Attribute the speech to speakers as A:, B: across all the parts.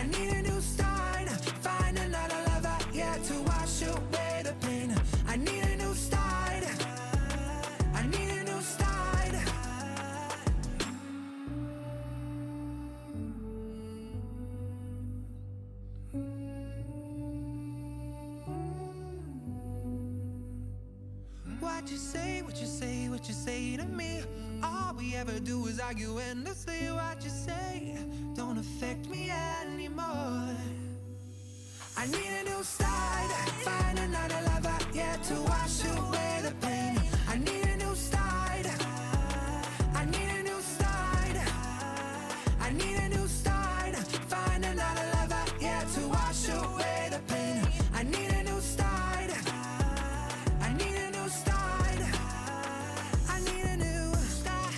A: I need a new start. Find another lover, yeah, to wash away the pain. I need a new start. I need a new start. What you say, what you say, what you say to me? All we ever do is argue endlessly. What you say don't affect me anymore. I need a new start. Find another lover, yeah, to wash away the pain. I need a new start. I need a new start. I need a new start. Find another lover, yeah, to wash away the pain. I need a new start. I need a new start. I need a new start.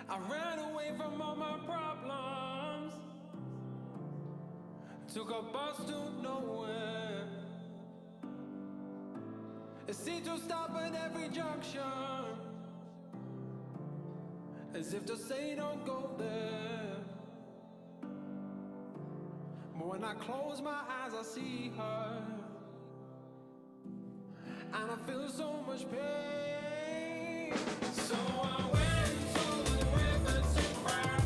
A: I ran away from all my problems, took a bus to nowhere. It seemed to stop at every junction, as if to say don't go there. But when I close my eyes I see her, and I feel so much pain. So I went to the river to cry.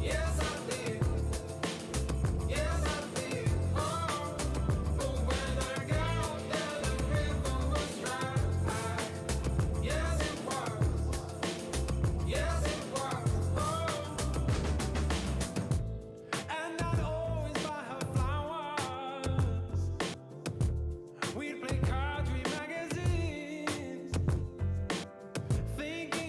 A: Yes I did, yes I did. Oh, but when I got there the river was dry. Yes it was, yes it was. Oh, and I'd always buy her flowers. We'd play cards, read magazines, thinking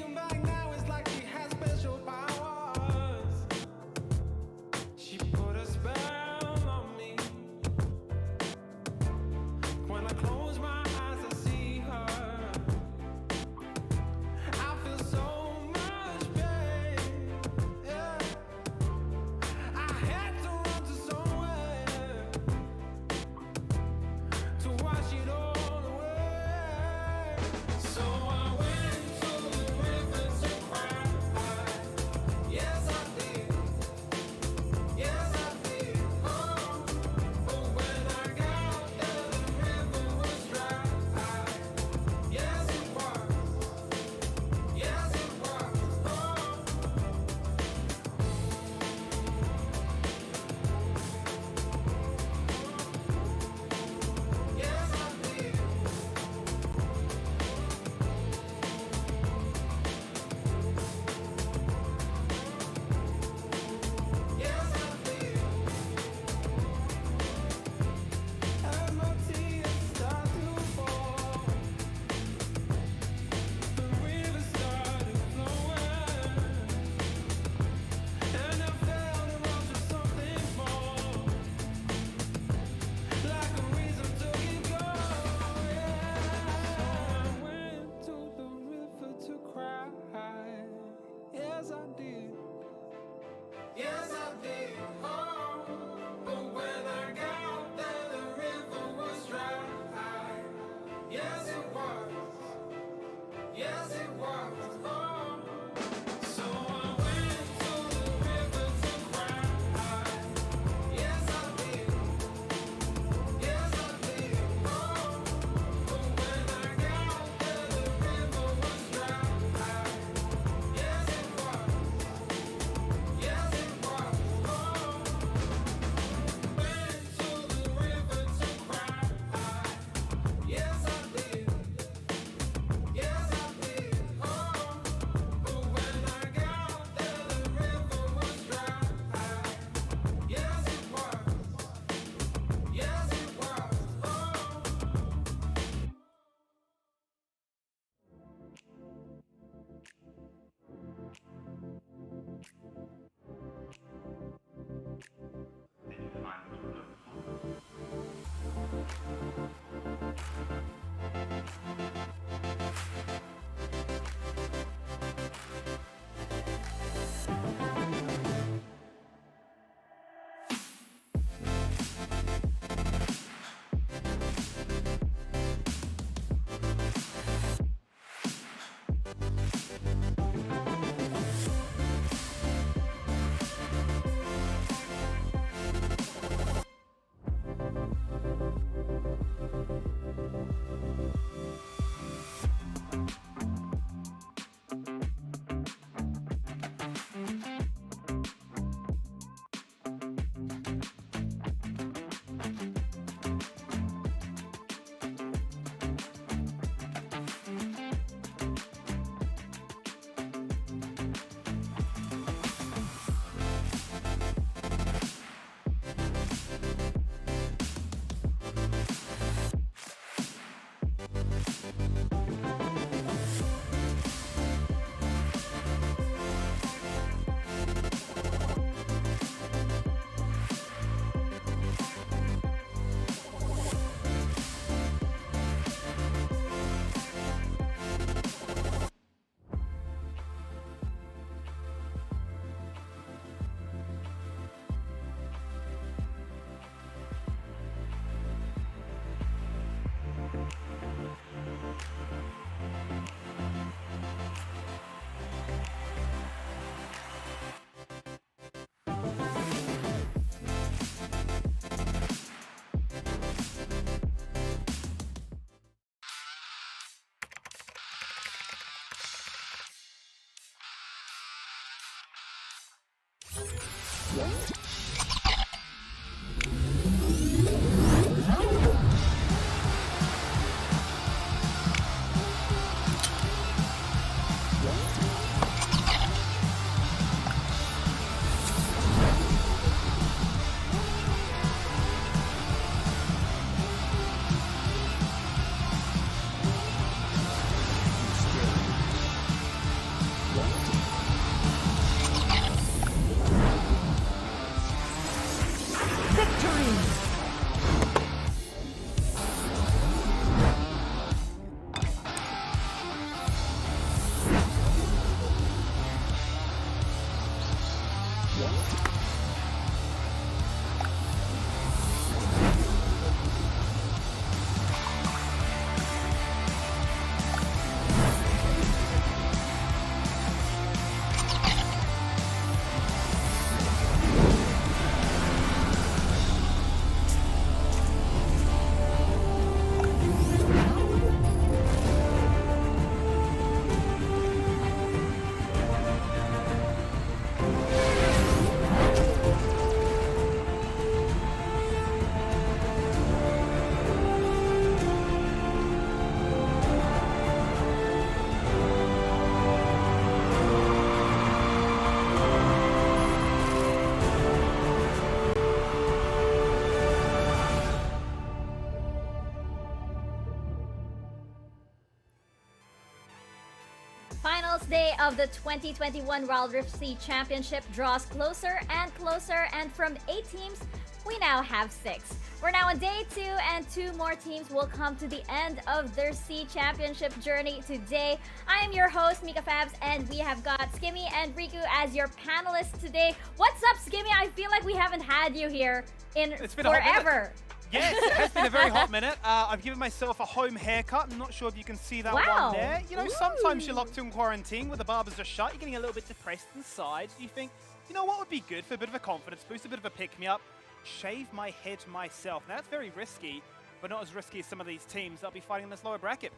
B: Finals day of the 2021 Wild Rift C Championship draws closer and closer, and from 8 teams, we now have 6. We're now on day 2, and 2 more teams will come to the end of their C Championship journey today. I am your host, Mika Fabs, and we have got Skimmy and Riku as your panelists today. What's up, Skimmy? I feel like we haven't had you here in forever.
C: Yes, it has been a very hot minute. I've given myself a home haircut. I'm not sure if you can see that one there. You know, sometimes you're locked in quarantine where the barbers are shut. You're getting a little bit depressed inside. You think, you know what would be good for a bit of a confidence boost, a bit of a pick-me-up? Shave my head myself. Now, that's very risky, but not as risky as some of these teams that'll be fighting in this lower bracket.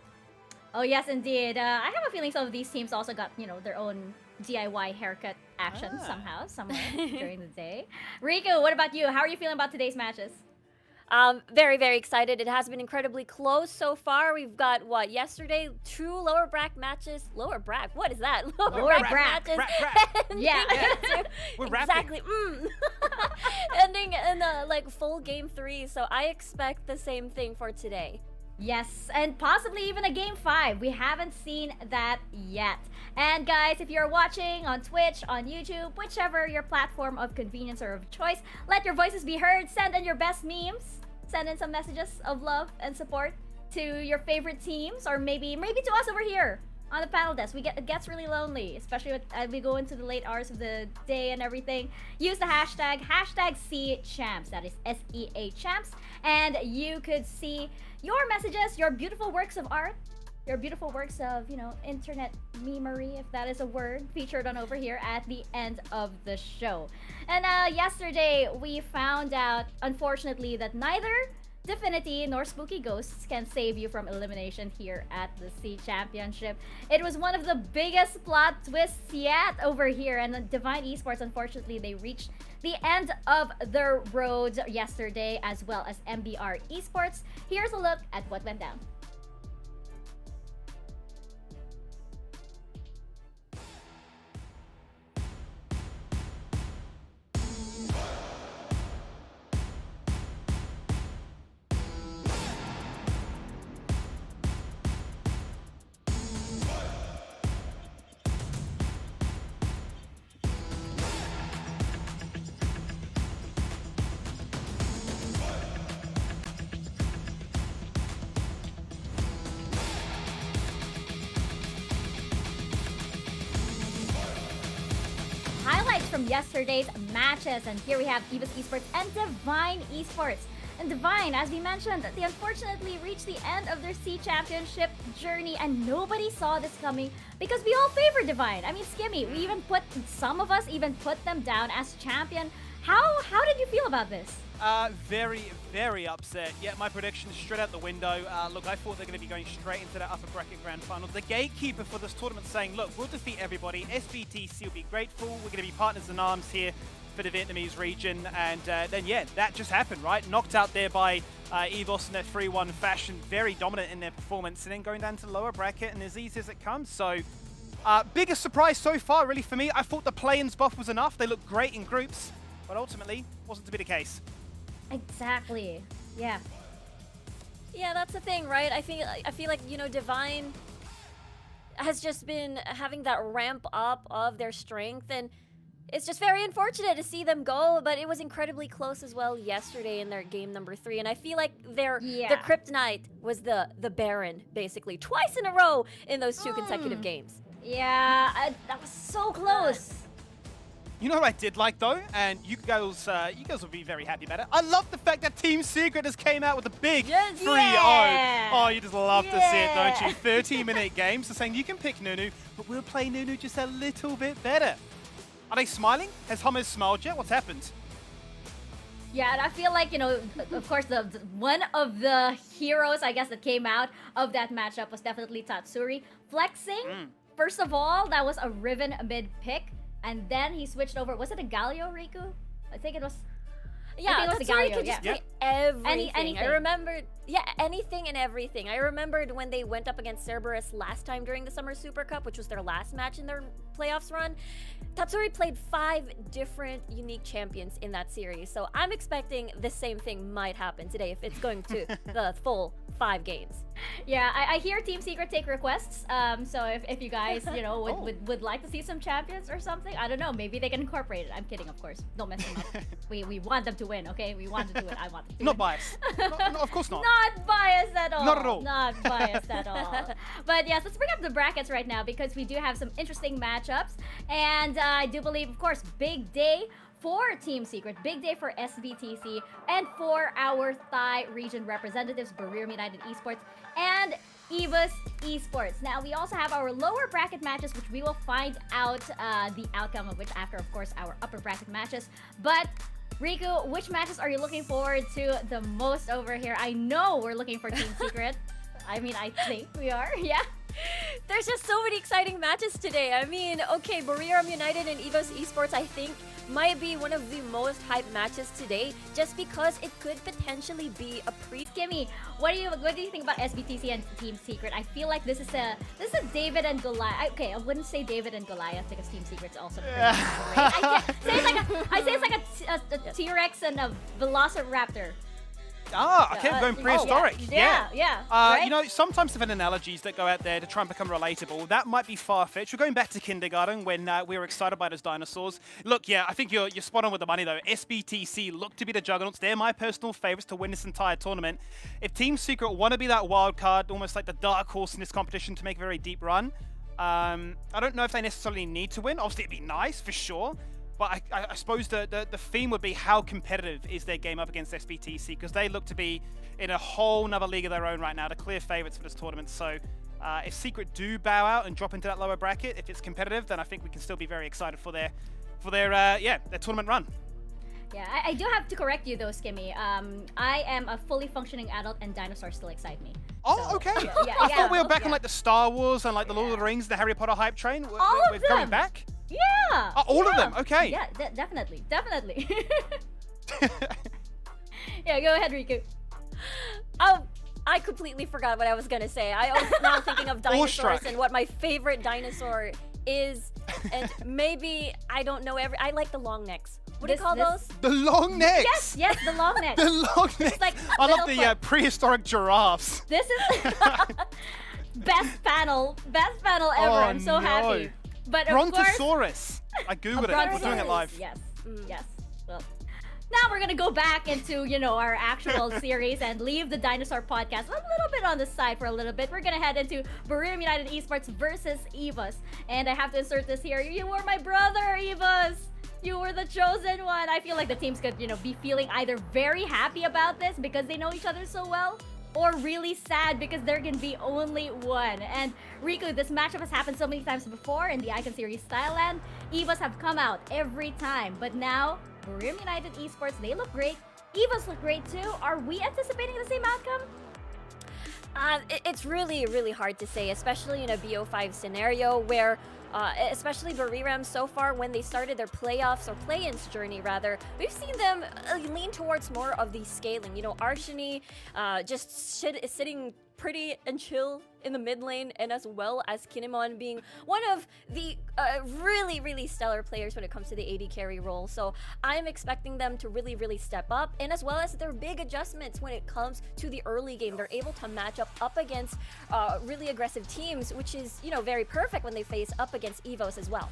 B: Oh, yes, indeed. I have a feeling some of these teams also got, you know, their own DIY haircut action somehow, somewhere during the day. Riku, what about you? How are you feeling about today's matches?
D: Very, very excited. It has been incredibly close so far. We've got, yesterday, 2 lower bracket matches. Lower bracket? What is that?
B: Lower bracket matches. Yeah.
C: We're
D: exactly. Ending in full game 3. So I expect the same thing for today.
B: Yes, and possibly even a game 5. We haven't seen that yet. And guys, if you're watching on Twitch, on YouTube, whichever your platform of convenience or of choice, let your voices be heard. Send in your best memes. Send in some messages of love and support to your favorite teams, or maybe to us over here on the panel desk. It gets really lonely, especially as we go into the late hours of the day and everything. Use the hashtag #CChamps. That is SEA Champs, and you could see your messages, your beautiful works of art, your beautiful works of, you know, internet memery, if that is a word, featured on over here at the end of the show. And yesterday, we found out, unfortunately, that neither Divinity nor Spooky Ghosts can save you from elimination here at the C Championship. It was one of the biggest plot twists yet over here, and Divine Esports, unfortunately, they reached the end of their road yesterday, as well as MBR Esports. Here's a look at what went down. From yesterday's matches, and here we have EVOS Esports and Divine Esports. And Divine, as we mentioned, they unfortunately reached the end of their C Championship journey, and nobody saw this coming because we all favor Divine. I mean, Skimmy, some of us even put them down as champion How did you feel about this?
C: Very, very upset. Yeah, my prediction is straight out the window. Look, I thought they're going to be going straight into that upper bracket grand final. The gatekeeper for this tournament saying, look, we'll defeat everybody. SBTC will be grateful. We're going to be partners in arms here for the Vietnamese region. And then, yeah, that just happened, right? Knocked out there by EVOS in their 3-1 fashion. Very dominant in their performance. And then going down to the lower bracket and as easy as it comes. So, biggest surprise so far, really, for me. I thought the play-ins buff was enough. They looked great in groups. But ultimately, wasn't to be the case.
B: Exactly. Yeah.
D: Yeah, that's the thing, right? I feel like, you know, Divine has just been having that ramp up of their strength, and it's just very unfortunate to see them go, but it was incredibly close as well yesterday in their game number 3, and I feel like their kryptonite was the Baron, basically, twice in a row in those 2 consecutive games.
B: Yeah, that was so close.
C: You know what I did like though, and you girls will be very happy about it. I love the fact that Team Secret just came out with a big 3-0.
B: Yeah.
C: Oh, you just love to see it, don't you? 30-minute games, so saying you can pick Nunu, but we'll play Nunu just a little bit better. Are they smiling? Has Hummers smiled yet? What's happened?
B: Yeah, and I feel like, you know, of course, the one of the heroes, I guess, that came out of that matchup was definitely Tatsuri. Flexing, first of all, that was a Riven mid pick. And then he switched over. Was it a Galio, Riku? I think it was.
D: Yeah,
B: I think it was
D: Tatsuri
B: the Galio.
D: could just
B: Yeah.
D: play everything.
B: Anything.
D: I remembered, anything and everything. I remembered when they went up against Cerberus last time during the Summer Super Cup, which was their last match in their playoffs run. Tatsuri played 5 different unique champions in that series, so I'm expecting the same thing might happen today if it's going to the full 5 games.
B: Yeah, I hear Team Secret take requests. So if you guys, you know, would like to see some champions or something, I don't know, maybe they can incorporate it. I'm kidding, of course. Don't mess them up. We want them to win, okay? We want them to win. I want them to
C: Not
B: win.
C: biased. No, of course not.
B: Not biased at all.
C: Not at all.
B: Not biased at all. But yes, let's bring up the brackets right now because we do have some interesting matchups. And I do believe, of course, big day for Team Secret, big day for SBTC, and for our Thai region representatives, Barium United Esports and EVOS Esports. Now, we also have our lower bracket matches, which we will find out the outcome of which after, of course, our upper bracket matches. But Riku, which matches are you looking forward to the most over here? I know we're looking for Team Secret. I mean, I think we are, yeah.
D: There's just so many exciting matches today. I mean, okay, Barium United and EVOS Esports, I think, might be one of the most hyped matches today, just because it could potentially be a
B: Kimmy, what do you think about SBTC and Team Secret? I feel like this is a David and Goliath. Okay, I wouldn't say David and Goliath because Team Secret's also pretty great. I say it's like a T-Rex and a Velociraptor.
C: Ah, okay, I'm going prehistoric.
B: Yeah. Right?
C: You know, sometimes different analogies that go out there to try and become relatable, that might be far-fetched. We're going back to kindergarten when we were excited by those dinosaurs. Look, yeah, I think you're spot on with the money, though. SBTC look to be the juggernauts. They're my personal favorites to win this entire tournament. If Team Secret want to be that wild card, almost like the dark horse in this competition to make a very deep run, I don't know if they necessarily need to win. Obviously, it'd be nice, for sure. But I suppose the theme would be how competitive is their game up against SBTC, because they look to be in a whole nother league of their own right now, the clear favorites for this tournament. So if Secret do bow out and drop into that lower bracket, if it's competitive, then I think we can still be very excited for their tournament run.
B: Yeah, I do have to correct you though, Skimmy. I am a fully functioning adult and dinosaurs still excite me.
C: Oh,
B: so,
C: okay.
B: Yeah,
C: I thought we were back on like the Star Wars and like the Lord of the Rings, the Harry Potter hype train. We're coming back?
B: Yeah.
C: All of them, okay.
B: Yeah, definitely. Yeah, go ahead, Riku.
D: Oh, I completely forgot what I was gonna say. I was now thinking of dinosaurs and what my favorite dinosaur is, and maybe I don't know I like the long necks. What do you call those?
C: The long necks.
B: Yes, the long necks.
C: The long necks.
B: Like
C: I love the prehistoric giraffes.
B: This is best panel ever.
C: Oh,
B: I'm so happy. But of course,
C: Brontosaurus. I googled it. We're doing it live.
B: Yes. Yes. Well, now we're gonna go back into, you know, our actual series and leave the dinosaur podcast a little bit on the side for a little bit. We're gonna head into Barium United Esports versus EVOS, and I have to insert this here. You were my brother, EVOS. You were the chosen one. I feel like the teams could, you know, be feeling either very happy about this because they know each other so well, or really sad because there can be only one. And Riku, this matchup has happened so many times before in the Icon Series style, and EVOS have come out every time. But now, Buriram United Esports, they look great. EVOS look great too. Are we anticipating the same outcome?
D: It's really, really hard to say, especially in a BO5 scenario where, especially Buriram so far, when they started their playoffs or play-ins journey rather, we've seen them lean towards more of the scaling. You know, Arshini just sitting pretty and chill in the mid lane, and as well as Kinemon being one of the really, really stellar players when it comes to the AD carry role. So I'm expecting them to really, really step up, and as well as their big adjustments when it comes to the early game. They're able to match up against really aggressive teams, which is, you know, very perfect when they face up against EVOS as well.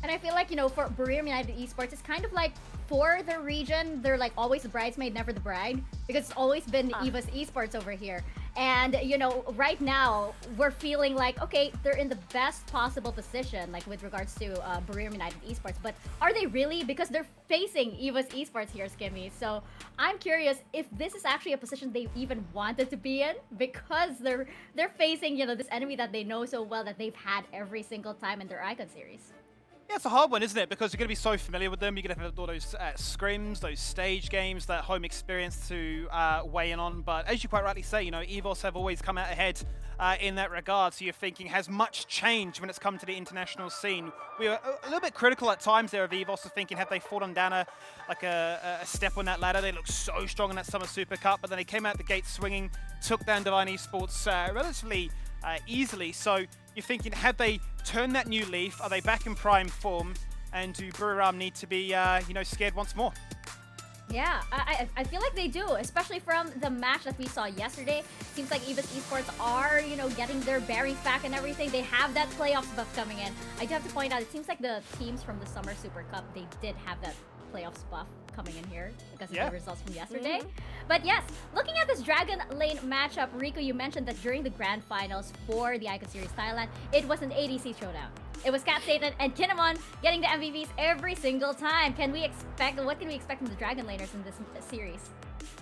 B: And I feel like, you know, for Buriram United Esports, it's kind of like for the region, they're like always the bridesmaid, never the bride, because it's always been EVOS Esports over here. And, you know, right now, we're feeling like, okay, they're in the best possible position, like with regards to Buriram United Esports. But are they really? Because they're facing EVOS Esports here, Skimmy. So I'm curious if this is actually a position they even wanted to be in, because they're facing, you know, this enemy that they know so well that they've had every single time in their Icon series.
C: Yeah, it's a hard one, isn't it? Because you're going to be so familiar with them. You're going to have all those scrims, those stage games, that home experience to weigh in on. But as you quite rightly say, you know, EVOS have always come out ahead in that regard. So you're thinking, has much changed when it's come to the international scene? We were a little bit critical at times there of EVOS, of thinking, have they fallen down a step on that ladder? They looked so strong in that Summer Super Cup, but then they came out the gate swinging, took down Divine Esports relatively easily. So you're thinking, have they turned that new leaf? Are they back in prime form? And do Buriram need to be, you know, scared once more?
B: Yeah, I feel like they do, especially from the match that we saw yesterday. Seems like EVOS Esports are, you know, getting their berries back and everything. They have that playoffs buff coming in. I do have to point out, it seems like the teams from the Summer Super Cup, they did have that playoffs buff coming in here because of the results from yesterday. But yes, looking at this Dragon Lane matchup, Riku, you mentioned that during the Grand Finals for the Icon Series Thailand, it was an ADC showdown. It was Cat Satan and Kinemon getting the MVPs every single time. What can we expect from the Dragon Laners in this series?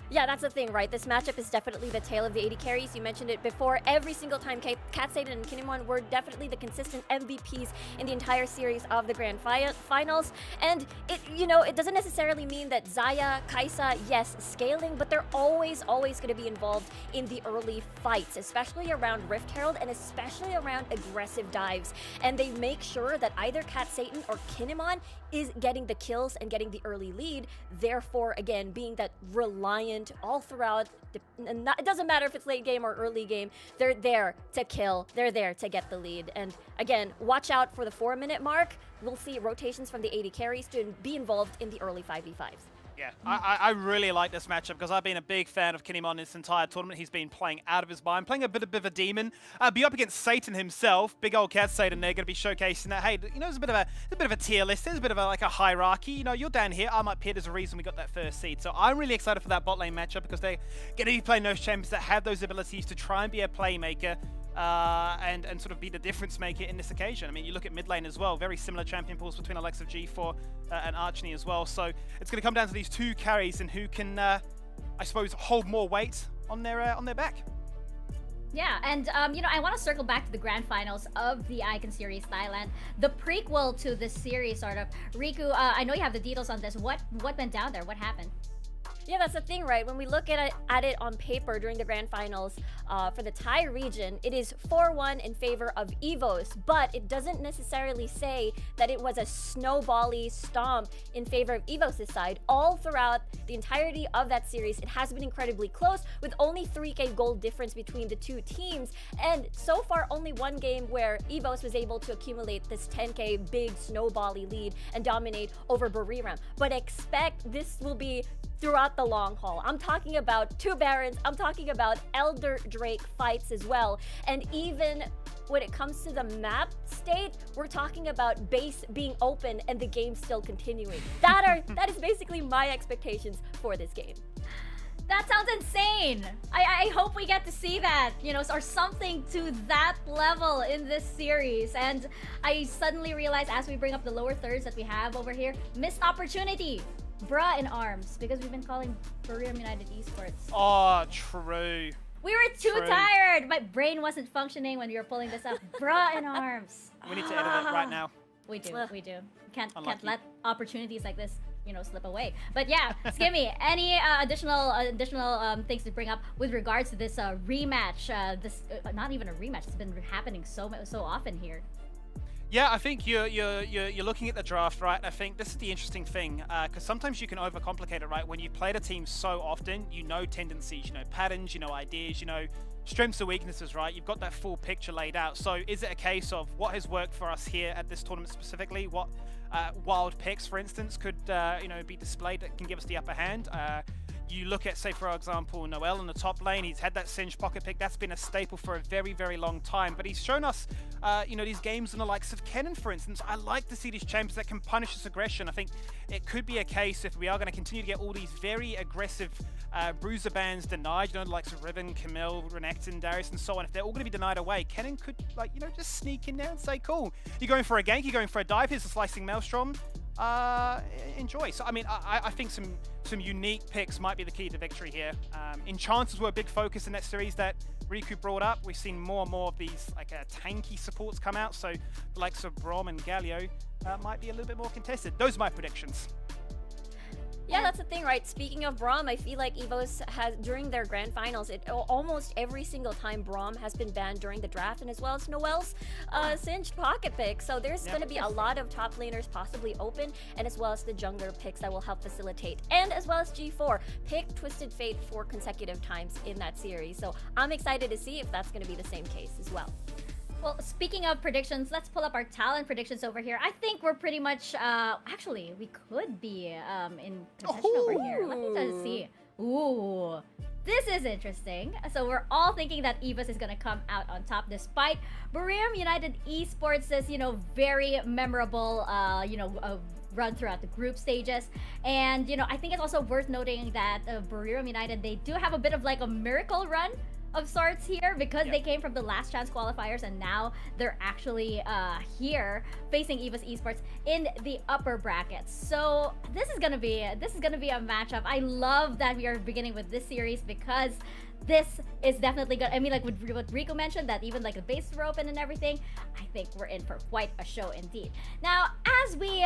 D: Yeah, that's the thing, right? This matchup is definitely the tale of the AD carries. You mentioned it before. Every single time, Cat Satan and Kinemon were definitely the consistent MVPs in the entire series of the Grand Finals. And it doesn't necessarily mean that Xayah, Kaisa, yes, scaling, but they're always going to be involved in the early fights, especially around Rift Herald and especially around aggressive dives. And they make sure that either Cat Satan or Kinemon is getting the kills and getting the early lead. Therefore, again, being that reliant all throughout, it doesn't matter if it's late game or early game, they're there to kill, they're there to get the lead. And again, watch out for the 4-minute mark. We'll see rotations from the AD carries to be involved in the early 5v5s.
C: Yeah, I really like this matchup because I've been a big fan of Kinemon this entire tournament. He's been playing out of his mind, playing a bit of a demon. Be up against Satan himself, big old Cat Satan there, going to be showcasing that, hey, you know, there's a bit of a tier list, there's a bit of a hierarchy. You know, you're down here, I'm up here, there's a reason we got that first seed. So I'm really excited for that bot lane matchup because they're going to be playing those champions that have those abilities to try and be a playmaker. And sort of be the difference maker in this occasion. I mean, you look at mid lane as well, very similar champion pools between Alexa G4 and Archney as well. So it's going to come down to these two carries and who can, I suppose, hold more weight on their back.
B: Yeah, and I want to circle back to the Grand Finals of the Icon Series Thailand, the prequel to this series, sort of. Riku, I know you have the details on this. What went down there? What happened?
D: Yeah, that's the thing, right? When we look at it on paper during the Grand Finals for the Thai region, it is 4-1 in favor of EVOS, but it doesn't necessarily say that it was a snowbally stomp in favor of EVOS' side. All throughout the entirety of that series, it has been incredibly close, with only 3k gold difference between the two teams, and so far only one game where EVOS was able to accumulate this 10k big snowbally lead and dominate over Buriram. But expect this will be throughout the long haul. I'm talking about two Barons, I'm talking about Elder Drake fights as well, and even when it comes to the map state, we're talking about base being open and the game still continuing. That is basically my expectations for this game.
B: That sounds insane. I hope we get to see that, or something to that level in this series. And I suddenly realize as we bring up the lower thirds that we have over here, missed opportunity. Bruh in arms, because we've been calling Buriram United Esports.
C: Oh, true.
B: We were too tired. My brain wasn't functioning when we were pulling this up. Bruh in arms.
C: We need to edit it right now.
B: We do.
D: Ugh.
B: We do. Can't
C: Unlucky.
B: let opportunities like this, slip away. But yeah, Skimmy, any additional things to bring up with regards to this rematch? This not even a rematch. It's been happening so often here.
C: Yeah, I think you're looking at the draft, right? I think this is the interesting thing, because sometimes you can overcomplicate it, right? When you play the team so often, you know tendencies, you know patterns, you know ideas, you know strengths and weaknesses, right? You've got that full picture laid out. So is it a case of what has worked for us here at this tournament specifically? What wild picks, for instance, could be displayed that can give us the upper hand? You look at, say, for example, Noel in the top lane. He's had that Singe pocket pick. That's been a staple for a very, very long time. But he's shown us, these games in the likes of Kennen, for instance. I like to see these champions that can punish this aggression. I think it could be a case if we are going to continue to get all these very aggressive bruiser bans denied, the likes of Riven, Camille, Renekton, Darius, and so on. If they're all going to be denied away, Kennen could, just sneak in there and say, cool, you're going for a gank, you're going for a dive, here's a slicing Maelstrom. Enjoy. So, I mean, I think some unique picks might be the key to victory here. Enchanters were a big focus in that series that Riku brought up. We've seen more and more of these tanky supports come out, so the likes of Braum and Galio might be a little bit more contested. Those are my predictions.
D: Yeah, that's the thing, right? Speaking of Braum, I feel like EVOS has, during their grand finals, almost every single time Braum has been banned during the draft, and as well as Noel's Singed pocket pick. So there's going to be a lot of top laners possibly open, and as well as the jungler picks that will help facilitate. And as well as G4, pick Twisted Fate 4 consecutive times in that series. So I'm excited to see if that's going to be the same case as well.
B: Well, speaking of predictions, let's pull up our talent predictions over here. I think we're pretty much, actually, we could be in contention over here. Let me just see. Ooh, this is interesting. So we're all thinking that EVOS is going to come out on top despite Barium United Esports' very memorable, run throughout the group stages. And, I think it's also worth noting that Barium United, they do have a bit of like a miracle run of sorts here because they came from the last chance qualifiers and now they're actually here facing EVOS Esports in the upper brackets. So this is gonna be a matchup. I love that we are beginning with this series because this is definitely good. I mean, like what Rico mentioned, that even like the bases were open and everything. I think we're in for quite a show indeed. Now, as we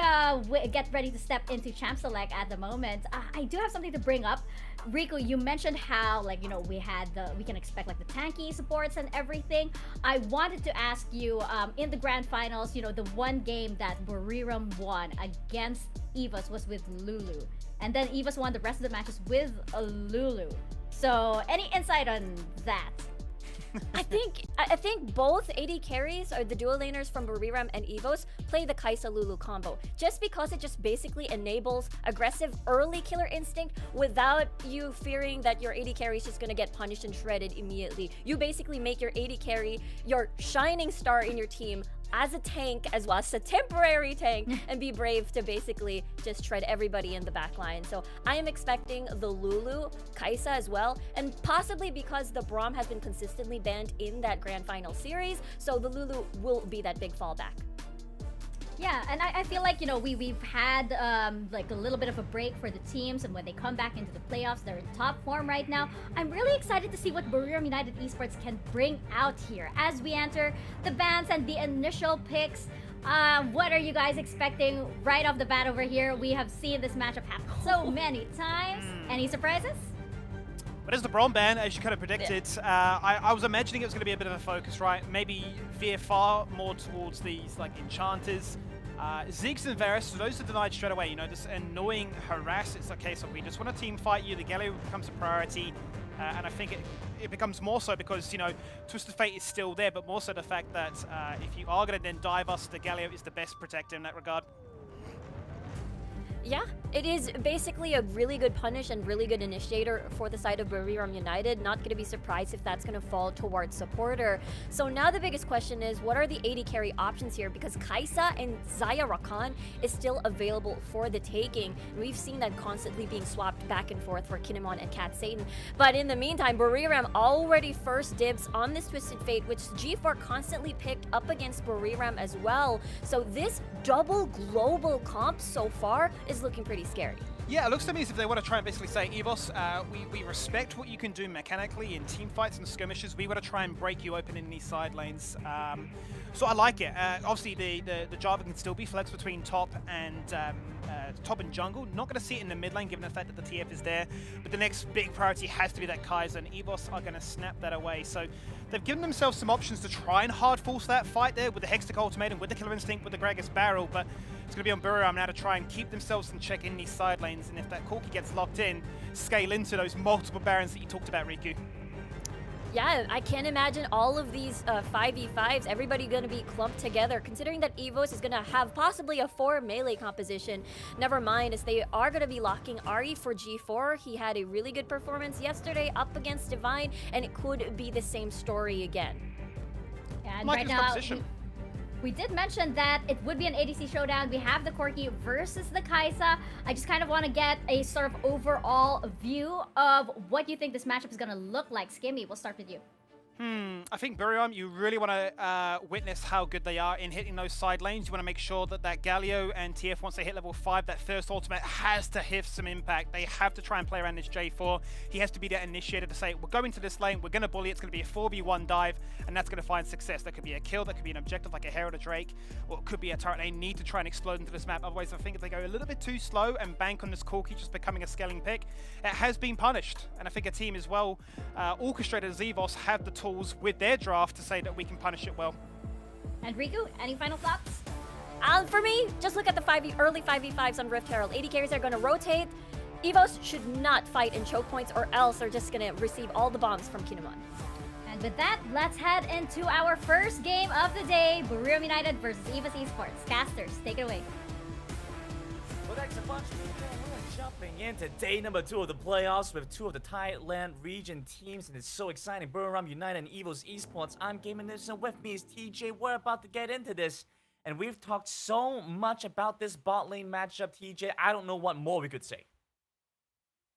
B: get ready to step into Champ Select at the moment, I do have something to bring up. Rico, you mentioned how we can expect like the tanky supports and everything. I wanted to ask you in the grand finals, the one game that Barium won against EVOS was with Lulu, and then EVOS won the rest of the matches with Lulu. So, any insight on that?
D: I think both AD carries or the dual laners from Bariram and EVOS play the Kai'Sa Lulu combo just because it just basically enables aggressive early killer instinct without you fearing that your AD carry is just gonna get punished and shredded immediately. You basically make your AD carry your shining star in your team as a tank, as well as a temporary tank, and be brave to basically just shred everybody in the back line. So I am expecting the Lulu, Kai'Sa as well, and possibly because the Braum has been consistently banned in that grand final series, so the Lulu will be that big fallback.
B: Yeah, and I feel like, we've had like a little bit of a break for the teams, and when they come back into the playoffs, they're in top form right now. I'm really excited to see what Barium United Esports can bring out here as we enter the bans and the initial picks. What are you guys expecting right off the bat over here? We have seen this matchup happen so many times. Any surprises?
C: But as the Braum ban, as you kind of predicted, I was imagining it was going to be a bit of a focus, right? Maybe veer far more towards these like enchanters. Ziggs and Varus, those are denied straight away, this annoying harass. It's a case of we just want to team fight you. The Galio becomes a priority. And I think it becomes more so because, Twisted Fate is still there, but more so the fact that if you are going to then dive us, the Galio is the best protector in that regard.
D: Yeah, it is basically a really good punish and really good initiator for the side of Bariram United. Not going to be surprised if that's going to fall towards supporter. So now the biggest question is, what are the AD carry options here? Because Kai'Sa and Xayah Rakan is still available for the taking. We've seen that constantly being swapped back and forth for Kinemon and Cat Satan. But in the meantime, Bariram already first dibs on this Twisted Fate, which G4 constantly picked up against Bariram as well. So this double global comp so far is looking pretty pretty scary.
C: Yeah, it looks to me as if they want to try and basically say, EVOS, we respect what you can do mechanically in team fights and skirmishes. We want to try and break you open in these side lanes. So I like it. Obviously, the Java can still be flexed between top and jungle. Not going to see it in the mid lane, given the fact that the TF is there. But the next big priority has to be that Kaiser, and EVOS are going to snap that away. So they've given themselves some options to try and hard force that fight there with the Hextech Ultimatum, with the Killer Instinct, with the Gragas Barrel, but it's going to be on Buriram now to try and keep themselves in check in these side lanes, and if that Corki gets locked in, scale into those multiple Barons that you talked about, Riku.
D: Yeah, I can't imagine all of these 5v5s, everybody going to be clumped together, considering that EVOS is going to have possibly a 4 melee composition. Never mind, as they are going to be locking Ari for G4. He had a really good performance yesterday up against Divine, and it could be the same story again.
B: Yeah, and
C: Like
B: right
C: his
B: now,
C: composition.
B: we did mention that it would be an ADC showdown. We have the Corki versus the Kai'Sa. I just kind of want to get a sort of overall view of what you think this matchup is going to look like. Skimmy, we'll start with you.
C: I think Buriram, you really want to witness how good they are in hitting those side lanes. You want to make sure that Galio and TF, once they hit level 5, that first ultimate has to have some impact. They have to try and play around this J4. He has to be that initiator to say, we're going to this lane, we're going to bully, it's going to be a 4v1 dive, and that's going to find success. That could be a kill, that could be an objective like a Herald or Drake, or it could be a turret. They need to try and explode into this map. Otherwise, I think if they go a little bit too slow and bank on this Corki just becoming a scaling pick, it has been punished. And I think a team as well orchestrated as EVOS have the tools with their draft to say that we can punish it well.
B: And Riku, any final thoughts?
D: For me, just look at the early 5v5s on Rift Herald. AD carries are going to rotate. EVOS should not fight in choke points, or else they're just going to receive all the bombs from Kinemon.
B: And with that, let's head into our first game of the day, Buriram United versus EVOS Esports. Casters, take it away.
E: Well, thanks a bunch. We're jumping into day number 2 of the playoffs with 2 of the Thailand region teams, and it's so exciting. Buriram United and EVOS Esports. I'm Gaming This, and with me is TJ. We're about to get into this, and we've talked so much about this bot lane matchup, TJ. I don't know what more we could say.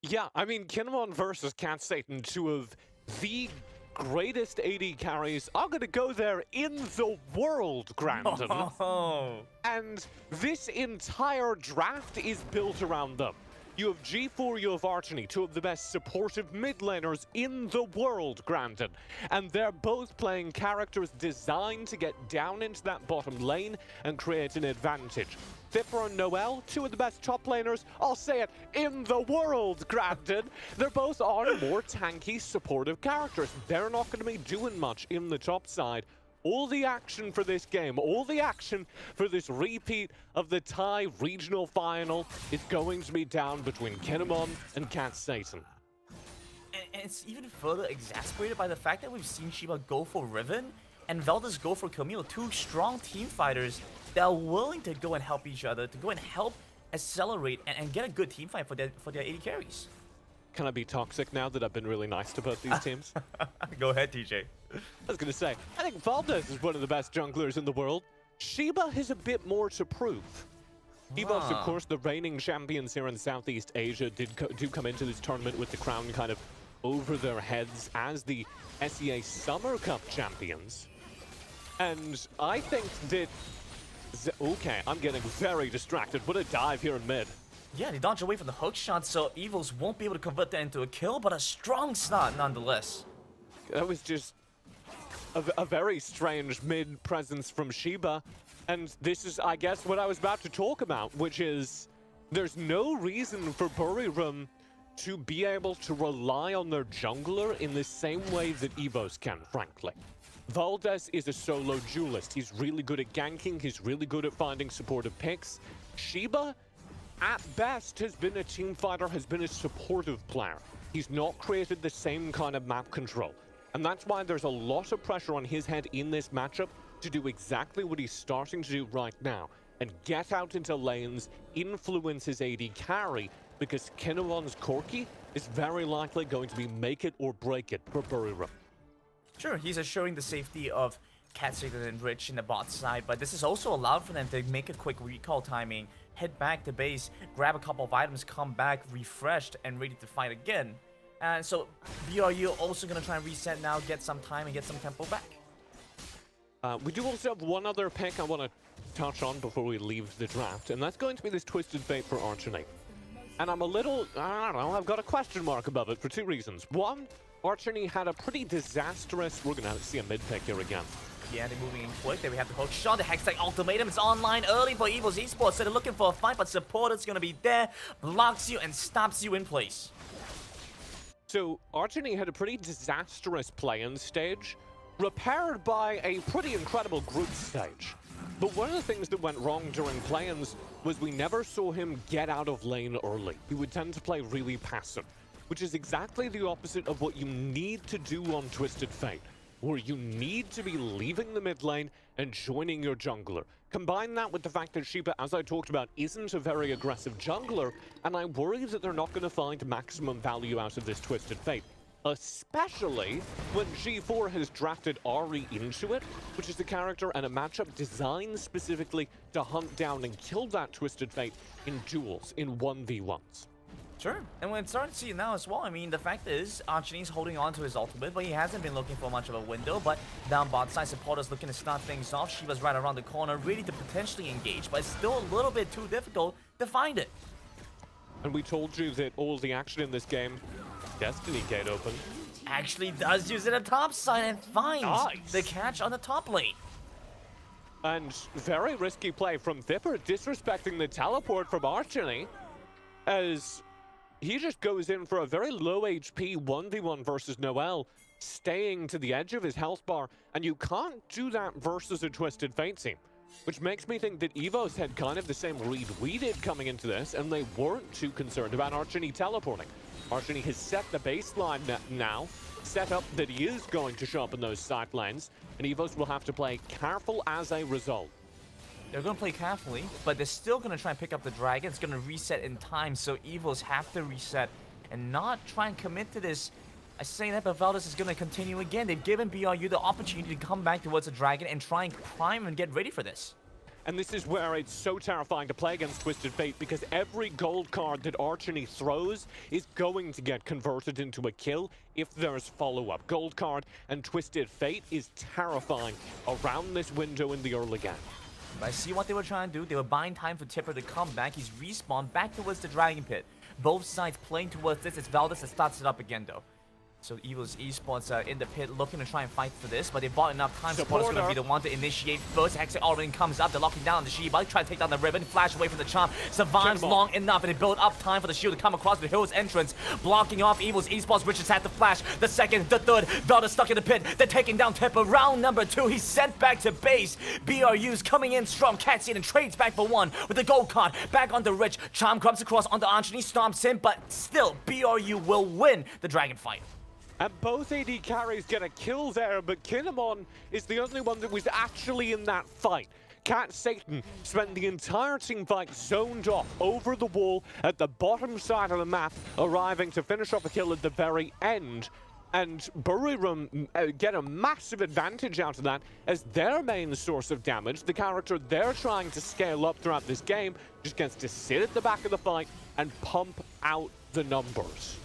F: Yeah, I mean, Kinemon versus Cat Satan, 2 of the greatest AD carries are going to go there in the world, Grandon.
E: Oh.
F: And this entire draft is built around them. You have G4, you have Archony, 2 of the best supportive mid laners in the world, Grandon. And they're both playing characters designed to get down into that bottom lane and create an advantage. Thipper and Noel, 2 of the best top laners, I'll say it, in the world, Grandon. They're both on more tanky, supportive characters. They're not going to be doing much in the top side. All the action for this game, all the action for this repeat of the Thai regional final is going to be down between Kinemon and Cat Satan.
E: And it's even further exasperated by the fact that we've seen Shiba go for Riven and Veldas go for Camille, 2 strong team fighters that are willing to go and help each other, to go and help accelerate and get a good team fight for their AD carries.
F: Can I be toxic now that I've been really nice to both these teams?
E: Go ahead, TJ.
F: I was going to say, I think Valdez is one of the best junglers in the world. Shiba has a bit more to prove. EVOS, of course, the reigning champions here in Southeast Asia, do come into this tournament with the crown kind of over their heads as the SEA Summer Cup champions. And I think that... Okay, I'm getting very distracted. What a dive here in mid.
E: Yeah, they dodge away from the hook shot, so EVOS won't be able to convert that into a kill, but a strong start nonetheless.
F: That was just a very strange mid-presence from Shiba. And this is, I guess, what I was about to talk about, which is there's no reason for Buriram to be able to rely on their jungler in the same way that EVOS can, frankly. Valdez is a solo duelist. He's really good at ganking. He's really good at finding supportive picks. Shiba, at best, has been a team fighter, has been a supportive player. He's not created the same kind of map control. And that's why there's a lot of pressure on his head in this matchup to do exactly what he's starting to do right now and get out into lanes, influence his AD carry, because Kinemon's Corki is very likely going to be make it or break it for Buriram.
E: Sure, he's assuring the safety of Cat Satan and Rich in the bot side, but this has also allowed for them to make a quick recall timing, head back to base, grab a couple of items, come back refreshed and ready to fight again. And so BRU also going to try and reset now, get some time and get some tempo back.
F: We do also have one other pick I want to touch on before we leave the draft, and that's going to be this Twisted Fate for Archony. And I'm a little, I don't know, I've got a question mark above it for two reasons. One, Archony had a pretty disastrous, we're going to see a mid-pick here again.
E: Yeah, they're moving in quick. There we have the hook shot. The Hextech ultimatum is online early for EVOS Esports. So they're looking for a fight, but supporter's going to be there, blocks you, and stops you in place.
F: So Archony had a pretty disastrous play-in stage, repaired by a pretty incredible group stage. But one of the things that went wrong during play-ins was we never saw him get out of lane early. He would tend to play really passive, which is exactly the opposite of what you need to do on Twisted Fate, where you need to be leaving the mid lane and joining your jungler. Combine that with the fact that Shiba, as I talked about, isn't a very aggressive jungler, and I worry that they're not going to find maximum value out of this Twisted Fate. Especially when G4 has drafted Ahri into it, which is a character and a matchup designed specifically to hunt down and kill that Twisted Fate in duels, in 1v1s.
E: Sure, and we're starting to see it now as well. I mean, the fact is, Archony's holding on to his ultimate, but he hasn't been looking for much of a window. But down bot side, supporters looking to start things off. Shiva's right around the corner, ready to potentially engage, but it's still a little bit too difficult to find it.
F: And we told you that all the action in this game, Destiny Gate open.
E: Actually does use it at top side and finds
F: Nice.
E: the catch on the top lane.
F: And very risky play from Thipper, disrespecting the teleport from Archony, as he just goes in for a very low HP 1v1 versus Noel, staying to the edge of his health bar, and you can't do that versus a Twisted Fate team. Which makes me think that EVOS had kind of the same read we did coming into this, and they weren't too concerned about Archony teleporting. Archony has set the baseline now, set up that he is going to show up in those side lanes, and EVOS will have to play careful as a result.
E: They're going to play carefully, but they're still going to try and pick up the dragon. It's going to reset in time, so EVOS have to reset and not try and commit to this. I say that, but Valdez is going to continue again. They've given BRU the opportunity to come back towards the dragon and try and prime and get ready for this.
F: And this is where it's so terrifying to play against Twisted Fate, because every gold card that Archony throws is going to get converted into a kill if there's follow-up. Gold card and Twisted Fate is terrifying around this window in the early game.
E: But I see what they were trying to do. They were buying time for Tipper to come back. He's respawned back towards the dragon pit. Both sides playing towards this. It's Valdez that starts it up again, though. So EVOS Esports are in the pit looking to try and fight for this, but they bought enough time. Supporter's going to be the one to initiate first. Hextech already comes up. They're locking down the Shiba. Try to take down the ribbon. Flash away from the charm. Survives long enough, and they build up time for the shield to come across the hill's entrance. Blocking off EVOS Esports. Richards had the flash. The second, the third. Valdez stuck in the pit. They're taking down Tipper. Round number 2. He's sent back to base. BRU's coming in strong. Cat's in and trades back for 1 with the gold card. Back onto Rich. Charm comes across onto Archony. Stomps him, but still, BRU will win the dragon fight.
F: And both AD carries get a kill there, but Kinemon is the only one that was actually in that fight. Cat Satan spent the entire team fight zoned off over the wall at the bottom side of the map, arriving to finish off a kill at the very end. And Buriram get a massive advantage out of that as their main source of damage. The character they're trying to scale up throughout this game just gets to sit at the back of the fight and pump out the numbers.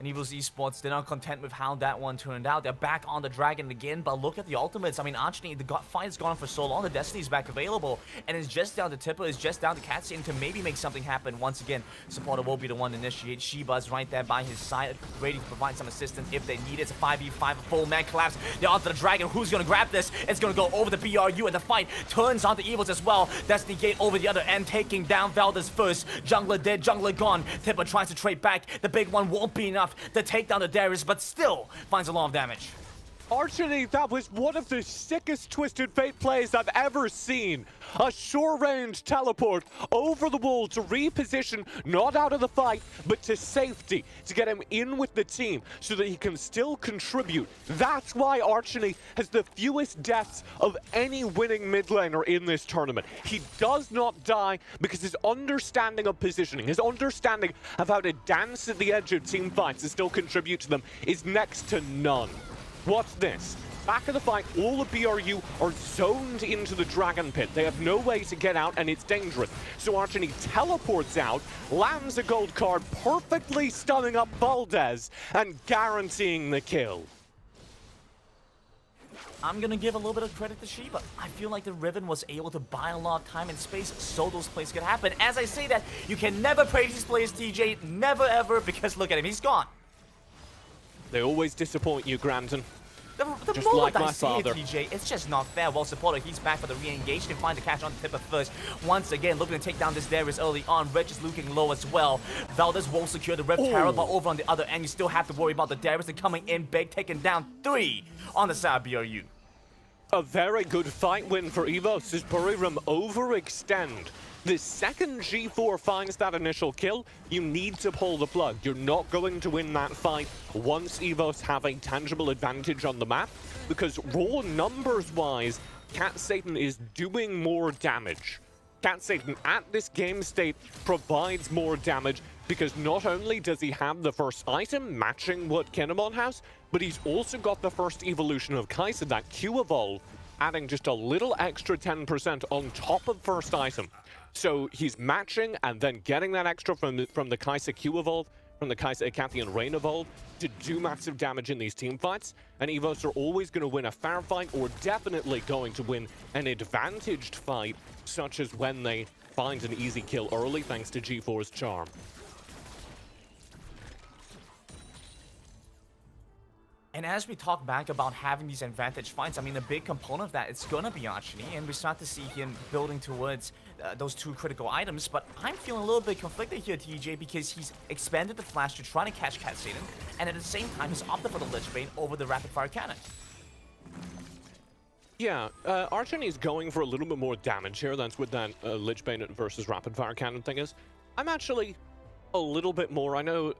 E: And EVOS Esports, they're not content with how that one turned out. They're back on the dragon again, but look at the ultimates. I mean, Archony, the fight has gone on for so long, the Destiny's back available, and it's just down to Tipper, it's just down to Catsin to maybe make something happen once again. Supporter will be the one to initiate. Shiba's right there by his side, ready to provide some assistance if they need it. It's a 5v5, a full man collapse. They're onto the dragon. Who's going to grab this? It's going to go over the BRU, and the fight turns onto EVOS as well. Destiny Gate over the other end, taking down Valdez first. Jungler dead, jungler gone. Tipper tries to trade back. The big one won't be enough to take down the Darius, but still finds a lot of damage.
F: Archony, that was one of the sickest Twisted Fate plays I've ever seen. A short-range teleport over the wall to reposition, not out of the fight, but to safety, to get him in with the team so that he can still contribute. That's why Archony has the fewest deaths of any winning mid laner in this tournament. He does not die because his understanding of positioning, his understanding of how to dance at the edge of team fights and still contribute to them is next to none. What's this? Back of the fight, all the BRU are zoned into the dragon pit. They have no way to get out, and it's dangerous. So Archony teleports out, lands a gold card, perfectly stunning up Valdez, and guaranteeing the kill.
E: I'm gonna give a little bit of credit to Shiba. I feel like the Riven was able to buy a lot of time and space so those plays could happen. As I say that, you can never praise these players, TJ. Never ever, because look at him, he's gone.
F: They always disappoint you, Grandin.
E: The
F: Just
E: moment
F: like
E: I
F: my
E: say
F: father.
E: it, TJ, it's just not fair. Well supported, he's back for the re-engage. Can find the catch on the tip of first. Once again, looking to take down this Darius early on. Reg is looking low as well. Valdez will secure the Rift Tower, but over on the other end, you still have to worry about the Darius coming in big, taking down 3 on the side of BRU.
F: A very good fight win for EVOS as Buriram overextend. The second G4 finds that initial kill, you need to pull the plug. You're not going to win that fight once EVOS have a tangible advantage on the map, because raw numbers-wise, Cat Satan is doing more damage. Cat Satan at this game state provides more damage because not only does he have the first item matching what Kinemon has, but he's also got the first evolution of Kai'Sa, that Q evolve, adding just a little extra 10% on top of first item. So he's matching and then getting that extra from the Kai'Sa Q evolve, from the Kai'Sa Acathian Rain evolve, to do massive damage in these team fights. And EVOS are always going to win a fair fight, or definitely going to win an advantaged fight, such as when they find an easy kill early thanks to G4's charm.
E: And as we talk back about having these advantage fights, I mean, a big component of that is gonna be Archony, and we start to see him building towards those 2 critical items. But I'm feeling a little bit conflicted here, TJ, because he's expanded the flash to try to catch Cat Satan, and at the same time, he's opted for the Lich Bane over the Rapid Fire Cannon.
F: Yeah, Archony's going for a little bit more damage here. That's what that Lich Bane versus Rapid Fire Cannon thing is. I'm actually a little bit more. I know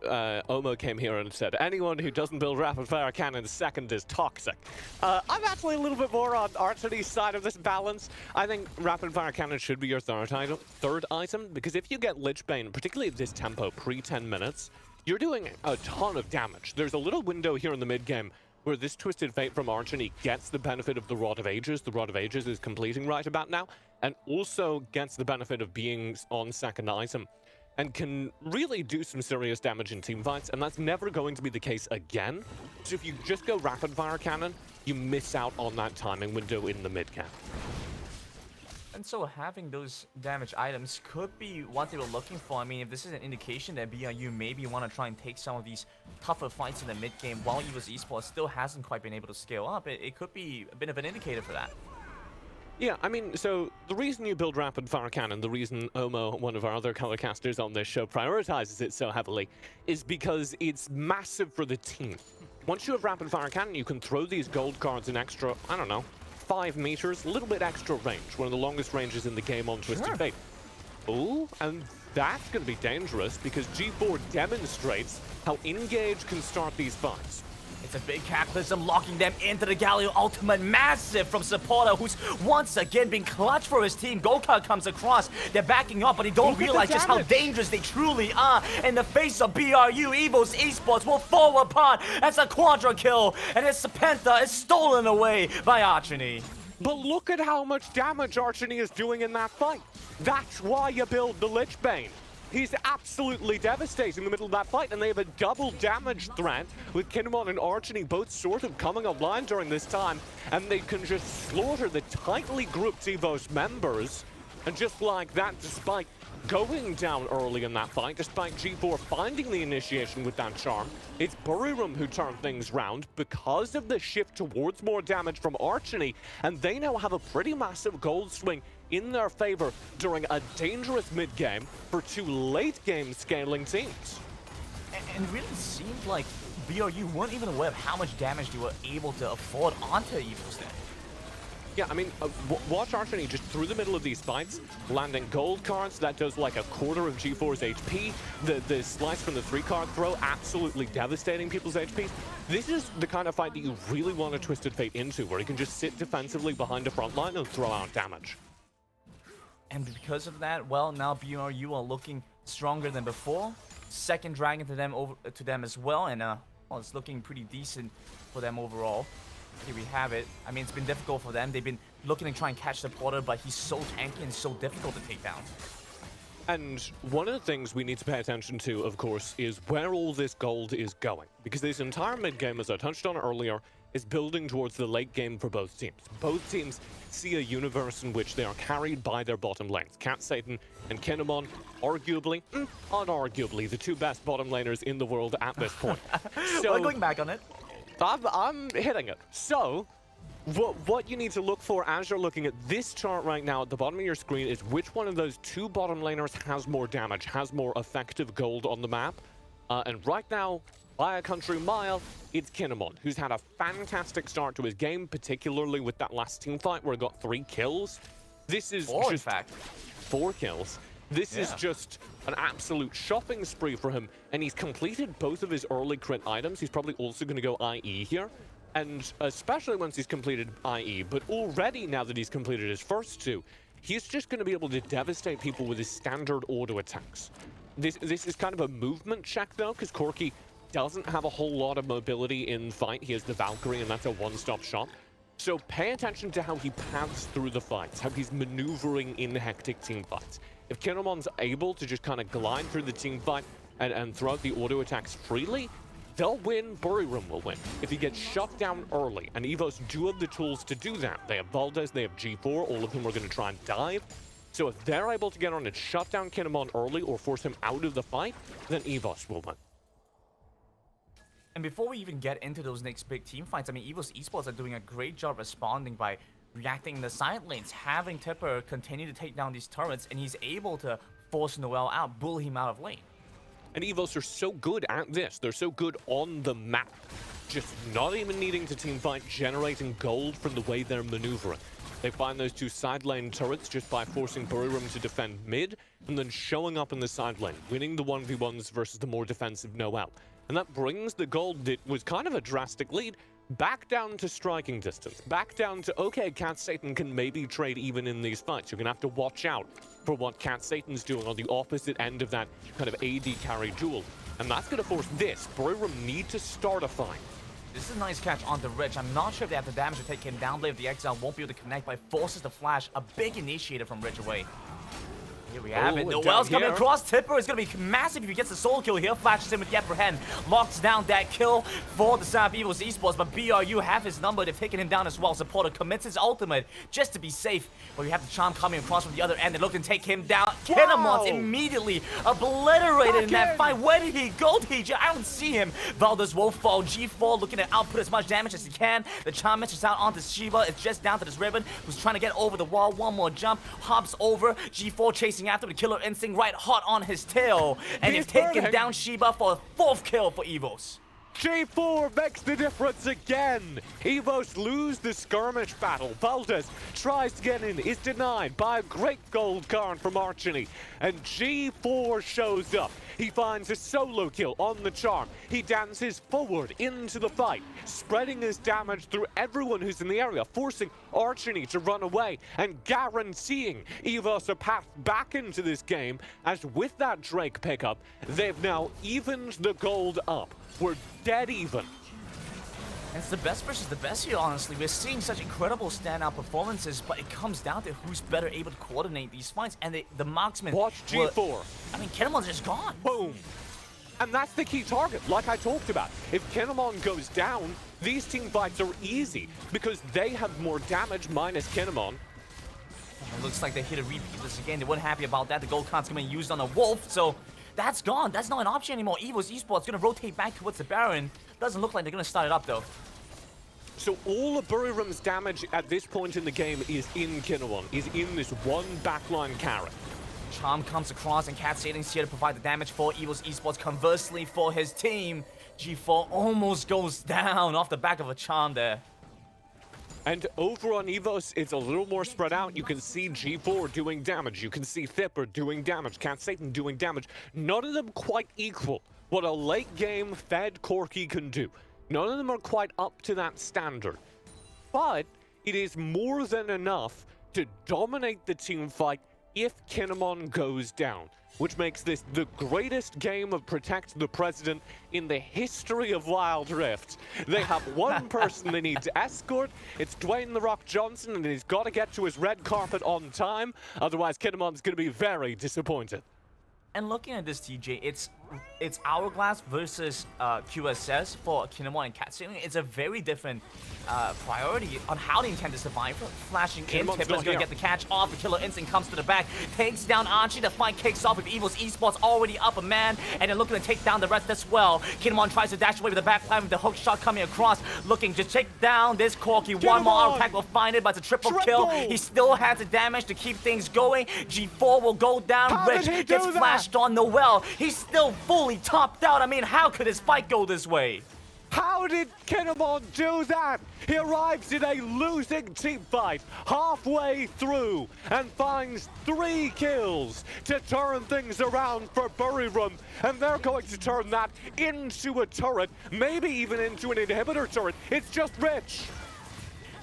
F: Omo came here and said anyone who doesn't build Rapid Fire Cannon second is toxic. I'm actually a little bit more on Archony's side of this balance. I think Rapid Fire Cannon should be your third item, because if you get Lich Bane, particularly at this tempo, pre-10 minutes, you're doing a ton of damage. There's a little window here in the mid-game where this Twisted Fate from Archony gets the benefit of the Rod of Ages. The Rod of Ages is completing right about now, and also gets the benefit of being on second item, and can really do some serious damage in team fights, and that's never going to be the case again. So if you just go Rapid Fire Cannon, you miss out on that timing window in the mid-cap.
E: And so having those damage items could be what they were looking for. I mean, if this is an indication that BRU maybe want to try and take some of these tougher fights in the mid-game while EVOS Esports still hasn't quite been able to scale up, it could be a bit of an indicator for that.
F: Yeah, I mean, so the reason you build Rapid Fire Cannon, the reason Omo, one of our other colorcasters on this show, prioritizes it so heavily, is because it's massive for the team. Once you have Rapid Fire Cannon, you can throw these gold cards in extra, I don't know, 5 meters, a little bit extra range, one of the longest ranges in the game on Twisted Fate. Ooh, and that's going to be dangerous because G4 demonstrates how Engage can start these fights.
E: It's a big Cataclysm locking them into the Galio ultimate, massive from Supporter, who's once again been clutch for his team. Golkar comes across, they're backing up, but they don't realize just how dangerous they truly are. In the face of BRU, EVOS Esports will fall apart as a quadra kill, and his Serpenta is stolen away by Archony.
F: But look at how much damage Archony is doing in that fight. That's why you build the Lich Bane. He's absolutely devastating in the middle of that fight, and they have a double damage threat with Kinemon and Archony both sort of coming online during this time, and they can just slaughter the tightly grouped EVOS members. And just like that, despite going down early in that fight, despite G4 finding the initiation with that charm, it's Buriram who turned things round because of the shift towards more damage from Archony, and they now have a pretty massive gold swing in their favor during a dangerous mid-game for 2 late-game scaling teams.
E: And it really seemed like BRU weren't even aware of how much damage they were able to afford onto EVOS then.
F: Yeah, I mean, watch Archony just through the middle of these fights, landing gold cards. That does like a quarter of G4's HP. The slice from the 3-card throw, absolutely devastating people's HP. This is the kind of fight that you really want a Twisted Fate into, where he can just sit defensively behind a front line and throw out damage.
E: And because of that, well, now BRU are looking stronger than before. Second dragon to them as well, and well, it's looking pretty decent for them overall. Here we have it. I mean, it's been difficult for them. They've been looking to try and catch the Porter, but he's so tanky and so difficult to take down.
F: And one of the things we need to pay attention to, of course, is where all this gold is going. Because this entire mid-game, as I touched on earlier, is building towards the late game for both teams. Both teams see a universe in which they are carried by their bottom lanes. Cat Satan and Kinemon, arguably, unarguably, the two best bottom laners in the world at this point. So,
E: We're going back on it.
F: I'm hitting it. So, what you need to look for as you're looking at this chart right now at the bottom of your screen is which one of those two bottom laners has more damage, has more effective gold on the map. And right now, by a country mile, it's Kinemon, who's had a fantastic start to his game, particularly with that last team fight where he got 3 kills. This is
E: Four, in
F: just
E: fact.
F: 4 kills. This is just an absolute shopping spree for him, and he's completed both of his early crit items. He's probably also going to go IE here, and especially once he's completed IE, but already now that he's completed his first 2, he's just going to be able to devastate people with his standard auto attacks. This is kind of a movement check though, because Corki doesn't have a whole lot of mobility in fight. He has the Valkyrie, and that's a one-stop shop. So pay attention to how he paths through the fights, how he's maneuvering in hectic team fights. If Kinemon's able to just kind of glide through the team fight and throw out the auto attacks freely, they'll win, Buriram will win. If he gets shut down early, and EVOS do have the tools to do that. They have Valdez, they have G4, all of whom are going to try and dive. So if they're able to get on and shut down Kinemon early or force him out of the fight, then EVOS will win.
E: And before we even get into those next big team fights, I mean, EVOS esports are doing a great job responding by reacting in the side lanes, having Tipper continue to take down these turrets, and he's able to force Noel out, bull him out of lane.
F: And EVOS are so good at this. They're so good on the map. Just not even needing to teamfight, generating gold from the way they're maneuvering. They find those 2 side lane turrets just by forcing Buriram to defend mid, and then showing up in the side lane, winning the 1v1s versus the more defensive Noel. And that brings the gold that was kind of a drastic lead back down to striking distance. Back down to, okay, Cat Satan can maybe trade even in these fights. You're going to have to watch out for what Cat Satan's doing on the opposite end of that kind of AD carry duel. And that's going to force this. Buriram need to start a fight.
E: This is a nice catch on the Rich. I'm not sure if they have the damage to take him down. Blade of the Exile won't be able to connect, but forces the flash. A big initiator from Rich away. Here we have it. Noel's coming across. Tipper is going to be massive if he gets the solo kill here. Flashes in with the upper hand. Locks down that kill for the side of EVOS esports. But BRU have his number. They've taken him down as well. Supporter commits his ultimate just to be safe. But we have the Charm coming across from the other end. They look to take him down. Kinemon's immediately obliterated in that fight. Where did he go, TJ? I don't see him. Valdez will fall. G4 looking to output as much damage as he can. The Charm misses out onto Shiva. It's just down to this Ribbon, who's trying to get over the wall. One more jump. Hops over. G4 chasing after the Killer Instinct right hot on his tail. And he's taken down Shiba for a 4th kill for EVOS.
F: G4 makes the difference again. EVOS lose the skirmish battle. Valdez tries to get in, is denied by a great gold card from Archony. And G4 shows up. He finds a solo kill on the Charm. He dances forward into the fight, spreading his damage through everyone who's in the area, forcing Archony to run away and guaranteeing EVOS a path back into this game, as with that Drake pickup, they've now evened the gold up. We're dead even.
E: And it's the best versus the best here, honestly. We're seeing such incredible standout performances, but it comes down to who's better able to coordinate these fights. And the marksman...
F: Watch G4.
E: I mean, Kinemon's just gone.
F: Boom. And that's the key target, like I talked about. If Kinemon goes down, these team fights are easy, because they have more damage minus Kinemon.
E: It looks like they're here to repeat this again. They weren't happy about that. The gold card's going to be used on a Wolf, so... That's gone. That's not an option anymore. EVOS esports going to rotate back towards the Baron. Doesn't look like they're going to start it up, though.
F: So all of Buriram's damage at this point in the game is in Kinemon, is in this one backline carry.
E: Charm comes across, and Cat Satan's here to provide the damage for EVOS esports. Conversely, for his team, G4 almost goes down off the back of a Charm there.
F: And over on EVOS, it's a little more spread out. You can see G4 doing damage. You can see Thipper doing damage. Cat Satan doing damage. None of them quite equal what a late game fed Corki can do. None of them are quite up to that standard. But it is more than enough to dominate the team fight if Kinemon goes down, which makes this the greatest game of Protect the President in the history of Wild Rift. They have one person they need to escort. It's Dwayne "The Rock" Johnson, and he's got to get to his red carpet on time. Otherwise, Kinemon's going to be very disappointed.
E: And looking at this, TJ, it's it's Hourglass versus QSS for Kinemon and Katsumi. It's a very different priority on how they intend to survive. Flashing in,
F: Kinemon's
E: Tipper's gonna get the catch off. The Killer Instinct comes to the back, takes down Archie. The fight kicks off with EVOS Esports already up a man, and they're looking to take down the rest as well. Kinemon tries to dash away with the backline with the hook shot coming across, looking to take down this Corky. One more auto attack will find it, but it's a triple kill. He still has the damage to keep things going. G4 will go down.
F: How did
E: Rich
F: he
E: gets
F: do that?
E: flashed on Noel. He's still fully topped out. I mean, how could his fight go this way?
F: How did Kinemon do that? He arrives in a losing team fight halfway through and finds 3 kills to turn things around for Buriram, and they're going to turn that into a turret, maybe even into an inhibitor turret. It's just Rich.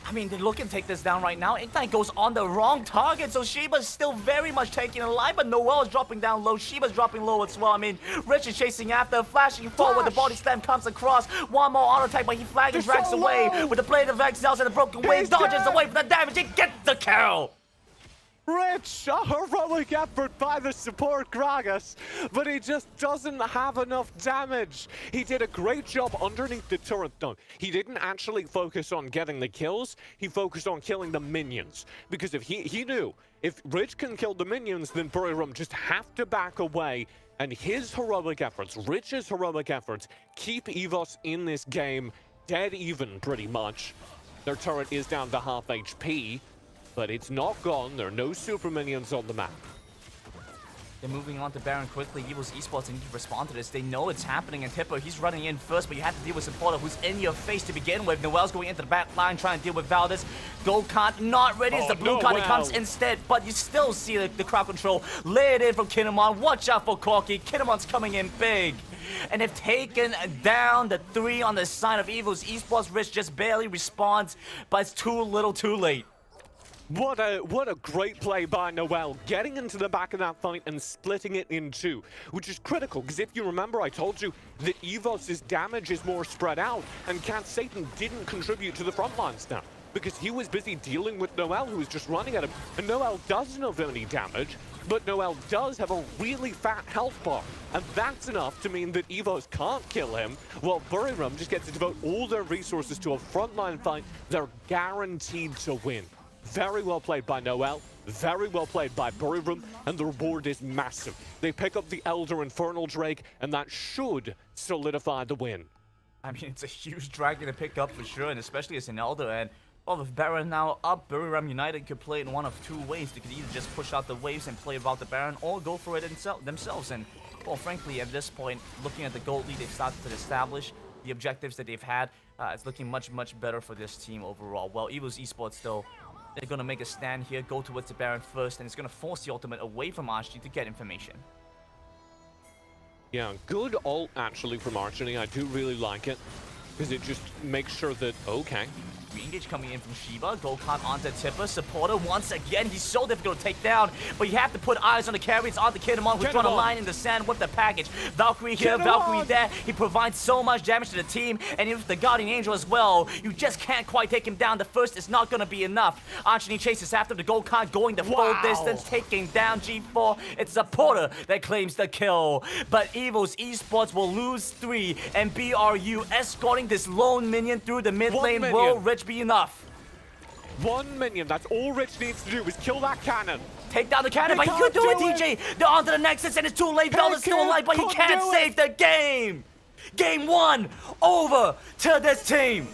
E: I mean, they're looking to take this down right now. Ignite goes on the wrong target, so Shiba's still very much taking a line, but Noel is dropping down low. Shiba's dropping low as well. I mean, Rich is chasing after, flashing forward. The body slam comes across. One more auto attack, but he flags and drags away with the blade of Exiles and the broken wing. Dodges away from the damage. He gets the kill.
F: Rich, a heroic effort by the support Gragas, but he just doesn't have enough damage. He did a great job underneath the turret though. He didn't actually focus on getting the kills, he focused on killing the minions. Because if he knew, if Rich can kill the minions, then Buriram just have to back away. And his heroic efforts, Rich's heroic efforts, keep EVOS in this game dead even pretty much. Their turret is down to half HP. But it's not gone. There are no super minions on the map.
E: They're moving on to Baron quickly. EVOS Esports need to respond to this. They know it's happening, and Tipper, he's running in first, but you have to deal with Supporter, who's in your face to begin with. Noel's going into the back line, trying to deal with Valdez. Gold card not ready. It's the blue card that comes instead, but you still see the crowd control laid in from Kinemon. Watch out for Corky. Kinemon's coming in big. And they've taken down the 3 on the side of EVOS Esports. Rich just barely responds, but it's too little too late.
F: What a great play by Noel, getting into the back of that fight and splitting it in 2, which is critical, because if you remember, I told you that EVOS's damage is more spread out, and Cat Satan didn't contribute to the front lines now, because he was busy dealing with Noel, who was just running at him, and Noel doesn't have any damage, but Noel does have a really fat health bar, and that's enough to mean that EVOS can't kill him, while Buriram just gets to devote all their resources to a frontline fight they're guaranteed to win. Very well played by Noel, very well played by Buriram, and the reward is massive. They pick up the Elder Infernal Drake, and that should solidify the win.
E: I mean, it's a huge dragon to pick up for sure, and especially as an Elder, and well, with Baron now up, Buriram United could play in one of 2 ways. They could either just push out the waves and play about the Baron, or go for it themselves. And, well, frankly, at this point, looking at the gold lead they've started to establish, the objectives that they've had, it's looking much, much better for this team overall. Well, EVOS Esports, though, they're going to make a stand here, go towards the Baron first, and it's going to force the ultimate away from Archie to get information.
F: Yeah, good ult actually from Archie. I do really like it, because it just makes sure that, okay.
E: Re-engage coming in from Shiba. Gokhan onto Tipper. Supporter once again. He's so difficult to take down, but you have to put eyes on the carries on the Kinemon, who's trying to line in the sand with the package. Valkyrie here, Valkyrie there. He provides so much damage to the team, and even with the Guardian Angel as well. You just can't quite take him down. The first is not going to be enough. Archie chases after the Gokhan, going the full distance, taking down G4. It's Supporter that claims the kill, but EVOS Esports will lose 3, and BRU escorting this lone minion through the mid lane. Will Rich be enough?
F: 1 minion, that's all Rich needs to do is kill that cannon.
E: Take down the cannon, but he could do it, DJ! They're onto the Nexus, and it's too late. Velda's still alive, but he can't save the game! Game 1, over to this team!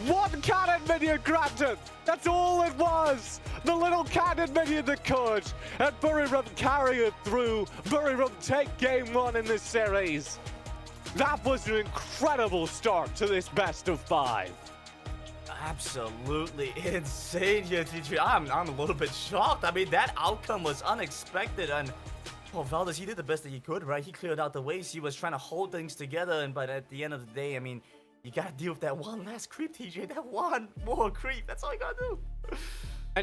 F: 1 cannon minion granted! That's all it was! The little cannon minion that could! And Buriram carry it through. Buriram take game 1 in this series. That was an incredible start to this best of 5.
E: Absolutely insane here, TJ. I'm a little bit shocked. I mean, that outcome was unexpected, and well, Valdez, he did the best that he could, right? He cleared out the waves. He was trying to hold things together, but at the end of the day, I mean, you gotta deal with that one last creep, TJ. That one more creep. That's all you gotta do.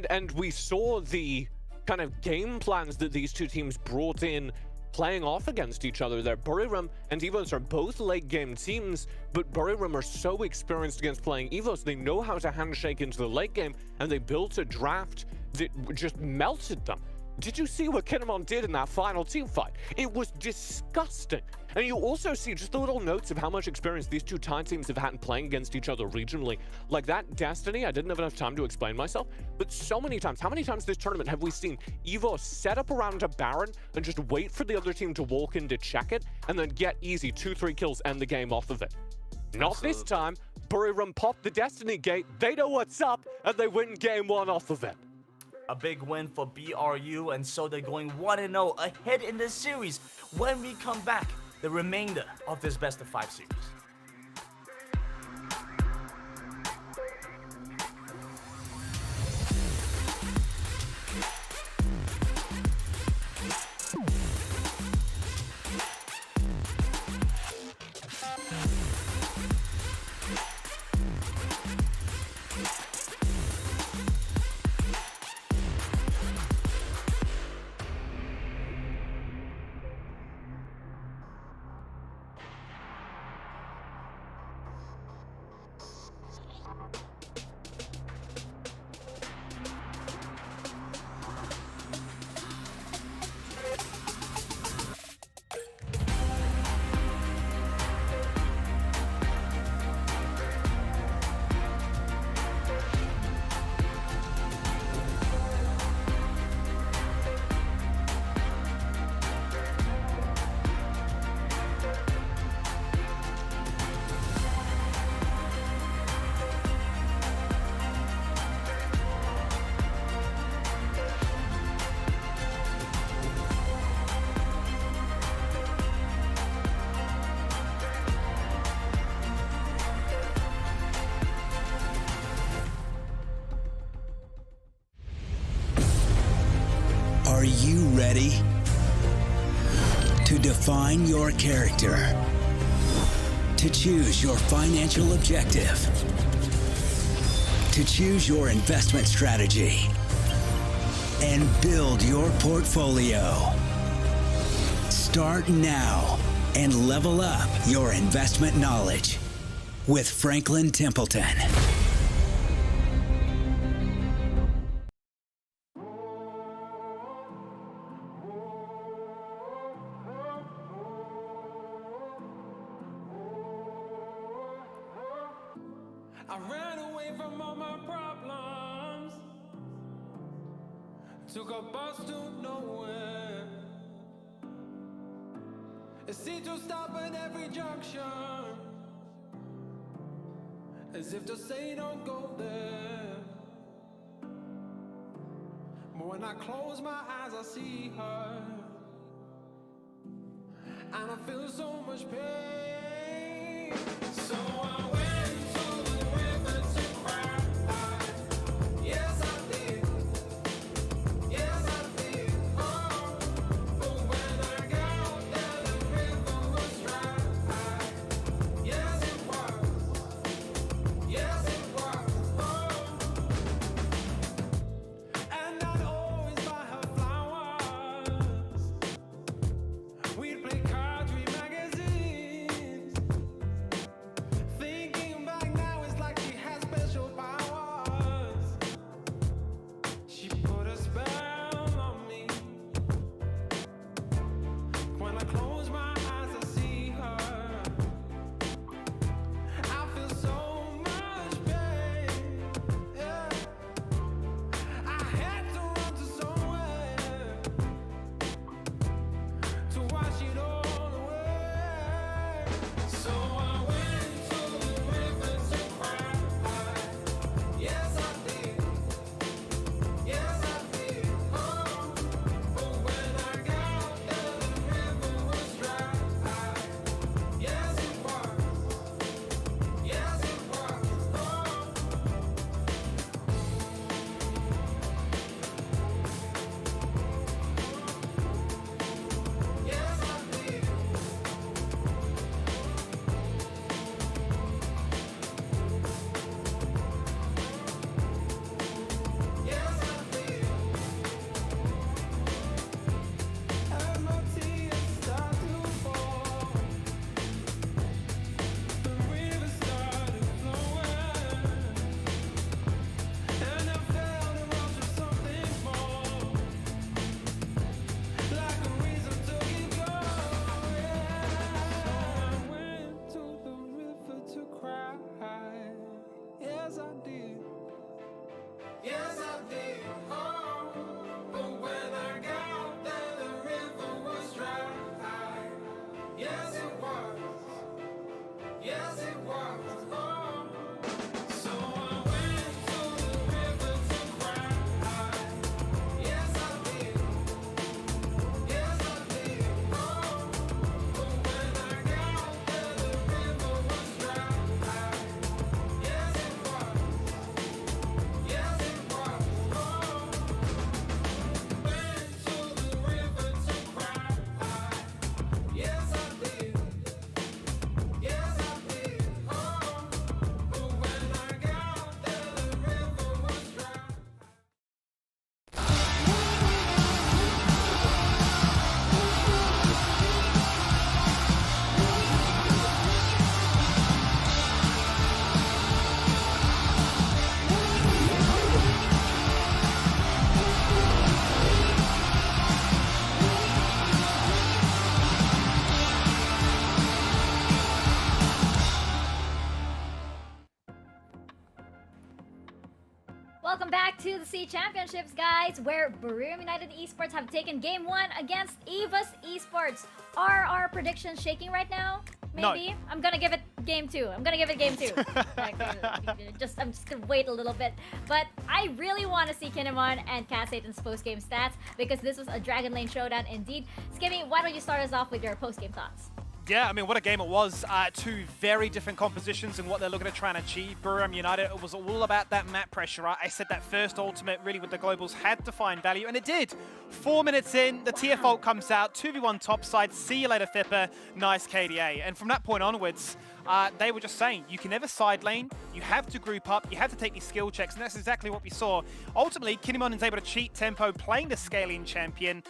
F: And we saw the kind of game plans that these 2 teams brought in playing off against each other there. Buriram and EVOS are both late game teams, but Buriram are so experienced against playing EVOS, they know how to handshake into the late game, and they built a draft that just melted them. Did you see what Kinemon did in that final team fight? It was disgusting. And you also see just the little notes of how much experience these two Thai teams have had in playing against each other regionally. Like that Destiny, I didn't have enough time to explain myself, but so many times, how many times this tournament have we seen EVOS set up around a Baron and just wait for the other team to walk in to check it, and then get easy 2-3 kills, end the game off of it? Not this time. Buriram popped the Destiny gate, they know what's up, and they win game 1 off of it.
E: A big win for BRU, and so they're going 1-0 ahead in this series. When we come back, the remainder of this best of 5 series.
G: Are you ready to define your character, to choose your financial objective, to choose your investment strategy, and build your portfolio? Start now and level up your investment knowledge with Franklin Templeton.
A: I ran away from all my problems, took a bus to nowhere. It seemed to stop at every junction, as if to say don't go there. But when I close my eyes I see her, and I feel so much pain. So I went to the river to cry. Yes I did. Yes I did. Oh, but when I got there the river was dry. Yes it was. Yes it was. Oh, and I'd always buy her flowers. We'd play cards, read magazines, thinking
B: back to the C Championships, guys, where Barium United Esports have taken Game 1 against EVOS Esports. Are our predictions shaking right now? Maybe?
C: No.
B: I'm gonna give it Game 2. I'm just gonna wait a little bit. But I really want to see Kinemon and Cat Satan's post-game stats because this was a Dragon Lane showdown indeed. Skimmy, why don't you start us off with your post-game thoughts?
C: Yeah, I mean, what a game it was. Two very different compositions and what they're looking to try and achieve. Buriram United, it was all about that map pressure, right? I said that first ultimate, really, with the Globals, had to find value, and it did. 4 minutes in, the TF ult comes out, 2v1 topside, see you later, Fipper, nice KDA. And from that point onwards, they were just saying, you can never side lane, you have to group up, you have to take these skill checks, and that's exactly what we saw. Ultimately, Kinemon is able to cheat tempo, playing the scaling champion,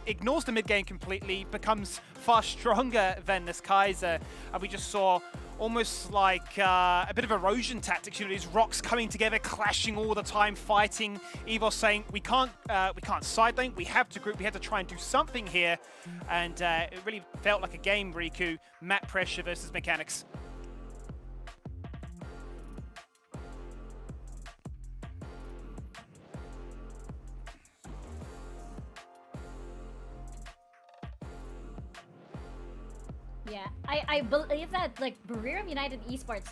C: ignores the mid game completely, becomes far stronger than this Kaiser. We just saw almost like a bit of erosion tactics, you know, these rocks coming together, clashing all the time, fighting. EVOS saying, we can't side lane, we have to group, we have to try and do something here. And it really felt like a game, Riku, map pressure versus mechanics.
B: Yeah, I believe that, like, Barium United Esports,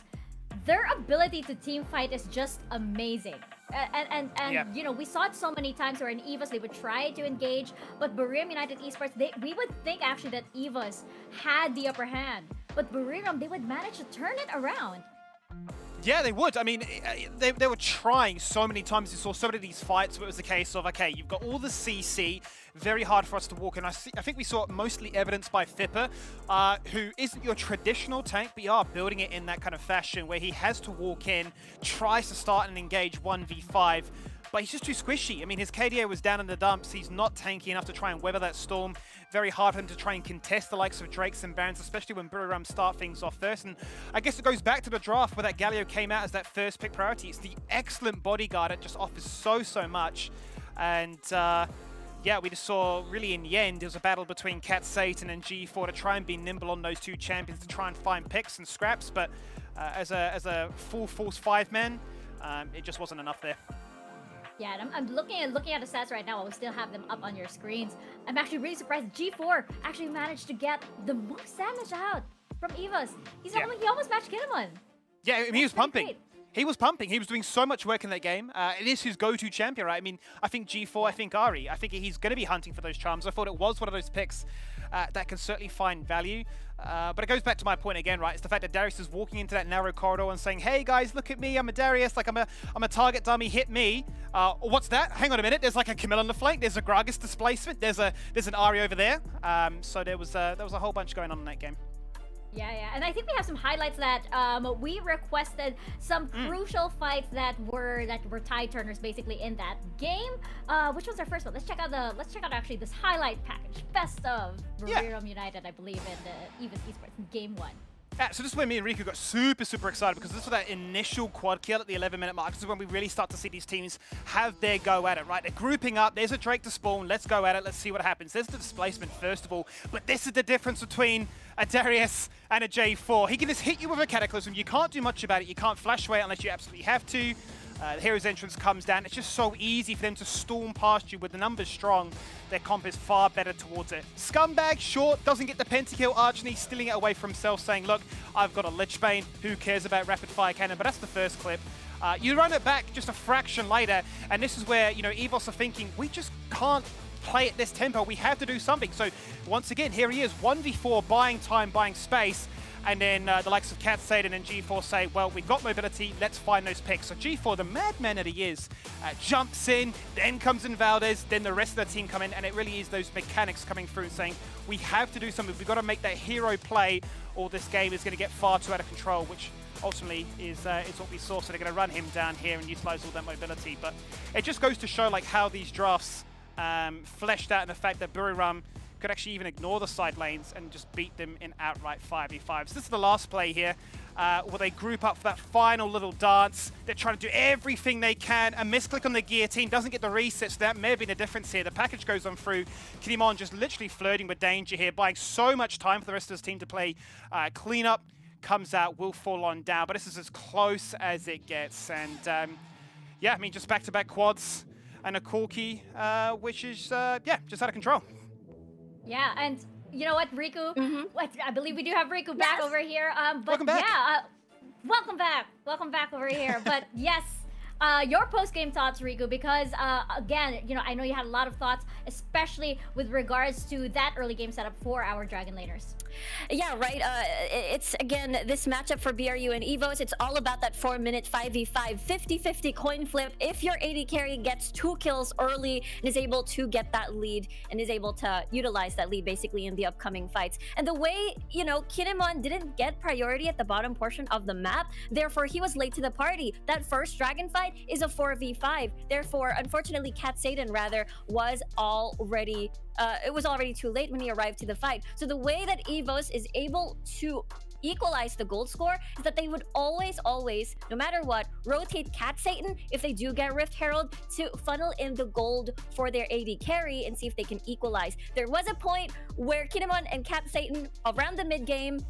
B: their ability to team fight is just amazing. And
C: Yeah.
B: you know, we saw it so many times where in EVOS they would try to engage, but Barium United Esports, we would think actually that EVOS had the upper hand, but Barium, they would manage to turn it around.
C: Yeah, they would. I mean, they were trying so many times. You saw so many of these fights where it was a case of, okay, you've got all the CC, very hard for us to walk in. I think we saw it mostly evidenced by Fipper, who isn't your traditional tank, but you are building it in that kind of fashion where he has to walk in, tries to start and engage 1v5, but he's just too squishy. I mean, his KDA was down in the dumps. He's not tanky enough to try and weather that storm. Very hard for him to try and contest the likes of Drakes and Barons, especially when Buriram start things off first. And I guess it goes back to the draft where that Galio came out as that first pick priority. It's the excellent bodyguard. It just offers so much. And yeah, we just saw really in the end, it was a battle between Cat Satan and G4 to try and be nimble on those two champions to try and find picks and scraps. But as a full force 5-man, it just wasn't enough there.
B: Yeah, and I'm looking at the stats right now. I will still have them up on your screens. I'm actually really surprised G4 actually managed to get the most damage out from EVOS. He almost matched Kinemon.
C: Yeah, I mean, he was pumping.
B: Great.
C: He was pumping. He was doing so much work in that game. It is his go-to champion, right? I mean, I think G4, I think Ari. I think he's going to be hunting for those charms. I thought it was one of those picks that can certainly find value. But it goes back to my point again, right? It's the fact that Darius is walking into that narrow corridor and saying, hey guys, look at me, I'm a Darius, like I'm a target dummy, hit me. What's that? Hang on a minute, there's like a Camille on the flank, there's a Gragas displacement, there's an Ari over there. So there was a whole bunch going on in that game.
B: Yeah, and I think we have some highlights that we requested some crucial fights that were tide turners basically in that game. Which was our first one? Let's check out actually this highlight package. Best of Barium United, I believe, in the EVOS Esports in Game 1.
C: So this is when me and Riku got super excited because this was that initial quad kill at the 11-minute mark. This is when we really start to see these teams have their go at it, right? They're grouping up. There's a Drake to spawn. Let's go at it. Let's see what happens. There's the displacement, first of all. But this is the difference between a Darius and a J4. He can just hit you with a Cataclysm. You can't do much about it. You can't flash away unless you absolutely have to. The hero's entrance comes down. It's just so easy for them to storm past you. With the numbers strong, their comp is far better towards it. Scumbag, short, doesn't get the pentakill. Archony stealing it away from himself, saying, look, I've got a Lich Bane. Who cares about rapid fire cannon? But that's the first clip. You run it back just a fraction later, and this is where, you know, EVOS are thinking, we just can't play at this tempo. We have to do something. So once again, here he is, 1v4, buying time, buying space. And then the likes of Cat Satan and G4 say, well, we've got mobility, let's find those picks. So G4, the madman that he is, jumps in, then comes in Valdez, then the rest of the team come in, and it really is those mechanics coming through and saying, we have to do something, we've got to make that hero play, or this game is going to get far too out of control, which ultimately is what we saw. So they're going to run him down here and utilize all that mobility. But it just goes to show like how these drafts fleshed out in the fact that Buriram could actually even ignore the side lanes and just beat them in outright 5v5. So this is the last play here, where they group up for that final little dance. They're trying to do everything they can. A misclick on the guillotine doesn't get the reset, so that may have been the difference here. The package goes on through. Kinemon just literally flirting with danger here, buying so much time for the rest of his team to play cleanup. Comes out, will fall on down, but this is as close as it gets. And yeah, I mean, just back-to-back quads and a Corki, which is, yeah, just out of control.
B: Yeah, and you know what, Riku? I believe we do have Riku back
D: Yes.
B: over here. But
C: Welcome back.
B: yeah, welcome back over here. But yes, your post-game thoughts, Riku, because again, you know, I know you had a lot of thoughts, especially with regards to that early game setup for our Dragon Laners.
D: Yeah, right. It's, again, this matchup for BRU and EVOS, it's all about that 4-minute 5v5, 50-50 coin flip. If your AD carry gets 2 kills early and is able to get that lead and is able to utilize that lead basically in the upcoming fights. And the way, you know, Kinemon didn't get priority at the bottom portion of the map, therefore he was late to the party. That first Dragon fight is a 4v5. Therefore, unfortunately, Cat Satan rather was already it was already too late when he arrived to the fight. So the way that EVOS is able to equalize the gold score is that they would always, no matter what, rotate Cat Satan if they do get Rift Herald to funnel in the gold for their AD carry and see if they can equalize. There was a point where Kinemon and Cat Satan around the mid game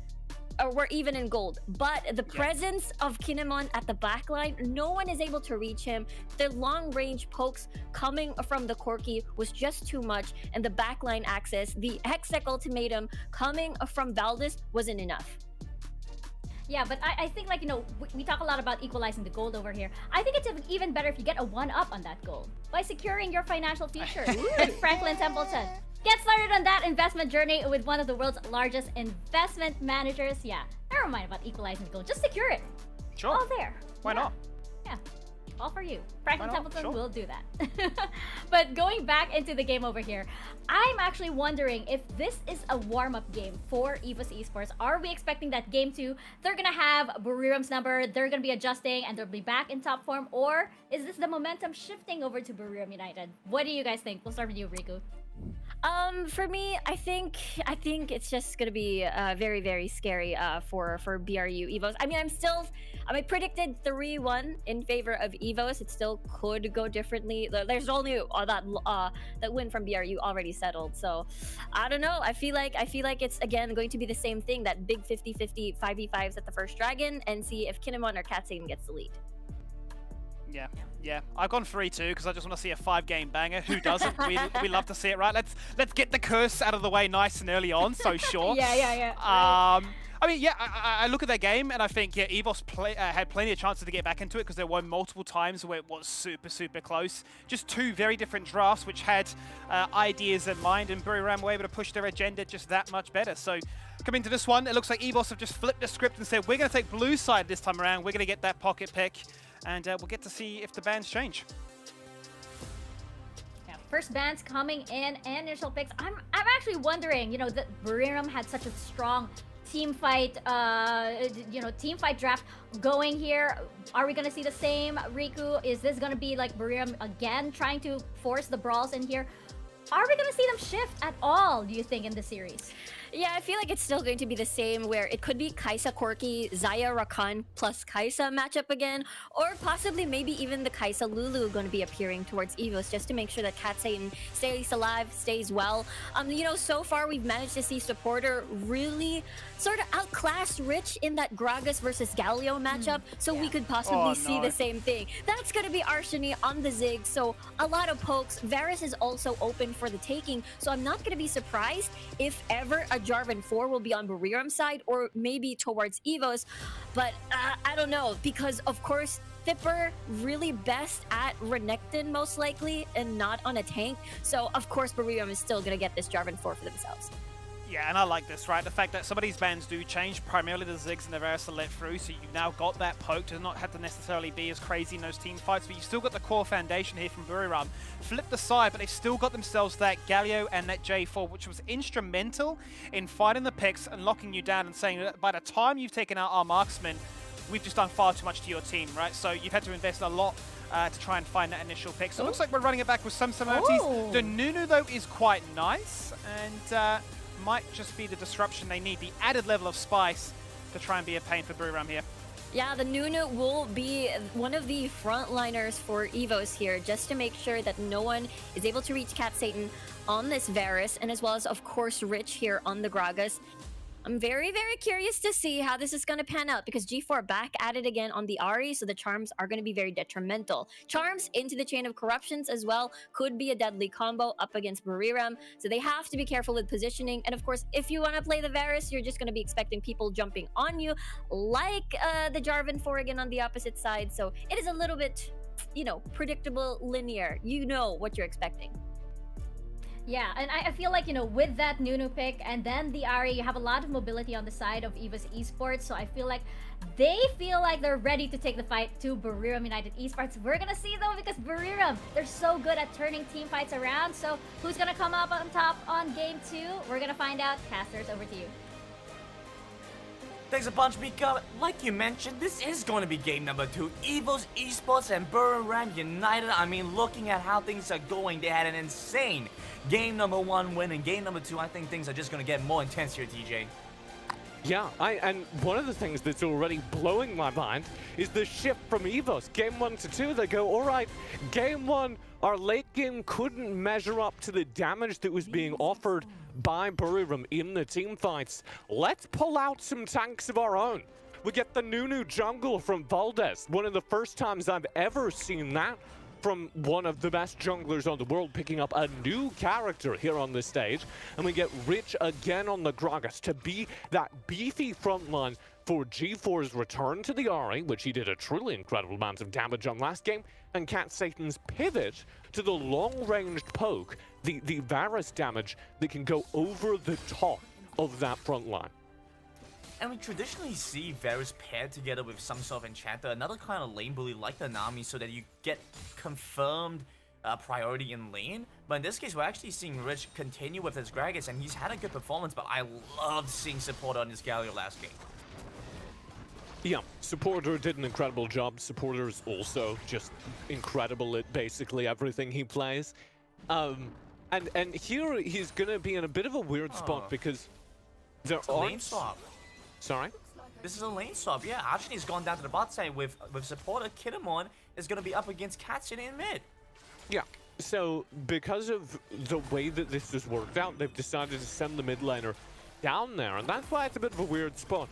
D: were even in gold, but the presence of Kinemon at the backline, no one is able to reach him. The long range pokes coming from the Corki was just too much, and the backline access, the Hextech ultimatum coming from Valdez wasn't enough.
B: Yeah, but I think, like, you know, we talk a lot about equalizing the gold over here. I think it's even better if you get a 1-up on that gold by securing your financial future with Franklin Templeton. Get started on that investment journey with one of the world's largest investment managers. Yeah, never mind about equalizing the gold. Just secure it.
C: Sure.
B: All there.
C: Why not?
B: Yeah. All for you. Franklin
C: Why not?
B: Templeton
C: Sure.
B: will do that. But going back into the game over here, I'm actually wondering if this is a warm-up game for EVOS Esports. Are we expecting that game 2, they're gonna have Buriram's number, they're gonna be adjusting, and they'll be back in top form? Or is this the momentum shifting over to Buriram United? What do you guys think? We'll start with you, Riku.
D: For me, I think it's just gonna be very, very scary for BRU EVOS. I mean, I predicted 3-1 in favor of EVOS. It still could go differently. There's only that win from BRU already settled. So I don't know. I feel like it's again going to be the same thing, that big 50-50 5v5s at the first Dragon, and see if Kinemon or Cat Satan gets the lead.
C: Yeah. I've gone 3-2 because I just want to see a 5-game banger. Who doesn't? we love to see it, right? Let's get the curse out of the way nice and early on. So sure.
B: Yeah.
C: I mean, yeah, I look at that game and I think, yeah, EVOS had plenty of chances to get back into it because there were multiple times where it was super close. Just 2 very different drafts which had ideas in mind, and Buriram were able to push their agenda just that much better. So coming to this one, it looks like EVOS have just flipped the script and said, we're going to take blue side this time around. We're going to get that pocket pick, and we'll get to see if the bans change.
B: Yeah, first bans coming in and initial picks. I'm actually wondering, you know, that Buriram had such a strong team fight draft going here. Are we gonna see the same, Riku? Is this gonna be like Buriram again trying to force the brawls in here? Are we gonna see them shift at all, do you think, in the series?
D: Yeah, I feel like it's still going to be the same, where it could be Kaisa Corki, Zaya Rakan plus Kaisa matchup again, or possibly maybe even the Kaisa Lulu going to be appearing towards EVOS, just to make sure that Cat Satan stays alive, stays well. You know, so far we've managed to see Supporter really sort of outclass Rich in that Gragas versus Galio matchup, so we could possibly see the same thing. That's going to be Arshani on the Zig, so a lot of pokes. Varus is also open for the taking, so I'm not going to be surprised if ever a Jarvan 4 will be on Buriram's side, or maybe towards EVOS, but I don't know, because of course Thipper really best at Renekton most likely, and not on a tank, so of course Buriram is still gonna get this Jarvan 4 for themselves.
C: Yeah, and I like this, right? The fact that some of these bans do change, primarily the Ziggs and the Varus are let through, so you've now got that poke to not have to necessarily be as crazy in those team fights, but you've still got the core foundation here from Buriram. Flip the side, but they've still got themselves that Galio and that J4, which was instrumental in fighting the picks and locking you down and saying that by the time you've taken out our marksman, we've just done far too much to your team, right? So you've had to invest a lot to try and find that initial pick. So it looks like we're running it back with some similarities. The Nunu, though, is quite nice, and might just be the disruption they need, the added level of spice to try and be a pain for Buriram here.
D: Yeah, the Nunu will be one of the frontliners for EVOS here, just to make sure that no one is able to reach Cat Satan on this Varus, and as well as, of course, Rich here on the Gragas.
H: I'm very, very curious to see how this is going to pan out because G4 back at it again on the Ahri, so the charms are going to be very detrimental. Charms into the Chain of Corruptions as well could be a deadly combo up against Buriram, so they have to be careful with positioning. And of course, if you want to play the Varus, you're just going to be expecting people jumping on you, like the Jarvan Forrigan on the opposite side. So it is a little bit, you know, predictable, linear. You know what you're expecting.
B: Yeah, and I feel like, you know, with that Nunu pick and then the Ahri, you have a lot of mobility on the side of EVOS Esports. So I feel like they feel like they're ready to take the fight to Buriram United Esports. We're gonna see though, because Buriram, they're so good at turning team fights around. So who's gonna come up on top on game 2? We're gonna find out. Casters, over to you.
E: Thanks a bunch, Mika. Like you mentioned, this is going to be game number 2. EVOS Esports and Buriram United. I mean, looking at how things are going, they had an insane game number 1 win. And game number 2, I think things are just going to get more intense here, TJ.
F: Yeah, and one of the things that's already blowing my mind is the shift from EVOS. Game 1 to 2, they go, all right, game 1, our late game couldn't measure up to the damage that was being offered by Buriram in the team fights. Let's pull out some tanks of our own. We get the Nunu jungle from Valdez. One of the first times I've ever seen that from one of the best junglers on the world, picking up a new character here on the stage. And we get Rich again on the Gragas to be that beefy frontline for G4's return to the Ahri, which he did a truly incredible amount of damage on last game, and Cat Satan's pivot to the long-ranged poke, the Varus damage that can go over the top of that front line.
E: And we traditionally see Varus paired together with some sort of enchanter, another kind of lane bully like the Nami, so that you get confirmed priority in lane. But in this case, we're actually seeing Rich continue with his Gragas, and he's had a good performance, but I loved seeing Supporter on his Galio last game.
F: Yeah, Supporter did an incredible job. Supporter's also just incredible at basically everything he plays. And here he's gonna be in a bit of a weird spot because there aren't...
E: Lane swap.
F: Sorry?
E: This is a lane swap, yeah. Archie's gone down to the bot side with Supporter. Kitamon is gonna be up against Katsun in mid.
F: Yeah, so because of the way that this has worked out, they've decided to send the mid laner down there, and that's why it's a bit of a weird spot,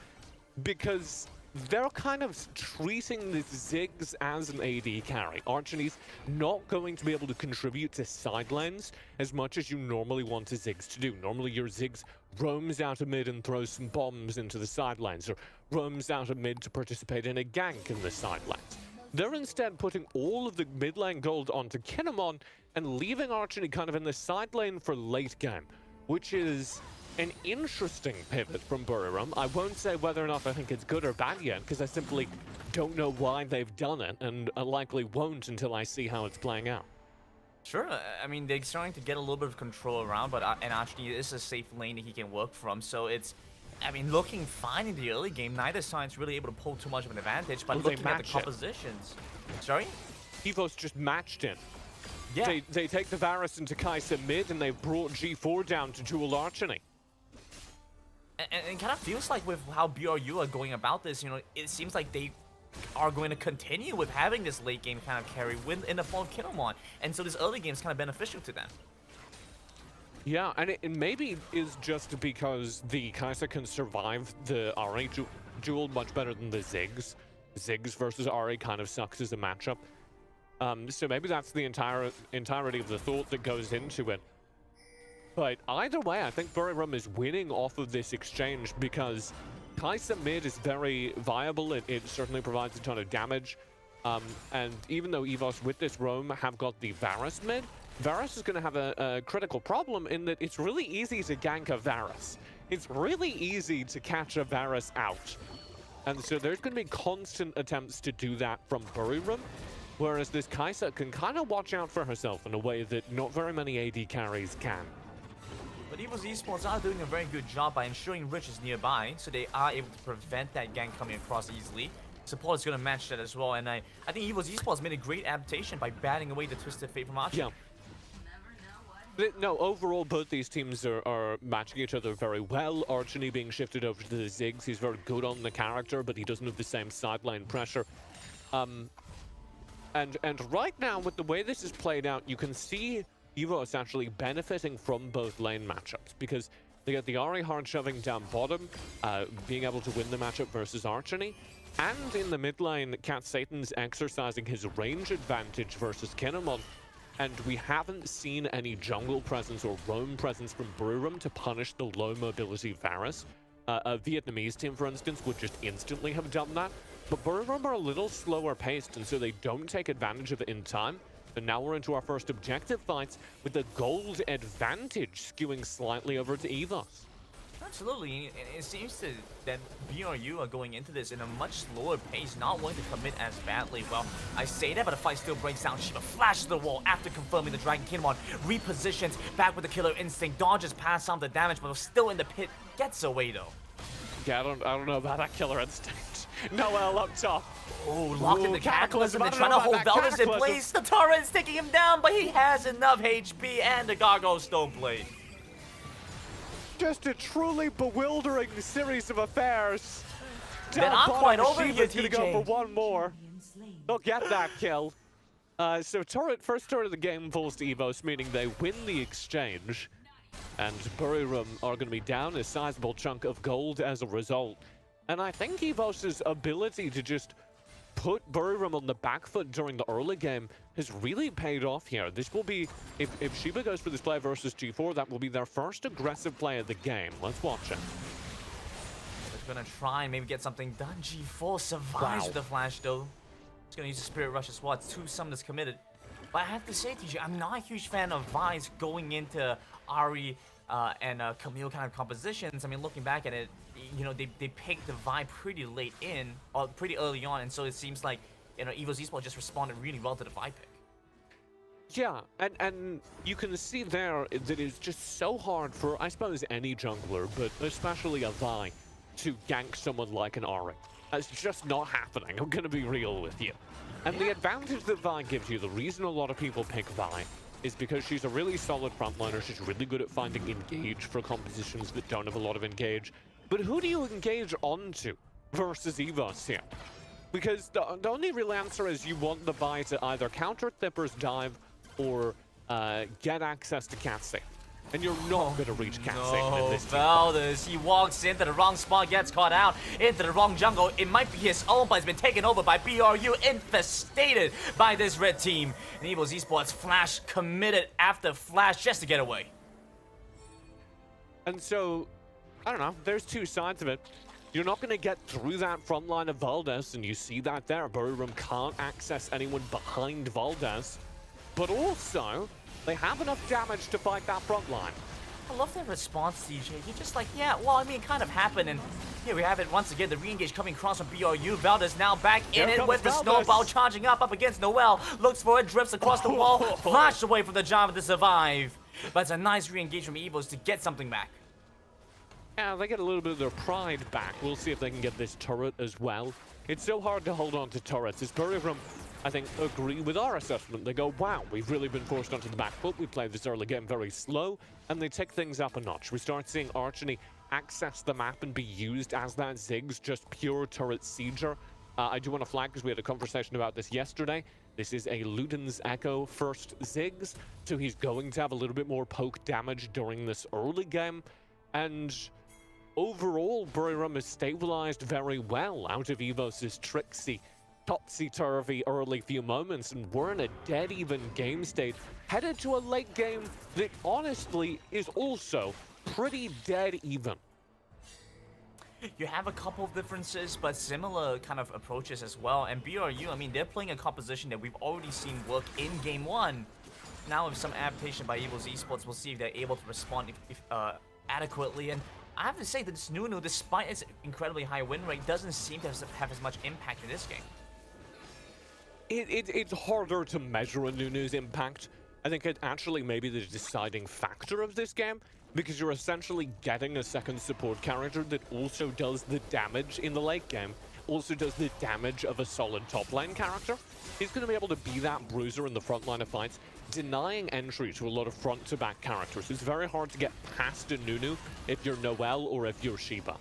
F: because they're kind of treating this Ziggs as an AD carry. Archie's not going to be able to contribute to side lanes as much as you normally want a Ziggs to do. Normally your Ziggs roams out of mid and throws some bombs into the side lanes, or roams out of mid to participate in a gank in the side lanes. They're instead putting all of the mid lane gold onto Kinemon and leaving Archie kind of in the side lane for late game, which is an interesting pivot from Buriram. I won't say whether or not I think it's good or bad yet, because I simply don't know why they've done it, and I likely won't until I see how it's playing out.
E: Sure, I mean, they're starting to get a little bit of control around, but and Archie is a safe lane that he can work from, so it's, I mean, looking fine in the early game. Neither side's really able to pull too much of an advantage, but looking at the compositions... Sorry?
F: EVOS just matched it.
E: Yeah.
F: They take the Varus into Kaisa mid, and they've brought G4 down to dual Archony.
E: And it kind of feels like with how BRU are going about this, you know, it seems like they are going to continue with having this late game kind of carry in the form of Kinomon. And so this early game is kind of beneficial to them.
F: Yeah, and it maybe is just because the Kaisa can survive the Ahri duel much better than the Ziggs. Ziggs versus Ahri kind of sucks as a matchup. So maybe that's the entirety of the thought that goes into it. But either way, I think Buriram is winning off of this exchange because Kaisa mid is very viable. It certainly provides a ton of damage. And even though EVOS with this roam have got the Varus mid, Varus is going to have a critical problem in that it's really easy to gank a Varus. It's really easy to catch a Varus out. And so there's going to be constant attempts to do that from Buriram, whereas this Kaisa can kind of watch out for herself in a way that not very many AD carries can.
E: But EVOS Esports are doing a very good job by ensuring Rich is nearby, so they are able to prevent that gank coming across easily. Support is going to match that as well, and I think EVOS Esports made a great adaptation by batting away the Twisted Fate from Archie.
F: Yeah. No, overall, both these teams are matching each other very well. Archie being shifted over to the Ziggs. He's very good on the character, but he doesn't have the same sideline pressure. And right now, with the way this is played out, you can see EVOS actually benefiting from both lane matchups, because They get the Ahri hard shoving down bottom, being able to win the matchup versus Archony. And in the mid lane, Cat Satan's exercising his range advantage versus Kinemon. And we haven't seen any jungle presence or roam presence from Brewrum to punish the low mobility Varus. A Vietnamese team, for instance, would just instantly have done that. But Brewrum are a little slower paced, and so they don't take advantage of it in time. And now we're into our first objective fights with the gold advantage skewing slightly over to EVOS.
E: Absolutely, it seems that BRU are going into this in a much slower pace, not willing to commit as badly. Well, I say that, but the fight still breaks down. Shiba flashes the wall after confirming the Dragon Kinemon, repositions back with the Killer Instinct, dodges past some of the damage, but still in the pit, gets away though.
F: Yeah, I don't know about that Killer Instinct. Noel up top.
E: Oh, locked in the Cataclysm, they're trying to hold Veldus in place. The Torrent's taking him down, but he has enough HP and the Gargoyle Stoneblade.
F: Just a truly bewildering series of affairs.
E: They're not quite over here,
F: TJ. Gonna go for one more. They'll get that kill. So first turret of the game falls to EVOS, meaning they win the exchange. And Brewrum are going to be down a sizable chunk of gold as a result. And I think EVOS's ability to just put Brewrum on the back foot during the early game has really paid off here. This will be, if Shiba goes for this play versus G4, that will be their first aggressive play of the game. Let's watch it.
E: They're gonna try and maybe get something done. G4 survives with the flash though. He's gonna use the Spirit Rush as well. It's 2 summons committed. But I have to say, TJ, I'm not a huge fan of Vi's going into Ahri and Camille kind of compositions. I mean, looking back at it, you know, they picked the Vi pretty late in, or pretty early on, and so it seems like, you know, EVOS Esports just responded really well to the Vi pick.
F: Yeah, and you can see there that it's just so hard for, I suppose, any jungler, but especially a Vi, to gank someone like an Ahri. That's just not happening, I'm gonna be real with you. And the advantage that Vi gives you, the reason a lot of people pick Vi, is because she's a really solid frontliner. She's really good at finding engage for compositions that don't have a lot of engage. But who do you engage onto versus EVOS here? Because the only real answer is you want the Vi to either counter Thipper's dive or get access to Cat Safe. And you're not going to reach Cat Safe in this team.
E: Veldus, he walks into the wrong spot, gets caught out, into the wrong jungle. It might be his own, but it's been taken over by BRU, infestated by this red team. And EVOS Esports flash committed after flash just to get away.
F: And so, I don't know, there's two sides of it. You're not going to get through that front line of Veldus, and you see that there. Brewrum can't access anyone behind Veldus. But also, they have enough damage to fight that front line.
E: I love that response, DJ. You're just like, yeah, well, I mean, it kind of happened, and here we have it once again. The re-engage coming across from BRU. Veldus now back in it with the snowball charging up against Noel. Looks for it, drifts across the wall, flashed away from the Java to survive. But it's a nice re-engage from EVOS to get something back.
F: Yeah, they get a little bit of their pride back. We'll see if they can get this turret as well. It's so hard to hold on to turrets. As Brewrum, I think, agree with our assessment. They go, wow, we've really been forced onto the back foot. We played this early game very slow, and they take things up a notch. We start seeing Archony access the map and be used as that Ziggs, just pure turret sieger. I do want to flag, because we had a conversation about this yesterday. This is a Luden's Echo first Ziggs, so he's going to have a little bit more poke damage during this early game. And overall, Brewrum is stabilized very well out of EVOS's tricksy, topsy-turvy early few moments, and we're in a dead even game state, headed to a late game that honestly is also pretty dead even.
E: You have a couple of differences, but similar kind of approaches as well. And BRU, I mean, they're playing a composition that we've already seen work in Game 1. Now with some adaptation by EVOS Esports, we'll see if they're able to respond adequately. And I have to say that this Nunu, despite its incredibly high win rate, doesn't seem to have as much impact in this game.
F: It's harder to measure a Nunu's impact. I think it actually may be the deciding factor of this game, because you're essentially getting a second support character that also does the damage in the late game, also does the damage of a solid top lane character. He's going to be able to be that bruiser in the front line of fights, denying entry to a lot of front-to-back characters. It's very hard to get past a Nunu if you're Noel or if you're Shiba.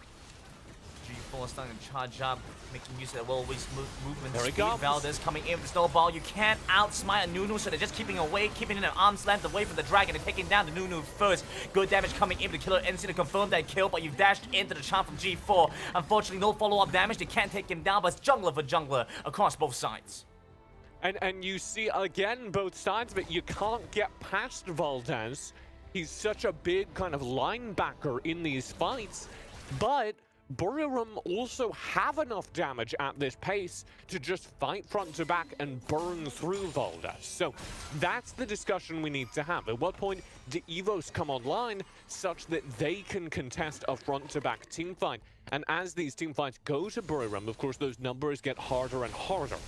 E: G4 starting to charge up, making use of that well-ways movement.
F: There he
E: speed.
F: comes.
E: Valdez coming in with the snowball. You can't outsmite a Nunu, so they're just keeping away, keeping it an arm's length away from the dragon and taking down the Nunu first. Good damage coming in with the killer instant to confirm that kill, but you've dashed into the charm from G4. Unfortunately, no follow-up damage. They can't take him down, but it's jungler for jungler across both sides.
F: And you see, again, both sides, but you can't get past Valdez. He's such a big kind of linebacker in these fights, but Buriram also have enough damage at this pace to just fight front to back and burn through Valdez. So that's the discussion we need to have. At what point do EVOS come online such that they can contest a front to back team fight? And as these team fights go to Buriram, of course, those numbers get harder and harder.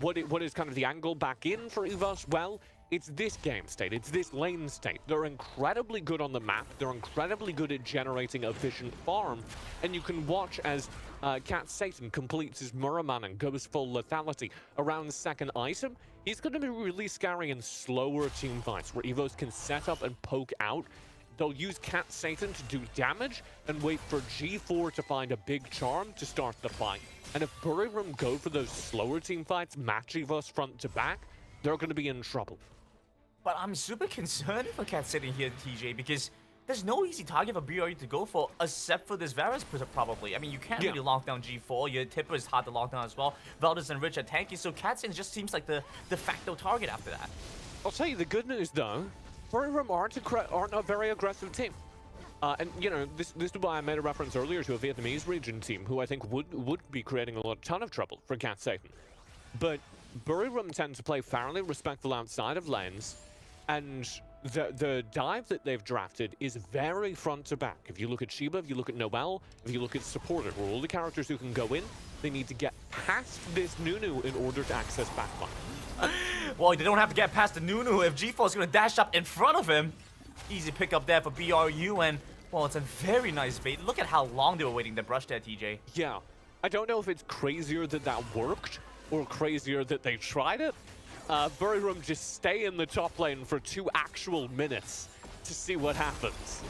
F: What is kind of the angle back in for EVOS? Well, it's this game state, it's this lane state. They're incredibly good on the map, they're incredibly good at generating efficient farm, and you can watch as Cat Satan completes his Muraman and goes full lethality around the second item. He's going to be really scary in slower team fights where EVOS can set up and poke out. They'll use Cat Satan to do damage and wait for G4 to find a big charm to start the fight. And if Buriram go for those slower team fights, match EVOS front to back, they're going to be in trouble.
E: But I'm super concerned for Cat sitting here, TJ, because there's no easy target for BRU to go for, except for this Varus probably. I mean, you can't really lock down G4. Your Tipper is hard to lock down as well. Valdez and Rich are tanky, so Cat Satan just seems like the de facto target after that.
F: I'll tell you the good news, though. Buriram aren't a very aggressive team. And, you know, this is why I made a reference earlier to a Vietnamese region team who I think would be creating a ton of trouble for Cat Satan. But Buriram tend to play fairly respectful outside of lanes, and the dive that they've drafted is very front to back. If you look at Shiba, if you look at Noel, if you look at Supporter, who are all the characters who can go in, they need to get past this Nunu in order to access backline.
E: Well, they don't have to get past the Nunu if G4 is going to dash up in front of him. Easy pick up there for BRU, and, well, it's a very nice bait. Look at how long they were waiting to brush there, TJ.
F: Yeah. I don't know if it's crazier that that worked or crazier that they tried it. Buriram just stay in the top lane for 2 actual minutes to see what happens.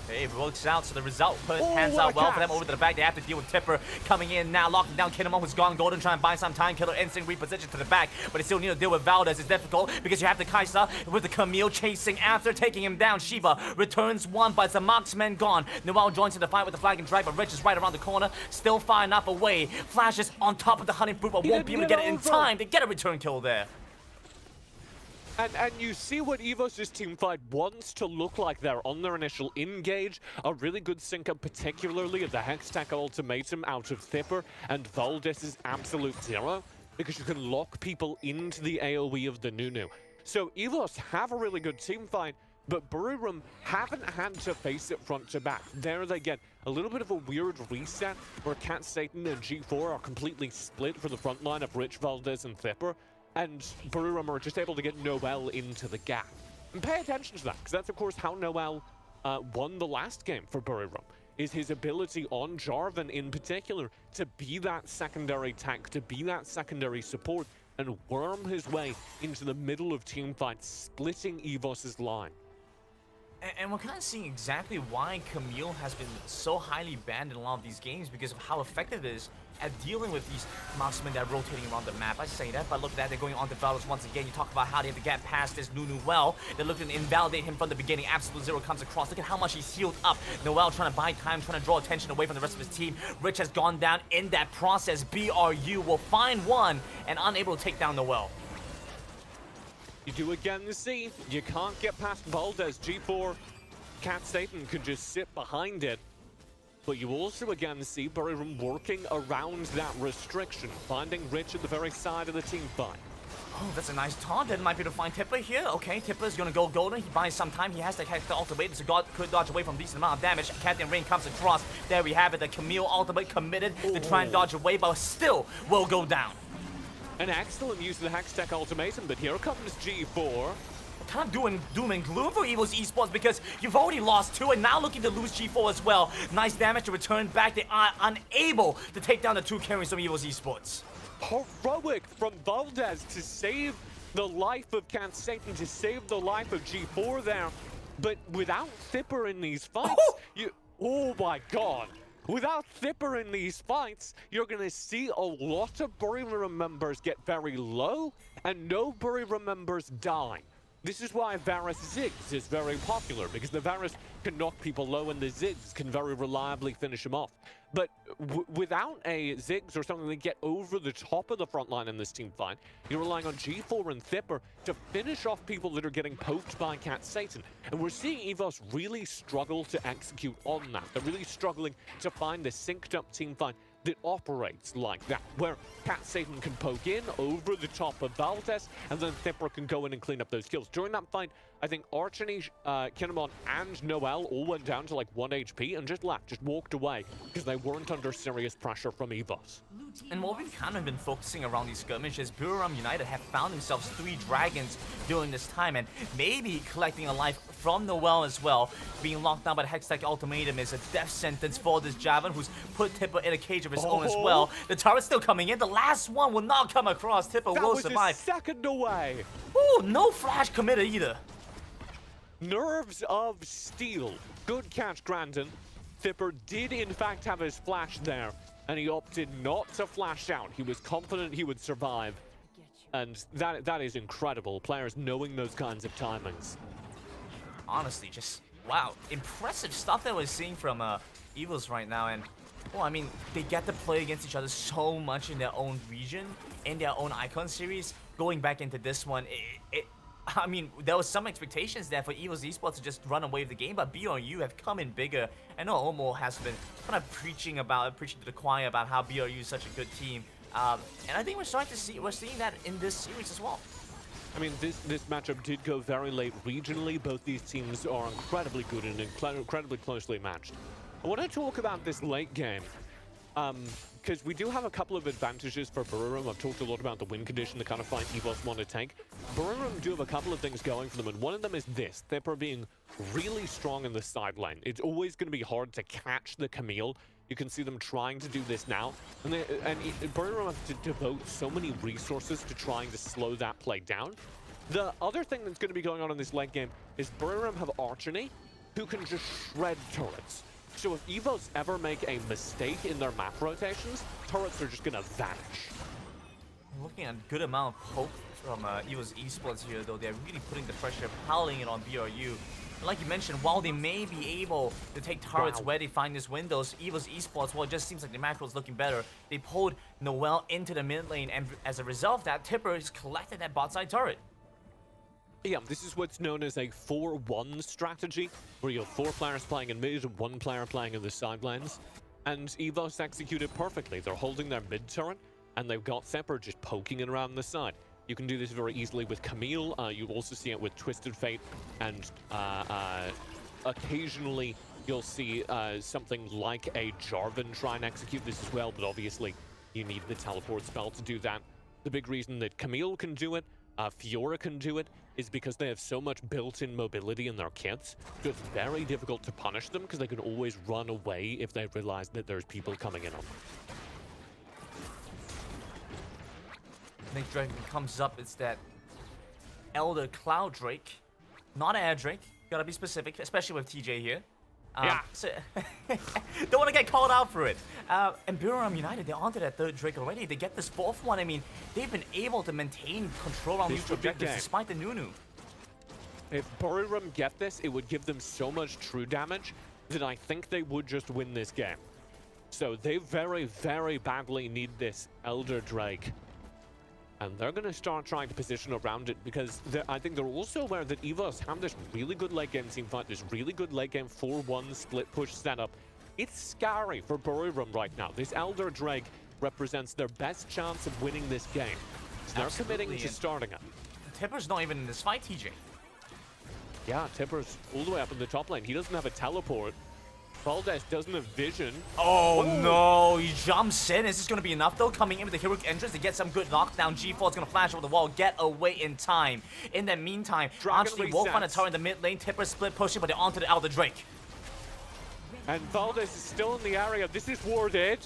E: Hey, it works out, so the result pans out well for them over to the back. They have to deal with Tipper coming in now, locking down Kinemon, who's gone golden, trying to buy some time. Killer instinct reposition to the back, but they still need to deal with Valdez. It's difficult because you have the Kaisa with the Camille chasing after, taking him down. Shiba returns one, but it's a marksman gone. Noel joins in the fight with the flag and drag, but Rich is right around the corner, still far enough away. Flashes on top of the hunting fruit, but won't be able to get it in time to get a return kill there.
F: And you see what EVOS' teamfight wants to look like there on their initial engage. A really good sync-up, particularly of the Hextech ultimatum out of Thipper and Valdez's Absolute Zero, because you can lock people into the AoE of the Nunu. So EVOS have a really good teamfight, but Buriram haven't had to face it front to back. There they get a little bit of a weird reset where Cat Satan and G4 are completely split for the front line of Rich, Valdez, and Thipper. And Buriram are just able to get Noel into the gap. And pay attention to that, because that's, of course, how Noel won the last game for Buriram, is his ability on Jarvan in particular to be that secondary tank, to be that secondary support, and worm his way into the middle of teamfights, splitting EVOS' line.
E: And we're kind of seeing exactly why Camille has been so highly banned in a lot of these games, because of how effective it is at dealing with these marksmen that are rotating around the map. I say that, but look at that, they're going on to Valdez once again. You talk about how they have to get past this Nunu well. They're looking to invalidate him from the beginning. Absolute Zero comes across. Look at how much he's healed up. Noel trying to buy time, trying to draw attention away from the rest of his team. Rich has gone down in that process. BRU will find one and unable to take down Noel.
F: You do again see, you can't get past Valdez. G4, Cat Satan can just sit behind it. But you also again see Buriram working around that restriction, finding Rich at the very side of the team fight.
E: Oh, that's a nice taunt. That might be able to find Tipper here. Okay, Tipper's gonna go golden. He buys some time. He has to catch the ultimate, so God could dodge away from a decent amount of damage. Captain Rain comes across. There we have it. The Camille ultimate committed to try and dodge away, but still will go down.
F: An excellent use of the Hextech ultimatum, but here comes G4.
E: Kind of doing doom and gloom for EVOS Esports, because you've already lost 2 and now looking to lose G4 as well. Nice damage to return back. They are unable to take down the 2 carries from EVOS Esports.
F: Heroic from Valdez to save the life of Cat Satan, to save the life of G4 there. But without Thipper in these fights, oh my god. Without Thipper in these fights, you're going to see a lot of Buriram members get very low, and no Buriram members die. This is why Varus Ziggs is very popular, because the Varus can knock people low and the Ziggs can very reliably finish them off. But without a Ziggs or something that get over the top of the front line in this team fight, you're relying on G4 and Thipper to finish off people that are getting poked by Cat Satan. And we're seeing EVOS really struggle to execute on that. They're really struggling to find the synced up team fight that operates like that, where Cat Satan can poke in over the top of Valdez, and then Thipper can go in and clean up those kills. During that fight, I think Archony, Kinemon, and Noel all went down to like 1 HP and just left, just walked away, because they weren't under serious pressure from EVOS.
E: And what we've kind of been focusing around these skirmishes, Buriram United have found themselves 3 dragons during this time, and maybe collecting a life from Noel as well. Being locked down by the Hextech Ultimatum is a death sentence for this Javan, who's put Tipper in a cage of his own as well. The turret's still coming in. The last one will not come across. Tipper will survive.
F: That was a second away.
E: Ooh, no flash committed either.
F: Nerves of steel. Good catch, Grandin. Thipper did in fact have his flash there, and he opted not to flash out. He was confident he would survive. And that is incredible. Players knowing those kinds of timings.
E: Honestly, just wow, impressive stuff that we're seeing from EVOS right now. And well, I mean, they get to play against each other so much in their own region, in their own Icon series. Going back into this one, I mean, there was some expectations there for EVOS Esports to just run away with the game, but BRU have come in bigger. I know Omo has been kind of preaching to the choir about how BRU is such a good team, and I think we're seeing that in this series as well.
F: I mean, this matchup did go very late regionally. Both these teams are incredibly good and incredibly closely matched. I want to talk about this late game, because we do have a couple of advantages for Buriram. I've talked a lot about the win condition, the kind of fight EVOS want to take. Buriram do have a couple of things going for them, and one of them is this. Thipper being really strong in the side lane. It's always going to be hard to catch the Camille. You can see them trying to do this now. And Buriram have to devote so many resources to trying to slow that play down. The other thing that's going to be going on in this late game is Buriram have Archony, who can just shred turrets. So if EVOS ever make a mistake in their map rotations, turrets are just going to vanish.
E: Looking at a good amount of hope from EVOS Esports here, though. They're really putting the pressure, piling it on BRU. And like you mentioned, while they may be able to take turrets where they find these windows, EVOS Esports, well, it just seems like the macro is looking better. They pulled Noel into the mid lane, and as a result of that, Tipper has collected that bot side turret.
F: Yeah, this is what's known as a 4-1 strategy, where you have 4 players playing in mid and 1 player playing in the side lanes. And EVOS executed perfectly. They're holding their mid turret, and they've got Thipper just poking it around the side. You can do this very easily with Camille. You also see it with Twisted Fate, and occasionally you'll see something like a Jarvan try and execute this as well, but obviously you need the teleport spell to do that. The big reason that Camille can do it, Fiora can do it, is because they have so much built-in mobility in their kits. So it's very difficult to punish them, because they can always run away if they realize that there's people coming in on them.
E: Next dragon comes up, it's that Elder Cloud Drake, not Air Drake. Gotta be specific, especially with TJ here. So don't want to get called out for it. And Buriram United, they're onto that 3rd Drake already. They get this 4th one. I mean, they've been able to maintain control on neutral objectives despite the Nunu.
F: If Buriram get this, it would give them so much true damage that I think they would just win this game. So they very, very badly need this Elder Drake. And they're going to start trying to position around it, because I think they're also aware that EVOS have this really good late game team fight, this really good late game 4-1 split push setup. It's scary for Buriram right now. This Elder Drake represents their best chance of winning this game. So they're committing to starting it.
E: Tipper's not even in this fight, TJ.
F: Yeah, Tipper's all the way up in the top lane. He doesn't have a teleport. Valdez doesn't have vision.
E: Oh no, he jumps in. Is this going to be enough though? Coming in with the heroic entrance to get some good knockdown. G4 is going to flash over the wall, get away in time. In the meantime, Archly will find a tower in the mid lane. Tipper split pushing, but they're onto the Elder Drake.
F: And Valdez is still in the area. This is warded.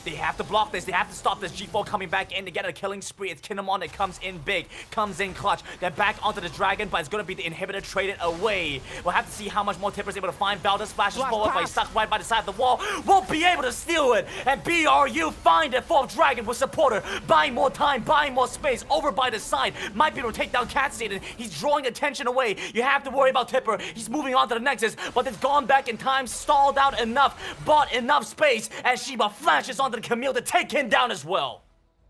E: They have to block this. They have to stop this. G4 coming back in to get a killing spree. It's Kinemon that comes in big, comes in clutch. They're back onto the dragon, but it's going to be the inhibitor traded away. We'll have to see how much more Tipper's able to find. Valdez flashes forward, but he's stuck right by the side of the wall. Won't be able to steal it. And BRU find it. Fourth dragon with supporter. Buying more time, buying more space. Over by the side. Might be able to take down Cat Satan. He's drawing attention away. You have to worry about Tipper. He's moving on to the Nexus, but it's gone back in time, stalled out enough, bought enough space, as Shiba flashes onto the Camille to take him down as well.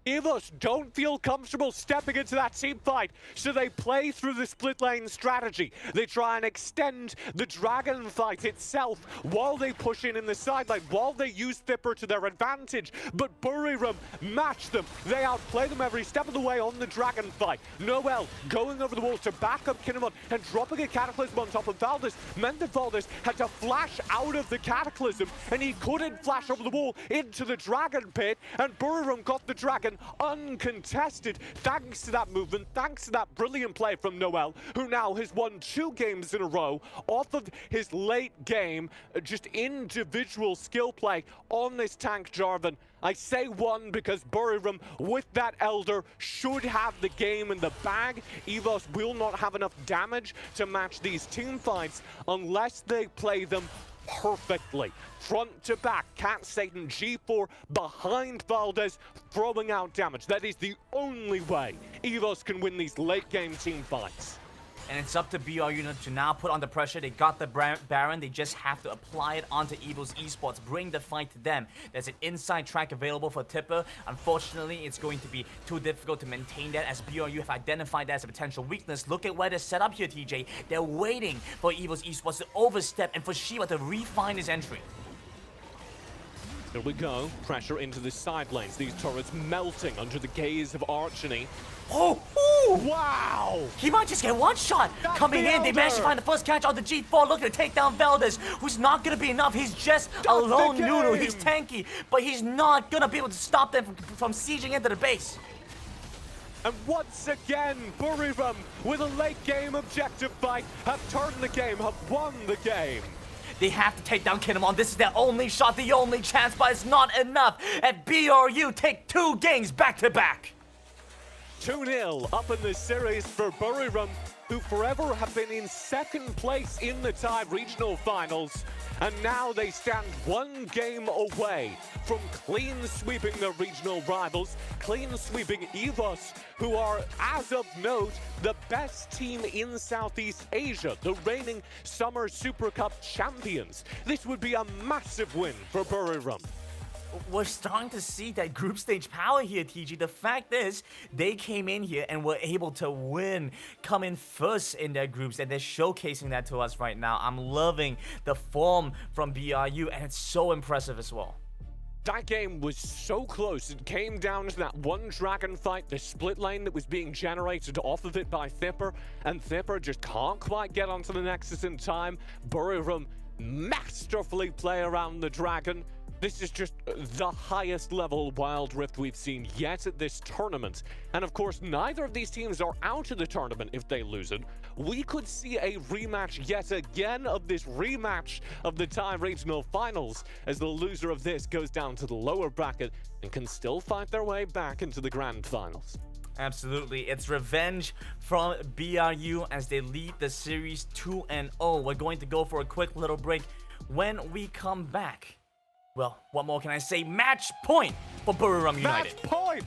F: EVOS don't feel comfortable stepping into that team fight, so they play through the split lane strategy. They try and extend the dragon fight itself while they push in the side lane, while they use Thipper to their advantage. But Buriram match them. They outplay them every step of the way on the dragon fight. Noel going over the wall to back up Kinemon and dropping a Cataclysm on top of Valdez meant that Valdez had to flash out of the Cataclysm, and he couldn't flash over the wall into the dragon pit, and Buriram got the dragon uncontested thanks to that movement, thanks to that brilliant play from Noel, who now has won 2 games in a row off of his late game, just individual skill play on this tank Jarvan. I say one because Buriram with that Elder should have the game in the bag. EVOS will not have enough damage to match these team fights unless they play them perfectly. Front to back, Cat Satan, G4 behind Valdez, throwing out damage. That is the only way EVOS can win these late game team fights.
E: And it's up to BRU to now put on the pressure. They got the Baron. They just have to apply it onto EVOS Esports. Bring the fight to them. There's an inside track available for Tipper. Unfortunately, it's going to be too difficult to maintain that, as BRU have identified that as a potential weakness. Look at where they're set up here, TJ. They're waiting for EVOS Esports to overstep and for Shiva to refine his entry.
F: Here we go. Pressure into the side lanes. These turrets melting under the gaze of Archony.
E: Oh! Ooh.
F: Wow!
E: He might just get one shot.
F: That's
E: Coming
F: the
E: in, they managed to
F: Elder.
E: find the first catch on the G4, looking to take down Valdez, who's not going to be enough. He's just a lone noodle. He's tanky, but he's not going to be able to stop them from sieging into the base.
F: And once again, Buriram, with a late game objective fight, have turned the game, have won the game.
E: They have to take down Kinemon. This is their only shot, the only chance, but it's not enough. And BRU take 2 games back-to-back.
F: 2-0 up in this series for Buriram, who forever have been in second place in the Tide Regional Finals. And now they stand 1 game away from clean sweeping their regional rivals, clean sweeping EVOS, who are, as of note, the best team in Southeast Asia, the reigning Summer Super Cup champions. This would be a massive win for Buriram.
E: We're starting to see that group stage power here, TG. The fact is, they came in here and were able to win, come in first in their groups, and they're showcasing that to us right now. I'm loving the form from BRU, and it's so impressive as well.
F: That game was so close. It came down to that one dragon fight, the split lane that was being generated off of it by Thipper, and Thipper just can't quite get onto the Nexus in time. Buriram masterfully play around the dragon. This is just the highest level Wild Rift we've seen yet at this tournament. And of course, neither of these teams are out of the tournament if they lose it. We could see a rematch yet again of this rematch of the Thai Regional Finals, as the loser of this goes down to the lower bracket and can still fight their way back into the Grand Finals.
E: Absolutely. It's revenge from BRU as they lead the series 2-0. We're going to go for a quick little break. When we come back, well, what more can I say? Match point for Buriram United.
F: Match point!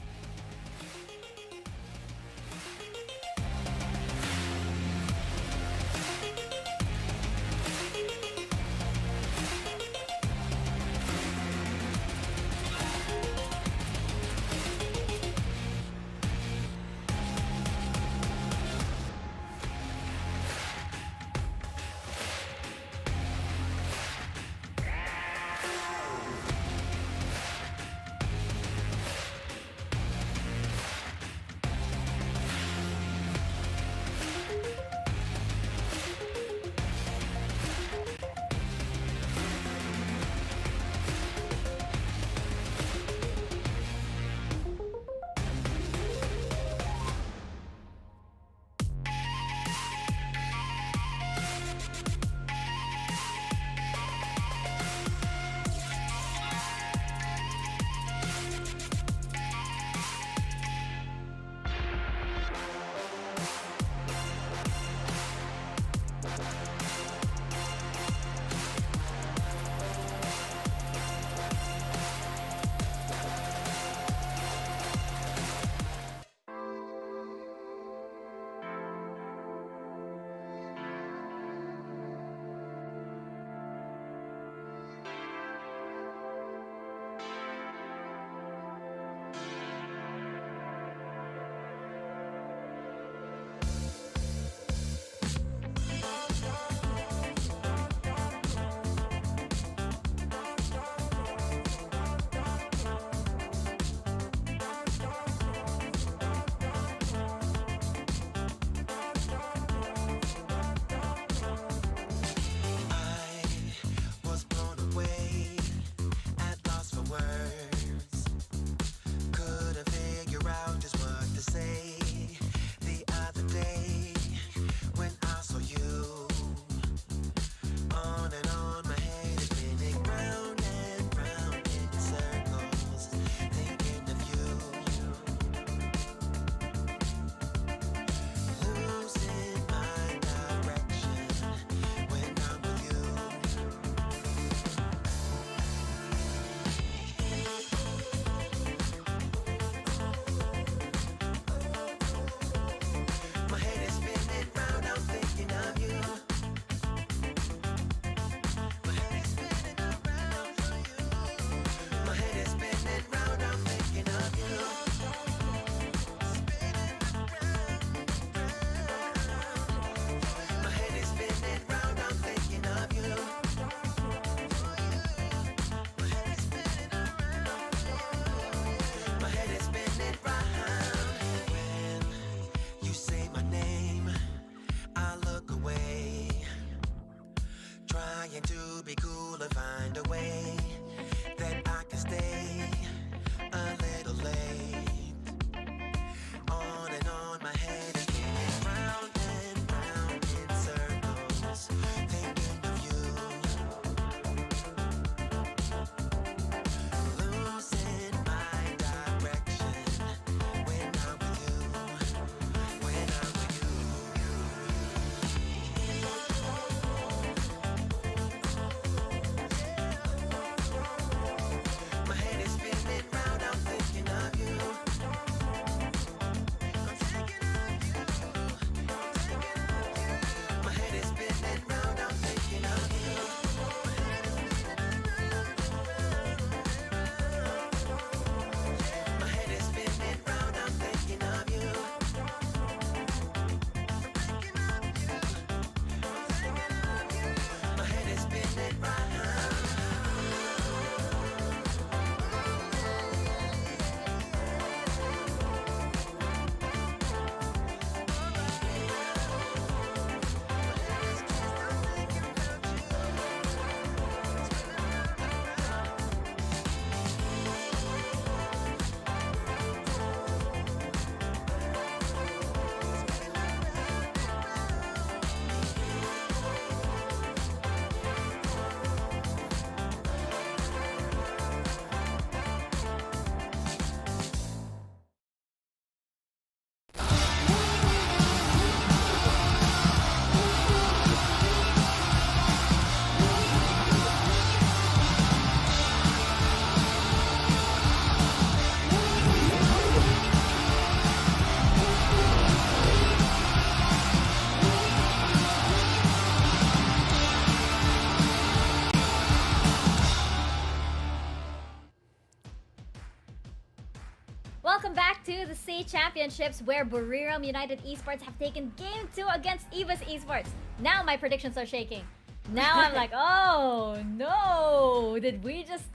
B: Welcome back to the C Championships, where Buriram United Esports have taken Game 2 against EVOS Esports. Now my predictions are shaking. Now I'm like, oh no! Did we just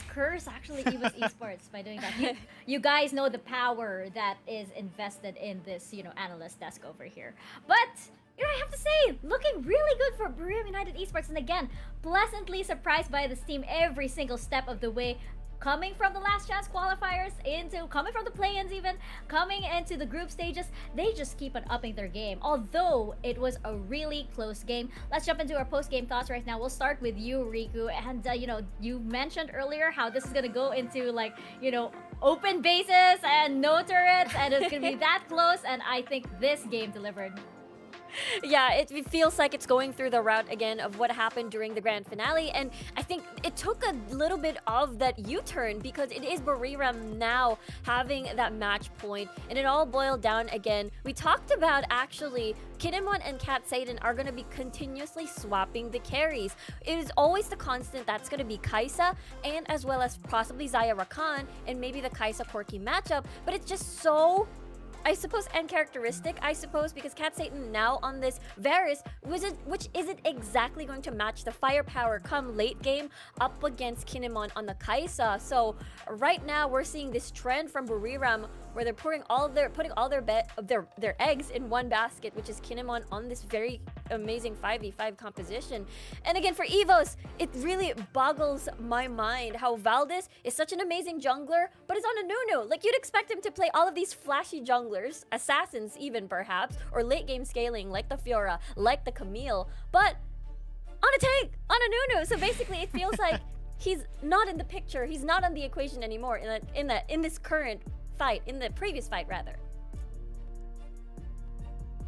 B: curse actually EVOS Esports by doing that? You guys know the power that is invested in this, analyst desk over here. But I have to say, looking really good for Buriram United Esports, and again, pleasantly surprised by this team every single step of the way. Coming from the last chance qualifiers coming from the play-ins even, coming into the group stages, they just keep on upping their game. Although it was a really close game. Let's jump into our post-game thoughts right now. We'll start with you, Riku. And you mentioned earlier how this is gonna go into open bases and no turrets, and it's gonna be that close. And I think this game delivered.
D: Yeah, it feels like it's going through the route again of what happened during the grand finale, and I think it took a little bit of that U-turn because it is Buriram now having that match point, and it all boiled down again. We talked about actually Kinemon and Cat Satan are going to be continuously swapping the carries. It is always the constant that's going to be Kai'Sa, and as well as possibly Xayah Rakan, and maybe the Kai'Sa Corki matchup, but it's just so uncharacteristic, because Cat Satan now on this Varus, which isn't exactly going to match the firepower come late game up against Kinemon on the Kai'Sa. So right now we're seeing this trend from Buriram where they're putting all their eggs in one basket, which is Kinemon on this very amazing 5v5 composition. And again, for EVOS, it really boggles my mind how Valdez is such an amazing jungler, but is on a Nunu. Like, you'd expect him to play all of these flashy junglers, assassins even perhaps, or late game scaling like the Fiora, like the Camille, but on a tank, on a Nunu. So basically it feels like he's not in the picture, he's not on the equation anymore in this current fight, in the previous fight rather.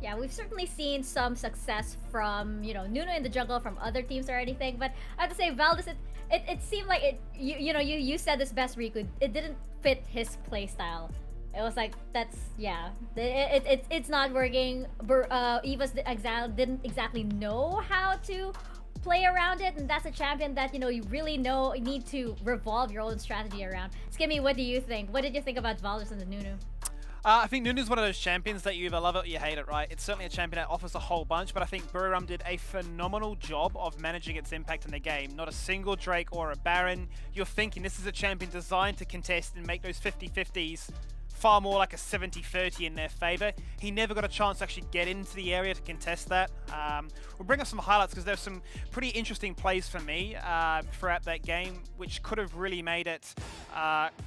B: Yeah, we've certainly seen some success from, Nuno in the jungle from other teams or anything, but I have to say, Valdez, it seemed like you said this best, Riku, it didn't fit his playstyle. It was like, it's not working. EVOS Exile didn't exactly know how to play around it, and that's a champion that you really need to revolve your own strategy around. Skimmy, what do you think? What did you think about Valdez and the Nunu?
C: I think Nunu's one of those champions that you either love it or you hate it, right? It's certainly a champion that offers a whole bunch, but I think Buriram did a phenomenal job of managing its impact in the game. Not a single Drake or a Baron. You're thinking this is a champion designed to contest and make those 50-50s far more like a 70-30 in their favor. He never got a chance to actually get into the area to contest that. We'll bring up some highlights because there's some pretty interesting plays for me throughout that game, which could have really made it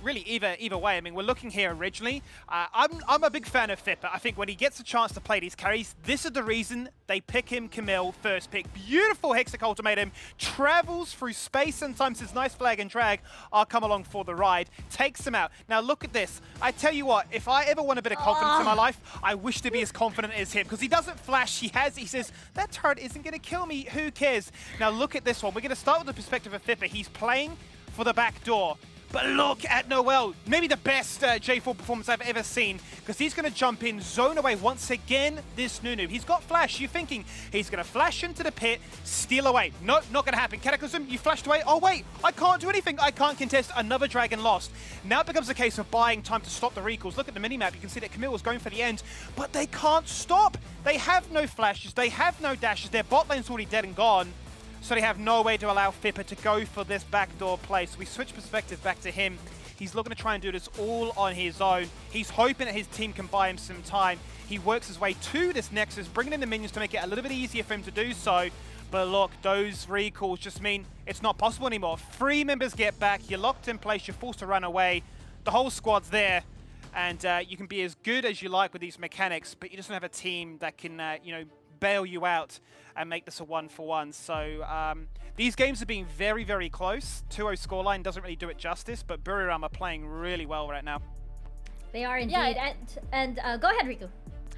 C: really either way. I mean, we're looking here originally. I'm a big fan of Fipper. I think when he gets a chance to play these carries, this is the reason they pick him. Camille, first pick. Beautiful Hexic ultimatum. Travels through space and time. His nice flag and drag. I'll come along for the ride. Takes him out. Now look at this. I tell you what, if I ever want a bit of confidence in my life, I wish to be as confident as him, because he doesn't flash. He says, that turret isn't going to kill me. Who cares? Now look at this one. We're going to start with the perspective of Fipper. He's playing for the back door. But look at Noel, maybe the best J4 performance I've ever seen, because he's going to jump in, zone away once again, this Nunu. He's got flash. You're thinking he's going to flash into the pit, steal away. No, not going to happen. Cataclysm, you flashed away. Oh, wait, I can't do anything. I can't contest. Another dragon lost. Now it becomes a case of buying time to stop the recalls. Look at the minimap. You can see that Camille was going for the end, but they can't stop. They have no flashes. They have no dashes. Their bot lane's already dead and gone. So they have no way to allow Fipper to go for this backdoor play. So we switch perspective back to him. He's looking to try and do this all on his own. He's hoping that his team can buy him some time. He works his way to this Nexus, bringing in the minions to make it a little bit easier for him to do so. But look, those recalls just mean it's not possible anymore. 3 members get back, you're locked in place, you're forced to run away. The whole squad's there. And you can be as good as you like with these mechanics, but you just don't have a team that can, bail you out and make this a 1-for-1. So these games have been very, very close. 2-0 scoreline doesn't really do it justice, but Buriram are playing really well right now.
B: They are indeed. Yeah, and go ahead, Riku.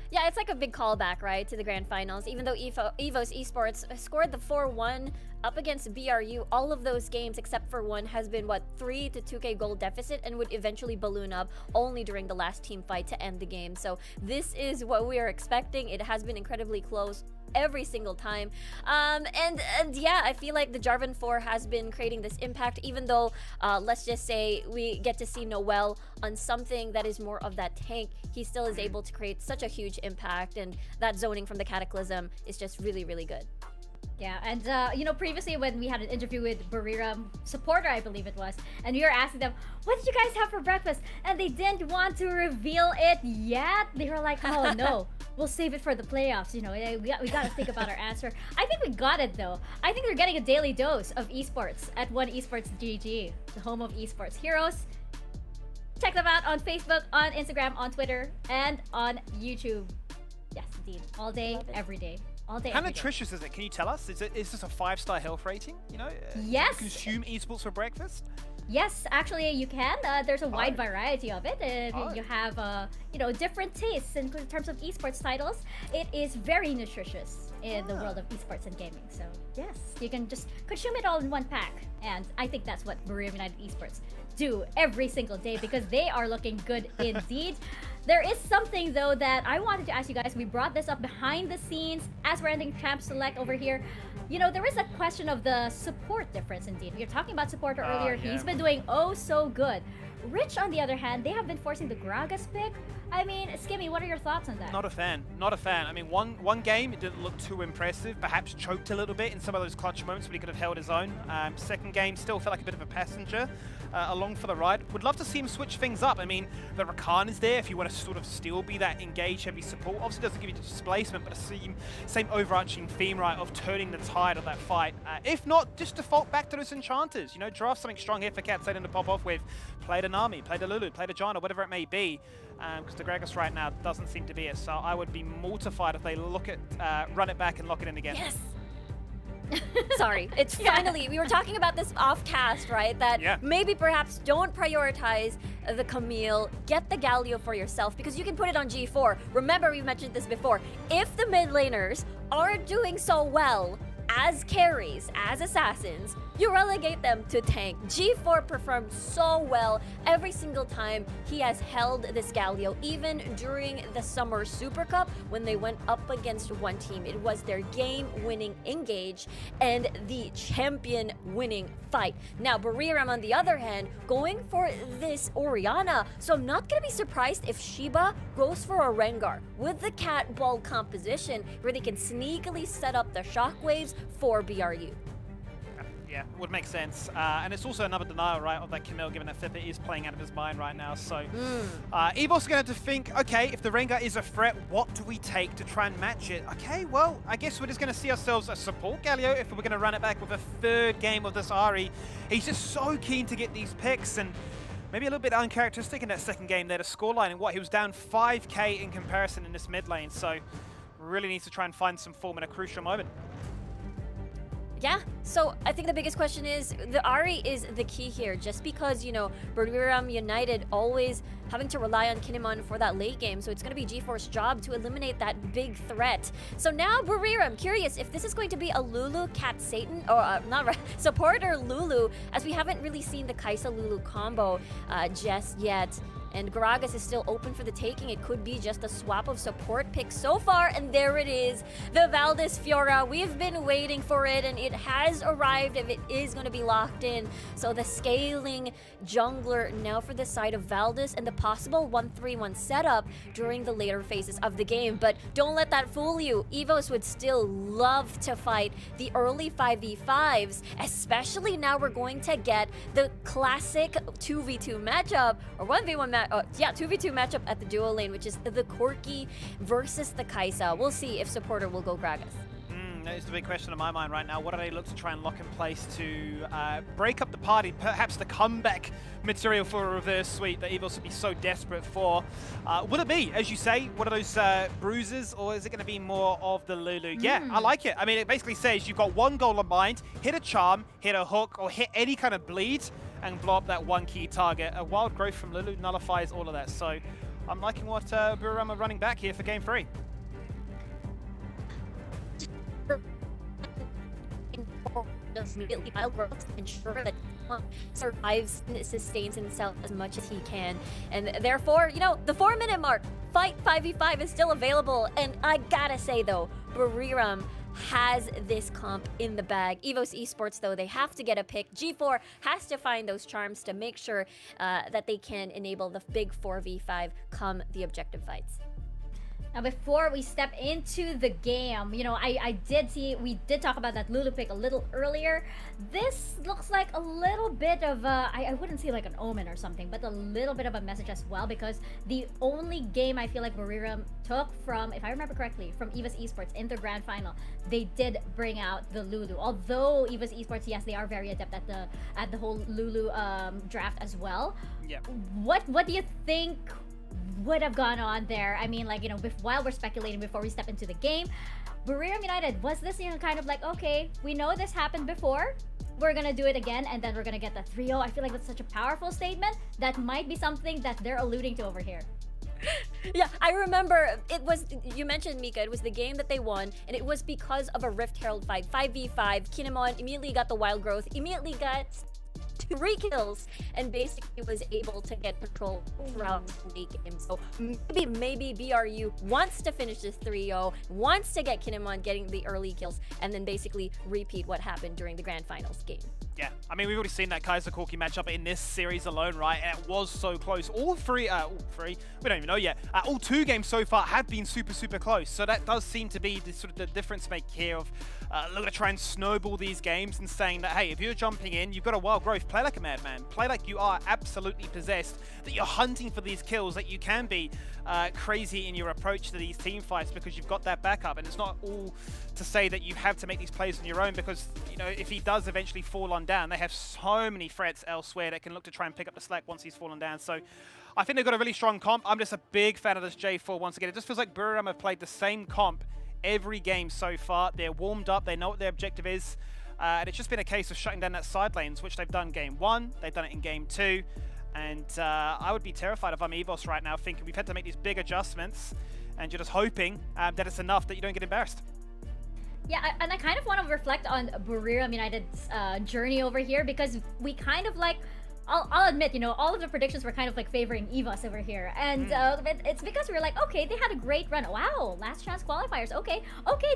D: Yeah, it's like a big callback, right, to the grand finals. Even though EVOS Esports scored the 4-1 up against BRU, all of those games except for one has been, 3 to 2k goal deficit, and would eventually balloon up only during the last team fight to end the game. So this is what we are expecting. It has been incredibly close every single time. And yeah, I feel like the Jarvan 4 has been creating this impact, even though, let's just say, we get to see Noel on something that is more of that tank. He still is able to create such a huge impact, and that zoning from the Cataclysm is just really, really good.
B: Yeah, and you know, previously when we had an interview with Bariram supporter, I believe it was, and we were asking them, what did you guys have for breakfast? And they didn't want to reveal it yet. They were like, oh no, we'll save it for the playoffs. You know, we got to think about our answer. I think we got it though. I think they're getting a daily dose of esports at One Esports GG, the home of esports heroes. Check them out on Facebook, on Instagram, on Twitter, and on YouTube. Yes, indeed. All day, every day. All day,
C: How
B: every day.
C: nutritious is it? Can you tell us? Is this a 5-star health rating? You know,
B: Yes.
C: You consume esports for breakfast?
B: Yes, actually you can. There's a wide variety of it.
C: Oh.
B: You have, you know, different tastes in terms of esports titles. It is very nutritious in the world of esports and gaming. So yes, you can just consume it all in one pack. And I think that's what Bariram United Esports do every single day because they are looking good indeed. There is something though that I wanted to ask you guys. We brought this up behind the scenes as we're ending Champ Select over here. You know, there is a question of the support difference indeed. We were talking about supporter earlier.
C: Yeah.
B: He's been doing oh so good. Rich, on the other hand, they have been forcing the Gragas pick. I mean, Skimmy, what are your thoughts on that?
C: Not a fan. Not a fan. I mean, one game, it didn't look too impressive. Perhaps choked a little bit in some of those clutch moments, but he could have held his own. Second game, still felt like a bit of a passenger along for the ride. Would love to see him switch things up. I mean, the Rakan is there if you want to sort of still be that engaged, heavy support. Obviously, doesn't give you displacement, but the same overarching theme, right, of turning the tide of that fight. If not, just default back to those enchanters. You know, draft something strong here for Cat Satan to pop off with. Play the Nami, play the Lulu, play the Janna, whatever it may be. Because the Gragas right now doesn't seem to be it. So I would be mortified if they look at, run it back and lock it in again.
D: Yes. Sorry, it's finally, we were talking about this off cast, right? That maybe perhaps don't prioritize the Camille, get the Galio for yourself because you can put it on G4. Remember, we mentioned this before. If the mid laners aren't doing so well as carries, as assassins, you relegate them to tank. G4 performed so well every single time he has held this Galio, even during the Summer Super Cup when they went up against one team. It was their game-winning engage and the champion-winning fight. Now, Bariram, on the other hand, going for this Orianna, so I'm not gonna be surprised if Shiba goes for a Rengar with the cat ball composition where they can sneakily set up the shockwaves for BRU.
C: Yeah, would make sense. And it's also another denial, right, of that Camille, given that Fippa is playing out of his mind right now. So EVOS are going to have to think, okay, if the Rengar is a threat, what do we take to try and match it? Okay, well, I guess we're just going to see ourselves a support Galio if we're going to run it back with a third game of this Ahri. He's just so keen to get these picks and maybe a little bit uncharacteristic in that second game there, the scoreline and what, he was down 5k in comparison in this mid lane. So really needs to try and find some form in a crucial moment.
D: Yeah, so I think the biggest question is, the Ahri is the key here, just because, you know, Bariram United always having to rely on Kinemon for that late game, so it's going to be G4's job to eliminate that big threat. So now Bariram, curious if this is going to be a Lulu Cat Satan, or supporter Lulu, as we haven't really seen the Kaisa Lulu combo just yet. And Gragas is still open for the taking. It could be just a swap of support picks so far. And there it is, the Valdez Fiora. We've been waiting for it, and it has arrived if it is going to be locked in. So the scaling jungler now for the side of Valdez and the possible 1-3-1 setup during the later phases of the game. But don't let that fool you. EVOS would still love to fight the early 5v5s, especially now we're going to get the classic 2v2 matchup, or 1v1 2v2 matchup at the duo lane, which is the Corki versus the Kaisa. We'll see if supporter will go Gragas.
C: That is the big question in my mind right now. What do they look to try and lock in place to break up the party? Perhaps the comeback material for a reverse sweep that EVOS would be so desperate for. Will it be, as you say, one of those bruises, or is it going to be more of the Lulu? Yeah, I like it. I mean, it basically says you've got one goal in mind, hit a charm, hit a hook, or hit any kind of bleed, and blow up that one key target. A wild growth from Lulu nullifies all of that. So I'm liking what Bariram are running back here for game 3.
D: Immediately wild growth to ensure that survives and sustains himself as much as he can, and therefore, you know, the 4-minute mark fight 5v5 is still available. And I gotta say though, Buriram has this comp in the bag. EVOS Esports, though, they have to get a pick. G4 has to find those charms to make sure that they can enable the big 4v5 come the objective fights.
B: Now, before we step into the game, you know, I did see, we did talk about that Lulu pick a little earlier. This looks like a little bit of a, I wouldn't say like an omen or something, but a little bit of a message as well, because the only game I feel like Buriram took from, if I remember correctly, from EVOS Esports in the grand final, they did bring out the Lulu. Although EVOS Esports, yes, they are very adept at the whole Lulu draft as well.
C: Yeah.
B: What do you think would have gone on there? I mean, like, you know, while we're speculating before we step into the game, Buriram United, was this, you know, kind of like, okay, we know this happened before, we're gonna do it again, and then we're gonna get the 3-0. I feel like that's such a powerful statement. That might be something that they're alluding to over here.
D: Yeah, I remember it was, you mentioned Mika, it was the game that they won, and it was because of a Rift Herald fight, 5v5. Kinemon immediately got the wild growth, immediately got 3 kills, and basically was able to get control throughout the game. So maybe BRU wants to finish this 3-0, wants to get Kinemon getting the early kills, and then basically repeat what happened during the grand finals game.
C: Yeah, I mean, we've already seen that Kaiser Corki matchup in this series alone, right? And it was so close. All three, we don't even know yet. All 2 games so far have been super, super close. So that does seem to be the sort of the difference maker here of looking to try and snowball these games and saying that, hey, if you're jumping in, you've got a wild growth, play like a madman. Play like you are absolutely possessed, that you're hunting for these kills, that you can be crazy in your approach to these team fights because you've got that backup. And it's not all to say that you have to make these plays on your own, because, you know, if he does eventually fall on down, they have so many threats elsewhere that can look to try and pick up the slack once he's fallen down. So I think they've got a really strong comp. I'm just a big fan of this J4 once again. It just feels like Buriram have played the same comp every game so far. They're warmed up, they know what their objective is, and it's just been a case of shutting down that side lanes, which they've done game 1, they've done it in game 2, and I would be terrified if I'm EVOS right now, thinking we've had to make these big adjustments, and you're just hoping that it's enough that you don't get embarrassed.
B: Yeah, and I kind of want to reflect on Buriram United's journey over here, because we kind of like, I'll admit, you know, all of the predictions were kind of like favoring EVOS over here. And it's because we were like, okay, they had a great run. Wow, last chance qualifiers. Okay,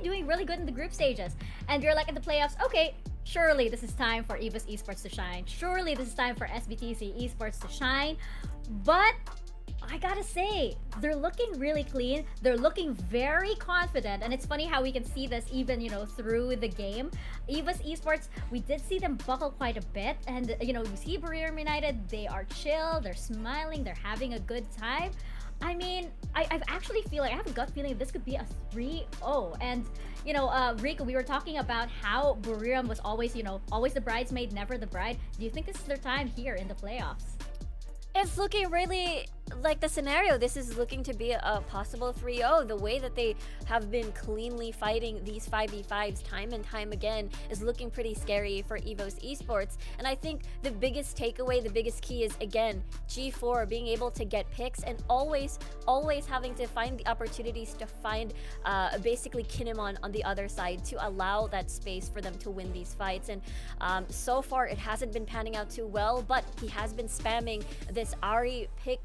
B: doing really good in the group stages. And you're like in the playoffs, okay, surely this is time for EVOS Esports to shine. Surely this is time for SBTC Esports to shine. But I gotta say, they're looking really clean. They're looking very confident, and it's funny how we can see this even, you know, through the game. EVOS Esports, we did see them buckle quite a bit, and, you know, you see Buriram United, they are chill, they're smiling, they're having a good time. I mean, I actually feel like, I have a gut feeling this could be a 3-0. And, you know, Rico, we were talking about how Buriram was always, you know, always the bridesmaid, never the bride. Do you think this is their time here in the playoffs?
D: It's looking really like the scenario. This is looking to be a possible 3-0. The way that they have been cleanly fighting these 5v5s time and time again is looking pretty scary for EVOS Esports. And I think the biggest takeaway, the biggest key is, again, G4 being able to get picks and always having to find the opportunities to find basically Kinemon on the other side to allow that space for them to win these fights. And so far, it hasn't been panning out too well, but he has been spamming this Ari pick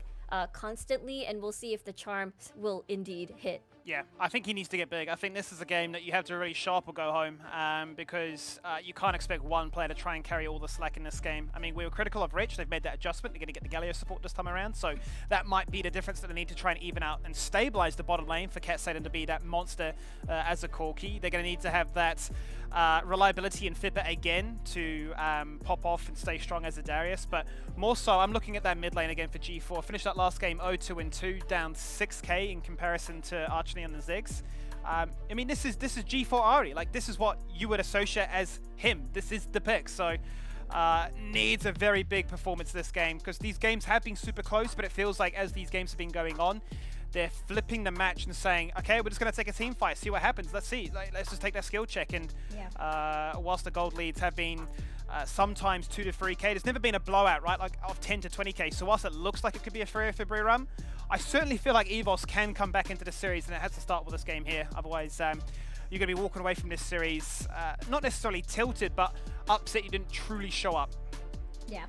D: constantly, and we'll see if the charm will indeed hit.
C: Yeah, I think he needs to get big. I think this is a game that you have to really sharp or go home, because you can't expect one player to try and carry all the slack in this game. I mean, we were critical of Rich. They've made that adjustment. They're going to get the Galio support this time around, so that might be the difference that they need to try and even out and stabilize the bottom lane for Cat Satan to be that monster as a Corki. They're going to need to have that reliability and Fipper again to pop off and stay strong as a Darius, but more so, I'm looking at that mid lane again for G4. Finished that last game 0-2-2, down 6k in comparison to Archney and the Ziggs. I mean, this is G4 Ari. Like, this is what you would associate as him. This is the pick. So needs a very big performance this game, because these games have been super close, but it feels like as these games have been going on, they're flipping the match and saying, okay, we're just going to take a team fight, see what happens. Let's see. Let's just take that skill check. And whilst the gold leads have been sometimes 2 to 3k, there's never been a blowout, right? Like of 10 to 20k. So whilst it looks like it could be a 3-0 for Buriram, I certainly feel like EVOS can come back into the series, and it has to start with this game here. Otherwise, you're going to be walking away from this series, not necessarily tilted, but upset you didn't truly show up.
B: Yeah.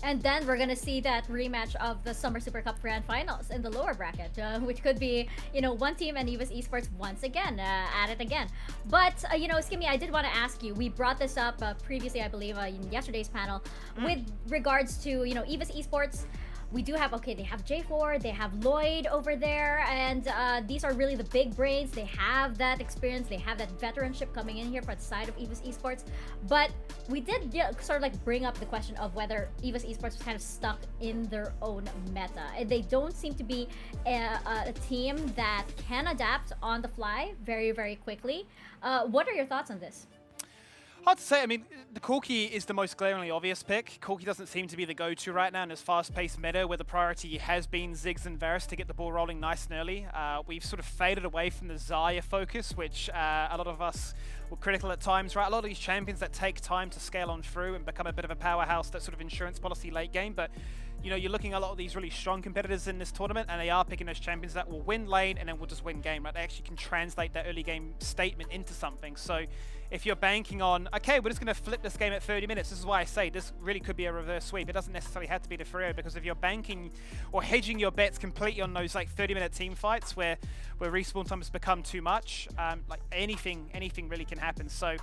B: And then we're gonna see that rematch of the Summer Super Cup Grand Finals in the lower bracket, which could be, one team and EVOS Esports once again at it again. But Skimmy, I did want to ask you. We brought this up previously, I believe, in yesterday's panel with regards to EVOS Esports. We do have, they have J4, they have Lloyd over there, and these are really the big brains. They have that experience, they have that veteranship coming in here from the side of EVOS Esports. But we did sort of like bring up the question of whether EVOS Esports was kind of stuck in their own meta. They don't seem to be a team that can adapt on the fly very, very quickly. What are your thoughts on this?
C: Hard to say. I mean, the Corki is the most glaringly obvious pick. Corki doesn't seem to be the go-to right now in this fast-paced meta where the priority has been Ziggs and Varus to get the ball rolling nice and early. We've sort of faded away from the Zarya focus, which a lot of us were critical at times, right? A lot of these champions that take time to scale on through and become a bit of a powerhouse, that sort of insurance policy late game. But you're looking at a lot of these really strong competitors in this tournament, and they are picking those champions that will win lane and then will just win game, right? They actually can translate that early game statement into something. So if you're banking on, okay, we're just going to flip this game at 30 minutes, this is why I say this really could be a reverse sweep. It doesn't necessarily have to be the Freo, because if you're banking or hedging your bets completely on those like 30-minute team fights where respawn times become too much, like anything really can happen. So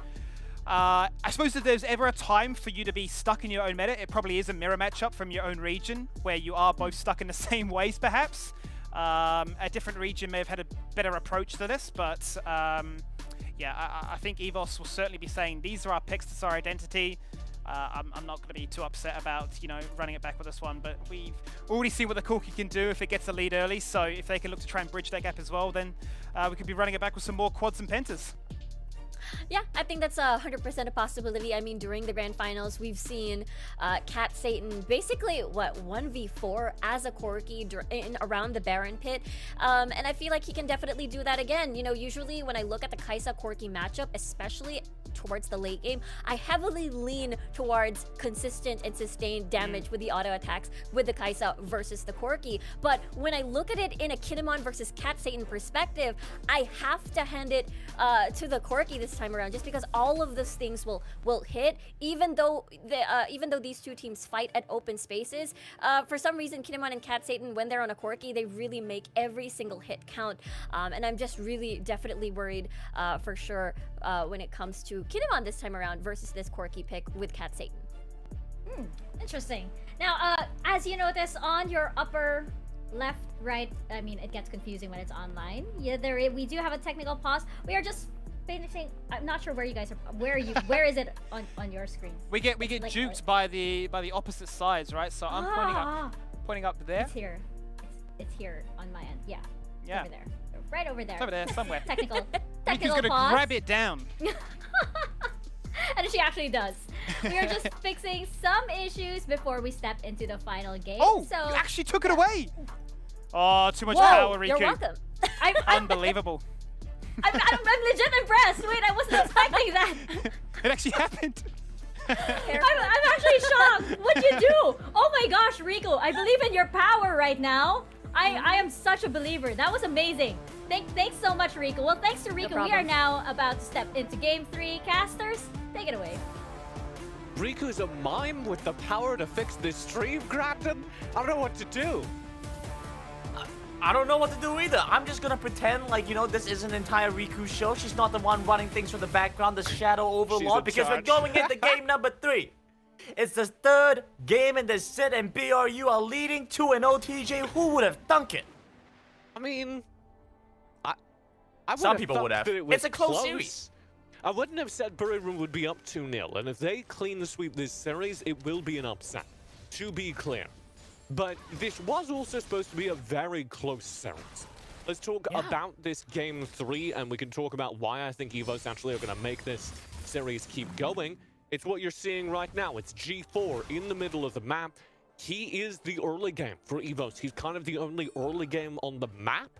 C: I suppose if there's ever a time for you to be stuck in your own meta, it probably is a mirror matchup from your own region where you are both stuck in the same ways perhaps. A different region may have had a better approach to this, but yeah, I think EVOS will certainly be saying these are our picks, this is our identity. I'm not going to be too upset about running it back with this one, but we've already seen what the Corki can do if it gets a lead early, so if they can look to try and bridge that gap as well, then we could be running it back with some more quads and pentas.
D: Yeah, I think that's 100% a possibility. I mean, during the grand finals, we've seen Cat Satan basically, 1v4 as a Corki around the Baron pit. And I feel like he can definitely do that again. Usually when I look at the Kai'Sa Corki matchup, especially towards the late game, I heavily lean towards consistent and sustained damage with the auto attacks with the Kai'Sa versus the Corki. But when I look at it in a Kinemon versus Cat Satan perspective, I have to hand it to the Corki this time around, just because all of those things will hit, even though these two teams fight at open spaces. For some reason, Kinemon and Cat Satan, when they're on a Corki, they really make every single hit count. And I'm just really definitely worried for sure when it comes to Kinemon this time around versus this Corki pick with Cat Satan.
B: Interesting. Now, as you notice on your upper left, right, I mean, it gets confusing when it's online. Yeah, we do have a technical pause. We are just finishing. I'm not sure where you guys are. Where is it on your screens?
C: We get like, duped by the opposite sides, right? So I'm pointing up there.
B: It's here. It's here on my end. Yeah.
C: Yeah.
B: Over there. Right over there.
C: It's over there somewhere.
B: Technical
C: Riku's gonna
B: pause.
C: grab it down.
B: And she actually does. We are just fixing some issues before we step into the final game.
C: Oh,
B: so
C: you actually took it away. Oh, too much power, Riku.
D: You're welcome.
C: Unbelievable.
B: I'm legit impressed. Wait, I wasn't expecting that.
C: It actually happened.
B: I'm actually shocked. What'd you do? Oh my gosh, Riku, I believe in your power right now. I am such a believer. That was amazing. Thanks so much, Riku. Well, thanks to Riku, we are now about to step into Game 3. Casters, take it away.
F: Riku's a mime with the power to fix this stream, Grafton. I don't know what to do.
E: I don't know what to do either. I'm just gonna pretend like, this is an entire Riku show. She's not the one running things from the background, the Shadow Overlord, because we're going into game number 3. It's the third game in this set, and BRU are leading to an OTJ. Who would have thunk it?
F: I mean,
E: Some people would have. It's a close series.
F: I wouldn't have said Buriram would be up 2-0, and if they clean sweep this series, it will be an upset, to be clear. But this was also supposed to be a very close series. Let's talk about this game 3, and we can talk about why I think EVOS actually are going to make this series keep going. It's what you're seeing right now. It's G4 in the middle of the map. He is the early game for EVOS. He's kind of the only early game on the map.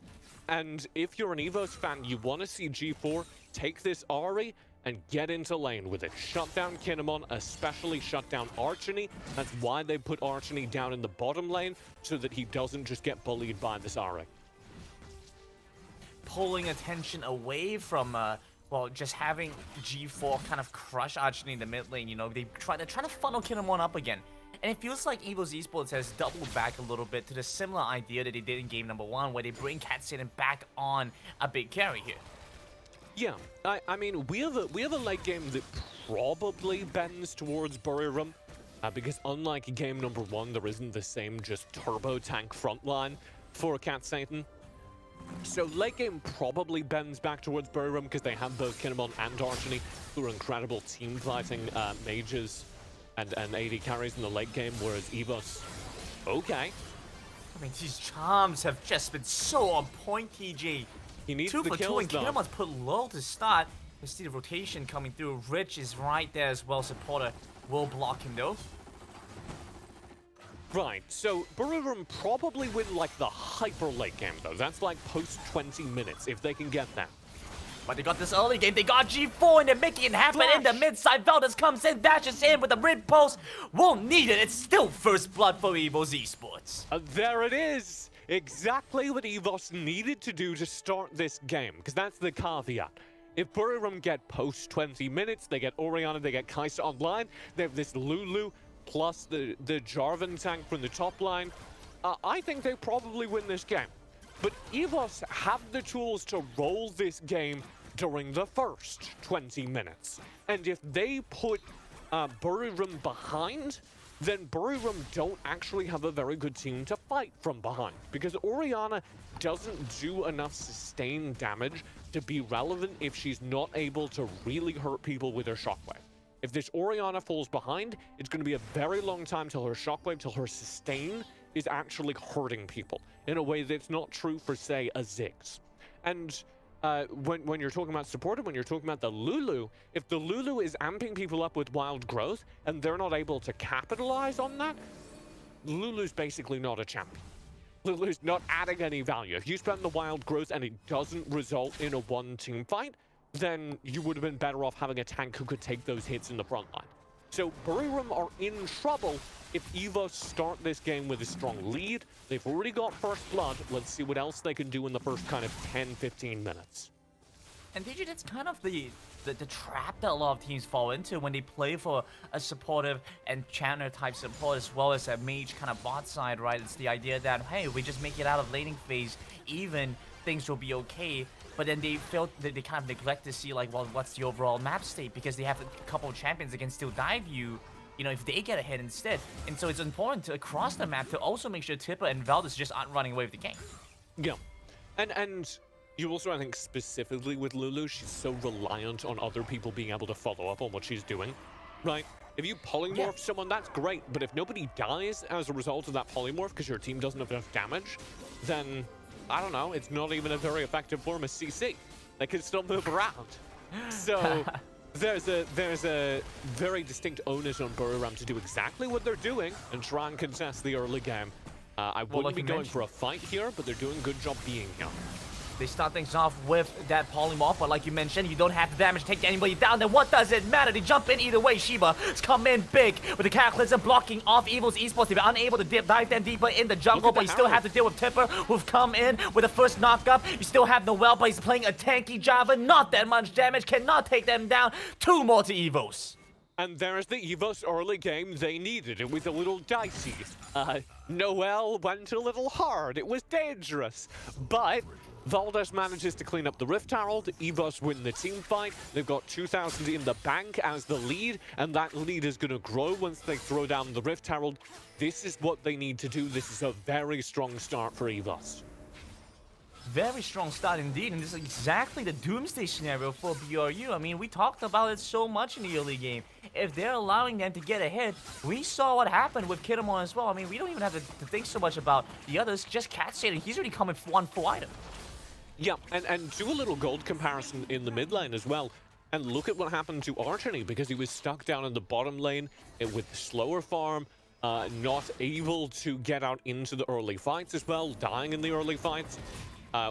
F: And if you're an EVOS fan, you want to see G4 take this Ahri and get into lane with it. Shut down Kinemon, especially shut down Archony. That's why they put Archony down in the bottom lane, so that he doesn't just get bullied by this Ahri.
E: Pulling attention away from, well, just having G4 kind of crush Archony in the mid lane, they're trying to funnel Kinemon up again. And it feels like EVOS Esports has doubled back a little bit to the similar idea that they did in game number 1, where they bring Katsuyren back on a big carry here.
F: Yeah, I mean, we have a late game that probably bends towards Buriram, because unlike game number 1, there isn't the same just turbo tank frontline for Katsuyren. So late game probably bends back towards Buriram because they have both Kinemon and Archony, who are incredible team fighting mages and AD carries in the late game, whereas EVOS, okay.
E: I mean, these charms have just been so on point, TJ.
F: He needs
E: 2
F: the
E: for 2,
F: kills
E: and
F: though.
E: Kinemon's put low to start. You see the rotation coming through. Rich is right there as well. Supporter will block him though.
F: Right, so Buriram probably win like the hyper late game though. That's like post 20 minutes if they can get that.
E: But they got this early game. They got G4 and they're making it happen in the mid-side. Veldus comes in, dashes in with the mid post. Won't need it. It's still first blood for EVOS Esports.
F: There it is. Exactly what EVOS needed to do to start this game, because that's the caveat. If Buriram get post 20 minutes, they get Orianna, they get Kai'Sa online, they have this Lulu, plus the Jarvan tank from the top line, I think they probably win this game. But EVOS have the tools to roll this game during the first 20 minutes. And if they put Buriram behind, then Buriram don't actually have a very good team to fight from behind. Because Orianna doesn't do enough sustained damage to be relevant if she's not able to really hurt people with her shockwave. If this Orianna falls behind, it's going to be a very long time till her shockwave, till her sustain is actually hurting people in a way that's not true for, say, a Ziggs. And when you're talking about supporter, when you're talking about the Lulu, if the Lulu is amping people up with wild growth and they're not able to capitalize on that, Lulu's basically not a champion. Lulu's not adding any value. If you spend the wild growth and it doesn't result in a one-team fight, then you would have been better off having a tank who could take those hits in the front line. So Buriram are in trouble if EVOS start this game with a strong lead. They've already got first blood. Let's see what else they can do in the first kind of 10-15 minutes.
E: And DJ, that's kind of the trap that a lot of teams fall into when they play for a supportive and chanter type support as well as a mage kind of bot side, right? It's the idea that, hey, we just make it out of laning phase, even things will be okay. But then they kind of neglect to see, like, well, what's the overall map state, because they have a couple of champions that can still dive you, you know, if they get ahead instead. And so it's important to, across the map, to also make sure Tipper and Veldus just aren't running away with the game.
F: Yeah. And you also, I think, specifically with Lulu, she's so reliant on other people being able to follow up on what she's doing, right? If you polymorph someone, that's great, but if nobody dies as a result of that polymorph because your team doesn't have enough damage, then, I don't know, it's not even a very effective form of CC. They can still move around. So there's a very distinct onus on Buriram to do exactly what they're doing and try and contest the early game. I wouldn't be going for a fight here, but they're doing a good job being here.
E: They start things off with that polymorph, but like you mentioned, you don't have the damage to take anybody down, then what does it matter? They jump in either way. Shiba's come in big with the Cataclysm blocking off EVOS Esports. They're unable to dive them deeper in the jungle, but you still have to deal with Tipper, who've come in with the first knockup. You still have Noel, but he's playing a tanky Java, not that much damage, cannot take them down. 2 more to EVOS.
F: And there's the EVOS early game they needed. It was a little dicey. Noel went a little hard. It was dangerous. But Veldus manages to clean up the Rift Herald. EVOS win the team fight. They've got 2,000 in the bank as the lead, and that lead is going to grow once they throw down the Rift Herald. This is what they need to do. This is a very strong start for EVOS.
E: Very strong start indeed, and this is exactly the doomsday scenario for BRU. I mean, we talked about it so much in the early game. If they're allowing them to get ahead, we saw what happened with Kinemon as well. I mean, we don't even have to think so much about the others, just Katsuyren, and he's already coming for 1 full item.
F: Yeah, and do a little gold comparison in the mid lane as well. And look at what happened to Archony, because he was stuck down in the bottom lane with slower farm, not able to get out into the early fights as well, dying in the early fights.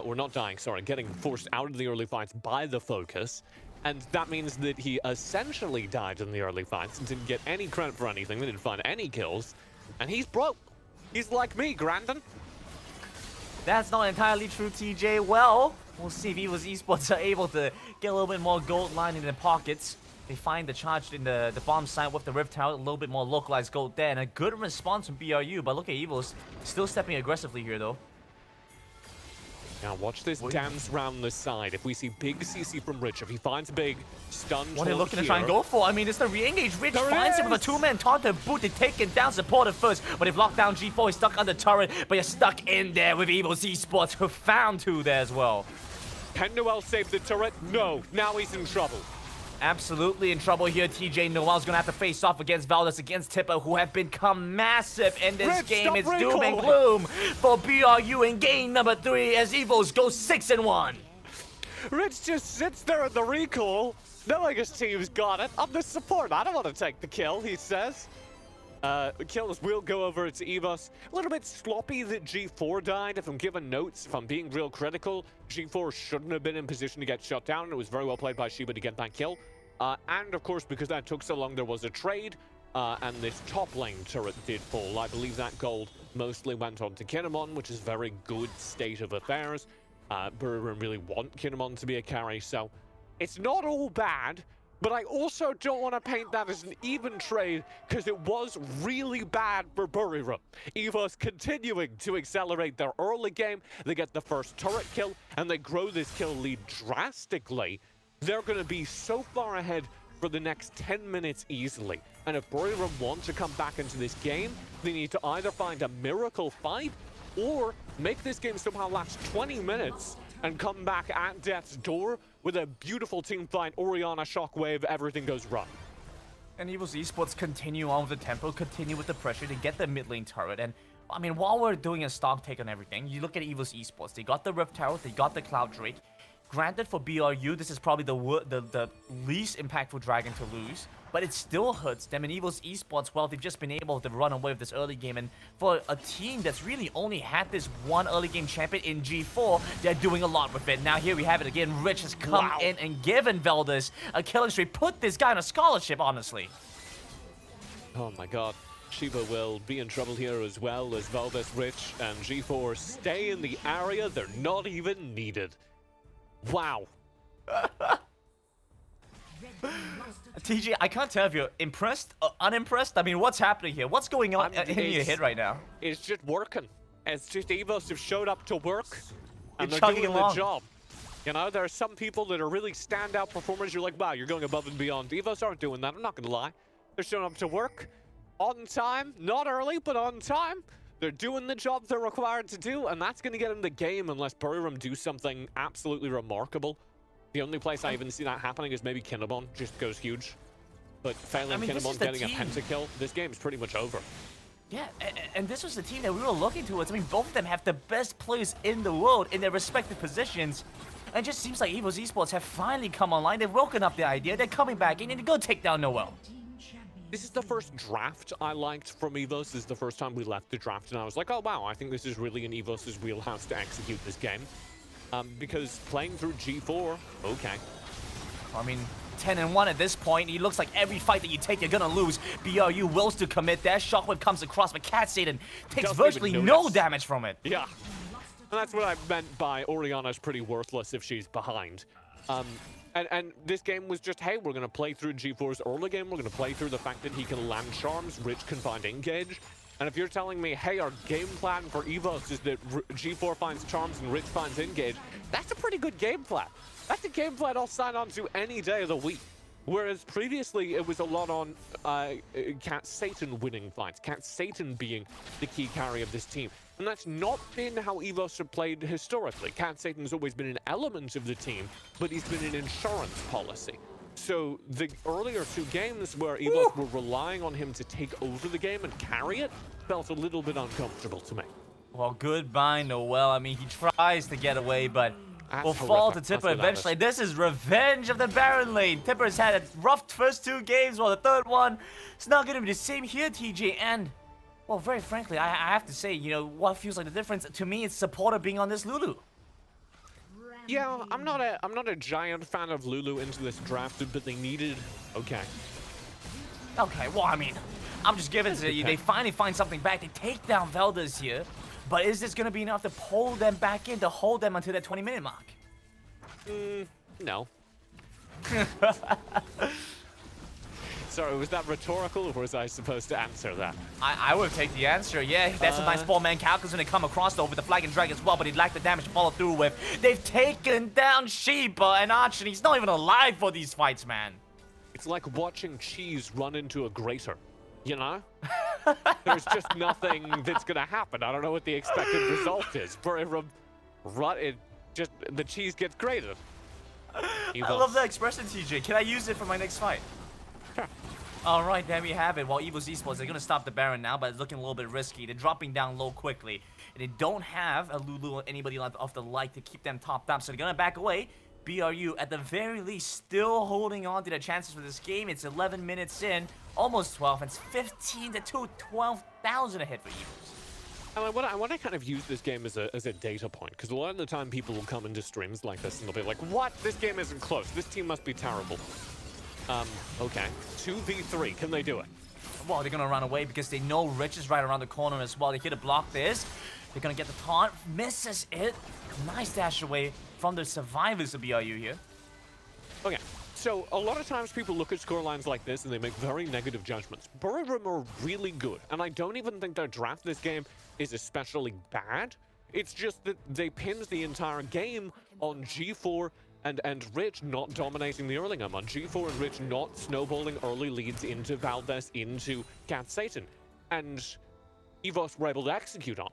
F: Or not dying, sorry, getting forced out of the early fights by the focus. And that means that he essentially died in the early fights and didn't get any credit for anything. They didn't find any kills. And he's broke. He's like me, Grandin.
E: That's not entirely true, TJ. Well, we'll see if EVOS Esports are able to get a little bit more gold line in their pockets. They find the charge in the bomb side with the Rift Tower, a little bit more localized gold there, and a good response from BRU, but look at EVOS still stepping aggressively here though.
F: Now watch this dance round the side. If we see big CC from Rich, if he finds big, stun
E: What are they looking to try and go for? I mean, it's the re-engage. Rich finds him with a two-man taunt to boot. They taken down supported first, but they've locked down G4. He's stuck on the turret, but you're stuck in there with EVOS Esports, who found two there as well.
F: Can Noel save the turret? No. Now he's in trouble.
E: Absolutely in trouble here. TJ Noel's gonna have to face off against Valdez, against Tipper, who have become massive in this game. It's doom and gloom for BRU in game number 3 as EVOS go 6-1.
F: Rich just sits there at the recall, knowing his team's got it. I'm the support. I don't want to take the kill, he says. Kills will go over to EVOS. A little bit sloppy that G4 died. If I'm giving notes, if I'm being real critical, G4 shouldn't have been in position to get shut down. It was very well played by Shiba to get that kill. And of course, because that took so long, there was a trade. And this top lane turret did fall. I believe that gold mostly went on to Kinemon, which is very good state of affairs. Buriram really want Kinemon to be a carry, so it's not all bad. But I also don't want to paint that as an even trade, because it was really bad for Buriram. EVOS continuing to accelerate their early game. They get the first turret kill, and they grow this kill lead drastically. They're going to be so far ahead for the next 10 minutes easily. And if Buriram want to come back into this game, they need to either find a miracle fight, or make this game somehow last 20 minutes and come back at death's door with a beautiful team fight, Orianna, Shockwave, everything goes wrong.
E: And EVOS Esports continue on with the tempo, continue with the pressure to get the mid lane turret. And I mean, while we're doing a stock take on everything, you look at EVOS Esports. They got the Rift Tower, they got the Cloud Drake. Granted, for BRU, this is probably the least impactful dragon to lose, but it still hurts them. And EVOS Esports, well, they've just been able to run away with this early game. And for a team that's really only had this one early game champion in G4, they're doing a lot with it. Now here we have it again. Rich has come in and given Valdez a killing streak. Put this guy on a scholarship, honestly.
F: Oh my god. Shiba will be in trouble here as well, as Valdez, Rich, and G4 stay in the area. They're not even needed. Wow.
E: TJ, I can't tell if you're impressed or unimpressed. I mean, what's happening here? What's going on in your head right now?
F: It's just working. It's just EVOS have showed up to work, and they're
E: chugging
F: doing
E: along.
F: the job. You know, there are some people that are really standout performers. You're like, wow, you're going above and beyond. EVOS aren't doing that. I'm not going to lie. They're showing up to work on time. Not early, but on time. They're doing the job they're required to do, and that's going to get them the game unless Buriram do something absolutely remarkable. The only place I even see that happening is maybe Kinemon just goes huge. But failing Kinemon getting a pentakill, this game's pretty much over.
E: Yeah, and this was the team that we were looking towards. I mean, both of them have the best players in the world in their respective positions. And it just seems like EVOS Esports have finally come online. They've woken up the idea. They're coming back in and go take down Noel.
F: This is the first draft I liked from EVOS. This is the first time we left the draft, and I was like, oh wow, I think this is really in EVOS's wheelhouse to execute this game. Because playing through G4, okay.
E: I mean, 10-1 at this point. It looks like every fight that you take, you're gonna lose. BRU wills to commit. That shockwave comes across, but Cat Satan takes virtually no damage from it.
F: Yeah. And that's what I meant by Orianna's pretty worthless if she's behind. And this game was just, hey, we're going to play through G4's early game. We're going to play through the fact that he can land charms, Rich can find engage. And if you're telling me, hey, our game plan for EVOS is that G4 finds charms and Rich finds engage, that's a pretty good game plan. That's a game plan I'll sign on to any day of the week. Whereas previously, it was a lot on Cat Satan winning fights, Cat Satan being the key carry of this team. And that's not been how EVOS have played historically. Cat Satan's always been an element of the team, but he's been an insurance policy. So the earlier two games where EVOS were relying on him to take over the game and carry it felt a little bit uncomfortable to me.
E: Well, goodbye, Noel. I mean, he tries to get away, but will
F: That's
E: fall to
F: horrific.
E: Tipper
F: That's what that
E: eventually. This is revenge of the Baron lane. Tipper's had a rough first two games, while the third one, it's not going to be the same here, TJ. And, well, very frankly, I have to say, you know, what feels like the difference to me is supporter being on this Lulu.
F: Yeah, I'm not a giant fan of Lulu into this draft, but they needed. Okay.
E: Okay, well, I mean, I'm just giving it to you. They finally find something back. They take down Valdez here. But is this going to be enough to pull them back in, to hold them until that 20-minute mark?
F: No. Sorry, was that rhetorical, or was I supposed to answer that?
E: I would take the answer, yeah. That's a nice 4-man calculus when they come across though with the flag and drag as well, but he'd like the damage to follow through with. They've taken down Sheba and Archer, and he's not even alive for these fights, man.
F: It's like watching cheese run into a grater, you know? There's just nothing that's gonna happen. I don't know what the expected result is. The cheese gets grated.
E: I love that expression, TJ. Can I use it for my next fight?
F: Sure.
E: Alright, there we have it. Well, EVOS Esports, they're gonna stop the Baron now, but it's looking a little bit risky. They're dropping down low quickly. And they don't have a Lulu or anybody of the like to keep them topped up, so they're gonna back away. BRU, at the very least, still holding on to their chances for this game. It's 11 minutes in, almost 12, and it's 15 to 2, 12,000 ahead for EVOS.
F: And I want to kind of use this game as a data point, because a lot of the time people will come into streams like this and they'll be like, what? This game isn't close. This team must be terrible. Okay. 2v3. Can they do it?
E: Well, they're gonna run away because they know Rich is right around the corner as well. They hit a block this. They're gonna get the taunt. Misses it. Nice dash away from the survivors of BRU here.
F: Okay. So a lot of times people look at scorelines like this and they make very negative judgments. Buriram are really good, and I don't even think their draft this game is especially bad. It's just that they pinned the entire game on G4 and Rich not dominating the early game, on G4 and Rich not snowballing early leads into Valdez, into Cat Satan, and EVOS were able to execute on.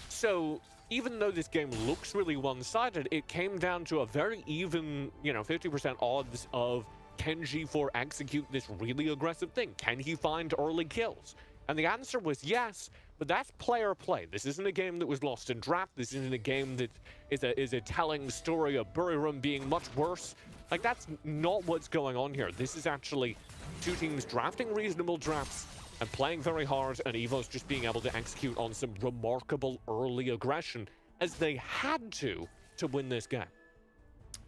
F: So even though this game looks really one-sided, it came down to a very even, 50% odds of can G4 execute this really aggressive thing? Can he find early kills? And the answer was yes, but that's player play. This isn't a game that was lost in draft. This isn't a game that is a telling story of Buriram being much worse. Like, that's not what's going on here. This is actually two teams drafting reasonable drafts and playing very hard, and EVOS just being able to execute on some remarkable early aggression, as they had to win this game.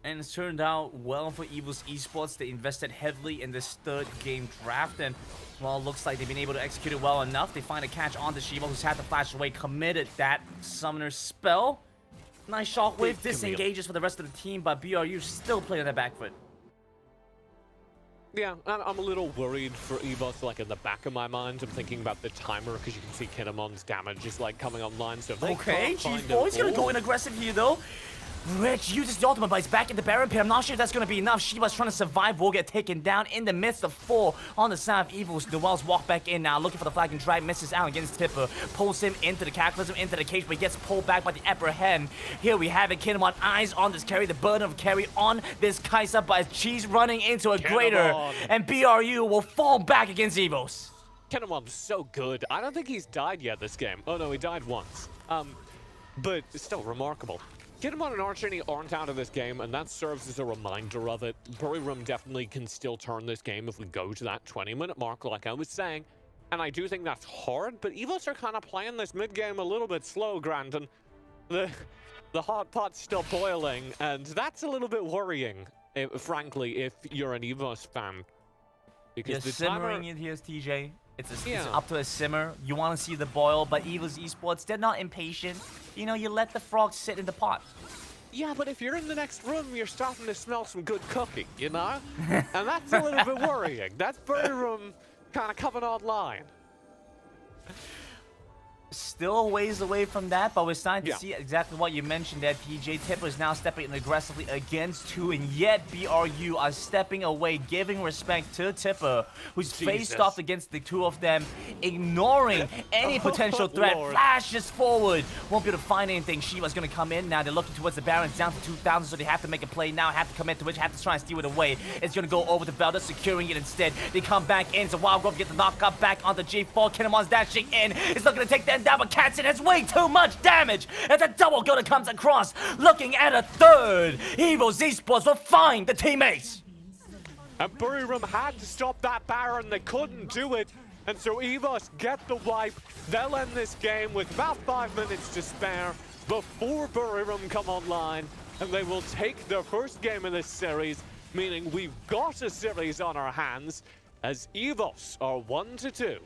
E: And it's turned out well for EVOS Esports. They invested heavily in this third game draft, and well, it looks like they've been able to execute it well enough. They find a catch on the Shiva, who's had to flash away, committed that summoner spell. Nice shockwave, disengages for the rest of the team, but BRU still playing on their back foot.
F: Yeah, I'm a little worried for EVOS, like in the back of my mind. I'm thinking about the timer, because you can see Kinemon's damage is like coming online. So
E: okay, G4 is gonna go in aggressive here though. Rich uses the ultimate, but he's back in the Baron pit. I'm not sure if that's going to be enough. Shiba's trying to survive, will get taken down in the midst of 4 on the side of EVOS. Noel's walk back in now, looking for the flag and drag, misses out against Tipper. Pulls him into the Cataclysm, into the cage, but he gets pulled back by the upper hand. Here we have it, Kinemon eyes on this carry, the burden of carry on this Kai'Sa, but she's running into a greater, and BRU will fall back against EVOS.
F: Kinemon's so good. I don't think he's died yet this game. Oh no, he died once. But it's still remarkable. Kinemon and Archini aren't out of this game, and that serves as a reminder of it. Buriram definitely can still turn this game if we go to that 20-minute mark, like I was saying. And I do think that's hard, but EVOS are kind of playing this mid-game a little bit slow, Grandin. The hot pot's still boiling, and that's a little bit worrying, frankly, if you're an EVOS fan.
E: Because you're simmering it here, TJ. It's up to a simmer. You want to see the boil, but EVOS Esports, they're not impatient. You know, you let the frogs sit in the pot.
F: Yeah, but if you're in the next room, you're starting to smell some good cooking, you know? And that's a little bit worrying. That's Buriram kind of coming online.
E: Still a ways away from that, but we're starting to see exactly what you mentioned there, TJ. Tipper is now stepping in aggressively against 2, and yet BRU are stepping away, giving respect to Tipper, who's faced off against the 2 of them, ignoring any potential threat, flashes forward, won't be able to find anything. Shiva's going to come in now. They're looking towards the Baron, down to 2,000, so they have to make a play now, have to commit to which, have to try and steal it away. It's going to go over to Velda, securing it instead. They come back in, so Wild Grove get the knockup back onto G4. Kinemon's dashing in. It's not going to take them down, but Catson has way too much damage as a double gunner comes across. Looking at a third. EVOS Esports will find the teammates.
F: And Buriram had to stop that Baron. They couldn't do it. And so EVOS get the wipe. They'll end this game with about 5 minutes to spare before Buriram come online. And they will take their first game in this series, meaning we've got a series on our hands as EVOS are 1-2.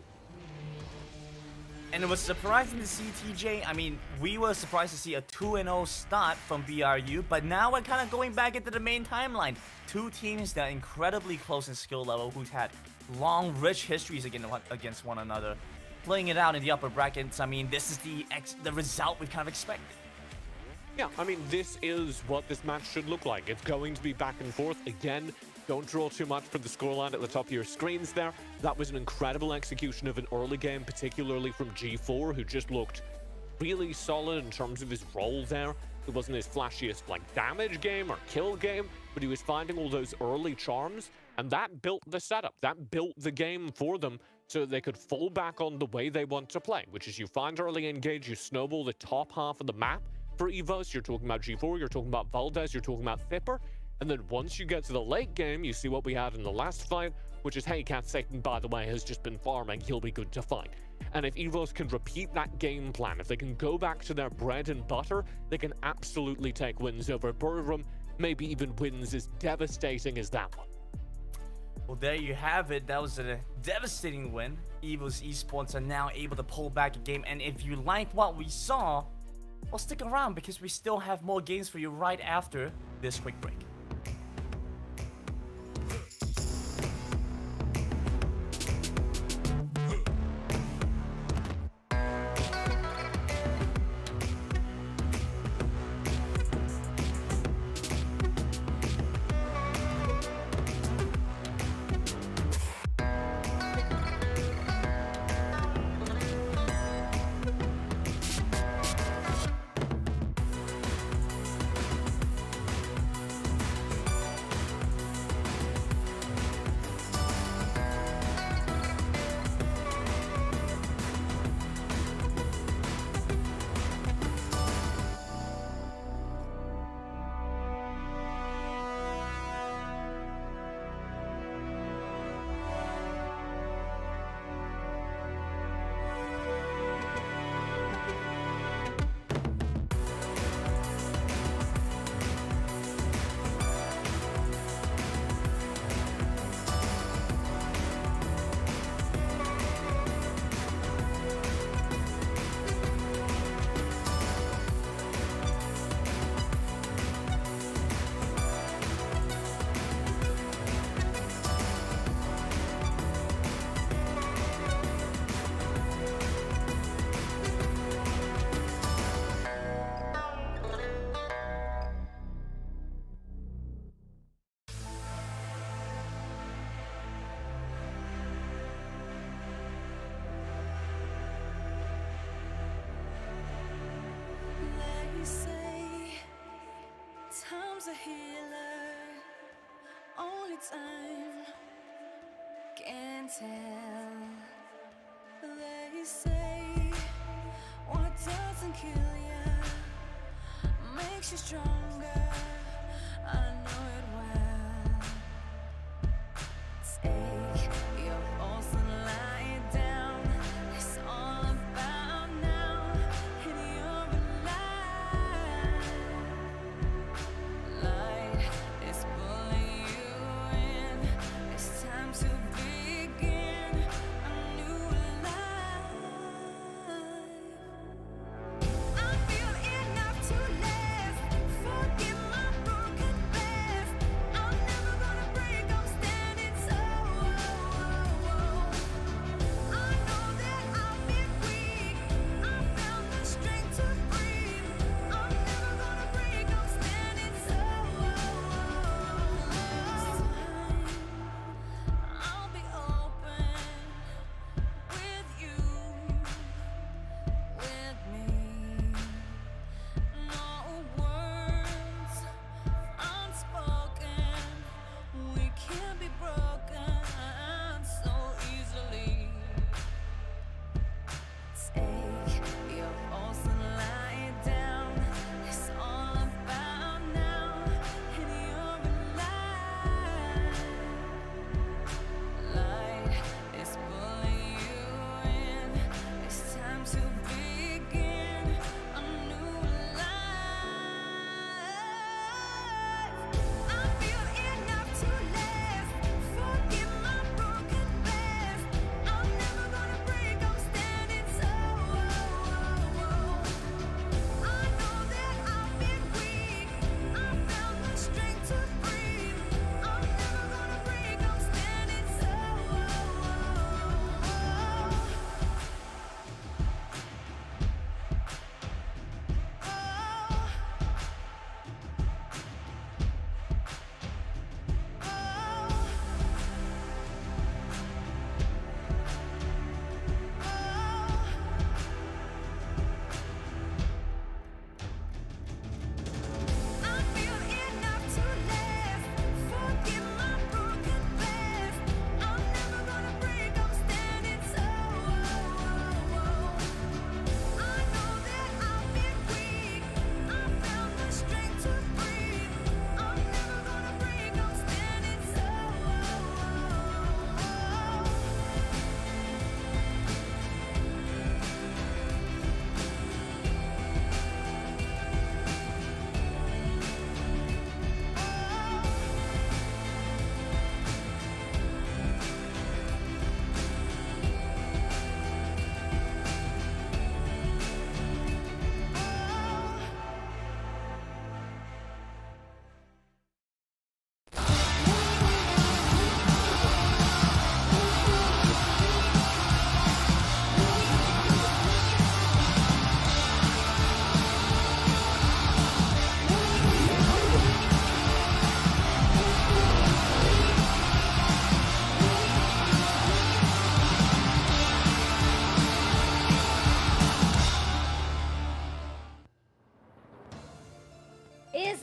E: And it was surprising to see, TJ. I mean, we were surprised to see a 2-0 start from BRU, but now we're kind of going back into the main timeline. 2 teams that are incredibly close in skill level, who's had long, rich histories against one another. Playing it out in the upper brackets, I mean, this is the result we kind of expected.
F: Yeah, I mean, this is what this match should look like. It's going to be back and forth. Again, don't draw too much from the scoreline at the top of your screens there. That was an incredible execution of an early game, particularly from G4, who just looked really solid in terms of his role there. It wasn't his flashiest, like, damage game or kill game, but he was finding all those early charms, and that built the setup. That built the game for them so that they could fall back on the way they want to play, which is you find early engage, you snowball the top half of the map. For EVOS, you're talking about G4, you're talking about Valdez, you're talking about Fipper, and then once you get to the late game, you see what we had in the last fight, which is, hey, Cat Satan, by the way, has just been farming, he'll be good to fight. And if EVOS can repeat that game plan, if they can go back to their bread and butter, they can absolutely take wins over Buriram, maybe even wins as devastating as that one.
E: Well, there you have it. That was a devastating win. EVOS Esports are now able to pull back a game, and if you liked what we saw, well, stick around because we still have more games for you right after this quick break.
A: Time's a healer, only time can tell. They say what doesn't kill you makes you stronger. I know it well. Take your pulse and lie it down. It's all about now, and you're alive. Light is pulling you in. It's time to begin a new life. I feel enough to live. Forget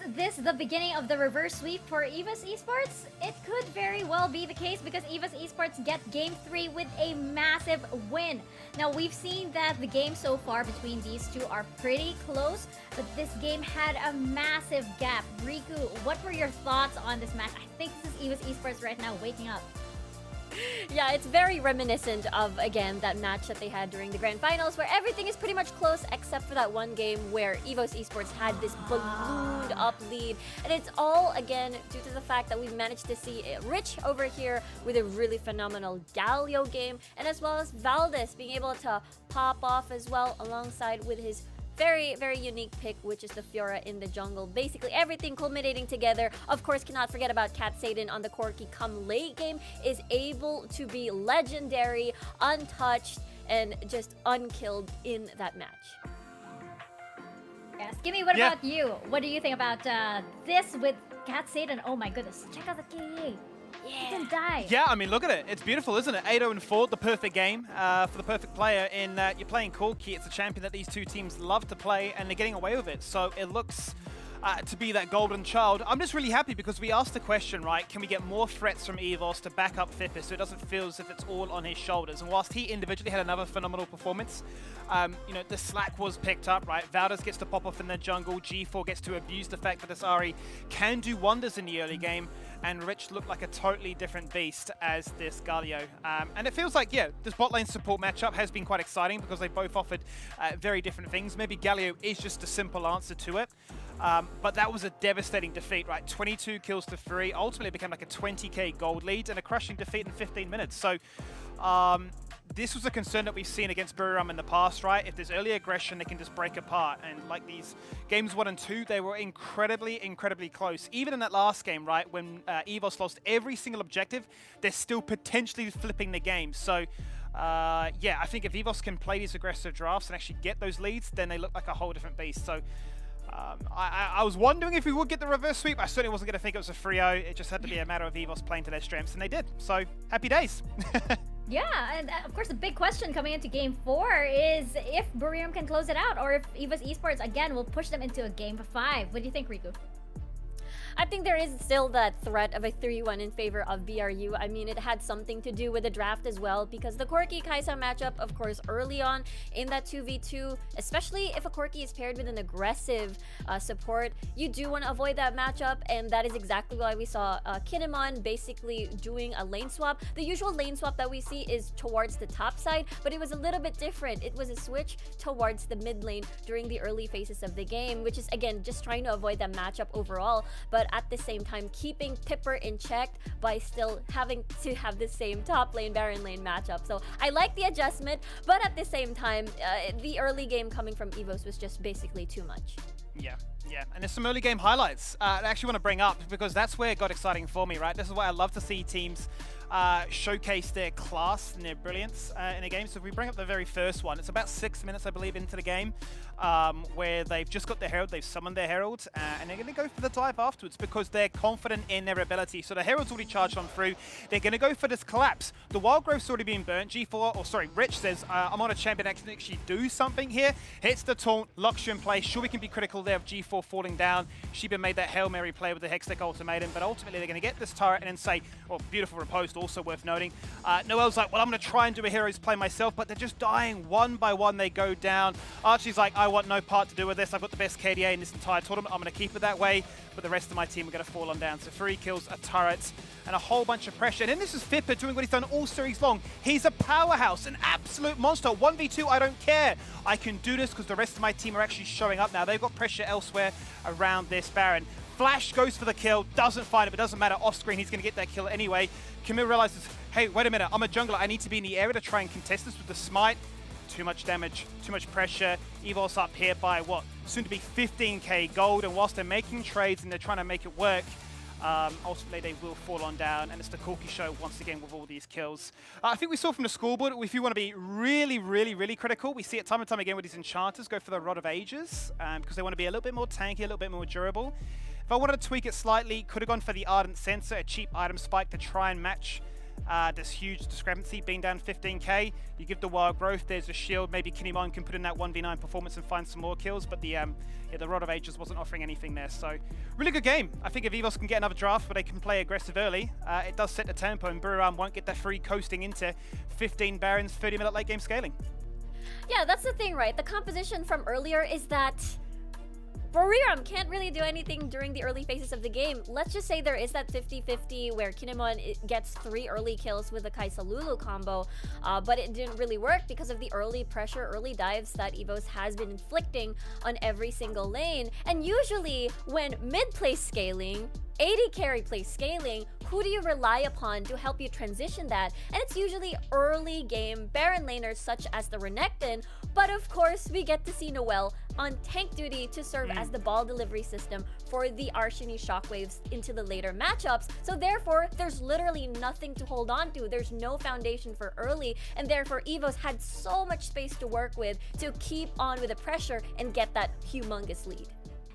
B: this the beginning of the reverse sweep for EVOS Esports? It could very well be the case because EVOS Esports get Game 3 with a massive win. Now, we've seen that the games so far between these two are pretty close, but this game had a massive gap. Riku, what were your thoughts on this match? I think this is EVOS Esports right now waking up.
D: Yeah, it's very reminiscent of, again, that match that they had during the Grand Finals where everything is pretty much close except for that one game where EVOS Esports had this ballooned up lead. And it's all, again, due to the fact that we've managed to see Rich over here with a really phenomenal Galio game, and as well as Valdez being able to pop off as well alongside with his very, very unique pick, which is the Fiora in the jungle. Basically, everything culminating together. Of course, cannot forget about Cat Satan on the Corki come late game, is able to be legendary, untouched, and just unkilled in that match.
B: Yes, Gimme, what about you? What do you think about this with Cat Satan? Oh my goodness, check out the KA. He didn't die.
C: Yeah, I mean, look at it. It's beautiful, isn't it? 8-0-4, the perfect game for the perfect player in that you're playing Corki. It's a champion that these two teams love to play, and they're getting away with it. So it looks to be that golden child. I'm just really happy because we asked the question, right, can we get more threats from EVOS to back up Fippis so it doesn't feel as if it's all on his shoulders? And whilst he individually had another phenomenal performance, you know, the slack was picked up, right? Valdez gets to pop off in the jungle. G4 gets to abuse the fact that this Ahri can do wonders in the early game. And Rich looked like a totally different beast as this Galio. And it feels like, yeah, this bot lane support matchup has been quite exciting because they both offered very different things. Maybe Galio is just a simple answer to it. But that was a devastating defeat, right? 22 kills to 3. Ultimately, it became like a 20k gold lead and a crushing defeat in 15 minutes. So this was a concern that we've seen against Buriram in the past, right? If there's early aggression, they can just break apart. And like these games 1 and 2, they were incredibly, incredibly close. Even in that last game, right, when EVOS lost every single objective, they're still potentially flipping the game. So yeah, I think if EVOS can play these aggressive drafts and actually get those leads, then they look like a whole different beast. So I was wondering if we would get the reverse sweep. I certainly wasn't going to think it was a 3-0. It just had to be a matter of EVOS playing to their strengths, and they did. So happy days.
B: Yeah, and of course the big question coming into Game 4 is if Buriram can close it out or if EVOS Esports again will push them into a Game 5. What do you think, Riku?
D: I think there is still that threat of a 3-1 in favor of BRU. I mean, it had something to do with the draft as well because the Corki Kaisa matchup, of course, early on in that 2v2, especially if a Corki is paired with an aggressive support, you do want to avoid that matchup, and that is exactly why we saw Kinemon basically doing a lane swap. The usual lane swap that we see is towards the top side, but it was a little bit different. It was a switch towards the mid lane during the early phases of the game, which is, again, just trying to avoid that matchup overall, but at the same time keeping Tipper in check by still having to have the same top lane Baron lane matchup. So I like the adjustment, but at the same time the early game coming from EVOS was just basically too much.
C: Yeah, and there's some early game highlights I actually want to bring up because that's where it got exciting for me, right? This is why I love to see teams showcase their class and their brilliance in a game. So if we bring up the very first one, it's about 6 minutes, I believe, into the game where they've just got their Herald, they've summoned their Herald, and they're going to go for the dive afterwards because they're confident in their ability. So the Herald's already charged on through. They're going to go for this collapse. The Wild Growth's already been burnt. G4, or sorry, Rich says, I'm on a champion that can actually do something here. Hits the taunt, locks you in place. Sure, we can be critical there of G4 falling down. Shiba made that Hail Mary play with the Hextech ultimatum, but ultimately they're going to get this turret and then say, well, beautiful riposte, also worth noting. Noel's like, well, I'm going to try and do a hero's play myself, but they're just dying one by one. They go down. Archie's like, I want no part to do with this. I've got the best KDA in this entire tournament. I'm going to keep it that way, but the rest of my team are going to fall on down. So 3 kills, a turret, and a whole bunch of pressure. And then this is Fipper doing what he's done all series long. He's a powerhouse, an absolute monster. 1v2, I don't care. I can do this because the rest of my team are actually showing up now. They've got pressure elsewhere around this Baron. Flash goes for the kill, doesn't find it, but doesn't matter. Off screen, he's going to get that kill anyway. Camille realizes, hey, wait a minute, I'm a jungler. I need to be in the area to try and contest this with the smite. Too much damage, too much pressure. EVOS up here by what? Soon to be 15k gold, and whilst they're making trades and they're trying to make it work, ultimately they will fall on down, and it's the Corki show once again with all these kills. I think we saw from the scoreboard, if you want to be really, really, really critical, we see it time and time again with these enchanters go for the Rod of Ages because they want to be a little bit more tanky, a little bit more durable. If I wanted to tweak it slightly, could have gone for the Ardent Sensor, a cheap item spike to try and match There's huge discrepancy being down 15k. You give the wild growth, there's a shield. Maybe Kinemon can put in that 1v9 performance and find some more kills, but the Rod of Ages wasn't offering anything there. So really good game. I think if EVOS can get another draft where they can play aggressive early, it does set the tempo, and Buriram won't get that free coasting into 15 Barons, 30-minute late game scaling.
D: Yeah, that's the thing, right? The composition from earlier is that Buriram can't really do anything during the early phases of the game. Let's just say there is that 50-50 where Kinemon gets 3 early kills with the Kai'Sa Lulu combo, but it didn't really work because of the early pressure, early dives that EVOS has been inflicting on every single lane. And usually when mid plays scaling, AD carry plays scaling, who do you rely upon to help you transition that? And it's usually early game Baron laners such as the Renekton, but of course we get to see Noelle on tank duty to serve as the ball delivery system for the Arshini Shockwaves into the later matchups. So therefore, there's literally nothing to hold on to. There's no foundation for early, and therefore EVOS had so much space to work with to keep on with the pressure and get that humongous lead.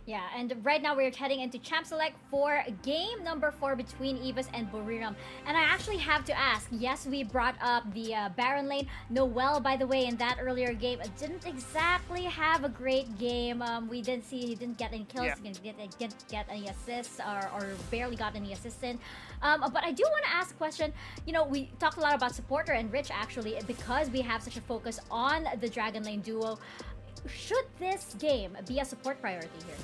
B: Yeah, and right now we're heading into Champ Select for game number 4 between EVOS and Buriram. And I actually have to ask, yes, we brought up the Baron lane. Noelle, by the way, in that earlier game, didn't exactly have a great game. We didn't see, he didn't get any kills, he didn't get any assists, or barely got any assists in. But I do want to ask a question. You know, we talked a lot about supporter and Rich, actually, because we have such a focus on the Dragon Lane duo. Should this game be a support priority here?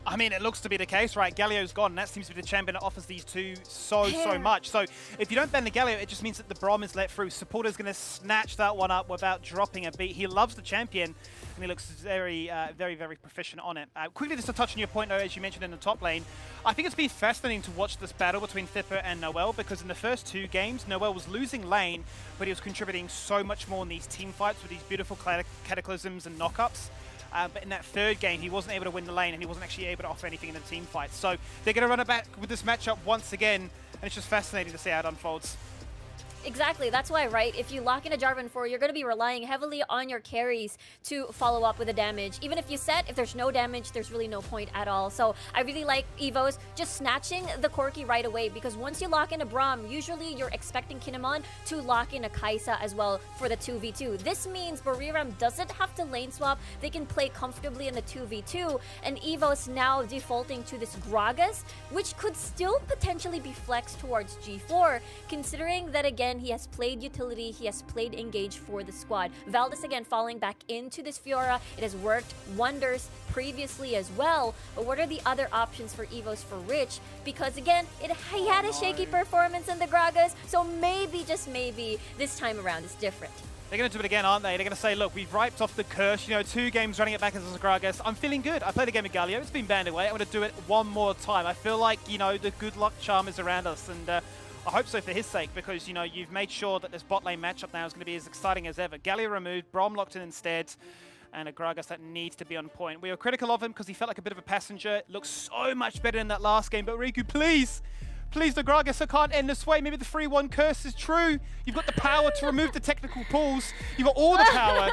C: I mean, it looks to be the case, right? Galio's gone, and that seems to be the champion that offers these two so much. So if you don't ban the Galio, it just means that the Braum is let through. Supporter's going to snatch that one up without dropping a beat. He loves the champion, and he looks very, very proficient on it. Quickly, just to touch on your point, though, as you mentioned in the top lane, I think it's been fascinating to watch this battle between Thipper and Noelle, because in the first 2 games, Noelle was losing lane, but he was contributing so much more in these team fights with these beautiful cataclysms and knockups. But in that 3rd game, he wasn't able to win the lane, and he wasn't actually able to offer anything in the team fight. So they're going to run it back with this matchup once again, and it's just fascinating to see how it unfolds.
D: Exactly, that's why, right? If you lock in a Jarvan 4, you're going to be relying heavily on your carries to follow up with the damage. Even if you set, if there's no damage, there's really no point at all. So I really like EVOS just snatching the Corki right away, because once you lock in a Braum, usually you're expecting Kinemon to lock in a Kai'Sa as well for the 2v2. This means Buriram doesn't have to lane swap. They can play comfortably in the 2v2, and EVOS now defaulting to this Gragas, which could still potentially be flexed towards G4, considering that, again, he has played utility, he has played engage for the squad. Valdez again falling back into this Fiora. It has worked wonders previously as well. But what are the other options for EVOS for Rich? Because again, he had a shaky performance in the Gragas, so maybe, just maybe, this time around is different.
C: They're going to do it again, aren't they? They're going to say, look, we've wiped off the curse. You know, 2 games running it back as a Gragas. I'm feeling good. I played a game of Galio. It's been banned away. I'm going to do it one more time. I feel like, you know, the good luck charm is around us, and I hope so for his sake, because, you know, you've made sure that this bot lane matchup now is going to be as exciting as ever. Galio removed, Braum locked in instead, and a Gragas that needs to be on point. We were critical of him because he felt like a bit of a passenger. It looks so much better in that last game, but Riku, please, the Gragas can't end this way. Maybe the 3-1 curse is true. You've got the power to remove the technical pulls. You've got all the power.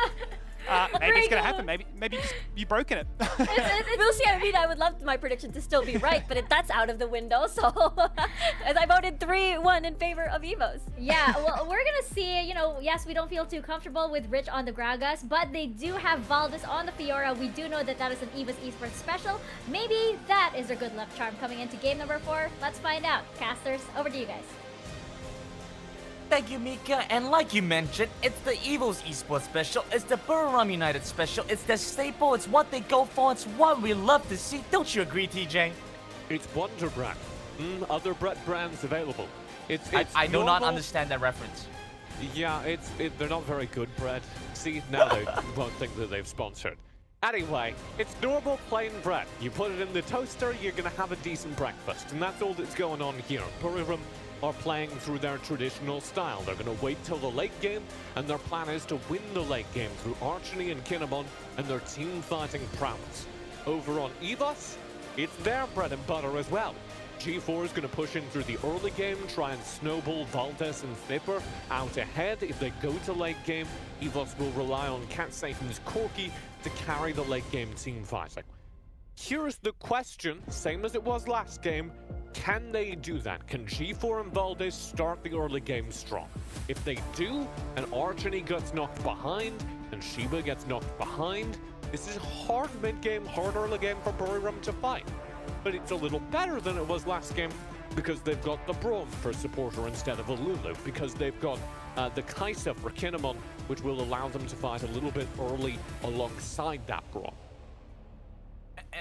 C: Maybe it's going to happen. Maybe you've broken it.
D: We'll see. I mean, I would love my prediction to still be right, but that's out of the window. So, as I voted 3-1 in favor of EVOS.
B: Yeah, well, we're going to see, you know, yes, we don't feel too comfortable with Rich on the Gragas, but they do have Valdez on the Fiora. We do know that is an EVOS esports special. Maybe that is their good luck charm coming into game number 4. Let's find out. Casters, over to you guys.
E: Thank you, Mika. And like you mentioned, it's the EVOS esports special, it's the Buriram United special, it's the staple, it's what they go for, it's what we love to see. Don't you agree, TJ?
F: It's Wonder Bread. Other bread brands available.
E: I do not understand that reference.
F: Yeah, they're not very good bread. See, now they won't think that they've sponsored. Anyway, it's normal plain bread. You put it in the toaster, you're gonna have a decent breakfast. And that's all that's going on here. Buriram are playing through their traditional style. They're going to wait till the late game, and their plan is to win the late game through Archony and Kinemon and their team fighting prowess. Over on EVOS, it's their bread and butter as well. G4 is going to push in through the early game, try and snowball Valdez and Thipper out ahead. If they go to late game, EVOS will rely on Cat Satan's Corki to carry the late game team fighting. Here's the question, same as it was last game. Can they do that? Can G4 and Valdez start the early game strong? If they do, and Archony gets knocked behind, and Shiba gets knocked behind, this is hard mid-game, hard early game for Buriram to fight. But it's a little better than it was last game because they've got the Braum for supporter instead of a Lulu, because they've got the Kai'Sa for Kinemon, which will allow them to fight a little bit early alongside that Braum.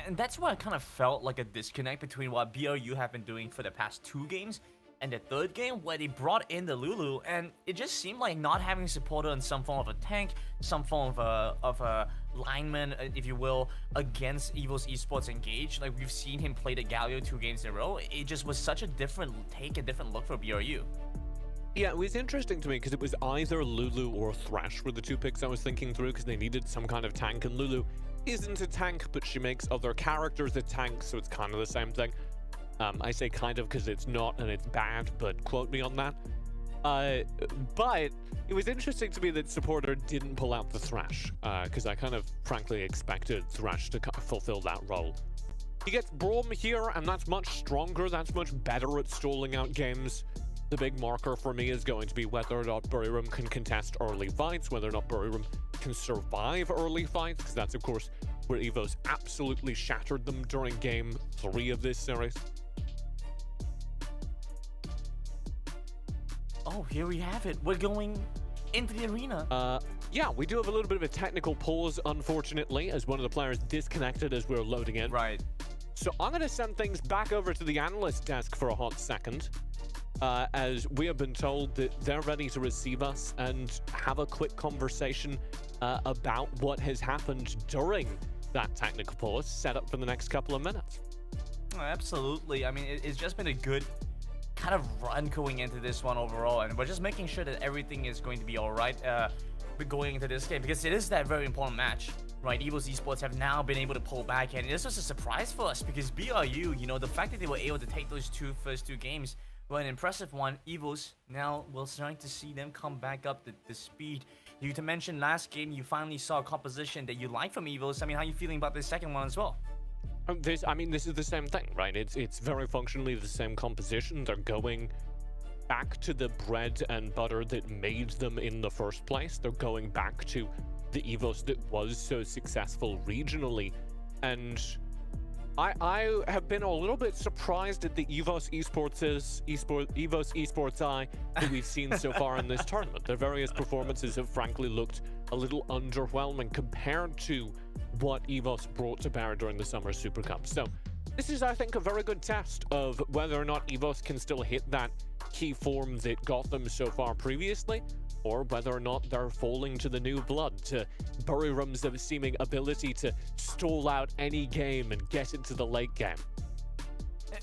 E: And that's why I kind of felt like a disconnect between what BRU have been doing for the past 2 games and the 3rd game, where they brought in the Lulu, and it just seemed like not having supported on some form of a tank, some form of a lineman, if you will, against EVOS Esports Engage. Like, we've seen him play the Galio 2 games in a row. It just was such a different take, a different look for BRU.
F: Yeah, it was interesting to me because it was either Lulu or Thresh were the 2 picks I was thinking through, because they needed some kind of tank, and Lulu isn't a tank, but she makes other characters a tank, so it's kind of the same thing. I say kind of because it's not and it's bad, but quote me on that. But it was interesting to me that supporter didn't pull out the Thresh, because I kind of frankly expected Thresh to fulfill that role. He gets Braum here, and that's much stronger, that's much better at stalling out games. The big marker for me is going to be whether or not Buriram can contest early fights, whether or not Buriram can survive early fights, because that's, of course, where EVOS absolutely shattered them during Game 3 of this series.
E: Oh, here we have it. We're going into the arena.
F: Yeah, we do have a little bit of a technical pause, unfortunately, as one of the players disconnected as we're loading in.
E: Right.
F: So I'm going to send things back over to the analyst desk for a hot second, as we have been told that they're ready to receive us and have a quick conversation about what has happened during that technical pause set up for the next couple of minutes.
E: Oh, absolutely. I mean, it's just been a good kind of run going into this one overall, and we're just making sure that everything is going to be all right going into this game, because it is that very important match, right? EVOS Esports have now been able to pull back, and this was a surprise for us because BRU, you know, the fact that they were able to take those first two games were an impressive one. EVOS, now we're starting to see them come back up the speed. You to mention last game, you finally saw a composition that you like from EVOS. I mean, how are you feeling about this second one as well?
F: This is the same thing, right? It's very functionally the same composition. They're going back to the bread and butter that made them in the first place. They're going back to the EVOS that was so successful regionally. And I have been a little bit surprised at the EVOS Esports eye that we've seen so far in this tournament. Their various performances have frankly looked a little underwhelming compared to what EVOS brought to bear during the Summer Super Cup. So this is, I think, a very good test of whether or not EVOS can still hit that key form that got them so far previously, or whether or not they're falling to the new blood, to Buriram's seeming ability to stall out any game and get into the late game.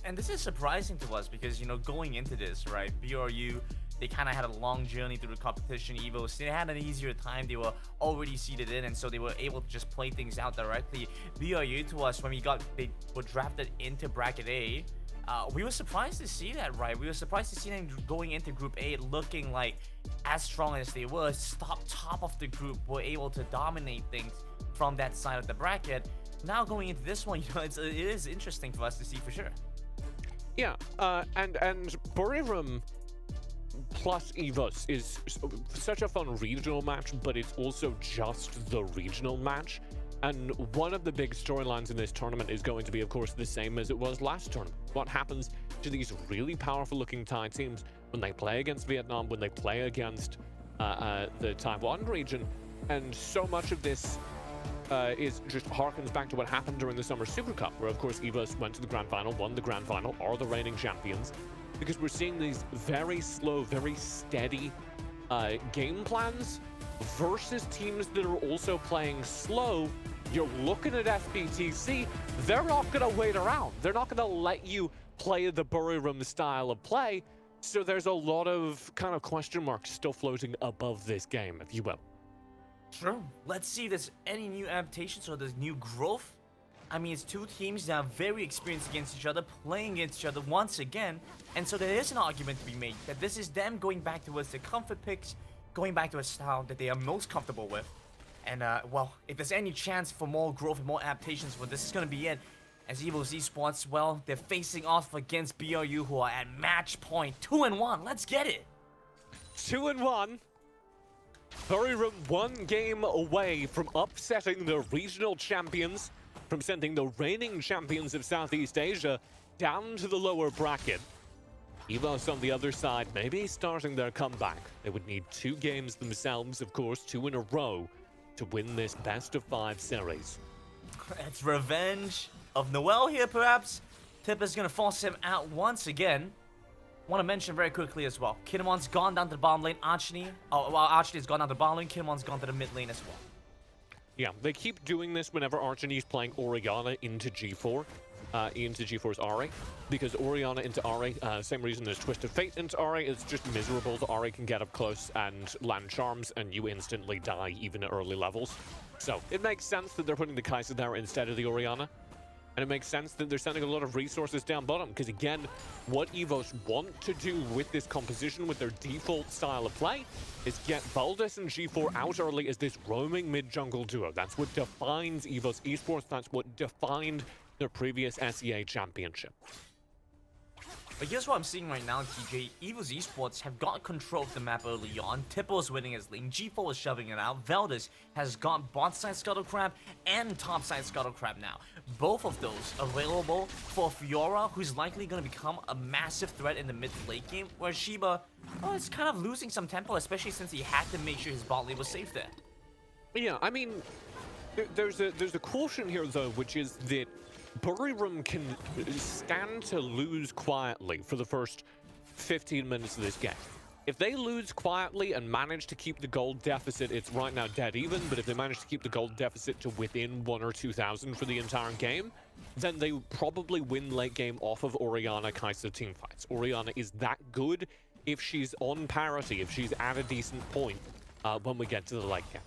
E: And this is surprising to us because, you know, going into this, right, BRU, they kind of had a long journey through the competition. EVOS, they had an easier time. They were already seeded in, and so they were able to just play things out directly. BRU, to us, when they were drafted into Bracket A, we were surprised to see that, right? We were surprised to see them going into Group A looking like as strong as they were. Top of the group, were able to dominate things from that side of the bracket. Now going into this one, you know, it is interesting for us to see for sure.
F: Yeah, and Buriram plus EVOS is such a fun regional match, but it's also just the regional match. And one of the big storylines in this tournament is going to be, of course, the same as it was last tournament. What happens to these really powerful-looking Thai teams when they play against Vietnam, when they play against the Taiwan region? And so much of this is just harkens back to what happened during the Summer Super Cup, where, of course, EVOS went to the Grand Final, won the Grand Final, are the reigning champions, because we're seeing these very slow, very steady game plans versus teams that are also playing slow. You're looking at SBTC, they're not going to wait around. They're not going to let you play the Buriram style of play. So there's a lot of kind of question marks still floating above this game, if you will.
E: True. Let's see if there's any new adaptations or there's new growth. I mean, it's two teams that are very experienced against each other, playing against each other once again. And so there is an argument to be made that this is them going back towards their comfort picks, going back to a style that they are most comfortable with. And, well, if there's any chance for more growth and more adaptations, well, this is going to be it. As EVOS Esports, well, they're facing off against BRU, who are at match point 2-1. Let's get it.
F: 2-1. Buriram one game away from upsetting the regional champions, from sending the reigning champions of Southeast Asia down to the lower bracket. EVOS on the other side, maybe starting their comeback. They would need 2 games themselves, of course, 2 in a row, to win this best-of-5 series.
E: It's revenge of Noel here, perhaps. Tipper's gonna force him out once again. Want to mention very quickly as well, Kinemon's gone down to the bottom lane. Archney has gone down to the bottom lane. Kinemon's gone to the mid lane as well.
F: Yeah, they keep doing this whenever Archney's playing Orianna into G4. Into G4's Ahri, because Orianna into Ahri, same reason as Twisted Fate into Ahri, it's just miserable. The Ahri can get up close and land charms, and you instantly die even at early levels. So it makes sense that they're putting the Kai'Sa there instead of the Orianna. And it makes sense that they're sending a lot of resources down bottom, because again, what EVOS want to do with this composition, with their default style of play, is get Valdis and G4 out early as this roaming mid-jungle duo. That's what defines EVOS Esports, that's what defined their previous SEA championship.
E: But here's what I'm seeing right now, TJ. EVOS Esports have got control of the map early on. Tipple is winning his lane. G4 is shoving it out. Valdis has got bot side Scuttle Crab and top side Scuttle Crab now. Both of those available for Fiora, who's likely going to become a massive threat in the mid late game, where Shiba, well, is kind of losing some tempo, especially since he had to make sure his bot lane was safe there.
F: Yeah, I mean, there's a caution here though, which is that Buriram can stand to lose quietly for the first 15 minutes of this game. If they lose quietly and manage to keep the gold deficit, it's right now dead even, but if they manage to keep the gold deficit to within 1,000 or 2,000 for the entire game, then they probably win late game off of Orianna Kai'Sa teamfights. Orianna is that good if she's on parity, if she's at a decent point when we get to the late game.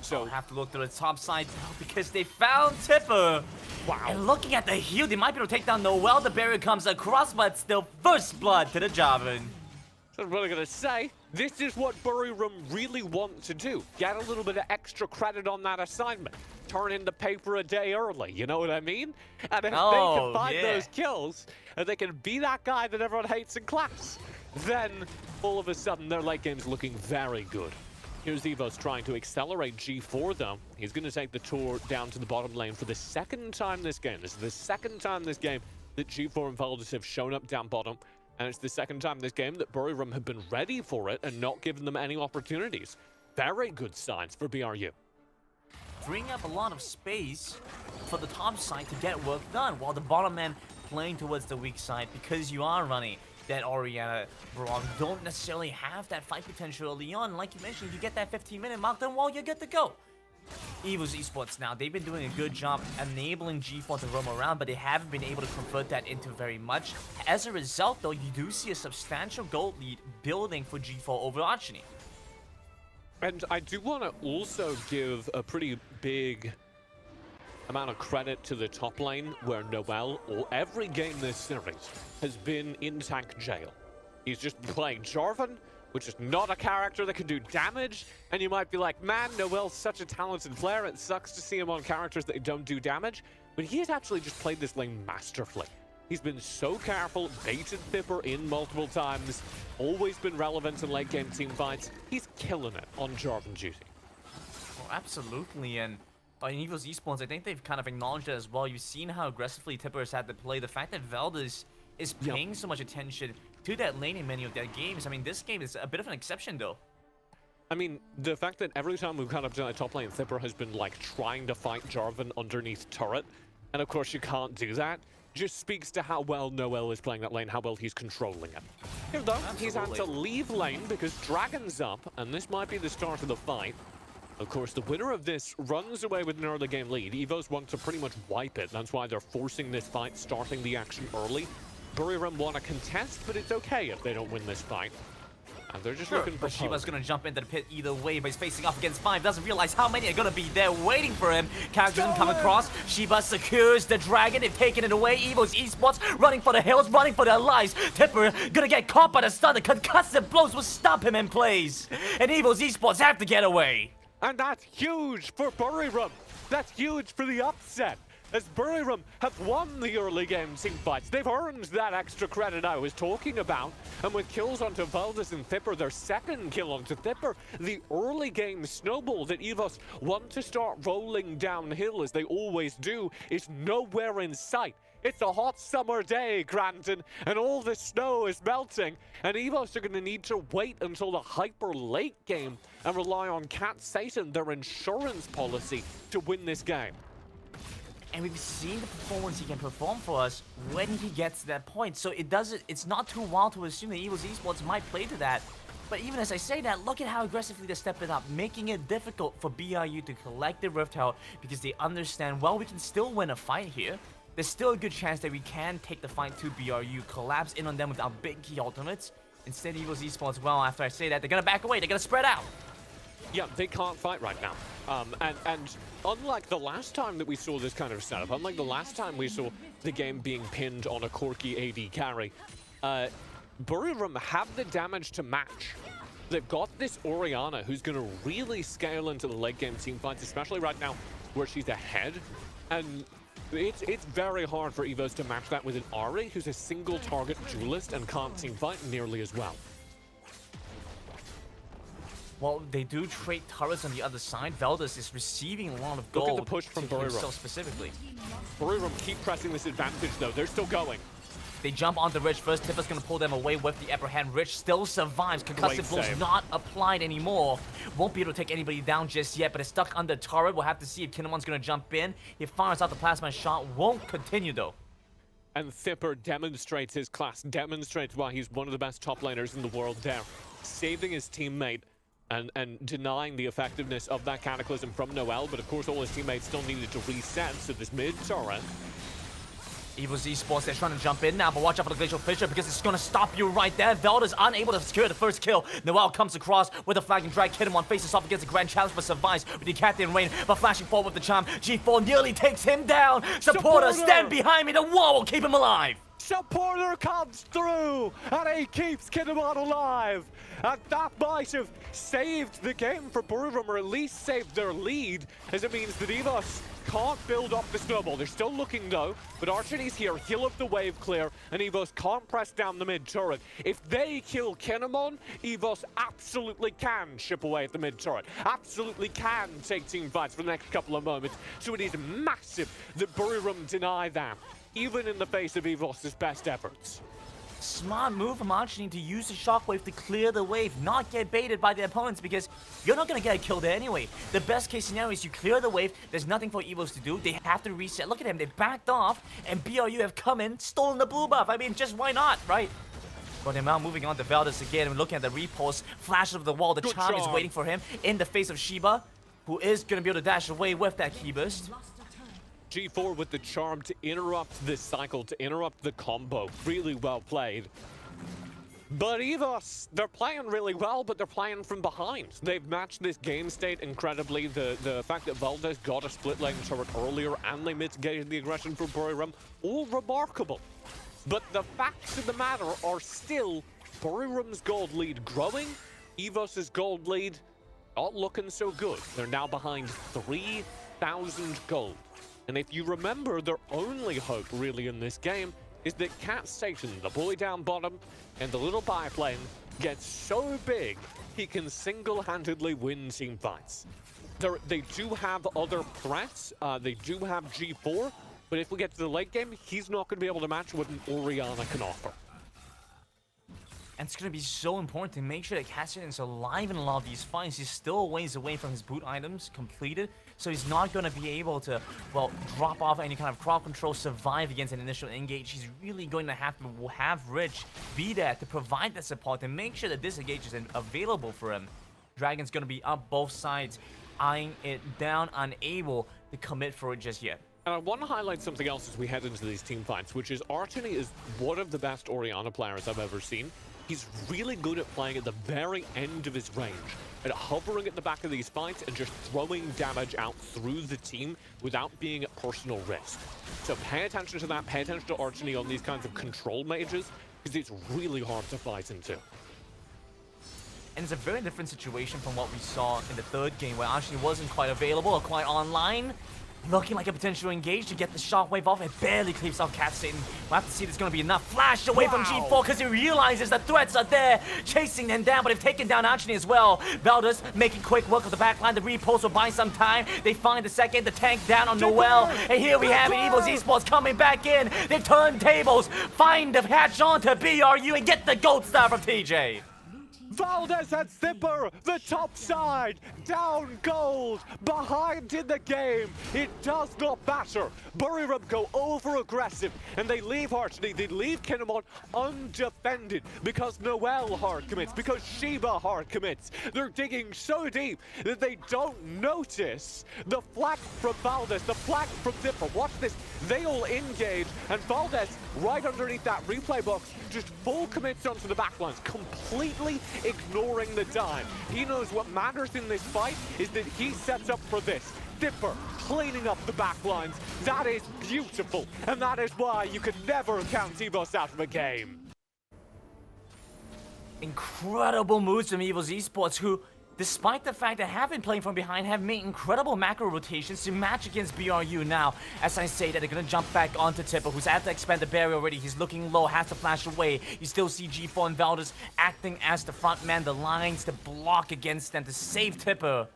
F: So
E: I'll have to look to the top side now because they found Tipper.
F: Wow.
E: And looking at the heal, they might be able to take down Noel. The barrier comes across, but still first blood to the Jarvan.
F: That's what I'm gonna say. This is what Buriram really want to do. Get a little bit of extra credit on that assignment. Turn in the paper a day early, you know what I mean? And if they can find those kills, and they can be that guy that everyone hates in class, then all of a sudden their late game's looking very good. Here's EVOS trying to accelerate G4 though. He's going to take the tour down to the bottom lane for the second time this game. This is the second time this game that G4 and Valdis have shown up down bottom. And it's the second time this game that Buriram have been ready for it and not given them any opportunities. Very good signs for BRU.
E: Freeing up a lot of space for the top side to get work done, while the bottom man playing towards the weak side because you are running that Orianna Braum don't necessarily have that fight potential early on. Like you mentioned, you get that 15-minute mark, then well, you're good to go. EVOS Esports now, they've been doing a good job enabling G4 to roam around, but they haven't been able to convert that into very much. As a result, though, you do see a substantial gold lead building for G4 over Archney.
F: And I do want to also give a pretty big amount of credit to the top lane, where Noel, or every game this series, has been in tank jail. He's just playing Jarvan, which is not a character that can do damage, and you might be like, man, Noel's such a talented player, it sucks to see him on characters that don't do damage, but he has actually just played this lane masterfully. He's been so careful, baited Pipper in multiple times, always been relevant in late game team fights. He's killing it on Jarvan duty.
E: Oh, absolutely, and in EVOS Esports, I think they've kind of acknowledged it as well. You've seen how aggressively Tipper has had to play. The fact that Valdis is paying so much attention to that lane in many of their games. I mean, this game is a bit of an exception, though.
F: I mean, the fact that every time we've gone up to that top lane, Tipper has been, like, trying to fight Jarvan underneath turret, and of course you can't do that, just speaks to how well Noel is playing that lane, how well he's controlling it. Here, though, he's had to leave lane because Dragon's up, and this might be the start of the fight. Of course, the winner of this runs away with an early game lead. EVOS want to pretty much wipe it. That's why they're forcing this fight, starting the action early. Buriram want to contest, but it's okay if they don't win this fight. And they're just looking for
E: Shiba's going to jump into the pit either way, but he's facing off against 5. Doesn't realize how many are going to be there waiting for him. Character doesn't come across. Shiba secures the dragon. They've taken it away. EVOS Esports running for the hills, running for their lives. Tipper going to get caught by the stun. The concussive blows will stop him in place. And EVOS Esports have to get away.
F: And that's huge for Buriram. That's huge for the upset. as Buriram have won the early game team fights. They've earned that extra credit I was talking about. And with kills onto Valdez and Thipper, their second kill onto Thipper, the early game snowball that EVOS want to start rolling downhill, as they always do, is nowhere in sight. It's a hot summer day, Granton, and all the snow is melting, and EVOS are going to need to wait until the hyper late game and rely on Cat Satan, their insurance policy, to win this game.
E: And we've seen the performance he can perform for us when he gets to that point. So it's not too wild to assume that EVOS Esports might play to that. But even as I say that, look at how aggressively they step it up, making it difficult for BRU to collect the Rift Tower because they understand, well, we can still win a fight here. There's still a good chance that we can take the fight to BRU, collapse in on them with our big key ultimates. Instead, EVOS Esports, well, after I say that, they're gonna back away, they're gonna spread out.
F: Yeah, they can't fight right now. And unlike the last time that we saw this kind of setup, unlike the last time we saw the game being pinned on a Corki AD carry, Buriram have the damage to match. They've got this Orianna who's going to really scale into the late game team fights, especially right now where she's ahead. And it's very hard for EVOS to match that with an Ahri who's a single target duelist and can't team fight nearly as well.
E: Well, they do trade turrets on the other side. Valdez is receiving a lot of gold.
F: Look at the push from Buriram.
E: Specifically.
F: Buriram keep pressing this advantage though. They're still going.
E: They jump onto Rich first. Tipper's gonna pull them away with the upper hand. Rich still survives. Concussive blows not applied anymore. Won't be able to take anybody down just yet, but it's stuck under turret. We'll have to see if Kinnamon's gonna jump in. He fires out the plasma shot. Won't continue though.
F: And Thipper demonstrates his class, demonstrates why he's one of the best top laners in the world there. Saving his teammate and denying the effectiveness of that Cataclysm from Noel, but of course all his teammates still needed to reset, so this mid-turret.
E: EVOS Esports, they're trying to jump in now, but watch out for the Glacial Fissure because it's gonna stop you right there. Velda's unable to secure the first kill. Noel comes across with a flagging drag. Kinemon faces off against the Grand Challenge, but survives with the Captain Rain, but flashing forward with the charm. G4 nearly takes him down. Supporter, stand behind me. The wall will keep him alive.
F: Supporter comes through, and he keeps Kinemon alive. And that might have saved the game for Buriram, or at least saved their lead, as it means that EVOS can't build up the snowball. They're still looking though, but Archety's here, heal up the wave clear, and EVOS can't press down the mid turret. If they kill Kinemon, EVOS absolutely can chip away at the mid turret. Absolutely can take team fights for the next couple of moments. So it is massive that Buriram deny that, even in the face of EVOS's best efforts.
E: Smart move from Archie to use the shockwave to clear the wave, not get baited by the opponents, because you're not going to get killed anyway. The best case scenario is you clear the wave, there's nothing for EVOS to do, they have to reset. Look at them, they backed off, and BRU have come in, stolen the blue buff. I mean, just why not, right? But they're now moving on to Valdez again, and looking at the repulse, flashes of the wall, the charm is waiting for him in the face of Shiba, who is going to be able to dash away with that key burst.
F: G4 with the charm to interrupt this cycle, to interrupt the combo. Really well played. But EVOS, they're playing really well, but they're playing from behind. They've matched this game state incredibly. The fact that Valdez got a split lane turret earlier and they mitigated the aggression from Buriram, all remarkable. But the facts of the matter are still Buriram's gold lead growing, EVOS's gold lead not looking so good. They're now behind 3,000 gold. And if you remember, their only hope really in this game is that Cat Satan, the boy down bottom, and the little biplane gets so big he can single-handedly win team fights. They do have other threats. They do have G4, but if we get to the late game, he's not going to be able to match what an Orianna can offer.
E: And it's going to be so important to make sure that Cassian is alive in a lot of these fights. He's still a ways away from his boot items completed, so he's not going to be able to, well, drop off any kind of crowd control, survive against an initial engage. He's really going to have Rich be there to provide that support and make sure that this engage is available for him. Dragon's going to be up both sides, eyeing it down, unable to commit for it just yet.
F: And I want to highlight something else as we head into these team fights, which is Archony is one of the best Orianna players I've ever seen. He's really good at playing at the very end of his range, at hovering at the back of these fights and just throwing damage out through the team without being at personal risk. So pay attention to that, pay attention to Archony on these kinds of control mages, because it's really hard to fight into.
E: And it's a very different situation from what we saw in the third game, where Archony wasn't quite available or quite online. Looking like a potential engage to get the shockwave off. It barely creeps off Cat Satan. We'll have to see if it's going to be enough. Flash away from G4 because he realizes the threats are there. Chasing them down, but they've taken down Anthony as well. Valdez making quick work of the backline. The repulse will buy some time. They find the second. The tank down on Noel. And here we have it. EVOS Esports coming back in. They turn tables. Find the hatch on to BRU and get the gold star from TJ.
F: Valdez and Zipper, the top side, down gold, behind in the game. It does not matter. Buriram go over aggressive and they leave Hartney, they leave Kinemon undefended because Noel hard commits, because Sheba hard commits. They're digging so deep that they don't notice the flag from Valdez, the flag from Zipper. Watch this, they all engage and Valdez right underneath that replay box just full commits onto the backlines, completely ignoring the dime. He knows what matters in this fight is that he sets up for this. Dipper cleaning up the backlines. That is beautiful, and that is why you can never count EVOS out of a game.
E: Incredible moves from EVOS Esports, who, despite the fact they have been playing from behind, have made incredible macro rotations to match against BRU now. As I say that, they're going to jump back onto Tipper, who's had to expand the barrier already. He's looking low, has to flash away. You still see G4 and Valdez acting as the front man, the lines to block against them to save Tipper.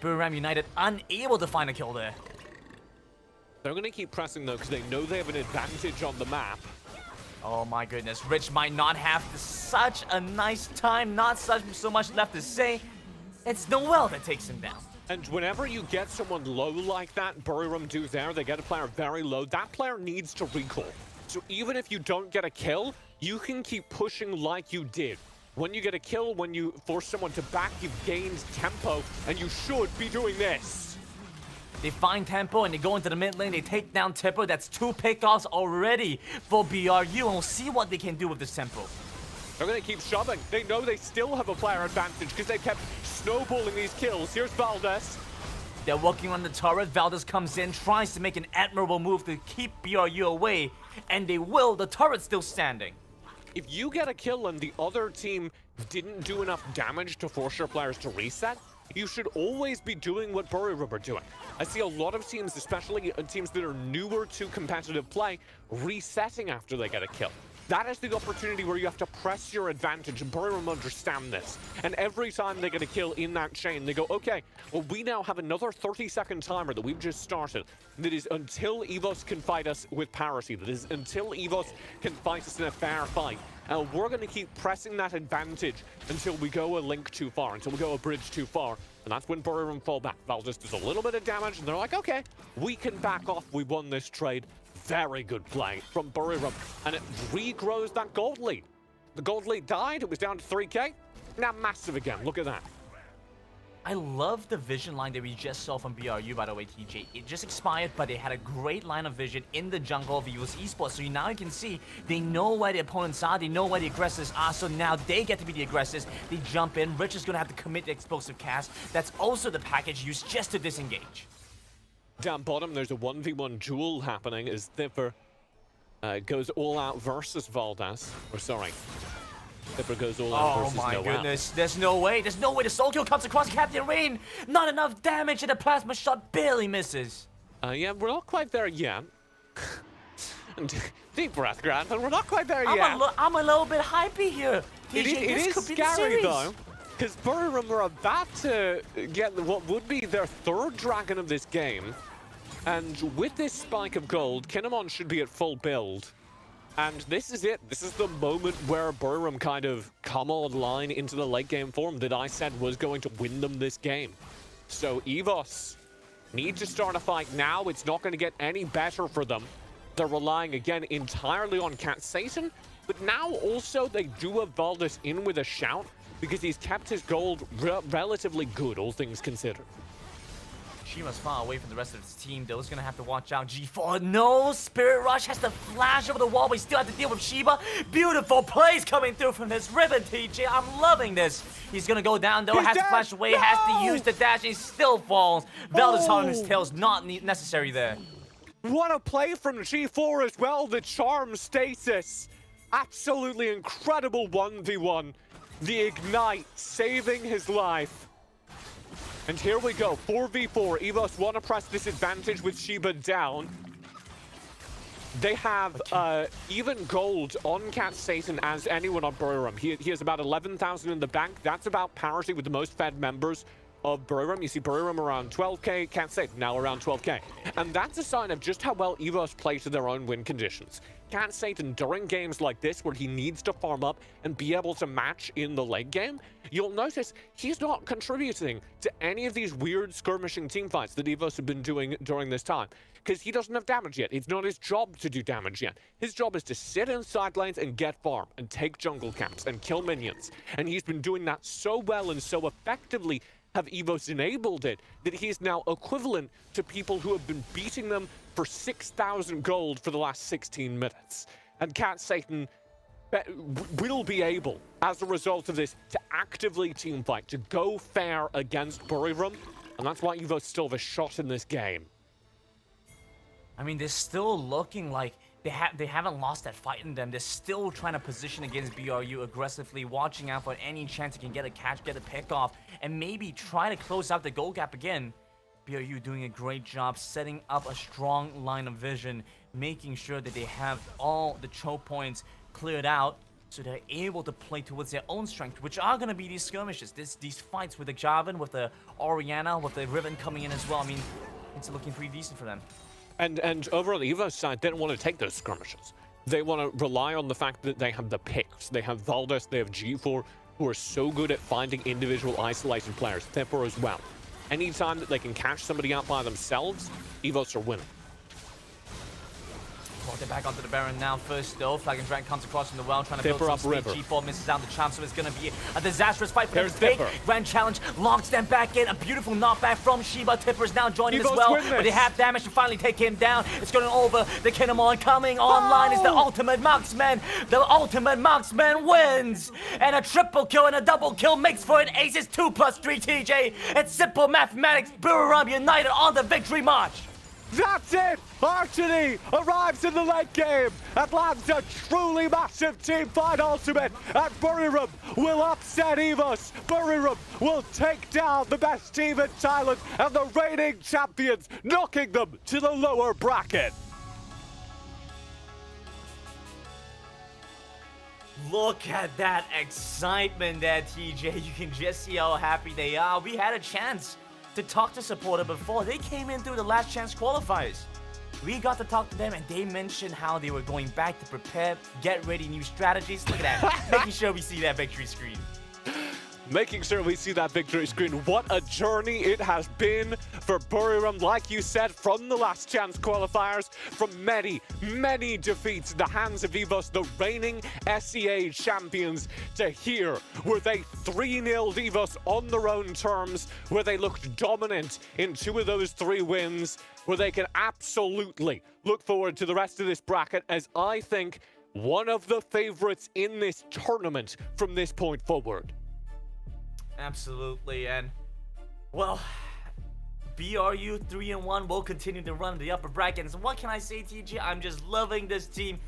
E: Buriram United unable to find a kill there.
F: They're going to keep pressing though because they know they have an advantage on the map.
E: Oh my goodness, Rich might not have such a nice time, not so much left to say. It's Noel that takes him down.
F: And whenever you get someone low like that, Buriram do there, they get a player very low, that player needs to recall. So even if you don't get a kill, you can keep pushing like you did. When you get a kill, when you force someone to back, you've gained tempo, and you should be doing this.
E: They find tempo and they go into the mid lane, they take down Tipper. That's 2 pickoffs already for BRU, and we'll see what they can do with this tempo.
F: They're going to keep shoving. They know they still have a player advantage because they kept snowballing these kills. Here's Valdez.
E: They're working on the turret. Valdez comes in, tries to make an admirable move to keep BRU away, and they will. The turret's still standing.
F: If you get a kill and the other team didn't do enough damage to force your players to reset, you should always be doing what Buriram are doing. I see a lot of teams, especially teams that are newer to competitive play, resetting after they get a kill. That is the opportunity where you have to press your advantage, and Buriram understand this. And every time they get a kill in that chain, they go, okay, well, we now have another 30-second timer that we've just started. That is until EVOS can fight us with parity. That is until EVOS can fight us in a fair fight. And we're going to keep pressing that advantage until we go a link too far, until we go a bridge too far. And that's when Buriram fall back. Valdez does a little bit of damage, and they're like, okay, we can back off. We won this trade. Very good play from Buriram, and it regrows that gold lead. The gold lead died, it was down to 3k. Now massive again, look at that.
E: I love the vision line that we just saw from BRU, by the way, TJ. It just expired, but they had a great line of vision in the jungle of EVOS Esports. So now you can see they know where the opponents are, they know where the aggressors are, so now they get to be the aggressors. They jump in. Rich is going to have to commit the explosive cast. That's also the package used just to disengage.
F: Down bottom, there's a 1v1 duel happening as Zipper goes all out versus Valdez. Or sorry, Zipper goes all out versus Noel.
E: Oh my goodness, there's no way the soul kill comes across Captain Rain. Not enough damage, and the plasma shot barely misses.
F: Yeah, we're not quite there yet. Deep breath, Grant, but we're not quite there yet.
E: I'm a little bit hypey here. TJ,
F: It is scary though, because Buriram are about to get what would be their 3rd dragon of this game. And with this spike of gold, Kinemon should be at full build. And this is it. This is the moment where Buriram kind of come online into the late game form that I said was going to win them this game. So EVOS need to start a fight now. It's not going to get any better for them. They're relying again entirely on Cat Satan. But now also they do have Valdez in with a shout because he's kept his gold relatively good, all things considered.
E: Shima's far away from the rest of his team, though. He's gonna have to watch out. G4, no! Spirit Rush has to flash over the wall, but he still have to deal with Shiba. Beautiful plays coming through from this ribbon, TJ. I'm loving this. He's gonna go down, though. Has to flash away, has to use the dash, and he still falls. Valdez on his tail's not necessary there.
F: What a play from G4 as well. The charm stasis. Absolutely incredible 1v1. The ignite saving his life. And here we go, 4v4. EVOS want to press this advantage with Shiba down. They have even gold on Cat Satan as anyone on Buriram. He has about 11,000 in the bank. That's about parity with the most fed members of Buriram. You see Buriram around 12k, Cat Satan now around 12k. And that's a sign of just how well EVOS play to their own win conditions. Cat Satan, during games like this where he needs to farm up and be able to match in the late game, you'll notice he's not contributing to any of these weird skirmishing teamfights that EVOS have been doing during this time. Because he doesn't have damage yet. It's not his job to do damage yet. His job is to sit in side lanes and get farm and take jungle camps and kill minions. And he's been doing that so well and so effectively have EVOS enabled it that he's now equivalent to people who have been beating them for 6,000 gold for the last 16 minutes. And Cat Satan will be able, as a result of this, to actively teamfight, to go fair against Buriram. And that's why EVOS still have a shot in this game.
E: I mean, they're still looking like they haven't lost that fight in them. They're still trying to position against BRU aggressively, watching out for any chance they can get a catch, get a pick off, and maybe try to close out the goal gap again. BRU doing a great job setting up a strong line of vision, making sure that they have all the choke points cleared out, so they're able to play towards their own strength, which are going to be these skirmishes, these fights with the Jarvan, with the Orianna, with the Riven coming in as well. I mean, it's looking pretty decent for them.
F: And over on the EVOS side, they don't want to take those skirmishes. They want to rely on the fact that they have the picks. They have Valdez, they have G4, who are so good at finding individual isolated players. Thipper as well. Anytime that they can catch somebody out by themselves, EVOS are winning.
E: They're back onto the Baron now. First though, Flag and Drag comes across in the well, trying to build some
F: up
E: speed.
F: river.
E: G4 misses out the chance, so it's going to be a disastrous fight for them
F: There's
E: to take.
F: Thipper.
E: Grand challenge, longs them back in. A beautiful knockback from Shiba. Tipper's now joining
F: EVOS
E: as well,
F: win this.
E: but they have damage to finally take him down. It's going over. The Kinemon coming online is the ultimate marksman. The ultimate marksman wins, and a triple kill and a double kill makes for an ace. It's 2+3 TJ. It's simple mathematics. Buriram United on the victory march.
F: That's it! Archony arrives in the late game and lands a truly massive team fight ultimate, and Buriram will upset EVOS. Buriram will take down the best team in Thailand and the reigning champions, knocking them to the lower bracket.
E: Look at that excitement there, TJ. You can just see how happy they are. We had a chance to talk to Supporter before. They came in through the last chance qualifiers. We got to talk to them, and they mentioned how they were going back to prepare, get ready, new strategies. Look at that. Making sure we see that victory screen.
F: Making sure we see that victory screen. What a journey it has been for Buriram, like you said, from the last chance qualifiers, from many, many defeats at the hands of EVOS, the reigning SEA champions, to here, where they 3-0'd EVOS on their own terms, where they looked dominant in 2 of those 3 wins, where they can absolutely look forward to the rest of this bracket as, I think, one of the favorites in this tournament from this point forward.
E: Absolutely, and well, BRU 3-1 will continue to run the upper bracket. And so what can I say, TG? I'm just loving this team.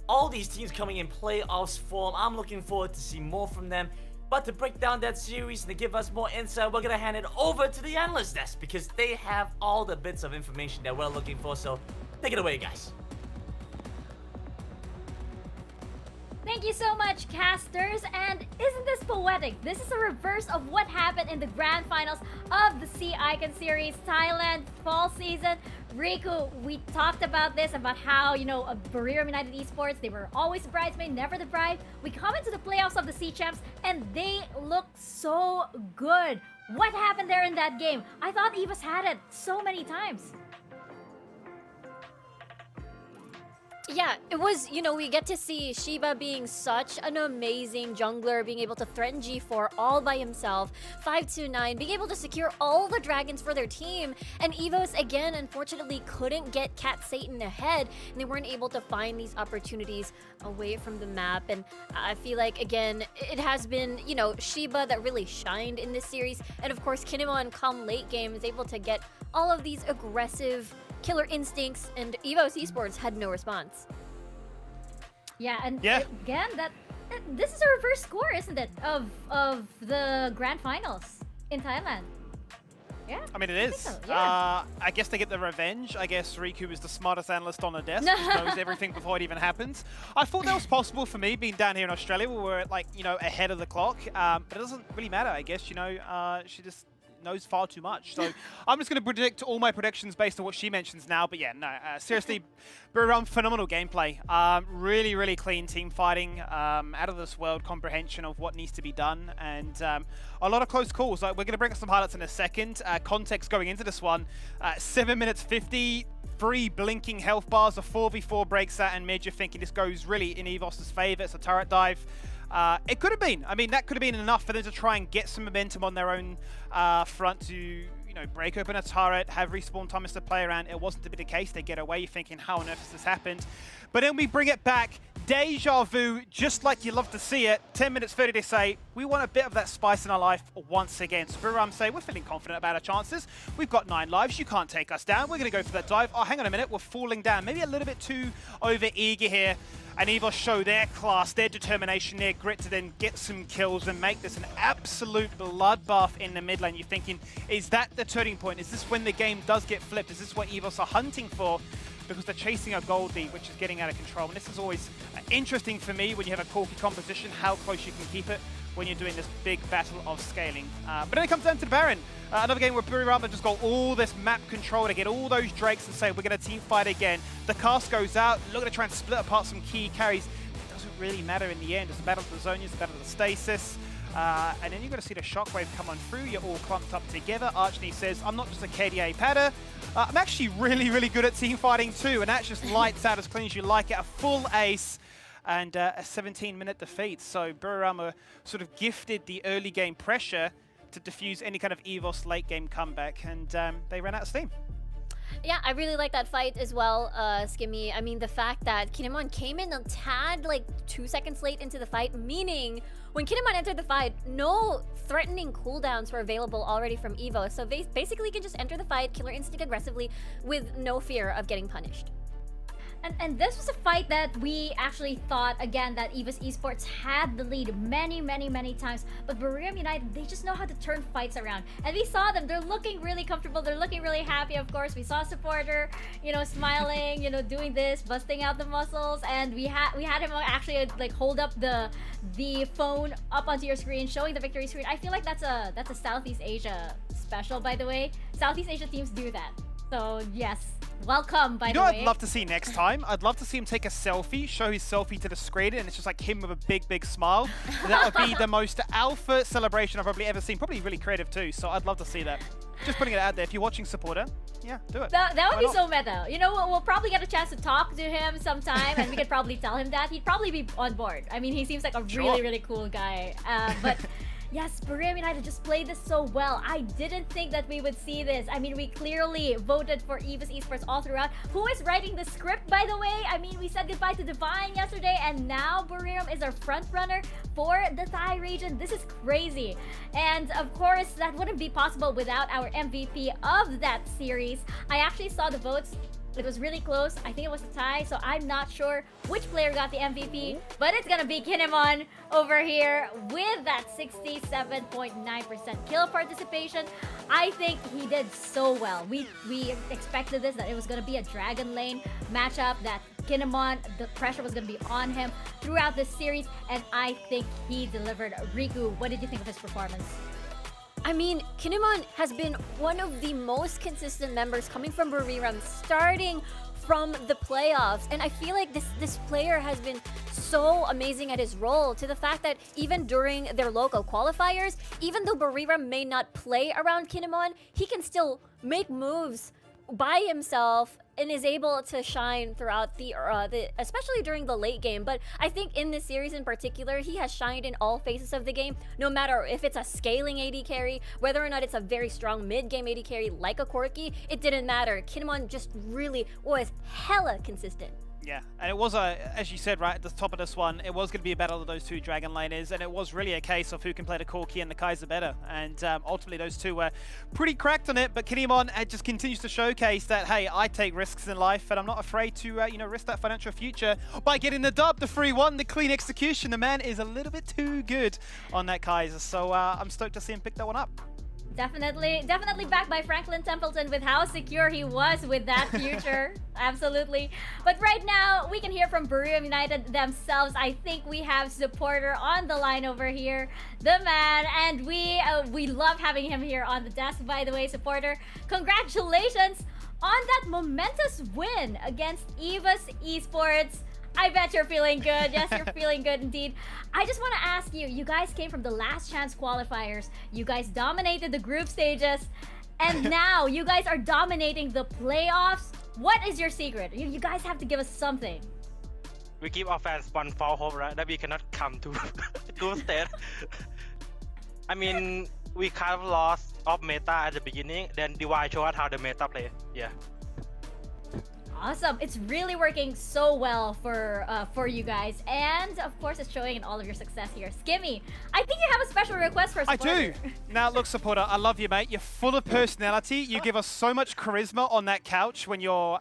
E: All these teams coming in playoffs form. I'm looking forward to see more from them. But to break down that series and to give us more insight, we're gonna hand it over to the analyst desk because they have all the bits of information that we're looking for. So take it away, guys.
B: Thank you so much, casters. And isn't this poetic? This is a reverse of what happened in the grand finals of the Sea Icon Series Thailand fall season. Riku, we talked about this, about how, you know, Buriram United Esports, they were always the bridesmaid, never the bride. We come into the playoffs of the Sea Champs, and they look so good. What happened there in that game? I thought EVOS had it so many times.
D: Yeah, it was, you know, we get to see Shiba being such an amazing jungler, being able to threaten G4 all by himself, 529, being able to secure all the dragons for their team, and EVOS, again, unfortunately couldn't get Cat Satan ahead, and they weren't able to find these opportunities away from the map, and I feel like, again, it has been, you know, Shiba that really shined in this series, and of course, Kinemon come late game is able to get all of these aggressive killer instincts, and EVOS Esports had no response.
B: Yeah, and
C: Yeah.
B: again, this is a reverse score, isn't it, of the grand finals in Thailand? Yeah.
C: I mean, it is.
B: So, yeah.
C: I guess they get the revenge. I guess Riku is the smartest analyst on the desk. Just knows everything before it even happens. I thought that was possible for me, being down here in Australia, where we're like, ahead of the clock. But it doesn't really matter, I guess. She just knows far too much. So I'm just going to predict all my predictions based on what she mentions now. But yeah, no, seriously, Buriram, phenomenal gameplay. Really, really clean team fighting. Out of this world comprehension of what needs to be done. And a lot of close calls. Like, we're going to bring up some highlights in a second. Context going into this one, 7 minutes 50. 3 blinking health bars, a 4v4 breaks out, and mid, you're thinking this goes really in EVOS's favor. It's a turret dive. It could have been. I mean, that could have been enough for them to try and get some momentum on their own front to, break open a turret, have respawn time as to play around. It wasn't to be the case. They get away. You're thinking, how on earth has this happened? But then we bring it back. Deja vu, just like you love to see it. 10 minutes 30, they say, we want a bit of that spice in our life once again. So Buriram say, we're feeling confident about our chances. We've got 9 lives. You can't take us down. We're going to go for that dive. Oh, hang on a minute. We're falling down. Maybe a little bit too over-eager here. And EVOS show their class, their determination, their grit to then get some kills and make this an absolute bloodbath in the mid lane. You're thinking, is that the turning point? Is this when the game does get flipped? Is this what EVOS are hunting for? Because they're chasing a gold lead, which is getting out of control. And this is always interesting for me when you have a corky composition, how close you can keep it when you're doing this big battle of scaling. But then it comes down to the Baron. Another game where Buriram just got all this map control to get all those Drakes and say, we're going to team fight again. The cast goes out, looking to try and split apart some key carries. It doesn't really matter in the end. It's a battle of the Zonias, it's a battle of the Stasis. And then you're going to see the Shockwave come on through. You're all clumped up together. Archnie says, I'm not just a KDA padder. I'm actually really, really good at team fighting too. And that just lights out as clean as you like it. A full ace and a 17-minute defeat. So Buriram are sort of gifted the early game pressure to diffuse any kind of EVOS late game comeback. And they ran out of steam.
D: Yeah, I really like that fight as well, Skimmy. I mean, the fact that Kinemon came in a tad like 2 seconds late into the fight, meaning when Kinemon entered the fight, no threatening cooldowns were available already from EVO. So basically you can just enter the fight, Killer Instinct aggressively, with no fear of getting punished.
B: And this was a fight that we actually thought, again, that EVOS Esports had the lead many, many, many times. But Buriram United, they just know how to turn fights around. And we saw them. They're looking really comfortable. They're looking really happy, of course. We saw Supporter, smiling, doing this, busting out the muscles. And we had him actually, like, hold up the phone up onto your screen, showing the victory screen. I feel like that's a Southeast Asia special, by the way. Southeast Asia teams do that. So, yes. Welcome, by the way.
C: I'd love to see next time? I'd love to see him take a selfie, show his selfie to the screen, and it's just like him with a big, big smile. That would be the most alpha celebration I've probably ever seen. Probably really creative too, so I'd love to see that. Just putting it out there. If you're watching Supporter, yeah, do it.
B: That would be so meta. We'll probably get a chance to talk to him sometime, and we could probably tell him that. He'd probably be on board. I mean, he seems like a really, really cool guy. But yes, Buriram United just played this so well. I didn't think that we would see this. I mean, we clearly voted for EVOS Esports all throughout. Who is writing the script, by the way? I mean, we said goodbye to Divine yesterday, and now Buriram is our front runner for the Thai region. This is crazy. And of course, that wouldn't be possible without our MVP of that series. I actually saw the votes. It was really close. I think it was a tie, so I'm not sure which player got the MVP, but it's gonna be Kinemon over here with that 67.9% kill participation. I think he did so well. We expected this, that it was gonna be a Dragon Lane matchup, that Kinemon, the pressure was gonna be on him throughout this series, and I think he delivered. Riku, what did you think of his performance?
D: I mean, Kinemon has been one of the most consistent members coming from Buriram, starting from the playoffs. And I feel like this player has been so amazing at his role, to the fact that even during their local qualifiers, even though Buriram may not play around Kinemon, he can still make moves by himself and is able to shine throughout the especially during the late game. But I think in this series in particular, he has shined in all phases of the game, no matter if it's a scaling AD carry, whether or not it's a very strong mid-game AD carry like a Corki, it didn't matter. Kinemon just really was hella consistent.
C: Yeah, and it was, as you said, right at the top of this one, it was going to be a battle of those two Dragon Laners, and it was really a case of who can play the Corki and the Kaiser better. And ultimately, those two were pretty cracked on it, but Kinemon just continues to showcase that, hey, I take risks in life, and I'm not afraid to, risk that financial future by getting the dub, the 3-1, the clean execution. The man is a little bit too good on that Kaiser, so I'm stoked to see him pick that one up.
B: Definitely backed by Franklin Templeton with how secure he was with that future. Absolutely. But right now, we can hear from Buriram United themselves. I think we have supporter on the line over here, the man, and we love having him here on the desk. By the way, supporter, congratulations on that momentous win against EVOS Esports. I bet you're feeling good. Yes, you're feeling good indeed. I just want to ask you, you guys came from the last chance qualifiers. You guys dominated the group stages. And now you guys are dominating the playoffs. What is your secret? You guys have to give us something.
I: We give our fans one false hope, right? That we cannot come to group stage. I mean, we kind of lost of meta at the beginning. Then Divide showed us how the meta play. Yeah.
B: Awesome. It's really working so well for you guys. And of course, it's showing in all of your success here. Skimmy, I think you have a special request for supporter.
C: I do. Now, look, supporter, I love you, mate. You're full of personality. You give us so much charisma on that couch when you're,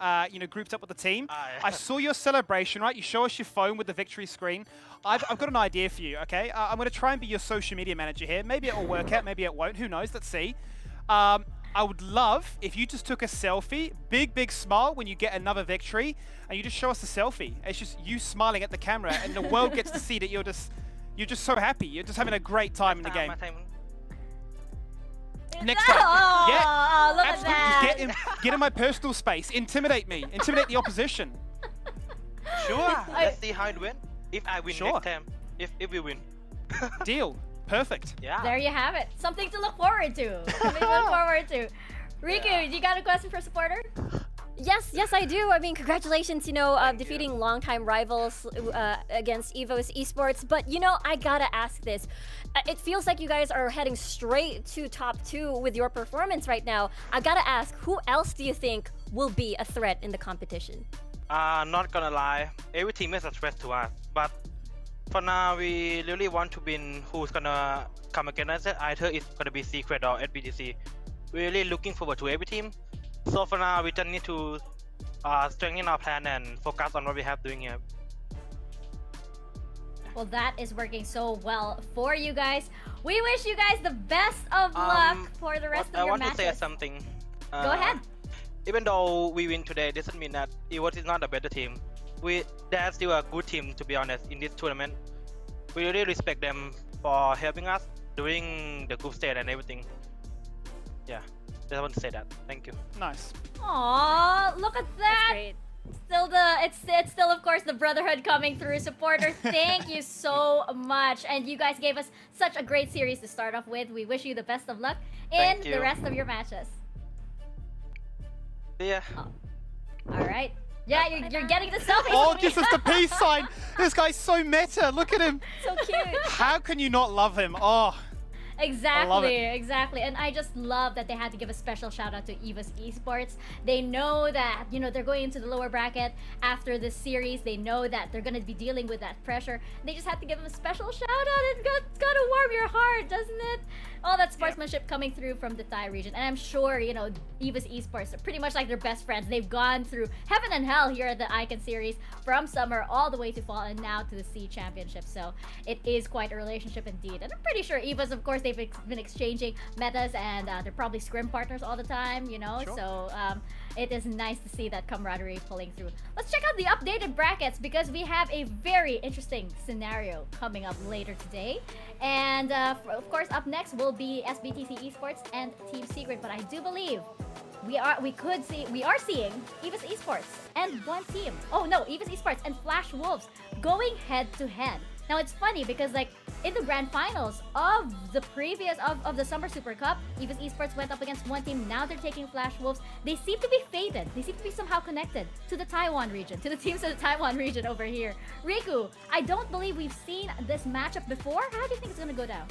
C: grouped up with the team. I saw your celebration, right? You show us your phone with the victory screen. I've got an idea for you, okay? I'm going to try and be your social media manager here. Maybe it'll work out. Maybe it won't. Who knows? Let's see. I would love if you just took a selfie, big smile when you get another victory, and you just show us a selfie. It's just you smiling at the camera, and the world gets to see that you're just so happy. You're just having a great time in the game. Next time,
B: oh, look
C: absolutely.
B: at that.
C: Just get in my personal space. Intimidate me. Intimidate the opposition.
I: Sure. Let's see how it went. If I win
C: Sure.
I: next time, if we win.
C: Deal. Perfect.
I: Yeah.
B: There you have it. Something to look forward to. Something to look forward to. Riku, you got a question for supporter?
D: Yes, I do. I mean, congratulations, defeating longtime rivals against EVOS Esports. But, I gotta ask this. It feels like you guys are heading straight to top 2 with your performance right now. I gotta ask, who else do you think will be a threat in the competition?
I: Not gonna lie, every team is a threat to us. But for now, we really want to win. Who's gonna come against us? Either it's gonna be Secret or SBTC. We're really looking forward to every team. So for now, we just need to strengthen our plan and focus on what we have doing here.
B: Well, that is working so well for you guys. We wish you guys the best of luck for the rest of your matches.
I: I want to say something.
B: Go ahead.
I: Even though we win today, doesn't mean that EVOS is not a better team. They're still a good team, to be honest, in this tournament. We really respect them for helping us during the group stage and everything. Yeah, just want to say that. Thank you.
C: Nice.
B: Aww, look at that.
D: That's great.
B: It's still of course the brotherhood coming through. Supporter, thank you so much. And you guys gave us such a great series to start off with. We wish you the best of luck in the rest of your matches.
I: Yeah.
B: All right. Yeah, you're getting the selfie.
C: Oh, this is the peace sign. This guy's so meta. Look at him.
B: So cute.
C: How can you not love him? Oh.
B: Exactly. And I just love that they had to give a special shout out to EVOS Esports. They know that, they're going into the lower bracket after this series. They know that they're going to be dealing with that pressure. They just had to give them a special shout out. It's got to warm your heart, doesn't it? All that sportsmanship coming through from the Thai region. And I'm sure, EVOS Esports are pretty much like their best friends. They've gone through heaven and hell here at the Icon series from summer all the way to fall and now to the SEA Championship. So it is quite a relationship indeed. And I'm pretty sure EVOS, of course, they've been exchanging metas and they're probably scrim partners all the time,
C: Sure.
B: So it is nice to see that camaraderie pulling through. Let's check out the updated brackets because we have a very interesting scenario coming up later today. And of course, up next will be SBTC Esports and Team Secret. But I do believe we are seeing EVOS Esports and one team. Oh no, EVOS Esports and Flash Wolves going head to head. Now it's funny because in the grand finals of the previous of the Summer Super Cup, EVOS Esports went up against one team. Now they're taking Flash Wolves. They seem to be fated. They seem to be somehow connected to the Taiwan region, to the teams of the Taiwan region over here. Riku, I don't believe we've seen this matchup before. How do you think it's gonna go down?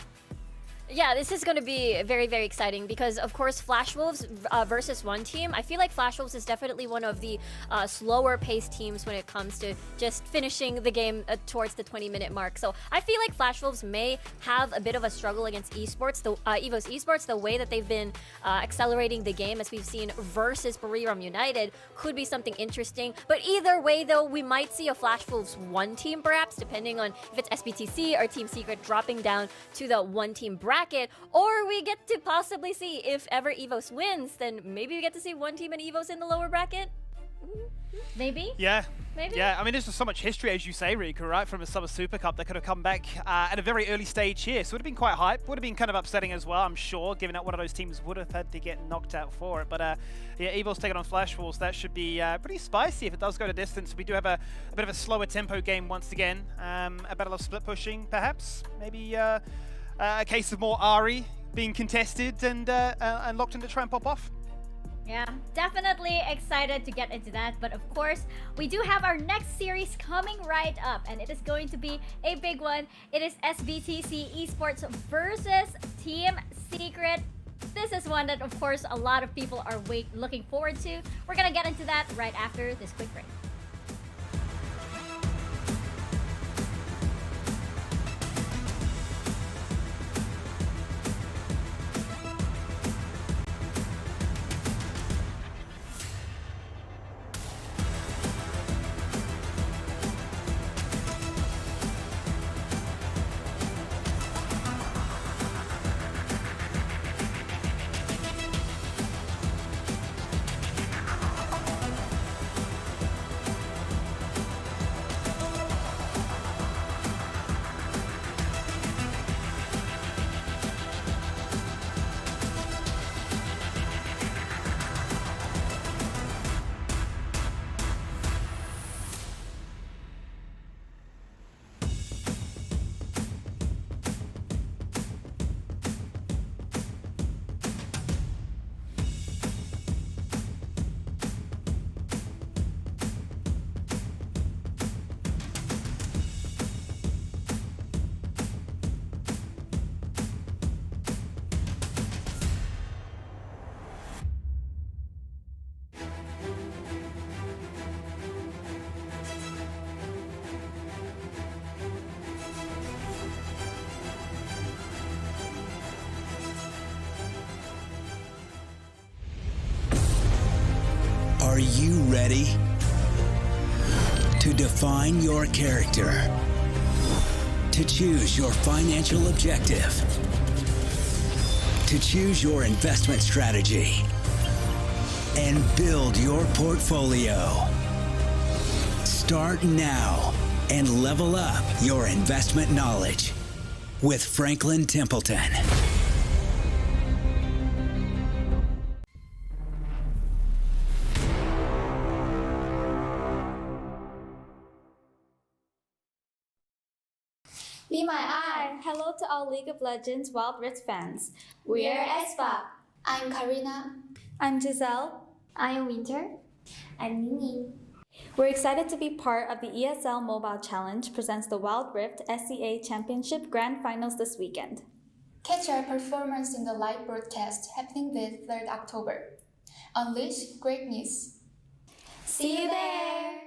D: Yeah, this is going to be very, very exciting because, of course, Flash Wolves versus one team. I feel like Flash Wolves is definitely one of the slower-paced teams when it comes to just finishing the game towards the 20-minute mark. So I feel like Flash Wolves may have a bit of a struggle against esports, EVOS Esports. The way that they've been accelerating the game, as we've seen, versus Buriram United, could be something interesting. But either way, though, we might see a Flash Wolves one team, perhaps, depending on if it's SBTC or Team Secret dropping down to the one-team bracket. bracket, or we get to possibly see if ever EVOS wins, then maybe we get to see one team in EVOS in the lower bracket.
B: Maybe?
C: Yeah.
B: Maybe?
C: Yeah, I mean, there's just so much history, as you say, Rika, right, from a Summer Super Cup that could have come back at a very early stage here. So it would have been quite hype. Would have been kind of upsetting as well, I'm sure, given that one of those teams would have had to get knocked out for it. But yeah, EVO's taking on Flash Wolves. That should be pretty spicy if it does go to distance. We do have a bit of a slower tempo game once again. A battle of split pushing, perhaps. Maybe a case of more Ari being contested and locked in to try and pop off.
B: Yeah, definitely excited to get into that. But of course, we do have our next series coming right up, and it is going to be a big one. It is SBTC Esports versus Team Secret. This is one that, of course, a lot of people are looking forward to. We're gonna get into that right after this quick break.
G: Are you ready to define your character, to choose your financial objective, to choose your investment strategy, and build your portfolio? Start now and level up your investment knowledge with Franklin Templeton.
J: Be my eye. Hello to all League of Legends Wild Rift fans. We're aespa. I'm Karina. I'm Giselle. I'm Winter. I'm Nini. We're excited to be part of the ESL Mobile Challenge presents the Wild Rift SCA Championship Grand Finals this weekend. Catch our performance in the live broadcast happening this 3rd October. Unleash greatness. See you there!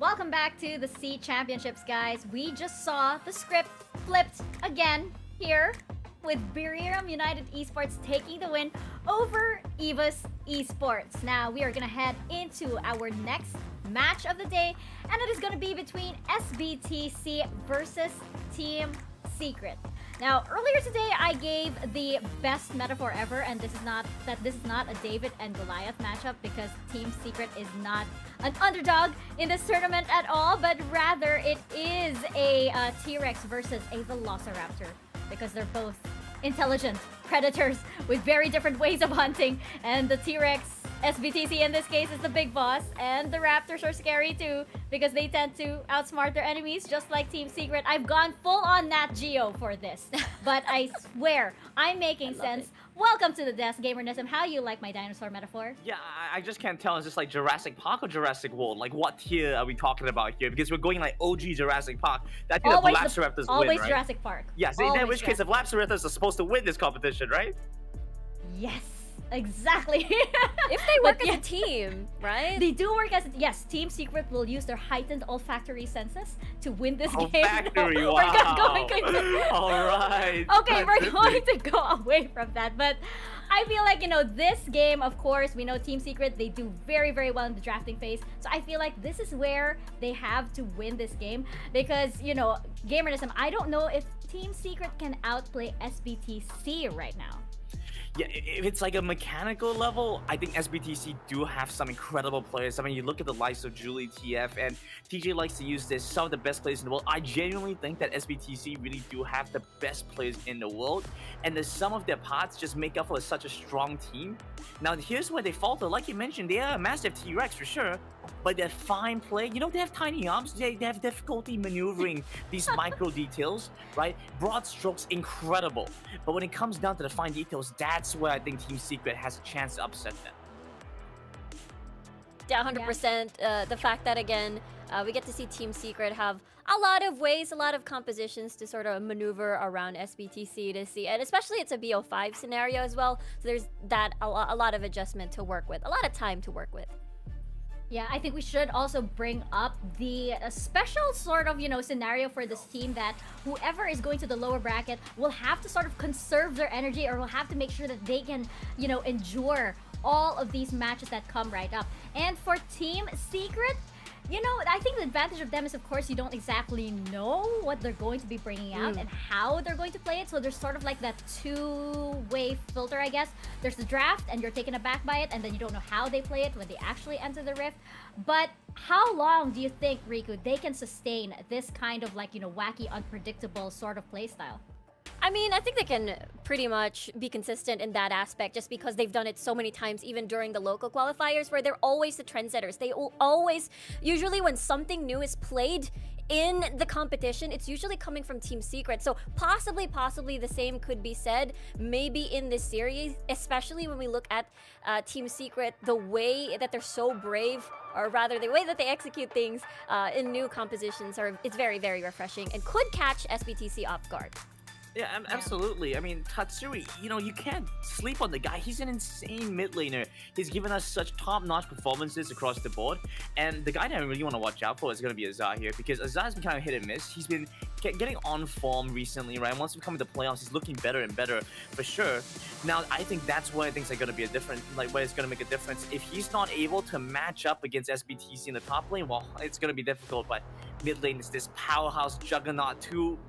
B: welcome back to the C Championships, guys. We just saw the script flipped again here with Buriram United Esports taking the win over EVOS Esports. Now, we are going to head into our next match of the day, and it is going to be between SBTC versus Team Secret. Now, earlier today, I gave the best metaphor ever, and this is not a David and Goliath matchup because Team Secret is not an underdog in this tournament at all, but rather it is a T-Rex versus a Velociraptor because they're both intelligent predators with very different ways of hunting, and the T-Rex, SBTC in this case, is the big boss, and the Raptors are scary too because they tend to outsmart their enemies just like Team Secret. I've gone full on Nat Geo for this, but I swear I'm making sense. Welcome to the desk, Gamernism. How you like my dinosaur metaphor?
E: Yeah, I just can't tell. It's just like Jurassic Park or Jurassic World. Like, what tier are we talking about here? Because we're going like OG Jurassic Park. I think the Velociraptors
B: always
E: win, right?
B: Jurassic Park.
E: Yes, in which case the Velociraptors are supposed to win this competition, right?
B: Yes, exactly.
D: If they work as a team, right?
B: They do work as yes. Team Secret will use their heightened olfactory senses to win this game.
E: Olfactory,
B: No,
E: wow.
B: We're going to...
E: All right.
B: Okay, we're going to go away from that, but I feel like, you know, this game, of course, we know Team Secret, they do very, very well in the drafting phase. So I feel like this is where they have to win this game because, you know, Gamernism, I don't know if Team Secret can outplay SBTC right now.
E: Yeah, if it's like a mechanical level, I think SBTC do have some incredible players. I mean, you look at the likes of Julie, TF, and TJ likes to use this, some of the best players in the world. I genuinely think that SBTC really do have the best players in the world, and the sum of their parts just make up for such a strong team. Now, here's where they falter. Like you mentioned, they are a massive T-Rex for sure, but they're fine play. You know, they have tiny arms. They have difficulty maneuvering these micro details, right? Broad strokes, incredible. But when it comes down to the fine details, that's where I think Team Secret has a chance to upset them.
D: Yeah, 100%. The fact that, again, we get to see Team Secret have a lot of ways, a lot of compositions to sort of maneuver around SBTC to see. And especially it's a BO5 scenario as well. So there's that a lot of adjustment to work with, a lot of time to work with.
B: Yeah, I think we should also bring up the special sort of, you know, scenario for this team that whoever is going to the lower bracket will have to sort of conserve their energy or will have to make sure that they can, you know, endure all of these matches that come right up. And for Team Secret, you know, I think the advantage of them is, of course, you don't exactly know what they're going to be bringing out and how they're going to play it. So there's sort of like that two-way filter, I guess. There's the draft, and you're taken aback by it, and then you don't know how they play it when they actually enter the Rift. But how long do you think, Riku, they can sustain this kind of like, you know, wacky, unpredictable sort of play style?
D: I mean, I think they can pretty much be consistent in that aspect just because they've done it so many times, even during the local qualifiers, where they're always the trendsetters. They will always, usually when something new is played in the competition, it's usually coming from Team Secret. So possibly the same could be said maybe in this series, especially when we look at Team Secret, the way that they're so brave, or rather the way that they execute things in new compositions, it's very, very refreshing and could catch SBTC off guard.
E: Yeah, absolutely. I mean, Tatsuri, you know, you can't sleep on the guy. He's an insane mid laner. He's given us such top-notch performances across the board. And the guy that I really want to watch out for is going to be Azar here, because Azar's been kind of hit and miss. He's been getting on form recently, right? Once we come into the playoffs, he's looking better and better for sure. Now, I think that's where things are going to be a different, like where it's going to make a difference. If he's not able to match up against SBTC in the top lane, well, it's going to be difficult. But mid lane is this powerhouse juggernaut, two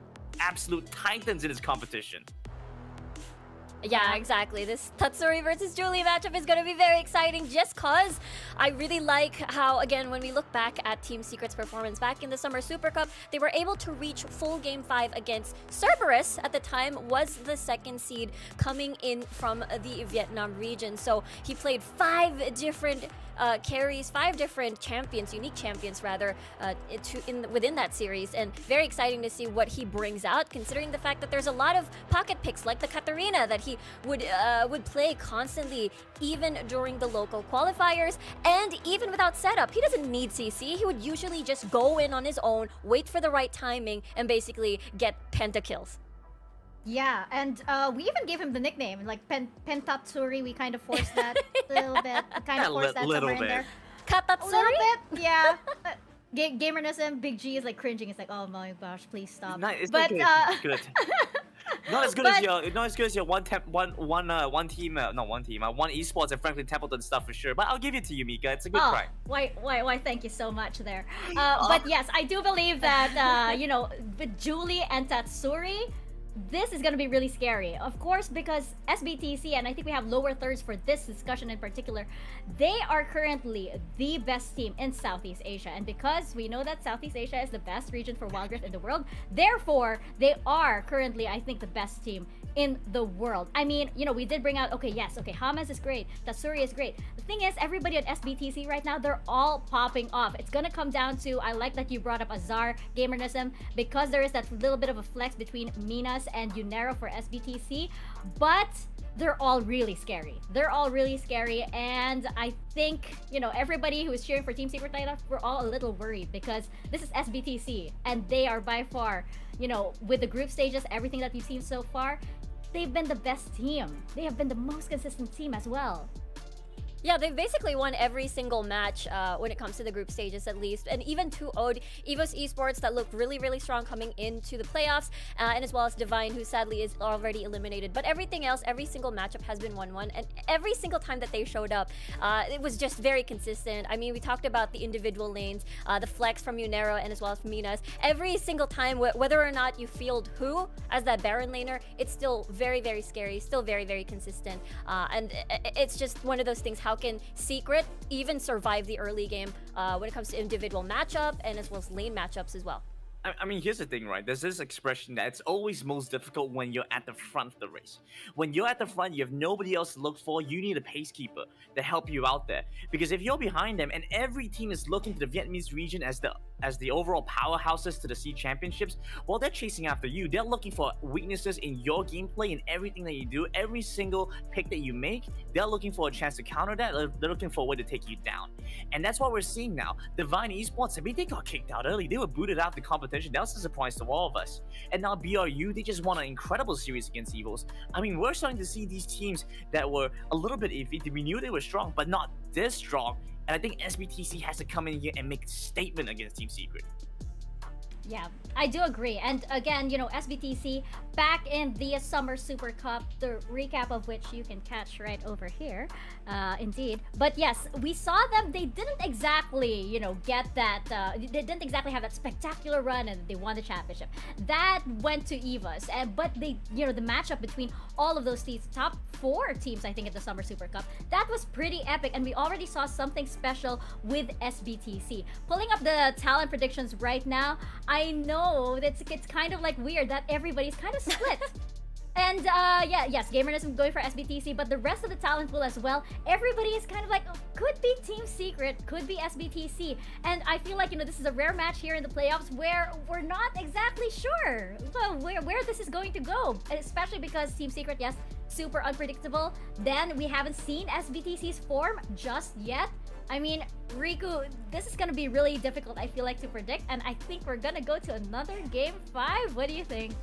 E: absolute titans in his competition.
D: Yeah, exactly. This Tatsuri versus Julie matchup is going to be very exciting just cause I really like how, again, when we look back at Team Secret's performance back in the Summer Super Cup, they were able to reach full Game 5 against Cerberus. At the time was the second seed coming in from the Vietnam region. So he played 5 different carries, 5 different champions, unique champions rather, within that series, and very exciting to see what he brings out, considering the fact that there's a lot of pocket picks like the Katarina that he would play constantly, even during the local qualifiers, and even without setup. He doesn't need CC. He would usually just go in on his own, wait for the right timing, and basically get pentakills.
B: Yeah, and we even gave him the nickname, like Pentatsuri. We kind of forced that a little bit. Kind of forced that somewhere in there.
D: Katatsuri?
B: A little bit, yeah. Gamernism, Big G is like cringing. It's like, oh my gosh, please stop.
E: It's
B: but
E: okay. It's good. Not as good as your one esports and Franklin Templeton stuff for sure. But I'll give it to you, Mika. It's a good cry.
B: Why? Thank you so much there. But yes, I do believe that with Julie and Tatsuri, this is going to be really scary. Of course, because SBTC, and I think we have lower thirds for this discussion in particular, they are currently the best team in Southeast Asia. And because we know that Southeast Asia is the best region for Wild Rift in the world, therefore, they are currently, I think, the best team in the world. I mean, we did bring out, Hamas is great, Tatsuri is great. The thing is, everybody at SBTC right now, they're all popping off. It's gonna come down to, I like that you brought up Azar, Gamernism, because there is that little bit of a flex between Minas and Unero for SBTC, but they're all really scary. They're all really scary, and I think, everybody who is cheering for Team Secret lineup, we're all a little worried because this is SBTC, and they are by far, with the group stages, everything that we've seen so far, they've been the best team. They have been the most consistent team as well.
D: Yeah, they've basically won every single match when it comes to the group stages, at least. And even 2-0'd EVOS Esports that looked really, really strong coming into the playoffs, and as well as Divine, who sadly is already eliminated. But everything else, every single matchup has been 1-1. And every single time that they showed up, it was just very consistent. I mean, we talked about the individual lanes, the flex from Unero and as well as Minas. Every single time, whether or not you field who as that Baron laner, it's still very, very scary, still very, very consistent. And it's just one of those things. How can Secret even survive the early game when it comes to individual matchup and as well as lane matchups as well?
E: I mean, here's the thing, right? There's this expression that it's always most difficult when you're at the front of the race. When you're at the front, you have nobody else to look for. You need a pacekeeper to help you out there. Because if you're behind them and every team is looking to the Vietnamese region as the overall powerhouses to the SEA Championships, well, they're chasing after you. They're looking for weaknesses in your gameplay and everything that you do. Every single pick that you make, they're looking for a chance to counter that. They're looking for a way to take you down. And that's what we're seeing now. Divine Esports, I mean, they got kicked out early. They were booted out of the competition. That was a surprise to all of us. And now BRU, they just won an incredible series against EVOS. I mean, we're starting to see these teams that were a little bit iffy. We knew they were strong, but not this strong. And I think SBTC has to come in here and make a statement against Team Secret.
B: Yeah, I do agree. And again, SBTC back in the Summer Super Cup, the recap of which you can catch right over here, indeed. But yes, we saw them. They didn't exactly, get that, they didn't exactly have that spectacular run and they won the championship. That went to EVOS. But they, the matchup between all of those teams, top 4 teams, I think, at the Summer Super Cup, that was pretty epic. And we already saw something special with SBTC. Pulling up the talent predictions right now, I know that it's kind of like weird that everybody's kind of split. And yes, Gamernism going for SBTC, but the rest of the talent pool as well, everybody is kind of like, could be Team Secret, could be SBTC. And I feel like, this is a rare match here in the playoffs where we're not exactly sure where this is going to go, especially because Team Secret, yes, super unpredictable. Then we haven't seen SBTC's form just yet. I mean, Riku, this is going to be really difficult, I feel like, to predict. And I think we're going to go to another Game 5. What do you think?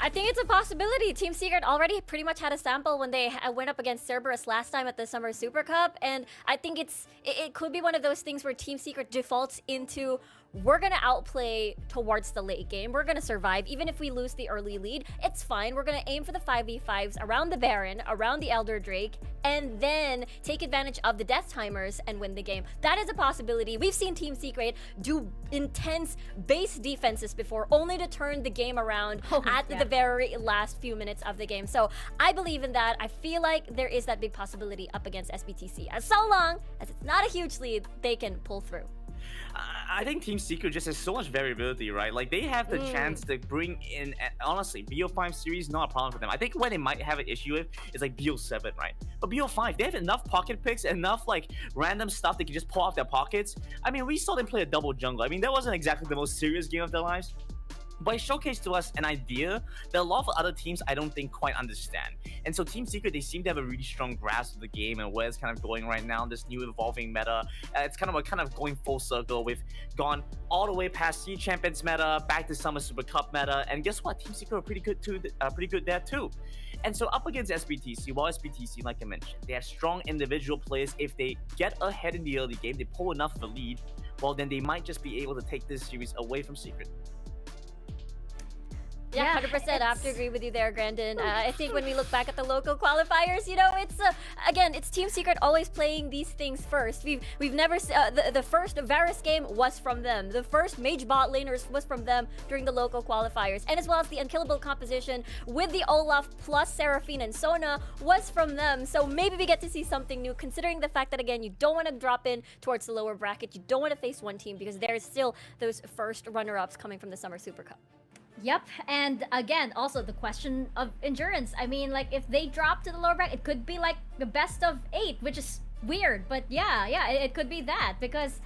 D: I think it's a possibility. Team Secret already pretty much had a sample when they went up against Cerberus last time at the Summer Super Cup. And I think it could be one of those things where Team Secret defaults into, we're going to outplay towards the late game. We're going to survive. Even if we lose the early lead, it's fine. We're going to aim for the 5v5s around the Baron, around the Elder Drake, and then take advantage of the death timers and win the game. That is a possibility. We've seen Team Secret do intense base defenses before, only to turn the game around at the very last few minutes of the game. So I believe in that. I feel like there is that big possibility up against SBTC. As so long as it's not a huge lead, they can pull through.
E: I think Team Secret just has so much variability, right? Like, they have the chance to bring in, honestly, BO5 series, not a problem for them. I think what they might have an issue with is like BO7, right? But BO5, they have enough pocket picks, enough like random stuff they can just pull off their pockets. I mean, we saw them play a double jungle. I mean, that wasn't exactly the most serious game of their lives. But it showcased to us an idea that a lot of other teams I don't think quite understand. And so Team Secret, they seem to have a really strong grasp of the game and where it's kind of going right now, this new evolving meta. It's kind of going full circle. We've gone all the way past SEA Champions meta, back to Summer Super Cup meta, and guess what? Team Secret are pretty good there too. And so up against SBTC, while SBTC, like I mentioned, they have strong individual players. If they get ahead in the early game, they pull enough of a lead, well, then they might just be able to take this series away from Secret.
D: Yeah, 100%. I have to agree with you there, Grandin. I think when we look back at the local qualifiers, you know, it's again, it's Team Secret always playing these things first. We've never the first Varus game was from them. The first mage bot laners was from them during the local qualifiers, and as well as the unkillable composition with the Olaf plus Seraphine and Sona was from them. So maybe we get to see something new, considering the fact that again, you don't want to drop in towards the lower bracket. You don't want to face one team because there's still those first runner-ups coming from the Summer Super Cup.
B: Yep, and again, also the question of endurance. I mean, like, if they drop to the lower bracket, it could be like the best of 8, which is weird, but yeah, it could be that, because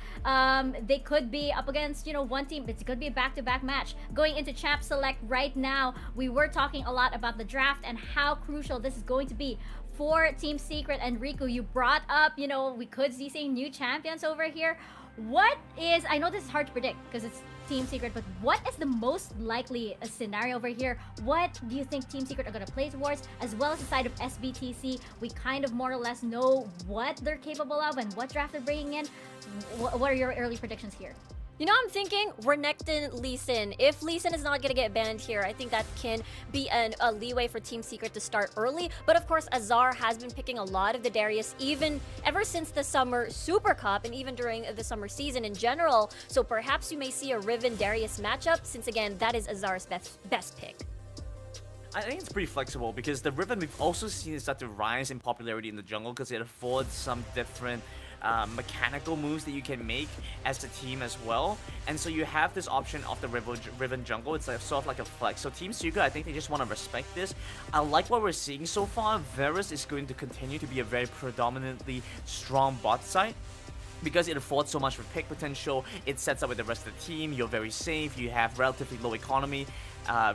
B: they could be up against, you know, one team. It could be a back-to-back match. Going into Champ Select right now, we were talking a lot about the draft and how crucial this is going to be for Team Secret. And Riku, you brought up, you know, we could see seeing new champions over here. What is, I know this is hard to predict because it's Team Secret, but what is the most likely scenario over here? What do you think Team Secret are going to play towards, as well as the side of SBTC? We kind of more or less know what they're capable of and what draft they're bringing in. What are your early predictions here?
D: You know, I'm thinking Renekton, Lee Sin. If Lee Sin is not going to get banned here, I think that can be a leeway for Team Secret to start early. But of course, Azar has been picking a lot of the Darius even ever since the Summer Super Cup and even during the summer season in general. So perhaps you may see a Riven Darius matchup, since again, that is Azar's best pick.
E: I think it's pretty flexible because the Riven we've also seen it start to rise in popularity in the jungle because it affords some different mechanical moves that you can make as a team as well. And so you have this option of the Riven jungle. It's like, sort of like a flex. So Team Secret, I think they just want to respect this. I like what we're seeing so far. Varus is going to continue to be a very predominantly strong bot side, because it affords so much for pick potential. It sets up with the rest of the team. You're very safe. You have relatively low economy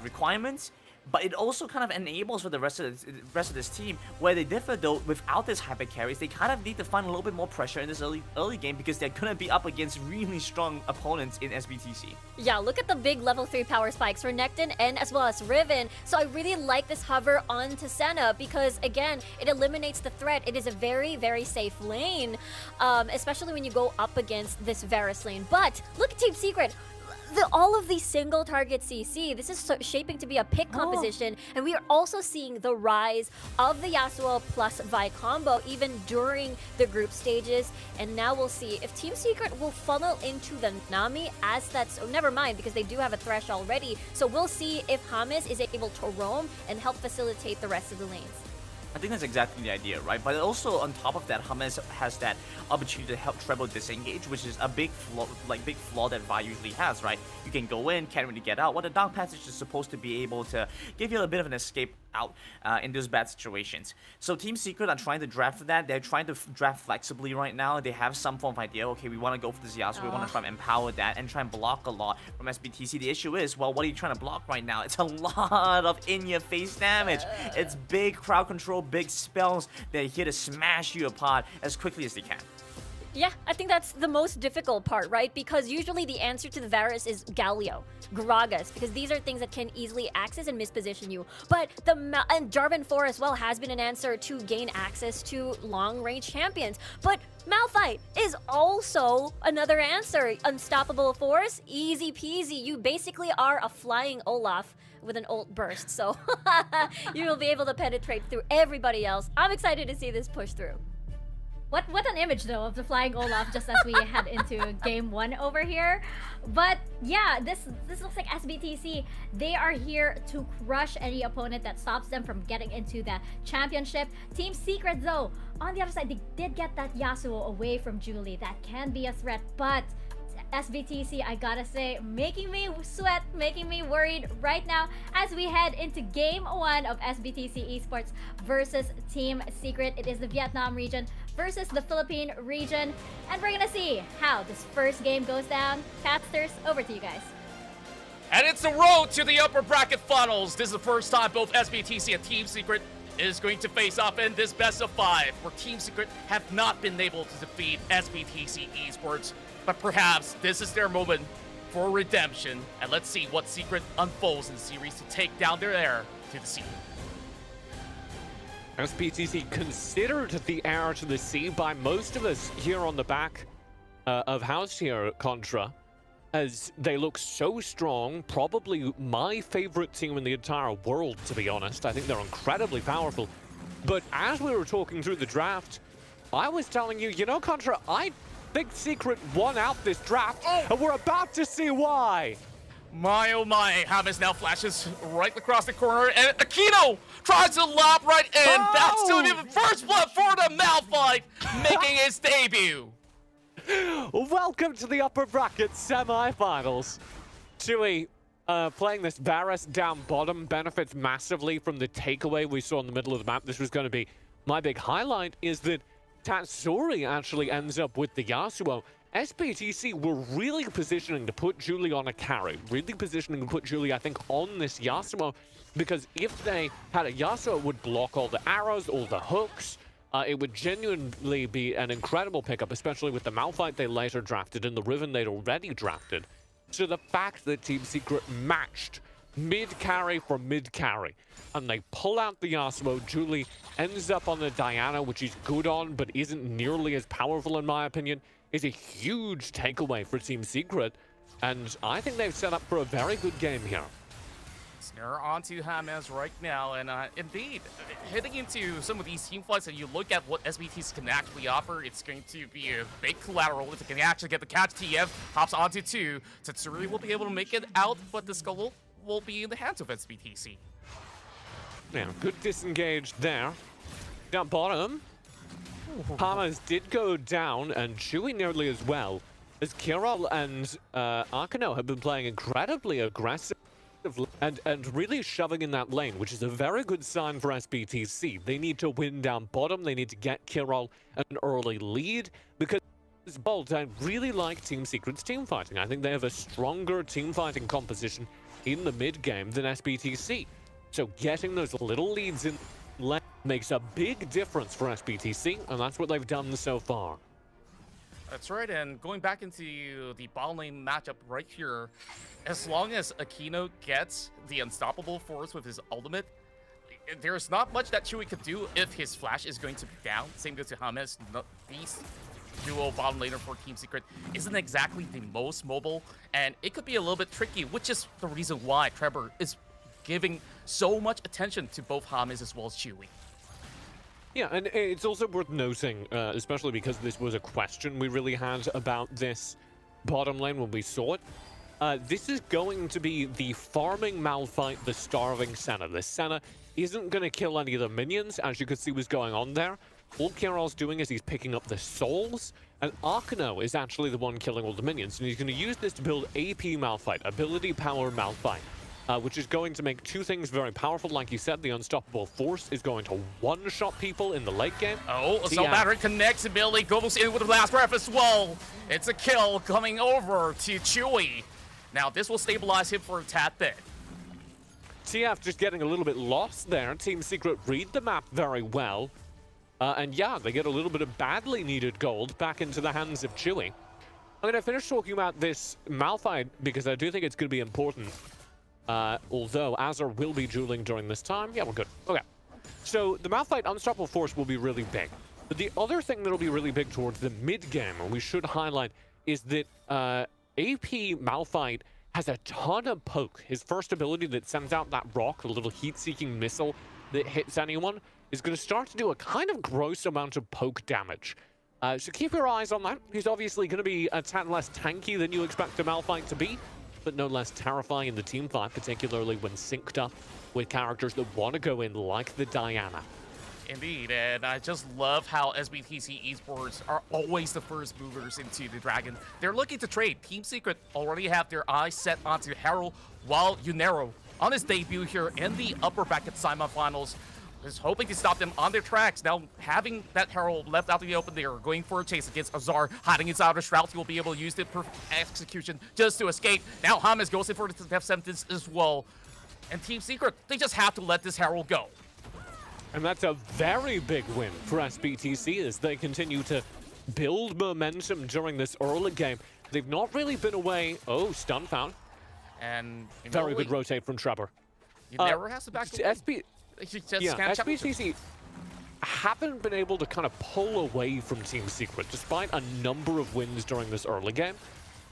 E: requirements. But it also kind of enables for the rest of this team, where they differ though. Without this hyper carries, they kind of need to find a little bit more pressure in this early game because they're gonna be up against really strong opponents in SBTC.
D: Yeah, look at the big level 3 power spikes for Renekton and as well as Riven. So I really like this hover onto Senna because again, it eliminates the threat. It is a very, very safe lane, especially when you go up against this Varus lane. But look at Team Secret. All of these single target CC, this is shaping to be a pick composition, and we are also seeing the rise of the Yasuo plus Vi combo even during the group stages. And now we'll see if Team Secret will funnel into the Nami as that's, oh, never mind, because they do have a Thresh already. So we'll see if James is able to roam and help facilitate the rest of the lanes.
E: I think that's exactly the idea, right? But also on top of that, James has that opportunity to help treble disengage, which is a big flaw that Vi usually has, right? You can go in, can't really get out. What a Dark Passage is supposed to be able to give you a bit of an escape out in those bad situations. So Team Secret are trying to draft for that. They're trying to draft flexibly right now. They have some form of idea. Okay, we want to go for this Yasuo. We want to try and empower that and try and block a lot from SBTC. The issue is, well, what are you trying to block right now? It's a lot of in-your-face damage. It's big crowd control, big spells. They're here to smash you apart as quickly as they can.
D: Yeah, I think that's the most difficult part, right? Because usually the answer to the Varus is Galio, Gragas, because these are things that can easily access and misposition you. But and Jarvan 4 as well has been an answer to gain access to long-range champions. But Malphite is also another answer. Unstoppable force, easy peasy. You basically are a flying Olaf with an ult burst, so you will be able to penetrate through everybody else. I'm excited to see this push through.
B: What an image though of the flying Olaf just as we head into game 1 over here. But yeah, this looks like SBTC. They are here to crush any opponent that stops them from getting into the championship. Team Secret though, on the other side, they did get that Yasuo away from Julie. That can be a threat, but SBTC, I gotta say, making me sweat, making me worried right now as we head into game 1 of SBTC Esports versus Team Secret. It is the Vietnam region versus the Philippine region, and we're gonna see how this first game goes down. Casters, over to you guys.
K: And it's the road to the upper bracket finals. This is the first time both SBTC and Team Secret is going to face off in this best of 5, where Team Secret have not been able to defeat SBTC Esports. But perhaps this is their moment for redemption, and let's see what Secret unfolds in the series to take down their heir to the sea.
F: SBTC considered the heir to the sea by most of us here on the back of house here, Contra, as they look so strong. Probably my favorite team in the entire world, to be honest. I think they're incredibly powerful. But as we were talking through the draft, I was telling you, you know, Contra, I think Secret won out this draft, and we're about to see why.
K: My oh my, Hamas now flashes right across the corner, and Aquino tries to lob right in. That's going to be the first blood for the Malphite, making his debut.
F: Welcome to the upper bracket semi-finals. Chewy, playing this Varus down bottom benefits massively from the takeaway we saw in the middle of the map. This was going to be my big highlight, is that Tatsuri actually ends up with the Yasuo. SBTC were really positioning to put Julie on a carry, really positioning to put Julie, I think, on this Yasuo, because if they had a Yasuo, it would block all the arrows, all the hooks. It would genuinely be an incredible pickup, especially with the Malphite they later drafted and the Riven they'd already drafted. So the fact that Team Secret matched mid-carry for mid-carry, and they pull out the Yasuo, Julie ends up on the Diana, which he's good on, but isn't nearly as powerful in my opinion, is a huge takeaway for Team Secret, and I think they've set up for a very good game here.
K: Snare onto Hamas right now, and indeed, heading into some of these team fights, and you look at what SBTs can actually offer, it's going to be a big collateral if they can actually get the catch. TF hops onto 2. Tatsuri will be able to make it out, but the skull will be in the hands of SBTC.
F: Yeah, good disengage there. Down bottom, Hamas did go down, and Chewy nearly as well, as Kirol and Arkano have been playing incredibly aggressive and really shoving in that lane, which is a very good sign for SBTC. They need to win down bottom. They need to get Kirol an early lead, because Bolt, I really like Team Secret's team fighting. I think they have a stronger team fighting composition in the mid game than SBTC. So getting those little leads in lane makes a big difference for SBTC, and that's what they've done so far.
K: That's right, and going back into the bottom lane matchup right here, as long as Aquino gets the unstoppable force with his ultimate, there's not much that Chewy could do if his flash is going to be down. Same goes to Hamas. These duo bottom laner for Team Secret isn't exactly the most mobile, and it could be a little bit tricky, which is the reason why Trevor is giving so much attention to both Hamas as well as Chewy.
F: Yeah, and it's also worth noting, especially because this was a question we really had about this bottom lane when we saw it. This is going to be the farming Malphite, the starving Senna. The Senna isn't going to kill any of the minions, as you could see was going on there. All Kirol's doing is he's picking up the souls, and Arkano is actually the one killing all the minions, and he's going to use this to build AP Malphite, ability power Malphite. Which is going to make two things very powerful. Like you said, the unstoppable force is going to one-shot people in the late game.
K: Oh, Assault Battery connects ability, goes in with the last breath as well. It's a kill coming over to Chewy. Now, this will stabilize him for a tad bit.
F: TF just getting a little bit lost there. Team Secret read the map very well. And yeah, they get a little bit of badly needed gold back into the hands of Chewy. I'm going to finish talking about this Malphite because I do think it's going to be important. Although Azar will be dueling during this time. Yeah, we're good. Okay. So the Malphite Unstoppable Force will be really big. But the other thing that'll be really big towards the mid-game, and we should highlight, is that AP Malphite has a ton of poke. His first ability that sends out that rock, a little heat-seeking missile that hits anyone, is going to start to do a kind of gross amount of poke damage. So keep your eyes on that. He's obviously going to be a tad less tanky than you expect a Malphite to be, but no less terrifying in the team fight, particularly when synced up with characters that want to go in like the Diana.
K: Indeed, and I just love how SBTC esports are always the first movers into the Dragon. They're looking to trade. Team Secret already have their eyes set onto Herald, while Unero, on his debut here in the upper bracket semifinals, is hoping to stop them on their tracks. Now, having that Herald left out in the open, they are going for a chase against Azar, hiding inside of Shroud. He will be able to use the perfect execution just to escape. Now, Hamas goes in for the death sentence as well. And Team Secret, they just have to let this Herald go.
F: And that's a very big win for SBTC as they continue to build momentum during this early game. They've not really been away. Oh, stun found.
K: And
F: very good rotate from Trevor.
K: He never has to back away.
F: SBTC haven't been able to kind of pull away from Team Secret despite a number of wins during this early game.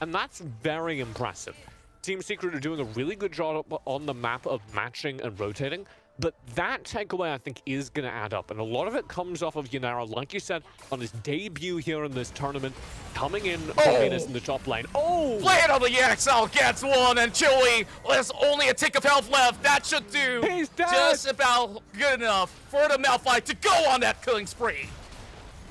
F: And that's very impressive. Team Secret are doing a really good job on the map of matching and rotating. But that takeaway, I think, is going to add up. And a lot of it comes off of Yanaro, like you said, on his debut here in this tournament, coming in Venus in the top lane. Oh!
K: Play it on the EXL, gets one, and Chewy has only a tick of health left. That should do
F: He's dead.
K: Just about good enough for the Malphite to go on that killing spree.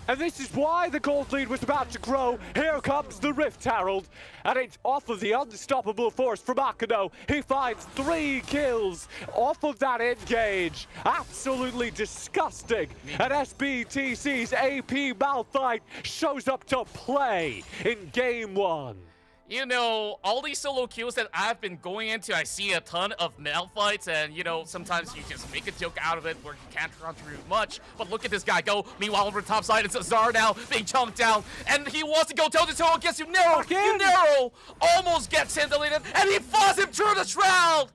F: And this is why the gold lead was about to grow. Here comes the Rift Herald. And it's off of the unstoppable force from Akano. He finds 3 kills off of that engage. Absolutely disgusting. And SBTC's AP Malphite shows up to play in game 1.
K: You know, all these solo kills that I've been going into, I see a ton of Malphites, and, you know, sometimes you just make a joke out of it where you can't contribute much. But look at this guy go. Meanwhile, over the top side, it's Azar now being chunked down, and he wants to go toe-to-toe against Unero. Unero almost gets him deleted, and he falls him through the shroud.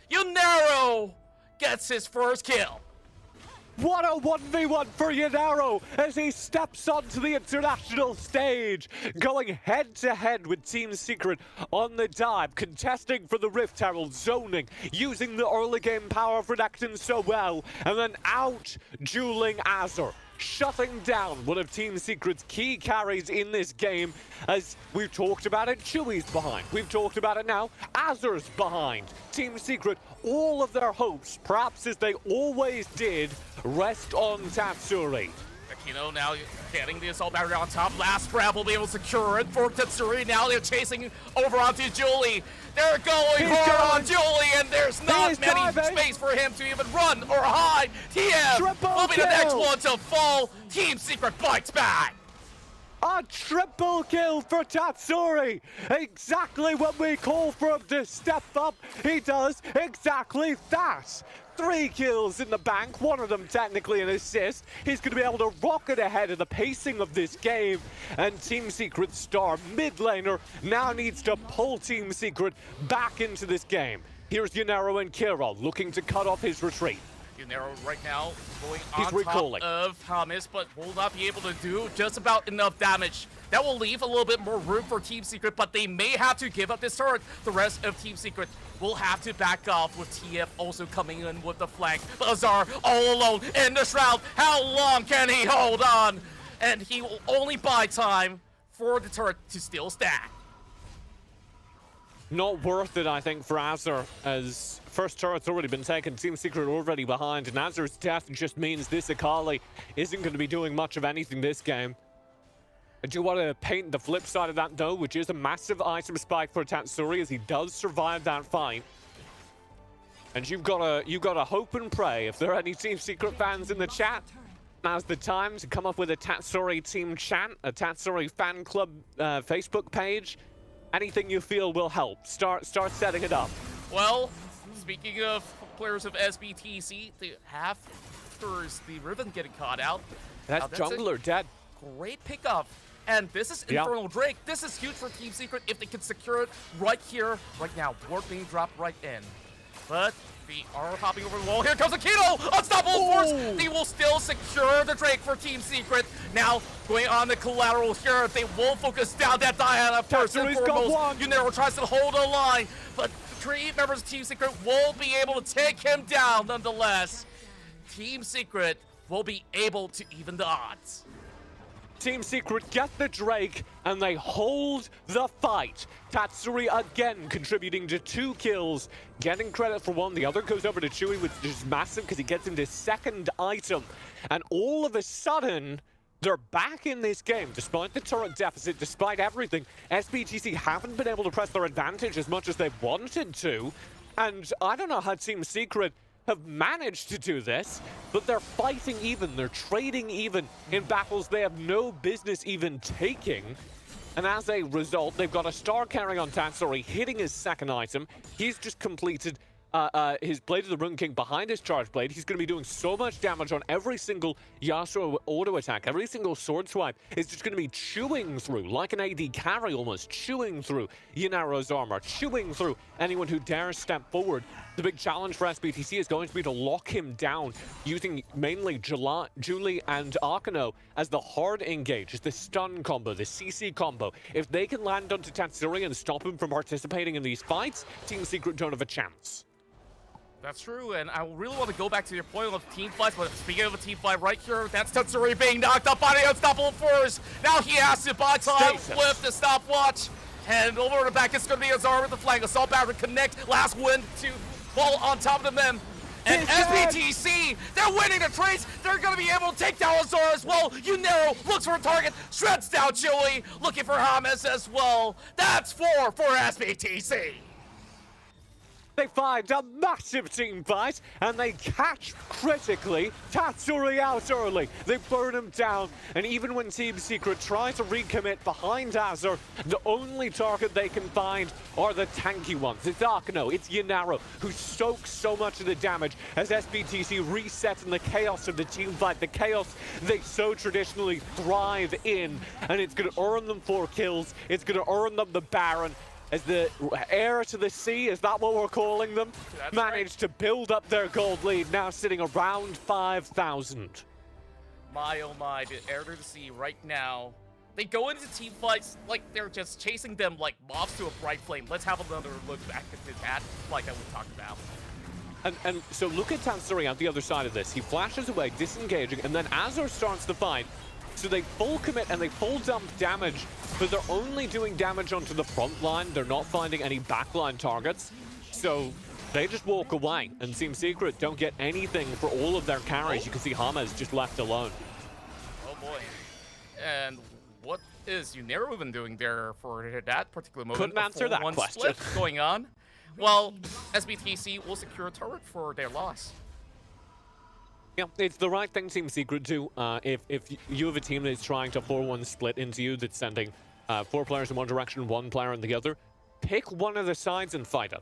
K: Unero gets his first kill.
F: What a 1v1 for Yanaro as he steps onto the international stage, going head-to-head with Team Secret on the dive, contesting for the Rift Herald, zoning, using the early game power of Renekton so well, and then out-dueling Azur, shutting down one of Team Secret's key carries in this game. As we've talked about it, Chewy's behind. We've talked about it now, Azur's behind. Team Secret, all of their hopes, perhaps as they always did, rest on Tatsuri.
K: Akino now getting the assault battery on top. Last grab will be able to secure it for Tatsuri. Now they're chasing over onto Julie. They're going hard on Julie, and there's not many space for him to even run or hide. TM will be the next one to fall. Team Secret bites back.
F: A triple kill for Tatsuri! Exactly what we call for him to step up. He does exactly that. 3 kills in the bank, one of them technically an assist. He's going to be able to rocket ahead of the pacing of this game. And Team Secret star mid laner now needs to pull Team Secret back into this game. Here's Yanaro and Kira looking to cut off his retreat.
K: Unero right now going on top of Thomas, but will not be able to do just about enough damage. That will leave a little bit more room for Team Secret, but they may have to give up this turret. The rest of Team Secret will have to back off with TF also coming in with the flank. Azar all alone in the shroud. How long can he hold on? And he will only buy time for the turret to still stack.
F: Not worth it, I think, for Azur, as first turret's already been taken, Team Secret already behind, and Azur's death just means this Akali isn't going to be doing much of anything this game. I do want to paint the flip side of that, though, which is a massive item spike for Tatsuri as he does survive that fight. And you've got to hope and pray, if there are any Team Secret fans in the chat, now's the time to come up with a Tatsuri team chant, a Tatsuri fan club Facebook page. Anything you feel will help. Start setting it up.
K: Well, speaking of players of SBTC, the there's the Riven getting caught out.
F: That's jungler dead.
K: Great pickup. And this is Infernal Drake. This is huge for Team Secret if they can secure it right here, right now. Ward being dropped right in. But they are hopping over the wall. Here comes Akino! Unstoppable force! They will still secure the Drake for Team Secret. Now, going on the collateral here, they will focus down that Diana first and foremost. Unero tries to hold a line, but 3 members of Team Secret will be able to take him down nonetheless. Team Secret will be able to even the odds.
F: Team Secret get the Drake, and they hold the fight. Tatsuri again contributing to 2 kills, getting credit for 1. The other goes over to Chewy, which is massive because he gets into his second item. And all of a sudden, they're back in this game. Despite the turret deficit, despite everything, SBTC haven't been able to press their advantage as much as they wanted to. And I don't know how Team Secret have managed to do this, but they're fighting even, they're trading even in battles they have no business even taking. And as a result, they've got a star carry on Tatsuri, hitting his second item. He's just completed his Blade of the Rune King behind his Charge Blade. He's going to be doing so much damage on every single Yasuo auto attack. Every single sword swipe is just going to be chewing through, like an AD carry almost, chewing through Yanaro's armor, chewing through anyone who dares step forward. The big challenge for SBTC is going to be to lock him down using mainly Julie and Arkano as the hard engage, as the stun combo, the CC combo. If they can land onto Tatsuri and stop him from participating in these fights, Team Secret don't have a chance.
K: That's true, and I really want to go back to your point of team fights, but speaking of a team fight right here, that's Tatsuri being knocked up by the unstoppable force. Now he has to buy time with the stopwatch. And over the back, it's going to be Azar with the flank. Assault Battery connect, last win to fall on top of them. And SBTC, they're winning the trades. They're going to be able to take down Azar as well. Unero looks for a target, shreds down Joey, looking for James as well. That's 4 for SBTC.
F: They find a massive team fight, and they catch critically Tatsuri out early. They burn him down, and even when Team Secret try to recommit behind Azur, the only target they can find are the tanky ones. It's Arkano, it's Yanaro, who soaks so much of the damage as SBTC resets in the chaos of the team fight, the chaos they so traditionally thrive in, and it's going to earn them 4 kills, it's going to earn them the Baron, as the heir to the sea, is that what we're calling them?
K: That's
F: managed to build up their gold lead, now sitting around 5,000.
K: My oh my, the heir to the sea right now. They go into team fights like they're just chasing them like moths to a bright flame. Let's have another look back at the ad like that we talked about.
F: And so look at Tatsuri on the other side of this. He flashes away, disengaging, and then Azur starts to fight. So they full commit and they full dump damage, but they're only doing damage onto the front line. They're not finding any backline targets. So they just walk away, and Team Secret don't get anything for all of their carries. You can see James just left alone.
K: Oh boy. And what is Unero even doing there for that particular moment?
F: Couldn't answer that question.
K: Split going on. Well, SBTC will secure a turret for their loss.
F: Yeah, it's the right thing Team Secret do. If you have a team that's trying to 4-1 split into you, that's sending 4 players in one direction, 1 player in the other, pick one of the sides and fight it.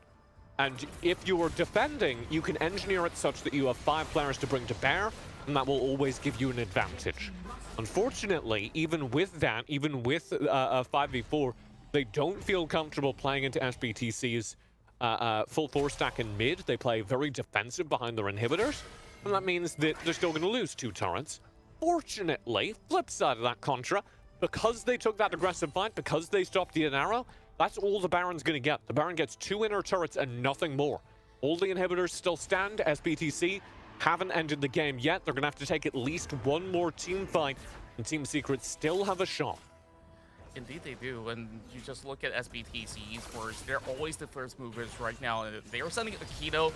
F: And if you are defending, you can engineer it such that you have 5 players to bring to bear, and that will always give you an advantage. Unfortunately, even with that, even with a 5v4, they don't feel comfortable playing into SBTC's full 4 stack in mid. They play very defensive behind their inhibitors. And that means that they're still going to lose 2 turrets. Fortunately, flip side of that contra, because they took that aggressive fight, because they stopped the arrow, that's all the Baron's going to get. The Baron gets 2 inner turrets and nothing more. All the inhibitors still stand. SBTC haven't ended the game yet. They're going to have to take at least 1 more team fight, and Team Secret still have a shot.
K: Indeed they do, and you just look at SBTC esports, they're always the first movers right now. They are sending Akito,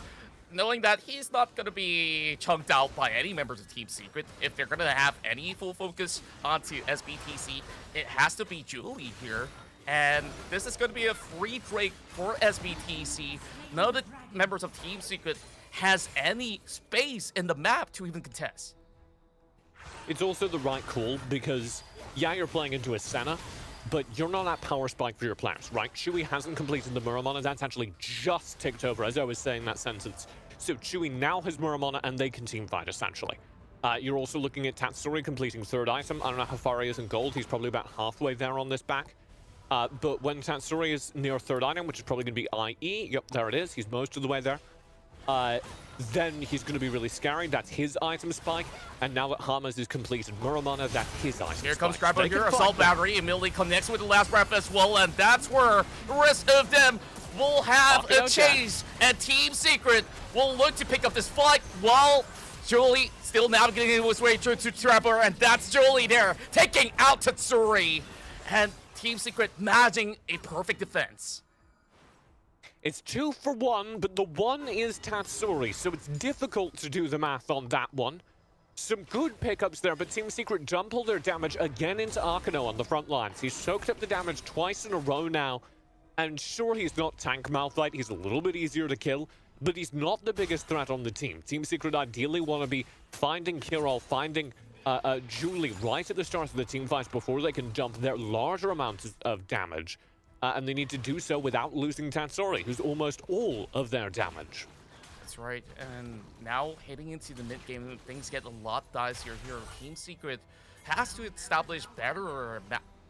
K: knowing that he's not going to be chunked out by any members of Team Secret. If they're going to have any full focus onto SBTC, it has to be Julie here. And this is going to be a free trade for SBTC. None of the members of Team Secret has any space in the map to even contest.
F: It's also the right call because, yeah, you're playing into a Senna, but you're not at power spike for your players, right? Chewy hasn't completed the Muramana. That's actually just ticked over as I was saying that sentence. So Chewy now has Muramana and they can team fight, essentially. You're also looking at Tatsuri completing 3rd item. I don't know how far he is in gold. He's probably about halfway there on this back. But when Tatsuri is near 3rd item, which is probably going to be IE, yep, there it is. He's most of the way there. Then he's going to be really scary. That's his item spike. And now that James is completed Muramana, that's his item spike.
K: Here comes Grabber here. Assault Battery immediately connects with the last breath as well. And that's where the rest of them will have a chase. And Team Secret will look to pick up this fight while Jolie still navigating his way through to Trapper. And that's Jolie there, taking out Tatsuri. And Team Secret managing a perfect defense.
F: It's 2 for 1, but the 1 is Tatsuri, so it's difficult to do the math on that one. Some good pickups there, but Team Secret dump all their damage again into Arkano on the front lines. He's soaked up the damage twice in a row now, and sure, he's not tank Malphite, he's a little bit easier to kill, but he's not the biggest threat on the team. Team Secret ideally want to be finding Kirol, finding Julie right at the start of the team fight before they can dump their larger amounts of damage. And they need to do so without losing Tatsuri, who's almost all of their damage.
K: That's right, and now heading into the mid-game, things get a lot dicier here. Team Secret has to establish better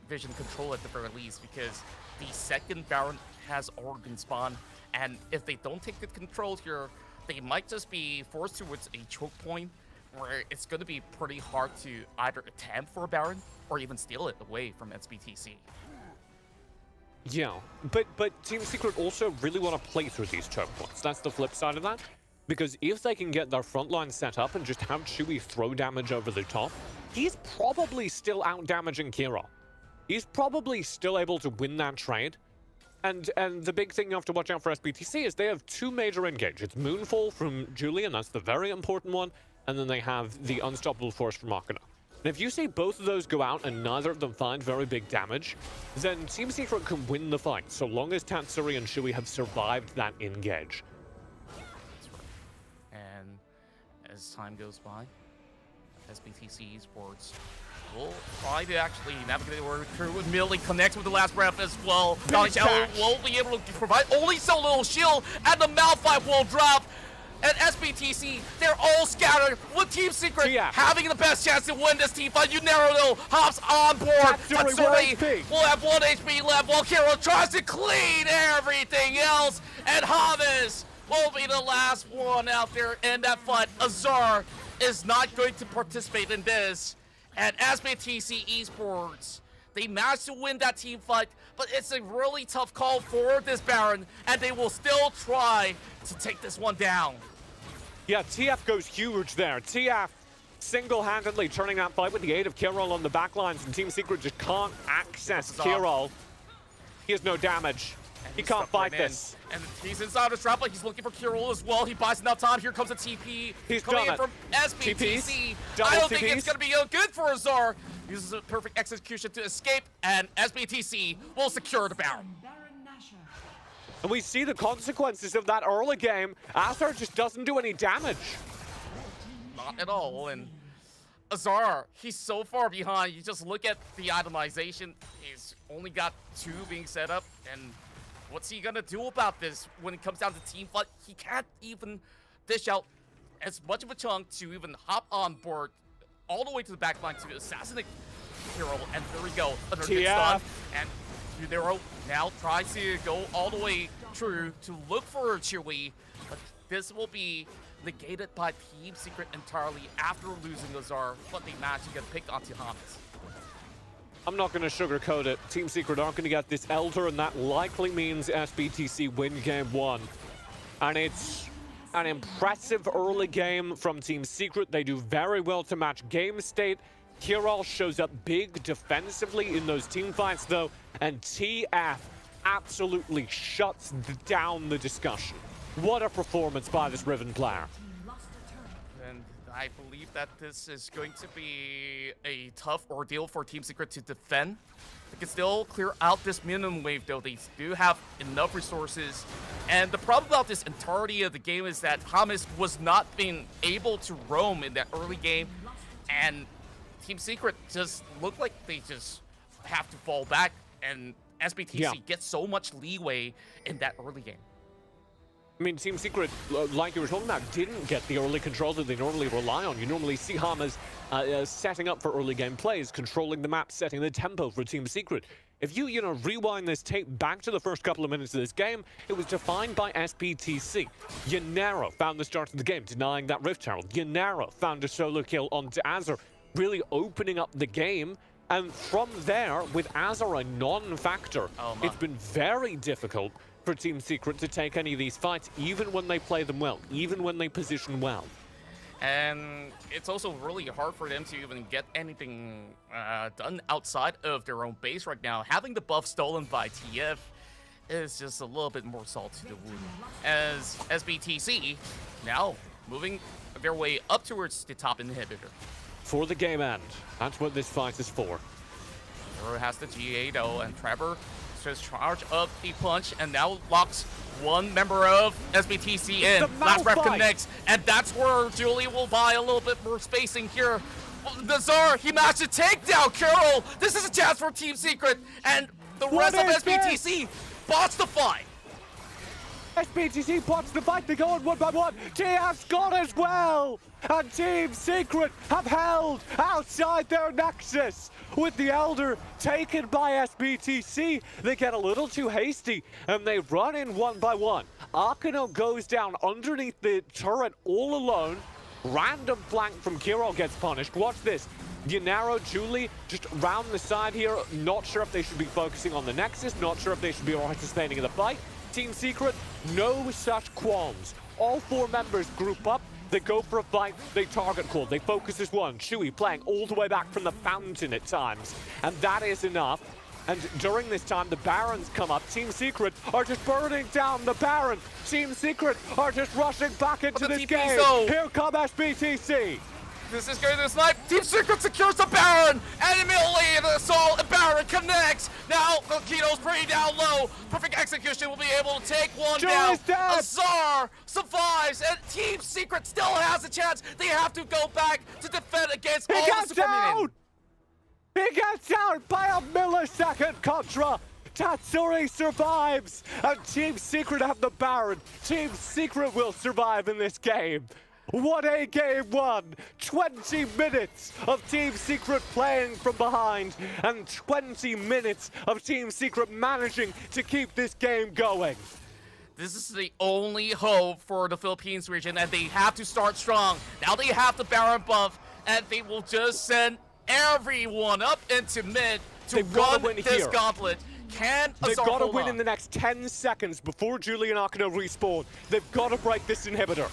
K: vision control at the very least, because the second Baron has Organ spawn, and if they don't take the control here, they might just be forced towards a choke point where it's going to be pretty hard to either attempt for a Baron or even steal it away from SBTC.
F: Yeah, but Team Secret also really want to play through these choke points. That's the flip side of that. Because if they can get their front line set up and just have Chewie throw damage over the top, he's probably still out-damaging Kira. He's probably still able to win that trade. And the big thing you have to watch out for SBTC is they have two major engage. It's Moonfall from Julian, that's the very important one, and then they have the Unstoppable Force from Akana. And if you see both of those go out and neither of them find very big damage, then Team Secret can win the fight, so long as Tatsuri and Chewie have survived that engage.
K: And as time goes by, SBTC Esports will try to actually navigate the order through. Immediately connects with the last breath as well. Donatello won't be able to provide only so little shield, and the Malphite will drop. And SBTC, they're all scattered with Team Secret having the best chance to win this team fight. Yunero though hops on board. Tatsuri will have 1 HP left while Kiro tries to clean everything else. And Hamas will be the last one out there in that fight. Azar is not going to participate in this. And SBTC Esports, they managed to win that team fight, but it's a really tough call for this Baron, and they will still try to take this one down.
F: Yeah, TF goes huge there. TF single-handedly turning that fight with the aid of Kirol on the backlines, and Team Secret just can't access Kirol. He has no damage. He can't fight this.
K: And he's inside the trap, but he's looking for Kirol as well. He buys enough time. Here comes a TP.
F: He's
K: coming
F: done
K: in from SBTC. I don't think it's going to be good for Azar. Uses a perfect execution to escape, and SBTC will secure the Baron.
F: And we see the consequences of that early game. Azar just doesn't do any damage.
K: Not at all. And Azar, he's so far behind. You just look at the itemization. He's only got 2 being set up, and what's he gonna do about this when it comes down to team fight? He can't even dish out as much of a chunk to even hop on board all the way to the back line to assassinate Hero. And there we go. Another good stun. And Yunero now tries to go all the way through to look for Chewie, but this will be negated by Team Secret entirely after losing Azar, but they managed to get picked onto Hamas.
F: I'm not going to sugarcoat it. Team Secret aren't going to get this Elder, and that likely means SBTC win game 1. And it's an impressive early game from Team Secret. They do very well to match game state. Kirol shows up big defensively in those team fights, though, and TF absolutely shuts down the discussion. What a performance by this Riven player.
K: And I believe that this is going to be a tough ordeal for Team Secret to defend. They can still clear out this minimum wave, though. They do have enough resources. And the problem about this entirety of the game is that Hamas was not being able to roam in that early game. And Team Secret just looked like they just have to fall back. And SBTC gets so much leeway in that early game.
F: I mean, Team Secret, like you were talking about, didn't get the early control that they normally rely on. You normally see Hamas setting up for early game plays, controlling the map, setting the tempo for Team Secret. If you rewind this tape back to the first couple of minutes of this game, it was defined by SBTC. Yunero found the start of the game, denying that Rift Herald. Yunero found a solo kill onto Azar, really opening up the game. And from there, with Azar a non-factor, it's been very difficult for Team Secret to take any of these fights, even when they play them well, even when they position well.
K: And it's also really hard for them to even get anything done outside of their own base right now. Having the buff stolen by TF is just a little bit more salt to the wound. As SBTC now moving their way up towards the top inhibitor.
F: For the game end, that's what this fight is for.
K: Trevor has the G8 though, and Trevor just charge up the punch and now locks one member of SBTC in. Last breath connects, and that's where Julie will buy a little bit more spacing here. Nazar, he managed to take down Carol. This is a chance for Team Secret, and the rest of SBTC bots the fight.
F: SBTC bots the fight, they go on one by one. TF's gone as well. and Team Secret have held outside their nexus. With the Elder taken by SBTC, they get a little too hasty and they run in one by one. Arkano goes down underneath the turret all alone. Random flank from Kiro gets punished. Watch this. Yanaro, Julie, just round the side here. Not sure if they should be focusing on the Nexus. Not sure if they should be participating in the fight. Team Secret, no such qualms. All 4 members group up. They go for a fight. They target call. They focus as one. Chewy playing all the way back from the fountain at times. And that is enough. And during this time, the Barons come up. Team Secret are just burning down the Baron. Team Secret are just rushing back into this game. Here come SBTC.
K: This is going to snipe. Team Secret secures the Baron. And immediately the Soul and Baron connects. Now, Kito's pretty down low. Perfect execution will be able to take one down. Azar survives. And Team Secret still has a chance. They have to go back to defend against all the Super Minions.
F: He gets out by a millisecond contra. Tatsuri survives, and Team Secret have the Baron. Team Secret will survive in this game. What a game one! 20 minutes of Team Secret playing from behind, and 20 minutes of Team Secret managing to keep this game going.
K: This is the only hope for the Philippines region, and they have to start strong. Now they have the Baron buff, and they will just send everyone up into mid to run this gauntlet.
F: They've got to win in the next 10 seconds before Julie and Arkano respawn. They've got to break this inhibitor.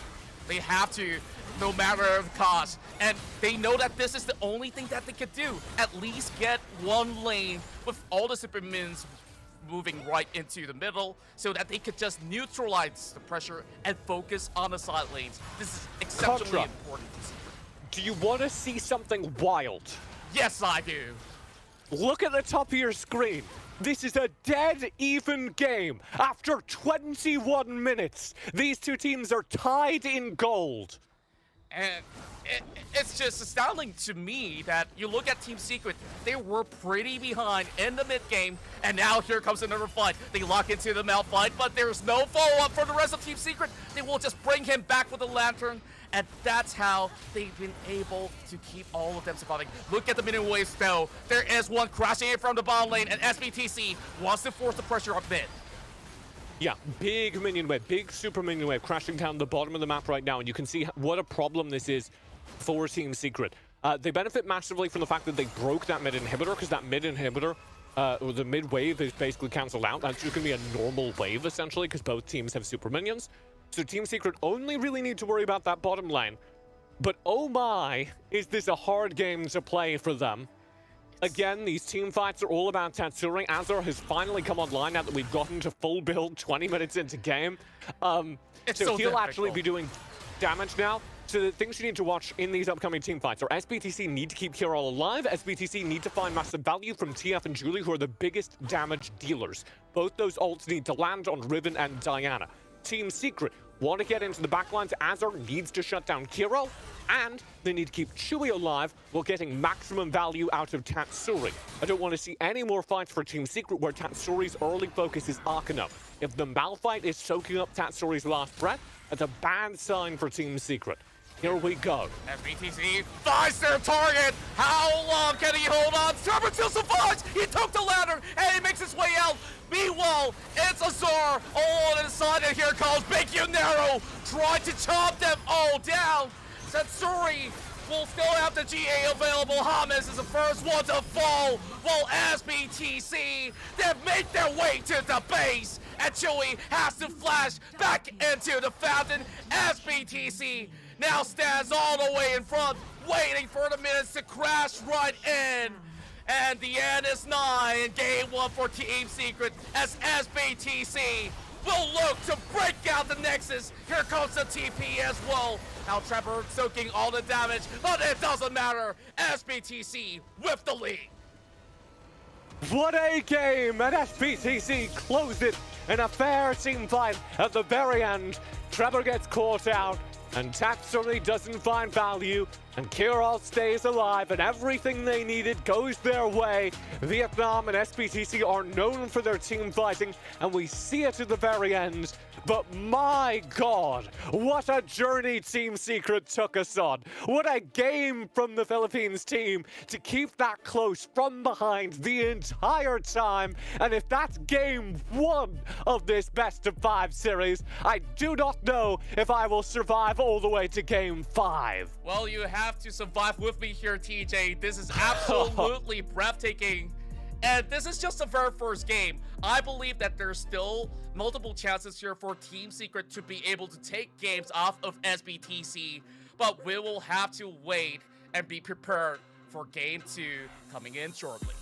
K: They have to, no matter the cost. And they know that this is the only thing that they could do. At least get one lane with all the super minions moving right into the middle so that they could just neutralize the pressure and focus on the side lanes. This is exceptionally important.
F: Do you want to see something wild?
K: Yes, I do.
F: Look at the top of your screen. This is a dead even game. After 21 minutes, these two teams are tied in gold.
K: And it's just astounding to me that you look at Team Secret, they were pretty behind in the mid game, and now here comes another fight. They lock into the Mal fight, but there's no follow-up for the rest of Team Secret. They will just bring him back with a lantern, and that's how they've been able to keep all of them surviving. Look at the minion waves though. There is one crashing in from the bottom lane, and SBTC wants to force the pressure up mid.
F: Yeah, big minion wave, big super minion wave crashing down the bottom of the map right now, and you can see what a problem this is for Team Secret. They benefit massively from the fact that they broke that mid inhibitor, because that mid inhibitor, or the mid wave is basically cancelled out. That's just going to be a normal wave, essentially, because both teams have super minions. So Team Secret only really need to worry about that bottom lane. But oh my, is this a hard game to play for them. Again, these team fights are all about Tatsuri. Azar has finally come online now that we've gotten to full build 20 minutes into game. So he'll actually be doing damage now. So the things you need to watch in these upcoming team fights are SBTC need to keep Kiro alive. SBTC need to find massive value from TF and Julie, who are the biggest damage dealers. Both those ults need to land on Riven and Diana. Team Secret want to get into the backlines. Azar needs to shut down Kiro, and they need to keep Chewy alive while getting maximum value out of Tatsuri. I don't want to see any more fights for Team Secret where Tatsuri's early focus is Arkano. If the Malphite is soaking up Tatsuri's last breath, that's a bad sign for Team Secret. Here we go.
K: SBTC finds their target. How long can he hold on? Turbotil survives. He took the ladder and he makes his way out. Meanwhile, it's Azar all on his side, and here comes Big Unero trying to chop them all down. Satsuri will still have the GA available. Hamas is the first one to fall, while SBTC, they've made their way to the base, and Chewy has to flash back into the fountain. SBTC now stands all the way in front, waiting for the minutes to crash right in. And the end is nigh in game one for Team Secret, as SBTC will look to break out the Nexus. Here comes the TP as well. Now Trevor soaking all the damage, but it doesn't matter. SBTC with the lead.
F: What a game, and SBTC closed it in a fair team fight at the very end. Trevor gets caught out, and Tatsuri doesn't find value. And Kirov stays alive, and everything they needed goes their way. Vietnam and SBTC are known for their team fighting, and we see it at the very end. But my God, what a journey Team Secret took us on. What a game from the Philippines team to keep that close from behind the entire time. And if that's game 1 of this best of 5 series, I do not know if I will survive all the way to game 5.
K: Well, you have to survive with me here, TJ. This is absolutely breathtaking. And this is just the very first game. I believe that there's still multiple chances here for Team Secret to be able to take games off of SBTC, but we will have to wait and be prepared for game 2 coming in shortly.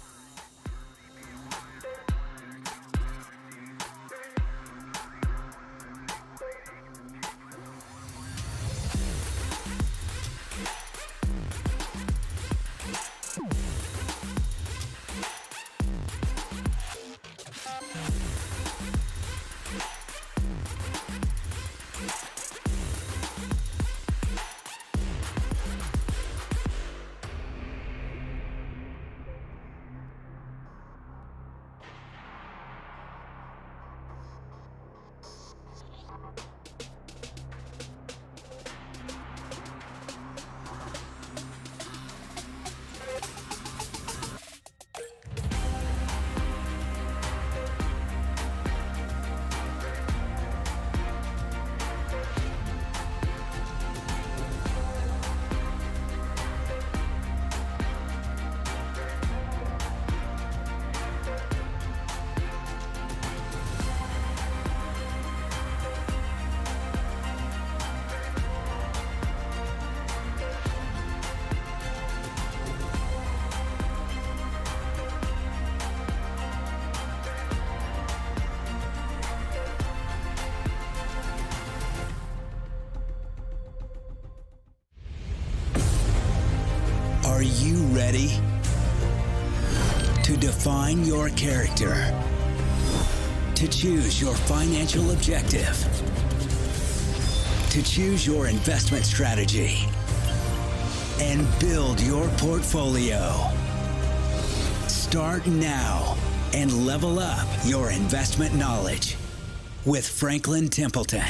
G: Are you ready to define your character, to choose your financial objective, to choose your investment strategy, and build your portfolio? Start now and level up your investment knowledge with Franklin Templeton.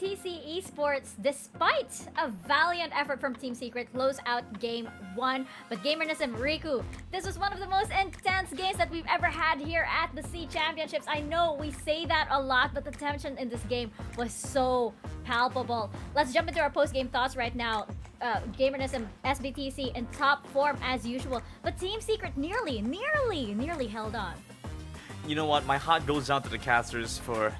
B: SBTC Esports, despite a valiant effort from Team Secret, close out Game 1. But Gamerness and Riku, this was one of the most intense games that we've ever had here at the SEA Championships. I know we say that a lot, but the tension in this game was so palpable. Let's jump into our post-game thoughts right now. Gamerness and SBTC in top form as usual, but Team Secret nearly held on.
E: You know what? My heart goes out to the casters for,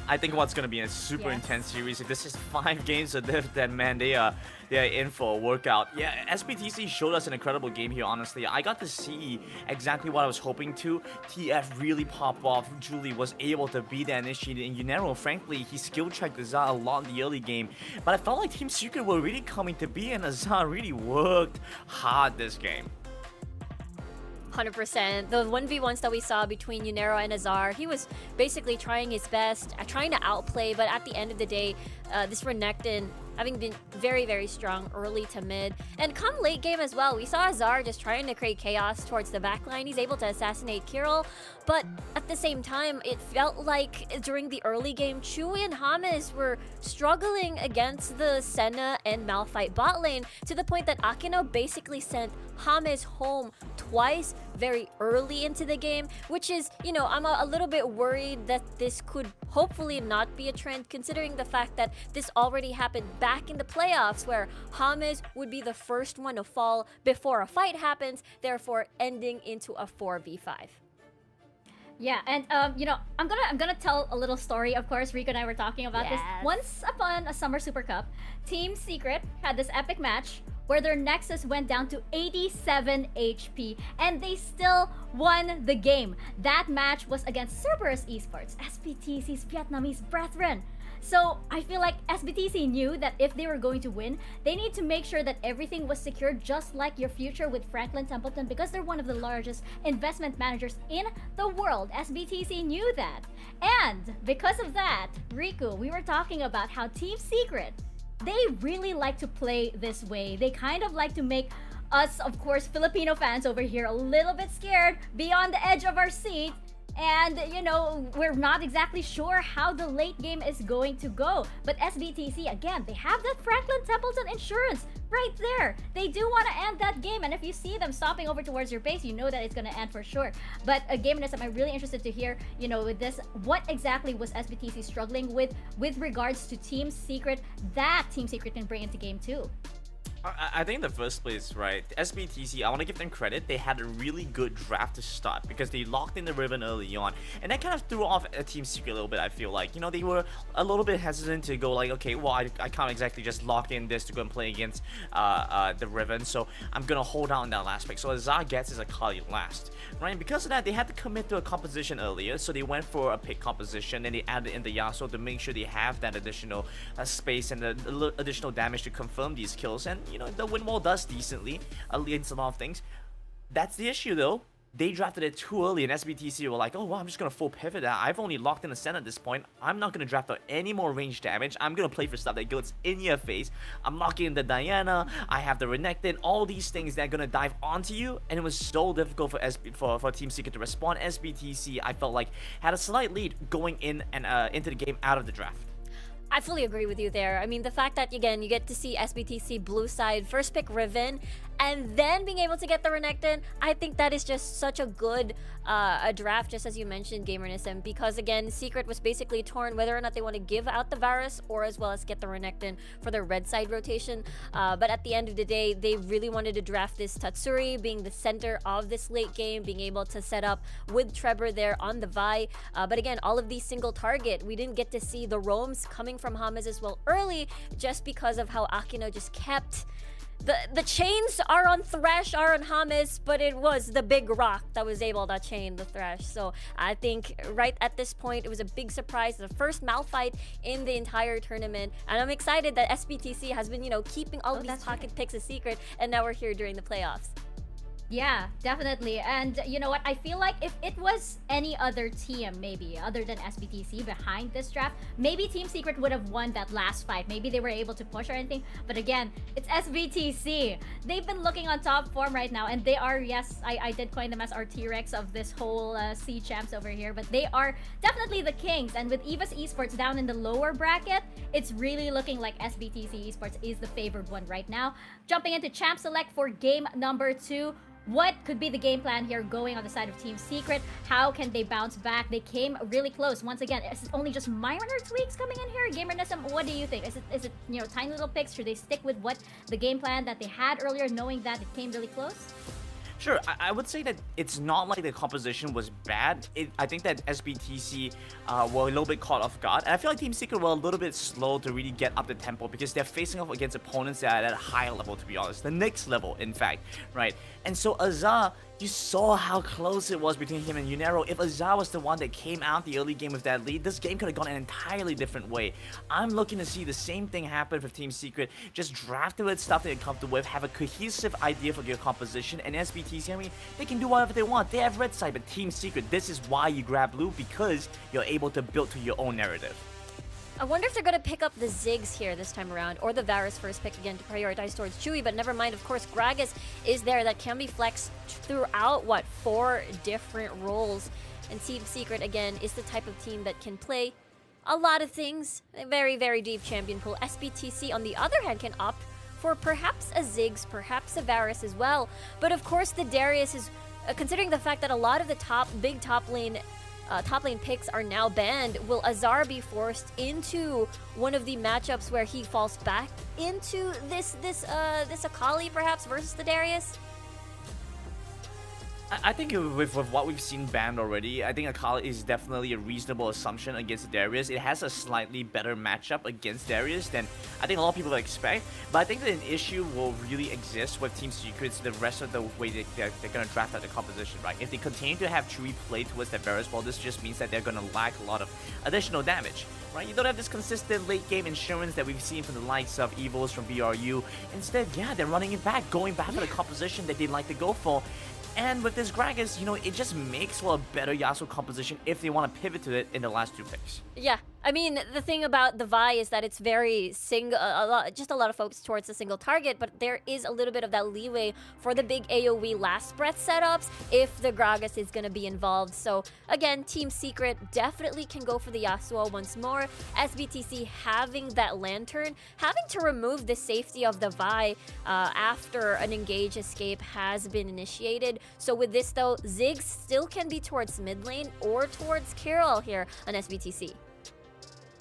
E: I think, what's going to be a super intense series. If this is 5 games of this, then man, they are in for a workout. Yeah, SBTC showed us an incredible game here, honestly. I got to see exactly what I was hoping to. TF really popped off. Julie was able to beat that initiated, and Yunero, frankly, he skill checked Azar a lot in the early game. But I felt like Team Secret were really coming to be, and Azar really worked hard this game.
H: 100%. The 1v1s that we saw between Yunero and Azar, he was basically trying his best, trying to outplay, but at the end of the day, this Renekton, having been very, very strong early to mid, and come late game as well, we saw Azar just trying to create chaos towards the backline. He's able to assassinate Kirill, but at the same time, it felt like during the early game, Chewy and James were struggling against the Senna and Malphite bot lane, to the point that Akino basically sent James home twice very early into the game, which is, you know, I'm a little bit worried that this could hopefully not be a trend, considering the fact that this already happened back in the playoffs, where James would be the first one to fall before a fight happens, therefore ending into a 4v5.
B: Yeah, and you know, I'm gonna tell a little story. Of course, Rico and I were talking about this. Once upon a Summer Super Cup, Team Secret had this epic match where their Nexus went down to 87 HP, and they still won the game. That match was against Cerberus Esports, SBTC's Vietnamese brethren. So I feel like SBTC knew that if they were going to win, they need to make sure that everything was secured, just like your future with Franklin Templeton, because they're one of the largest investment managers in the world. SBTC knew that. And because of that, Riku, we were talking about how Team Secret, they really like to play this way. They kind of like to make us, of course, Filipino fans over here a little bit scared, be on the edge of our seat, and, you know, we're not exactly sure how the late game is going to go. But SBTC, again, they have that Franklin Templeton insurance right there. They do want to end that game, and if you see them stomping over towards your base, you know that it's going to end for sure. But Gamerness, I'm really interested to hear, you know, with this, what exactly was SBTC struggling with regards to Team Secret that Team Secret can bring into game 2?
E: I think in the first place, right, SBTC, I want to give them credit. They had a really good draft to start because they locked in the Riven early on, and that kind of threw off a Team Secret a little bit. I feel like, you know, they were a little bit hesitant to go like, okay, well, I can't exactly just lock in this to go and play against the Riven, so I'm gonna hold out on that last pick. So Azar gets his Akali last, right? And because of that, they had to commit to a composition earlier, so they went for a pick composition, and they added in the Yasuo to make sure they have that additional space and the additional damage to confirm these kills. And you know, the win wall does decently against a lot of things. That's the issue though. They drafted it too early, and SBTC were like, oh well, I'm just gonna full pivot that. I've only locked in the center at this point. I'm not gonna draft out any more range damage. I'm gonna play for stuff that goes in your face. I'm locking in the Diana, I have the Renekton, all these things that are gonna dive onto you, and it was so difficult for Team Secret to respond. SBTC, I felt like, had a slight lead going in and into the game out of the draft.
H: I fully agree with you there. I mean, the fact that, again, you get to see SBTC blue side first pick Riven, and then being able to get the Renekton, I think that is just such a good a draft, just as you mentioned, Gamernism, because again, Secret was basically torn whether or not they want to give out the Varus or as well as get the Renekton for their red side rotation. But at the end of the day, they really wanted to draft this Tatsuri, being the center of this late game, being able to set up with Trevor there on the Vi. But again, all of these single target, we didn't get to see the roams coming from James as well early, just because of how Akino just kept the chains are on Thresh, are on James, but it was the big rock that was able to chain the Thresh. So I think right at this point, it was a big surprise, the first Malphite in the entire tournament, and I'm excited that SBTC has been, you know, keeping all of these pocket picks a secret, and now we're here during the playoffs.
B: Yeah, definitely. And you know what? I feel like if it was any other team, maybe other than SBTC behind this draft, maybe Team Secret would have won that last fight. Maybe they were able to push or anything. But again, it's SBTC. They've been looking on top form right now, and they are, yes, I did coin them as our T-Rex of this whole C champs over here, but they are definitely the kings. And with EVOS Esports down in the lower bracket, it's really looking like SBTC Esports is the favored one right now. Jumping into Champ Select for game number 2. What could be the game plan here going on the side of Team Secret? How can they bounce back? They came really close. Once again, is it only just minor tweaks coming in here? Gamernism, what do you think? Is it you know, tiny little picks? Should they stick with what the game plan that they had earlier, knowing that it came really close?
E: Sure, I would say that it's not like the composition was bad. I think that SBTC were a little bit caught off guard. And I feel like Team Secret were a little bit slow to really get up the tempo because they're facing off against opponents that are at a higher level, to be honest. The next level, in fact, right? And so Azar, you saw how close it was between him and Unero. If Azar was the one that came out the early game with that lead, this game could have gone an entirely different way. I'm looking to see the same thing happen for Team Secret. Just draft the stuff they're comfortable with, have a cohesive idea for your composition, and SBTC, I mean, they can do whatever they want. They have red side, but Team Secret, this is why you grab blue, because you're able to build to your own narrative.
D: I wonder if they're going to pick up the Ziggs here this time around, or the Varus first pick again to prioritize towards Chewy, but never mind, of course, Gragas is there. That can be flexed throughout, 4 different roles. And Team Secret, again, is the type of team that can play a lot of things. A very, very deep champion pool. SBTC, on the other hand, can opt for perhaps a Ziggs, perhaps a Varus as well. But of course, the Darius is, considering the fact that a lot of the big top lane picks are now banned, will Azar be forced into one of the matchups where he falls back into this Akali perhaps versus the Darius?
E: I think with what we've seen banned already, I think Akali is definitely a reasonable assumption against Darius. It has a slightly better matchup against Darius than I think a lot of people expect. But I think that an issue will really exist with Team Secrets the rest of the way they're going to draft out the composition, right? If they continue to have Chewy play towards their Varus, well, this just means that they're going to lack a lot of additional damage, right? You don't have this consistent late game insurance that we've seen from the likes of EVOS from BRU. Instead, yeah, they're running it back, going back to the composition that they'd like to go for. And with this Gragas, you know, it just makes for a better Yasuo composition if they want to pivot to it in the last 2 picks.
D: Yeah, I mean, the thing about the Vi is that it's very just a lot of focus towards a single target, but there is a little bit of that leeway for the big AoE last breath setups if the Gragas is going to be involved. So again, Team Secret definitely can go for the Yasuo once more. SBTC having that Lantern, having to remove the safety of the Vi after an engage escape has been initiated. So with this though, Ziggs still can be towards mid lane or towards Kirill here on SBTC.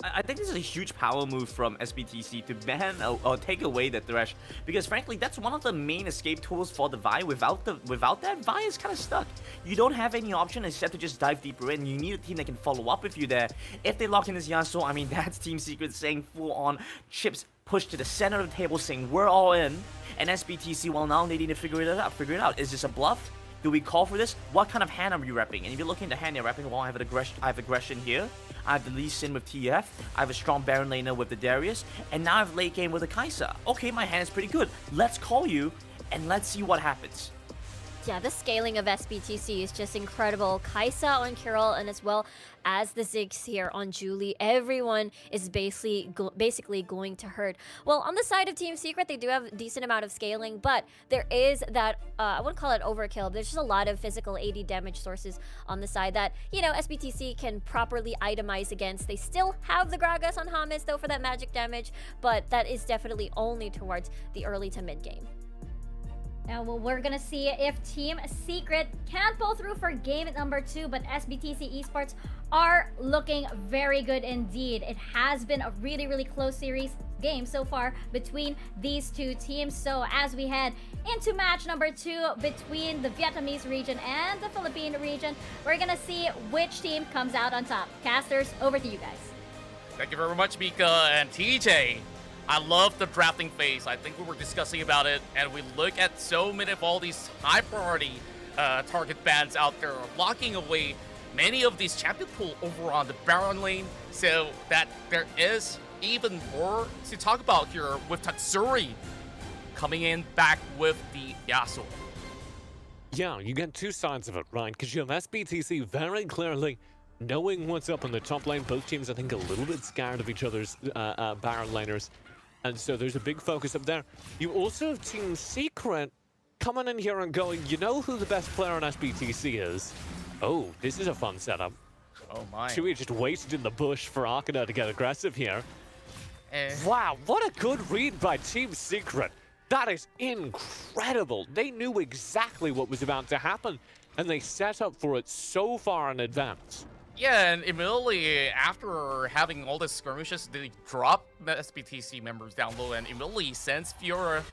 E: I think this is a huge power move from SBTC to ban or take away the Thresh, because frankly that's one of the main escape tools for the Vi. Without that, Vi is kind of stuck. You don't have any option except to just dive deeper in. You need a team that can follow up with you there. If they lock in this Yasuo, I mean, that's Team Secret saying full on chips pushed to the center of the table saying we're all in, and SBTC, well, now they need to figure it out. Is this a bluff? Do we call for this? What kind of hand are you repping? And if you're looking at the hand you're repping, well, I have aggression here. I have the Lee Sin with TF. I have a strong Baron laner with the Darius. And now I have late game with the Kai'Sa. Okay, my hand is pretty good. Let's call you, and let's see what happens.
D: Yeah, the scaling of SBTC is just incredible. Kai'Sa on Kirill, and as well as the Ziggs here on Julie. Everyone is basically going to hurt. Well, on the side of Team Secret, they do have a decent amount of scaling, but there is that, I wouldn't call it overkill. There's just a lot of physical AD damage sources on the side that, you know, SBTC can properly itemize against. They still have the Gragas on Hamis, though, for that magic damage, but that is definitely only towards the early to mid game.
B: Now, well, we're gonna see if Team Secret can pull through for game number 2, but SBTC Esports are looking very good indeed. It has been a really, really close series game so far between these two teams. So as we head into match number 2 between the Vietnamese region and the Philippine region, we're gonna see which team comes out on top. Casters, over to you guys.
K: Thank you very much, Mika and TJ. I love the drafting phase. I think we were discussing about it, and we look at so many of all these high priority target bans out there, locking away many of these champion pool over on the Baron lane, so that there is even more to talk about here with Tatsuri coming in back with the Yasuo.
F: yeah, you get two sides of it, right? Because you have SBTC very clearly knowing what's up in the top lane. Both teams, I think, a little bit scared of each other's Baron laners. And so there's a big focus up there. You also have Team Secret coming in here and going, you know who the best player on SBTC is? Oh, this is a fun setup.
K: Oh my.
F: Chewie just waited in the bush for Akina to get aggressive here.
K: Eh.
F: Wow, what a good read by Team Secret. That is incredible. They knew exactly what was about to happen, and they set up for it so far in advance.
K: Yeah, and immediately after having all the skirmishes, they drop the SBTC members down low and immediately sends Fiora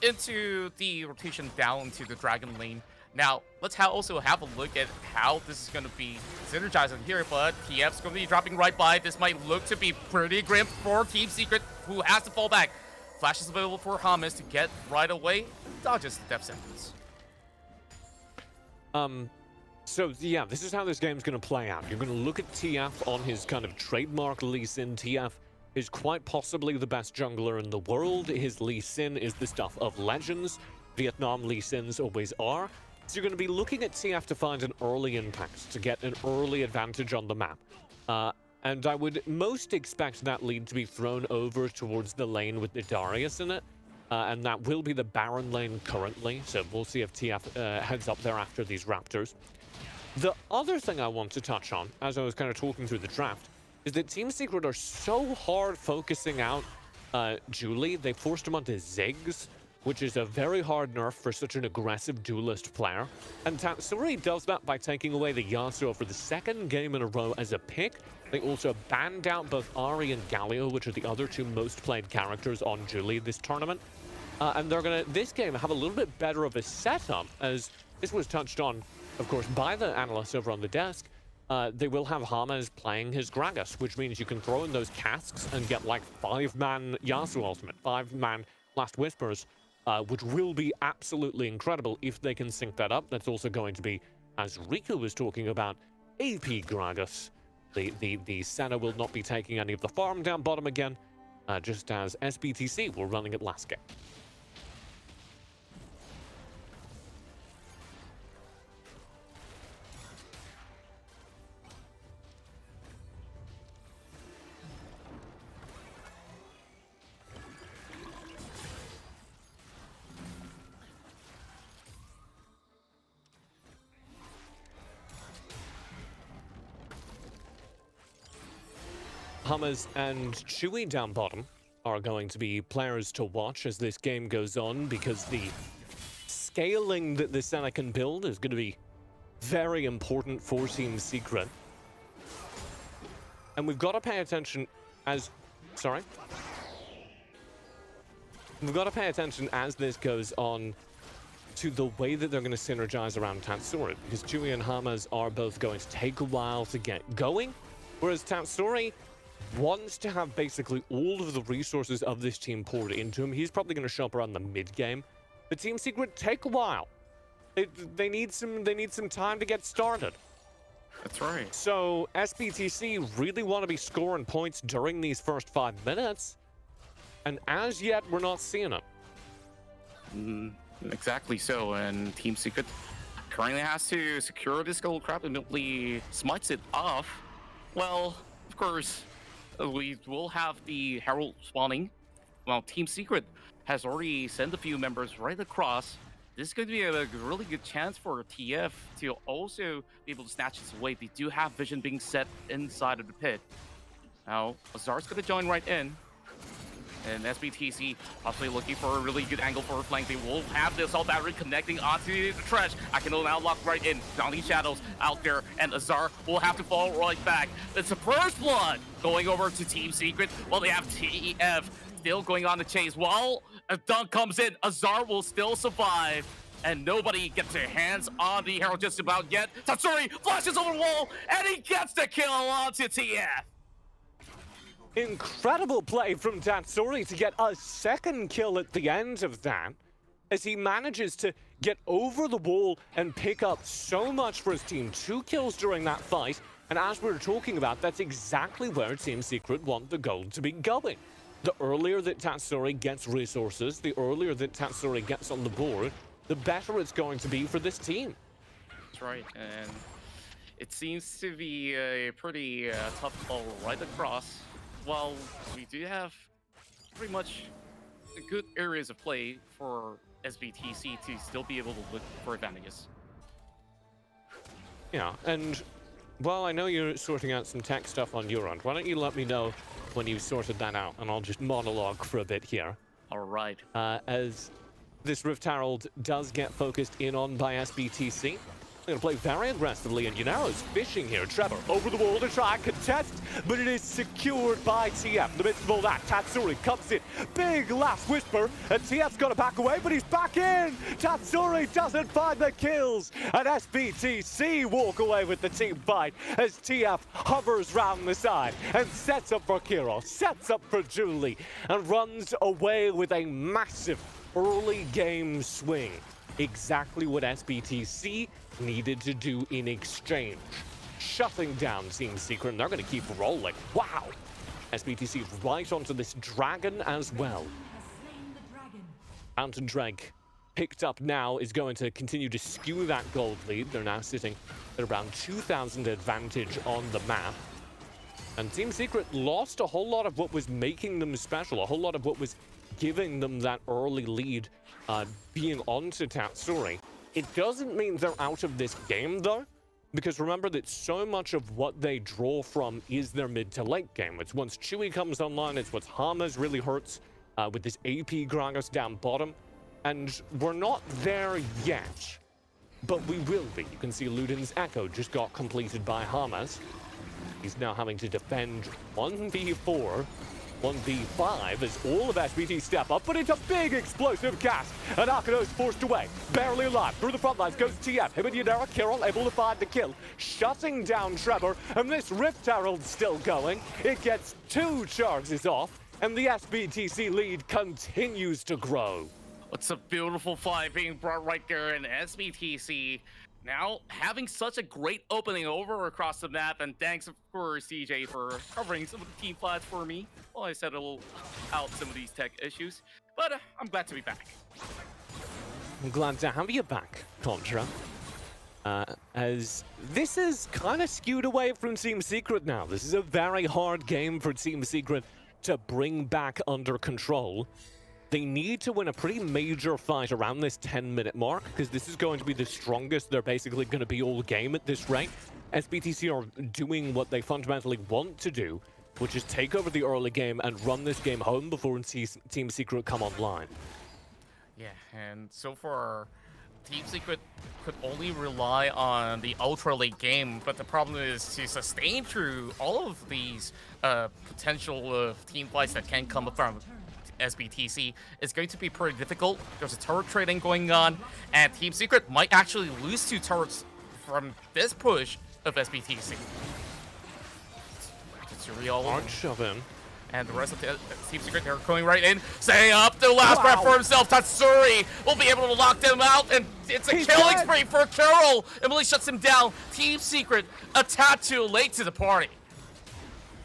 K: into the rotation down to the Dragon lane. Now, let's also have a look at how this is going to be synergizing here, but TF's going to be dropping right by. This might look to be pretty grim for Team Secret, who has to fall back. Flash is available for Hamas to get right away. Dodges the death sentence.
F: So yeah, this is how this game's going to play out. You're going to look at TF on his kind of trademark Lee Sin. TF is quite possibly the best jungler in the world. His Lee Sin is the stuff of legends. Vietnam Lee Sins always are. So you're going to be looking at TF to find an early impact, to get an early advantage on the map. And I would most expect that lead to be thrown over towards the lane with the Darius in it. And that will be the Baron lane currently. So we'll see if TF heads up there after these Raptors. The other thing I want to touch on, as I was kind of talking through the draft, is that Team Secret are so hard focusing out Julie. They forced him onto Ziggs, which is a very hard nerf for such an aggressive duelist player. And Tatsuri does that by taking away the Yasuo for the second game in a row as a pick. They also banned out both Ahri and Galio, which are the other two most played characters on Julie this tournament. And they're going to, this game, have a little bit better of a setup, as this was touched on, of course, by the analysts over on the desk. They will have Hamas playing his Gragas, which means you can throw in those casks and get like 5-man Yasuo ultimate, 5-man Last Whispers, which will be absolutely incredible if they can sync that up. That's also going to be, as Riku was talking about, AP Gragas. The Senna will not be taking any of the farm down bottom again, just as SBTC were running it last game. Hamas and Chewie down bottom are going to be players to watch as this game goes on, because the scaling that the Senna can build is going to be very important for Team Secret. And we've got to pay attention as... Sorry? We've got to pay attention as this goes on to the way that they're going to synergize around Tatsuri, because Chewie and Hamas are both going to take a while to get going, whereas Tatsuri wants to have basically all of the resources of this team poured into him. He's probably going to show up around the mid-game. The Team Secret take a while. They need some time to get started.
L: That's right.
F: So SBTC really want to be scoring points during these first 5 minutes, and as yet we're not seeing it.
L: Exactly so, and Team Secret currently has to secure this gold crab and immediately smites it off. Well, of course, we will have the Herald spawning. Well, Team Secret has already sent a few members right across. This is going to be a really good chance for TF to also be able to snatch this away. They do have vision being set inside of the pit. Now, Azar's going to join right in. And SBTC possibly looking for a really good angle for a flank. They will have the assault battery connecting onto the trash. I can now lock right in. Bounty Shadows out there, and Azar will have to fall right back. It's the first blood going over to Team Secret. Well, they have TF still going on the chase. While a dunk comes in, Azar will still survive. And nobody gets their hands on the Herald just about yet. Tatsuri flashes over the wall, and he gets the kill onto TF.
F: Incredible play from Tatsuri to get a second kill at the end of that, as he manages to get over the wall and pick up so much for his team. 2 kills during that fight, and as we were talking about, that's exactly where Team Secret want the gold to be going. The earlier that Tatsuri gets resources, the earlier that Tatsuri gets on the board, the better it's going to be for this team.
L: That's right, and it seems to be a pretty tough call right across. While we do have pretty much good areas of play for SBTC to still be able to look for advantages.
F: Yeah, and while I know you're sorting out some tech stuff on your end, why don't you let me know when you've sorted that out, and I'll just monologue for a bit here.
L: All right.
F: As this Rift Herald does get focused in on by SBTC, they're going to play very aggressively, and Yunaro's fishing here. Trevor over the wall to try and contest, but it is secured by TF. In the midst of all that, Tatsuri comes in. Big last whisper, and TF's got to back away, but he's back in! Tatsuri doesn't find the kills, and SBTC walk away with the team fight as TF hovers round the side and sets up for Kiro, sets up for Julie, and runs away with a massive early game swing. Exactly what SBTC needed to do in exchange. Shutting down Team Secret, and they're going to keep rolling. Wow! SBTC right onto this dragon as well. Mountain Drake picked up now is going to continue to skew that gold lead. They're now sitting at around 2,000 advantage on the map. And Team Secret lost a whole lot of what was making them special, a whole lot of what was giving them that early lead, being onto Tatsuri. It doesn't mean they're out of this game, though, because remember that so much of what they draw from is their mid to late game. It's once Chewy comes online, it's what Hamas really hurts with this AP Gragas down bottom, and we're not there yet, but we will be. You can see Luden's Echo just got completed by Hamas. He's now having to defend 1v4, 1v5 as all of SBT step up, but it's a big explosive cast. And Akado's forced away, barely alive. Through the front lines goes TF. Him and Yadera, Kiril able to find the kill, shutting down Trevor. And this Rift Herald's still going. It gets 2 charges off, and the SBTC lead continues to grow.
L: It's a beautiful fight being brought right there in SBTC. Now, having such a great opening over across the map, and thanks for CJ for covering some of the team fights for me while I settle out some of these tech issues. But I'm glad to be back.
F: I'm glad to have you back, Contra. As this is kind of skewed away from Team Secret now. This is a very hard game for Team Secret to bring back under control. They need to win a pretty major fight around this 10-minute mark, because this is going to be the strongest they're basically going to be all game at this rate. SBTC are doing what they fundamentally want to do, which is take over the early game and run this game home before Team Secret come online.
L: Yeah, and so far, Team Secret could only rely on the ultra late game, but the problem is to sustain through all of these potential team fights that can come from SBTC is going to be pretty difficult. There's a turret trading going on, and Team Secret might actually lose 2 turrets from this push of SBTC.
F: Arch of him.
L: And the rest of the Team Secret, they're going right in, setting up the last breath for himself. Tatsuri will be able to lock them out, and it's a killing spree for Carol. Emily shuts him down. Team Secret, a tattoo late to the party.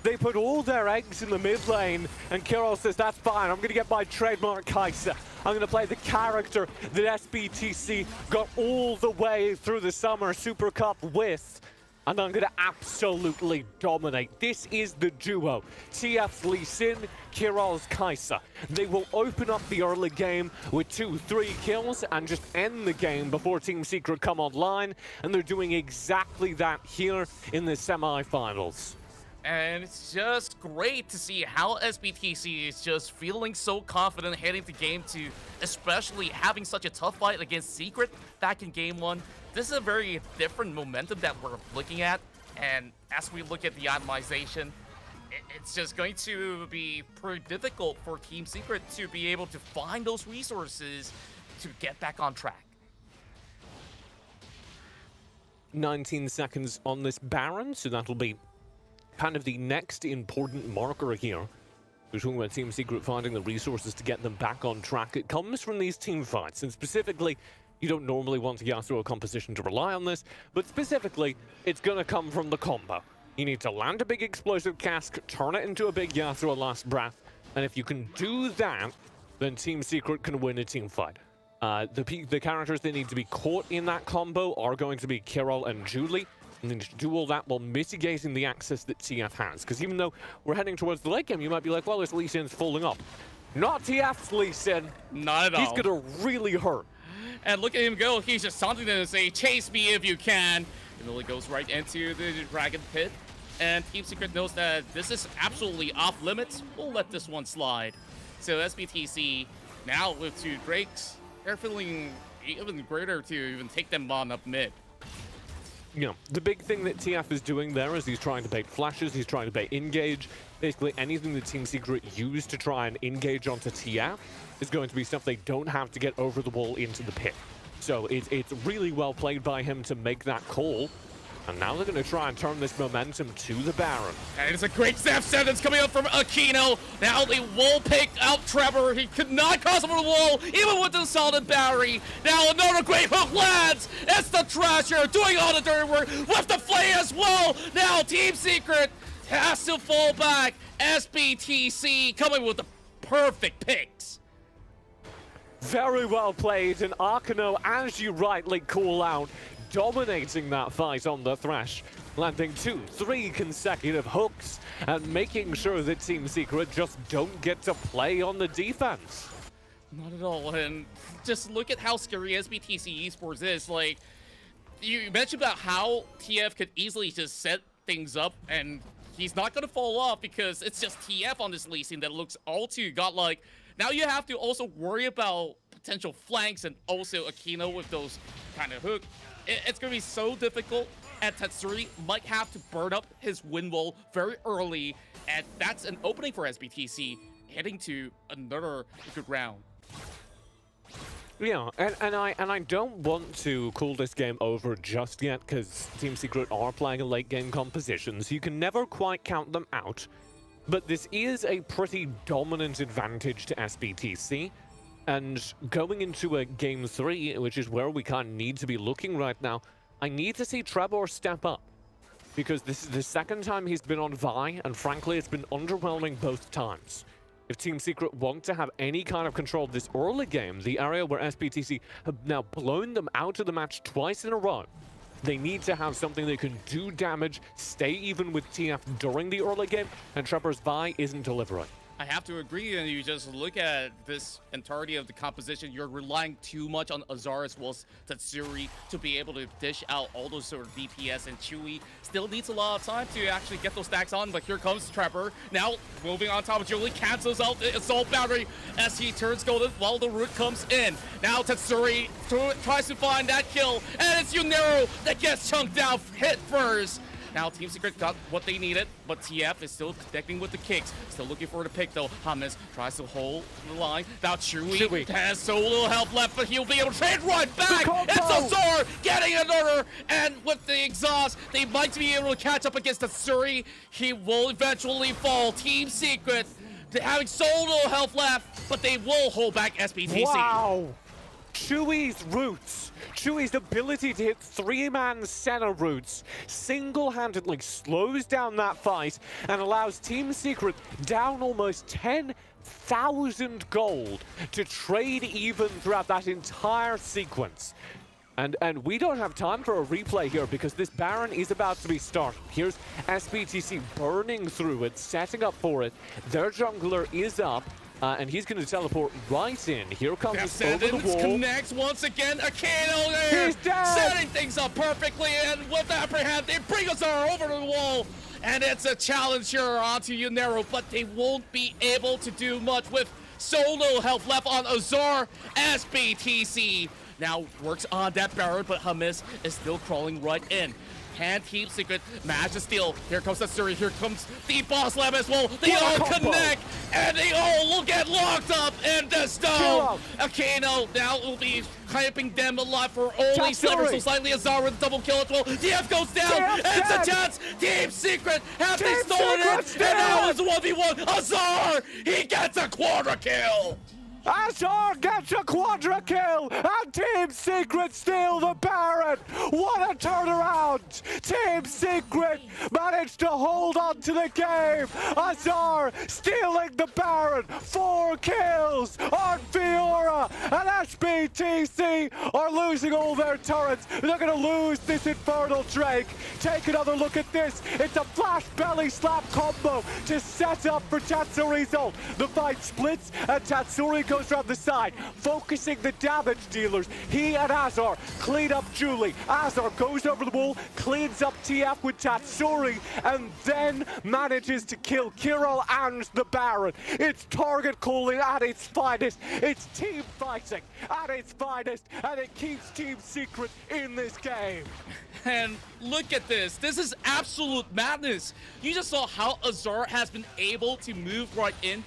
F: They put all their eggs in the mid lane, and Kiril says, that's fine, I'm going to get my trademark Kai'Sa. I'm going to play the character that SBTC got all the way through the Summer Super Cup with, and I'm going to absolutely dominate. This is the duo. TF's Lee Sin, Kiril's Kai'Sa. They will open up the early game with 2-3 kills and just end the game before Team Secret come online, and they're doing exactly that here in the semi-finals.
L: And it's just great to see how SBTC is just feeling so confident heading to game 2, especially having such a tough fight against Secret back in game 1. This is a very different momentum that we're looking at, and as we look at the optimization, it's just going to be pretty difficult for Team Secret to be able to find those resources to get back on track.
F: 19 seconds on this Baron, so that'll be kind of the next important marker here. We're talking about Team Secret finding the resources to get them back on track. It comes from these team fights, and specifically, you don't normally want a Yasuo composition to rely on this, but specifically, it's going to come from the combo. You need to land a big explosive cask, turn it into a big Yasuo last breath, and if you can do that, then Team Secret can win a team fight. The characters that need to be caught in that combo are going to be Kirol and Julie. And then to do all that while mitigating the access that TF has. Because even though we're heading towards the late game, you might be like, well, this Lee Sin's falling off. Not TF's Lee Sin.
K: Not at all.
F: He's gonna really hurt.
K: And look at him go. He's just taunting them to say, chase me if you can. And really goes right into the Dragon Pit. And Team Secret knows that this is absolutely off limits. We'll let this one slide. So SBTC now with 2 Drakes, they're feeling even greater to even take them on up mid.
F: You know, the big thing that TF is doing there is he's trying to bait flashes, he's trying to bait engage. Basically anything that Team Secret used to try and engage onto TF is going to be stuff they don't have to get over the wall into the pit. So it's really well played by him to make that call. And now they're going to try and turn this momentum to the Baron.
K: And it's a great snap sentence coming up from Aquino. Now they will pick out Trevor. He could not cross over the wall, even with the solid battery. Now another great hook lands. It's the Thrasher doing all the dirty work with the Flay as well. Now Team Secret has to fall back. SBTC coming with the perfect picks.
F: Very well played, and Arkano, as you rightly call out, dominating that fight on the Thresh, landing 2, 3 consecutive hooks and making sure that Team Secret just don't get to play on the defense.
K: Not at all, and just look at how scary SBTC esports is. Like, you mentioned about how TF could easily just set things up, and he's not going to fall off because it's just TF on this leasing that looks all too godlike. Now you have to also worry about potential flanks and also Aquino with those kind of hooks. It's going to be so difficult, and Tatsuri might have to burn up his wind wall very early, and that's an opening for SBTC, heading to another good round.
F: Yeah, and I don't want to call this game over just yet, because Team Secret are playing a late game composition, so you can never quite count them out. But this is a pretty dominant advantage to SBTC. And going into a Game 3, which is where we kind of need to be looking right now, I need to see Trevor step up. Because this is the second time he's been on Vi, and frankly, it's been underwhelming both times. If Team Secret want to have any kind of control of this early game, the area where SBTC have now blown them out of the match twice in a row, they need to have something that can do damage, stay even with TF during the early game, and Trevor's Vi isn't delivering.
K: I have to agree, and you just look at this entirety of the composition, you're relying too much on Azar as well as Tatsuri to be able to dish out all those sort of DPS, and Chewy still needs a lot of time to actually get those stacks on, but here comes Trevor. Now, moving on top of Julie, cancels out the Assault Boundary as he turns golden while the root comes in. Now Tatsuri tries to find that kill, and it's Yunero that gets chunked down hit first. Now Team Secret got what they needed, but TF is still connecting with the kicks. Still looking for the pick though. Hamas tries to hold the line. Now Chewy has so little health left, but he'll be able to trade right back. It's Azar getting another, and with the exhaust, they might be able to catch up against Tatsuri. He will eventually fall. Team Secret having so little health left, but they will hold back SBTC.
F: Wow! Chewy's roots, Chewy's ability to hit 3-man center roots single-handedly slows down that fight and allows Team Secret down almost 10,000 gold to trade even throughout that entire sequence. And we don't have time for a replay here because this Baron is about to be started. Here's SBTC burning through it, setting up for it. Their jungler is up. And he's going to teleport right in. Here comes over the wall.
K: Connects once again. Aquino there.
F: He's dead.
K: Setting things up perfectly. And with Apprehend, they bring Azar over to the wall. And it's a challenge here onto Yunero. But they won't be able to do much with so little health left on Azar. SBTC now works on that Baron, but Hamas is still crawling right in. Can Team Secret manage to steal? Here comes the Suri, here comes the boss lab as well. They all connect, and they all will get locked up in the stone. Aquino now will be hyping them a lot for only silver, so slightly Azar with a double kill as well. DF goes down, it's a chance. Team Secret have they stolen it, and now it's 1v1. Azar, he gets a quarter kill.
F: Azar gets a quadra kill, and Team Secret steal the Baron. What a turnaround! Team Secret managed to hold on to the game. Azar stealing the Baron, 4 kills on Fiora, and SBTC are losing all their turrets. They're going to lose this Infernal Drake. Take another look at this. It's a flash belly slap combo to set up for Tatsuri's ult. The fight splits, and Tatsuri goes around the side, focusing the damage dealers. He and Azar clean up Julie. Azar goes over the wall, cleans up TF with Tatsuri, and then manages to kill Kirill and the Baron. It's target calling at its finest. It's team fighting at its finest, and it keeps Team Secret in this game.
K: And look at this. This is absolute madness. You just saw how Azar has been able to move right in,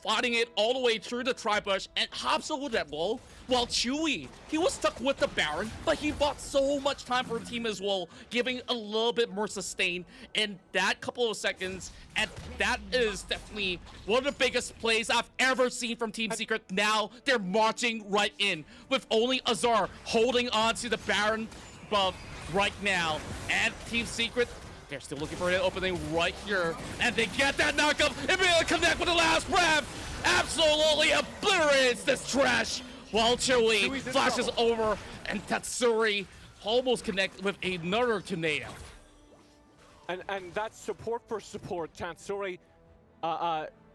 K: fighting it all the way through the tri-bush and hops over that wall, while Chewy, he was stuck with the Baron, but he bought so much time for the team as well, giving a little bit more sustain in that couple of seconds, and that is definitely one of the biggest plays I've ever seen from Team Secret. Now they're marching right in, with only Azar holding on to the Baron buff right now, and Team Secret, they're still looking for an opening right here, and they get that knockup and be able to connect with the last breath. Absolutely obliterates this trash, while Chewy flashes over, and Tatsuri almost connect with another tornado.
F: And that's support for support. Tatsuri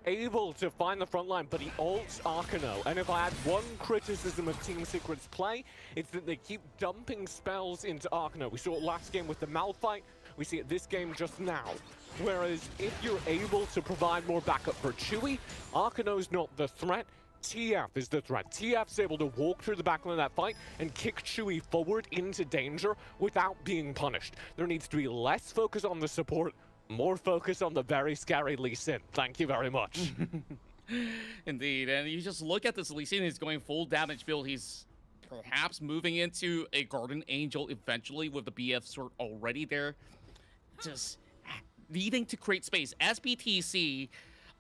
F: able to find the front line, but he ults Arkano. And if I had one criticism of Team Secret's play, it's that they keep dumping spells into Arkano. We saw it last game with the Malphite. We see it this game just now. Whereas if you're able to provide more backup for Chewy, Arkano's not the threat. TF is the threat. TF's able to walk through the backline of that fight and kick Chewy forward into danger without being punished. There needs to be less focus on the support, more focus on the very scary Lee Sin. Thank you very much.
K: Indeed, and you just look at this Lee Sin, he's going full damage build. He's perhaps moving into a Guardian Angel eventually with the BF sword already there. Just needing to create space. SBTC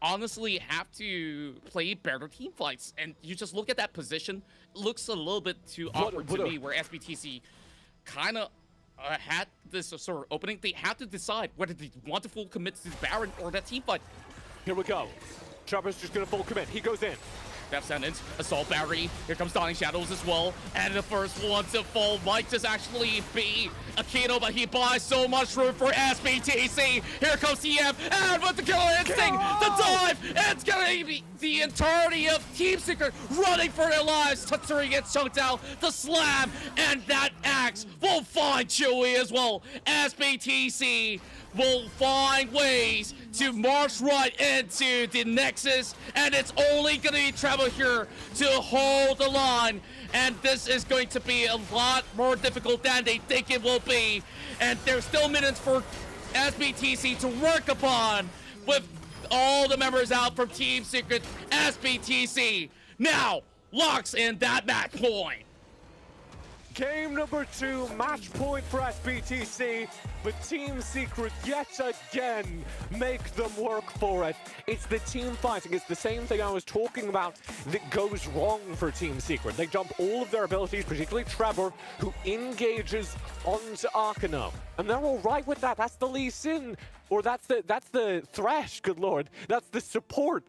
K: honestly have to play better team fights, and you just look at that position, it looks a little bit too awkward to me, where SBTC kind of had this sort of opening. They have to decide whether they want to full commit to the Baron or that team fight.
F: Here we go. Trevor's just gonna full commit. He goes in.
K: Death Sentence, Assault Battery, here comes Dawning Shadows as well, and the first one to fall might just actually be Akino, but he buys so much room for SBTC. Here comes TF, and with the killer instinct, the dive, it's gonna be the entirety of Team Secret running for their lives. Tatsuri gets chunked out, the slam, and that axe will find Chewy as well. SBTC will find ways to march right into the Nexus, and it's only going to be Trevor here to hold the line, and this is going to be a lot more difficult than they think it will be, and there's still minutes for SBTC to work upon with all the members out from Team Secret. SBTC now locks in that match point.
F: Game number 2, match point for SBTC, but Team Secret yet again make them work for it. It's the team fighting, it's the same thing I was talking about that goes wrong for Team Secret. They dump all of their abilities, particularly Trevor, who engages onto Arkano. And they're all right with that. That's the Lee Sin, or that's the Thresh, good lord. That's the support.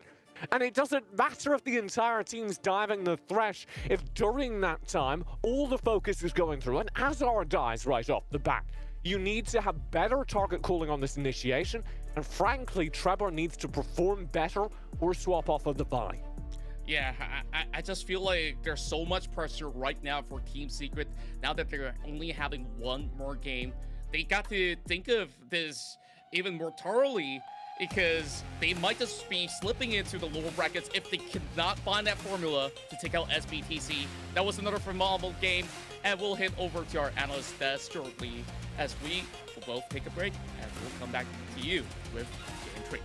F: And it doesn't matter if the entire team's diving the Thresh, if during that time, all the focus is going through and Azar dies right off the bat. You need to have better target calling on this initiation, and frankly, Trevor needs to perform better or swap off of the buy.
K: Yeah, I just feel like there's so much pressure right now for Team Secret, now that they're only having one more game. They got to think of this even more thoroughly, because they might just be slipping into the lower brackets if they cannot find that formula to take out SBTC. That was another phenomenal game, and we'll head over to our analyst desk shortly as we will both take a break, and we'll come back to you with Game 3.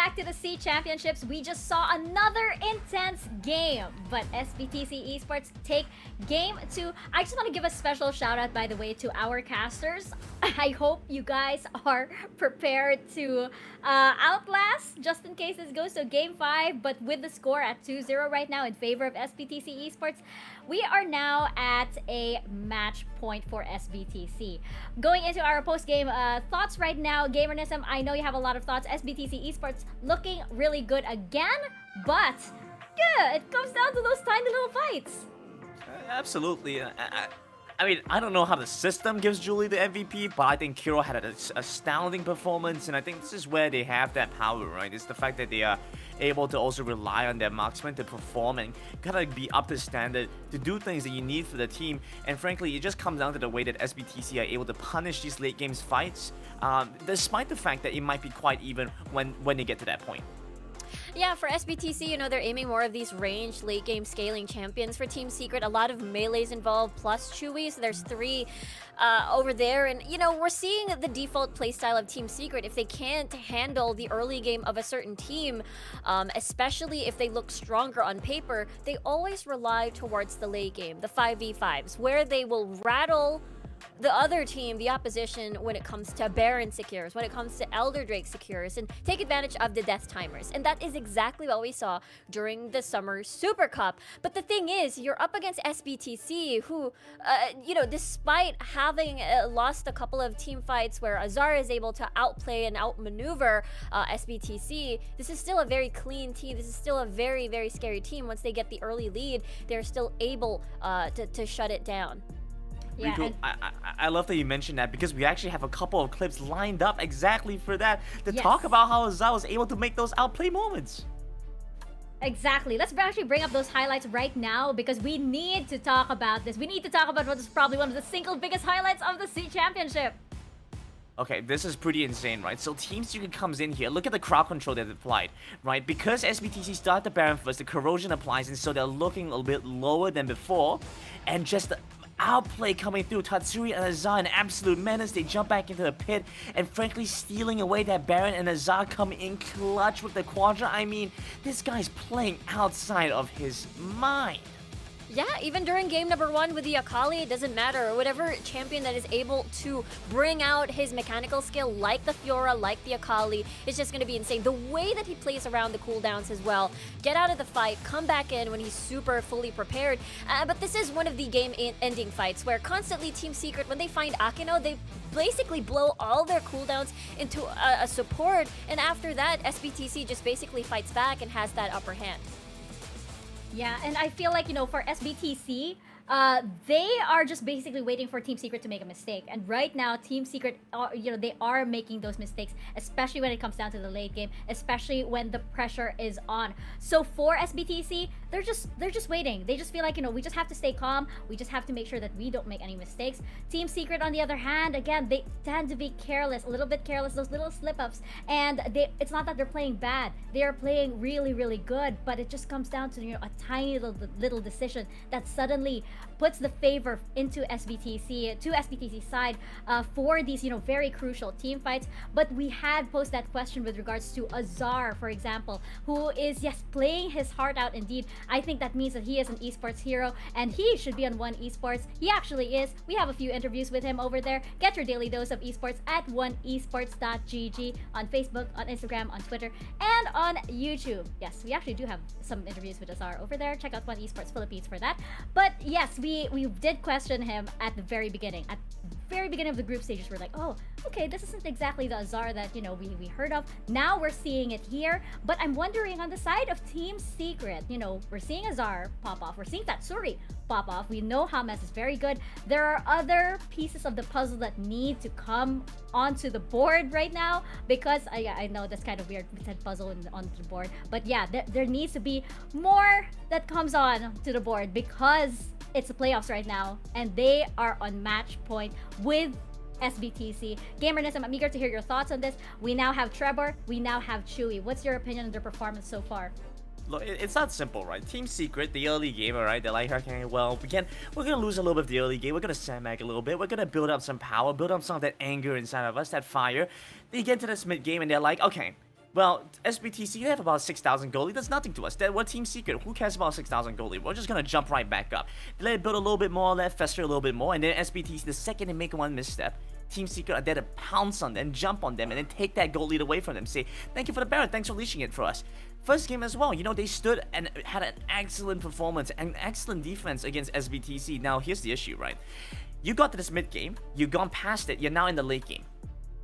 B: back to the C Championships. We just saw another intense game, but SBTC Esports take game 2. I just want to give a special shout out, by the way, to our casters. I hope you guys are prepared to outlast, just in case this goes to game 5, but with the score at 2-0 right now in favor of SBTC Esports, we are now at a match point for SBTC. Going into our post-game thoughts right now, Gamernism, I know you have a lot of thoughts. SBTC Esports looking really good again, but yeah, it comes down to those tiny little fights.
E: Absolutely. I mean, I don't know how the system gives Julie the MVP, but I think Kiro had an astounding performance, and I think this is where they have that power, right? It's the fact that they are able to also rely on their marksmen to perform and kind of be up to standard to do things that you need for the team. And frankly, it just comes down to the way that SBTC are able to punish these late games fights, despite the fact that it might be quite even when they get to that point.
D: Yeah, for SBTC, you know, they're aiming more of these ranged late game scaling champions. For Team Secret, a lot of melees involved, plus Chewy, so there's 3 over there. And, you know, we're seeing the default playstyle of Team Secret. If they can't handle the early game of a certain team, especially if they look stronger on paper, they always rely towards the late game, the 5v5s, where they will rattle the other team, the opposition, when it comes to Baron secures, when it comes to Elder Drake secures, and take advantage of the death timers. And that is exactly what we saw during the Summer Super Cup. But the thing is, you're up against SBTC, who, you know, despite having lost a couple of team fights where Azar is able to outplay and outmaneuver SBTC, this is still a very clean team. This is still a very, very scary team. Once they get the early lead, they're still able to shut it down.
B: Yeah,
E: Riku, I love that you mentioned that, because we actually have a couple of clips lined up exactly for that, to talk about how Azar was able to make those outplay moments.
B: Exactly. Let's actually bring up those highlights right now, because we need to talk about this. We need to talk about what is probably one of the single biggest highlights of the C Championship.
E: Okay, this is pretty insane, right? So Team Secret comes in here. Look at the crowd control they've applied, right? Because SBTC started the Baron first, the corrosion applies, and so they're looking a little bit lower than before. And just the outplay coming through. Tatsuri and Azar, an absolute menace. They jump back into the pit, and frankly, stealing away that Baron, and Azar come in clutch with the Quadra. I mean, this guy's playing outside of his mind.
D: Yeah, even during game number 1 with the Akali, it doesn't matter. Whatever champion that is able to bring out his mechanical skill, like the Fiora, like the Akali, is just going to be insane. The way that he plays around the cooldowns as well. Get out of the fight, come back in when he's super fully prepared. But this is one of the game-ending fights where constantly Team Secret, when they find Akino, they basically blow all their cooldowns into a support. And after that, SBTC just basically fights back and has that upper hand.
B: Yeah, and I feel like, you know, for SBTC, they are just basically waiting for Team Secret to make a mistake. And right now, Team Secret, you know, they are making those mistakes, especially when it comes down to the late game, especially when the pressure is on. So for SBTC, they're just waiting. They just feel like, you know, we just have to stay calm. We just have to make sure that we don't make any mistakes. Team Secret, on the other hand, again, they tend to be careless, a little bit careless, those little slip-ups. And it's not that they're playing bad. They are playing really, really good. But it just comes down to, you know, a tiny little decision that suddenly puts the favor into SBTC, to SBTC's side for these, you know, very crucial team fights. But we had posed that question with regards to Azar, for example, who is, yes, playing his heart out indeed. I think that means that he is an esports hero, and he should be on One Esports. He actually is. We have a few interviews with him over there. Get your daily dose of esports at oneesports.gg on Facebook, on Instagram, on Twitter, and on YouTube. Yes, we actually do have some interviews with Azar over there. Check out One Esports Philippines for that. But yes, we did question him at the very beginning. At the very beginning of the group stages, we're like, oh, okay, this isn't exactly the Azar that, you know, we heard of. Now we're seeing it here. But I'm wondering, on the side of Team Secret, you know, we're seeing Azar pop off. We're seeing Tatsuri pop off. We know Hamas is very good. There are other pieces of the puzzle that need to come onto the board right now, because I know that's kind of weird, we said puzzle onto the board. But yeah, there needs to be more that comes on to the board, because it's the playoffs right now, and they are on match point with SBTC. Gamernism, I'm eager to hear your thoughts on this. We now have Trevor, we now have Chewy. What's your opinion on their performance so far?
E: Look, it's not simple, right? Team Secret, the early game, right? They're like, okay, well, we're gonna lose a little bit of the early game. We're gonna sandbag a little bit. We're gonna build up some power, build up some of that anger inside of us, that fire. They get to this mid game and they're like, okay, Well, SBTC, they have about 6,000 gold lead. That's nothing to us. We're Team Secret. Who cares about 6,000 gold lead? We're just going to jump right back up. Let it build a little bit more, let it fester a little bit more, and then SBTC, the second they make one misstep, Team Secret are there to pounce on them, jump on them, and then take that gold lead away from them. Say, thank you for the Baron, thanks for leashing it for us. First game as well, you know, they stood and had an excellent performance, and excellent defense against SBTC. Now, here's the issue, right? You got to this mid game, you've gone past it, you're now in the late game.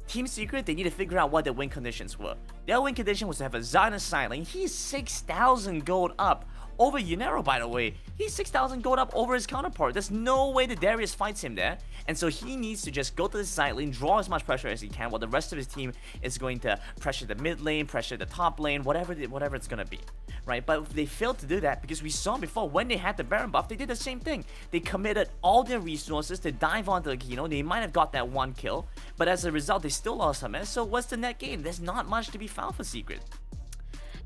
E: Team Secret, they need to figure out what their win conditions were. Their win condition was to have a Zion side lane. He's 6,000 gold up over Unero, by the way. He's 6,000 gold up over his counterpart. There's no way that Darius fights him there. And so he needs to just go to the side lane, draw as much pressure as he can, while the rest of his team is going to pressure the mid lane, pressure the top lane, whatever it's going to be. Right? But they failed to do that because we saw before when they had the Baron buff, they did the same thing. They committed all their resources to dive onto the Kino. They might have got that one kill, but as a result, they still lost some. So what's the net gain? There's not much to be found for Secret.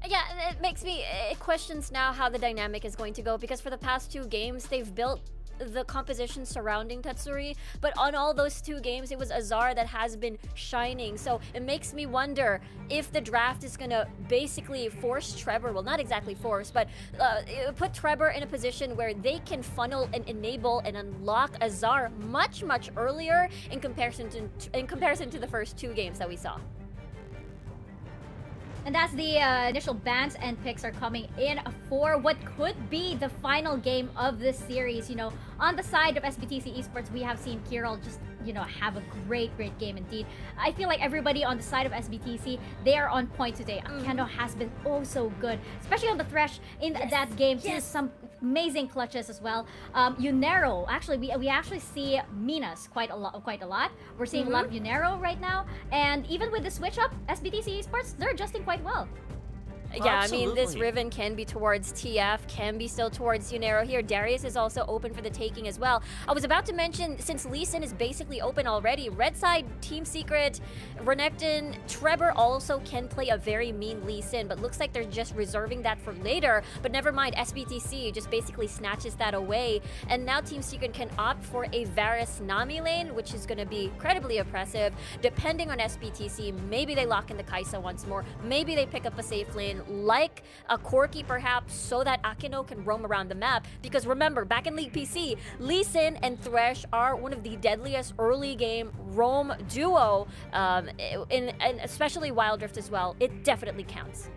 D: Yeah, it makes me questions now how the dynamic is going to go, because for the past 2 games, they've built the composition surrounding Tatsuri, but on all those 2 games, it was Azar that has been shining. So it makes me wonder if the draft is gonna basically force Trevor, well, not exactly force, but put Trevor in a position where they can funnel and enable and unlock Azar much earlier in comparison to the first 2 games that we saw.
B: And that's the initial bans and picks are coming in for what could be the final game of this series. You know, on the side of SBTC Esports, we have seen Kiril just, you know, have a great game indeed. I feel like everybody on the side of SBTC, they are on point today. Akeno has been oh so good, especially on the Thresh in that game. Yes. Some amazing clutches as well. Unero, actually, we actually see Minas quite a lot. We're seeing a lot of Unero right now, and even with the switch up, SBTC Esports, they're adjusting quite well.
D: Yeah, I mean, this Riven can be towards TF, can be still towards Unero here. Darius is also open for the taking as well. I was about to mention, since Lee Sin is basically open already, red side, Team Secret, Renekton, Trevor also can play a very mean Lee Sin, but looks like they're just reserving that for later. But never mind, SBTC just basically snatches that away. And now Team Secret can opt for a Varus Nami lane, which is going to be incredibly oppressive. Depending on SBTC, maybe they lock in the Kai'Sa once more. Maybe they pick up a safe lane, like a Corki perhaps, so that Akeno can roam around the map. Because remember, back in League PC, Lee Sin and Thresh are one of the deadliest early game roam duo, and especially Wild Rift as well. It definitely counts.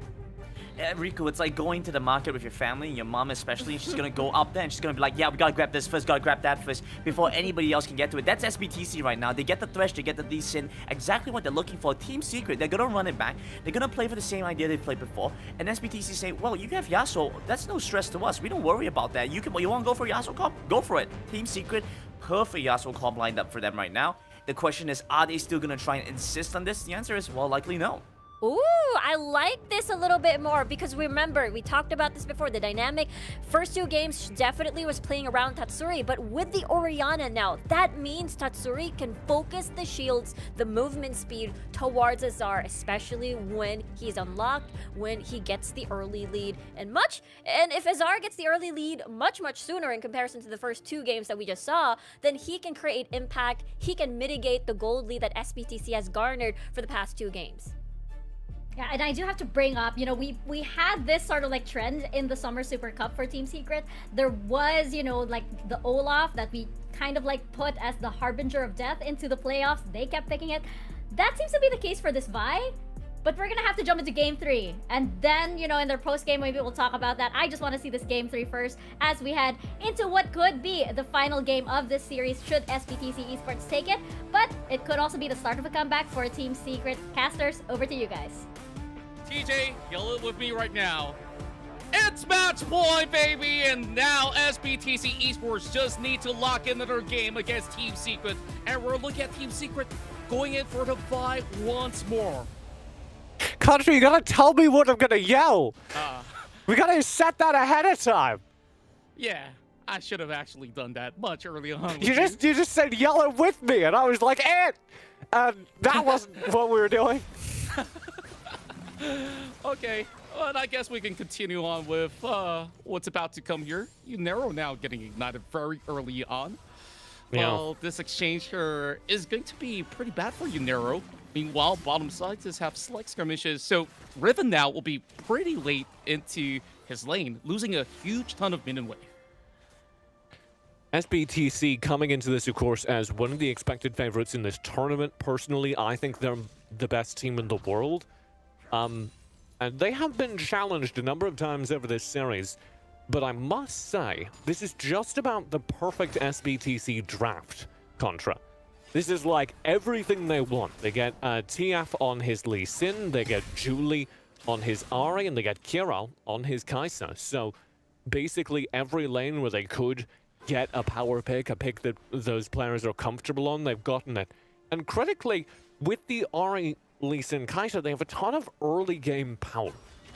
E: Riku, it's like going to the market with your family, your mom especially. She's gonna go up there and she's gonna be like, yeah, we gotta grab this first, gotta grab that first, before anybody else can get to it. That's SBTC right now. They get the Thresh, they get the Lee Sin, exactly what they're looking for. Team Secret, they're gonna run it back. They're gonna play for the same idea they played before. And SBTC say, well, you have Yasuo, that's no stress to us. We don't worry about that. You wanna go for Yasuo comp? Go for it. Team Secret, perfect Yasuo comp lined up for them right now. The question is, are they still gonna try and insist on this? The answer is, well, likely no.
D: Ooh, I like this a little bit more, because remember, we talked about this before, the dynamic. First 2 games definitely was playing around Tatsuri, but with the Orianna now, that means Tatsuri can focus the shields, the movement speed towards Azar, especially when he's unlocked, when he gets the early lead. And if Azar gets the early lead much sooner in comparison to the first 2 games that we just saw, then he can create impact, he can mitigate the gold lead that SBTC has garnered for the past 2 games.
B: Yeah, and I do have to bring up, you know, we had this sort of like trend in the Summer Super Cup for Team Secret. There was, you know, like the Olaf that we kind of like put as the harbinger of death into the playoffs. They kept picking it. That seems to be the case for this Vi. But we're gonna have to jump into Game 3. And then, you know, in their post-game, maybe we'll talk about that. I just want to see this Game 3 first as we head into what could be the final game of this series should SBTC Esports take it. But it could also be the start of a comeback for Team Secret. Casters, over to you guys.
K: TJ, yell it with me right now. It's match point, baby! And now SBTC Esports just need to lock in another game against Team Secret. And we're looking at Team Secret going in for the fight once more.
F: Country, you gotta tell me what I'm gonna yell. We gotta set that ahead of time.
K: Yeah, I should have actually done that much earlier on.
F: You just said yell it with me, and I was like, that wasn't what we were doing.
K: Okay, well, I guess we can continue on with what's about to come here. Unero now getting ignited very early on.
F: Yeah.
K: Well, this exchange here is going to be pretty bad for Unero. Meanwhile, bottom side does have select skirmishes, so Riven now will be pretty late into his lane, losing a huge ton of minion wave.
F: SBTC coming into this, of course, as one of the expected favorites in this tournament. Personally, I think they're the best team in the world. And they have been challenged a number of times over this series. But I must say, this is just about the perfect SBTC draft, Contra. This is like everything they want. They get TF on his Lee Sin, they get Julie on his Ahri, and they get Kira on his Kai'Sa. So basically every lane where they could get a power pick, a pick that those players are comfortable on, they've gotten it. And critically, with the Ahri, Lee Sin, Kai'Sa, they have a ton of early game power.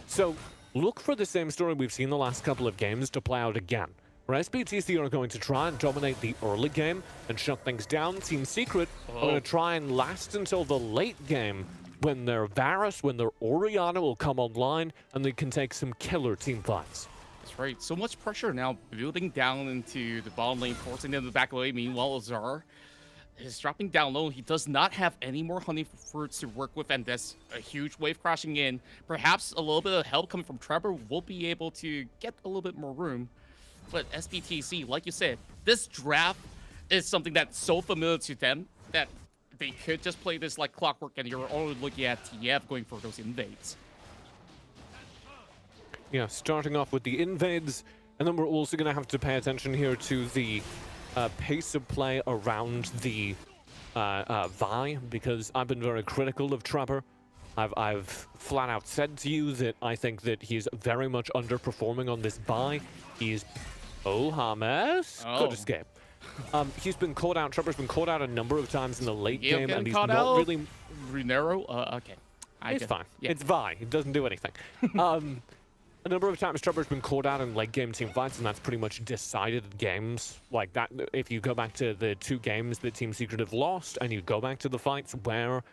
F: So look for the same story we've seen the last couple of games to play out again, where SBTC are going to try and dominate the early game and shut things down. Team Secret are going to try and last until the late game when their Varus, when their Orianna will come online and they can take some killer team fights.
K: That's right. So much pressure now building down into the bottom lane, forcing them to back away. Meanwhile, Azar is dropping down low. He does not have any more honey fruits to work with, and that's a huge wave crashing in. Perhaps a little bit of help coming from Trevor will be able to get a little bit more room. But SBTC, like you said, this draft is something that's so familiar to them that they could just play this like clockwork, and you're already looking at TF going for those invades.
F: Yeah, starting off with the invades, and then we're also going to have to pay attention here to the pace of play around the Vi, because I've been very critical of Trevor. I've flat out said to you that I think that he's very much underperforming on this Vi. He's... Oh, James. Good escape. He's been caught out. Trevor's been caught out a number of times in the late game, and he's not really...
K: Runero? Okay.
F: It's fine. Yeah. It's Vi. It doesn't do anything. A number of times Trevor's been caught out in late game team fights, and that's pretty much decided games like that. If you go back to the 2 games that Team Secret have lost, and you go back to the fights where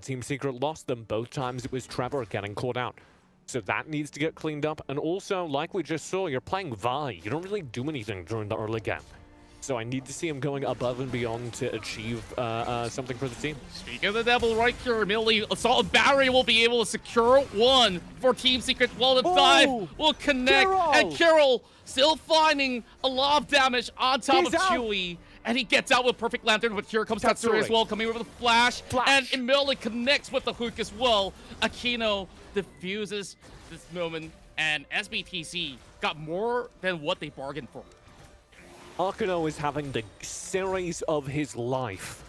F: Team Secret lost them, both times it was Trevor getting caught out. So that needs to get cleaned up. And also, like we just saw, you're playing Vi. You don't really do anything during the early game. So I need to see him going above and beyond to achieve something for the team.
K: Speaking of the devil right here, immediately Assault and Battery will be able to secure 1 for Team Secret, while the 5 will connect. Kirill! And Kirill still finding a lot of damage on top of Chewie. And he gets out with Perfect Lantern, but here comes Tatsuri as well, coming over with a flash. And immediately connects with the hook as well. Aquino diffuses this moment, and SBTC got more than what they bargained for.
F: Aquino is having the series of his life.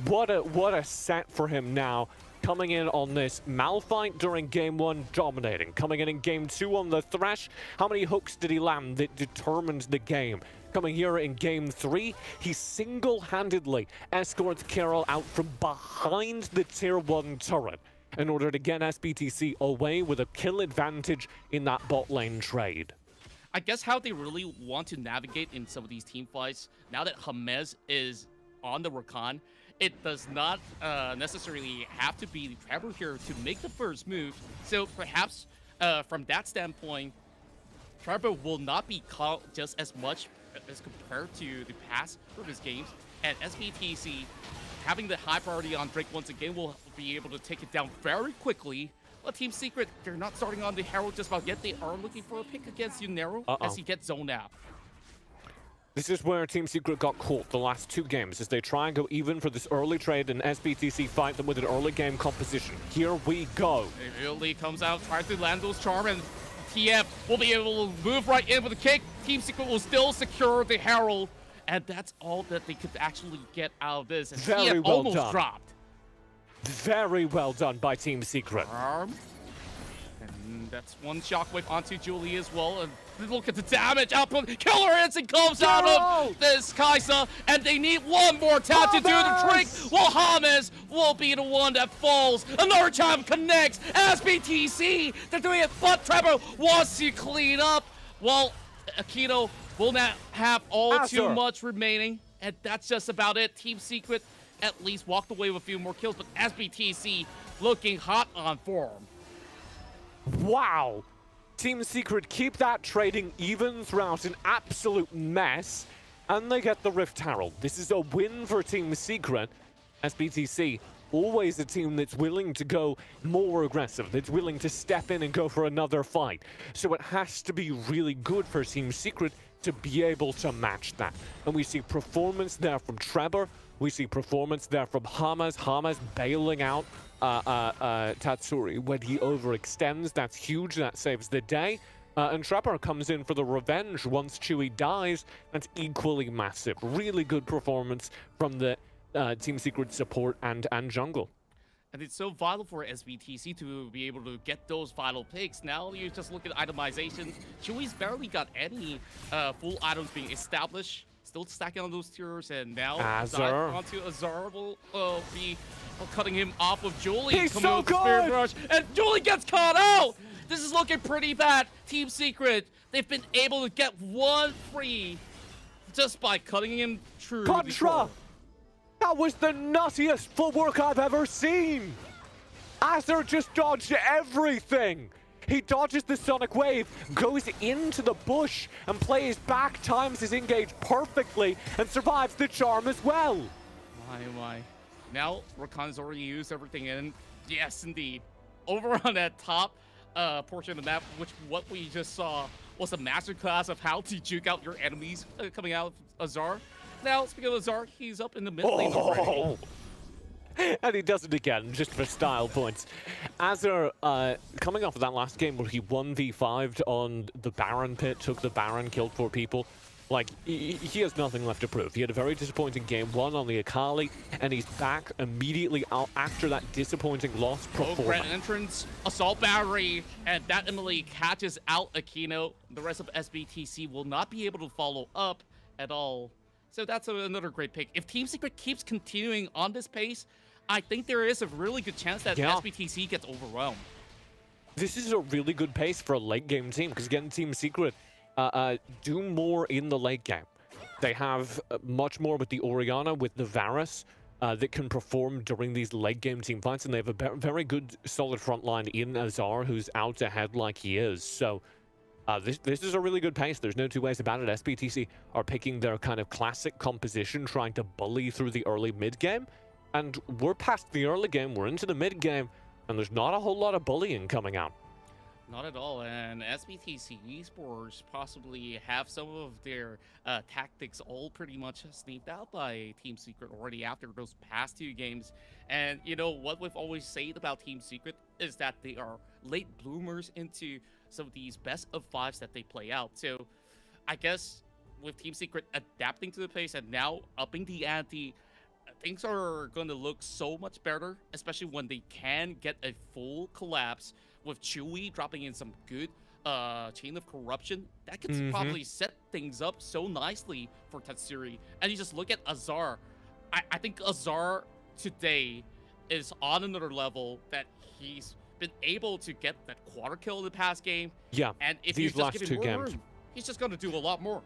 F: What a set for him now. Coming in on this Malphite during game 1, dominating. Coming in game 2 on the Thresh. How many hooks did he land that determined the game? Coming here in game 3, he single-handedly escorts Kirill out from behind the tier 1 turret in order to get SBTC away with a kill advantage in that bot lane trade.
K: I guess how they really want to navigate in some of these team fights, now that James is on the Rakan, it does not necessarily have to be Trevor here to make the first move. So perhaps from that standpoint, Trevor will not be caught just as much as compared to the past previous games. And SBTC, having the high priority on Drake once again, will be able to take it down very quickly. Well, Team Secret, they're not starting on the Herald just about yet. They are looking for a pick against Yunero as he gets zoned out.
F: This is where Team Secret got caught the last 2 games, as they try and go even for this early trade, and SBTC fight them with an early game composition. Here we go.
K: Immediately comes out, tries to land those charm, and TF will be able to move right in with a kick. Team Secret will still secure the Herald, and that's all that they could actually get out of this. And
F: Very
K: TF
F: well
K: almost
F: done.
K: dropped.
F: Very well done by Team Secret.
K: And that's 1 shockwave onto Julie as well. And look at the damage output. Killer Instinct comes out of this Kai'Sa, and they need 1 more tap to do the trick. Well, James will be the one that falls. Another time connects. SBTC, they're doing it, but Trevor wants to clean up. Well, Akito will not have all too much remaining, and that's just about it. Team Secret at least walked away with a few more kills, but SBTC looking hot on form.
F: Wow. Team Secret keep that trading even throughout an absolute mess, and they get the Rift Herald. This is a win for Team Secret. SBTC always a team that's willing to go more aggressive, that's willing to step in and go for another fight. So it has to be really good for Team Secret to be able to match that. And we see performance there from Trevor. We see performance there from Hamas. Hamas bailing out Tatsuri when he overextends. That's huge. That saves the day. And Trevor comes in for the revenge once Chewie dies. That's equally massive. Really good performance from the Team Secret support and jungle.
K: And it's so vital for SBTC to be able to get those vital picks. Now you just look at itemization. Chewie's barely got any full items being established. Still stacking on those tiers, and now
F: Azar
K: onto Azar will be cutting him off with Julie.
F: He's
K: coming
F: so
K: with the Spirit
F: good!
K: Rush, and Julie gets caught out! This is looking pretty bad. Team Secret, they've been able to get one free just by cutting him through.
F: Contra! That was the nuttiest footwork I've ever seen! Azar just dodged everything! He dodges the Sonic Wave, goes into the bush, and plays back, times his engage perfectly, and survives the charm as well.
K: My. Now, Rakan has already used everything in. Yes, indeed. Over on that top portion of the map, which what we just saw was a masterclass of how to juke out your enemies coming out of Azar. Now, speaking of Azar, he's up in the mid lane already.
F: And he does it again, just for style points. Azar, coming off of that last game where he 1v5'd on the Baron pit, took the Baron, killed 4 people, like, he has nothing left to prove. He had a very disappointing game 1 on the Akali, and he's back immediately out after that disappointing loss performance.
K: Grand entrance, assault battery, and that immediately catches out Aquino. The rest of SBTC will not be able to follow up at all. So that's another great pick. If Team Secret keeps continuing on this pace, I think there is a really good chance that SBTC gets overwhelmed.
F: This is a really good pace for a late game team, because again, Team Secret do more in the late game. They have much more with the Orianna, with the Varus, that can perform during these late game team fights, and they have a very good, solid front line in Azar, who's out ahead like he is. So this is a really good pace. There's no two ways about it. SBTC are picking their kind of classic composition, trying to bully through the early mid game. And we're past the early game, we're into the mid game, and there's not a whole lot of bullying coming out.
K: Not at all, and SBTC esports possibly have some of their tactics all pretty much sneaked out by Team Secret already after those past 2 games. And you know what we've always said about Team Secret is that they are late bloomers into some of these best of 5s that they play out. So I guess with Team Secret adapting to the pace and now upping the ante, things are going to look so much better, especially when they can get a full collapse with Chewie dropping in some good chain of corruption. That could probably set things up so nicely for Tatsuri. And you just look at Azar. I think Azar today is on another level, that he's been able to get that quarter kill in the past game.
F: Yeah,
K: and if
F: these last 2 games,
K: he's just going to do a lot more.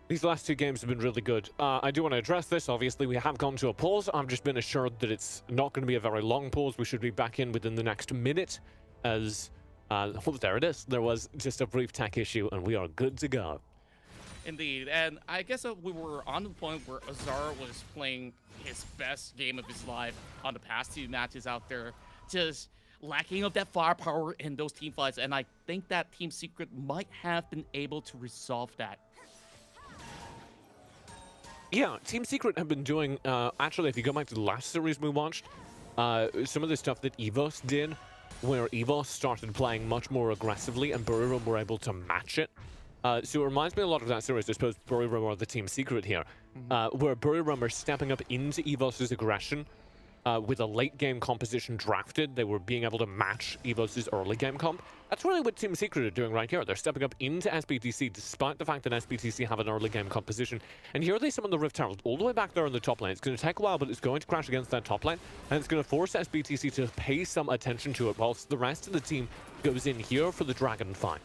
F: These last 2 games have been really good. I do want to address this. Obviously, we have gone to a pause. I've just been assured that it's not going to be a very long pause. We should be back in within the next minute as... oh, there it is. There was just a brief tech issue, and we are good to go.
K: Indeed, and I guess we were on the point where Azar was playing his best game of his life on the past 2 matches out there. Just lacking of that firepower in those team fights, and I think that Team Secret might have been able to resolve that.
F: Yeah, Team Secret have been doing, actually, if you go back to the last series we watched, some of the stuff that EVOS did, where EVOS started playing much more aggressively and Buriram were able to match it. So it reminds me a lot of that series. I suppose Buriram are the Team Secret here, where Buriram are stepping up into EVOS's aggression with a late game composition drafted. They were being able to match EVOS's early game comp. That's really what Team Secret are doing right here. They're stepping up into SBTC despite the fact that SBTC have an early game composition. And here they summon the Rift Herald all the way back there in the top lane. It's going to take a while, but it's going to crash against that top lane, and it's going to force SBTC to pay some attention to it, whilst the rest of the team goes in here for the dragon fight.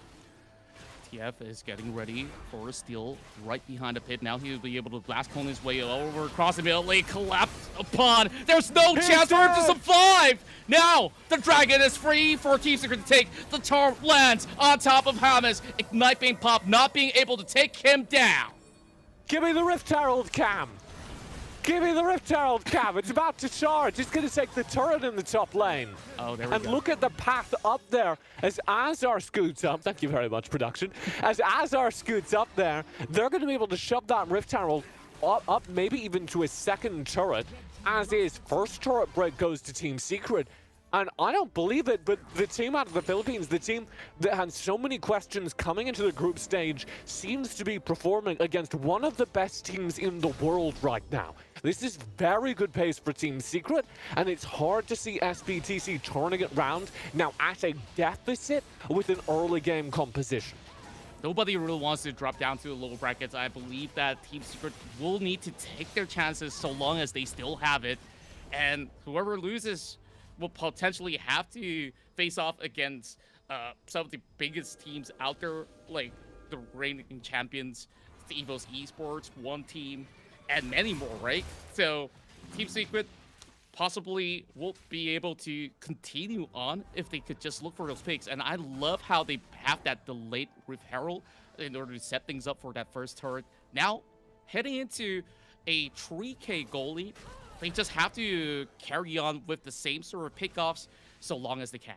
K: TF is getting ready for a steal right behind the pit. Now he'll be able to blast cone his way over, across immediately, collapse upon. There's no chance for him to survive! Now, the dragon is free for Team Secret to take. The charm lands on top of Hamas. Ignite being popped, not being able to take him down.
F: Give me the Rift Herald, Cam! Give me the Rift Herald, Cam. It's about to charge. It's going to take the turret in the top lane.
K: Oh, there we
F: and
K: go.
F: Look at the path up there as Azar scoots up. Thank you very much, production. As Azar scoots up there, they're going to be able to shove that Rift Herald up maybe even to a second turret. As is, first turret break goes to Team Secret. And I don't believe it, but the team out of the Philippines, the team that had so many questions coming into the group stage, seems to be performing against one of the best teams in the world right now. This is very good pace for Team Secret, and it's hard to see SBTC turning it round now at a deficit with an early game composition.
K: Nobody really wants to drop down to the lower brackets. I believe that Team Secret will need to take their chances so long as they still have it. And whoever loses will potentially have to face off against some of the biggest teams out there, like the reigning champions, the EVOS esports, One Team, and many more, right? So Team Secret possibly won't be able to continue on if they could just look for those picks. And I love how they have that delayed Rift Herald in order to set things up for that first turret. Now, heading into a 3K goal lead, they just have to carry on with the same sort of pickoffs so long as they can.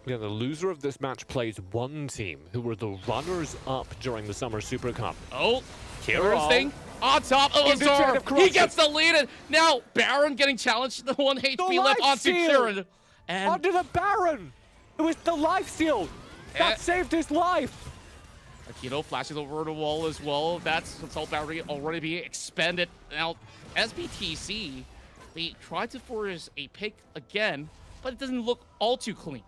F: Yeah, the loser of this match plays One Team, who were the runners-up during the Summer Super Cup.
K: Oh, Thing on top of Azar. He gets the lead, and now Baron getting challenged. The 1 HP left onto Kieran. And
F: onto the Baron! It was the life steal! That saved his life!
K: Akito flashes over the wall as well. That's Assault Battery already being expended. Now, SBTC, they tried to force a pick again, but it doesn't look all too clean.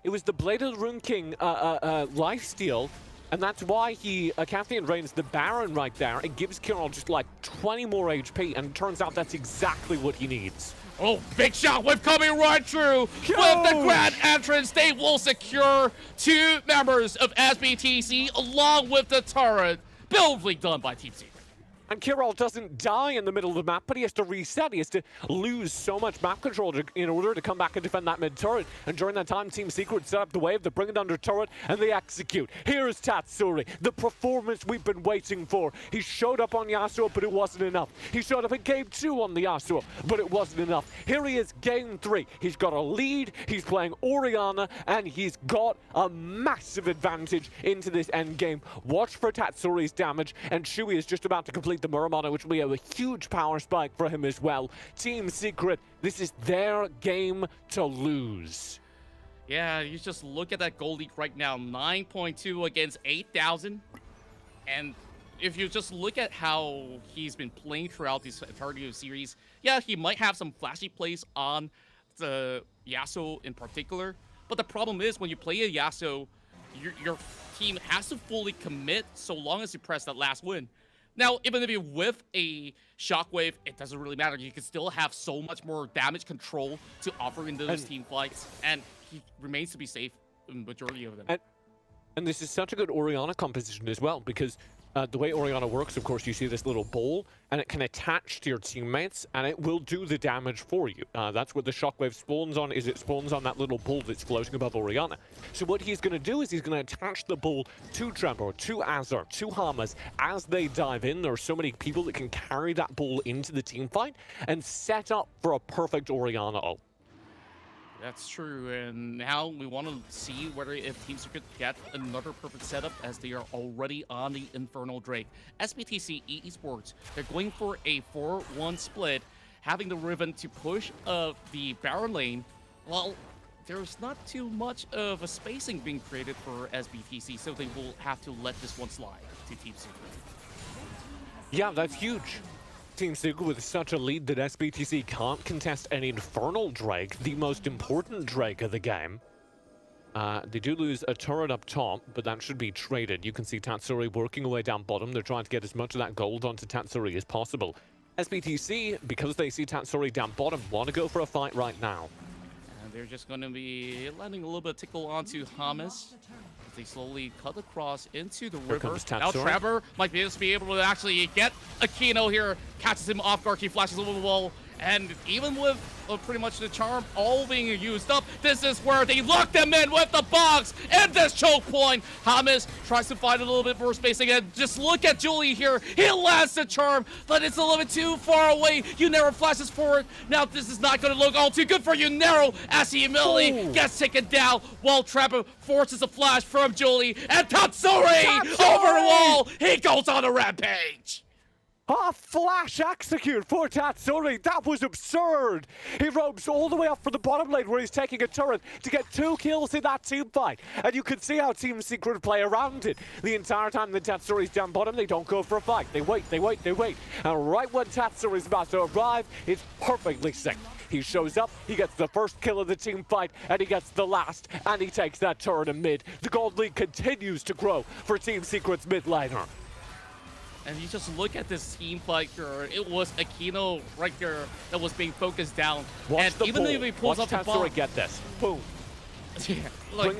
F: It was the Blade of the Rune King lifesteal, and that's why he Cathian Reigns the Baron right there. It gives Kirill just like 20 more HP, and it turns out that's exactly what he needs.
K: Oh, big shot whip coming right through. With the grand entrance, they will secure 2 members of SBTC along with the turret. Beautifully done by Team Secret.
F: And Kirill doesn't die in the middle of the map, but he has to reset. He has to lose so much map control in order to come back and defend that mid-turret. And during that time, Team Secret set up the wave, they bring it under turret, and they execute. Here's Tatsuri, the performance we've been waiting for. He showed up on Yasuo, but it wasn't enough. He showed up in Game 2 on the Yasuo, but it wasn't enough. Here he is, Game 3. He's got a lead, he's playing Orianna, and he's got a massive advantage into this end game. Watch for Tatsuri's damage, and Shui is just about to complete the Muramana, which will be a huge power spike for him as well. Team Secret, this is their game to lose.
K: Yeah, you just look at that goal lead right now, 9.2 against 8,000. And if you just look at how he's been playing throughout this entirety of the series, yeah, he might have some flashy plays on the Yasuo in particular. But the problem is when you play a Yasuo, your team has to fully commit so long as you press that last win. Now, even if you whiff a shockwave, it doesn't really matter. You can still have so much more damage control to offer in those team fights, and he remains to be safe in the majority of them.
F: And this is such a good Orianna composition as well, because the way Orianna works, of course, you see this little bowl, and it can attach to your teammates, and it will do the damage for you. That's what the shockwave spawns on, is it spawns on that little bowl that's floating above Orianna. So what he's going to do is he's going to attach the bowl to Tremor, to Azar, to Hamas. As they dive in, there are so many people that can carry that bowl into the team fight and set up for a perfect Orianna ult.
K: That's true, and now we want to see whether if Team Secret get another perfect setup as they are already on the Infernal Drake. SBTC esports, they're going for a 4-1 split, having the Riven to push the Baron lane. Well, there's not too much of a spacing being created for SBTC, so they will have to let this one slide to Team Secret.
F: Yeah, that's huge. Team Secret with such a lead that SBTC can't contest any Infernal Drake, the most important Drake of the game. They do lose a turret up top, but that should be traded. You can see Tatsuri working away down bottom. They're trying to get as much of that gold onto Tatsuri as possible. SBTC, because they see Tatsuri down bottom, want to go for a fight right now.
K: And they're just going to be letting a little bit of tickle onto Hamas. They slowly cut across into the river. Now Trevor might be able to actually get Aquino here, catches him off guard, he flashes over the wall, And even with pretty much the charm all being used up, this is where they lock them in with the box and this choke point. Hamas tries to find a little bit more space again. Just look at Julie here. He lands the charm, but it's a little bit too far away. Yunero flashes forward. Now this is not going to look all too good for Yunero as he immediately gets taken down while Trapper forces a flash from Julie. And Tatsuri over the wall. He goes on a rampage.
F: A flash execute for Tatsuri. That was absurd. He roams all the way up from the bottom lane where he's taking a turret to get 2 kills in that team fight. And you can see how Team Secret play around it. The entire time that Tatsuri's down bottom, they don't go for a fight. They wait, they wait, they wait. And right when Tatsuri's about to arrive, it's perfectly synced. He shows up, he gets the first kill of the team fight, and he gets the last, and he takes that turret in mid. The gold lead continues to grow for Team Secret's mid laner.
K: And you just look at this team fight here. It was Aquino right there that was being focused down.
F: Watch
K: and
F: the
K: even
F: ball.
K: though he pulls
F: Watch
K: up the bomb,
F: get this. Boom.
K: Yeah, like,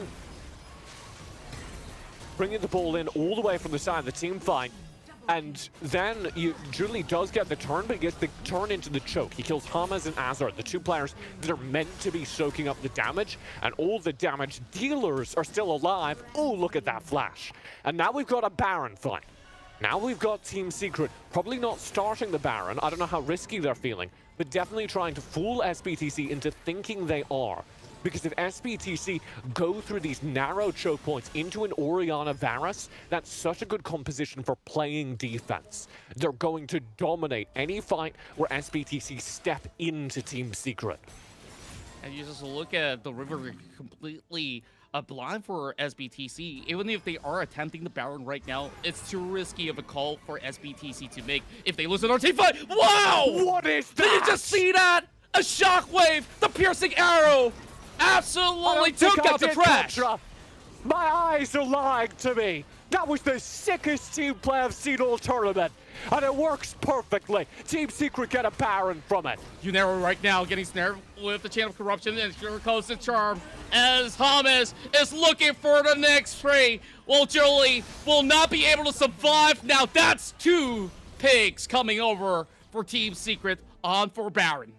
F: bringing the ball in all the way from the side of the team fight. And then Julie does get the turn, but he gets the turn into the choke. He kills Hamas and Azar, the 2 players that are meant to be soaking up the damage, and all the damage dealers are still alive. Oh, look at that flash. And now we've got a Baron fight. Now we've got Team Secret probably not starting the Baron. I don't know how risky they're feeling, but definitely trying to fool SBTC into thinking they are. Because if SBTC go through these narrow choke points into an Orianna Varus, that's such a good composition for playing defense. They're going to dominate any fight where SBTC step into Team Secret.
K: and you just look at the river completely blind for SBTC. Even if they are attempting the Baron right now, it's too risky of a call for SBTC to make if they lose an team fight. Wow!
F: What is that?
K: Did you just see that? A shockwave, the piercing arrow, absolutely took out the trash.
F: Contra. My eyes are lying to me. That was the sickest team play I've seen all tournament. And it works perfectly. Team Secret get a Baron from it.
K: Yunero right now getting snared with the Chain of Corruption, and here comes the charm as Hamas is looking for the next prey. Well, Jolie will not be able to survive. Now that's 2 pigs coming over for Team Secret on for Baron.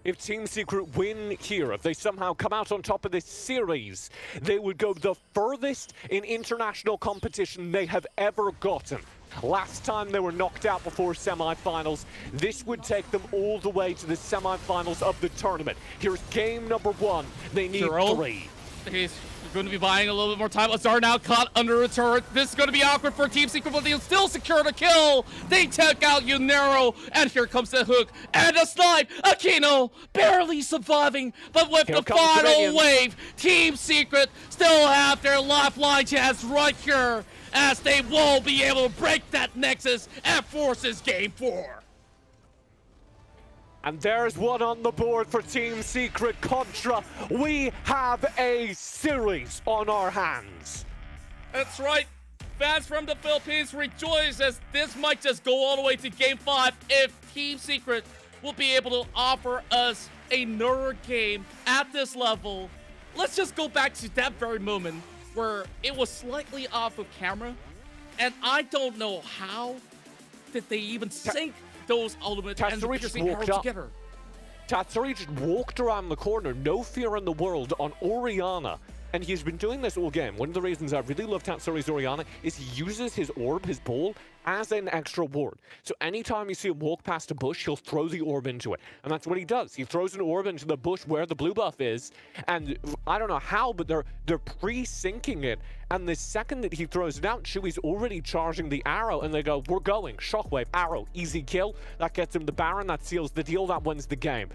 F: If Team Secret win here, if they somehow come out on top of this series, they would go the furthest in international competition they have ever gotten. Last time they were knocked out before semi-finals. This would take them all the way to the semi-finals of the tournament. Here's game number 1. They need 3.
K: He's going to be buying a little bit more time. Azar now caught under a turret. This is going to be awkward for Team Secret, but they'll still secure the kill. They take out Yunero, and here comes the hook and a snipe. Aquino barely surviving, but with the final wave, Team Secret still have their lifeline chance right here, as they won't be able to break that nexus and forces game 4.
F: And there's one on the board for Team Secret Contra. We have a series on our hands.
K: That's right. Fans from the Philippines rejoice as this might just go all the way to game 5 if Team Secret will be able to offer us another game at this level. Let's just go back to that very moment where it was slightly off of camera, and I don't know how did they even sync those elements and the piercing arrow together.
F: Tatsuri just walked around the corner, no fear in the world, on Orianna. And he's been doing this all game. One of the reasons I really love Tatsuri's Orianna is he uses his orb, his ball, as an extra ward. So anytime you see him walk past a bush, he'll throw the orb into it. And that's what he does. He throws an orb into the bush where the blue buff is. And I don't know how, but they're pre-syncing it. And the second that he throws it out, Chewy's already charging the arrow. And they go, we're going. Shockwave, arrow, easy kill. That gets him the Baron. That seals the deal. That wins the game.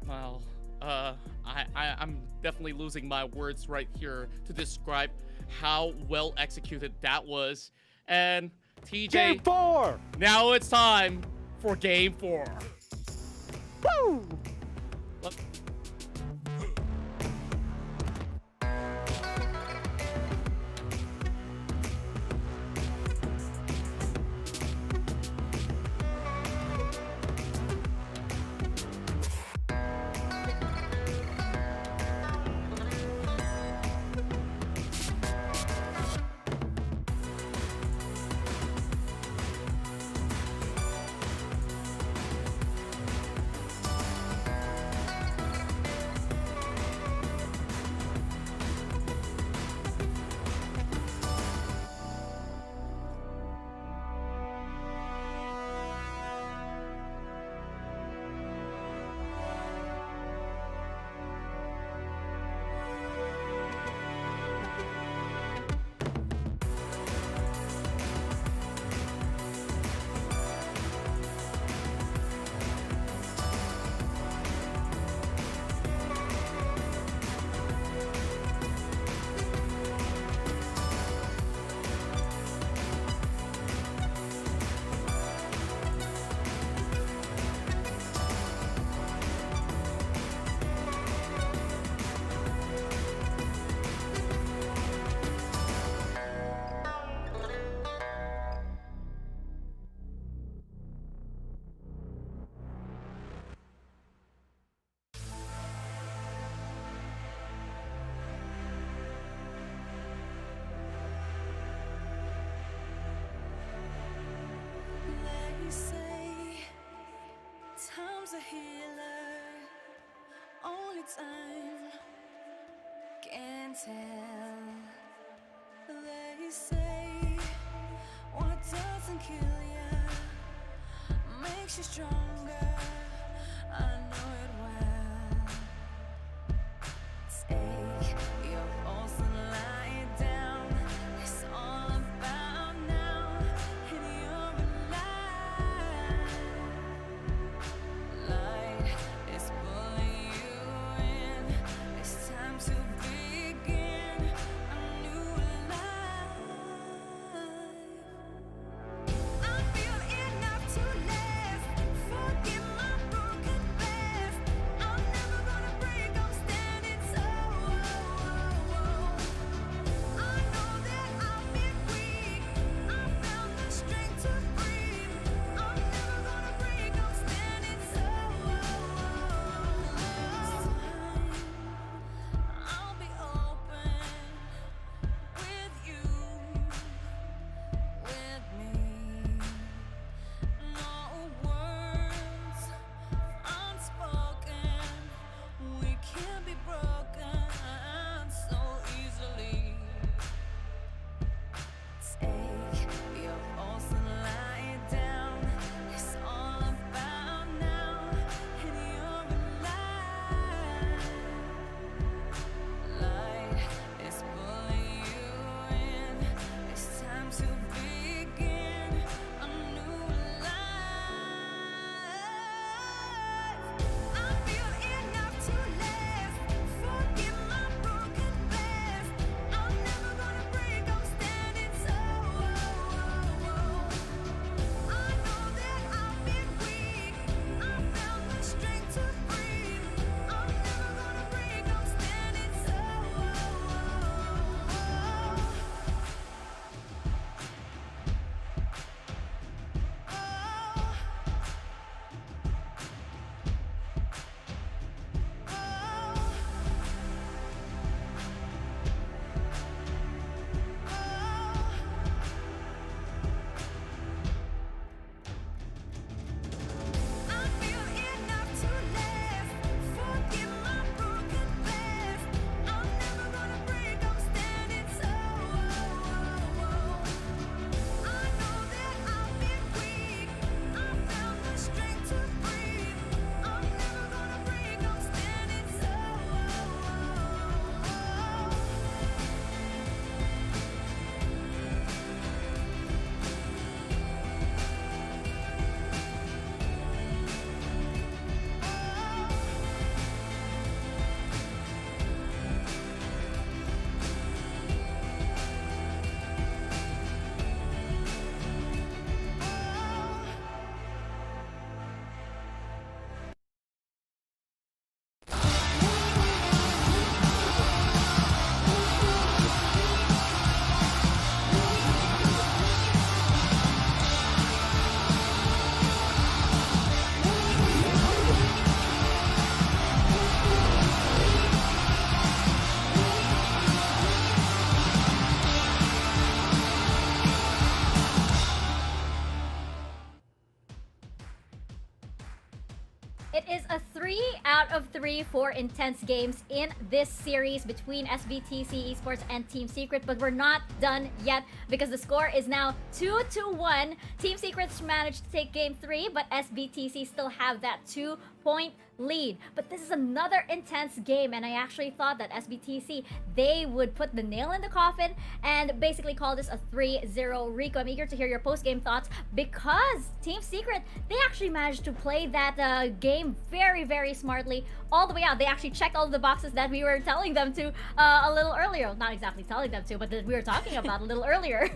K: Well, I'm definitely losing my words right here to describe how well executed that was. And TJ,
F: Game 4!
K: Now it's time for Game 4.
F: Woo!
A: time can tell. They say what doesn't kill ya makes you stronger. I know it well. Take your pulse and lie it down. It's all about now, and you're alive. Light is pulling you in. It's time to begin a new life. I feel enough to live. Forgive my broken path. I'm never gonna break. I'm standing tall. I know that I've been weak. I found the strength to breathe. I'm never gonna break. I'm standing tall. I'll be open with you, with me. No words unspoken. We can't be broken so easily. Take your pulse and lie it down. It's all about now, and you're alive. Light is pulling you in. It's time to begin a new life. I feel enough to live. Forgive my broken path. I'm never gonna break. I'm standing tall. I know that I've been weak. I found the strength to breathe. I'm never gonna break. I'm standing tall. I feel enough to live. Forgive my broken path. I'm never gonna break. I'm standing tall. I know that I've been weak. I found the strength to breathe. I'm never gonna break. I'm standing
B: It is a 3 out of 3 for intense games in this series between SBTC Esports and Team Secret, but we're not done yet because the score is now 2-1. Team Secret's managed to take game 3, but SBTC still have that 2-point lead. But this is another intense game, and I actually thought that SBTC, they would put the nail in the coffin and basically call this a 3-0 Rico. I'm eager to hear your post-game thoughts because Team Secret, they actually managed to play that game very, very smartly all the way out. They actually checked all of the boxes that we were telling them to a little earlier. Not exactly telling them to, but that we were talking about a little earlier.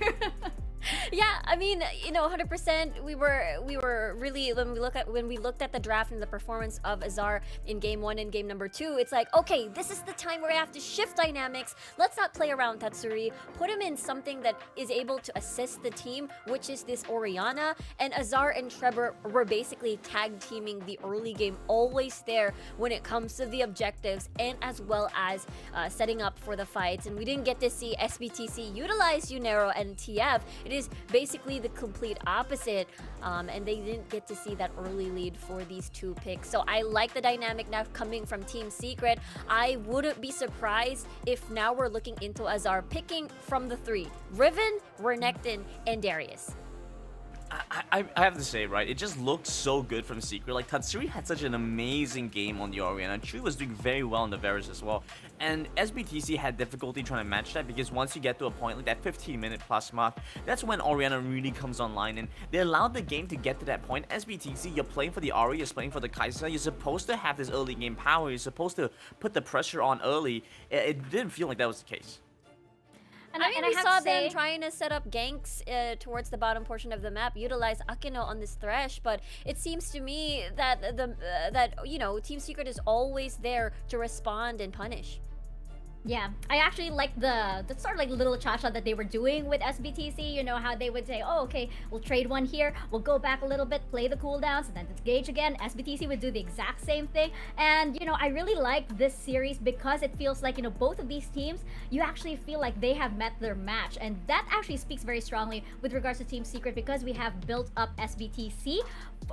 D: Yeah, I mean, you know, 100%. We were really, when we looked at the draft and the performance of Azar in game 1 and game number 2, it's like, okay, this is the time where we have to shift dynamics. Let's not play around Tatsuri. Put him in something that is able to assist the team, which is this Orianna. And Azar and Trevor were basically tag teaming the early game, always there when it comes to the objectives and as well as setting up for the fights. And we didn't get to see SBTC utilize Unero and TF. It is basically the complete opposite, and they didn't get to see that early lead for these two picks. So I like the dynamic now coming from Team Secret. I wouldn't be surprised if now we're looking into Azar picking from the three: Riven, Renekton, and Darius.
E: I have to say, right, it just looked so good from Secret. Like, Tatsuri had such an amazing game on the Orianna. Tree was doing very well on the Varus as well. And SBTC had difficulty trying to match that, because once you get to a point like that 15-minute plus mark, that's when Orianna really comes online, and they allowed the game to get to that point. SBTC, you're playing for the Ahri, you're playing for the Kai'Sa, you're supposed to have this early game power, you're supposed to put the pressure on early. It didn't feel like that was the case.
D: And we saw them trying to set up ganks towards the bottom portion of the map, utilize Akino on this Thresh, but it seems to me that Team Secret is always there to respond and punish.
B: Yeah, I actually like the sort of like little cha-cha that they were doing with SBTC. You know how they would say, oh, okay, we'll trade one here, we'll go back a little bit, play the cooldowns, and then engage again. SBTC would do the exact same thing. And, I really like this series because it feels like, both of these teams, you actually feel like they have met their match. And that actually speaks very strongly with regards to Team Secret, because we have built up SBTC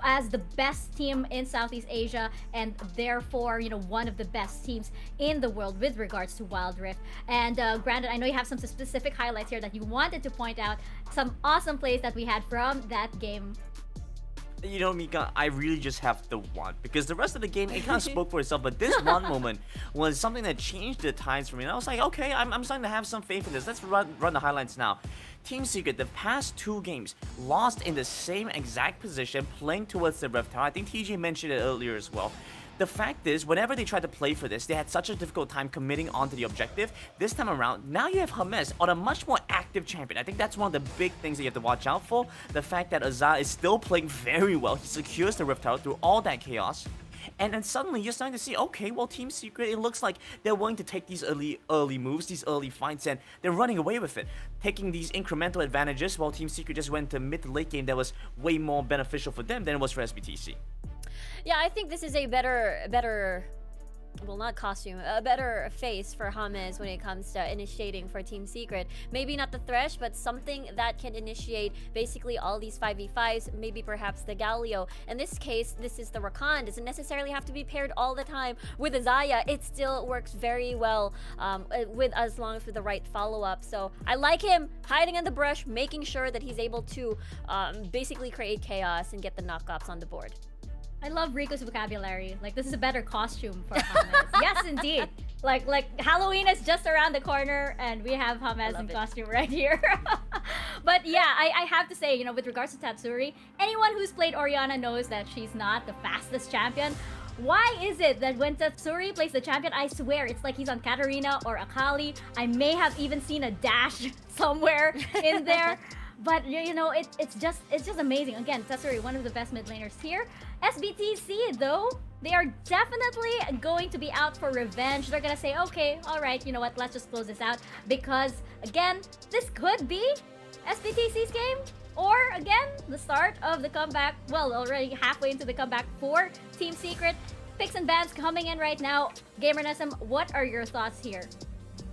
B: as the best team in Southeast Asia, and therefore, one of the best teams in the world with regards to Wild Rift. And granted, I know you have some specific highlights here that you wanted to point out, some awesome plays that we had from that game.
E: Mika, I really just have the one, because the rest of the game, it kind of spoke for itself, but this one moment was something that changed the tides for me, and I was like, okay, I'm starting to have some faith in this. Let's run the highlights now. Team Secret, the past 2 games, lost in the same exact position, playing towards the Rift Tower. I think TJ mentioned it earlier as well. The fact is, whenever they tried to play for this, they had such a difficult time committing onto the objective. This time around, now you have Hermes on a much more active champion. I think that's one of the big things that you have to watch out for. The fact that Azar is still playing very well. He secures the Rift Tower through all that chaos. And then suddenly you're starting to see, okay, well, Team Secret, it looks like they're willing to take these early moves, these early fights, and they're running away with it. Taking these incremental advantages, while Team Secret just went to mid to late game that was way more beneficial for them than it was for SBTC.
D: Yeah, I think this is a better well, not costume, a better face for James when it comes to initiating for Team Secret. Maybe not the Thresh, but something that can initiate basically all these 5v5s, maybe perhaps the Galio. In this case, this is the Rakan. Doesn't necessarily have to be paired all the time with Azaya. It still works very well with as long as with the right follow-up. So I like him hiding in the brush, making sure that he's able to basically create chaos and get the knockups on the board.
B: I love Rico's vocabulary. Like, this is a better costume for James. Yes, indeed. Like Halloween is just around the corner, and we have James in costume right here. But yeah, I have to say, with regards to Tatsuri, anyone who's played Orianna knows that she's not the fastest champion. Why is it that when Tatsuri plays the champion, I swear it's like he's on Katarina or Akali? I may have even seen a dash somewhere in there. But it's just amazing. Again, Tatsuri, one of the best mid laners here. SBTC though, they are definitely going to be out for revenge. They're gonna say, okay, all right, you know what? Let's just close this out, because again, this could be SBTC's game, or again, the start of the comeback. Well, already halfway into the comeback for Team Secret. Picks and bans coming in right now. GamerNesm, what are your thoughts here?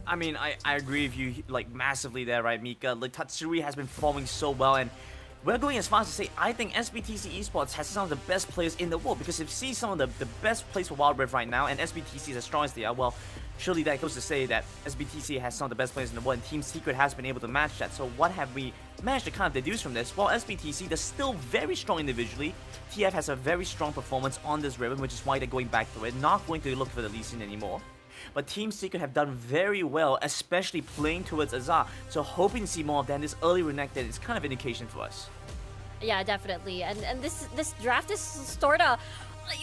E: I mean, I agree with you, like, massively there, right, Mika? Like, Tatsuri has been performing so well, and we're going as far as to say, I think SBTC Esports has some of the best players in the world, because if you see some of the best players for Wild Rift right now, and SBTC is as strong as they are, well, surely that goes to say that SBTC has some of the best players in the world, and Team Secret has been able to match that. So what have we managed to kind of deduce from this? Well, SBTC, they're still very strong individually. TF has a very strong performance on this ribbon, which is why they're going back to it, not going to look for the Lee Sin anymore. But Team Secret have done very well, especially playing towards Azar. So hoping to see more of that. This early Renekton is kind of indication for us.
D: Yeah, definitely. And this draft is sort of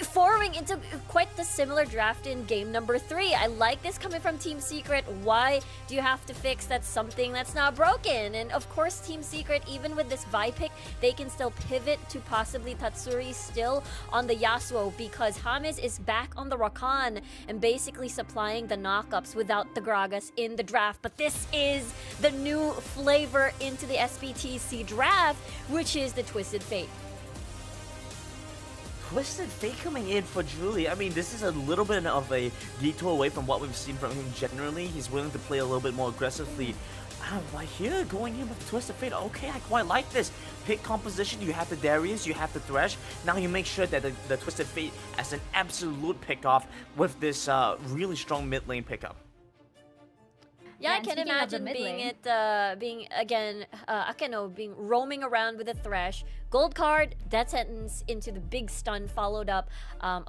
D: forming into quite the similar draft in game number 3. I like this coming from Team Secret. Why do you have to fix that something that's not broken? And of course, Team Secret, even with this Vi pick, they can still pivot to possibly Tatsuri still on the Yasuo, because James is back on the Rakan and basically supplying the knockups without the Gragas in the draft. But this is the new flavor into the SBTC draft, which is the Twisted Fate.
E: Twisted Fate coming in for Julie. I mean, this is a little bit of a detour away from what we've seen from him generally. He's willing to play a little bit more aggressively. Right here, going in with Twisted Fate. Okay, I quite like this. Pick composition, you have the Darius, you have the Thresh. Now you make sure that the Twisted Fate as an absolute pick-off with this really strong mid lane pickup.
D: Yeah, I can imagine being again, Akeno being roaming around with a Thresh, gold card, death sentence into the big stun, followed up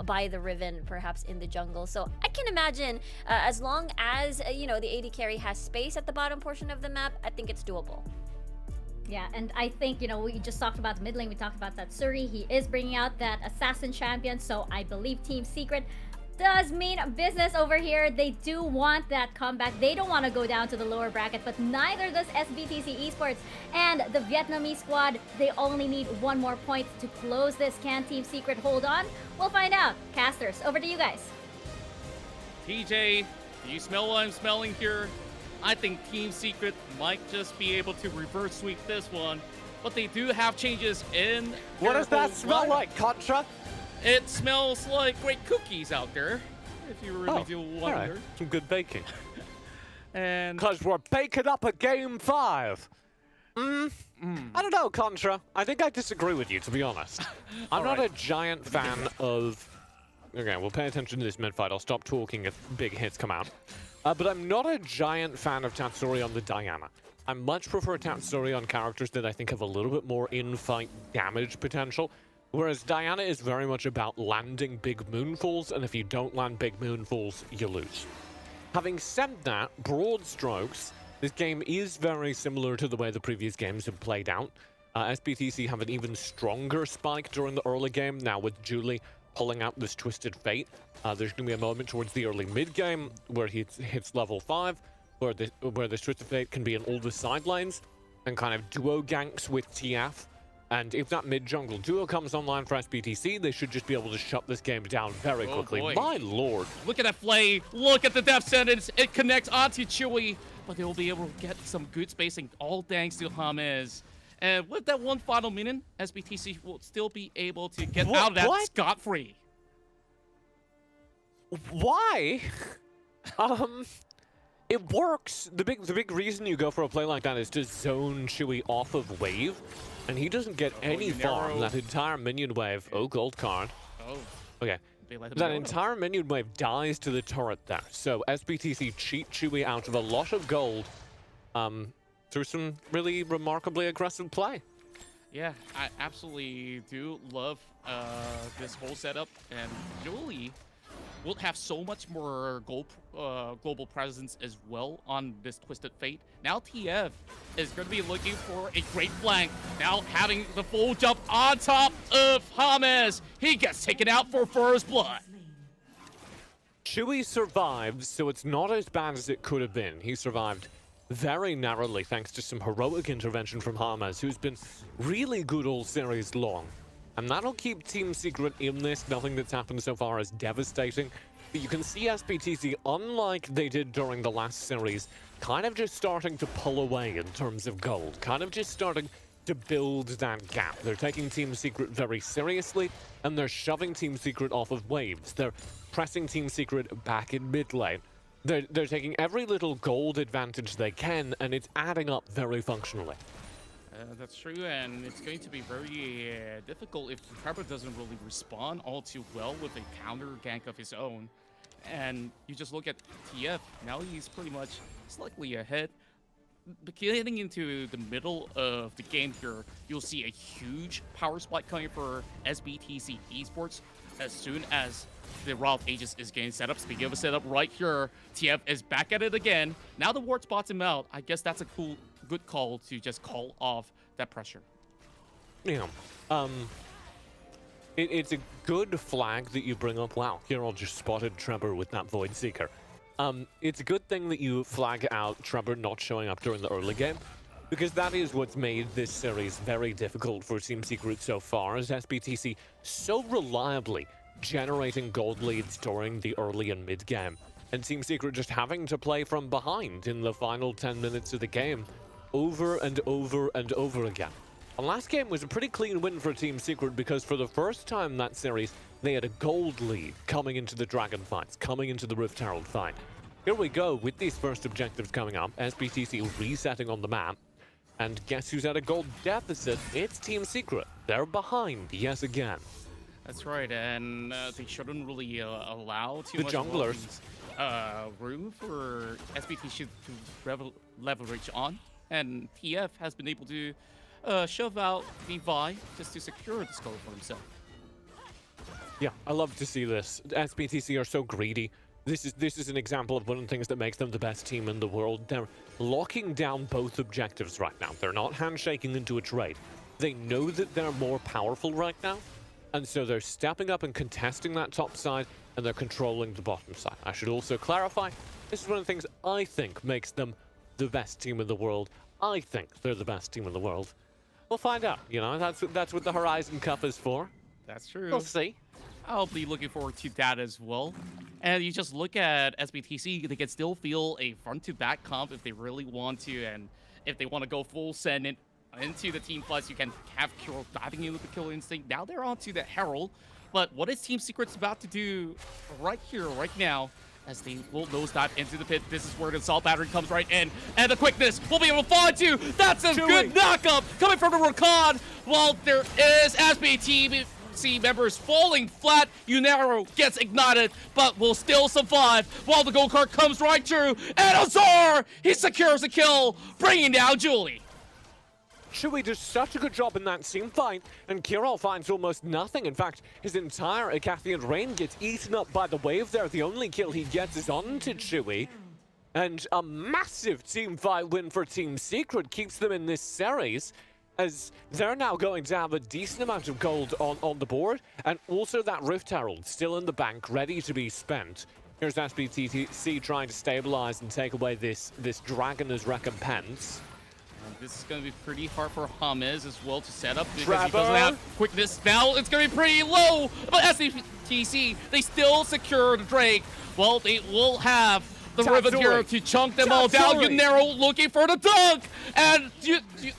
D: by the Riven, perhaps in the jungle. So I can imagine, as long as you know, the AD carry has space at the bottom portion of the map, I think it's doable.
B: Yeah, and I think, you know, we just talked about the mid lane, we talked about that Suri. He is bringing out that assassin champion, so I believe Team Secret does mean business over here. They do want that comeback. They don't want to go down to the lower bracket, but neither does SBTC Esports and the Vietnamese squad. They only need one more point to close this. Can Team Secret hold on? We'll find out. Casters, over to you guys.
K: TJ, do you smell what I'm smelling here? I think Team Secret might just be able to reverse sweep this one, but they do have changes in.
F: What does that smell like, Contra?
K: It smells like great cookies out there, if you really do wonder.
F: Right. Some good baking.
K: And
F: because we're baking up a game 5. I don't know, Contra. I think I disagree with you, to be honest. I'm not a giant fan of... Okay, we'll pay attention to this mid-fight. I'll stop talking if big hits come out. But I'm not a giant fan of Tatsuri on the Diana. I much prefer Tatsuri on characters that I think have a little bit more in-fight damage potential. Whereas Diana is very much about landing big moonfalls, and if you don't land big moonfalls, you lose. Having said that, broad strokes, this game is very similar to the way the previous games have played out. SBTC have an even stronger spike during the early game, now with Julie pulling out this Twisted Fate. There's going to be a moment towards the early mid-game where he hits level 5, where this Twisted Fate can be in all the side lanes, and kind of duo ganks with TF. And if that mid-jungle duo comes online for SBTC, they should just be able to shut this game down very quickly.
K: Boy.
F: My lord.
K: Look at that flay. Look at the death sentence. It connects onto Chewy, but they'll be able to get some good spacing, all thanks to James. And with that one final minute, SBTC will still be able to get out of that scot-free.
F: Why? It works. The big reason you go for a play like that is to zone Chewy off of wave. And he doesn't get any farm. That entire minion wave. Oh, gold card.
K: Oh.
F: Okay. That entire minion wave dies to the turret there. So SBTC cheat Chewy out of a lot of gold through some really remarkably aggressive play.
K: Yeah, I absolutely do love this whole setup. And Julie will have so much more global presence as well on this Twisted Fate. Now TF is going to be looking for a great flank. Now having the full jump on top of James. He gets taken out for first blood.
F: Chewy survives, so it's not as bad as it could have been. He survived very narrowly thanks to some heroic intervention from James, who's been really good all series long. And that'll keep Team Secret in this. Nothing that's happened so far is devastating. But you can see SBTC, unlike they did during the last series, kind of just starting to pull away in terms of gold. Kind of just starting to build that gap. They're taking Team Secret very seriously, and they're shoving Team Secret off of waves. They're pressing Team Secret back in mid lane. They're taking every little gold advantage they can, and it's adding up very functionally.
K: That's true, and it's going to be very difficult if Trevor doesn't really respond all too well with a counter gank of his own. And you just look at TF, now he's pretty much slightly ahead. But getting into the middle of the game here, you'll see a huge power spike coming for SBTC Esports as soon as the Riot Aegis is getting set up. Speaking of a setup right here, TF is back at it again. Now the ward spots him out. I guess that's a good call to just call off that pressure.
F: Yeah. It's a good flag that you bring up. Wow, Hero just spotted Trevor with that Void Seeker. It's a good thing that you flag out Trevor not showing up during the early game, because that is what's made this series very difficult for Team Secret so far, as SBTC so reliably generating gold leads during the early and mid game, and Team Secret just having to play from behind in the final 10 minutes of the game over and over and over again. The last game was a pretty clean win for Team Secret because for the first time that series, they had a gold lead coming into the Dragon fights, coming into the Rift Herald fight. here we go with these first objectives coming up. SBTC resetting on the map. And guess who's at a gold deficit? It's Team Secret. They're behind yet again.
K: That's right, and they shouldn't really allow too much
F: junglers
K: room for SBTC to leverage on. And TF has been able to shove out the Vi just to secure the skull for himself.
F: Yeah, I love to see this. SBTC are so greedy. This is an example of one of the things that makes them the best team in the world. They're locking down both objectives right now. They're not handshaking into a trade. They know that they're more powerful right now, and so they're stepping up and contesting that top side, and they're controlling the bottom side. I should also clarify, this is one of the things I think makes them the best team in the world. I think they're the best team in the world. We'll find out, you know, that's what the Horizon Cup is for.
K: That's true.
F: We'll see.
K: I'll be looking forward to that as well. And you just look at SBTC, they can still feel a front-to-back comp if they really want to, and if they want to go full send into the team plus, you can have Kuro diving in with the Killer Instinct. Now they're onto the Herald, but what is Team Secret's about to do right here, right now, as they will nosedive into the pit? This is where the assault battery comes right in, and the quickness will be able to find you. That's a good knockup coming from the Rakan, while there is SBTC members falling flat. Unero gets ignited, but will still survive while the go-kart comes right through. And Azar, he secures a kill, bringing down Julie.
F: Chewy does such a good job in that team fight, and Kirill finds almost nothing. In fact, his entire Acathian Rain gets eaten up by the wave there. The only kill he gets is onto Chewy. And a massive team fight win for Team Secret keeps them in this series, as they're now going to have a decent amount of gold on the board, and also that Rift Herald still in the bank, ready to be spent. Here's SBTC trying to stabilize and take away this dragon as recompense.
K: This is going to be pretty hard for James as well to set up, because he doesn't have quickness. Now it's going to be pretty low, but SBTC, they still secure the Drake. Well, they will have the Riveteer to chunk them all down. Unero looking for the dunk, and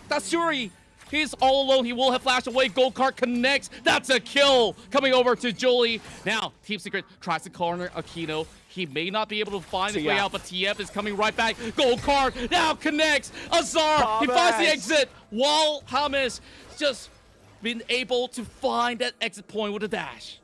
K: Tatsuri, he's all alone. He will have flashed away. Go-kart connects. That's a kill coming over to Jolie. Now, Team Secret tries to corner Aquino. He may not be able to find his way out, but TF is coming right back. Go-kart now connects. Azar, he finds the exit, while James just been able to find that exit point with a dash.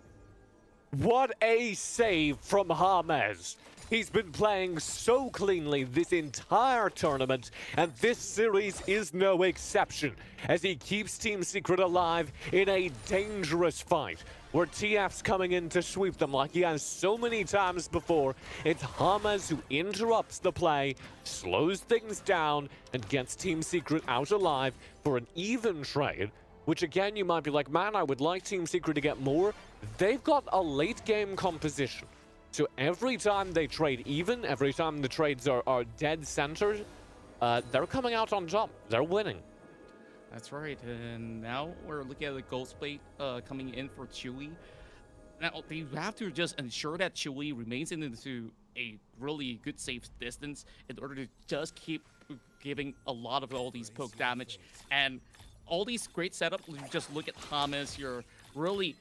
F: What a save from James. He's been playing so cleanly this entire tournament, and this series is no exception, as he keeps Team Secret alive in a dangerous fight, where TF's coming in to sweep them like he has so many times before. It's James who interrupts the play, slows things down, and gets Team Secret out alive for an even trade, which again, you might be like, man, I would like Team Secret to get more. They've got a late game composition. So every time they trade even, every time the trades are dead centered, they're coming out on top. They're winning.
K: That's right. And now we're looking at the gold plate coming in for Chewy. Now, they have to just ensure that Chewy remains into a really good safe distance in order to just keep giving a lot of all these poke damage. And all these great setups, you just look at James, you're really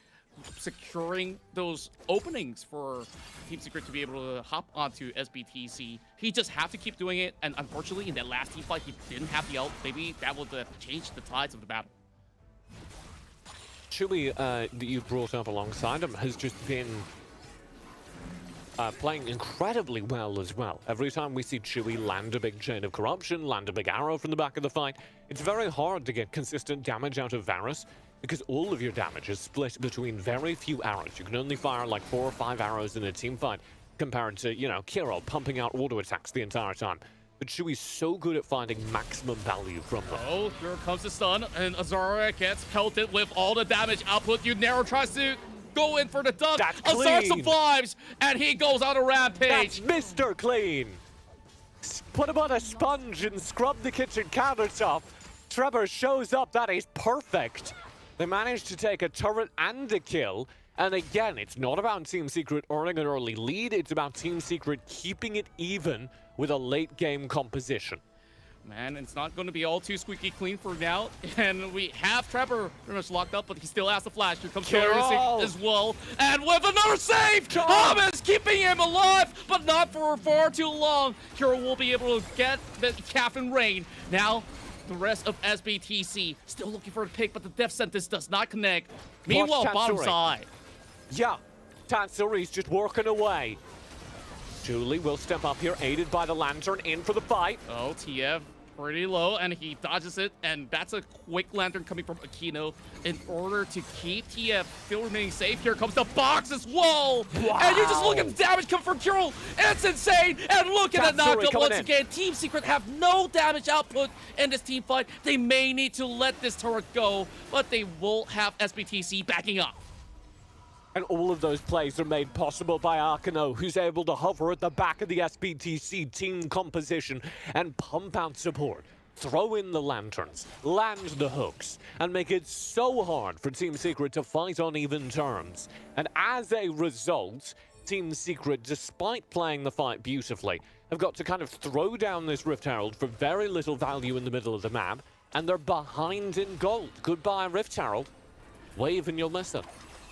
K: securing those openings for Team Secret to be able to hop onto SBTC. He just have to keep doing it, and unfortunately in that last team fight he didn't have the ult. Maybe that would change the tides of the battle.
F: Chewy, that you brought up alongside him, has just been playing incredibly well as well. Every time we see Chewy land a big chain of corruption, land a big arrow from the back of the fight, it's very hard to get consistent damage out of Varus, because all of your damage is split between very few arrows. You can only fire like 4 or 5 arrows in a team fight, compared to, you know, Kiro pumping out auto attacks the entire time. But Chewy's so good at finding maximum value from them.
K: Oh, here comes the stun, and Azara gets pelted with all the damage output. Unero tries to go in for the dunk. Azar survives, and he goes on a rampage.
F: That's Mr. Clean. Put him on a sponge and scrub the kitchen countertop. Trevor shows up. That is perfect. They managed to take a turret and a kill, and again, it's not about Team Secret earning an early lead, it's about Team Secret keeping it even with a late game composition.
K: Man, it's not going to be all too squeaky clean for now. And we have Trevor pretty much locked up, but he still has the flash. Here comes Carol as well. And with another save! Thomas keeping him alive, but not for far too long. Carol will be able to get the Captain Rain. Now, the rest of SBTC still looking for a pick, but the death sentence does not connect. Meanwhile, bottom side.
F: Yeah, Tatsuri's just working away. Julie will step up here, aided by the Lantern, in for the fight.
K: Oh, TF pretty low, and he dodges it, and that's a quick Lantern coming from Aquino in order to keep TF still remaining safe. Here comes the box as well!
F: Wow.
K: And you just look at the damage come from Kirill. It's insane! And look at the knockup once
F: in.
K: again. Team Secret have no damage output in this team fight. They may need to let this turret go, but they will have SBTC backing up.
F: And all of those plays are made possible by Arkano, who's able to hover at the back of the SBTC team composition and pump out support. Throw in the lanterns, land the hooks, and make it so hard for Team Secret to fight on even terms. And as a result, Team Secret, despite playing the fight beautifully, have got to kind of throw down this Rift Herald for very little value in the middle of the map, and they're behind in gold. Goodbye, Rift Herald. Wave and you'll miss it.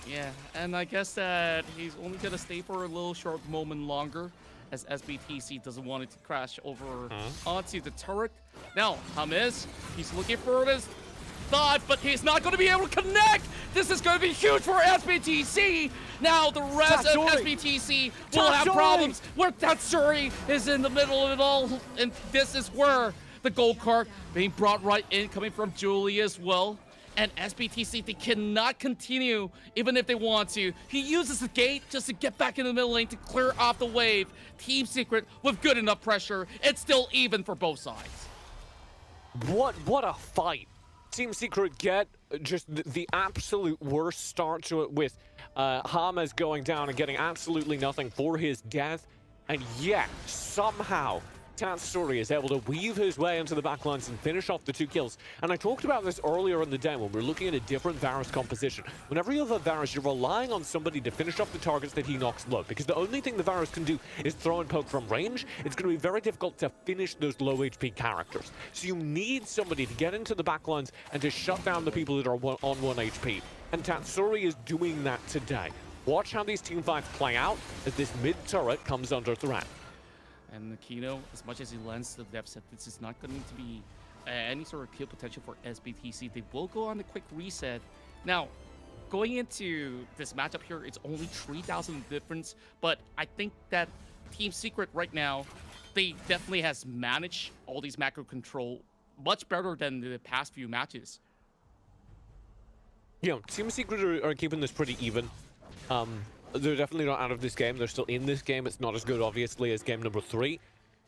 K: Yeah, and I guess that he's only going to stay for a little short moment longer, as SBTC doesn't want it to crash over onto the turret. Now, James, he's looking for this dive, but he's not going to be able to connect! This is going to be huge for SBTC! Now, the rest of SBTC will have problems where Tatsuri is in the middle of it all, and this is where the gold card being brought right in, coming from Julie as well. And SBTC, they cannot continue, even if they want to. He uses the gate just to get back in the middle lane to clear off the wave. Team Secret, with good enough pressure, it's still even for both sides.
F: What a fight. Team Secret get just the absolute worst start to it with James going down and getting absolutely nothing for his death. And yet, somehow, Tatsuri is able to weave his way into the backlines and finish off the 2 kills. And I talked about this earlier in the day when we were looking at a different Varus composition. Whenever you have a Varus, you're relying on somebody to finish off the targets that he knocks low, because the only thing the Varus can do is throw and poke from range. It's going to be very difficult to finish those low HP characters. So you need somebody to get into the backlines and to shut down the people that are on 1 HP. And Tatsuri is doing that today. Watch how these team fights play out as this mid turret comes under threat.
K: And Aquino, as much as he lends the depth set, this is not going to be any sort of kill potential for SBTC. They will go on a quick reset. Now, going into this matchup here, it's only 3,000 difference, but I think that Team Secret right now, they definitely has managed all these macro control much better than the past few matches.
F: Yeah, Team Secret are keeping this pretty even. They're definitely not out of this game. They're still in this game. It's not as good, obviously, as game number 3.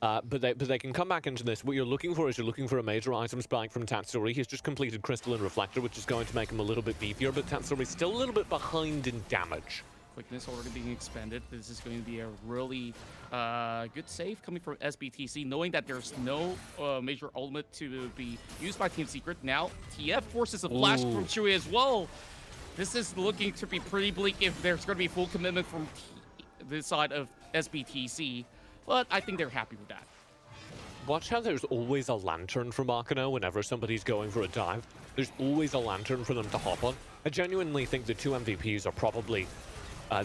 F: But they can come back into this. What you're looking for is you're looking for a major item spike from Tatsuri. He's just completed Crystal and Reflector, which is going to make him a little bit beefier, but Tatsuri's still a little bit behind in damage.
K: Quickness already being expanded. This is going to be a really good save coming from SBTC, knowing that there's no major ultimate to be used by Team Secret. Now, TF forces a flash from Chewie as well. This is looking to be pretty bleak if there's going to be full commitment from this side of SBTC, but I think they're happy with that.
F: Watch how there's always a lantern from Arkano whenever somebody's going for a dive. There's always a lantern for them to hop on. I genuinely think the 2 MVPs are probably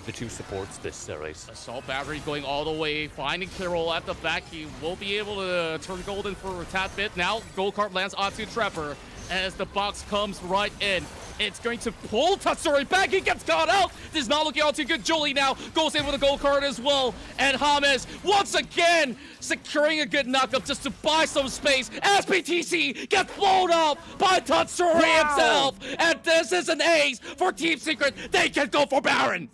F: the 2 supports this series.
K: Assault Battery going all the way, finding Clearroll at the back. He will be able to turn golden for a tad bit. Now, gold card lands onto Trevor as the box comes right in. It's going to pull Tatsuri back. He gets caught out. This is not looking all too good. Julie now goes in with a gold card as well. And James, once again, securing a good knockup just to buy some space. SBTC gets blown up by Tatsuri himself. And this is an ace for Team Secret. They can go for Baron.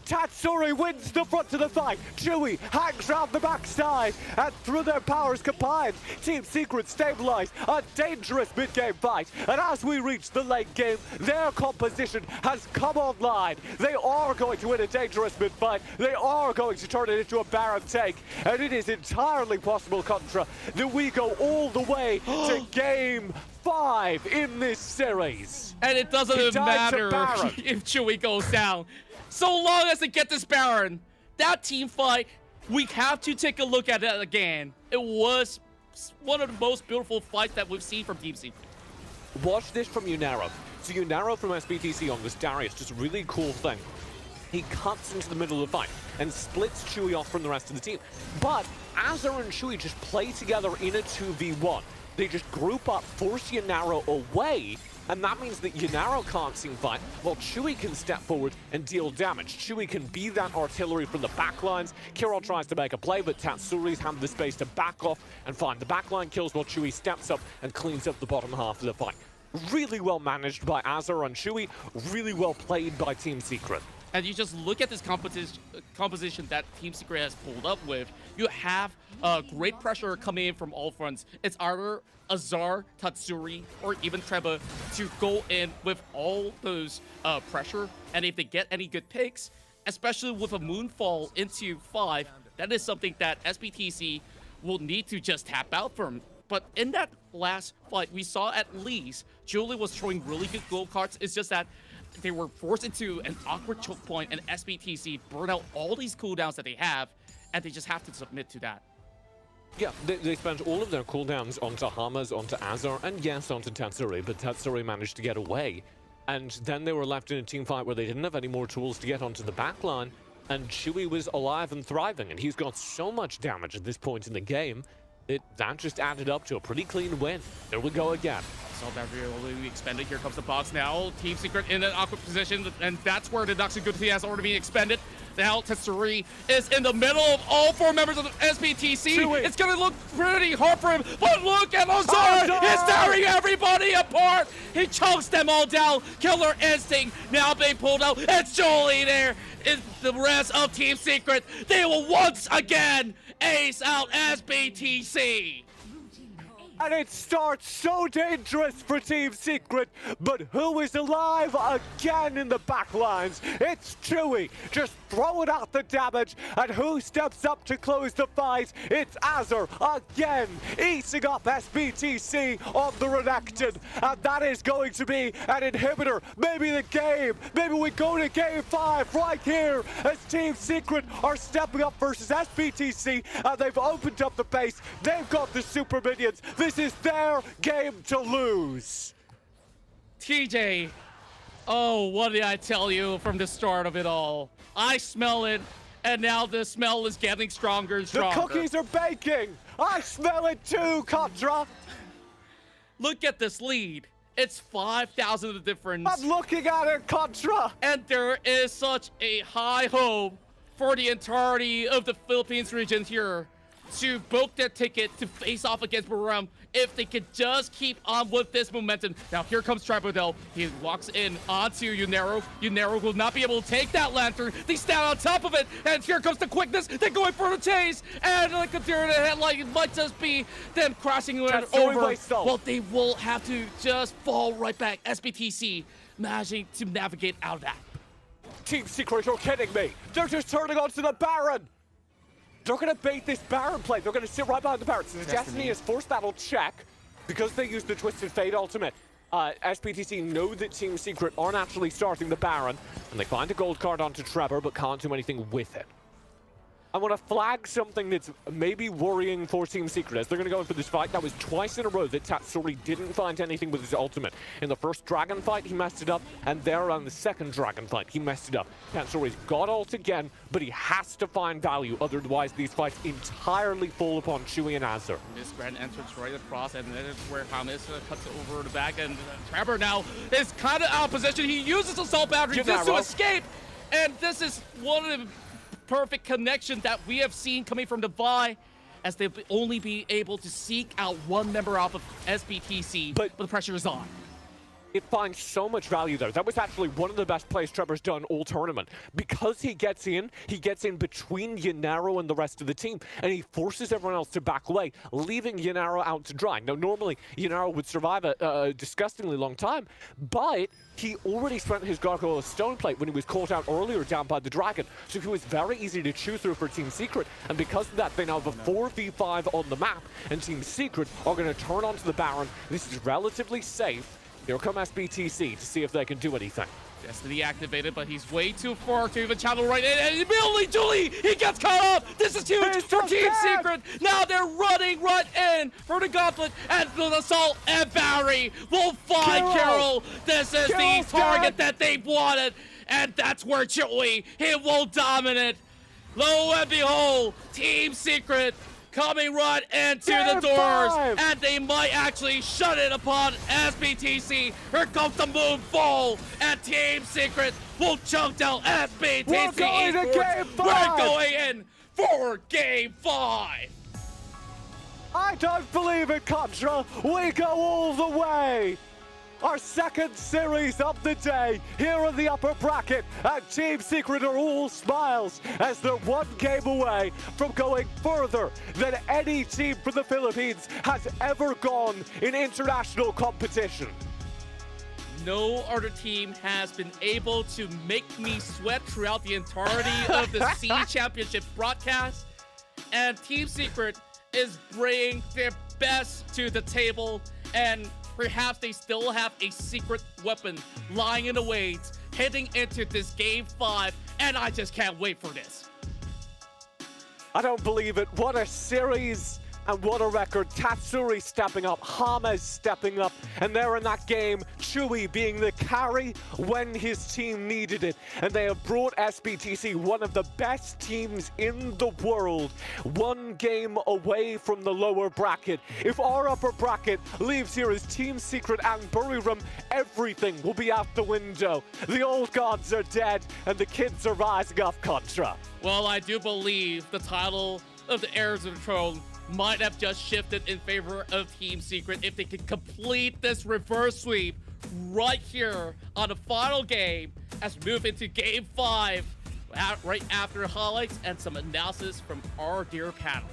F: Tatsuri wins the front of the fight. Chewie hangs round the backside, and through their powers combined, Team Secret stabilize a dangerous mid-game fight. And as we reach the late game, their composition has come online. They are going to win a dangerous mid-fight. They are going to turn it into a Baron take. And it is entirely possible, Contra, that we go all the way to game 5 in this series.
K: And it doesn't matter if Chewie goes down. So long as they get this Baron, that team fight, we have to take a look at it again. It was one of the most beautiful fights that we've seen from Team Secret.
F: Watch this from Unaro. So Unaro from SBTC on this Darius, just a really cool thing. He cuts into the middle of the fight and splits Chewy off from the rest of the team. But Azure and Chewy just play together in a 2v1. They just group up, force Unaro away, and that means that Unaro can't seem fight, while Chewy can step forward and deal damage. Chewy can be that artillery from the backlines. Kirol tries to make a play, but Tatsuri's had the space to back off and find the backline kills while Chewy steps up and cleans up the bottom half of the fight. Really well managed by Azure and Chewy, really well played by Team Secret.
K: And you just look at this composition that Team Secret has pulled up with. You have great pressure coming in from all fronts. It's either Azar, Tatsuri, or even Treba to go in with all those pressure. And if they get any good picks, especially with a Moonfall into 5, that is something that SBTC will need to just tap out from. But in that last fight, we saw at least Julie was throwing really good gold cards. It's just that they were forced into an awkward choke point, and SBTC burned out all these cooldowns that they have, and they just have to submit to that.
F: Yeah, they spent all of their cooldowns onto Hamas, onto Azar, and yes, onto Tatsuri, but Tatsuri managed to get away. And then they were left in a team fight where they didn't have any more tools to get onto the backline, and Chewy was alive and thriving, and he's got so much damage at this point in the game, that just added up to a pretty clean win. There we go again.
K: So battery will be expended. Here comes the box now. Team Secret in an awkward position, and that's where the Noxaguti has already been expended. Now Tatsuri is in the middle of all 4 members of the SBTC.
F: Chewy.
K: It's gonna look pretty hard for him, but look at Ozar! He's tearing everybody apart! He chokes them all down. Killer Instinct now being pulled out. It's Jolie there. Is the rest of Team Secret. They will once again ace out SBTC.
F: And it starts so dangerous for Team Secret, but who is alive again in the backlines? It's Chewy, just throwing out the damage, and who steps up to close the fight? It's Azure again, easing up SBTC on the Renekton, and that is going to be an inhibitor, maybe the game, maybe we go to Game 5 right here, as Team Secret are stepping up versus SBTC, and they've opened up the base, they've got the super minions. This is their game to lose.
K: TJ, oh, what did I tell you from the start of it all? I smell it, and now the smell is getting stronger and stronger.
F: The cookies are baking. I smell it too, Contra.
K: Look at this lead. It's 5,000 of the difference.
F: I'm looking at it, Contra.
K: And there is such a high hope for the entirety of the Philippines region here to book their ticket to face off against Buram if they could just keep on with this momentum. Now here comes Tribodel. He walks in onto Unaro. Unaro will not be able to take that lantern. They stand on top of it, and here comes the quickness. They're going for the chase, and like a deer in the headlight, it might just be them crossing it over. Well, they will have to just fall right back. SBTC managing to navigate out of that.
F: Team Secret, you're kidding me. They're just turning onto the Baron. They're going to bait this Baron play. They're going to sit right behind the Baron. So the Destiny is Force Battle check because they used the Twisted Fate ultimate. SBTC know that Team Secret aren't actually starting the Baron, and they find a gold card onto Trevor, but can't do anything with it. I want to flag something that's maybe worrying for Team Secret as they're going to go in for this fight. That was twice in a row that Tatsuri didn't find anything with his ultimate. In the first Dragon fight, he messed it up, and there on the second Dragon fight, he messed it up. Tatsuri's got ult again, but he has to find value, otherwise these fights entirely fall upon Chewy and Azure.
K: This grand entrance right across, and then it's where Hamas cuts over the back, and Trevor now is kind of out of position. He uses Assault Battery just to escape, and this is one of the perfect connection that we have seen coming from the Vi, as they'll only be able to seek out one member off of SBTC, but the pressure is on.
F: It finds so much value there. That was actually one of the best plays Trevor's done all tournament. Because he gets in between Yanaro and the rest of the team, and he forces everyone else to back away, leaving Yanaro out to dry. Now, normally, Yanaro would survive a disgustingly long time, but he already spent his Gargoyle Stone Plate when he was caught out earlier down by the Dragon, so he was very easy to chew through for Team Secret, and because of that, they now have a 4v5 on the map, and Team Secret are going to turn onto the Baron. This is relatively safe. Here come SBTC to see if they can do anything.
K: Destiny activated, but he's way too far to even channel right in. And immediately, Julie, he gets caught up. This is huge for Team Secret. Now they're running right in for the Gauntlet and the Assault, and Barry will find Carol. This is the target that they wanted, and that's where Joey, he will dominate. Lo and behold, Team Secret coming right into the doors, and they might actually shut it upon SBTC. Here comes the Moonfall, and Team Secret will choke down SBTC.
F: We're going to Game 5.
K: We're going in for Game 5.
F: I don't believe it, Contra. We go all the way. Our second series of the day here in the upper bracket, and Team Secret are all smiles as they're one game away from going further than any team from the Philippines has ever gone in international competition.
K: No other team has been able to make me sweat throughout the entirety of the C Championship broadcast, and Team Secret is bringing their best to the table, and perhaps they still have a secret weapon lying in the wait, heading into this Game 5, and I just can't wait for this.
F: I don't believe it. What a series and what a record. Tatsuri stepping up, Hama's stepping up, and there in that game, Chewy being the carry when his team needed it. And they have brought SBTC, one of the best teams in the world, one game away from the lower bracket. If our upper bracket leaves here as Team Secret and Buriram, everything will be out the window. The old gods are dead, and the kids are rising up, Contra.
K: Well, I do believe the title of the Heirs of the Throne might have just shifted in favor of Team Secret if they could complete this reverse sweep right here on the final game as we move into Game 5 right after highlights and some analysis from our dear panelists.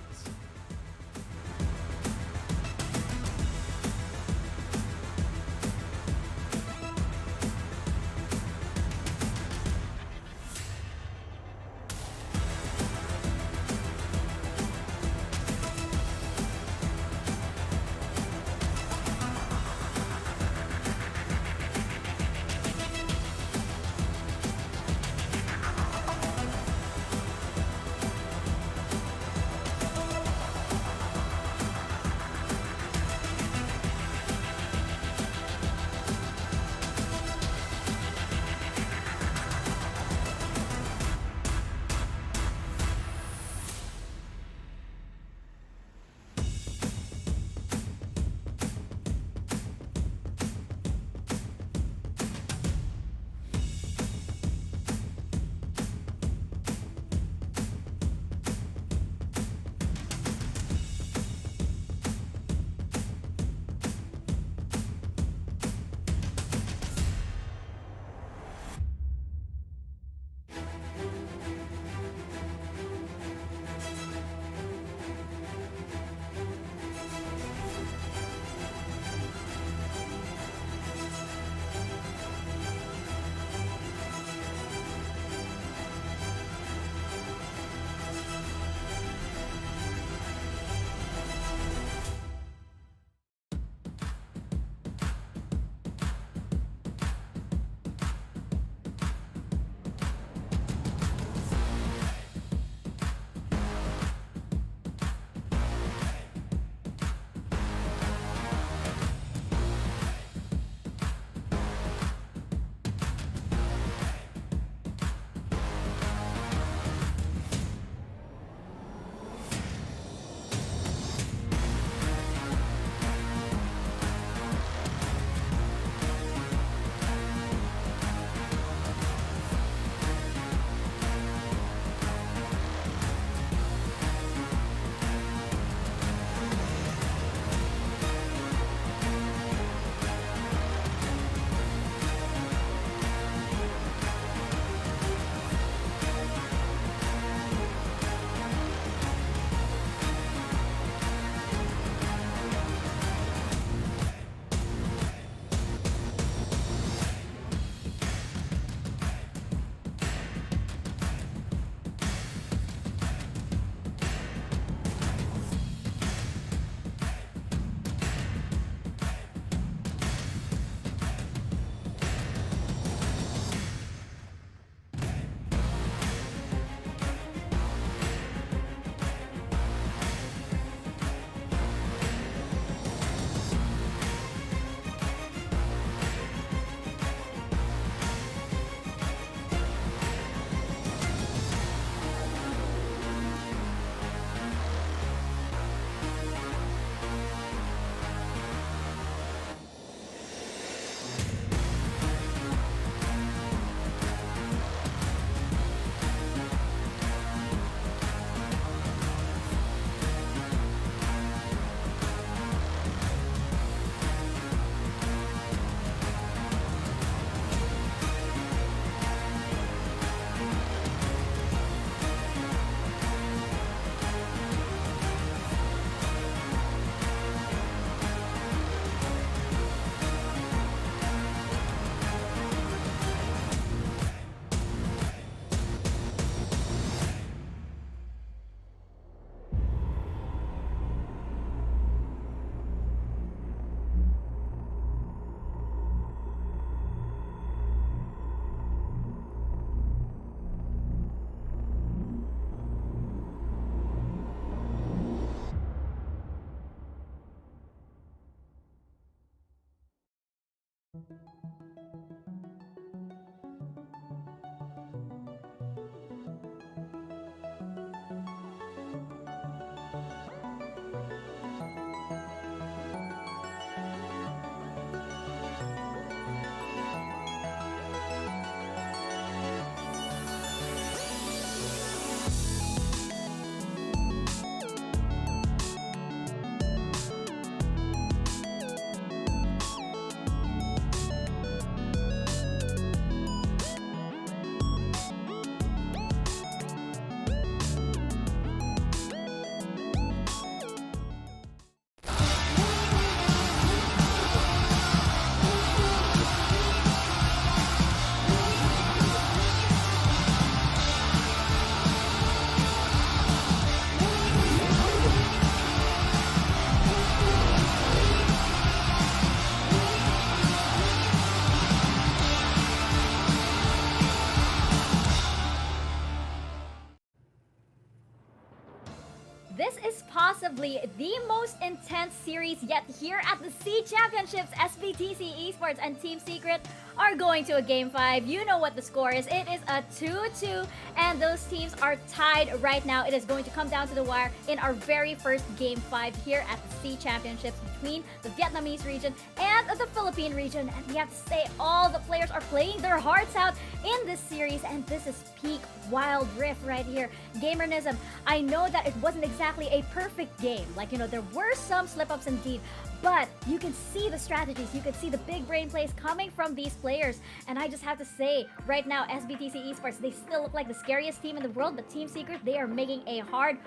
B: This is possibly the most intense series yet here at the SEA Championships. SBTC Esports and Team Secret are going to a Game 5. You know what the score is. It is a 2-2, and those teams are tied right now. It is going to come down to the wire in our very first Game 5 here at the SEA Championships between the Vietnamese region and the Philippine region. And we have to say, all the players are playing their hearts out in this series, and this is peak Wild Rift right here. Gamernism, I know that it wasn't exactly a perfect game. Like, you know, there were some slip-ups indeed, but you can see the strategies, you can see the big brain plays coming from these players. And I just have to say, right now, SBTC Esports, they still look like the scariest team in the world, but Team Secret, they are making a hard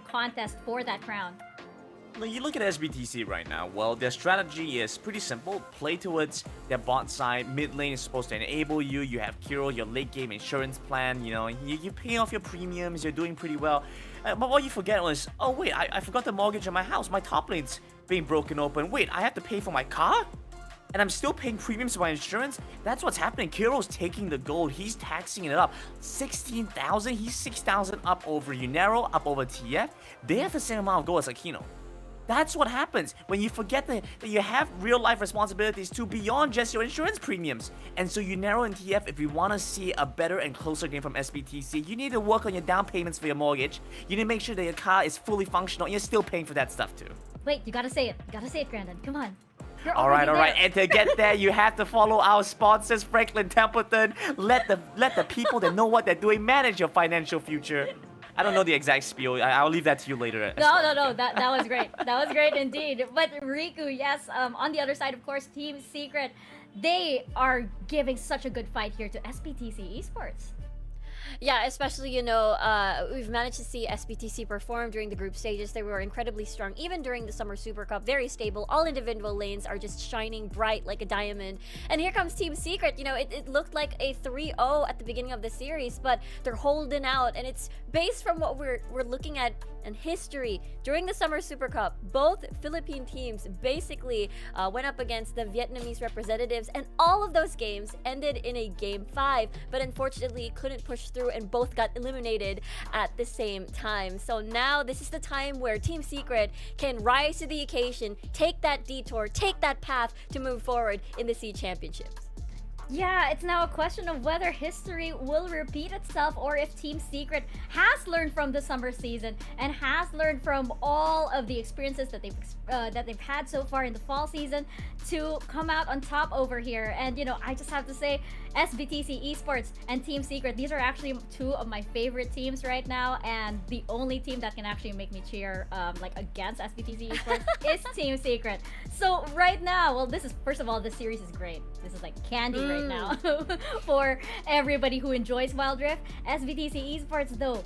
B: contest for that crown.
E: Now, you look at SBTC right now, well, their strategy is pretty simple. Play towards their bot side, mid lane is supposed to enable you, you have Kiro, your late game insurance plan, you know, you pay off your premiums, you're doing pretty well. But what you forget was, oh wait, I forgot the mortgage on my house, my top lane's being broken open, wait, I have to pay for my car? And I'm still paying premiums for my insurance? That's what's happening. Kiro's taking the gold. He's taxing it up. 16,000, he's 6,000 up over Unero, up over TF. They have the same amount of gold as Aquino. That's what happens when you forget that you have real-life responsibilities too beyond just your insurance premiums. And so Unero and TF, if we want to see a better and closer game from SBTC, you need to work on your down payments for your mortgage. You need to make sure that your car is fully functional and you're still paying for that stuff too.
B: Wait, you gotta say it. You gotta say it, Brandon. Come on.
E: All right. And to get there, you have to follow our sponsors, Franklin Templeton. Let the people that know what they're doing manage your financial future. I don't know the exact spiel. I'll leave that to you later.
B: No. That was great. That was great indeed. But Riku, yes, on the other side, of course, Team Secret, they are giving such a good fight here to SBTC Esports.
D: Yeah, especially, you know, we've managed to see SBTC perform during the group stages. They were incredibly strong, even during the Summer Super Cup. Very stable. All individual lanes are just shining bright like a diamond. And here comes Team Secret. You know, it looked like a 3-0 at the beginning of the series, but they're holding out. And it's based from what we're looking at in history. During the Summer Super Cup, both Philippine teams basically went up against the Vietnamese representatives, and all of those games ended in a Game 5, but unfortunately couldn't push through and both got eliminated at the same time. So now this is the time where Team Secret can rise to the occasion, take that detour, take that path to move forward in the SEA Championships.
B: Yeah, it's now a question of whether history will repeat itself or if Team Secret has learned from the summer season and has learned from all of the experiences that they've had so far in the fall season to come out on top over here. And you know, I just have to say, SBTC Esports and Team Secret, these are actually two of my favorite teams right now, and the only team that can actually make me cheer like against SBTC Esports is Team Secret. So right now, well, this is, first of all, this series is great. This is like candy right now for everybody who enjoys Wild Rift. SBTC Esports though,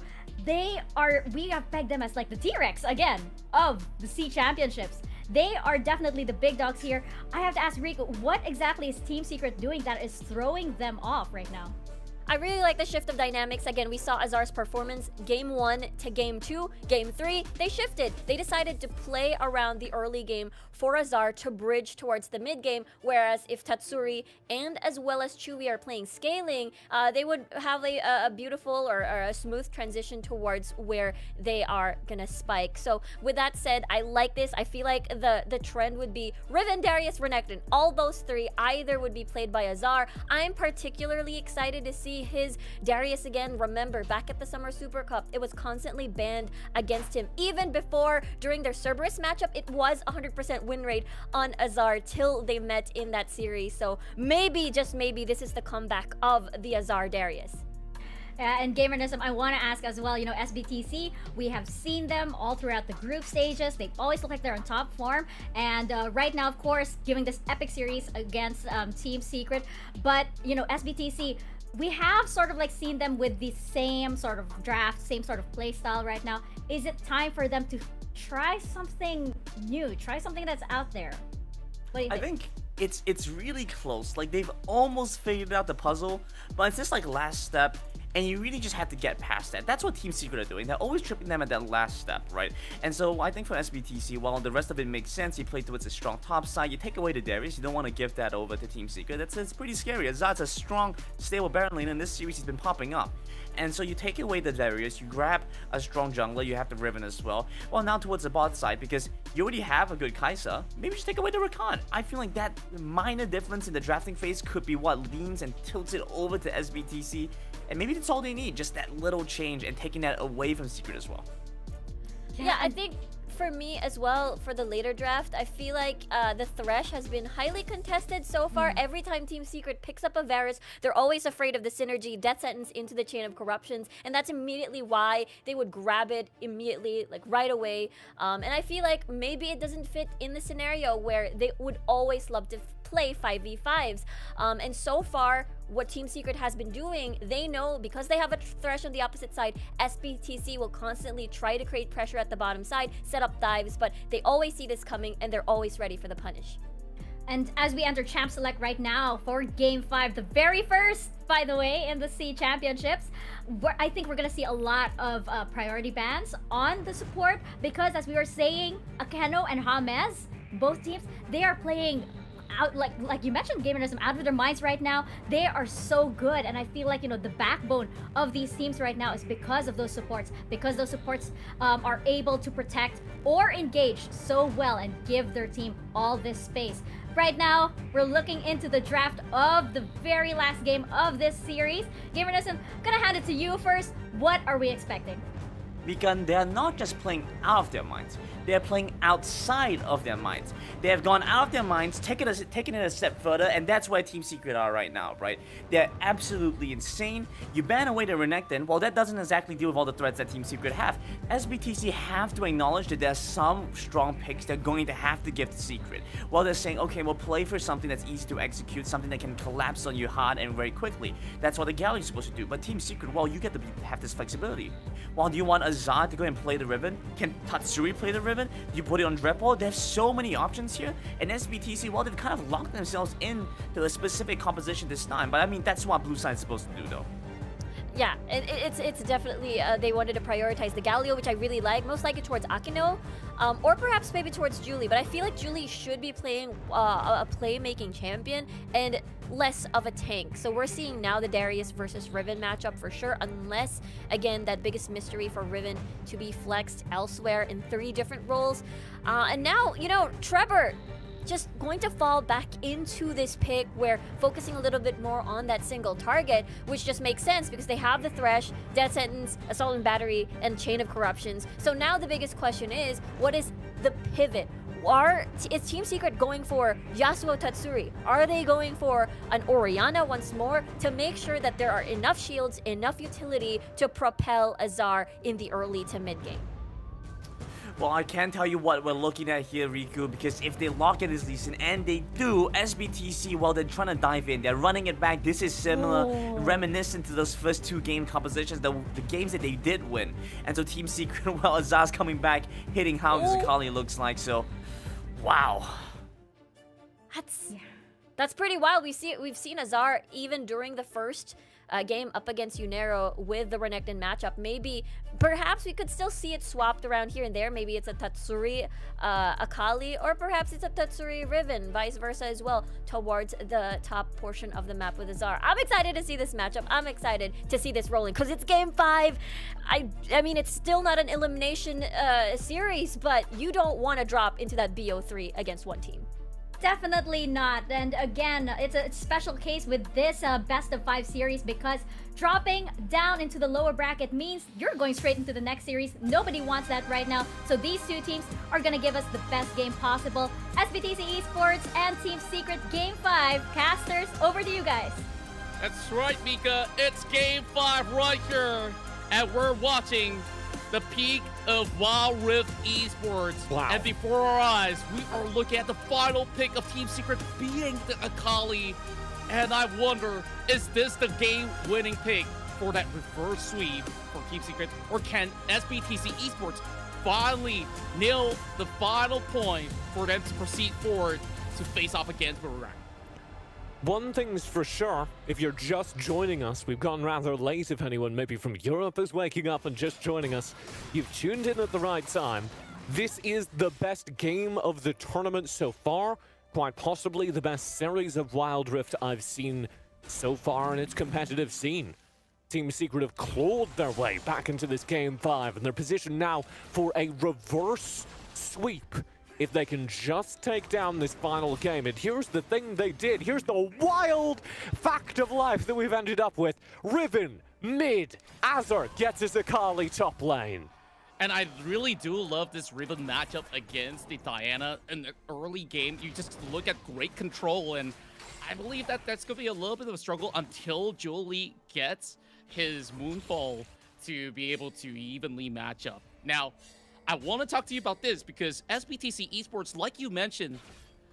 B: we have pegged them as like the T-Rex again of the SEA Championships. They are definitely the big dogs here. I have to ask Rico, what exactly is Team Secret doing that is throwing them off right now?
D: I really like the shift of dynamics. Again, we saw Azar's performance game 1 to game 2, game 3. They shifted. They decided to play around the early game for Azar to bridge towards the mid game, whereas if Tatsuri and as well as Chewy are playing scaling, they would have a beautiful or a smooth transition towards where they are gonna spike. So with that said, I like this. I feel like the trend would be Riven, Darius, Renekton. All those three either would be played by Azar. I'm particularly excited to see his Darius again. Remember, back at the Summer Super Cup, it was constantly banned against him. Even before, during their Cerberus matchup, it was 100% win rate on Azar till they met in that series. So maybe, just maybe, this is the comeback of the Azar Darius.
B: And Gamernism, I want to ask as well, you know, SBTC, we have seen them all throughout the group stages. They always look like they're on top form. And right now, of course, giving this epic series against Team Secret. But, you know, SBTC, we have sort of like seen them with the same sort of draft, same sort of play style right now. Is it time for them to try something new, try something that's out there? What do you think?
E: I think it's really close. Like, they've almost figured out the puzzle, but it's just like last step, and you really just have to get past that. That's what Team Secret are doing. They're always tripping them at that last step, right? And so I think for SBTC, while the rest of it makes sense, you play towards a strong top side, you take away the Darius, you don't want to give that over to Team Secret. It's pretty scary. Azad's a strong, stable Baron lane, and this series he's been popping up. And so you take away the Darius, you grab a strong jungler, you have the Riven as well. Well, now towards the bot side, because you already have a good Kai'Sa, maybe just take away the Rakan. I feel like that minor difference in the drafting phase could be what leans and tilts it over to SBTC. And maybe that's all they need, just that little change and taking that away from Secret as well.
D: Yeah, I think for me as well, for the later draft, I feel like the Thresh has been highly contested so far. Every time Team Secret picks up a Varus, they're always afraid of the synergy, death sentence into the chain of corruptions, and that's immediately why they would grab it immediately, like right away. And I feel like maybe it doesn't fit in the scenario where they would always love to play 5v5s. And so far, what Team Secret has been doing, they know because they have a Thresh on the opposite side, SBTC will constantly try to create pressure at the bottom side, set up dives, but they always see this coming and they're always ready for the punish.
B: And as we enter Champ Select right now for Game 5, the very first, by the way, in the C Championships, I think we're going to see a lot of priority bans on the support because, as we were saying, Akeno and James, both teams, they are playing out, like you mentioned, Gamerism, out of their minds right now. They are so good, and I feel like, you know, the backbone of these teams right now is because of those supports, because those supports are able to protect or engage so well and give their team all this space. Right now, we're looking into the draft of the very last game of this series. Gamerism, gonna hand it to you first. What are we expecting?
E: Because they are not just playing out of their minds, they are playing outside of their minds. They have gone out of their minds, taken it a step further, and that's where Team Secret are right now, right? They're absolutely insane. You ban away the Renekton, well, that doesn't exactly deal with all the threats that Team Secret have. SBTC have to acknowledge that there's some strong picks they're going to have to give to Secret. While they're saying, okay, we'll play for something that's easy to execute, something that can collapse on you hard and very quickly. That's what the Gallery is supposed to do. But Team Secret, well, you get to have this flexibility. Well, do you want Azad to go and play the Riven? Can Tatsuri play the Riven? Do you put it on Dreadball? They have so many options here. And SBTC, well, they've kind of locked themselves into a specific composition this time. But I mean, that's what Blue Side's supposed to do, though.
D: Yeah, it's definitely, they wanted to prioritize the Galio, which I really like, most likely towards Akino, or perhaps maybe towards Julie, but I feel like Julie should be playing a playmaking champion and less of a tank. So we're seeing now the Darius versus Riven matchup for sure, unless, again, that biggest mystery for Riven to be flexed elsewhere in 3 different roles. And now, you know, Trevor just going to fall back into this pick where focusing a little bit more on that single target, which just makes sense because they have the Thresh, Death Sentence, Assault and Battery, and Chain of Corruptions. So now the biggest question is, what is the pivot? Is Team Secret going for Yasuo Tatsuri? Are they going for an Orianna once more to make sure that there are enough shields, enough utility to propel Azar in the early to mid game?
E: Well, I can't tell you what we're looking at here, Riku, because if they lock it as Lee Sin, and they do, SBTC, well, they're trying to dive in. They're running it back. This is similar, reminiscent to those first 2 game compositions, the games that they did win. And so Team Secret, well, Azar's coming back, hitting how Zakali looks like, so, wow.
B: That's...
D: That's pretty wild. We've seen Azar even during the first game up against Unero with the Renekton matchup. Perhaps we could still see it swapped around here and there. Maybe it's a Tatsuri Akali, or perhaps it's a Tatsuri Riven, vice versa as well, towards the top portion of the map with Azar. I'm excited to see this matchup. I'm excited to see this rolling because it's game 5. I mean, it's still not an elimination series, but you don't want to drop into that BO3 against one team.
B: Definitely not. And again, it's a special case with this best of 5 series because dropping down into the lower bracket means you're going straight into the next series. Nobody wants that right now. So these two teams are going to give us the best game possible. SBTC Esports and Team Secret Game 5. Casters, over to you guys.
K: That's right, Mika. It's Game 5 right here. And we're watching the peak of Wild Rift Esports.
F: Wow.
K: And before our eyes, we are looking at the final pick of Team Secret beating the Akali. And I wonder, is this the game-winning pick for that reverse sweep for Team Secret? Or can SBTC Esports finally nail the final point for them to proceed forward to face off against Boomerang?
F: One thing's for sure, if you're just joining us, we've gone rather late. If anyone maybe from Europe is waking up and just joining us, you've tuned in at the right time. This is the best game of the tournament so far, quite possibly the best series of Wild Rift I've seen so far in its competitive scene. Team Secret have clawed their way back into this Game 5, and they're positioned now for a reverse sweep if they can just take down this final game. And here's the thing they did. Here's the wild fact of life that we've ended up with. Riven, mid, Azar gets his Akali top lane.
K: And I really do love this Riven matchup against the Diana in the early game. You just look at great control, and I believe that that's going to be a little bit of a struggle until Julie gets his Moonfall to be able to evenly match up. Now, I want to talk to you about this because SBTC Esports, like you mentioned,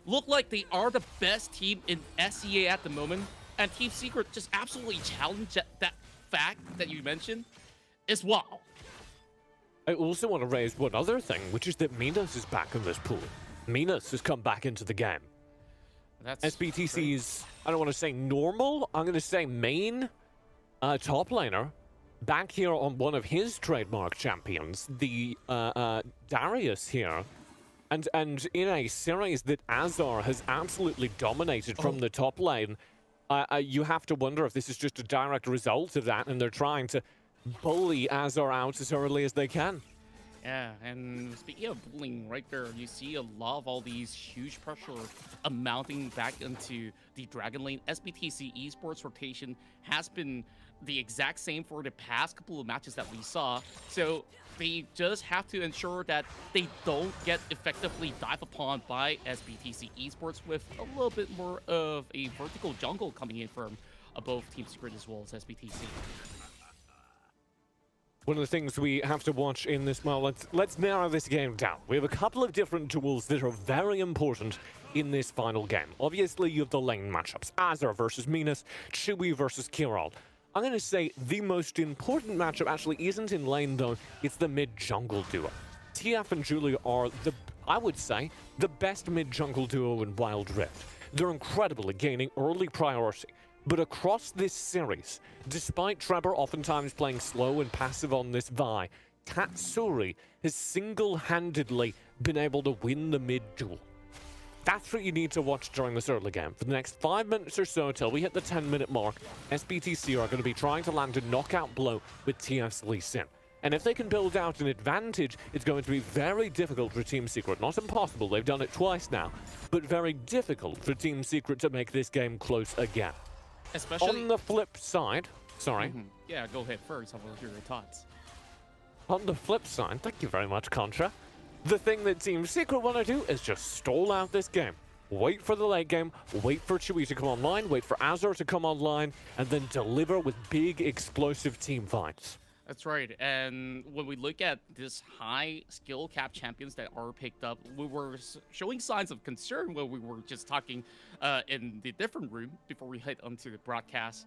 K: look like they are the best team in SEA at the moment, and Team Secret just absolutely challenged that fact that you mentioned as well.
F: I also want to raise one other thing, which is that Minas is back in this pool. Minas has come back into the game.
K: That's
F: SBTC's, I don't want to say normal, I'm going to say main top laner, back here on one of his trademark champions, the Darius here, and in a series that Azar has absolutely dominated from the top lane, you have to wonder if this is just a direct result of that, and they're trying to bully Azar out as early as they can.
K: Yeah, and speaking of bullying right there, you see a lot of all these huge pressure mounting back into the Dragon Lane. SBTC Esports rotation has been the exact same for the past couple of matches that we saw. So they just have to ensure that they don't get effectively dive upon by SBTC Esports with a little bit more of a vertical jungle coming in from both Team Secret as well as SBTC.
F: One of the things we have to watch in this, well, let's narrow this game down. We have a couple of different duels that are very important in this final game. Obviously, you have the lane matchups. Azar versus Minas, Chewy versus Kiral. I'm going to say the most important matchup actually isn't in lane, though. It's the mid-jungle duo. TF and Julia are, I would say, the best mid-jungle duo in Wild Rift. They're incredible at gaining early priority. But across this series, despite Trevor oftentimes playing slow and passive on this Vi, Tatsuri has single-handedly been able to win the mid-duel. That's what you need to watch during this early game. For the next 5 minutes or so till we hit the 10-minute mark, SBTC are going to be trying to land a knockout blow with TF's Lee Sin. And if they can build out an advantage, it's going to be very difficult for Team Secret. Not impossible, they've done it twice now, but very difficult for Team Secret to make this game close again.
K: Especially
F: on the flip side, sorry.
K: Yeah, go ahead first. I will hear your thoughts.
F: On the flip side, thank you very much, Contra. The thing that Team Secret want to do is just stall out this game. Wait for the late game, wait for Chewy to come online, wait for Azar to come online, and then deliver with big, explosive team fights.
K: That's right, and when we look at this high skill cap champions that are picked up, we were showing signs of concern when we were just talking in the different room before we hit onto the broadcast.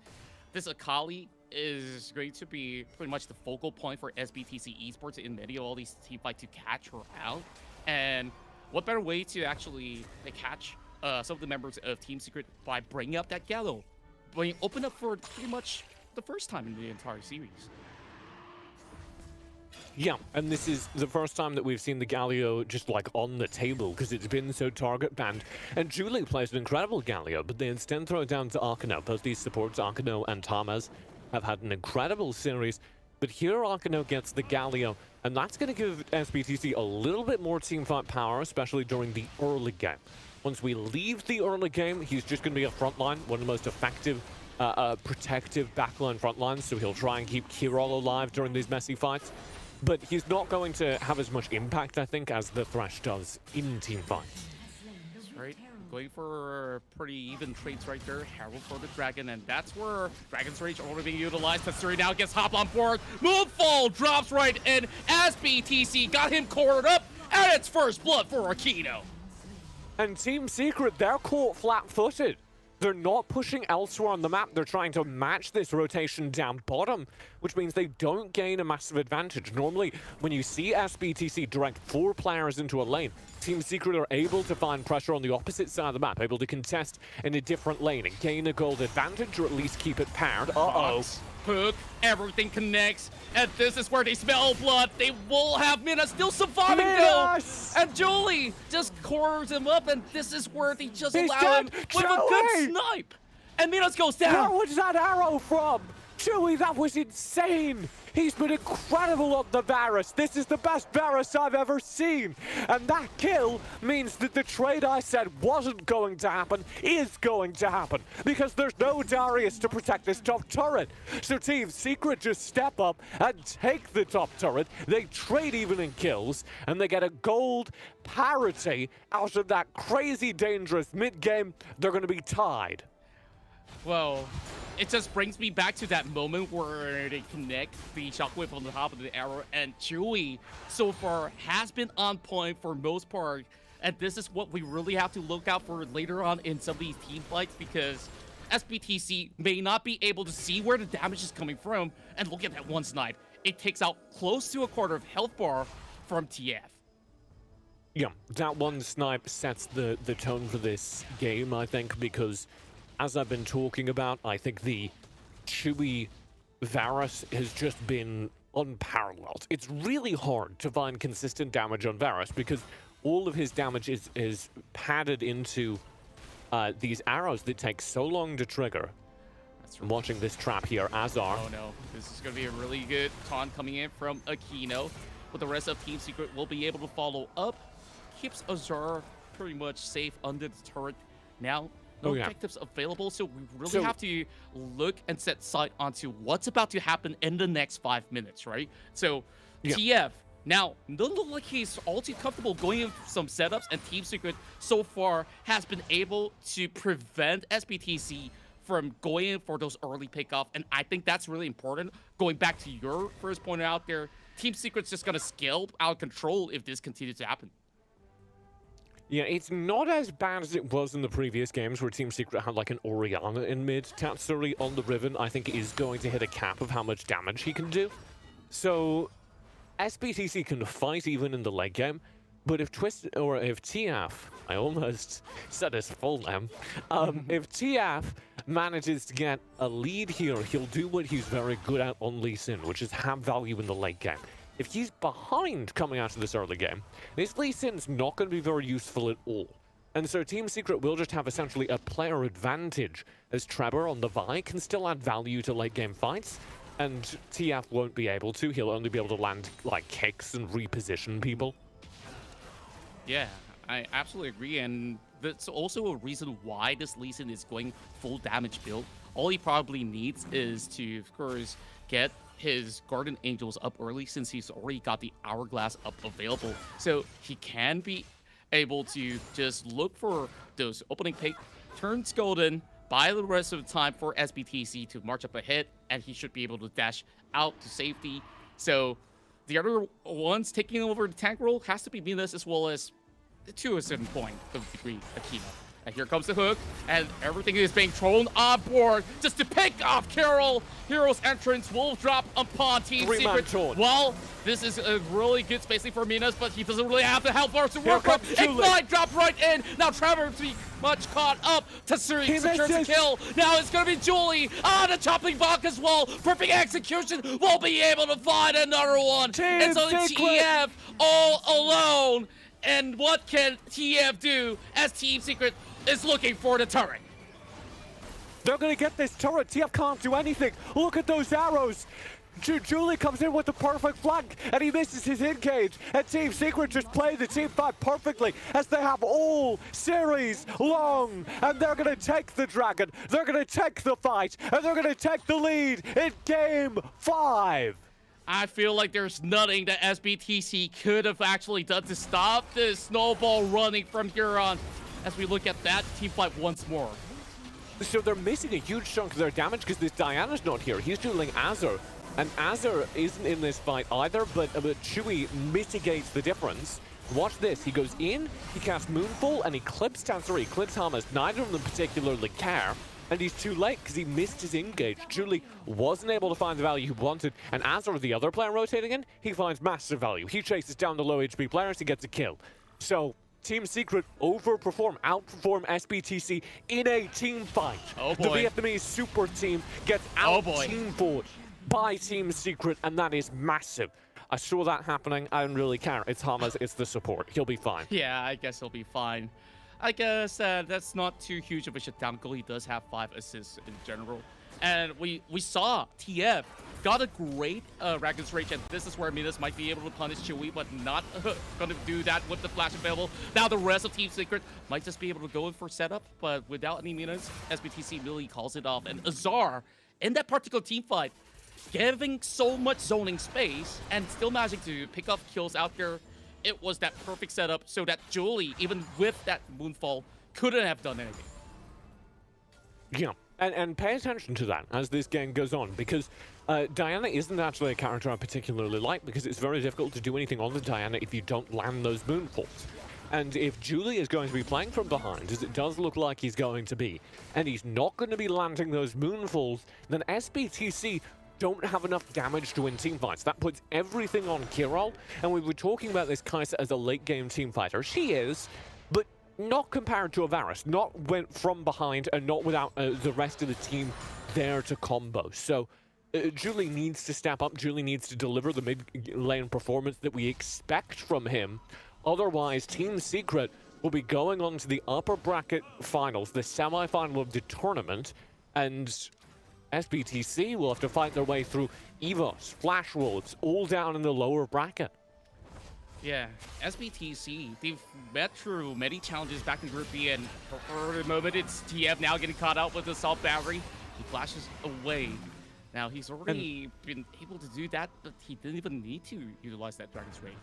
K: This Akali is going to be pretty much the focal point for SBTC Esports in many of all these team fights to catch her out. And what better way to actually catch some of the members of Team Secret by bringing up that Gallo, open up for pretty much the first time in the entire series.
F: Yeah, and this is the first time that we've seen the Galio just like on the table because it's been so target banned. And Julie plays an incredible Galio, but they instead throw it down to Arkano. Both these supports, Arkano and Tamaz, have had an incredible series. But here Arkano gets the Galio, and that's going to give SBTC a little bit more teamfight power, especially during the early game. Once we leave the early game, he's just going to be a frontline, one of the most effective, protective backline frontlines, so he'll try and keep Kirol alive during these messy fights. But he's not going to have as much impact, I think, as the Thresh does in team fights.
K: Right, going for pretty even trades right there. Herald for the Dragon, and that's where Dragon's Rage already being utilized. Tatsuri now gets hopped on board. Moonfall drops right in as BTC got him cornered up, and it's first blood for Aquino.
F: And Team Secret, they're caught flat-footed. They're not pushing elsewhere on the map. They're trying to match this rotation down bottom, which means they don't gain a massive advantage. Normally, when you see SBTC direct 4 players into a lane, Team Secret are able to find pressure on the opposite side of the map, able to contest in a different lane and gain a gold advantage, or at least keep it paired.
K: Hook, everything connects, and this is where they smell blood. They will have Mina still surviving though, and Julie just corners him up, and this is where they just allow him with a good snipe. And Minos goes down.
F: Where was that arrow from? Chewie, that was insane! He's been incredible on the Varus. This is the best Varus I've ever seen. And that kill means that the trade I said wasn't going to happen is going to happen. Because there's no Darius to protect this top turret. So Team Secret just step up and take the top turret. They trade even in kills. And they get a gold parity out of that crazy dangerous mid-game. They're going to be tied.
K: Well, it just brings me back to that moment where they connect the shockwave on the top of the arrow, and Chewie so far has been on point for most part, and this is what we really have to look out for later on in some of these team fights, because SBTC may not be able to see where the damage is coming from, and look at that one snipe. It takes out close to a quarter of health bar from TF.
F: Yeah, that one snipe sets the tone for this game, I think, because as I've been talking about, I think the Chewie Varus has just been unparalleled. It's really hard to find consistent damage on Varus because all of his damage is padded into these arrows that take so long to trigger. I'm watching this trap here, Azar.
K: Oh no, this is going to be a really good taunt coming in from Aquino, but the rest of Team Secret will be able to follow up. Keeps Azar pretty much safe under the turret. Now, no objectives available, so we really have to look and set sight onto what's about to happen in the next 5 minutes, right? So, TF, now, doesn't look like he's all too comfortable going in for some setups, and Team Secret so far has been able to prevent SBTC from going in for those early pickoff, and I think that's really important. Going back to your first point out there, Team Secret's just going to scale out of control if this continues to happen.
F: Yeah, it's not as bad as it was in the previous games where Team Secret had like an Orianna in mid. Tatsuri on the Riven, I think, is going to hit a cap of how much damage he can do. So, SBTC can fight even in the late game, but if TF, I almost said his full name, if TF manages to get a lead here, he'll do what he's very good at on Lee Sin, which is have value in the late game. If he's behind coming out of this early game, this Lee Sin's not going to be very useful at all. And so Team Secret will just have essentially a player advantage, as Trevor on the Vi can still add value to late game fights, and TF won't be able to. He'll only be able to land like kicks and reposition people.
K: Yeah, I absolutely agree, and that's also a reason why this Lee Sin is going full damage build. All he probably needs is to, of course, get his Guardian Angels up early, since he's already got the Hourglass up available. So he can be able to just look for those opening pick, turns golden, buy the rest of the time for SBTC to march up ahead, and he should be able to dash out to safety. So the other ones taking over the tank role has to be Minas, as well as, to a certain point of degree, Aquino. And here comes the hook, and everything is being thrown on board just to pick off Carol. Hero's entrance will drop upon Team Secret. Well, this is a really good spacing for Minas, but he doesn't really have the health bars to work with. Ignite drop right in. Now Trevor to be much caught up. Tatsuri secures the kill. Now it's going to be Julie on the chopping block as well. Perfect execution. We'll be able to find another one. It's only TF all alone. And what can TF do as Team Secret is looking for the turret?
F: They're gonna get this turret. TF can't do anything. Look at those arrows. Julie comes in with the perfect flank, and he misses his engage. And Team Secret just play the team fight perfectly, as they have all series long. And they're gonna take the dragon, they're gonna take the fight, and they're gonna take the lead in Game 5.
K: I feel like there's nothing that SBTC could have actually done to stop this snowball running from here on. As we look at that team fight once more.
F: So they're missing a huge chunk of their damage because this Diana's not here. He's dueling Azur. And Azur isn't in this fight either, but Chewy mitigates the difference. Watch this. He goes in, he casts Moonfall, and he clips Tatsuri, clips Hamas. Neither of them particularly care. And he's too late because he missed his engage. Julie wasn't able to find the value he wanted. And Azur, the other player rotating in, he finds massive value. He chases down the low HP players, he gets a kill. So Team Secret outperform SBTC in a team fight.
K: Oh boy.
F: The Vietnamese super team gets out-team fought by Team Secret, and that is massive. I saw that happening. I don't really care. It's Hamas, it's the support. He'll be fine.
K: Yeah, I guess he'll be fine. I guess that's not too huge of a shutdown goal. He does have 5 assists in general. And we saw TF got a great Dragon's Rage, and this is where Minas might be able to punish Chewy, but not going to do that with the flash available. Now the rest of Team Secret might just be able to go in for setup, but without any Minas, SBTC really calls it off. And Azar, in that particular team fight, giving so much zoning space and still managing to pick up kills out here. It was that perfect setup so that Julie, even with that Moonfall, couldn't have done anything.
F: Yeah, and pay attention to that as this game goes on, because Diana isn't actually a character I particularly like, because it's very difficult to do anything on the Diana if you don't land those Moonfalls. And if Julie is going to be playing from behind, as it does look like he's going to be, and he's not going to be landing those Moonfalls, then SBTC don't have enough damage to win team fights. That puts everything on Kirol, and we were talking about this Kai'Sa as a late-game team fighter. She is, but not compared to Avaris, not went from behind and not without the rest of the team there to combo. So Julie needs to step up. Julie needs to deliver the mid-lane performance that we expect from him. Otherwise, Team Secret will be going on to the upper bracket finals, the semi-final of the tournament, and SBTC will have to fight their way through EVOS, Flash Worlds, all down in the lower bracket.
K: Yeah, SBTC, they've met through many challenges back in Group B, and for the moment, it's TF now getting caught out with the Assault Battery. He flashes away. Now, he's already been able to do that, but he didn't even need to utilize that Dragon's Rage.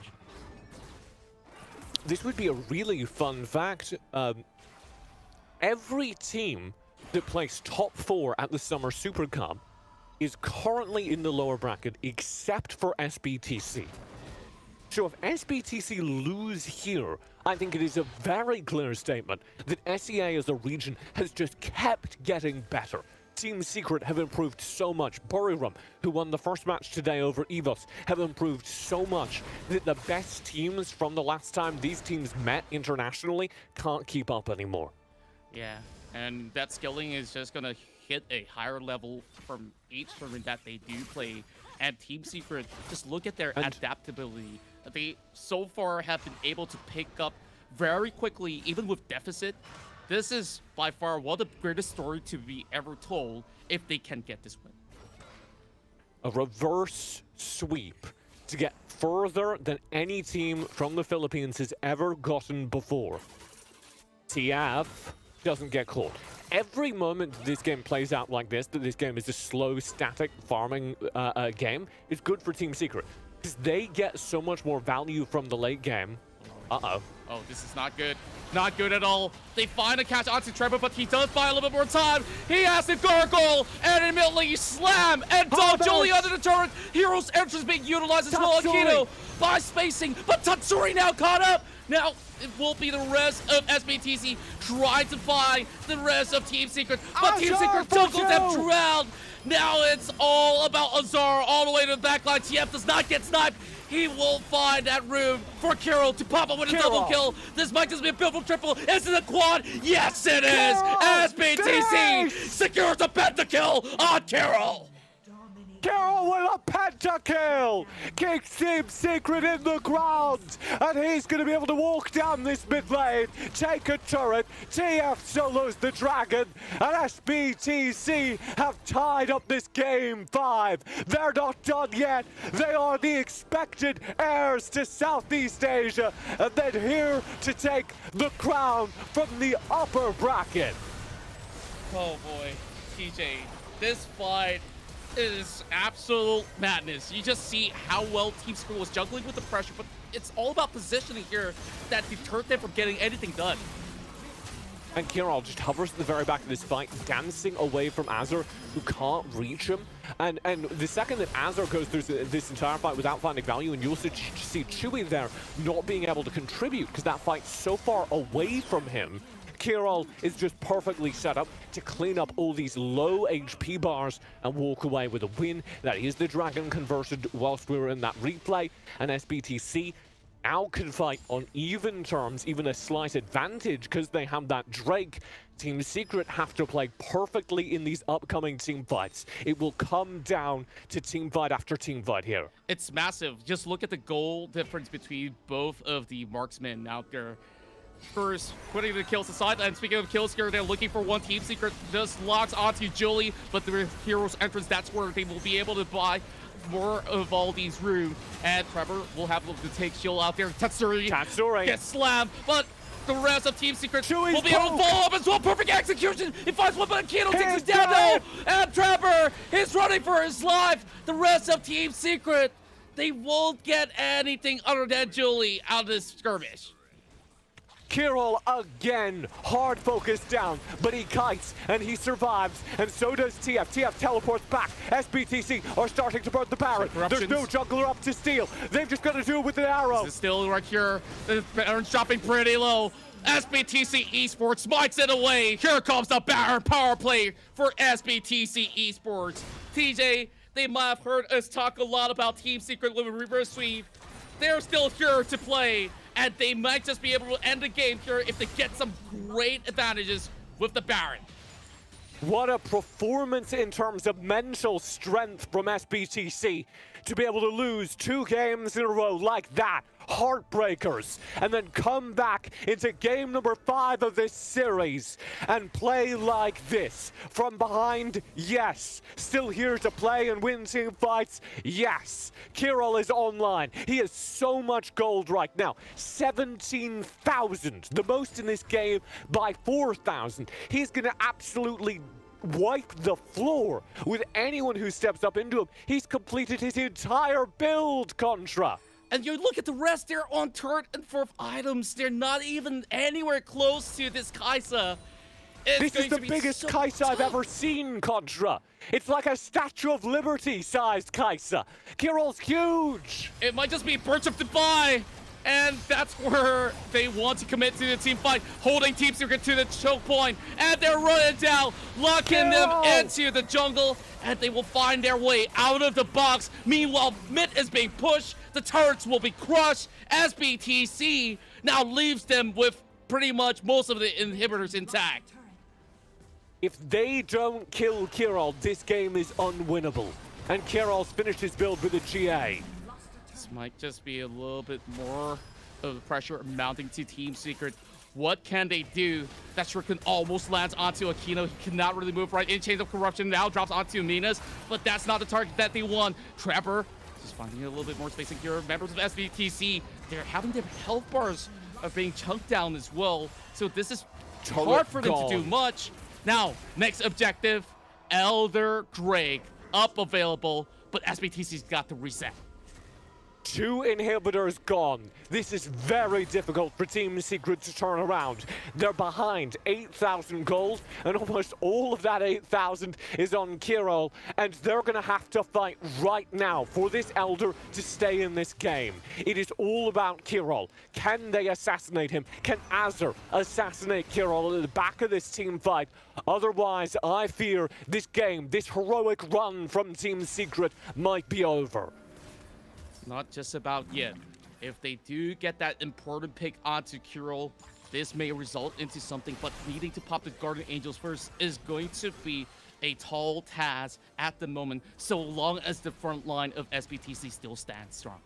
F: This would be a really fun fact. Every team that placed top 4 at the Summer Super Cup is currently in the lower bracket except for SBTC. So if SBTC lose here, I think it is a very clear statement that SEA as a region has just kept getting better. Team Secret have improved so much. Buriram, who won the first match today over EVOS, have improved so much that the best teams from the last time these teams met internationally can't keep up anymore.
K: Yeah. And that skilling is just going to hit a higher level from each tournament that they do play. And Team Secret, just look at their adaptability. They so far have been able to pick up very quickly, even with deficit. This is by far one of the greatest story to be ever told if they can get this win.
F: A reverse sweep to get further than any team from the Philippines has ever gotten before. TF doesn't get caught. Every moment this game plays out like this, that this game is a slow, static farming game, is good for Team Secret. Because they get so much more value from the late game. Uh-oh.
K: Oh, this is not good. Not good at all. They find a catch onto Trevor, but he does buy a little bit more time. He has to gargle, and immediately slam, and Julie under the turret. Hero's entrance being utilized as well. Akino by spacing, but Tatsuri now caught up. Now it will be the rest of SBTC trying to find the rest of Team Secret, but Team Secret juggled them drowned. Now it's all about Azar all the way to the backline. TF does not get sniped. He will find that room for Kiro to pop up with a double kill. This might just be a beautiful triple. Is it a quad? Yes, it is. SBTC secures the pentakill on Kiro.
F: Carroll with a pentakill! Kicks Team Secret in the ground! And he's going to be able to walk down this mid lane, take a turret, TF solos the dragon, and SBTC have tied up this game 5. They're not done yet. They are the expected heirs to Southeast Asia, and then here to take the crown from the upper bracket.
K: Oh boy, TJ, this fight is absolute madness. You just see how well Team Secret was juggling with the pressure, but it's all about positioning here that deterred them from getting anything done.
F: And Kieran just hovers at the very back of this fight, dancing away from Azur, who can't reach him. And the second that Azur goes through this entire fight without finding value, and you also see Chewy there not being able to contribute because that fight's so far away from him, Kieran is just perfectly set up to clean up all these low HP bars and walk away with a win. That is the Dragon converted whilst we were in that replay, and SBTC now can fight on even terms, even a slight advantage because they have that Drake. Team Secret have to play perfectly in these upcoming team fights. It will come down to team fight after team fight here.
K: It's massive. Just look at the goal difference between both of the marksmen out there. First, putting the kills aside, and speaking of kills here, they're looking for one. Team Secret just locks onto Julie, but the Hero's entrance, that's where they will be able to buy more of all these room. And Trevor will have to take shield out there. Tatsuri gets slammed, but the rest of Team Secret will be able to follow up as well. Perfect execution. He finds one, but Akino takes it down now. And Trevor is running for his life. The rest of Team Secret, they won't get anything other than Julie out of this skirmish.
F: Kirill again, hard focus down, but he kites and he survives, and so does TF. TF teleports back. SBTC are starting to burn the Baron. There's no jungler up to steal. They've just got to do it with an arrow.
K: This is still right here. The Baron's dropping pretty low. SBTC Esports smites it away. Here comes the Baron power play for SBTC Esports. TJ, they might have heard us talk a lot about Team Secret with reverse sweep. They're still here to play, and they might just be able to end the game here if they get some great advantages with the Baron.
F: What a performance in terms of mental strength from SBTC to be able to lose 2 games in a row like that. Heartbreakers, and then come back into game number 5 of this series and play like this. From behind, yes. Still here to play and win team fights, yes. Kirill is online. He has so much gold right now. 17,000, the most in this game by 4,000. He's gonna absolutely wipe the floor with anyone who steps up into him. He's completed his entire build, Contra.
K: And you look at the rest, they're on turret and 4th items. They're not even anywhere close to this Kaisa.
F: This is the biggest Kaisa I've ever seen, Contra. It's like a Statue of Liberty-sized Kaisa. Kirill's huge.
K: It might just be Birch of Dubai. And that's where they want to commit to the team fight, holding Team Secret to the choke point, and they're running down, locking them into the jungle, and they will find their way out of the box. Meanwhile, mid is being pushed, the turrets will be crushed. SBTC now leaves them with pretty much most of the inhibitors intact.
F: If they don't kill Kirill, this game is unwinnable. And Kirill's finished his build with a GA.
K: This might just be a little bit more of the pressure mounting to Team Secret. What can they do? That Shuriken almost lands onto Aquino. He cannot really move right in. Chains of Corruption now drops onto Minas, but that's not the target that they want. Trapper just finding a little bit more spacing here. Members of SBTC, they're having their health bars are being chunked down as well. So this is hard for them to do much. Now, next objective, Elder Drake up available, but SBTC's got to reset.
F: 2 inhibitors gone. This is very difficult for Team Secret to turn around. They're behind 8,000 gold, and almost all of that 8,000 is on Kirol, and they're going to have to fight right now for this Elder to stay in this game. It is all about Kirol. Can they assassinate him? Can Azur assassinate Kirol at the back of this team fight? Otherwise, I fear this game, this heroic run from Team Secret might be over.
K: Not just about yet. If they do get that important pick onto Kirol, this may result into something, but needing to pop the Guardian Angels first is going to be a tall task at the moment, so long as the front line of SBTC still stands strong.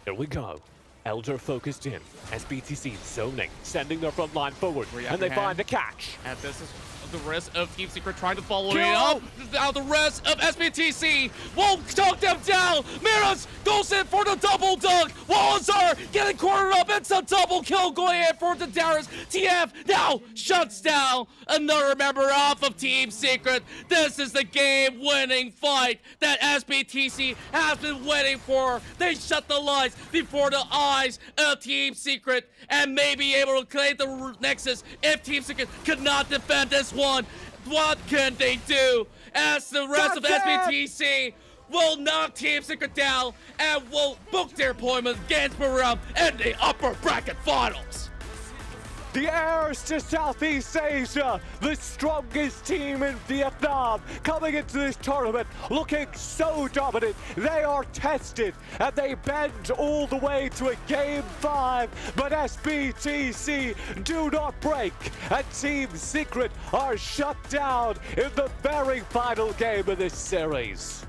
F: Here we go. Elder focused in. SBTC zoning, sending their front line forward, and they find the catch.
K: And this is the rest of Team Secret trying to follow it
F: Kill!
K: up. Now the rest of SBTC won't talk them down. Miras goes in for the double dunk. Wallazar getting cornered up. It's a double kill going in for the Darius. TF now shuts down another member off of Team Secret. This is the game-winning fight that SBTC has been waiting for. They shut the lights before the eyes of Team Secret and may be able to claim the Nexus if Team Secret could not defend this one. What can they do as the rest of SBTC will knock Team Secret down and will book their appointment against Buram in the upper bracket finals?
F: The heirs to Southeast Asia, the strongest team in Vietnam, coming into this tournament looking so dominant. They are tested and they bend all the way to a Game 5, but SBTC do not break, and Team Secret are shut down in the very final game of this series.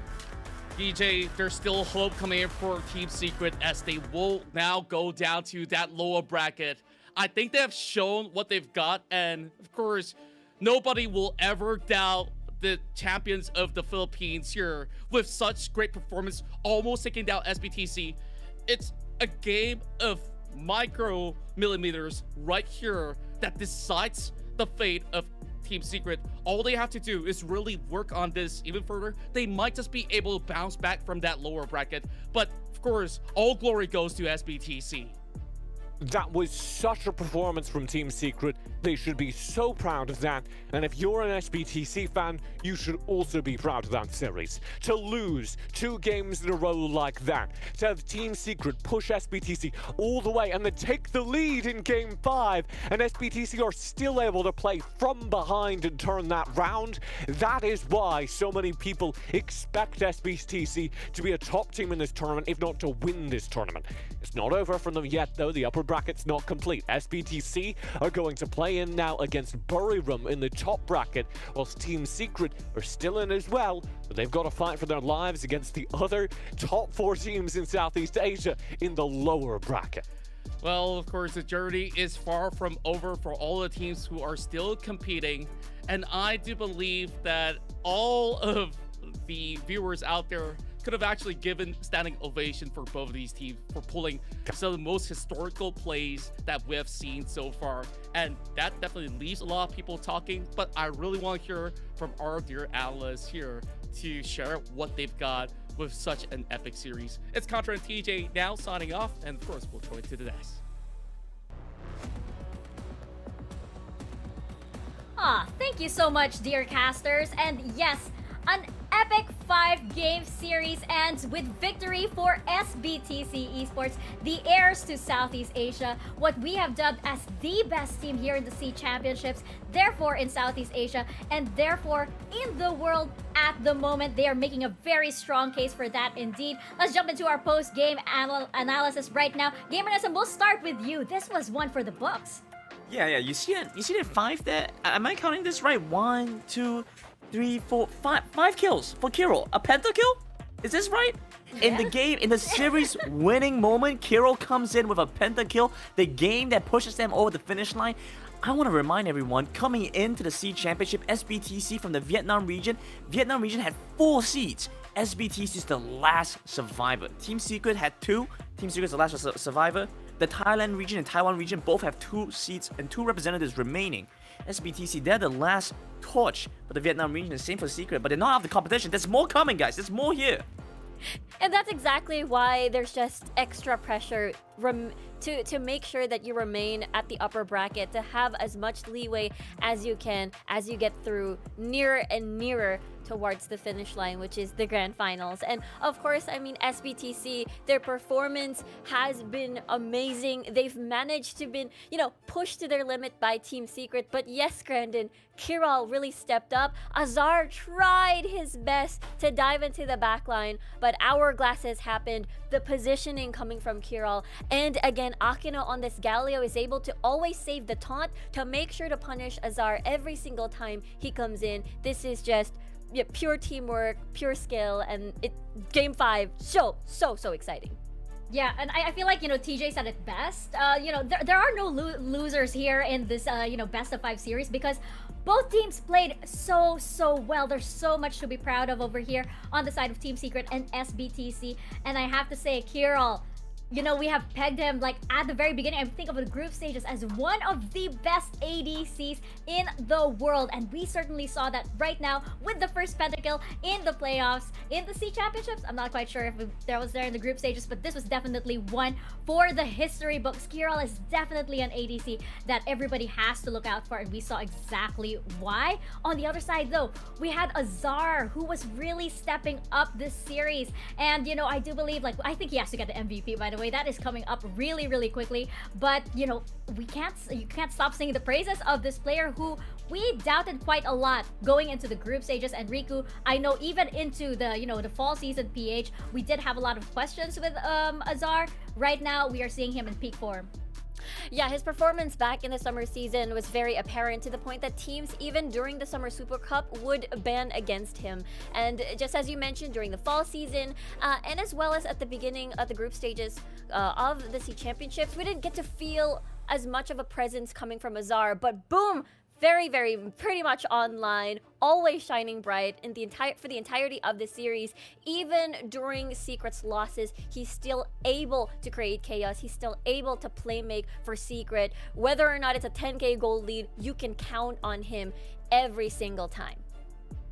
K: DJ, there's still hope coming in for Team Secret as they will now go down to that lower bracket. I think they have shown what they've got, and of course, nobody will ever doubt the champions of the Philippines here with such great performance, almost taking down SBTC. It's a game of micro millimeters right here that decides the fate of Team Secret. All they have to do is really work on this even further. They might just be able to bounce back from that lower bracket, but of course, all glory goes to SBTC.
F: That was such a performance from Team Secret. They should be so proud of that. And if you're an SBTC fan, you should also be proud of that series. To lose 2 games in a row like that, to have Team Secret push SBTC all the way and then take the lead in Game 5, and SBTC are still able to play from behind and turn that round, that is why so many people expect SBTC to be a top team in this tournament, if not to win this tournament. It's not over for them yet, though. The upper bracket's not complete. SBTC are going to play in now against Buriram in the top bracket, whilst Team Secret are still in as well, but they've got to fight for their lives against the other top 4 teams in Southeast Asia in the lower bracket.
K: Well, of course, the journey is far from over for all the teams who are still competing, and I do believe that all of the viewers out there could have actually given standing ovation for both of these teams for pulling some of the most historical plays that we have seen so far. And that definitely leaves a lot of people talking, but I really want to hear from our dear analysts here to share what they've got with such an epic series. It's Contra and TJ now signing off, and of course, we'll join to the next.
B: Thank you so much, dear casters. And yes, an epic 5-game series ends with victory for SBTC Esports, the heirs to Southeast Asia, what we have dubbed as the best team here in the SEA Championships, therefore in Southeast Asia, and therefore in the world at the moment. They are making a very strong case for that indeed. Let's jump into our post-game analysis right now. Gamerism, we'll start with you. This was one for the books.
E: Yeah, you see that 5 there? Am I counting this right? 1, 2, 3, 4, 5 kills for Kirol. A pentakill? Is this right? In the game, in the series winning moment, Kirol comes in with a pentakill. The game that pushes them over the finish line. I want to remind everyone, coming into the SEA Championship, SBTC from the Vietnam region had 4 seeds. SBTC is the last survivor. Team Secret had 2. Team Secret is the last survivor. The Thailand region and Taiwan region both have 2 seats and 2 representatives remaining. SBTC, they're the last torch for the Vietnam region, the same for Secret, but they're not out of the competition. There's more coming, guys. There's more here.
D: And that's exactly why there's just extra pressure to make sure that you remain at the upper bracket, to have as much leeway as you can as you get through nearer and nearer towards the finish line, which is the grand finals. And of course, I mean, SBTC, their performance has been amazing. They've managed to been, pushed to their limit by Team Secret. But yes, Grandin, Kiral really stepped up. Azar tried his best to dive into the backline, but hourglasses happened. The positioning coming from Kiral. And again, Akino on this Galio is able to always save the taunt to make sure to punish Azar every single time he comes in. This is just pure teamwork, pure skill, and game 5, so exciting.
B: Yeah, and I feel like, TJ said it best. There are no losers here in this, best of 5 series, because both teams played so well. There's so much to be proud of over here on the side of Team Secret and SBTC. And I have to say, Kiral, we have pegged him like at the very beginning, I think, of the group stages as one of the best ADCs in the world. And we certainly saw that right now with the first pentakill in the playoffs, in the C Championships. I'm not quite sure if there was there in the group stages, but this was definitely one for the history books. Kiral is definitely an ADC that everybody has to look out for, and we saw exactly why. On the other side, though, we had Azar, who was really stepping up this series. And, I do believe, I think he has to get the MVP, by the way. That is coming up really quickly, but you can't stop singing the praises of this player who we doubted quite a lot going into the group stages. And Riku, I know even into the fall season PH, we did have a lot of questions with Azar. Right now we are seeing him in peak form.
D: Yeah, his performance back in the summer season was very apparent, to the point that teams, even during the Summer Super Cup, would ban against him. And just as you mentioned, during the fall season, and as well as at the beginning of the group stages of the C Championships, we didn't get to feel as much of a presence coming from Azar. But boom! Very pretty much online, always shining bright for the entirety of the series. Even during Secret's losses, he's still able to create chaos. He's still able to play make for Secret. Whether or not it's a 10k gold lead, you can count on him every single time.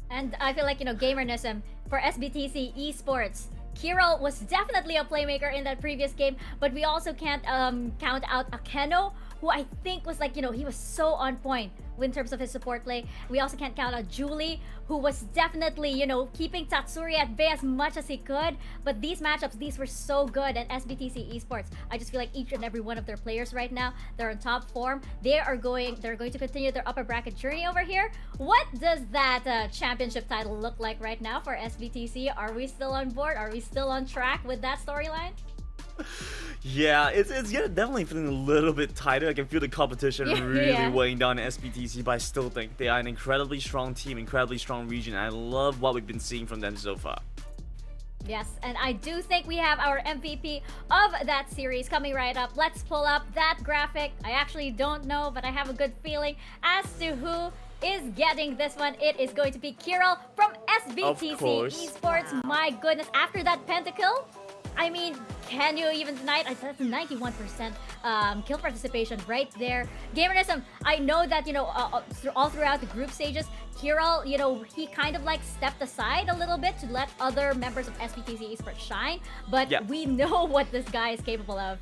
B: And I feel like, gamernism for SBTC esports, Kiral was definitely a playmaker in that previous game, but we also can't count out Akeno, who I think was he was so on point in terms of his support play. We also can't count out Julie, who was definitely, keeping Tatsuri at bay as much as he could. But these matchups, these were so good. And SBTC Esports, I just feel like each and every one of their players right now, they're in top form. They're going to continue their upper bracket journey over here. What does that championship title look like right now for SBTC? Are we still on board? Are we still on track with that storyline?
E: Yeah, it's definitely feeling a little bit tighter. I can feel the competition really weighing down SBTC, but I still think they are an incredibly strong team, incredibly strong region. And I love what we've been seeing from them so far.
B: Yes, and I do think we have our MVP of that series coming right up. Let's pull up that graphic. I actually don't know, but I have a good feeling as to who is getting this one. It is going to be Kiral from SBTC Esports. Wow. My goodness, after that pentakill, I mean, can you even deny it? That's 91% kill participation right there. Gamernism, I know that, all throughout the group stages, Kiral, he kind of stepped aside a little bit to let other members of SBTC Esports shine. But we know what this guy is capable of.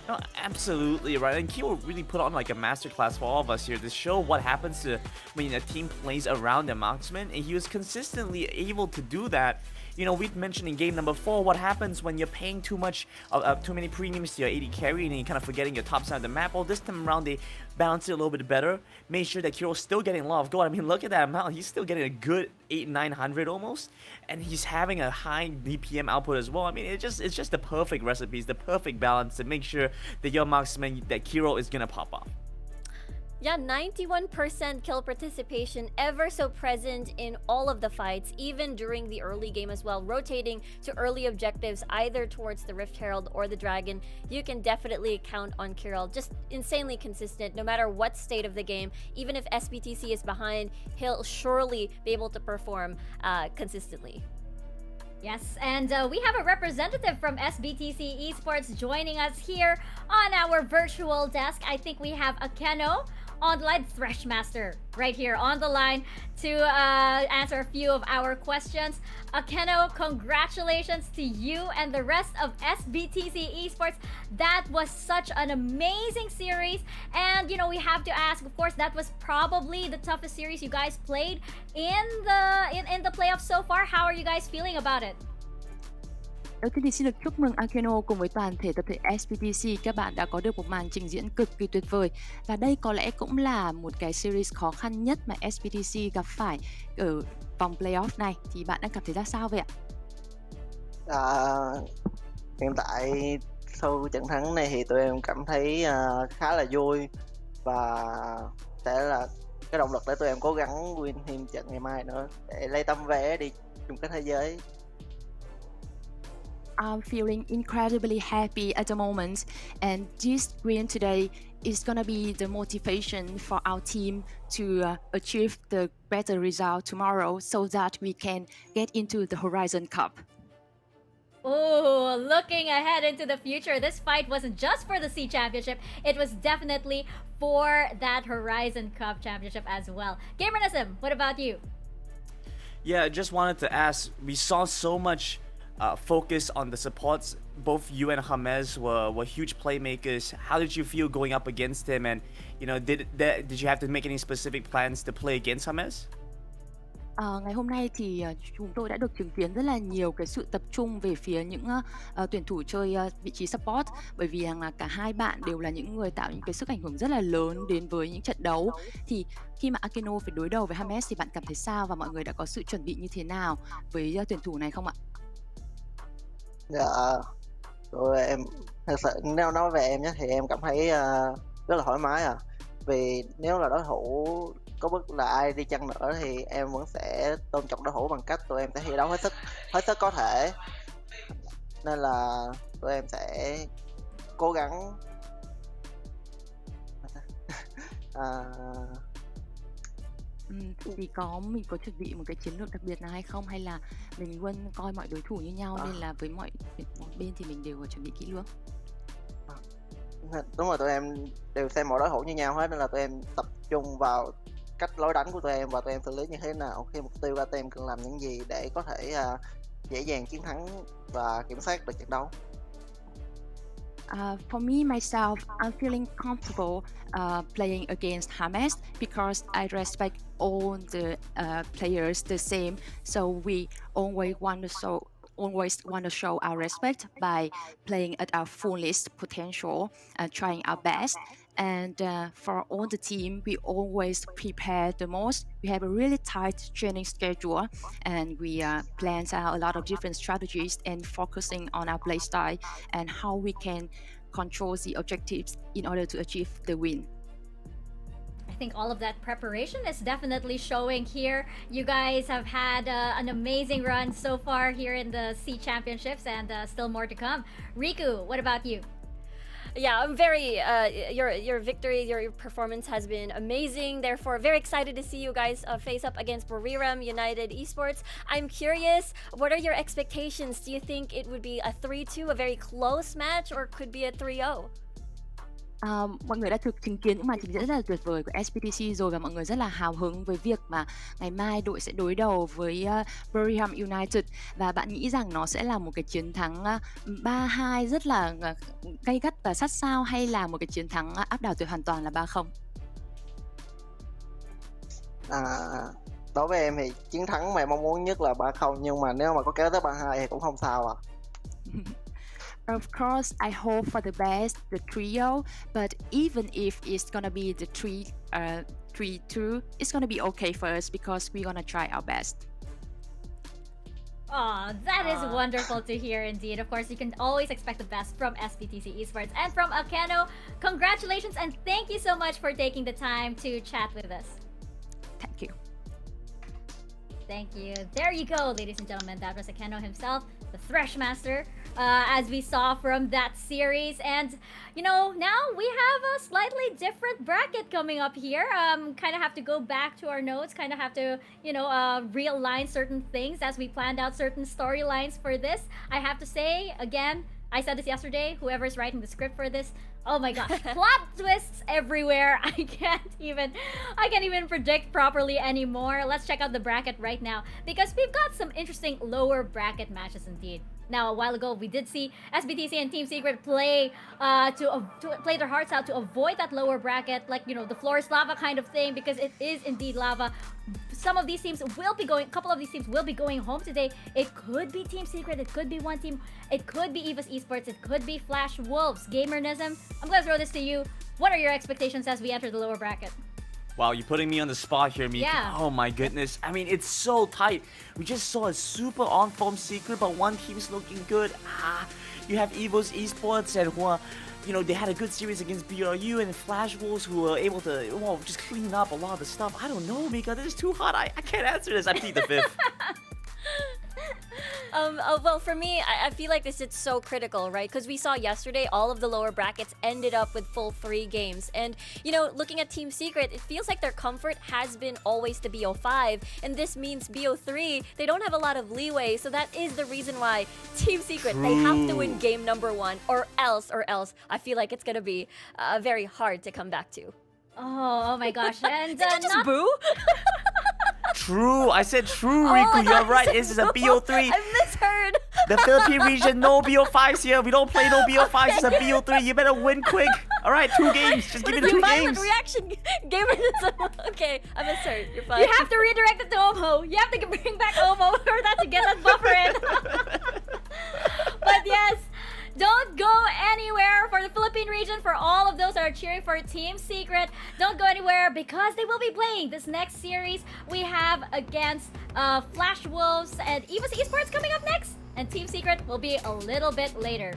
E: No, absolutely right, and Kiral really put on a masterclass for all of us here to show what happens when a team plays around the marksman, and he was consistently able to do that. We've mentioned in game number 4 what happens when you're paying too many premiums to your AD carry and you're kind of forgetting your top side of the map. Well, this time around they balanced it a little bit better, made sure that Kiral's still getting a lot of gold. I mean, look at that amount. He's still getting a good 800-900 almost, and he's having a high BPM output as well. I mean, it's just the perfect recipe, the perfect balance to make sure that your marksman, that Kiral is gonna pop off.
D: Yeah, 91% kill participation, ever so present in all of the fights, even during the early game as well, rotating to early objectives either towards the Rift Herald or the Dragon. You can definitely count on Kiral, just insanely consistent no matter what state of the game. Even if SBTC is behind, he'll surely be able to perform consistently.
B: Yes, and we have a representative from SBTC Esports joining us here on our virtual desk. I think we have Akeno on the line, Threshmaster, right here on the line to answer a few of our questions. Akeno, congratulations to you and the rest of SBTC Esports. That was such an amazing series. And, we have to ask, of course, that was probably the toughest series you guys played in the playoffs so far. How are you guys feeling about it?
M: Đầu tiên thì xin được chúc mừng Akeno cùng với toàn thể tập thể SBTC. Các bạn đã có được một màn trình diễn cực kỳ tuyệt vời. Và đây có lẽ cũng là một cái series khó khăn nhất mà SBTC gặp phải ở vòng playoff này. Thì bạn đang cảm thấy ra sao vậy ạ?
N: Hiện tại sau trận thắng này thì tụi em cảm thấy khá là vui. Và sẽ là cái động lực để tụi em cố gắng win thêm trận ngày mai nữa để lấy tấm vé đi chung kết thế giới.
M: I'm feeling incredibly happy at the moment, and this win today is gonna be the motivation for our team to achieve the better result tomorrow so that we can get into the Horizon Cup.
B: Oh, looking ahead into the future, this fight wasn't just for the C Championship, it was definitely for that Horizon Cup Championship as well. Gamernism, what about you?
E: Yeah, I just wanted to ask, we saw so much focus on the supports. Both you and James were huge playmakers. How did you feel going up against him? And did you have to make any specific plans to play against James?
M: Ngày hôm nay thì chúng tôi đã được chứng kiến rất là nhiều cái sự tập trung về phía những tuyển thủ chơi vị trí support, bởi vì là cả hai bạn đều là những người tạo những cái sức ảnh hưởng rất là lớn đến với những trận đấu. Thì khi mà Akeno phải đối đầu với James thì bạn cảm thấy sao và mọi người đã có sự chuẩn bị như thế nào với tuyển thủ này không ạ?
N: Dạ, tụi em thật sự nếu nói về em nhé thì em cảm thấy rất là thoải mái vì nếu là đối thủ có bất là ai đi chăng nữa thì em vẫn sẽ tôn trọng đối thủ bằng cách tụi em sẽ thi đấu hết sức có thể, nên là tụi em sẽ cố gắng
M: thì mình có chuẩn bị một cái chiến lược đặc biệt nào hay không, hay là mình luôn coi mọi đối thủ như nhau nên là với mọi bên thì mình đều chuẩn bị kỹ lưỡng?
N: Đúng rồi, tụi em đều xem mọi đối thủ như nhau hết, nên là tụi em tập trung vào cách lối đánh của tụi em và tụi em xử lý như thế nào khi mục tiêu ra tụi em cần làm những gì để có thể dễ dàng chiến thắng và kiểm soát được trận đấu.
M: For me, myself, I'm feeling comfortable playing against James because I respect all the players the same. So we always want to show our respect by playing at our fullest potential, trying our best. And for all the team, we always prepare the most. We have a really tight training schedule, and we plan out a lot of different strategies and focusing on our play style and how we can control the objectives in order to achieve the win.
B: I think all of that preparation is definitely showing here. You guys have had an amazing run so far here in the C Championships, and still more to come. Riku, what about you?
D: Yeah, I'm very your victory, your performance has been amazing. Therefore, very excited to see you guys face up against Buriram United Esports. I'm curious, what are your expectations? Do you think it would be a 3-2, a very close match, or could be a 3-0?
M: Mọi người đã chứng kiến những màn trình diễn rất là tuyệt vời của SBTC rồi, và mọi người rất là hào hứng với việc mà ngày mai đội sẽ đối đầu với Buriram United, và bạn nghĩ rằng nó sẽ là một cái chiến thắng 3-2 rất là gay gắt và sát sao, hay là một cái chiến thắng áp đảo tuyệt hoàn toàn là 3-0?
N: Đối với em thì chiến thắng mà mong muốn nhất là 3-0, nhưng mà nếu mà có kéo tới 3-2 thì cũng không sao
M: Of course, I hope for the best, the trio, but even if it's gonna be the 3-2, it's gonna be okay for us because we're gonna try our best.
B: Oh, that is wonderful to hear indeed. Of course, you can always expect the best from SBTC Esports and from Akeno. Congratulations and thank you so much for taking the time to chat with us.
M: Thank you.
B: Thank you. There you go, ladies and gentlemen. That was Akeno himself, the Threshmaster, as we saw from that series. And, now we have a slightly different bracket coming up here. Kind of have to go back to our notes, kind of have to, realign certain things as we planned out certain storylines for this. I have to say, again, I said this yesterday. Whoever's writing the script for this, oh my god, plot twists everywhere. I can't even predict properly anymore. Let's check out the bracket right now because we've got some interesting lower bracket matches indeed. Now, a while ago, we did see SBTC and Team Secret play to play their hearts out to avoid that lower bracket, like, you know, the floor is lava kind of thing, because it is indeed lava. Some of these teams will be going, a couple of these teams will be going home today. It could be Team Secret, it could be one team, it could be EVOS Esports, it could be Flash Wolves. Gamernism, I'm gonna throw this to you. What are your expectations as we enter the lower bracket?
E: Wow, you're putting me on the spot here, Mika.
B: Yeah.
E: Oh my goodness. I mean, it's so tight. We just saw a super on-form Secret, but one team's looking good. You have EVOS Esports and who are, you know, they had a good series against BRU and Flash Wolves who were able to, well, just clean up a lot of the stuff. I don't know, Mika. This is too hot. I can't answer this. I plead the fifth.
D: Well, for me, I feel like this is so critical, right? Because we saw yesterday all of the lower brackets ended up with full 3 games. And, you know, looking at Team Secret, it feels like their comfort has been always the BO5. And this means BO3, they don't have a lot of leeway. So that is the reason why Team Secret, they have to win game number 1 or else, I feel like it's going to be very hard to come back to.
B: Oh my gosh. And
D: Did you just boo?
E: True. I said true, Riku. You're right. This is a BO3.
D: I misheard.
E: The Philippine region, no BO5s here. We don't play no BO5s. It's a BO3. You better win quick. All right, 2 games. Just give me the 2 games.
D: Reaction gamerism. Okay, I misheard. You're fine.
B: You have to redirect it to Omo. You have to bring back Omo for that to get that buffer in. But yes, don't go anywhere for the Philippine region. For all of those that are cheering for Team Secret, don't go anywhere because they will be playing this next series we have against Flash Wolves and EVOS Esports coming up next. And Team Secret will be a little bit later.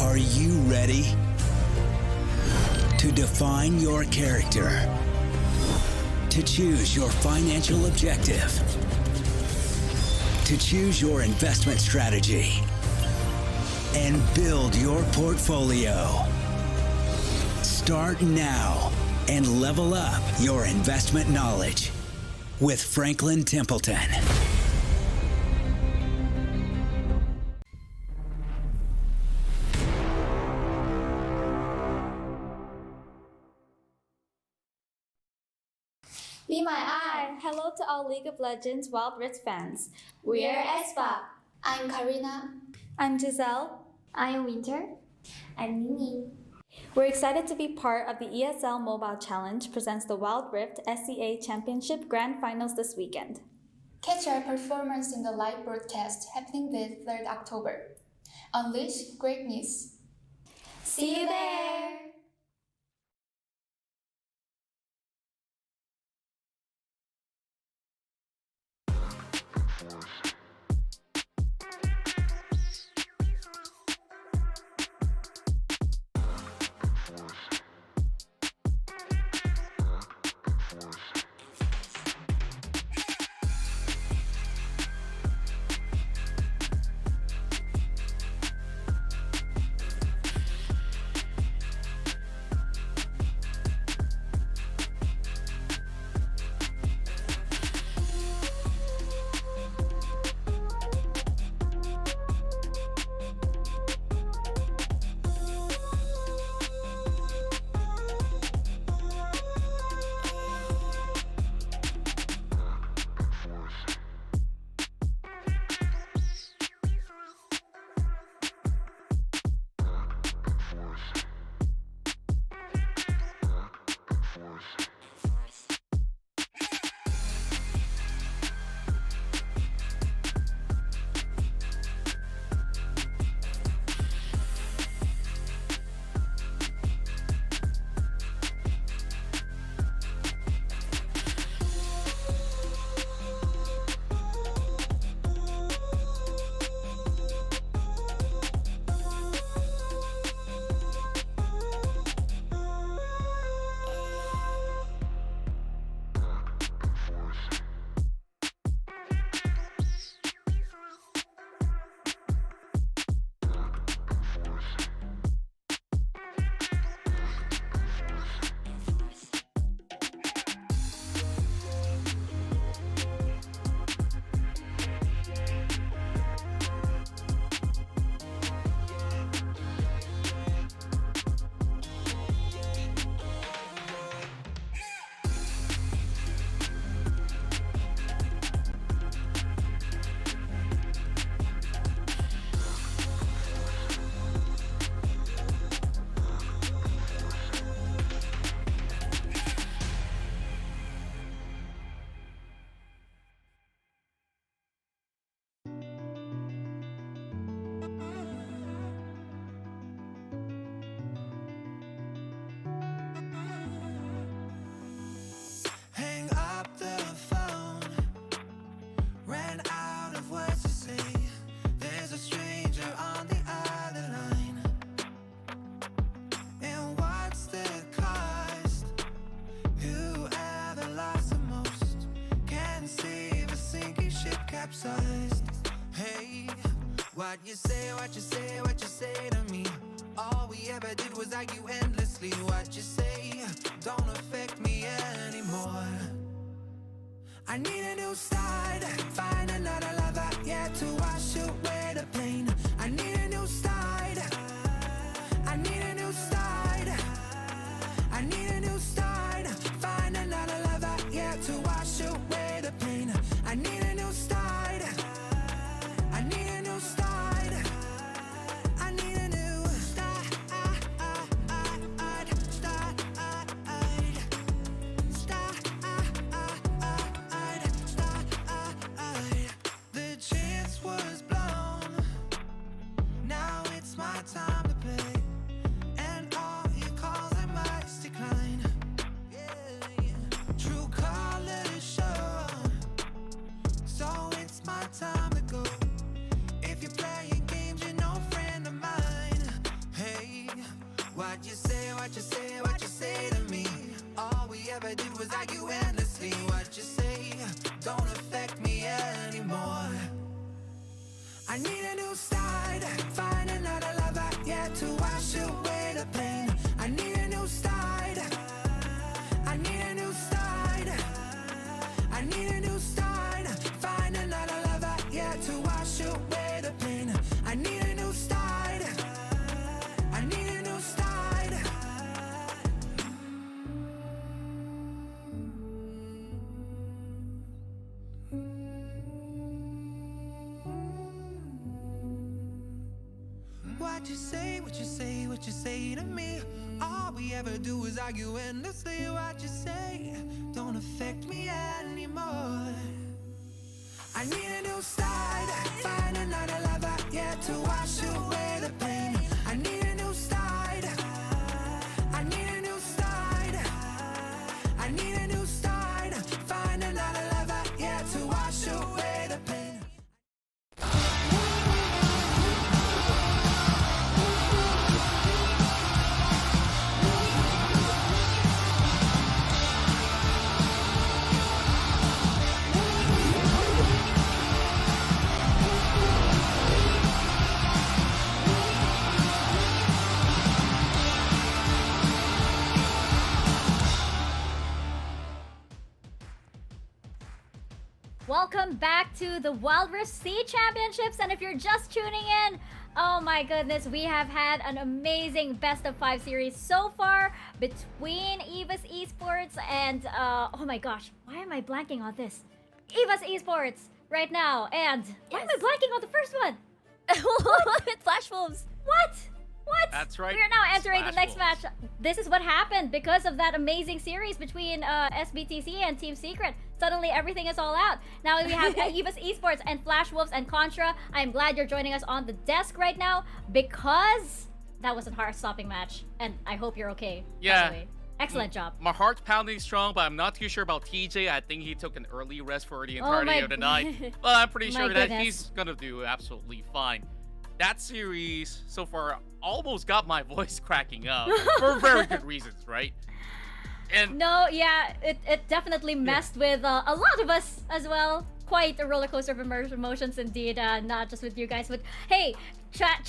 G: Are you ready to define your character, to choose your financial objective, to choose your investment strategy, and build your portfolio? Start now and level up your investment knowledge with Franklin Templeton.
J: Be my eye. Hello to all League of Legends Wild Rift fans. We're aespa. I'm Karina. I'm Giselle. I'm Winter. I'm Nini. We're excited to be part of the ESL Mobile Challenge presents the Wild Rift SCA Championship Grand Finals this weekend. Catch our performance in the live broadcast happening this 3rd October. Unleash greatness. See you there!
A: of words to say. There's a stranger on the other line. And what's the cost? Whoever lost the most can save a sinking ship capsized. Hey, what you say, what you say, what you say to me? All we ever did was argue endlessly. What you say don't affect me anymore. I need a new start, find another lover, yeah, to wash away the pain. I need a new start, I need a new start, I need a new start, find another lover, yeah, to wash away the pain. I need a new start, I need a new start, I need a new start, The chance was blown. Now it's my time to play, and all your calls I must decline. True colors show, so it's my time to go. If you're playing games, you're no friend of mine. Hey, what you say, what you say, what you say to me? All we ever did was argue endlessly. What you say don't affect me anymore. I need a new start, find another lover, yeah, to wash away the pain. I need a new start, I need a new start, I need a new start, find another lover, yeah, to wash away the pain. I need a new start, I need a new start. What you say, what you say, what you say to me? All we ever do is argue endlessly. What you say don't affect me anymore. I need a new start, find another lover, yeah, to wash away the pain. I need a new start, I need a new start, I need a new start, find another lover, yeah, to wash away the pain.
B: Welcome back to the Wild Rift Sea Championships, and if you're just tuning in, oh my goodness, we have had an amazing best of 5 series so far between EVOS Esports and oh my gosh, why am I blanking on this? EVOS Esports right now, and why am I blanking on the first one?
D: Flash Wolves.
B: What? What?
K: That's right.
B: We are now entering the next
K: Wolves.
B: match. This is what happened because of that amazing series between SBTC and Team Secret. Suddenly, everything is all out. Now we have EVOS Esports and Flash Wolves and Contra. I'm glad you're joining us on the desk right now because that was a heart-stopping match, and I hope you're okay.
K: Yeah.
B: By the way. Excellent job.
K: My heart's pounding strong, but I'm not too sure about TJ. I think he took an early rest for the entirety of the night. But I'm pretty sure that he's gonna do absolutely fine. That series so far almost got my voice cracking up for very good reasons, right? And
B: no, yeah, it definitely messed with a lot of us as well. Quite a roller coaster of emotions indeed, not just with you guys, but hey, chat,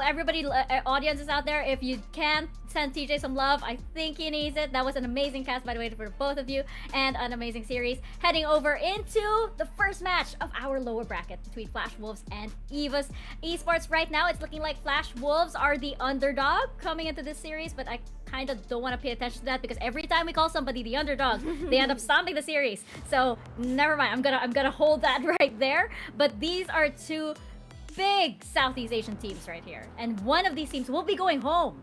B: everybody, audiences out there, if you can, send TJ some love. I think he needs it. That was an amazing cast, by the way, for both of you, and an amazing series. Heading over into the first match of our lower bracket between Flash Wolves and EVOS Esports. Right now, it's looking like Flash Wolves are the underdog coming into this series, but I kind of don't want to pay attention to that because every time we call somebody the underdog, they end up stomping the series. So never mind. I'm gonna hold that right there. But these are two big Southeast Asian teams right here, and one of these teams will be going home.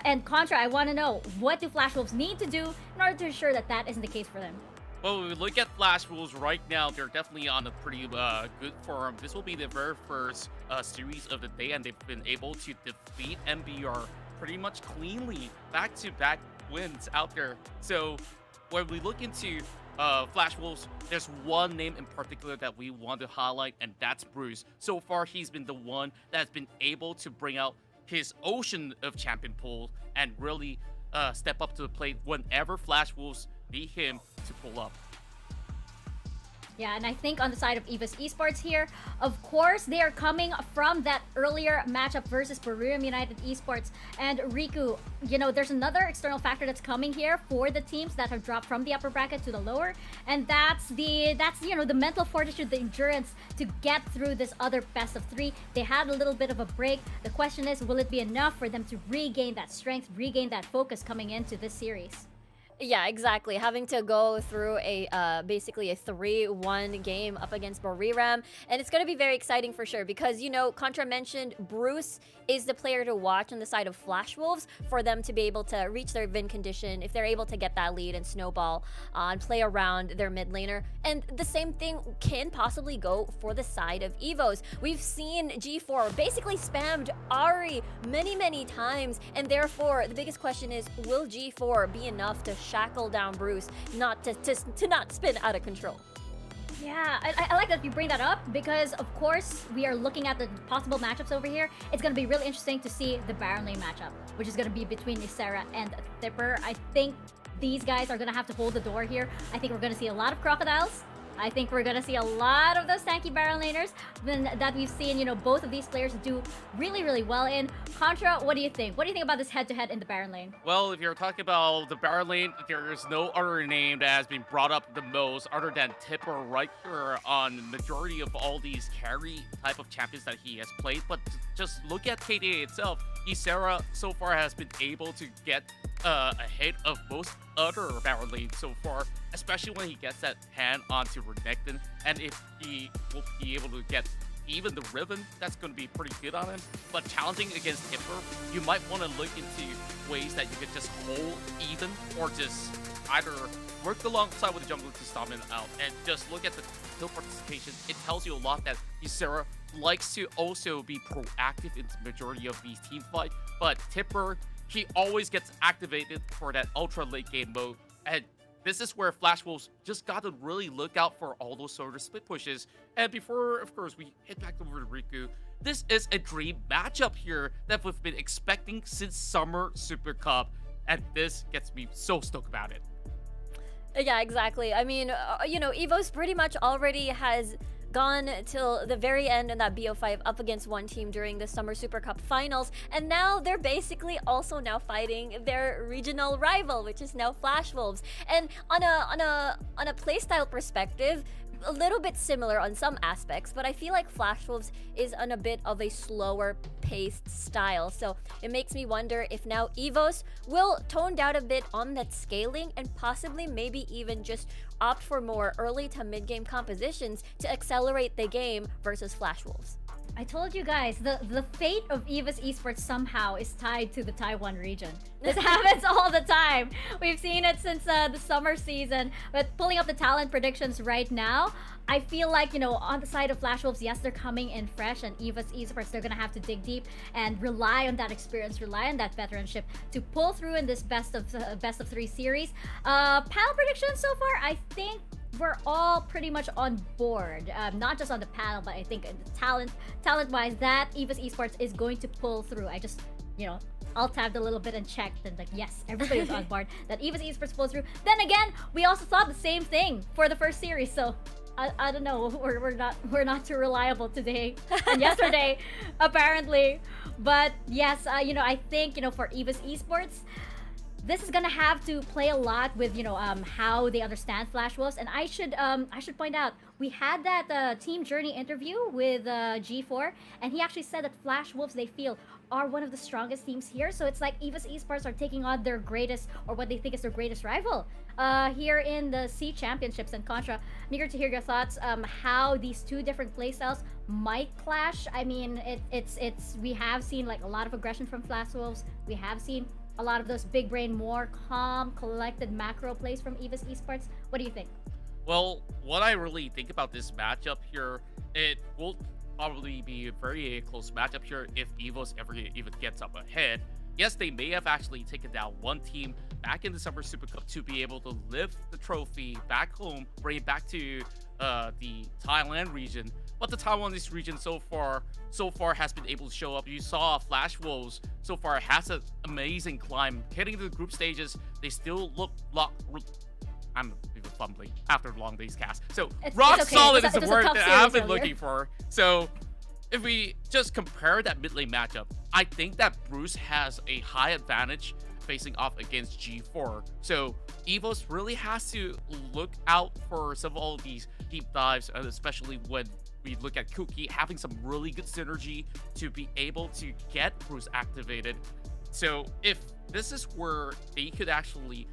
B: And Contra, I want to know, what do Flash Wolves need to do in order to ensure that that isn't the case for them?
K: well, when we look at Flash Wolves right now, they're definitely on a pretty good form. This will be the very first series of the day, and they've been able to defeat MBR pretty much cleanly, back-to-back wins out there. So when we look into
L: Flash Wolves, there's one name in particular that we want to highlight, and that's Bruce. So far, he's been the one that's been able to bring out his ocean of champion pool and really step up to the plate whenever Flash Wolves need him to pull up.
B: Yeah, and I think on the side of EVOS Esports here, of course, they are coming from that earlier matchup versus Barium United Esports. And Riku, you know, there's another external factor that's coming here for the teams that have dropped from the upper bracket to the lower. And that's you know, the mental fortitude, the endurance to get through this other best of 3. They had a little bit of a break. The question is, will it be enough for them to regain that strength, regain that focus coming into this series?
D: Yeah, exactly. Having to go through a basically a 3-1 game up against Bariram, and it's going to be very exciting for sure because, you know, Contra mentioned Bruce is the player to watch on the side of Flash Wolves for them to be able to reach their win condition if they're able to get that lead and snowball and play around their mid laner. And the same thing can possibly go for the side of EVOS. We've seen G4 basically spammed Ahri many times, and therefore the biggest question is, will G4 be enough to shackle down Bruce, not to not spin out of control?
B: Yeah, I like that you bring that up because, of course, we are looking at the possible matchups over here. It's going to be really interesting to see the Baron lane matchup, which is going to be between Ysera and Thipper. I think these guys are going to have to hold the door here. I think we're going to see a lot of crocodiles. I think we're going to see a lot of those tanky Baron laners that we've seen, you know, both of these players do really well in. Contra, what do you think? What do you think about this head-to-head in the Baron lane?
L: Well, if you're talking about the Baron lane, there is no other name that has been brought up the most other than Tipper right here on majority of all these carry type of champions that he has played. But just look at KDA itself. Ysera so far has been able to get ahead of most other Baron lanes so far, especially when he gets that hand onto Renekton, and if he will be able to get even the Ribbon, that's going to be pretty good on him. But challenging against Tipper, you might want to look into ways that you could just hold even, or just either work alongside with the jungler to stop him out, and just look at the kill participation. It tells you a lot that Ysera likes to also be proactive in the majority of these team fights, but Tipper, he always gets activated for that ultra late game mode, and this is where Flash Wolves just got to really look out for all those sort of split pushes. And before, of course, we head back over to Riku, this is a dream matchup here that we've been expecting since Summer Super Cup, and this gets me so stoked about it.
D: Yeah, exactly. I mean, you know, EVOS pretty much already has gone till the very end in that BO5 up against one team during the Summer Super Cup finals, and now they're basically also now fighting their regional rival, which is now Flash Wolves. And on a playstyle perspective, a little bit similar on some aspects, but I feel like Flash Wolves is on a bit of a slower paced style. So it makes me wonder if now EVOS will tone down a bit on that scaling and possibly maybe even just opt for more early to mid game compositions to accelerate the game versus Flash Wolves.
B: I told you guys, the fate of EVOS Esports somehow is tied to the Taiwan region. This happens all the time. We've seen it since the summer season. But pulling up the talent predictions right now, I feel like, you know, on the side of Flash Wolves, yes, they're coming in fresh, and EVOS Esports, they're going to have to dig deep and rely on that experience, rely on that veteranship to pull through in this best of 3 series. Panel predictions so far, I think we're all pretty much on board. Not just on the panel, but I think talent-wise, that EVOS Esports is going to pull through. I just, you know, alt-tabbed a little bit and checked, and like, yes, everybody was on board that EVOS Esports pulls through. Then again, we also thought the same thing for the first series, so I don't know. We're not too reliable today and yesterday, apparently. But yes, you know, I think, you know, for EVOS Esports, this is gonna have to play a lot with, you know, how they understand Flash Wolves. And I should point out, we had that Team Journey interview with G4, and he actually said that Flash Wolves, they feel, are one of the strongest teams here. So it's like EVOS Esports are taking on their greatest, or what they think is their greatest rival here in the C Championships. And Contra, I'm eager to hear your thoughts how these two different playstyles might clash. I mean, we have seen like a lot of aggression from Flash Wolves. We have seen a lot of those big brain, more calm, collected macro plays from EVOS Esports. What do you think?
L: Well, what I really think about this matchup here, it will probably be a very close matchup here if EVOS ever even gets up ahead.
K: yes, they may have actually taken down one team back in the Summer Super Cup to be able to lift the trophy back home, bring it back to the Thailand region. But the Taiwanese region so far has been able to show up. You saw Flash Wolves so far has an amazing climb. Hitting the group stages, they still look I'm even fumbling after long day's cast. So rock solid is the word that I've been looking for. So if we just compare that mid lane matchup, I think that Bruce has a high advantage facing off against G4. So EVOS really has to look out for some of all these deep dives, especially when we look at Kuki having some really good synergy to be able to get Bruce activated. So if this is where they could actually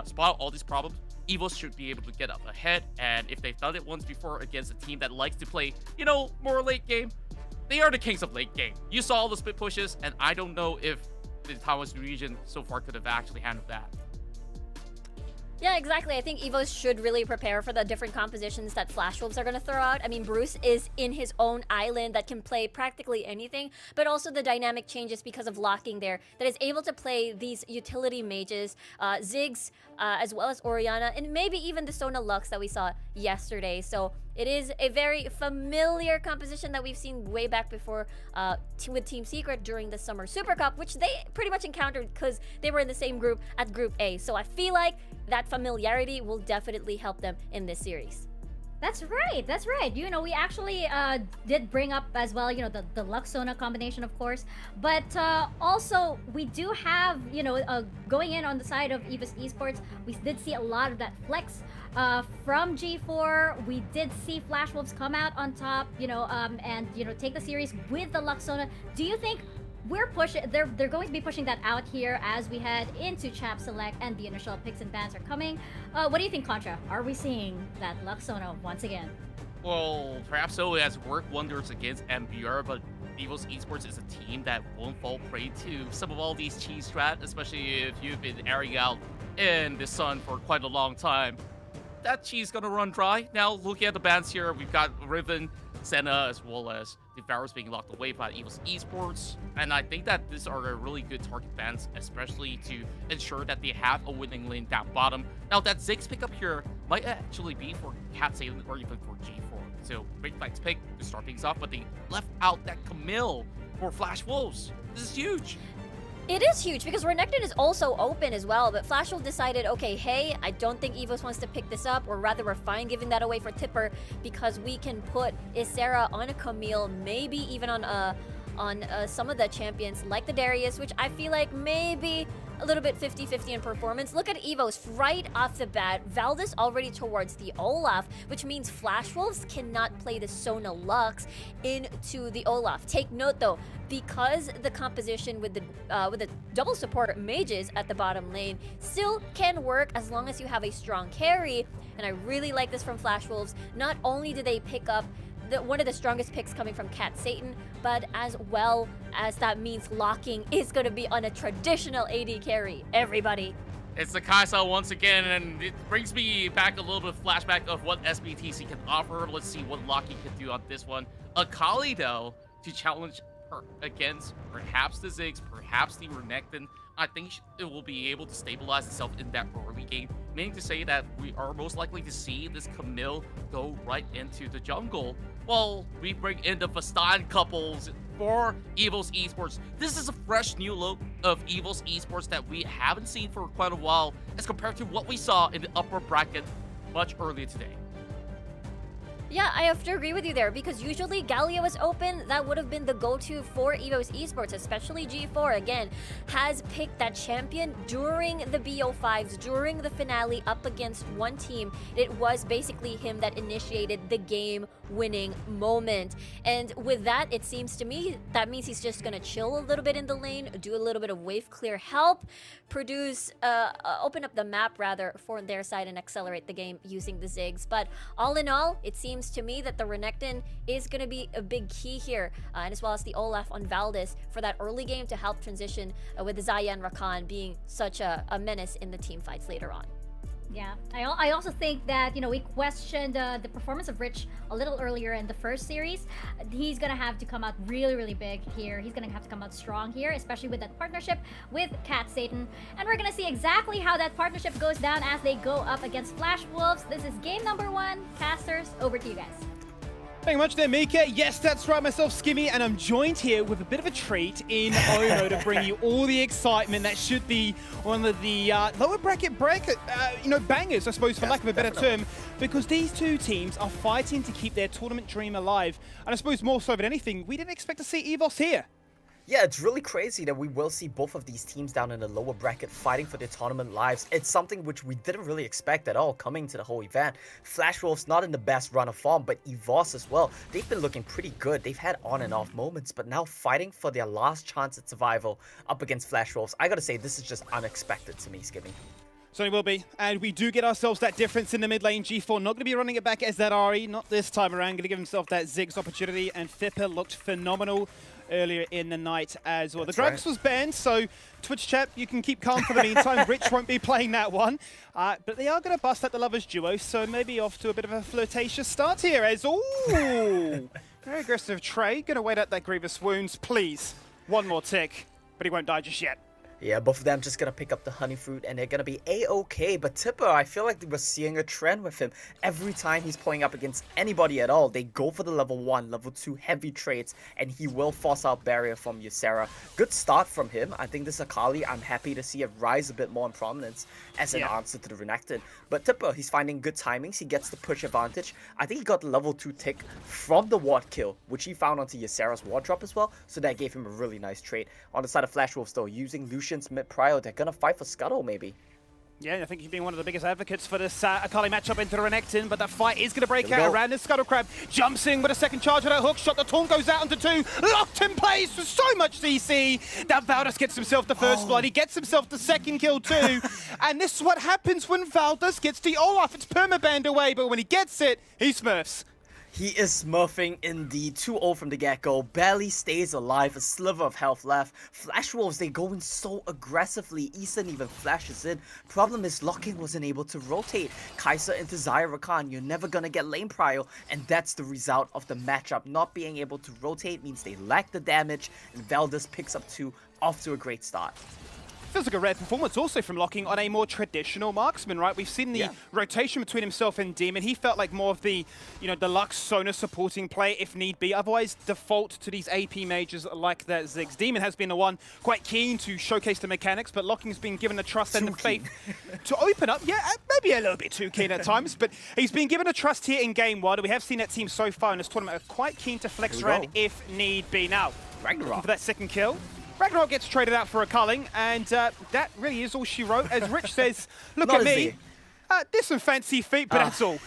K: spot all these problems, EVOS should be able to get up ahead. And if they've done it once before against a team that likes to play, you know, more late game, they are the kings of late game. You saw all the split pushes, and I don't know if the Taiwanese region so far could have actually handled that.
D: Yeah, exactly. I think EVOS should really prepare for the different compositions that Flash Wolves are going to throw out. I mean, Bruce is in his own island that can play practically anything, but also the dynamic changes because of locking there that is able to play these utility mages, Ziggs, as well as Orianna, and maybe even the Sona Lux that we saw yesterday. So it is a very familiar composition that we've seen way back before with Team Secret during the Summer Super Cup, which they pretty much encountered because they were in the same group at Group A. So I feel like that familiarity will definitely help them in this series.
B: That's right. That's right. You know, we actually did bring up as well, you know, the Luxona combination, of course. But also, we do have, you know, going in on the side of EVOS Esports, we did see a lot of that flex from G4. We did see Flash Wolves come out on top, you know, and, you know, take the series with the Luxona. Do you think we're pushing, they're going to be pushing that out here as we head into Chap Select and the initial picks and bans are coming? What do you think, Contra? Are we seeing that Luxona once again?
K: Well, perhaps so. It has worked wonders against MBR, but EVOS Esports is a team that won't fall prey to some of all these cheese strat, especially if you've been airing out in the sun for quite a long time. That cheese gonna run dry. Now, looking at the bans here, we've got Riven, Senna, as well as Devourers being locked away by EVOS Esports. And I think that these are a really good target bans, especially to ensure that they have a winning lane down bottom. Now, that Ziggs pickup here might actually be for Cat Satan or even for G4. So, great fights pick to start things off, but they left out that Camille for Flash Wolves. This is huge.
D: It is huge because Renekton is also open as well, but Flash Wolf decided, okay, hey, I don't think EVOS wants to pick this up, or rather we're fine giving that away for Tipper because we can put Isera on a Camille, maybe even on some of the champions like the Darius, which I feel like maybe a little bit 50-50 in performance. Look at EVOS right off the bat. Valdez already towards the Olaf, which means Flash Wolves cannot play the Sona Lux into the Olaf. Take note though, because the composition with the double support mages at the bottom lane still can work as long as you have a strong carry. And I really like this from Flash Wolves. Not only do they pick up one of the strongest picks coming from Cat Satan, but as well as that means locking is going to be on a traditional AD carry. Everybody.
K: It's the Kaisa once again, and it brings me back a little bit of flashback of what SBTC can offer. Let's see what locking can do on this one. Akali, though, to challenge her against perhaps the Ziggs, perhaps the Renekton. I think it will be able to stabilize itself in that early game, meaning to say that we are most likely to see this Camille go right into the jungle while we bring in the Fastan couples for EVOS Esports. This is a fresh new look of EVOS Esports that we haven't seen for quite a while as compared to what we saw in the upper bracket much earlier today.
D: Yeah, I have to agree with you there because usually Gallia was open. That would have been the go-to for EVOS Esports, especially G4, again, has picked that champion during the BO5s, during the finale up against one team. It was basically him that initiated the game-winning moment. And with that, it seems to me, that means he's just gonna chill a little bit in the lane, do a little bit of wave clear help, produce, open up the map rather for their side and accelerate the game using the Ziggs. But all in all, it seems to me that the Renekton is going to be a big key here, and as well as the Olaf on Valdez for that early game to help transition with the Xayah and Rakan being such a menace in the team fights later on.
B: Yeah, I also think that, you know, we questioned the performance of Rich a little earlier in the first series. He's gonna have to come out really, really big here. He's gonna have to come out strong here, especially with that partnership with Cat Satan. And we're gonna see exactly how that partnership goes down as they go up against Flash Wolves. This is game number 1. Casters, over to you guys.
C: Thank you much there, Mika. Yes, that's right, myself, Skimmy, and I'm joined here with a bit of a treat in Ono to bring you all the excitement that should be one of the lower bracket bangers, I suppose, for lack of a better term, because these two teams are fighting to keep their tournament dream alive. And I suppose more so than anything, we didn't expect to see EVOS here.
O: Yeah, it's really crazy that we will see both of these teams down in the lower bracket fighting for their tournament lives. It's something which we didn't really expect at all coming to the whole event. Flash Wolves not in the best run of form, but EVOS as well. They've been looking pretty good. They've had on and off moments, but now fighting for their last chance at survival up against Flash Wolves. I gotta say, this is just unexpected to me, Skippy.
C: Certainly will be. And we do get ourselves that difference in the mid lane. G4 not going to be running it back as that Ari, not this time around. Going to give himself that Ziggs opportunity. And Fipper looked phenomenal earlier in the night as well. The Gragas was banned, so Twitch chat, you can keep calm for the meantime. Rich won't be playing that one. But they are going to bust at the Lovers duo, so maybe off to a bit of a flirtatious start here as, ooh, very aggressive Trey. Going to wait out that Grievous Wounds, please. One more tick, but he won't die just yet.
O: Yeah, both of them just gonna pick up the honey fruit and they're gonna be a-okay. But Tipper, I feel like we're seeing a trend with him. Every time he's playing up against anybody at all, they go for the level 1, level 2 heavy trades, and he will force out barrier from Ysera. Good start from him. I think this Akali, I'm happy to see it rise a bit more in prominence as an answer to the Renekton. But Tipper, he's finding good timings. He gets the push advantage. I think he got the level 2 tick from the ward kill, which he found onto Ysera's ward drop as well. So that gave him a really nice trade. On the side of Flash Wolves though, using Lucian's mid prio, they're gonna fight for Scuttle maybe.
C: Yeah, I think he's been one of the biggest advocates for this Akali matchup into the Renekton, but that fight is going to break out around this Scuttle Crab. Jumps in with a second charge of that hook shot. The taunt goes out onto 2. Locked in place for so much CC. That Valdus gets himself the first blood. He gets himself the second kill too. And this is what happens when Valdus gets the Olaf. It's permabanned away, but when he gets it, he smurfs.
O: He is smurfing indeed, 2-0 from the get-go, barely stays alive, a sliver of health left. Flash Wolves, they go in so aggressively, Eason even flashes in. Problem is, Locking wasn't able to rotate. Kai'Sa into Zyra Rakan, you're never gonna get lane prio, and that's the result of the matchup. Not being able to rotate means they lack the damage, and Valdus picks up 2, off to a great start.
C: Feels like a rare performance also from Locking on a more traditional marksman, right? We've seen the rotation between himself and Demon. He felt like more of the, deluxe Sona supporting play if need be. Otherwise, default to these AP majors like that Ziggs. Demon has been the one quite keen to showcase the mechanics, but Locking's been given the trust and the faith to open up. Yeah, maybe a little bit too keen at times, but he's been given a trust here in game 1. We have seen that team so far in this tournament are quite keen to flex around if need be. Now, Ragnarok for that second kill. Ragnarok gets traded out for a culling, and that really is all she wrote. As Rich says, look at me, there's some fancy feet, but that's all.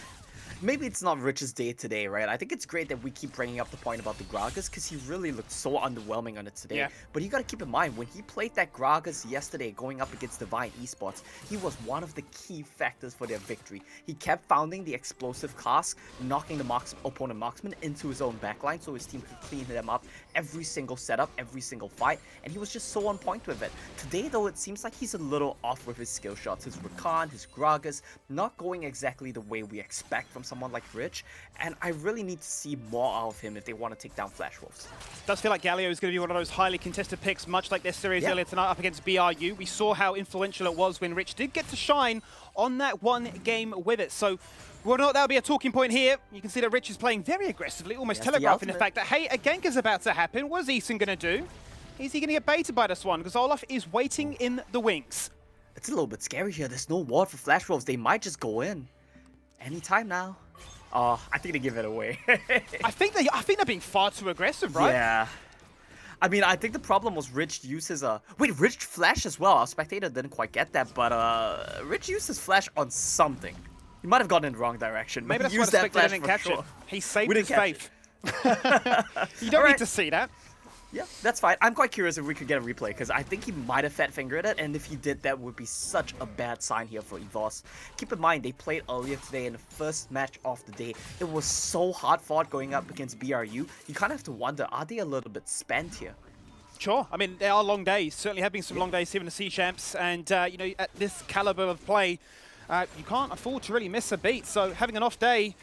O: Maybe it's not Rich's day today, right? I think it's great that we keep bringing up the point about the Gragas because he really looked so underwhelming on it today. Yeah. But you gotta keep in mind, when he played that Gragas yesterday going up against Divine Esports, he was one of the key factors for their victory. He kept founding the explosive cask, knocking the opponent marksman into his own backline so his team could clean them up every single setup, every single fight, and he was just so on point with it. Today though, it seems like he's a little off with his skill shots. His Rakan, his Gragas, not going exactly the way we expect from someone like Rich, and I really need to see more out of him if they want to take down Flash Wolves.
C: Does feel like Galio is going to be one of those highly contested picks, much like their series earlier tonight up against BRU. We saw how influential it was when Rich did get to shine on that one game with it. So well, no, that'll be a talking point here. You can see that Rich is playing very aggressively, almost telegraphing the fact that, hey, a gank is about to happen. What is Eason going to do? Is he going to get baited by this one? Because Olaf is waiting in the wings.
O: It's a little bit scary here. There's no ward for Flash Wolves. They might just go in. Anytime now. I think they give it away.
C: I think they're being far too aggressive, right?
O: Yeah. I mean, I think the problem was Rich used his wait, Rich flash as well. Our spectator didn't quite get that, but Rich used his flash on something. He might have gone in the wrong direction.
C: Maybe that's why the spectator didn't catch it. He saved his faith. You don't need to see that.
O: Yeah, that's fine. I'm quite curious if we could get a replay, because I think he might have fat fingered it, and if he did, that would be such a bad sign here for EVOS. Keep in mind, they played earlier today in the first match of the day. It was so hard fought going up against BRU. You kind of have to wonder, are they a little bit spent here?
C: Sure. I mean, they are long days. Certainly have been some long days here in the Sea Champs, and, at this caliber of play, you can't afford to really miss a beat. So having an off day,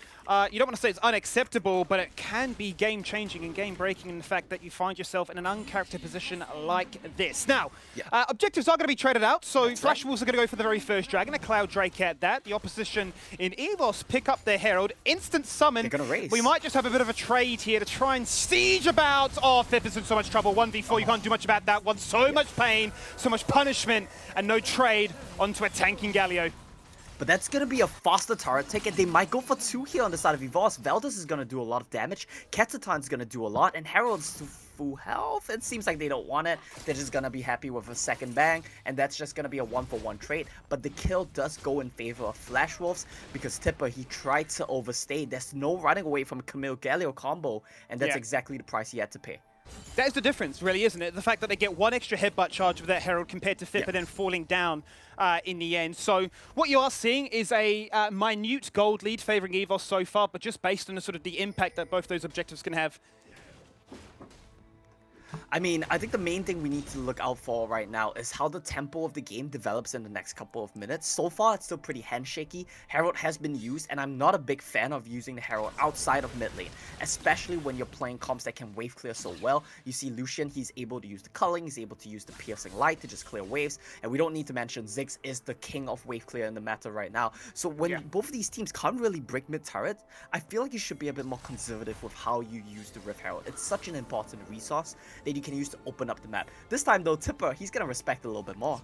C: you don't want to say it's unacceptable, but it can be game-changing and game-breaking in the fact that you find yourself in an uncharactered position like this. Now, objectives are going to be traded out, so Flash Wolves are going to go for the very first dragon, a Cloud Drake at that. The opposition in EVOS pick up their Herald, instant summon.
O: They're going to race.
C: We might just have a bit of a trade here to try and siege about. Oh, Fip is in so much trouble. 1v4, you can't do much about that one. So much pain, so much punishment, and no trade onto a tanking Galio.
O: But that's going to be a faster turret ticket. They might go for 2 here on the side of EVOS. Veldus is going to do a lot of damage. Ketatan's going to do a lot. And Herald's to full health. It seems like they don't want it. They're just going to be happy with a second bang. And that's just going to be a 1-for-1 trade. But the kill does go in favor of Flash Wolves. Because Tipper, he tried to overstay. There's no running away from a Camille Galio combo. And that's exactly the price he had to pay.
C: That is the difference, really, isn't it? The fact that they get 1 extra headbutt charge with that Herald compared to Fip and then falling down in the end. So what you are seeing is a minute gold lead favoring EVOS so far, but just based on the sort of the impact that both those objectives can have.
O: I mean, I think the main thing we need to look out for right now is how the tempo of the game develops in the next couple of minutes. So far, it's still pretty handshaky. Herald has been used, and I'm not a big fan of using the Herald outside of mid lane, especially when you're playing comps that can wave clear so well. You see Lucian, he's able to use the culling, he's able to use the piercing light to just clear waves, and we don't need to mention Ziggs is the king of wave clear in the meta right now. So when both of these teams can't really break mid turret, I feel like you should be a bit more conservative with how you use the Rift Herald. It's such an important resource that you can use to open up the map. This time though, Tipper, he's gonna respect it a little bit more.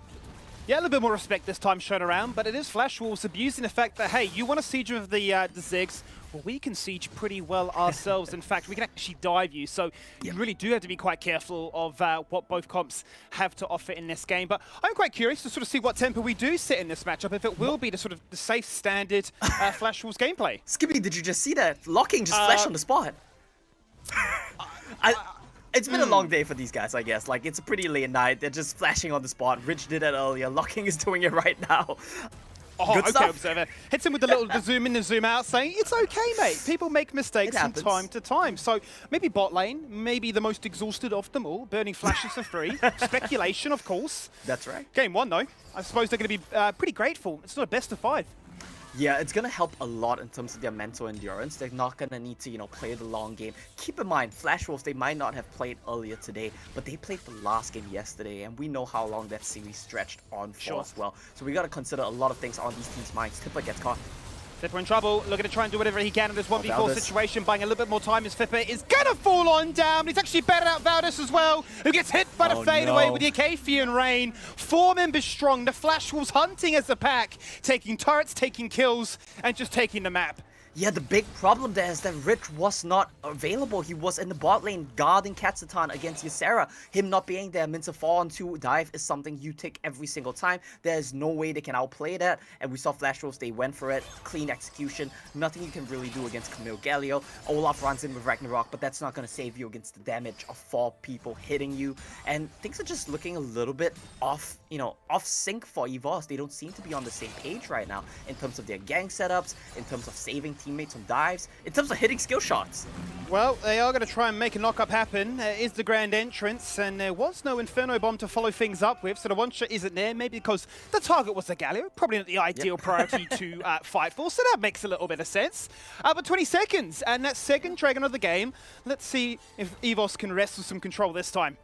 C: Yeah, a little bit more respect this time shown around, but it is Flash Wolves abusing the fact that, hey, you want to siege with the Ziggs, well, we can siege pretty well ourselves. In fact, we can actually dive you, so you really do have to be quite careful of what both comps have to offer in this game. But I'm quite curious to sort of see what tempo we do sit in this matchup, if it will be the sort of the safe standard Flash Wolves gameplay.
O: Skippy, did you just see that? Locking just flashed on the spot. It's been a long day for these guys, I guess. Like, it's a pretty late night. They're just flashing on the spot. Rich did it earlier. Locking is doing it right now.
C: Oh,
O: Good
C: okay,
O: stuff.
C: Observer. Hits him with a little zoom in and zoom out, saying, it's okay, mate. People make mistakes from time to time. So maybe bot lane, maybe the most exhausted of them all, burning flashes for free. Speculation, of course.
O: That's right.
C: Game 1, though. I suppose they're going to be pretty grateful. It's not a best of 5.
O: Yeah, it's going to help a lot in terms of their mental endurance. They're not going to need to, play the long game. Keep in mind, Flash Wolves, they might not have played earlier today, but they played the last game yesterday, and we know how long that series stretched on for as well. So we got to consider a lot of things on these teams' minds. Tipper gets caught.
C: Fipper in trouble, looking to try and do whatever he can in this 1v4 situation, buying a little bit more time as Fipper is gonna fall on down. He's actually better out Valdez as well, who gets hit by the fadeaway with the Acafian Rain. 4 members strong, the Flash Wolves hunting as a pack, taking turrets, taking kills, and just taking the map.
O: Yeah, the big problem there is that Rich was not available. He was in the bot lane guarding Katsatan against Ysera. Him not being there means a 4-on-2 dive is something you take every single time. There's no way they can outplay that. And we saw Flash Wolves, they went for it. Clean execution. Nothing you can really do against Camille Galio. Olaf runs in with Ragnarok, but that's not going to save you against the damage of 4 people hitting you. And things are just looking a little bit off, off sync for EVOS. They don't seem to be on the same page right now in terms of their gang setups, in terms of saving teammates on dives, in terms of hitting skill shots.
C: Well, they are going to try and make a knock-up happen. There is the grand entrance, and there was no Inferno Bomb to follow things up with, so the one-shot isn't there, maybe because the target was the Galio, probably not the ideal priority to fight for, so that makes a little bit of sense. But 20 seconds, and that second Dragon of the game. Let's see if EVOS can wrestle some control this time.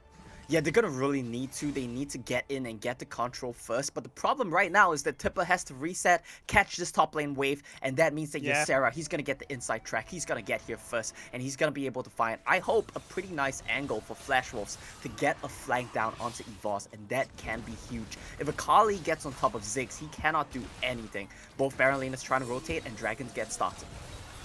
O: Yeah, they're gonna really need to. They need to get in and get the control first. But the problem right now is that Tipper has to reset, catch this top lane wave, and that means that Ysera, he's gonna get the inside track. He's gonna get here first, and he's gonna be able to find, I hope, a pretty nice angle for Flash Wolves to get a flank down onto EVOS, and that can be huge. If Akali gets on top of Ziggs, he cannot do anything. Both Baron Lane is trying to rotate, and Dragons get started.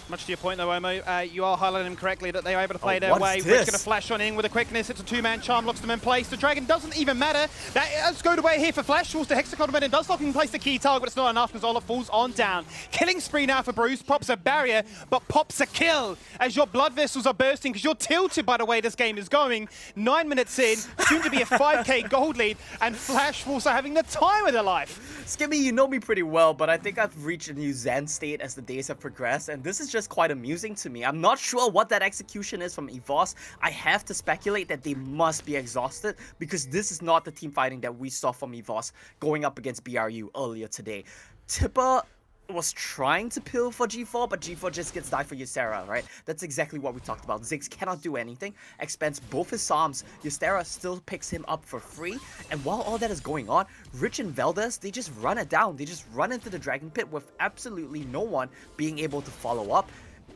C: Much to your point though, Omo, you are highlighting them correctly that they are able to play their way. Rick's going to flash on in with a quickness. It's a 2-man charm, locks them in place. The Dragon doesn't even matter. That does go away here for Flash Wolves. The Hexagon and does lock in place the key target, but it's not enough because Olaf falls on down. Killing spree now for Bruce. Pops a barrier, but pops a kill as your blood vessels are bursting because you're tilted by the way this game is going. 9 minutes in, soon to be a 5k gold lead, and Flash Wolves are having the time of their life.
O: Skippy, you know me pretty well, but I think I've reached a new Zen state as the days have progressed, and this is just quite amusing to me. I'm not sure what that execution is from EVOS. I have to speculate that they must be exhausted because this is not the team fighting that we saw from EVOS going up against BRU earlier today. Tipper was trying to peel for G4, but G4 just gets died for Ysera, right? That's exactly what we talked about. Ziggs cannot do anything, expends both his Psalms. Ysera still picks him up for free, and while all that is going on, Rich and Veldas, they just run it down. They just run into the Dragon Pit with absolutely no one being able to follow up.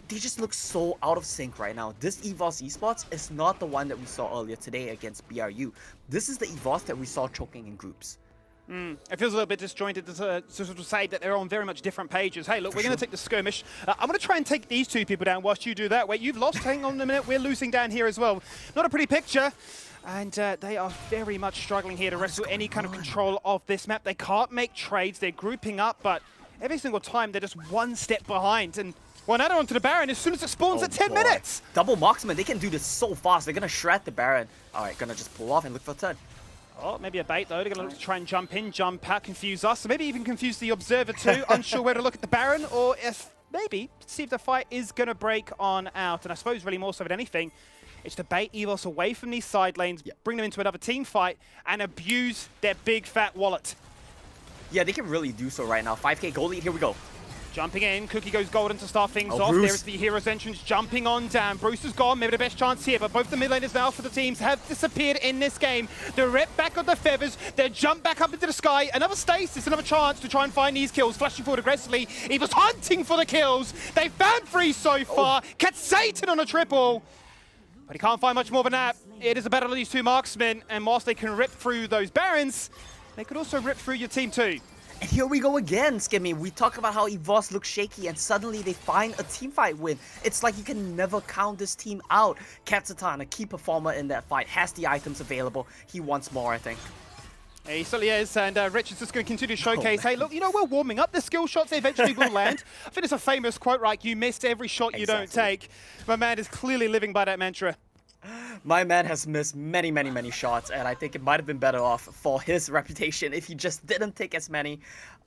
O: They just look so out of sync right now. This EVOS esports is not the one that we saw earlier today against BRU. This is the EVOS that we saw choking in groups.
C: It feels a little bit disjointed to sort of say that they're on very much different pages. Hey, look, we're going to take the skirmish. I'm going to try and take these two people down whilst you do that. Wait, you've lost? Hang on a minute. We're losing down here as well. Not a pretty picture. And they are very much struggling here to wrestle any kind of control of this map. They can't make trades. They're grouping up, but every single time they're just one step behind. And one add onto the Baron as soon as it spawns at 10 minutes.
O: Double marksman. They can do this so fast. They're going to shred the Baron. All right, going to just pull off and look for a turn.
C: Oh, maybe a bait, though. They're going to try and jump in, jump out, confuse us. Maybe even confuse the Observer, too. Unsure where to look at the Baron, or if maybe see if the fight is going to break on out. And I suppose really more so than anything, it's to bait EVOS away from these side lanes, bring them into another team fight, and abuse their big, fat wallet.
O: Yeah, they can really do so right now. 5k gold lead. Here we go.
C: Jumping in, Cookie goes golden to start things off.
O: Bruce.
C: There's the hero's entrance jumping on down. Bruce is gone, maybe the best chance here, but both the mid laners now for the teams have disappeared in this game. The rep back on the feathers, they jump back up into the sky. Another stasis, another chance to try and find these kills. Flashing forward aggressively, he was hunting for the kills. They found 3 so far. Catch Satan on a triple. But he can't find much more than that. It is a battle of these two marksmen, and whilst they can rip through those Barons, they could also rip through your team too.
O: And here we go again, Skimmy. We talk about how EVOS looks shaky and suddenly they find a teamfight win. It's like you can never count this team out. Katsatan, a key performer in that fight, has the items available. He wants more, I think.
C: Yeah, he certainly is, and Rich is just going to continue to showcase, hey, look, you know, we're warming up. The skill shots eventually will land. I think it's a famous quote, right? You missed every shot you don't take. My man is clearly living by that mantra.
O: My man has missed many, many, many shots, and I think it might have been better off for his reputation if he just didn't take as many.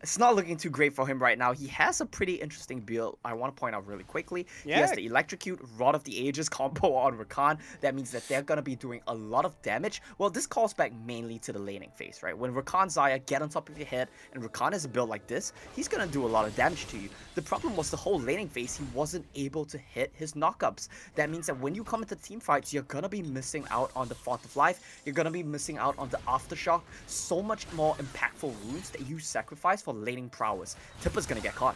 O: It's not looking too great for him right now. He has a pretty interesting build, I want to point out really quickly.
C: Yeah.
O: He has the Electrocute, Rod of the Ages combo on Rakan. That means that they're going to be doing a lot of damage. Well, this calls back mainly to the laning phase, right? When Rakan Xayah get on top of your head, and Rakan has a build like this, he's going to do a lot of damage to you. The problem was the whole laning phase, he wasn't able to hit his knockups. That means that when you come into team fights, you're going to be missing out on the Font of Life. You're going to be missing out on the Aftershock. So much more impactful runes that you sacrifice for laning prowess. Tipper's going to get caught.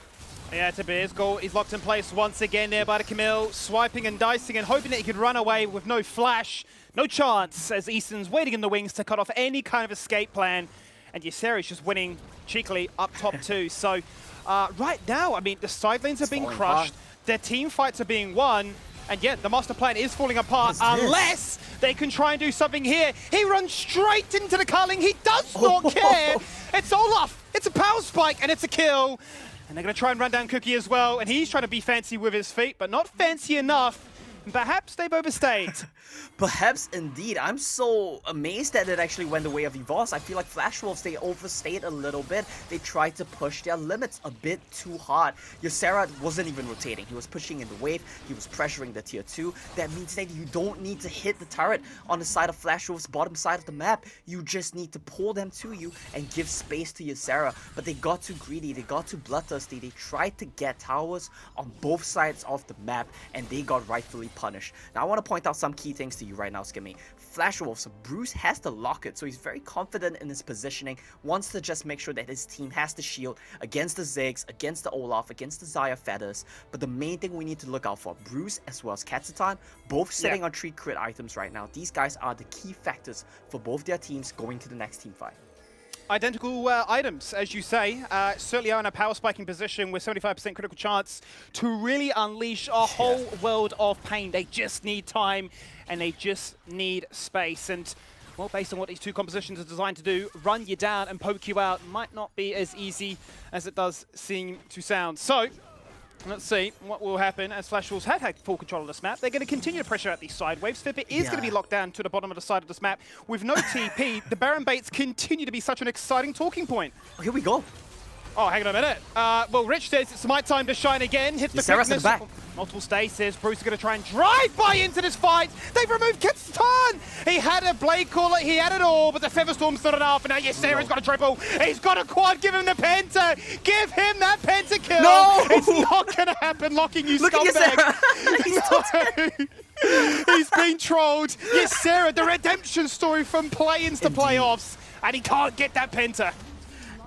C: Yeah, Tipper is goal. He's locked in place once again there by the Camille, swiping and dicing and hoping that he could run away with no flash. No chance, as Easton's waiting in the wings to cut off any kind of escape plan. And Ysera's just winning cheekily up top too. So right now, I mean, the side lanes are being crushed. Their team fights are being won. And yet, the master plan is falling apart unless they can try and do something here. He runs straight into the culling. He does not care. It's Olaf. It's a power spike, and it's a kill. And they're going to try and run down Cookie as well. And he's trying to be fancy with his feet, but not fancy enough. Perhaps they've overstayed.
O: Perhaps indeed. I'm so amazed that it actually went the way of EVOS. I feel like Flash Wolves, they overstayed a little bit. They tried to push their limits a bit too hard. Ysera wasn't even rotating. He was pushing in the wave. He was pressuring the tier 2. That means that you don't need to hit the turret on the side of Flash Wolves' bottom side of the map. You just need to pull them to you and give space to Ysera. But they got too greedy. They got too bloodthirsty. They tried to get towers on both sides of the map, and they got rightfully punished. Now I want to point out some key things to you right now, Skimmy. Flash Wolves, Bruce has the locket, so he's very confident in his positioning, wants to just make sure that his team has the shield against the Ziggs, against the Olaf, against the Xayah Feathers. But the main thing we need to look out for, Bruce as well as Katsatan, both sitting on 3 crit items right now. These guys are the key factors for both their teams going to the next team fight.
C: Identical items, as you say, certainly are in a power spiking position with 75% critical chance to really unleash a whole world of pain. They just need time and they just need space. And, well, based on what these two compositions are designed to do, run you down and poke you out might not be as easy as it does seem to sound. So, let's see what will happen as Flash Wolves have had full control of this map. They're going to continue to pressure out these side waves. Fipper is going to be locked down to the bottom of the side of this map. With no TP, the Baron baits continue to be such an exciting talking point.
O: Here we go.
C: Oh, hang on a minute. Well, Rich says it's my time to shine again. Hits the quickness. Multiple stasis. Bruce is going to try and drive by into this fight. They've removed Kitsan. He had a Blade Caller. He had it all, but the Featherstorm's not enough. And now Ysera's got a triple. He's got a quad. Give him the Penta. Give him that Penta kill.
O: No!
C: It's not going to happen. Locking you
O: Look at
C: scumbag. He's been trolled. Ysera, the redemption story from play-ins to playoffs. And he can't get that Penta.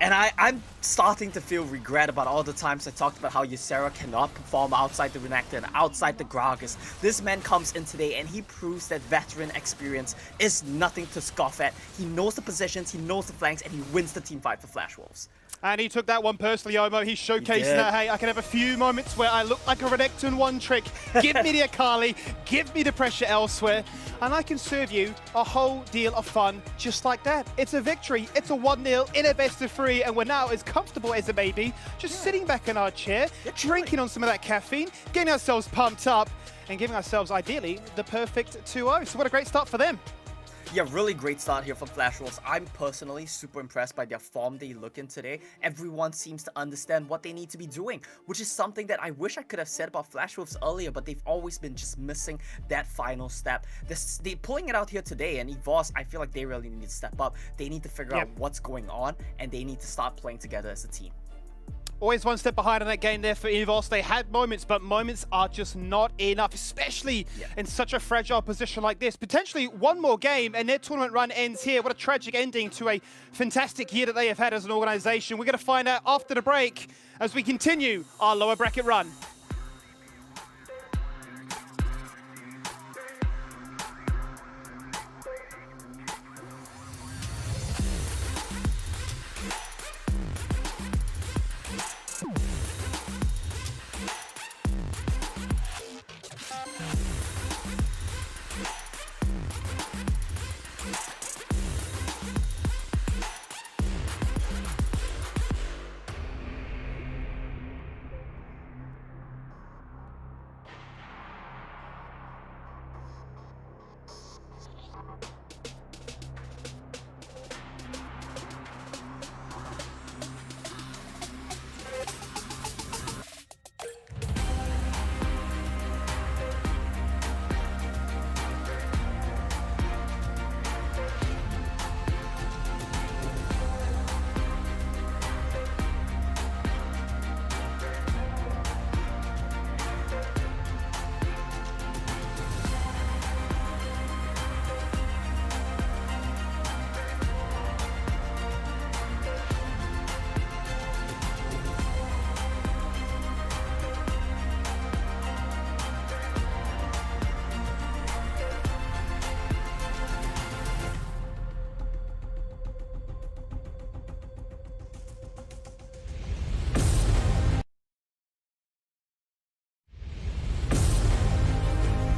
O: And I'm starting to feel regret about all the times I talked about how Ysera cannot perform outside the Renekton and outside the Gragas. This man comes in today and he proves that veteran experience is nothing to scoff at. He knows the positions, he knows the flanks, and he wins the team fight for Flash Wolves.
C: And he took that one personally, Omo. He's showcasing that, hey, I can have a few moments where I look like a Renekton one trick. Give me the Akali, give me the pressure elsewhere, and I can serve you a whole deal of fun just like that. It's a victory. It's a 1-0 in a best of 3, and we're now as comfortable as a baby, just sitting back in our chair, drinking on some of that caffeine, getting ourselves pumped up, and giving ourselves, ideally, the perfect 2-0. So what a great start for them.
O: Yeah, really great start here from Flash Wolves. I'm personally super impressed by their form they look in today. Everyone seems to understand what they need to be doing, which is something that I wish I could have said about Flash Wolves earlier, but they've always been just missing that final step. They're pulling it out here today, and EVOS, I feel like they really need to step up. They need to figure out what's going on, and they need to start playing together as a team.
C: Always one step behind in that game there for EVOS. They had moments, but moments are just not enough, especially in such a fragile position like this. Potentially one more game and their tournament run ends here. What a tragic ending to a fantastic year that they have had as an organization. We're going to find out after the break as we continue our lower bracket run.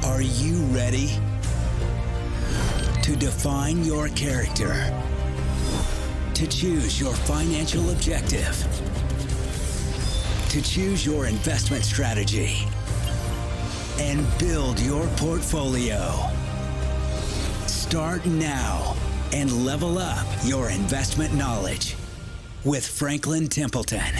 G: Are you ready to define your character, to choose your financial objective, to choose your investment strategy, and build your portfolio? Start now and level up your investment knowledge with Franklin Templeton.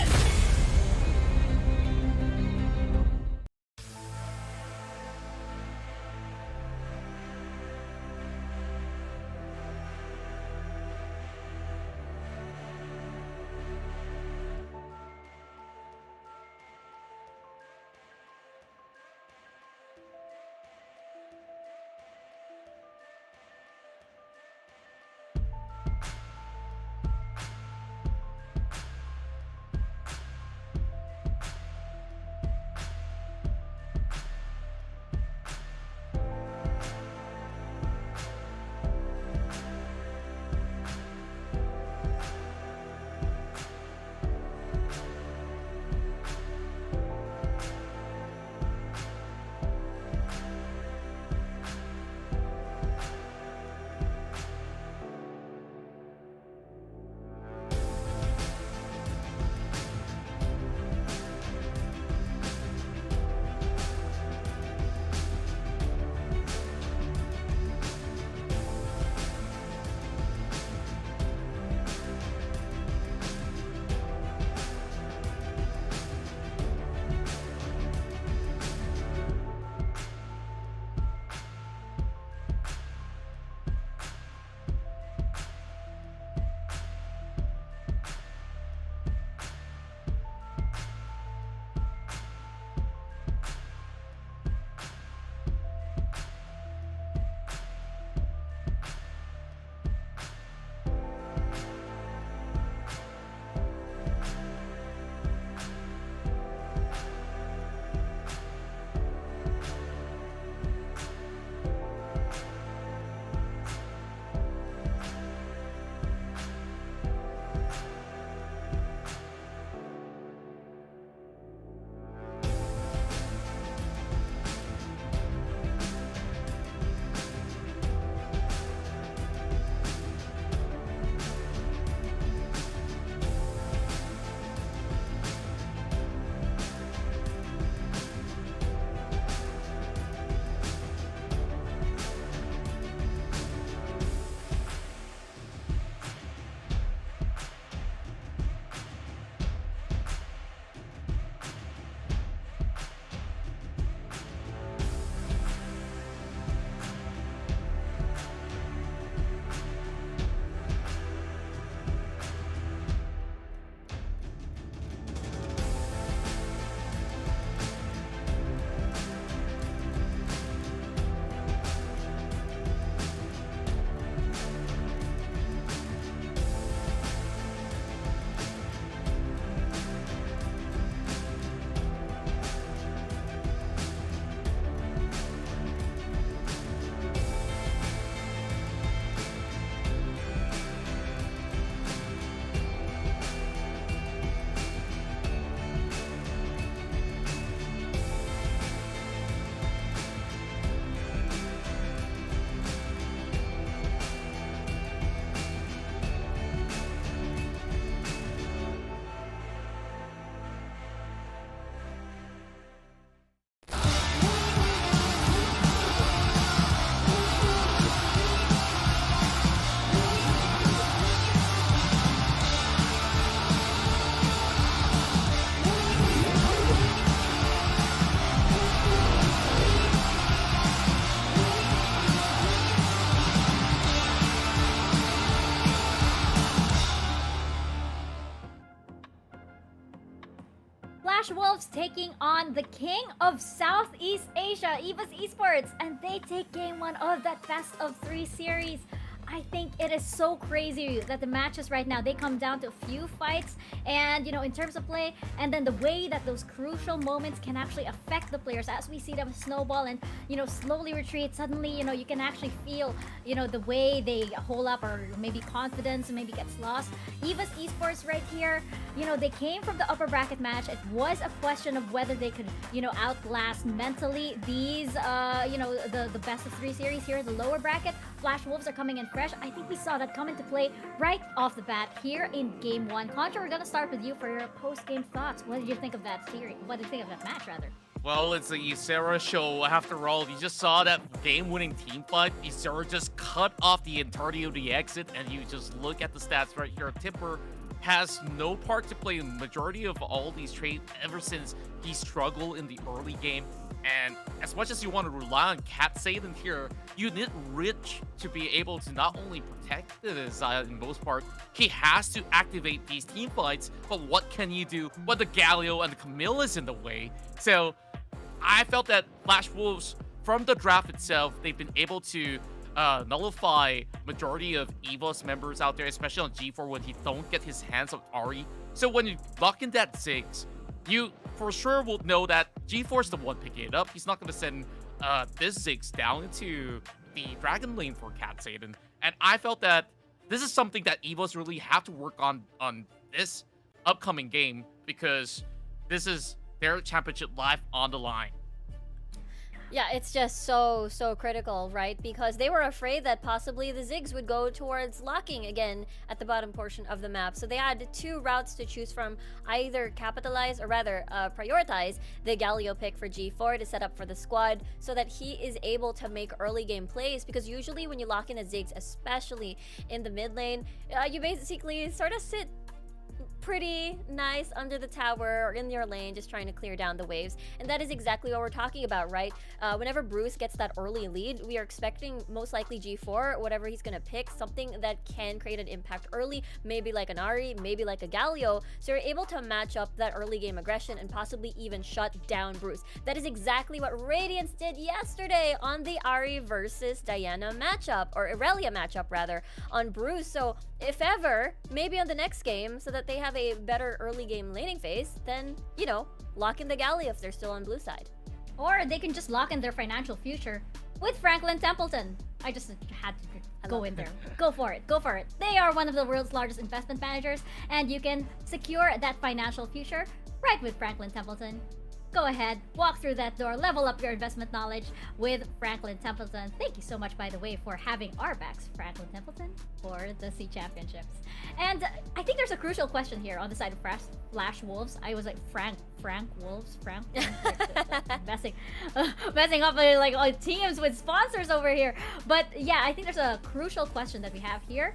B: Flash Wolves taking on the king of Southeast Asia, EVOS Esports, and they take game 1 of that best of 3 series. I think it is so crazy that the matches right now, they come down to a few fights and, in terms of play, and then the way that those crucial moments can actually affect the players as we see them snowball and, slowly retreat. Suddenly, you can actually feel, the way they hold up, or maybe confidence maybe gets lost. EVOS Esports right here, they came from the upper bracket match. It was a question of whether they could, outlast mentally these, the best of 3 series here in the lower bracket. Flash Wolves are coming in fresh. I think we saw that come into play right off the bat here in game 1. Contra, we're gonna start with you for your post-game thoughts. What did you think of that series? What did you think of that match, rather?
K: Well, it's the Ysera show. After all, you just saw that game-winning team fight. Ysera just cut off the entirety of the exit, and you just look at the stats right here. Tipper has no part to play in the majority of all these trades ever since he struggled in the early game. And as much as you want to rely on Cat Satan here, you need Rich to be able to not only protect this in most part, he has to activate these team fights, but what can you do when the Galio and the Camille is in the way? So I felt that Flash Wolves, from the draft itself, they've been able to nullify majority of EVOS members out there, especially on G4 when he don't get his hands on Ari. So when you lock in that Ziggs, you for sure will know that G4's the one picking it up. He's not going to send this Ziggs down into the Dragon Lane for Cat Satan. And I felt that this is something that EVOS really have to work on this upcoming game, because this is their championship life on the line.
D: Yeah, it's just so critical, right? Because they were afraid that possibly the Ziggs would go towards locking again at the bottom portion of the map. So they had 2 routes to choose from: either capitalize, or rather prioritize the Galio pick for G4 to set up for the squad so that he is able to make early game plays. Because usually when you lock in a Ziggs, especially in the mid lane, you basically sort of sit pretty nice under the tower or in your lane, just trying to clear down the waves. And that is exactly what we're talking about, right? Whenever Bruce gets that early lead, we are expecting most likely G4, whatever he's gonna pick, something that can create an impact early, maybe like an Ari, maybe like a Galio, so you're able to match up that early game aggression and possibly even shut down Bruce. That is exactly what Radiance did yesterday on the Ari versus Diana matchup, or Irelia matchup rather, on Bruce. So if ever, maybe on the next game, so that they have a better early game laning phase, then, lock in the Galio if they're still on blue side.
B: Or they can just lock in their financial future with Franklin Templeton. I just had to go in there. Go for it. Go for it. They are one of the world's largest investment managers, and you can secure that financial future right with Franklin Templeton. Go ahead, walk through that door, level up your investment knowledge with Franklin Templeton. Thank you so much, by the way, for having our backs, Franklin Templeton, for the C Championships. And I think there's a crucial question here on the side of Flash Wolves. I was like, Frank Wolves, messing up like teams with sponsors over here. But yeah, I think there's a crucial question that we have here.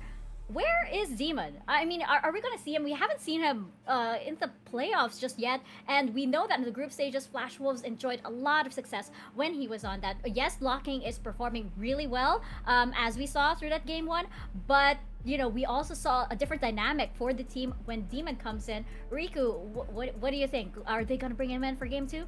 B: Where is Demon? I mean, are we going to see him? We haven't seen him in the playoffs just yet. And we know that in the group stages, Flash Wolves enjoyed a lot of success when he was on that. Yes, locking is performing really well, as we saw through that game 1. But, we also saw a different dynamic for the team when Demon comes in. Riku, what do you think? Are they going to bring him in for game 2?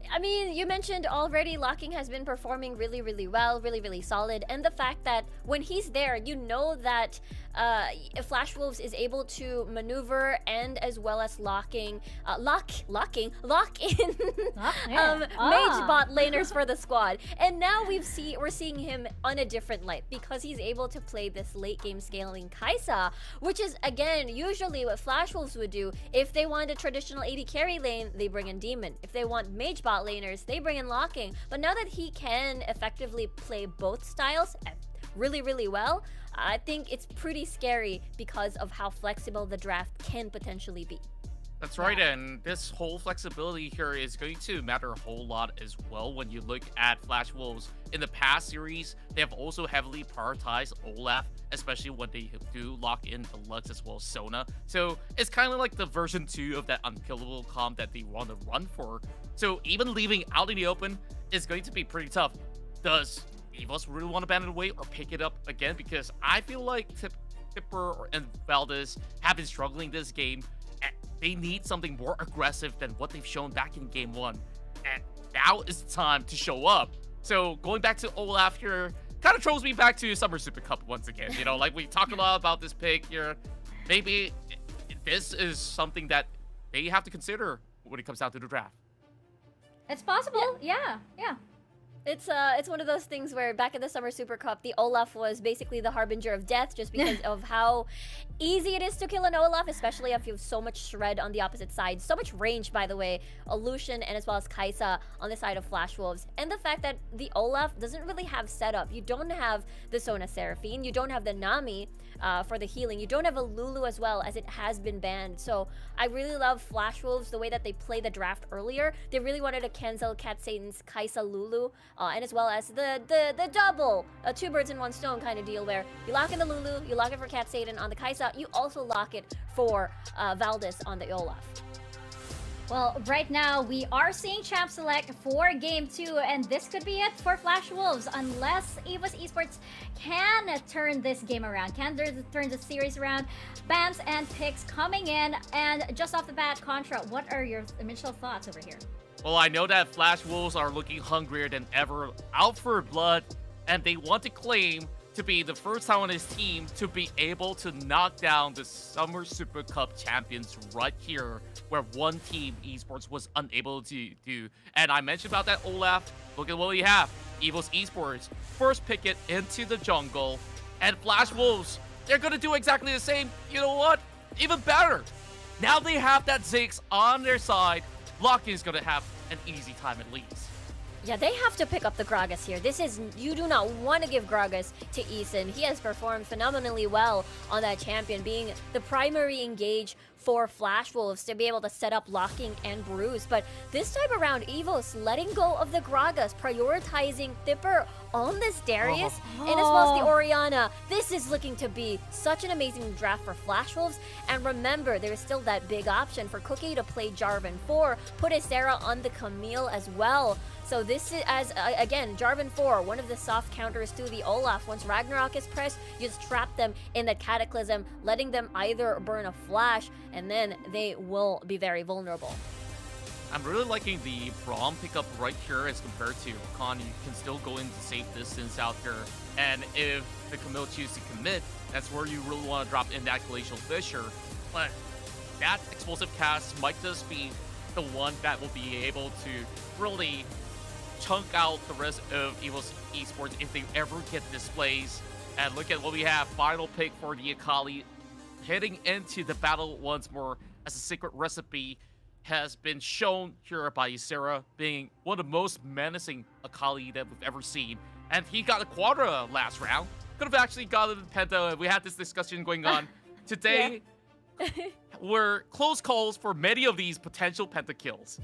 D: I mean, you mentioned already locking has been performing really, really well, really, really solid. And the fact that when he's there, you know that Flash Wolves is able to maneuver and as well as lock in mage bot laners for the squad. And now we're seeing him on a different light because he's able to play this late game scaling Kai'Sa, which is, again, usually what Flash Wolves would do. If they want a traditional AD carry lane, they bring in Demon. If they want mage bot laners, they bring in locking. But now that he can effectively play both styles really, really well, I think it's pretty scary because of how flexible the draft can potentially be.
K: That's right, and this whole flexibility here is going to matter a whole lot as well when you look at Flash Wolves. In the past series, they have also heavily prioritized Olaf, especially when they do lock in the Lux as well as Sona. So it's kind of like the version 2 of that unkillable comp that they want to run for. So even leaving out in the open is going to be pretty tough. Does EVOS really want to ban it away or pick it up again? Because I feel like Tipper and Valdez have been struggling this game. they need something more aggressive than what they've shown back in Game 1. And now is the time to show up. So going back to Olaf here, kind of throws me back to Summer Super Cup once again. You know, like we talked a lot about this pick here. Maybe this is something that they have to consider when it comes down to the draft.
B: It's possible. Yeah.
D: It's one of those things where back in the Summer Super Cup, the Olaf was basically the harbinger of death just because of how easy it is to kill an Olaf, especially if you have so much shred on the opposite side. So much range, by the way. Lucian and as well as Kai'Sa on the side of Flash Wolves. And the fact that the Olaf doesn't really have setup. You don't have the Sona Seraphine. You don't have the Nami for the healing. You don't have a Lulu as well, as it has been banned. So I really love Flash Wolves, the way that they play the draft earlier. They really wanted to cancel Cat Satan's Kai'Sa Lulu. And as well as the double, two birds in one stone kind of deal where you lock in the Lulu, you lock it for Cat Satan on the Kai'Sa, you also lock it for Valdez on the Olaf.
B: Well, right now we are seeing Champ Select for Game 2, and this could be it for Flash Wolves unless EVOS Esports can turn this game around, can turn the series around. Bans and picks coming in, and just off the bat, Contra, what are your initial thoughts over here?
K: Well, I know that Flash Wolves are looking hungrier than ever, out for blood, and they want to claim to be the first time on his team to be able to knock down the Summer Super Cup champions right here, where one team esports was unable to do. And I mentioned about that Olaf. Look at what we have. EVOS Esports first pick it into the jungle, and Flash Wolves, they're gonna do exactly the same. You know what? Even better. Now they have that Ziggs on their side. Lock is gonna have an easy time at least.
D: Yeah, they have to pick up the Gragas here. You do not want to give Gragas to Eason. He has performed phenomenally well on that champion, being the primary engage for Flash Wolves to be able to set up locking and bruise. But this time around, EVOS letting go of the Gragas, prioritizing Thipper on this Darius, and as well as the Orianna. This is looking to be such an amazing draft for Flash Wolves. And remember, there is still that big option for Cookie to play Jarvan 4, put Ysera on the Camille as well. So this is, again, Jarvan 4, one of the soft counters to the Olaf. Once Ragnarok is pressed, you just trap them in that Cataclysm, letting them either burn a flash, and then they will be very vulnerable.
K: I'm really liking the Braum pickup right here as compared to Khan. You can still go into safe distance out here. And if the Camille chooses to commit, that's where you really want to drop in that Glacial Fissure. But that explosive cast might just be the one that will be able to really chunk out the rest of EVOS Esports if they ever get displays. And look at what we have. Final pick for the Akali. Heading into the battle once more as a secret recipe has been shown here by Ysera, being one of the most menacing Akali that we've ever seen. And he got a Quadra last round. Could have actually gotten the Penta. We had this discussion going on today. Were close calls for many of these potential Penta kills.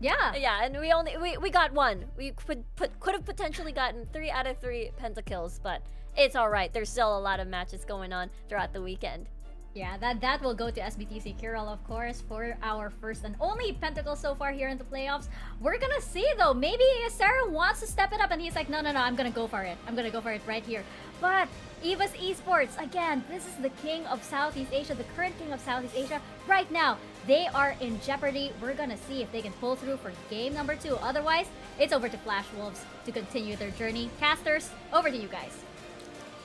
D: Yeah, and we got one. We could have potentially gotten 3 out of 3 pentakills, but it's all right. There's still a lot of matches going on throughout the weekend.
B: Yeah, that will go to SBTC Kirill, of course, for our first and only pentacle so far here in the playoffs. We're gonna see, though. Maybe Sarah wants to step it up, and he's like, no, I'm gonna go for it. I'm gonna go for it right here. But EVOS Esports, again, this is the king of Southeast Asia, the current king of Southeast Asia. Right now, they are in jeopardy. We're gonna see if they can pull through for game number 2. Otherwise, it's over to Flash Wolves to continue their journey. Casters, over to you guys.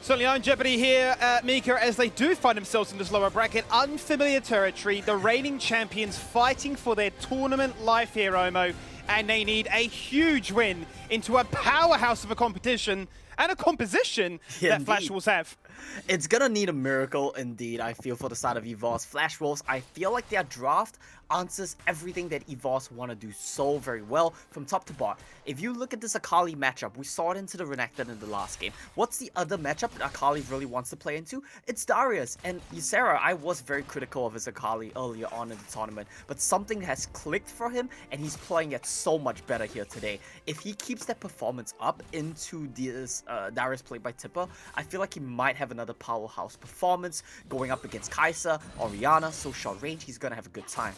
C: Certainly are in jeopardy here, Mika, as they do find themselves in this lower bracket. Unfamiliar territory, the reigning champions fighting for their tournament life here, Omo, and they need a huge win into a powerhouse of a competition and a composition that Flash Wolves have.
O: It's gonna need a miracle indeed, I feel, for the side of EVOS. Flash Wolves, I feel like their draft answers everything that EVOS want to do so very well from top to bottom. If you look at this Akali matchup, we saw it into the Renekton in the last game. What's the other matchup that Akali really wants to play into? It's Darius. And Ysera, I was very critical of his Akali earlier on in the tournament, but something has clicked for him, and he's playing it so much better here today. If he keeps that performance up into this Darius played by Tipper, I feel like he might have another powerhouse performance going up against Kai'Sa, Orianna, so short range, he's gonna have a good time.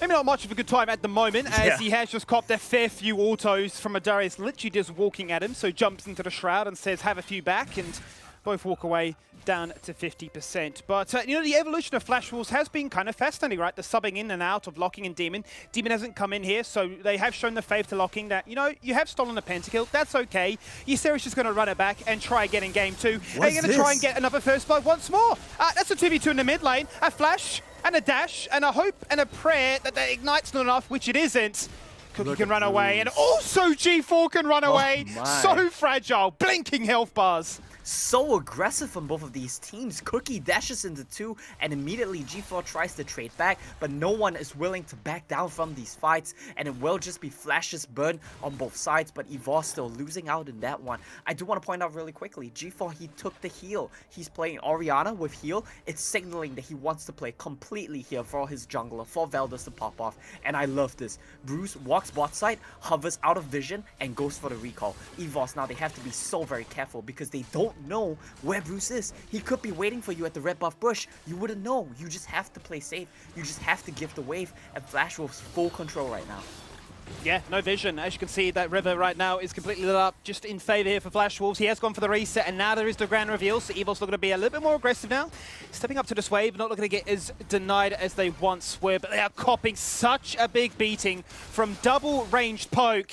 C: Maybe not much of a good time at the moment, as he has just copped a fair few autos from a Darius literally just walking at him, so jumps into the Shroud and says, have a few back, and both walk away down to 50%. But, you know, the evolution of Flash Wolves has been kind of fascinating, right? The subbing in and out of Locking and Demon. Demon hasn't come in here, so they have shown the faith to Locking that, you know, you have stolen a pentakill. That's okay. Ysera's just going to run it back and try again in game 2. Are you going to try and get another first blood once more? That's a 2v2 in the mid lane. A flash and a dash and a hope and a prayer that the Ignite's not enough, which it isn't. Cookie can run away, and also G4 can run away. So fragile, blinking health bars.
O: So aggressive from both of these teams. Cookie dashes into 2 and immediately G4 tries to trade back, but no one is willing to back down from these fights, and it will just be Flash's burn on both sides, but EVOS still losing out in that one. I do want to point out really quickly, G4, he took the heal. He's playing Orianna with heal. It's signaling that he wants to play completely here for his jungler, for Veldus to pop off, and I love this. Bruce walks bot side, hovers out of vision, and goes for the recall. EVOS, now they have to be so very careful because they don't know where Bruce is. He could be waiting for you at the red buff bush. You wouldn't know. You just have to play safe. You just have to give the wave, and Flash Wolves full control right now.
C: Yeah, no vision. As you can see, that river right now is completely lit up, just in favor here for Flash Wolves. He has gone for the reset, and now there is the grand reveal, so EVOS looking to be a little bit more aggressive now. Stepping up to this wave, not looking to get as denied as they once were, but they are copping such a big beating from double-ranged poke.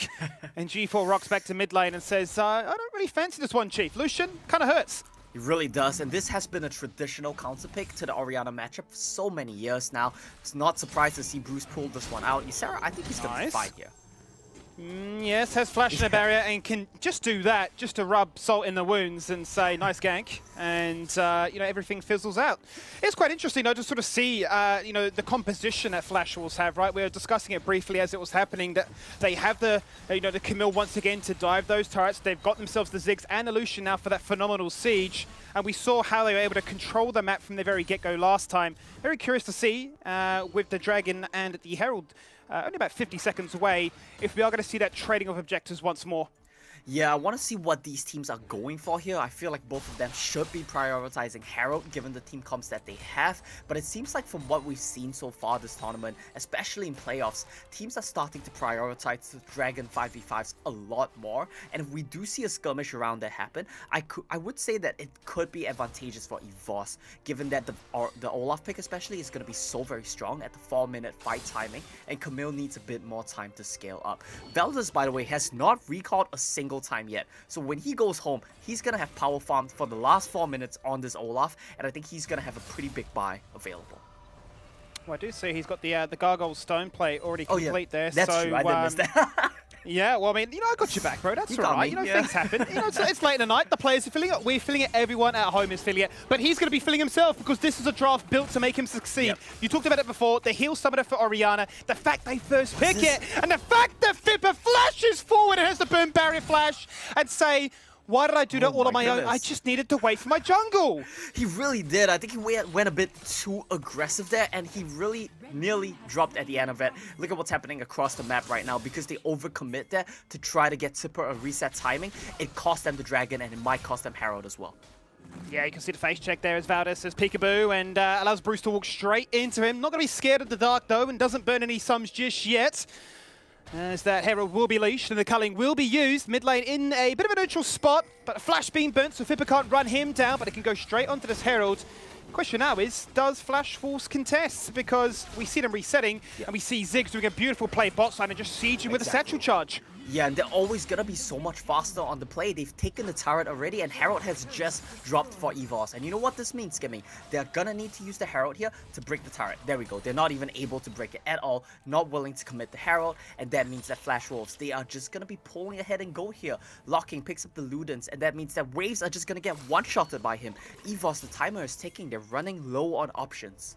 C: And G4 rocks back to mid lane and says, I don't really fancy this one, Chief. Lucian, kind of hurts.
O: It really does, and this has been a traditional counter pick to the Orianna matchup for so many years now. It's not surprised to see Bruce pull this one out. Ysera, I think he's going to fight here.
C: Yes, has flash in the barrier and can just do that, just to rub salt in the wounds and say, nice gank, and, you know, everything fizzles out. It's quite interesting, though, to sort of see, you know, the composition that Flash Wolves have, right? We were discussing it briefly as it was happening, that they have the, you know, the Camille once again to dive those turrets. They've got themselves the Ziggs and the Lucian now for that phenomenal siege, and we saw how they were able to control the map from the very get-go last time. Very curious to see, with the Dragon and the Herald, only about 50 seconds away, if we are going to see that trading of objectives once more.
O: Yeah, I want to see what these teams are going for here. I feel like both of them should be prioritizing Herald given the team comps that they have, but it seems like from what we've seen so far this tournament, especially in playoffs, teams are starting to prioritize the Dragon 5v5s a lot more, and if we do see a skirmish around that happen, I would say that it could be advantageous for EVOS, given that the Olaf pick especially is going to be so very strong at the 4-minute fight timing, and Camille needs a bit more time to scale up. Veldus, by the way, has not recalled a single time yet, so when he goes home, he's gonna have power farmed for the last 4 minutes on this Olaf, and I think he's gonna have a pretty big buy available.
C: Well, I do see he's got the Gargoyle Stone plate already complete there.
O: That's
C: so,
O: true, I didn't miss that.
C: Yeah, well, I mean, you know, I got your back, bro. That's all right. You know, things happen. You know, it's late in the night. The players are feeling it. We're feeling it. Everyone at home is feeling it. But he's going to be feeling himself because this is a draft built to make him succeed. Yep. You talked about it before. The heal summoner for Orianna. The fact they first pick it. And the fact that Fipper flashes forward and has the burn barrier flash and say, why did I do that all on my own? I just needed to wait for my jungle.
O: He really did. I think he went a bit too aggressive there, and he really nearly dropped at the end of it. Look at what's happening across the map right now because they overcommit there to try to get Tipper a reset timing. It cost them the Dragon, and it might cost them Herald as well.
C: Yeah, you can see the face check there as Valdez says peekaboo and allows Bruce to walk straight into him. Not going to be scared of the dark, though, and doesn't burn any sums just yet. As that Herald will be leashed and the culling will be used. Mid lane in a bit of a neutral spot, but a flash being burnt, so Fipper can't run him down, but it can go straight onto this Herald. Question now is, does Flash Wolves contest? Because we see them resetting, and we see Ziggs doing a beautiful play bot side and just sieging with a satchel charge.
O: Yeah, and they're always gonna be so much faster on the play. They've taken the turret already, and Herald has just dropped for EVOS. And you know what this means, Skimmy? They're gonna need to use the Herald here to break the turret. There we go. They're not even able to break it at all. Not willing to commit the Herald, and that means that Flash Wolves, they are just gonna be pulling ahead and go here. Locking picks up the Ludens, and that means that Waves are just gonna get one-shotted by him. EVOS, the timer is ticking. They're running low on options.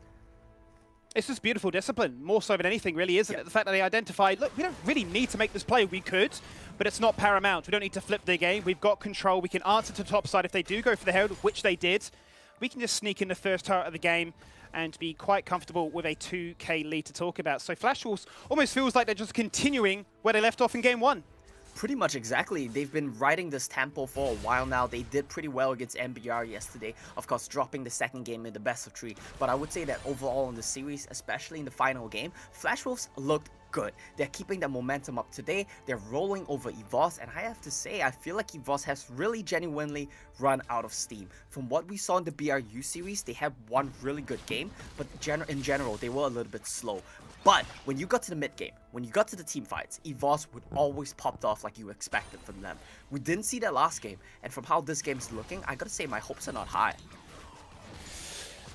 C: It's just beautiful discipline, more so than anything, really, isn't it? The fact that they identified, look, we don't really need to make this play. We could, but it's not paramount. We don't need to flip the game. We've got control. We can answer to top side if they do go for the Herald, which they did. We can just sneak in the first turret of the game and be quite comfortable with a 2K lead to talk about. So Flash Wolves almost feels like they're just continuing where they left off in game 1.
O: Pretty much exactly. They've been riding this tempo for a while now. They did pretty well against MBR yesterday, of course dropping the second game in the best of 3. But I would say that overall in the series, especially in the final game, Flash Wolves looked good. They're keeping the momentum up today. They're rolling over EVOS, and I have to say, I feel like EVOS has really genuinely run out of steam. From what we saw in the BRU series, they had one really good game, but in general, they were a little bit slow. But when you got to the mid game, when you got to the team fights, EVOS would always popped off like you expected from them. We didn't see that last game, and from how this game's looking, I gotta say my hopes are not high.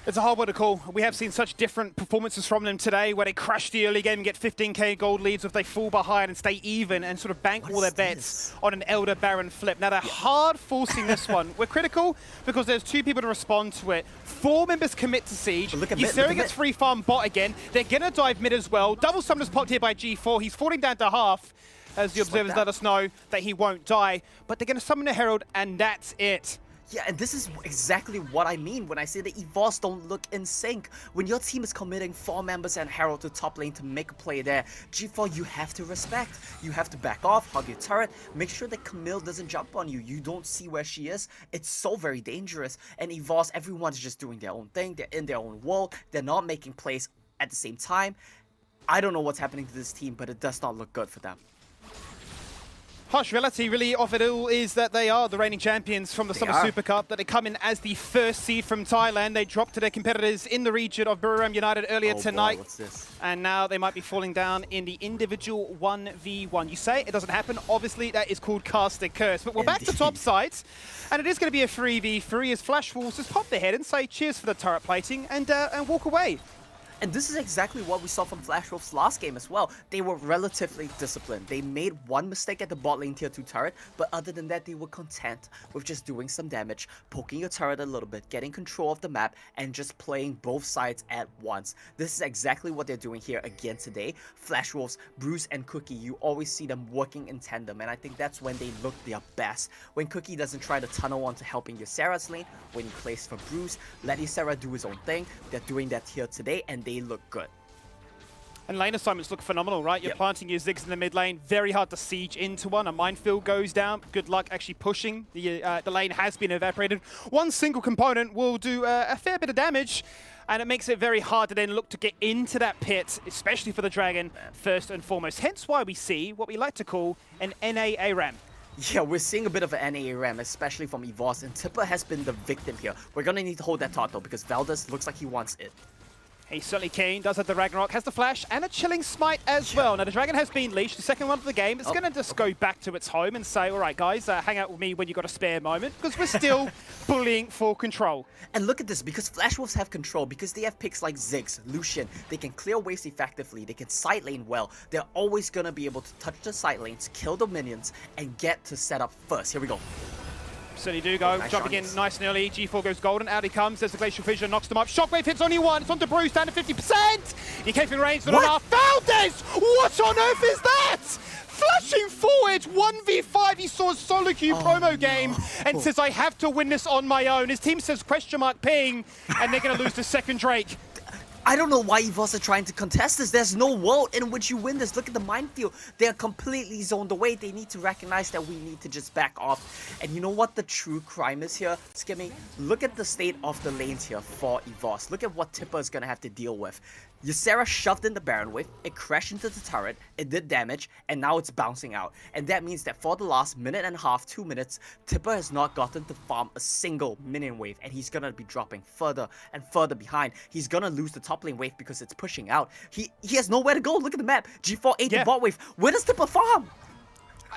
C: It's a hard one to call. We have seen such different performances from them today, where they crash the early game and get 15k gold leads, if they fall behind and stay even and sort of bank all their bets on an Elder Baron flip. Now they're hard forcing this one. We're critical because there's 2 people to respond to it. 4 members commit to Siege. Ysera gets free farm bot again. They're gonna dive mid as well. Double summoners popped here by G4. He's falling down to half, as the observers let us know that he won't die. But they're gonna summon a Herald, and that's it.
O: Yeah, and this is exactly what I mean when I say that EVOS don't look in sync. When your team is committing 4 members and Herald to top lane to make a play there, G4, you have to respect. You have to back off, hug your turret, make sure that Camille doesn't jump on you. You don't see where she is. It's so very dangerous. And EVOS, everyone's just doing their own thing. They're in their own world. They're not making plays at the same time. I don't know what's happening to this team, but it does not look good for them.
C: Harsh reality really of it all is that they are the reigning champions from the Summer Super Cup, that they come in as the first seed from Thailand. They dropped to their competitors in the region of Buriram United earlier tonight.
O: Boy, what's this?
C: And now they might be falling down in the individual 1v1. You say it doesn't happen. Obviously, that is called Cast a Curse. But we're back to top sides, and it is going to be a 3v3 as Flash Wolves just pop their head and say cheers for the turret plating and walk away.
O: And this is exactly what we saw from Flash Wolves last game as well. They were relatively disciplined. They made one mistake at the bot lane tier 2 turret, but other than that, they were content with just doing some damage, poking your turret a little bit, getting control of the map, and just playing both sides at once. This is exactly what they're doing here again today. Flash Wolves, Bruce, and Cookie, you always see them working in tandem, and I think that's when they look their best. When Cookie doesn't try to tunnel onto helping Ysera's lane, when he plays for Bruce, let Ysera do his own thing. They're doing that here today, and they look good.
C: And lane assignments look phenomenal, right? You're planting your Ziggs in the mid lane. Very hard to siege into one. A minefield goes down. Good luck actually pushing. The lane has been evaporated. One single component will do a fair bit of damage, and it makes it very hard to then look to get into that pit, especially for the Dragon, first and foremost. Hence why we see what we like to call an NA ARAM.
O: Yeah, we're seeing a bit of an NA RAM, especially from EVOS, and Tipper has been the victim here. We're gonna need to hold that thought though, because Valdez looks like he wants it.
C: He's certainly keen, does have the Ragnarok, has the flash, and a chilling smite as well. Now the Dragon has been leashed, the second one of the game. It's going to just go back to its home and say, all right guys, hang out with me when you got a spare moment, because we're still bullying for control.
O: And look at this, because Flash Wolves have control, because they have picks like Ziggs, Lucian, they can clear waves effectively, they can side lane well. They're always going to be able to touch the side lanes, kill the minions, and get to set up first. Here we go.
C: Certainly do go.
O: Nice
C: Jumping in nice and early. G4 goes golden. Out he comes. There's the Glacial Fissure. Knocks them up. Shockwave hits only one. It's on to Bruce. Down to 50%. He came in range. Not enough. Valdez! What on earth is that? Flashing forward. 1v5. He saw a solo queue promo game and says, I have to win this on my own. His team says question mark ping. And they're going to lose the second Drake.
O: I don't know why EVOS are trying to contest this. There's no world in which you win this. Look at the minefield. They're completely zoned away. They need to recognize that we need to just back off. And you know what the true crime is here, Skimmy? Look at the state of the lanes here for EVOS. Look at what Tipper is going to have to deal with. Ysera shoved in the Baron wave, it crashed into the turret, it did damage, and now it's bouncing out. And that means that for the last minute and a half, 2 minutes, Tipper has not gotten to farm a single minion wave, and he's gonna be dropping further and further behind. He's gonna lose the top lane wave because it's pushing out. He has nowhere to go. Look at the map. G4 ate the bot wave. Where does Tipper farm?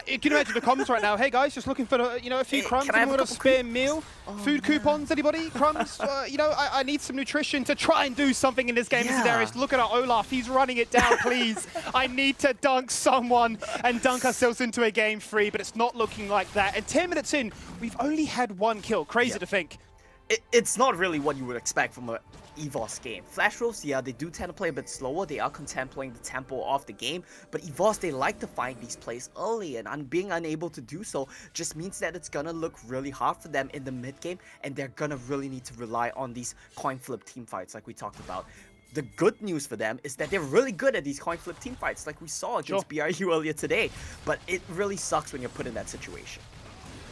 C: You can imagine the comments right now. Hey guys, just looking for a few crumbs. Anyone want a spare meal? Food coupons? Anybody? Crumbs? I need some nutrition to try and do something in this game. Darius, look at our Olaf. He's running it down. Please, I need to dunk someone and dunk ourselves into a game 3. But it's not looking like that. And 10 minutes in, we've only had 1 kill. Crazy to think.
O: It's not really what you would expect from a EVOS game. Flash Wolves, yeah, they do tend to play a bit slower. They are contemplating the tempo of the game, but EVOS, they like to find these plays early, and being unable to do so just means that it's gonna look really hard for them in the mid game, and they're gonna really need to rely on these coin flip team fights like we talked about. The good news for them is that they're really good at these coin flip team fights like we saw against BRU earlier today, but it really sucks when you're put in that situation.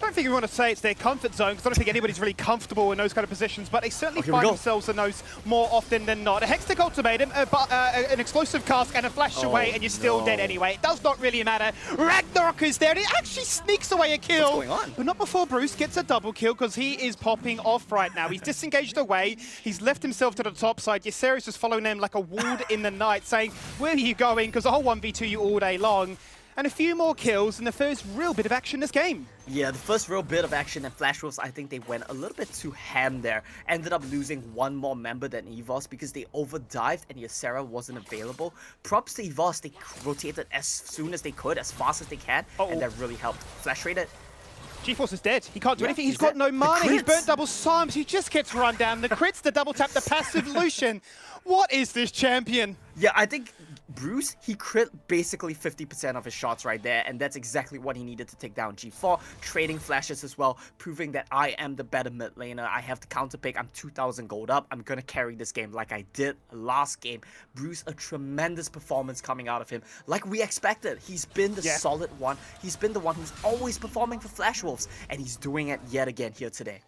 C: don't think we want to say it's their comfort zone, because I don't think anybody's really comfortable in those kind of positions, but they certainly find themselves in those more often than not. A Hextech Ultimatum, an explosive cask, and a flash away, and you're still dead anyway. It does not really matter. Ragnarok is there, and it actually sneaks away a kill.
O: What's going on?
C: But not before Bruce gets a double kill, because he is popping off right now. He's disengaged away. He's left himself to the top side. Ysera's just following them like a ward in the night, saying, where are you going? Because I'll 1v2 you all day long. And a few more kills and the first real bit of action this game.
O: Yeah, the first real bit of action, and Flash Wolves, I think they went a little bit too ham there. Ended up losing one more member than EVOS because they overdived and Ysera wasn't available. Props to EVOS, they rotated as soon as they could, as fast as they can, and that really helped. Flash rated.
C: GeForce is dead. He can't do anything. He's got no mana. He's burnt double Psalms. He just gets run down. The crits, the double tap, the passive Lucian. What is this champion?
O: Yeah, I think Bruce, he crit basically 50% of his shots right there, and that's exactly what he needed to take down G4, trading flashes as well, proving that I am the better mid laner. I have the counter pick. I'm 2,000 gold up. I'm gonna carry this game like I did last game. Bruce, a tremendous performance coming out of him, like we expected. He's been the solid one. He's been the one who's always performing for Flash Wolves, and he's doing it yet again here today.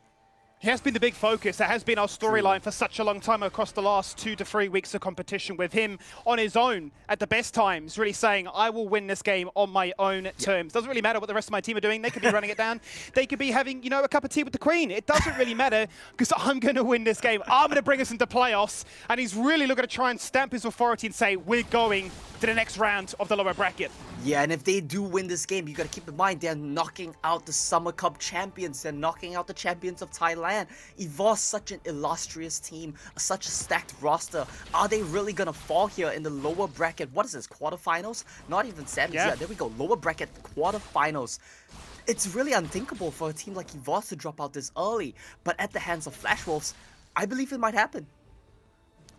C: He has been the big focus. That has been our storyline for such a long time across the last 2 to 3 weeks of competition, with him on his own at the best times, really saying, I will win this game on my own terms. Doesn't really matter what the rest of my team are doing. They could be running it down. They could be having, you know, a cup of tea with the Queen. It doesn't really matter, because I'm going to win this game. I'm going to bring us into playoffs. And he's really looking to try and stamp his authority and say, we're going to the next round of the lower bracket.
O: Yeah, and if they do win this game, you gotta keep in mind, they're knocking out the Summer Cup champions. They're knocking out the champions of Thailand. EVOS, such an illustrious team, such a stacked roster. Are they really gonna fall here in the lower bracket? What is this, quarterfinals? Not even semis. Yeah, there we go, lower bracket quarterfinals. It's really unthinkable for a team like EVOS to drop out this early, but at the hands of Flash Wolves, I believe it might happen.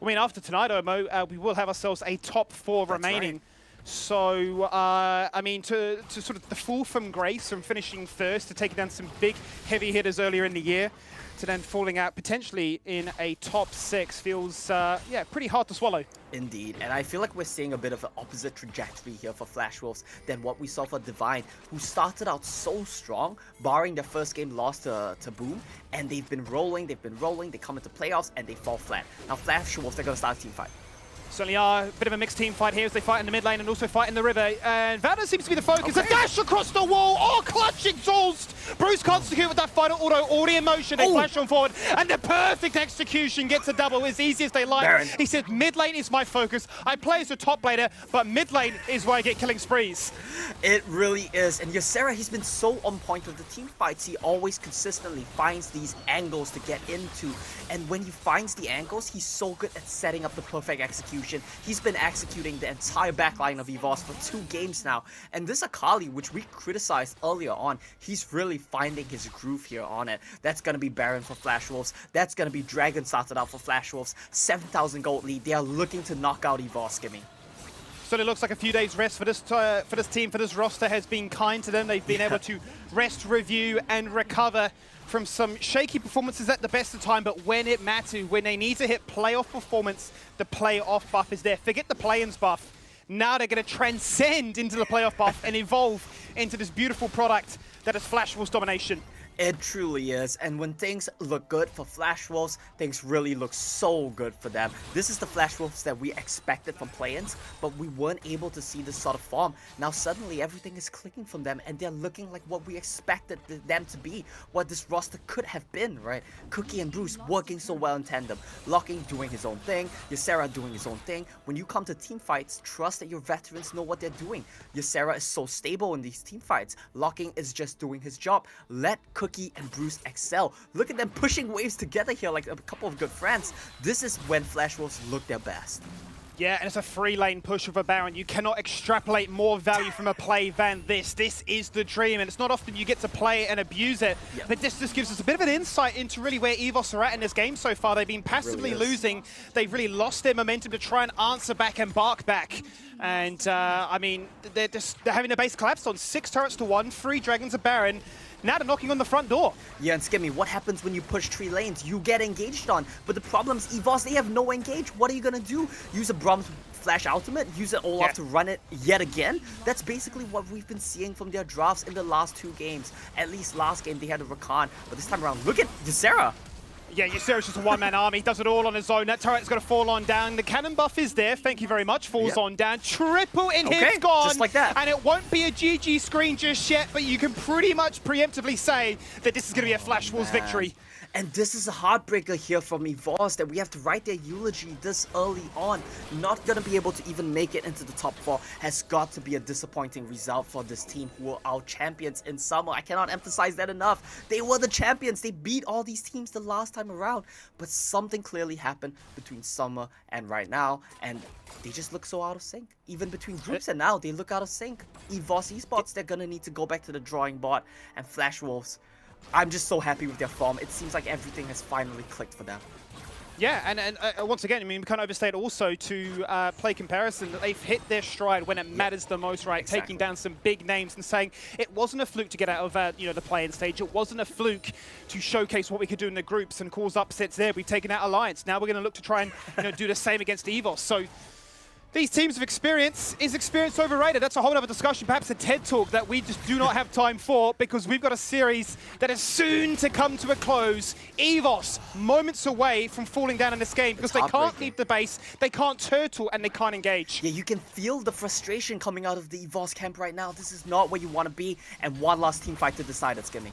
C: I mean, after tonight, Omo, we will have ourselves a top 4 remaining. Right. So, I mean, to sort of the fall from grace, from finishing first, to taking down some big, heavy hitters earlier in the year, to then falling out potentially in a top 6 feels, yeah, pretty hard to swallow.
O: Indeed, and I feel like we're seeing a bit of an opposite trajectory here for Flash Wolves than what we saw for Divine, who started out so strong, barring their first game loss to Boom, and they've been rolling, they come into playoffs, and they fall flat. Now Flash Wolves, they're going to start a team fight.
C: Certainly are. A bit of a mixed team fight here as they fight in the mid lane and also fight in the river. And Valor seems to be the focus. A dash across the wall. Oh, clutch exhaust. Bruce can't secure with that final auto. Already in motion. They flash on forward. And the perfect execution gets a double as easy as they like. Baron. He said, mid lane is my focus. I play as a top laner, but mid lane is where I get killing sprees.
O: It really is. And Ysera, he's been so on point with the team fights. He always consistently finds these angles to get into. And when he finds the angles, he's so good at setting up the perfect execution. He's been executing the entire backline of EVOS for 2 games now. And this Akali, which we criticized earlier on, he's really finding his groove here on it. That's going to be Baron for Flash Wolves. That's going to be Dragon started out for Flash Wolves. 7,000 gold lead. They are looking to knock out EVOS, Gimme.
C: So it looks like a few days rest for this team, for this roster has been kind to them. They've been able to rest, review, and recover from some shaky performances at the best of time, but when it matters, when they need to hit playoff performance, the playoff buff is there. Forget the play-ins buff. Now they're going to transcend into the playoff buff and evolve into this beautiful product that is Flash Wolves domination.
O: It truly is, and when things look good for Flash Wolves, things really look so good for them. This is the Flash Wolves that we expected from play-ins, but we weren't able to see this sort of form. Now suddenly everything is clicking from them, and they're looking like what we expected them to be, what this roster could have been, right? Cookie and Bruce working so well in tandem, Locking doing his own thing, Ysera doing his own thing. When you come to team fights, trust that your veterans know what they're doing. Ysera is so stable in these team fights. Locking is just doing his job. Let Cookie and Bruce excel. Look at them pushing waves together here like a couple of good friends. This is when Flash Wolves look their best.
C: Yeah, and it's a 3-lane push of a Baron. You cannot extrapolate more value from a play than this. This is the dream, and it's not often you get to play and abuse it. Yep. But this just gives us a bit of an insight into really where EVOS are at in this game so far. They've been passively losing. They've really lost their momentum to try and answer back and bark back. And, I mean, they're having their base collapsed on 6 turrets to 1, 3 dragons, a Baron. Now they're knocking on the front door.
O: Yeah, and Skimmy, what happens when you push 3 lanes? You get engaged on. But the problem is EVOS, they have no engage. What are you going to do? Use a Brahms Flash ultimate, use it Olaf to run it yet again. That's basically what we've been seeing from their drafts in the last 2 games. At least last game they had a Rakan, but this time around, look at Ysera.
C: Yeah, Ysera's just a one-man army. He does it all on his own. That turret's going to fall on down. The cannon buff is there. Thank you very much. Falls on down. Triple in hits gone.
O: Just like that.
C: And it won't be a GG screen just yet, but you can pretty much preemptively say that this is going to be a Flash Wolves victory.
O: And this is a heartbreaker here from EVOS that we have to write their eulogy this early on. Not going to be able to even make it into the top 4 has got to be a disappointing result for this team who were our champions in summer. I cannot emphasize that enough. They were the champions. They beat all these teams the last time around. But something clearly happened between summer and right now. And they just look so out of sync. Even between groups and now, they look out of sync. EVOS esports, they're going to need to go back to the drawing board. And Flash Wolves, I'm just so happy with their form. It seems like everything has finally clicked for them.
C: Yeah, and once again, I mean, we can't overstate also to play comparison that they've hit their stride when it matters the most, right?
O: Exactly.
C: Taking down some big names and saying it wasn't a fluke to get out of the play-in stage. It wasn't a fluke to showcase what we could do in the groups and cause upsets there. We've taken out Alliance. Now we're going to look to try and do the same against EVOS. So these teams of experience, is experience overrated? That's a whole other discussion, perhaps a TED Talk that we just do not have time for because we've got a series that is soon to come to a close. EVOS, moments away from falling down in this game because they can't leave the base, they can't turtle, and they can't engage.
O: Yeah, you can feel the frustration coming out of the EVOS camp right now. This is not where you want to be, and one last team fight to decide it, Skimmy.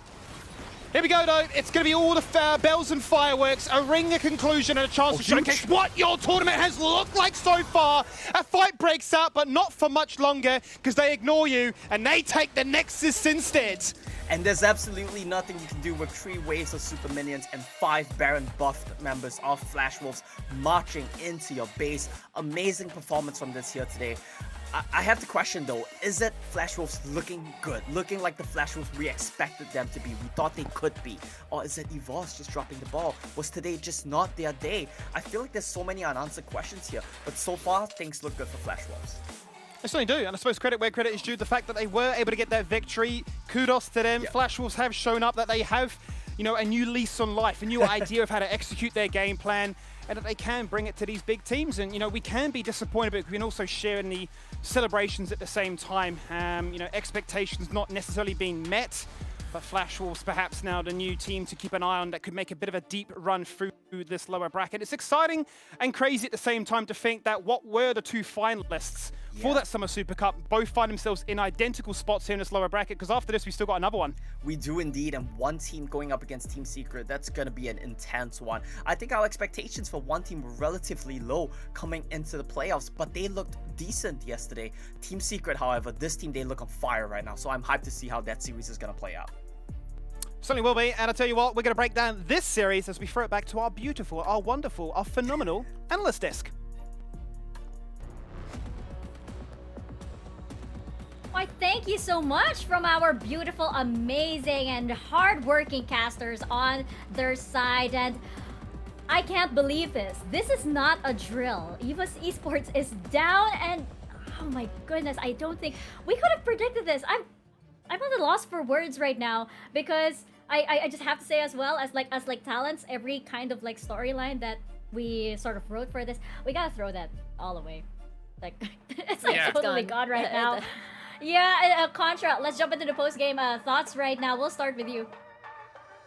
C: Here we go, though. It's going to be all the bells and fireworks, a ring, a conclusion, and a chance to showcase what your tournament has looked like so far. A fight breaks out, but not for much longer, because they ignore you, and they take the Nexus instead.
O: And there's absolutely nothing you can do with 3 waves of super minions and 5 Baron buffed members of Flash Wolves marching into your base. Amazing performance from this here today. I have to question though, is it Flash Wolves looking good? Looking like the Flash Wolves we expected them to be, we thought they could be? Or is it EVOS just dropping the ball? Was today just not their day? I feel like there's so many unanswered questions here, but so far things look good for Flash Wolves.
C: They certainly do, and I suppose credit where credit is due. The fact that they were able to get that victory, kudos to them. Flash Wolves have shown up that they have, a new lease on life, a new idea of how to execute their game plan, and that they can bring it to these big teams. And, we can be disappointed, but we can also share in the celebrations at the same time. Expectations not necessarily being met, but Flash Wolves perhaps now the new team to keep an eye on that could make a bit of a deep run through this lower bracket. It's exciting and crazy at the same time to think that what were the 2 finalists for that Summer Super Cup both find themselves in identical spots here in this lower bracket, because after this we still got another one.
O: We do indeed, and one team going up against Team Secret, that's going to be an intense one. I think our expectations for one team were relatively low coming into the playoffs, but they looked decent yesterday. Team Secret, however, this team, they look on fire right now, so I'm hyped to see how that series is going to play out.
C: Certainly will be, and I'll tell you what, we're going to break down this series as we throw it back to our beautiful, our wonderful, our phenomenal analyst desk.
B: Why, thank you so much from our beautiful, amazing, and hardworking casters on their side. And I can't believe this. This is not a drill. EVOS Esports is down, and oh my goodness, I don't think we could have predicted this. I'm at a loss for words right now, because I just have to say, as well as like talents, every kind of like storyline that we sort of wrote for this, we gotta throw that all away. Like it's like totally gone right now. Yeah, Contra, let's jump into the post-game thoughts right now. We'll start with you.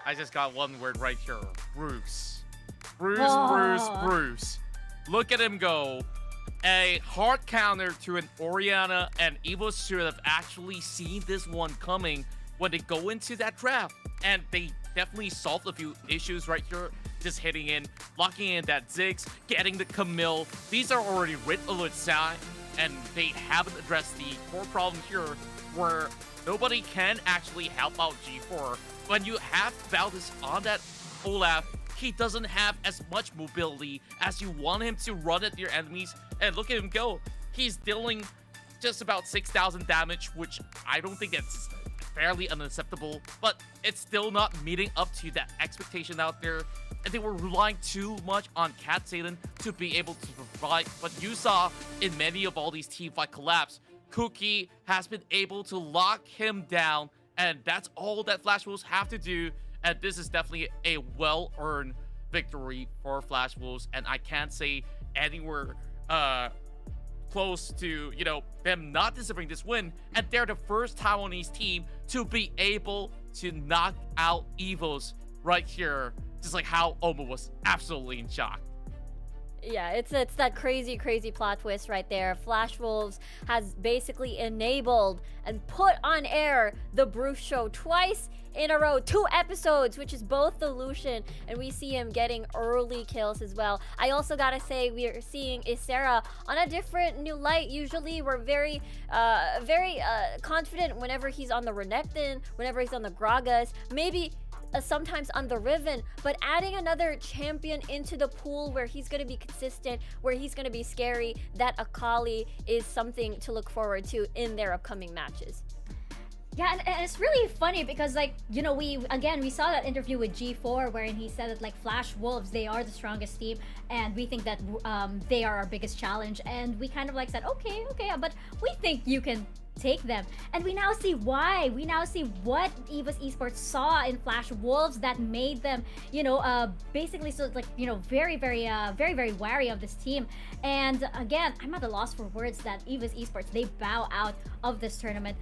K: I just got one word right here. Bruce. Bruce. Look at him go. A hard counter to an Orianna, and EVOS should have actually seen this one coming when they go into that draft. And they definitely solved a few issues right here. Just hitting in, locking in that Ziggs, getting the Camille. These are already writ alongside, and they haven't addressed the core problem here where nobody can actually help out G4. When you have Valdez on that Olaf, he doesn't have as much mobility as you want him to run at your enemies. And look at him go. He's dealing just about 6,000 damage, which I don't think it's fairly unacceptable, but it's still not meeting up to that expectation out there. And they were relying too much on Cat Satan to be able to provide what you saw in many of all these teamfight collapse. Cookie has been able to lock him down, and that's all that Flash Wolves have to do. And this is definitely a well-earned victory for Flash Wolves, and I can't say anywhere close to, you know, them not deserving this win, and they're the first Taiwanese team to be able to knock out EVOS right here, just like how Omo was absolutely in shock.
D: Yeah, it's that crazy plot twist right there. Flash Wolves has basically enabled and put on air the Bruce show twice in a row, 2 episodes, which is both the Lucian, and we see him getting early kills as well. I also gotta say, we are seeing Isera on a different new light. Usually we're very confident whenever he's on the Renekton, whenever he's on the Gragas, maybe sometimes on the Riven, but adding another champion into the pool where he's going to be consistent, where he's going to be scary, that Akali is something to look forward to in their upcoming matches.
B: Yeah, and it's really funny because, like, you know, we saw that interview with G4 wherein he said that, like, Flash Wolves, they are the strongest team, and we think that they are our biggest challenge, and we kind of like said, okay, but we think you can take them, and we now see why. We now see what EVOS Esports saw in Flash Wolves that made them, you know, basically, so like, you know, very wary of this team. And again, I'm at a loss for words that EVOS Esports, they bow out of this tournament.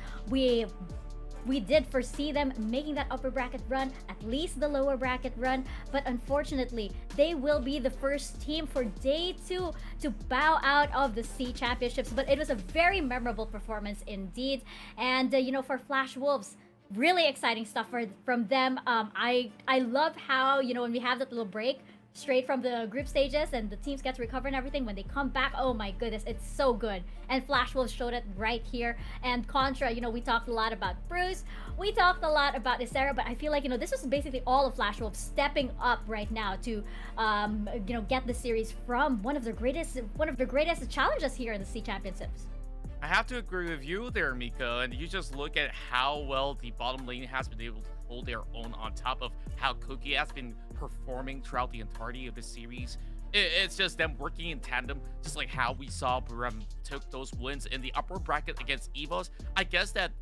B: We did foresee them making that upper bracket run, at least the lower bracket run, but unfortunately, they will be the first team for day 2 to bow out of the C Championships. But it was a very memorable performance indeed. And, you know, for Flash Wolves, really exciting stuff from them. I love how, you know, when we have that little break, straight from the group stages and the teams get to recover and everything, when they come back, oh my goodness, it's so good. And Flash Wolves showed it right here. And Contra, you know, we talked a lot about Bruce, we talked a lot about Isera, but I feel like, you know, this is basically all of Flash Wolves stepping up right now to you know, get the series from one of the greatest challenges here in the C Championships.
K: I have to agree with you there, Mika, and you just look at how well the bottom lane has been able to hold their own on top of how Cookie has been performing throughout the entirety of the series. It's just them working in tandem, just like how we saw Buram took those wins in the upper bracket against EVOS. I guess that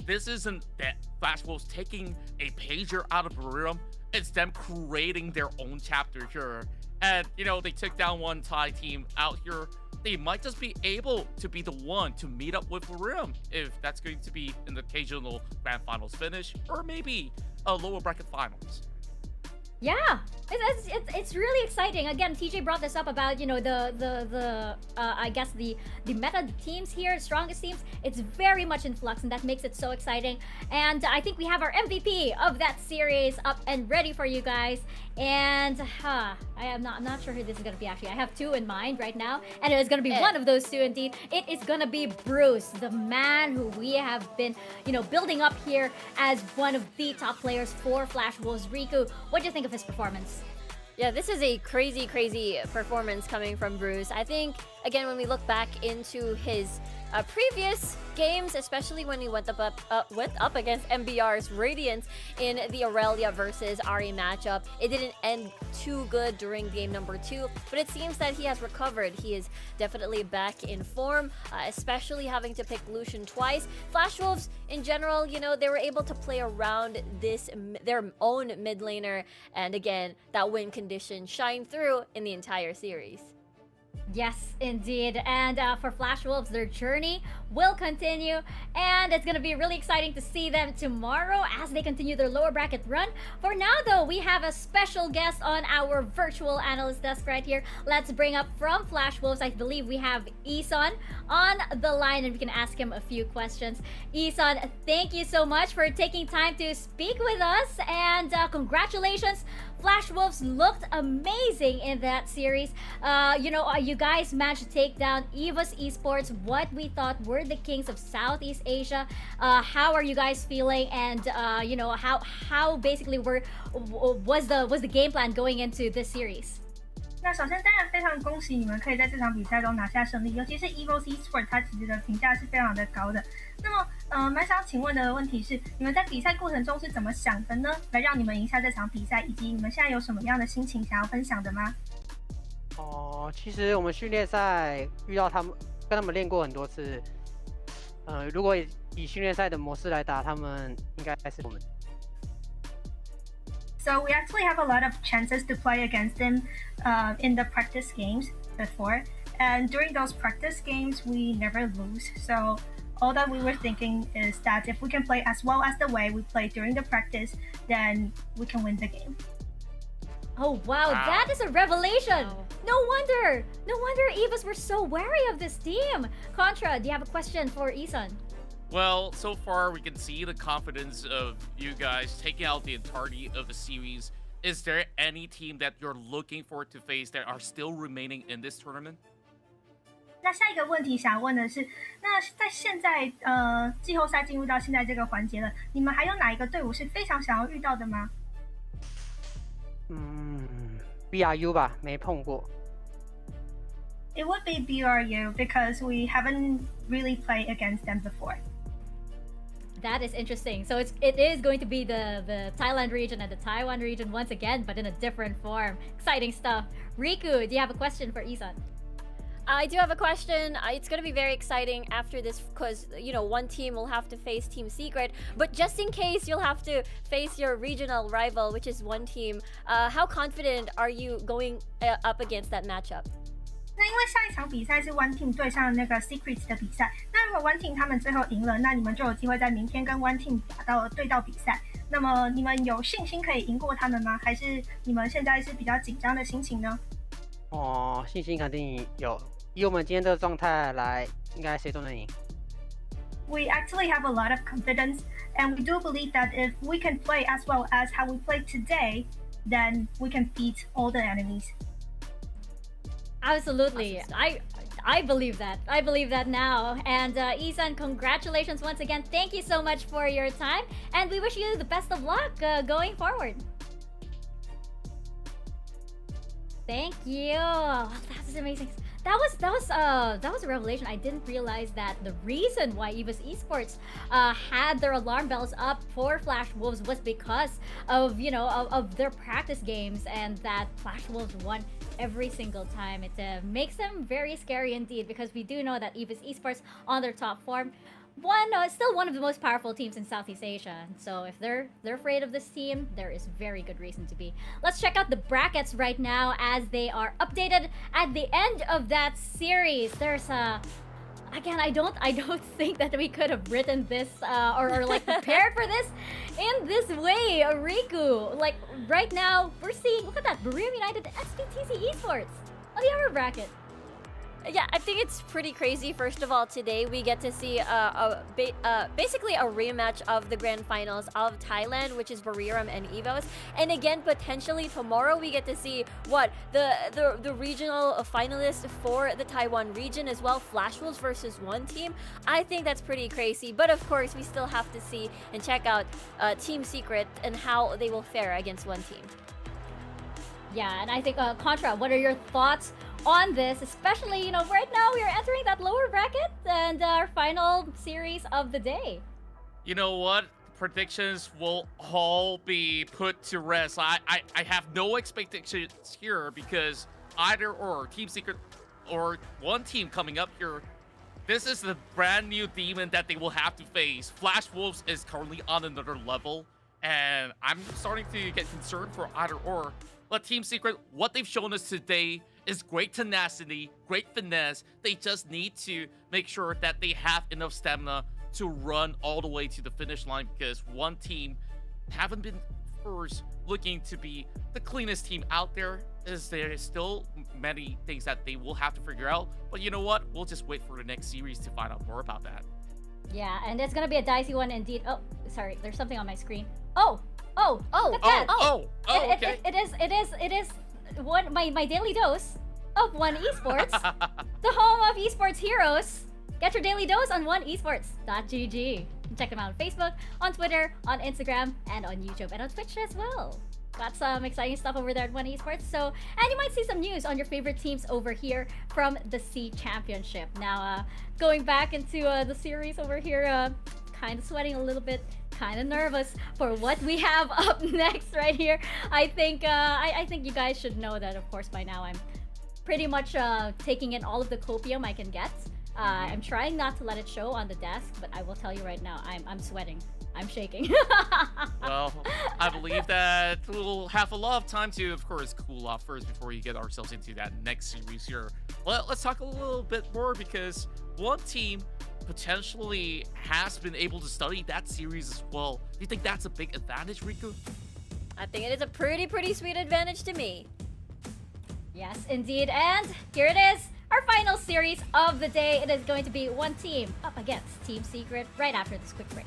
K: this isn't that Flash Wolves taking a pager out of Buram, it's them creating their own chapter here. And, you know, they took down one Thai team out here. They might just be able to be the one to meet up with Buram, if that's going to be an occasional grand finals finish, or maybe a lower bracket finals.
B: Yeah, it's really exciting. Again, TJ brought this up about, you know, the I guess the meta teams here, strongest teams. It's very much in flux, and that makes it so exciting. And I think we have our MVP of that series up and ready for you guys. And I'm not sure who this is gonna be actually. I have 2 in mind right now, and it is gonna be one of those 2 indeed. It is gonna be Bruce, the man who we have been, you know, building up here as one of the top players for Flash Wolves. Riku, what do you think of his performance?
D: Yeah, this is a crazy performance coming from Bruce. I think, again, when we look back into his previous games, especially when he went up against MBR's Radiance in the Aurelia versus Ari matchup, it didn't end too good during game number 2, but it seems that he has recovered. He is definitely back in form, especially having to pick Lucian twice. Flash Wolves, in general, you know, they were able to play around their own mid laner, and again, that win condition shined through in the entire series.
B: Yes, indeed. And for Flash Wolves, their journey will continue, and it's going to be really exciting to see them tomorrow as they continue their lower bracket run. For now, though, we have a special guest on our virtual analyst desk right here. Let's bring up from Flash Wolves, I believe we have Isan on the line, and we can ask him a few questions. Isan, thank you so much for taking time to speak with us, and congratulations. Flash Wolves looked amazing in that series. You know, you guys managed to take down EVOS Esports, what we thought were the kings of Southeast Asia. How are you guys feeling? And you know, how basically was the game plan going into this series?
P: 那首先当然非常恭喜你们可以在这场比赛中拿下胜利，尤其是 EVOS Esports 它其实的评价是非常的高的。那么蛮想请问的问题是，你们在比赛过程中是怎么想的呢？来让你们赢下这场比赛，以及你们现在有什么样的心情想要分享的吗？
Q: 其实我们训练赛遇到他们，跟他们练过很多次。如果以训练赛的模式来打，他们应该是我们。
P: So we actually have a lot of chances to play against them in the practice games before. And during those practice games, we never lose. So all that we were thinking is that if we can play as well as the way we played during the practice, then we can win the game.
B: Oh wow, that is a revelation! No wonder EVOS were so wary of this team. Contra, do you have a question for Isan?
K: Well, so far we can see the confidence of you guys taking out the entirety of the series. Is there any team that you're looking forward to face that are still remaining in this tournament?
P: 那下一个问题想问的是，那在现在季后赛进入到现在这个环节了，你们还有哪一个队伍是非常想要遇到的吗
Q: ？BRU 吧，没碰过。
P: It would be BRU because we haven't really played against them before.
B: That is interesting. So it is going to be the Thailand region and the Taiwan region once again, but in a different form. Exciting stuff. Riku, do you have a question for Isan?
D: I do have a question. It's going to be very exciting after this because, you know, one team will have to face Team Secret. But just in case you'll have to face your regional rival, which is one team, how confident are you going up against that matchup?
P: 那因为下一场比赛是 One Team 对上那个 Secrets 的比赛，那如果 One Team 他们最后赢了，那你们就有机会在明天跟 One Team 对到比赛。那么你们有信心可以赢过他们吗？还是你们现在是比较紧张的心情呢？
Q: 信心肯定有。以我们今天这个状态来，应该谁都能赢。
P: We actually have a lot of confidence, and we do believe that if we can play as well as how we played today, then we can beat all the enemies.
B: Absolutely. I believe that. I believe that now. And Isan, congratulations once again. Thank you so much for your time, and we wish you the best of luck going forward. Thank you. That's amazing. That was a revelation. I didn't realize that the reason why EVOS Esports had their alarm bells up for Flash Wolves was because of of their practice games, and that Flash Wolves won every single time. It makes them very scary indeed, because we do know that EVOS Esports on their top form, still one of the most powerful teams in Southeast Asia. So if they're afraid of this team, there is very good reason to be. Let's check out the brackets right now as they are updated at the end of that series. There's again, I don't think that we could have written this or like prepared for this in this way. Riku, like right now we're seeing, look at that, Barium United, SBTC Esports on the upper bracket.
D: Yeah, I think it's pretty crazy. First of all, today we get to see basically a rematch of the grand finals of Thailand, which is Bariram and EVOS. And again, potentially tomorrow we get to see the regional finalists for the Taiwan region as well, Flash Wolves versus one team. I think that's pretty crazy. But of course, we still have to see and check out Team Secret and how they will fare against one team.
B: Yeah, and I think Contra, what are your thoughts on this, especially, right now we are entering that lower bracket and our final series of the day?
K: You know what? Predictions will all be put to rest. I have no expectations here, because either or Team Secret or one team coming up here, this is the brand new demon that they will have to face. Flash Wolves is currently on another level, and I'm starting to get concerned for either or. But Team Secret, what they've shown us today is great tenacity, great finesse. They just need to make sure that they have enough stamina to run all the way to the finish line, because one team haven't been first looking to be the cleanest team out there, as there is still many things that they will have to figure out. But you know what? We'll just wait for the next series to find out more about that.
B: Yeah, and it's gonna be a dicey one indeed. Oh, sorry, there's something on my screen. Okay. It is one my daily dose of One Esports, the home of esports heroes. Get your daily dose on oneesports.gg. Check them out on Facebook, on Twitter, on Instagram, and on YouTube, and on Twitch as well. Got some exciting stuff over there at One Esports. So, and you might see some news on your favorite teams over here from the C Championship. Now, going back into the series over here, kind of sweating a little bit, kind of nervous for what we have up next right here. I think you guys should know that, of course, by now I'm pretty much taking in all of the copium I can get. I'm trying not to let it show on the desk, but I will tell you right now, I'm sweating. I'm shaking.
K: Well, I believe that we'll have a lot of time to, of course, cool off first before we get ourselves into that next series here Well, let's talk a little bit more because one team potentially has been able to study that series as well. Do you think that's a big advantage, Riku?
D: I think it is a pretty sweet advantage to me.
B: Yes, indeed. And here it is, our final series of the day. It is going to be one team up against Team Secret right after this quick break.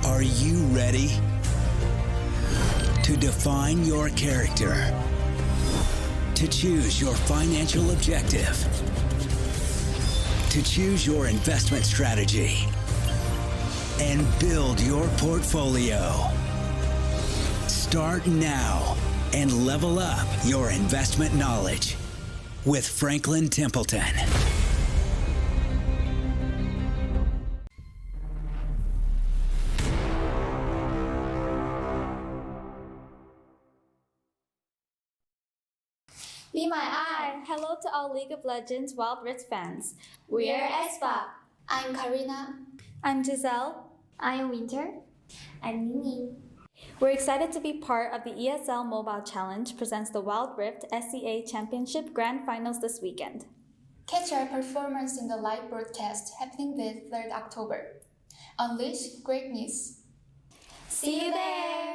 G: Are you ready to define your character, to choose your financial objective, to choose your investment strategy, and build your portfolio? Start now and level up your investment knowledge with Franklin Templeton.
J: Be my eye. Hello to all League of Legends Wild Rift fans. We are aespa. I'm Karina. I'm Giselle. I'm Winter. I'm Nini. We're excited to be part of the ESL Mobile Challenge presents the Wild Rift SEA Championship Grand Finals this weekend.
R: Catch our performance in the live broadcast happening this 3rd October. Unleash greatness.
J: See you there!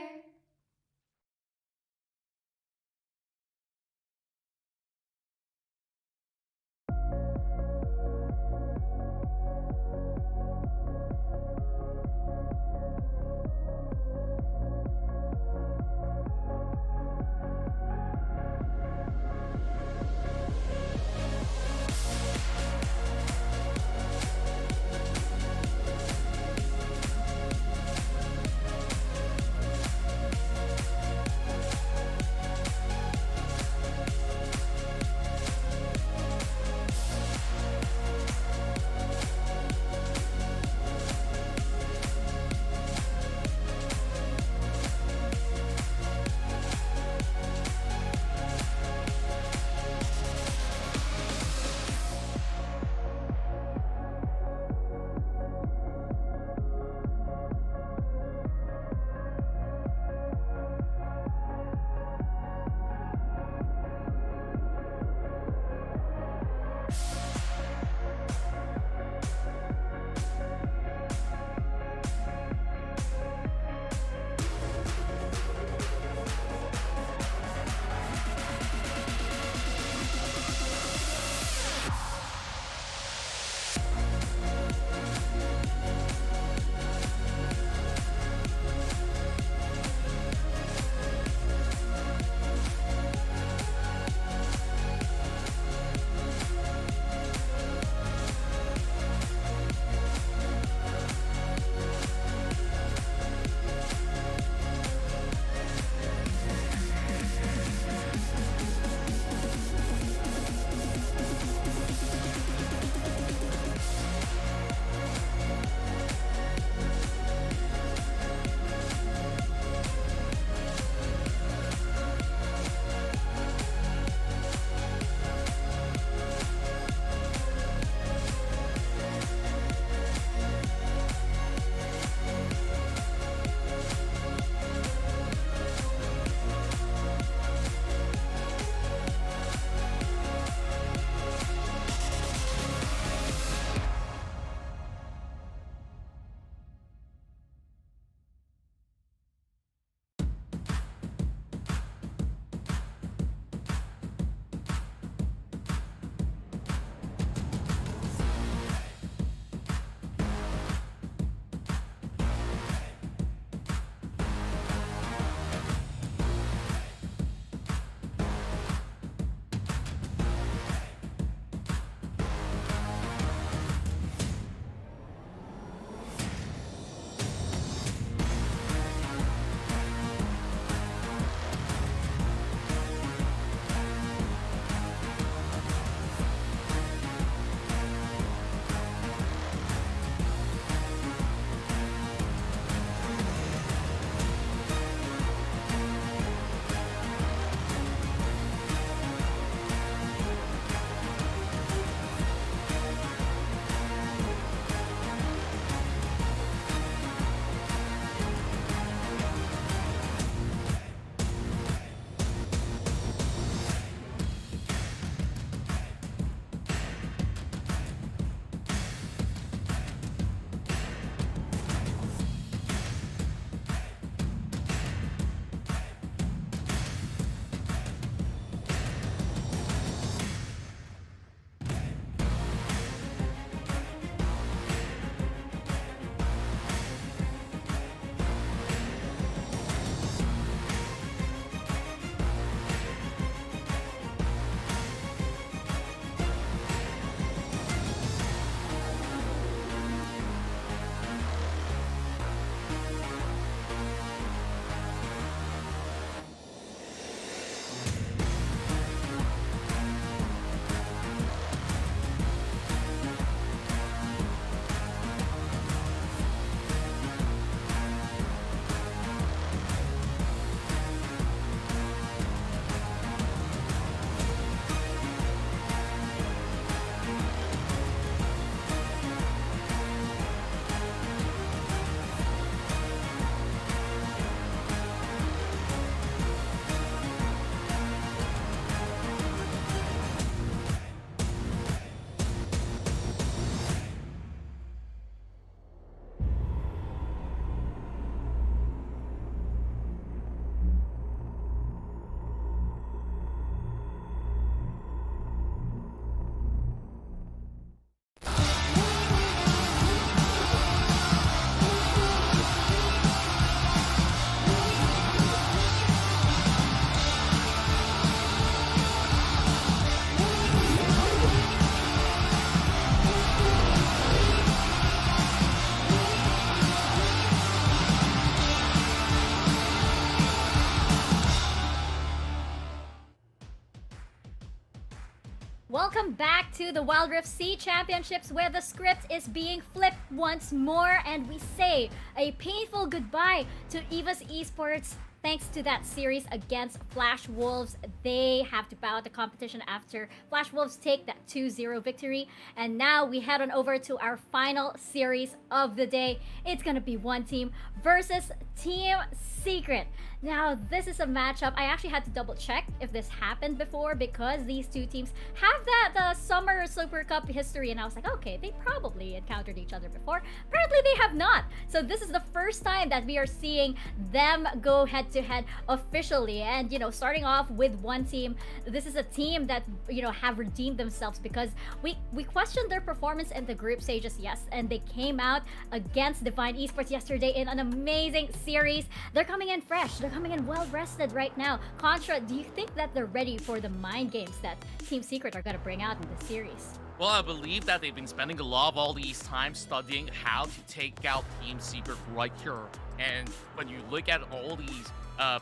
B: Welcome back to the Wild Rift C Championships, where the script is being flipped once more, and we say a painful goodbye to EVOS Esports. Thanks to that series against Flash Wolves, they have to bow out the competition after Flash Wolves take that 2-0 victory. And now we head on over to our final series of the day. It's gonna be one team versus Team Secret. Now, this is a matchup. I actually had to double check if this happened before, because these two teams have that Summer Super Cup history, and I was like, okay, they probably encountered each other before. Apparently they have not. So this is the first time that we are seeing them go head-to-head officially. And, you know, starting off with one team, this is a team that, you know, have redeemed themselves, because we questioned their performance in the group stages, yes, and they came out against Divine Esports yesterday in an amazing series. They're coming in fresh. They're coming in well rested right now. Contra, do you think that they're ready for the mind games that Team Secret are going to bring out in this series?
K: Well, I believe that they've been spending a lot of all these time studying how to take out Team Secret right here. And when you look at all these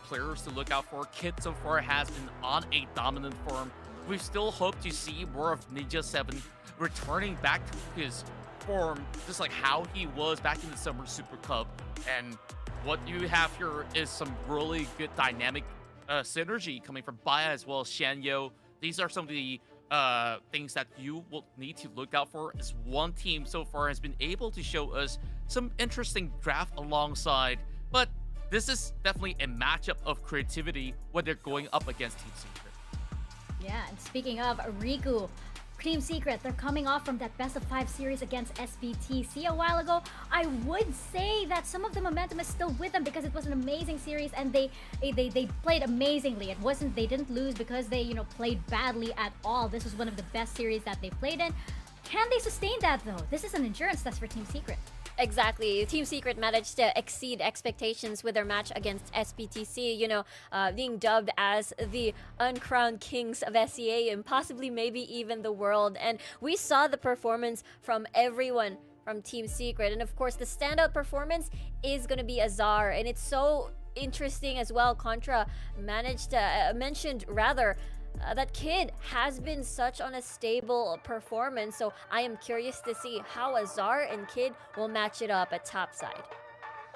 K: players to look out for, Kid so far has been on a dominant form. We still hope to see more of Ninja 7 returning back to his form, just like how he was back in the Summer Super Cup. And what you have here is some really good dynamic synergy coming from Baya as well as Shanyo. These are some of the things that you will need to look out for, as one team so far has been able to show us some interesting draft alongside. But this is definitely a matchup of creativity when they're going up against Team Secret.
B: Yeah, and speaking of Riku, Team Secret, they're coming off from that best of 5 series against SBTC a while ago. I would say that some of the momentum is still with them, because it was an amazing series and they played amazingly. It wasn't, they didn't lose because they, you know, played badly at all. This was one of the best series that they played in. Can they sustain that though? This is an endurance test for Team Secret.
D: Exactly. Team Secret managed to exceed expectations with their match against SBTC, you know, being dubbed as the uncrowned kings of SEA and possibly maybe even the world. And we saw the performance from everyone from Team Secret. And of course, the standout performance is going to be Azar. And it's so interesting as well. Contra managed to mentioned rather that Kid has been such on a stable performance, so I am curious to see how Azar and Kid will match it up at topside.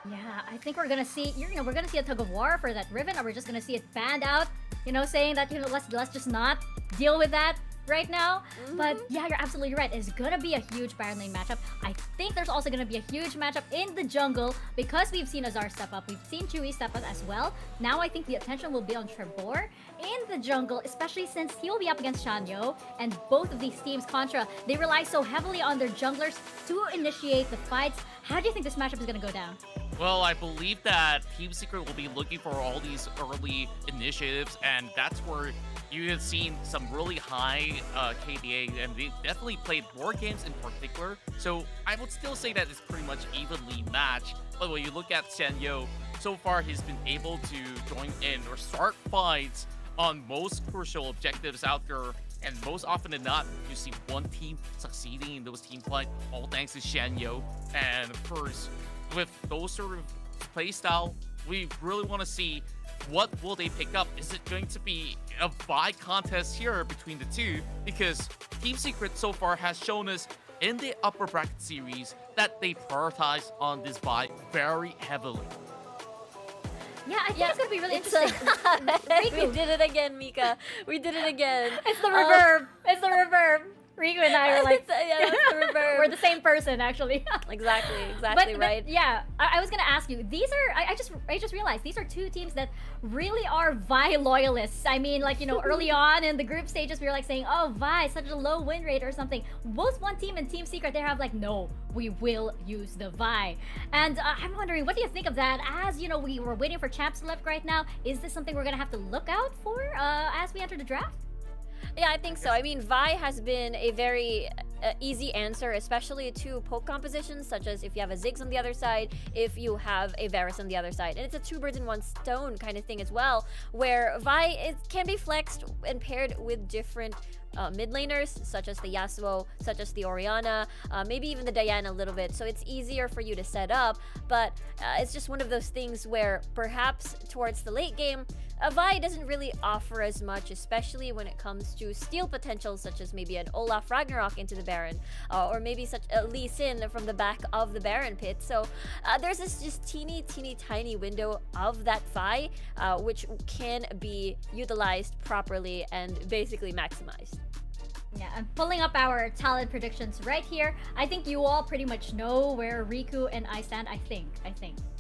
B: Yeah, I think we're gonna see, you know, we're gonna see a tug of war for that Riven, or we're just gonna see it banned out, you know, saying that, you know, let's just not deal with that right now. But yeah, you're absolutely right. It's gonna be a huge Baron lane matchup. I think there's also gonna be a huge matchup in the jungle, because we've seen Azar step up, we've seen Chewy step up as well. Now I think the attention will be on Trebor in the jungle, especially since he will be up against Shanyo, and both of these teams, Contra, they rely so heavily on their junglers to initiate the fights. How do you think this matchup is gonna go down?
K: Well, I believe that Team Secret will be looking for all these early initiatives, and that's where you have seen some really high KDA, and they definitely played war games in particular. So I would still say that it's pretty much evenly matched. But when you look at Shanyo, so far he's been able to join in or start fights on most crucial objectives out there. And most often than not, you see one team succeeding in those team fights, all thanks to Shanyo. And of course, with those sort of playstyle, we really want to see what will they pick up. Is it going to be a buy contest here between the two? Because Team Secret so far has shown us in the upper bracket series that they prioritize on this buy very heavily.
B: Yeah, I think it's gonna be really interesting.
D: We did it again, Mika. We did it again.
B: It's the reverb. It's the reverb. Riku and I are like,
D: yeah, that's the reverb.
B: We're the same person, actually.
D: Exactly,
B: but,
D: right.
B: Yeah, I was gonna ask you. These are, I just realized these are two teams that really are Vi loyalists. I mean, like, you know, early on in the group stages, we were like saying, oh, Vi, such a low win rate or something. Both one team and Team Secret, they have like, no, we will use the Vi. And I'm wondering, what do you think of that? As you know, we were waiting for champs select right now. Is this something we're gonna have to look out for as we enter the draft?
D: Yeah, I think so. I mean, Vi has been a very easy answer, especially to poke compositions, such as if you have a Ziggs on the other side, if you have a Varus on the other side. And it's a 2 birds in 1 stone kind of thing as well, where Vi can be flexed and paired with different mid laners, such as the Yasuo, such as the Orianna, maybe even the Diana a little bit. So it's easier for you to set up, but it's just one of those things where perhaps towards the late game, Vi doesn't really offer as much, especially when it comes to steal potentials such as maybe an Olaf Ragnarok into the Baron, or maybe such a Lee Sin from the back of the Baron pit. So there's this just teeny tiny window of that Vi, which can be utilized properly and basically maximized.
B: Yeah, I'm pulling up our talent predictions right here. I think you all pretty much know where Riku and I stand. I think.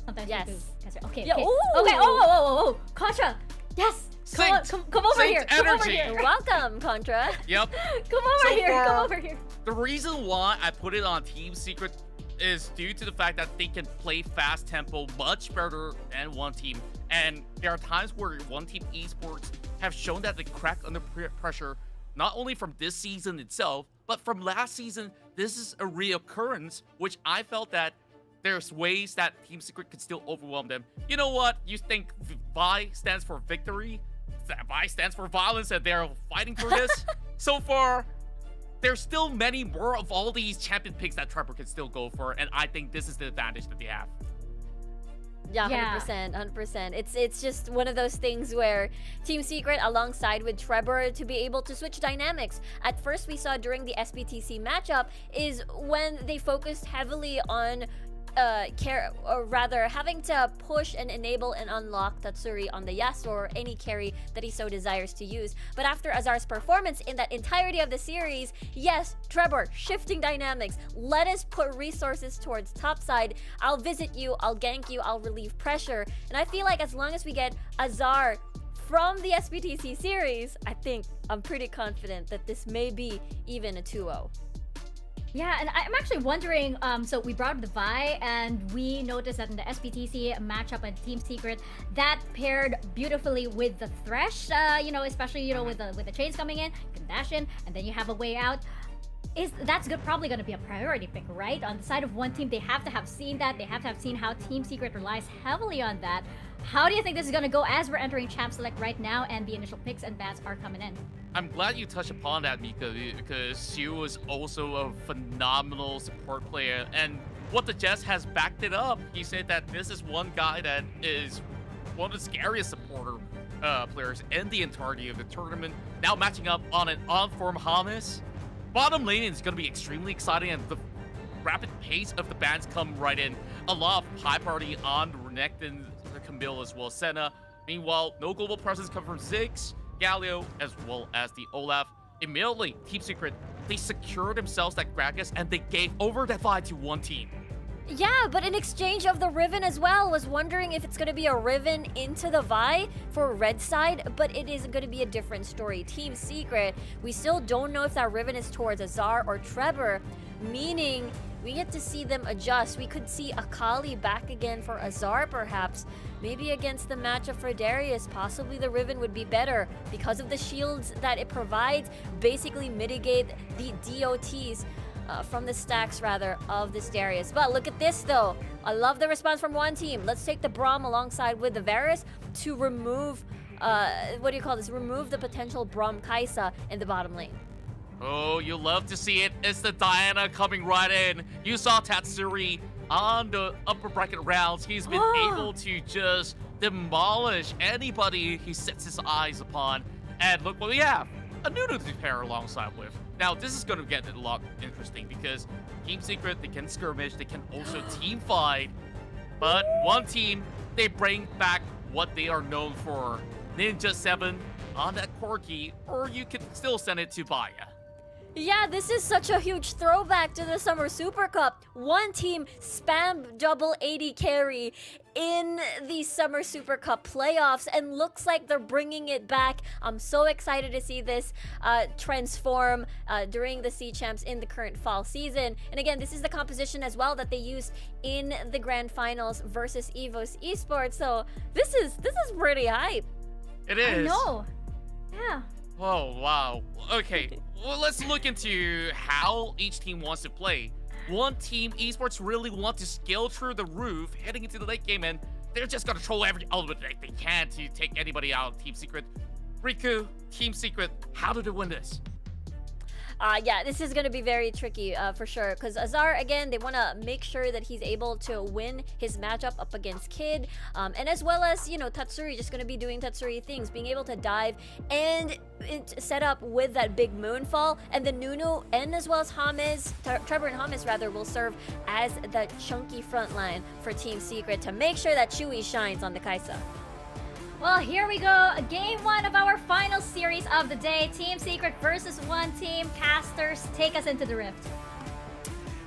B: Sometimes
D: yes.
B: Riku. Okay.
D: Yeah,
B: Okay.
D: ooh.
B: Okay. Oh. Contra. Yes. Come over here. Come over here.
D: Welcome, Contra.
K: Yep.
B: Come over here. Come over here.
K: The reason why I put it on Team Secret is due to the fact that they can play fast tempo much better than one team. And there are times where one team esports have shown that they crack under pressure, not only from this season itself, but from last season. This is a reoccurrence, which I felt that there's ways that Team Secret could still overwhelm them. You know what? You think Vi stands for victory? Vi stands for violence, and they're fighting for this? So far, there's still many more of all these champion picks that Trevor can still go for, and I think this is the advantage that they have.
D: Yeah, 100%. It's just one of those things where Team Secret, alongside with Trevor, to be able to switch dynamics. At first, we saw during the SBTC matchup is when they focused heavily on having to push and enable and unlock Tatsuri on the Yasuo or any carry that he so desires to use. But after Azar's performance in that entirety of the series, yes, Trevor, shifting dynamics. Let us put resources towards topside. I'll visit you, I'll gank you, I'll relieve pressure. And I feel like as long as we get Azar from the SBTC series, I'm pretty confident that this may be even a 2-0.
B: Yeah, and I'm actually wondering, so we brought up the Vi, and we noticed that in the SBTC matchup at Team Secret, that paired beautifully with the Thresh, especially, with the chains coming in, you can dash in, and then you have a way out. That's probably going to be a priority pick, right? On the side of one team, they have to have seen that. They have to have seen how Team Secret relies heavily on that. How do you think this is going to go as we're entering Champ Select right now and the initial picks and bans are coming in?
K: I'm glad you touched upon that, Mika, because she was also a phenomenal support player. And what the Jess has backed it up. He said that this is one guy that is one of the scariest supporter players in the entirety of the tournament. Now matching up on an on-form Hamas. Bottom lane is going to be extremely exciting, and the rapid pace of the bans come right in. A lot of high priority on Renekton, Camille, as well as Senna. Meanwhile, no global presence come from Ziggs, Galio, as well as the Olaf. Immediately, Team Secret, they secured themselves that Gragas, and they gave over that fight to one team.
D: Yeah, but in exchange of the Riven as well. Was wondering if it's going to be a Riven into the Vi for red side, but it is going to be a different story. Team Secret, we still don't know if that Riven is towards Azar or Trevor, meaning we get to see them adjust. We could see Akali back again for Azar perhaps, maybe against the matchup for Darius. Possibly the Riven would be better because of the shields that it provides, basically mitigate the DOTs from the stacks of this Darius. But look at this though. I love the response from one team. Let's take the Braum alongside with the Varus to remove, remove the potential Braum Kaisa in the bottom lane.
K: Oh, you love to see it. It's the Diana coming right in. You saw Tatsuri on the upper bracket rounds. He's been able to just demolish anybody he sets his eyes upon. And look what we have. A Nunu to pair alongside with. Now, this is going to get a lot interesting because Team Secret, they can skirmish, they can also team fight. But one team, they bring back what they are known for. Ninja 7 on that Corki, or you can still send it to Baya.
D: Yeah, this is such a huge throwback to the Summer Super Cup. One team spam double 80 carry in the Summer Super Cup playoffs, and looks like they're bringing it back. I'm so excited to see this transform during the C Champs in the current fall season. And again, this is the composition as well that they used in the grand finals versus EVOS esports. So this is pretty hype.
K: It is.
B: I know. Yeah.
K: Oh, wow. Okay, well, let's look into how each team wants to play. One team, esports, really want to scale through the roof heading into the late game, and they're just gonna troll every element they can to take anybody out of Team Secret. Riku, Team Secret, how do they win this?
D: yeah, this is going to be very tricky for sure. Because Azar, again, they want to make sure that he's able to win his matchup up against Kid. And as well as, you know, Tatsuri just going to be doing Tatsuri things, being able to dive and set up with that big moonfall. And then Nunu and as well as James, Trevor and James rather, will serve as the chunky front line for Team Secret to make sure that Chewy shines on the Kaisa.
B: Well, here we go. Game 1 of our final series of the day. Team Secret versus one team. Casters, take us into the Rift.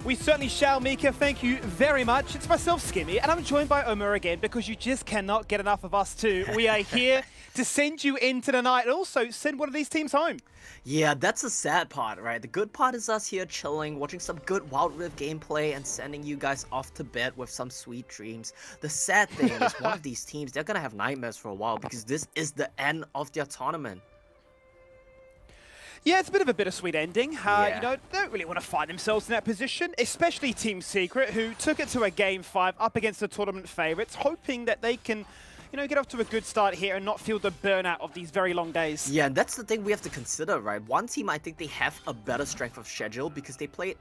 C: We certainly shall, Mika. Thank you very much. It's myself, Skimmy, and I'm joined by Omer again because you just cannot get enough of us too. We are here to send you into the night and also send one of these teams home.
O: Yeah, that's the sad part, right? The good part is us here chilling, watching some good Wild Rift gameplay and sending you guys off to bed with some sweet dreams. The sad thing is one of these teams, they're gonna have nightmares for a while because this is the end of their tournament.
C: Yeah, it's a bit of a bittersweet ending. You know, they don't really want to find themselves in that position, especially Team Secret, who took it to a Game 5 up against the tournament favourites, hoping that they can, you know, get off to a good start here and not feel the burnout of these very long days.
O: Yeah, and that's the thing we have to consider, right? One team, I think they have a better strength of schedule because they played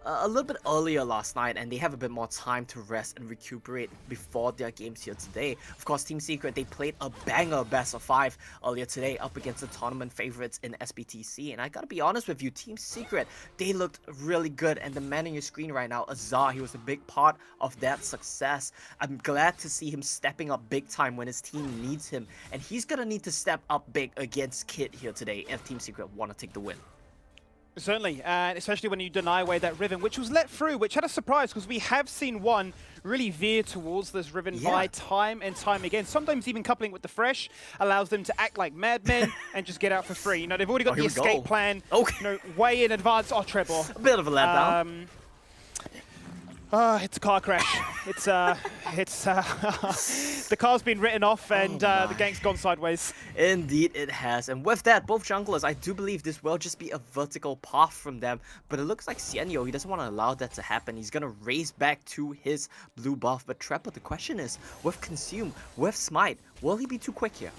O: a little bit earlier last night and they have a bit more time to rest and recuperate before their games here today. Of course, Team Secret, they played a banger best of 5 earlier today up against the tournament favorites in SBTC. And I gotta be honest with you, Team Secret, they looked really good. And the man on your screen right now, Azar, he was a big part of that success. I'm glad to see him stepping up big time when his team needs him. And he's gonna need to step up big against Kid here today if Team Secret want to take the win.
C: Certainly, and especially when you deny away that Riven, which was let through, which had a surprise because we have seen one really veer towards this Riven by time and time again. Sometimes even coupling with the Fresh allows them to act like madmen and just get out for free. You know, they've already got the escape plan, you know, way in advance. Oh, Treble.
O: A bit of a letdown.
C: It's a car crash. The car's been written off and the gang's gone sideways.
O: Indeed it has. And with that, both junglers, I do believe this will just be a vertical path from them. But it looks like Xianyo, he doesn't want to allow that to happen. He's going to race back to his blue buff. But Trapper, the question is, with Consume, with Smite, will he be too quick here?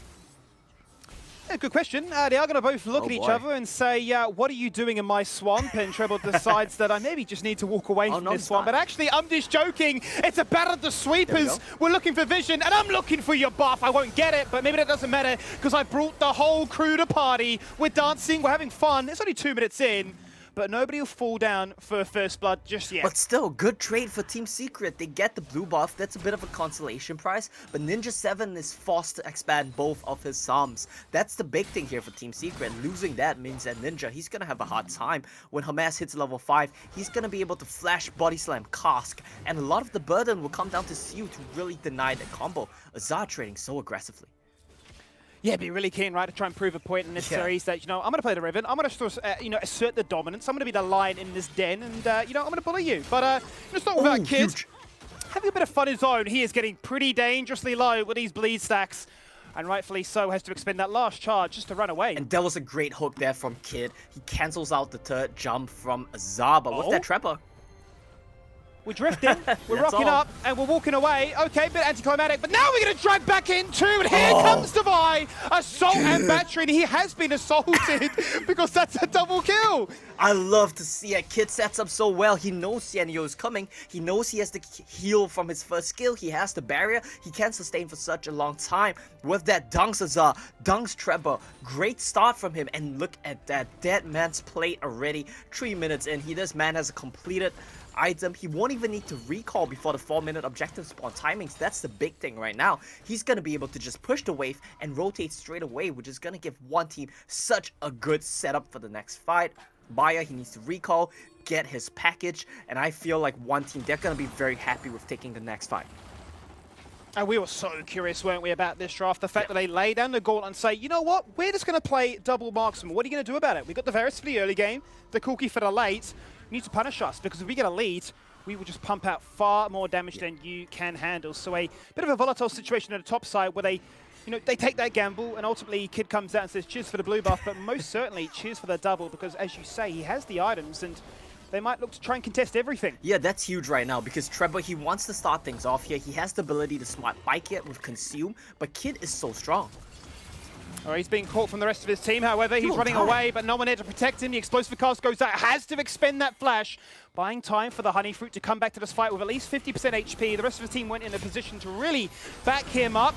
C: Yeah, good question. They are going to both look at each other and say, what are you doing in my swamp? And Treble decides that I maybe just need to walk away from this swamp. But actually, I'm just joking. It's a battle of the sweepers. We're looking for vision, and I'm looking for your buff. I won't get it, but maybe that doesn't matter because I brought the whole crew to party. We're dancing. We're having fun. It's only 2 minutes in. But nobody will fall down for first blood just yet.
O: But still, good trade for Team Secret. They get the blue buff. That's a bit of a consolation prize. But Ninja 7 is forced to expand both of his Psalms. That's the big thing here for Team Secret. Losing that means that Ninja, he's going to have a hard time. When Hamas hits level 5, he's going to be able to flash Body Slam, Cask. And a lot of the burden will come down to Siu to really deny the combo. Azar trading so aggressively.
C: Yeah, be really keen, right, to try and prove a point in this series that, you know, I'm going to play the Riven. I'm going to, you know, assert the dominance. I'm going to be the lion in this den, and, you know, I'm going to bully you. But let's not without Kid. Having a bit of fun in his own. He is getting pretty dangerously low with these bleed stacks. And rightfully so, has to expend that last charge just to run away.
O: And that was a great hook there from Kid. He cancels out the third jump from Azar, but with that Trapper.
C: We're drifting, we're rocking up, and we're walking away. Okay, bit anticlimactic, but now we're going to drag back into, and here comes Devi. Assault and battery, and he has been assaulted because that's a double kill.
O: I love to see it. Kid sets up so well. He knows Xianyo is coming. He knows he has to heal from his first skill. He has the barrier. He can't sustain for such a long time. With that, dunks Azar, dunks Trevor. Great start from him, and look at that. Dead man's plate already. 3 minutes in. This man has a completed item. He won't even need to recall before the 4-minute objective spawn timings. That's the big thing right now. He's going to be able to just push the wave and rotate straight away, which is going to give one team such a good setup for the next fight. Baya, he needs to recall, get his package, and I feel like one team, they're going to be very happy with taking the next fight.
C: And we were so curious, weren't we, about this draft? The fact that they lay down the gauntlet and say, you know what, we're just going to play double marksman. What are you going to do about it? We got the Varus for the early game, the Cookie for the late. You need to punish us, because if we get a lead, we will just pump out far more damage than you can handle. So a bit of a volatile situation at the top side where they, you know, they take that gamble, and ultimately Kid comes out and says, cheers for the blue buff, but most certainly cheers for the double, because as you say, he has the items, and they might look to try and contest everything.
O: Yeah, that's huge right now, because Trevor, he wants to start things off here. He has the ability to smart bike it with Consume, but Kid is so strong.
C: Oh, he's being caught from the rest of his team, however. He's running away, but no one there to protect him. The explosive cast goes out, has to expend that flash, buying time for the Honey Fruit to come back to this fight with at least 50% HP. The rest of the team went in a position to really back him up.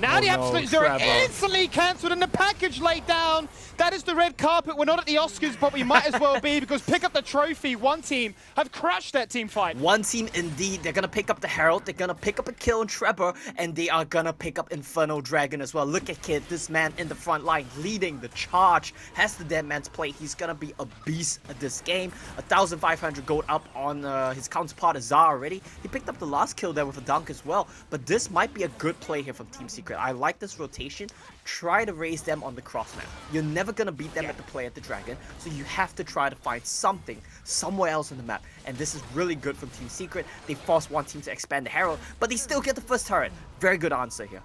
C: Now the absolute zero instantly cancelled and the package laid down. That is the red carpet. We're not at the Oscars, but we might as well be, because pick up the trophy. One team have crushed that team fight.
O: One team indeed. They're gonna pick up the Herald, they're gonna pick up a kill on Trevor, and they are gonna pick up Inferno Dragon as well. Look at Kid, this man in the front line, leading the charge, has the dead man's plate. He's gonna be a beast at this game. 1,500 gold up on his counterpart Azar already. He picked up the last kill there with a dunk as well, but this might be a good play here from Team Secret. I like this rotation. Try to raise them on the cross map. You're never gonna beat them at the play at the Dragon, so you have to try to find something somewhere else on the map. And this is really good from Team Secret. They force one team to expand the Herald, but they still get the first turret. Very good answer here.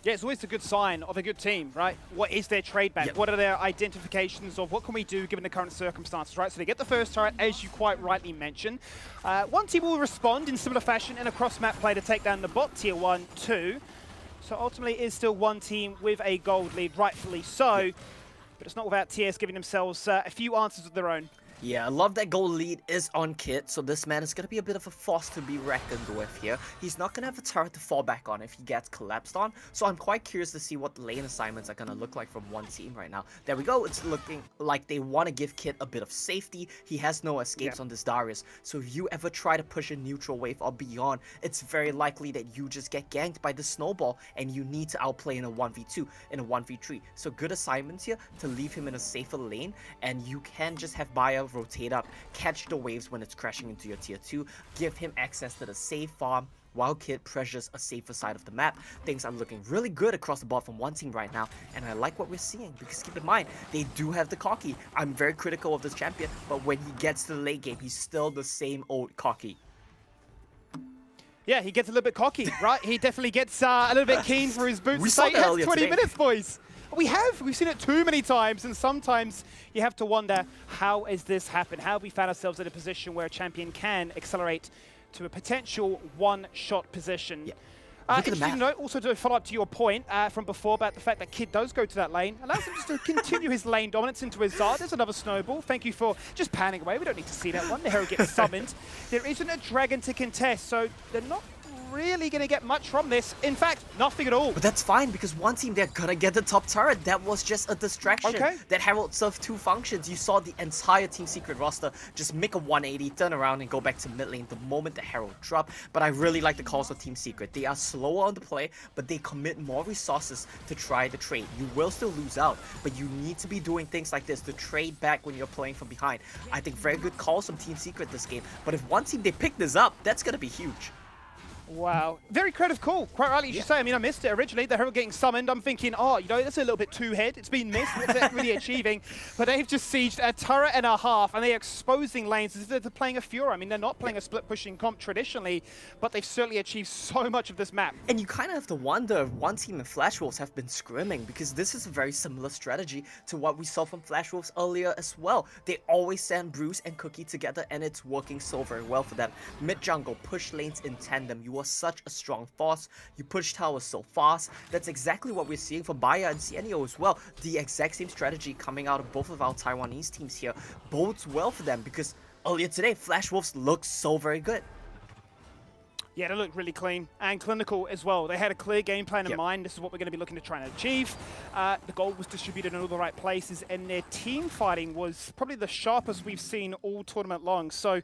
C: Yeah, it's always a good sign of a good team, right? What is their trade back? What are their identifications of what can we do given the current circumstances, right? So they get the first turret, as you quite rightly mentioned. One team will respond in similar fashion in a cross-map play to take down the bot tier 1, 2. So ultimately it is still one team with a gold lead, rightfully so. But it's not without TS giving themselves a few answers of their own.
O: Yeah, I love that goal lead is on Kit, so this man is going to be a bit of a force to be reckoned with here. He's not going to have a turret to fall back on if he gets collapsed on, so I'm quite curious to see what the lane assignments are going to look like from one team right now. There we go, it's looking like they want to give Kit a bit of safety. He has no escapes on this Darius, so if you ever try to push a neutral wave or beyond, it's very likely that you just get ganked by the snowball and you need to outplay in a 1v2, in a 1v3. So good assignments here to leave him in a safer lane, and you can just have Baya rotate up, catch the waves when it's crashing into your tier 2, give him access to the safe farm while Kid pressures a safer side of the map. Things are looking really good across the board from one team right now, and I like what we're seeing, because keep in mind, they do have the cocky. I'm very critical of this champion, but when he gets to the late game, he's still the same old cocky.
C: Yeah, he gets a little bit cocky, right? He definitely gets a little bit keen for his boots.
O: We saw that earlier
C: 20
O: today.
C: minutes, boys. We've seen it too many times, and sometimes you have to wonder, how has this happened? How have we found ourselves in a position where a champion can accelerate to a potential one-shot position? Interesting note, also to follow up to your point from before about the fact that Kid does go to that lane, allows him just to continue his lane dominance into his Zard. There's another snowball. Thank you for just panning away. We don't need to see that one. The hero gets summoned. There isn't a dragon to contest, so they're not really going to get much from this. In fact, nothing at all.
O: But that's fine, because one team, they're gonna get the top turret. That was just a distraction.
C: Okay.
O: That Herald served two functions. You saw the entire Team Secret roster just make a 180, turn around and go back to mid lane the moment the Herald dropped. But I really like the calls of Team Secret. They are slower on the play, but they commit more resources to try the trade. You will still lose out, but you need to be doing things like this to trade back when you're playing from behind. I think very good calls from Team Secret this game. But if one team, they pick this up, that's gonna be huge.
C: Wow. Very creative call. Quite rightly, you should say. I mean, I missed it originally. The Herald getting summoned. I'm thinking, oh, you know, that's a little bit too head. It's been missed. What's that really achieving? But they've just sieged a turret and a half, and they're exposing lanes as if they're playing a Fiora. I mean, they're not playing a split-pushing comp traditionally, but they've certainly achieved so much of this map.
O: And you kind of have to wonder if one team and Flash Wolves have been scrimming, because this is a very similar strategy to what we saw from Flash Wolves earlier as well. They always send Bruce and Cookie together, and it's working so very well for them. Mid-jungle, push lanes in tandem. You are such a strong force. You push towers so fast. That's exactly what we're seeing from Baya and Cienio as well. The exact same strategy coming out of both of our Taiwanese teams here bodes well for them, because earlier today, Flash Wolves looked so very good.
C: Yeah, they look really clean and clinical as well. They had a clear game plan in mind. This is what we're going to be looking to try and achieve. The gold was distributed in all the right places, and their team fighting was probably the sharpest we've seen all tournament long. So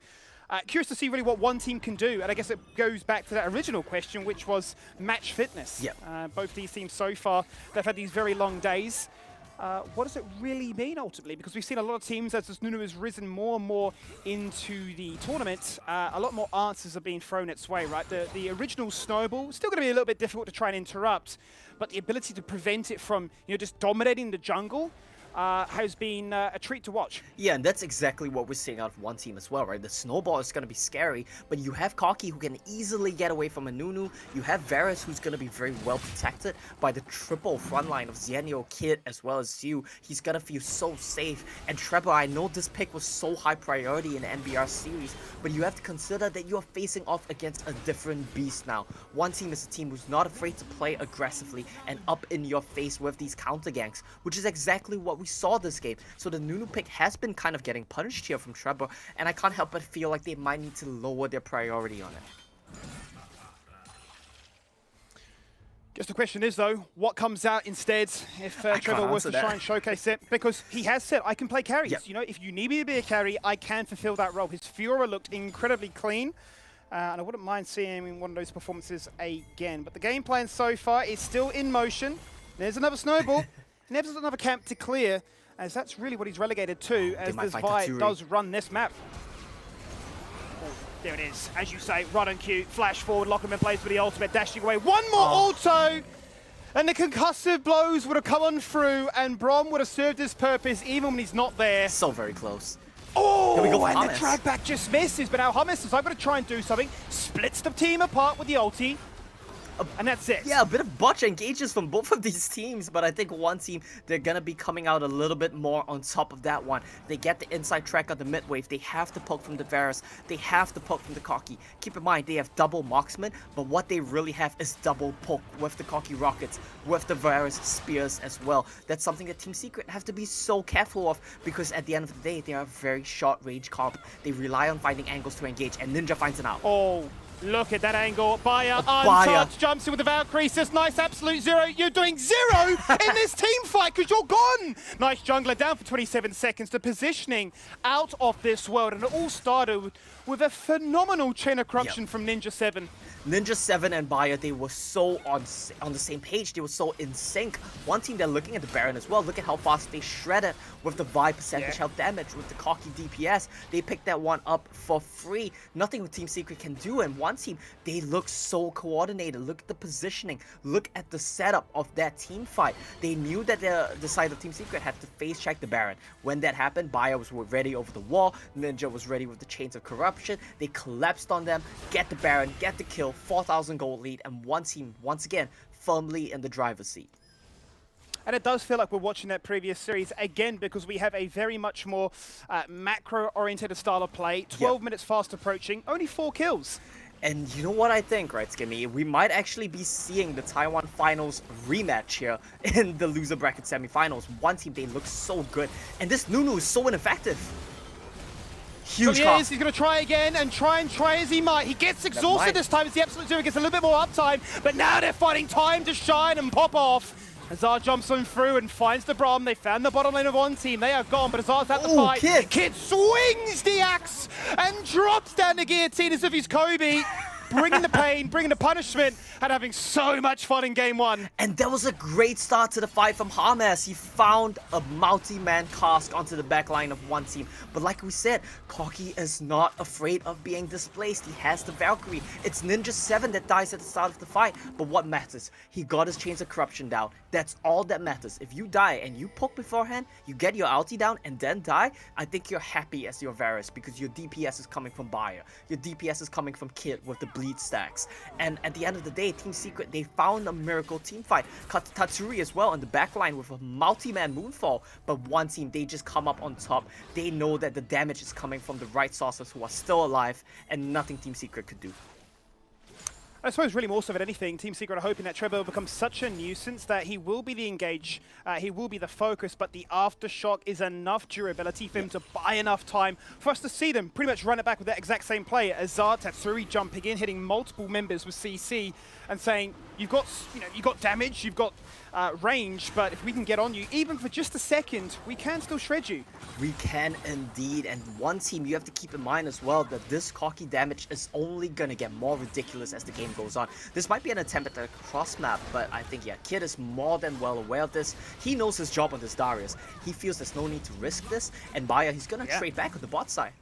C: curious to see really what one team can do. And I guess it goes back to that original question, which was match fitness. Both these teams so far, they've had these very long days. What does it really mean ultimately? Because we've seen a lot of teams, as this Nunu has risen more and more into the tournament, a lot more answers are being thrown its way, right? The original snowball, still going to be a little bit difficult to try and interrupt, but the ability to prevent it from, you know, just dominating the jungle, has been a treat to watch.
O: Yeah, and that's exactly what we're seeing out of one team as well, right? The snowball is going to be scary, but you have Koki who can easily get away from a Nunu. You have Varus who's going to be very well protected by the triple frontline of Zenio, Kid, as well as you. He's going to feel so safe. And Trevor, I know this pick was so high priority in the NBR series, but you have to consider that you are facing off against a different beast now. One team is a team who's not afraid to play aggressively and up in your face with these counter ganks, which is exactly what we saw this game. So the Nunu pick has been kind of getting punished here from Trevor, and I can't help but feel like they might need to lower their priority on it.
C: Guess the question is, though, what comes out instead if Trevor was to try and showcase it? Because he has said, I can play carries. Yep. You know, if you need me to be a carry, I can fulfill that role. His Fiora looked incredibly clean, and I wouldn't mind seeing him in one of those performances again. But the game plan so far is still in motion. There's another snowball. There's another camp to clear, as that's really what he's relegated to, as this Vi does run this map. There it is. As you say, run and Q, flash forward, lock him in place with the ultimate, dashing away. One more auto! And the concussive blows would have come on through, and Brom would have served his purpose even when he's not there.
O: So very close.
C: Oh,
O: here we go,
C: and the drag back just misses, but now Hummus says, I'm going to try and do something. Splits the team apart with the ulti. And that's it.
O: Yeah, a bit of botch engages from both of these teams, but I think one team, they're going to be coming out a little bit more on top of that one. They get the inside track on the mid wave. They have to poke from the Varus. They have to poke from the Koki. Keep in mind, they have double marksman, but what they really have is double poke with the Koki rockets, with the Varus spears as well. That's something that Team Secret have to be so careful of, because at the end of the day, they are a very short range comp. They rely on finding angles to engage, and Ninja finds it out.
C: Oh. Look at that angle. Bayer untouched, jumps in with the Valkyrie, says nice absolute zero. You're doing zero in this team fight because you're gone. Nice jungler down for 27 seconds. The positioning out of this world, and it all started with a phenomenal chain of corruption from Ninja 7.
O: Ninja 7 and Bayer, they were so on the same page. They were so in sync. One team, they're looking at the Baron as well. Look at how fast they shredded with the Vi percentage health damage, with the Koki DPS. They picked that one up for free. Nothing Team Secret can do. And one team, they look so coordinated. Look at the positioning. Look at the setup of that team fight. They knew that the side of Team Secret had to face check the Baron. When that happened, Bayer was ready over the wall. Ninja was ready with the chains of corruption. They collapsed on them, get the Baron, get the kill, 4,000 gold lead, and one team, once again, firmly in the driver's seat.
C: And it does feel like we're watching that previous series again, because we have a very much more macro-oriented style of play. 12 minutes fast approaching, only 4 kills.
O: And you know what I think, right, Skimmy? We might actually be seeing the Taiwan Finals rematch here in the loser bracket semifinals. One team, they look so good, and this Nunu is so ineffective. Huge
C: so he's going to try again and try as he might. He gets exhausted this time as the Absolute Zero gets a little bit more uptime, but now they're fighting time to shine and pop off. Azar jumps on through and finds the Brom. They found the bottom lane of one team. They are gone, but Azar's at the fight. Kid swings the axe and drops down the guillotine as if he's Kobe. Bringing the pain, bringing the punishment, and having so much fun in game one.
O: And that was a great start to the fight from Hamas. He found a multi-man cask onto the back line of one team. But like we said, Koki is not afraid of being displaced. He has the Valkyrie. It's Ninja 7 that dies at the start of the fight. But what matters? He got his chains of corruption down. That's all that matters. If you die and you poke beforehand, you get your ulti down and then die, I think you're happy as your Varus, because your DPS is coming from Bayer. Your DPS is coming from Kid with the bleed stacks. And at the end of the day, Team Secret, they found a miracle team fight. Cut Tatsuri as well on the back line with a multi-man moonfall, but one team, they just come up on top. They know that the damage is coming from the right sources who are still alive, and nothing Team Secret could do.
C: I suppose really more so than anything, Team Secret are hoping that Trevor will become such a nuisance that he will be the engage, he will be the focus, but the aftershock is enough durability for him to buy enough time for us to see them pretty much run it back with that exact same play. Azar, Tatsuri jumping in, hitting multiple members with CC and saying, you've got damage, you've got range, but if we can get on you, even for just a second, we can still shred you.
O: We can indeed, and one team, you have to keep in mind as well that this Koki damage is only gonna get more ridiculous as the game goes on. This might be an attempt at a cross map, but I think, yeah, Kid is more than well aware of this. He knows his job on this Darius. He feels there's no need to risk this, and Bayer, he's gonna trade back on the bot side.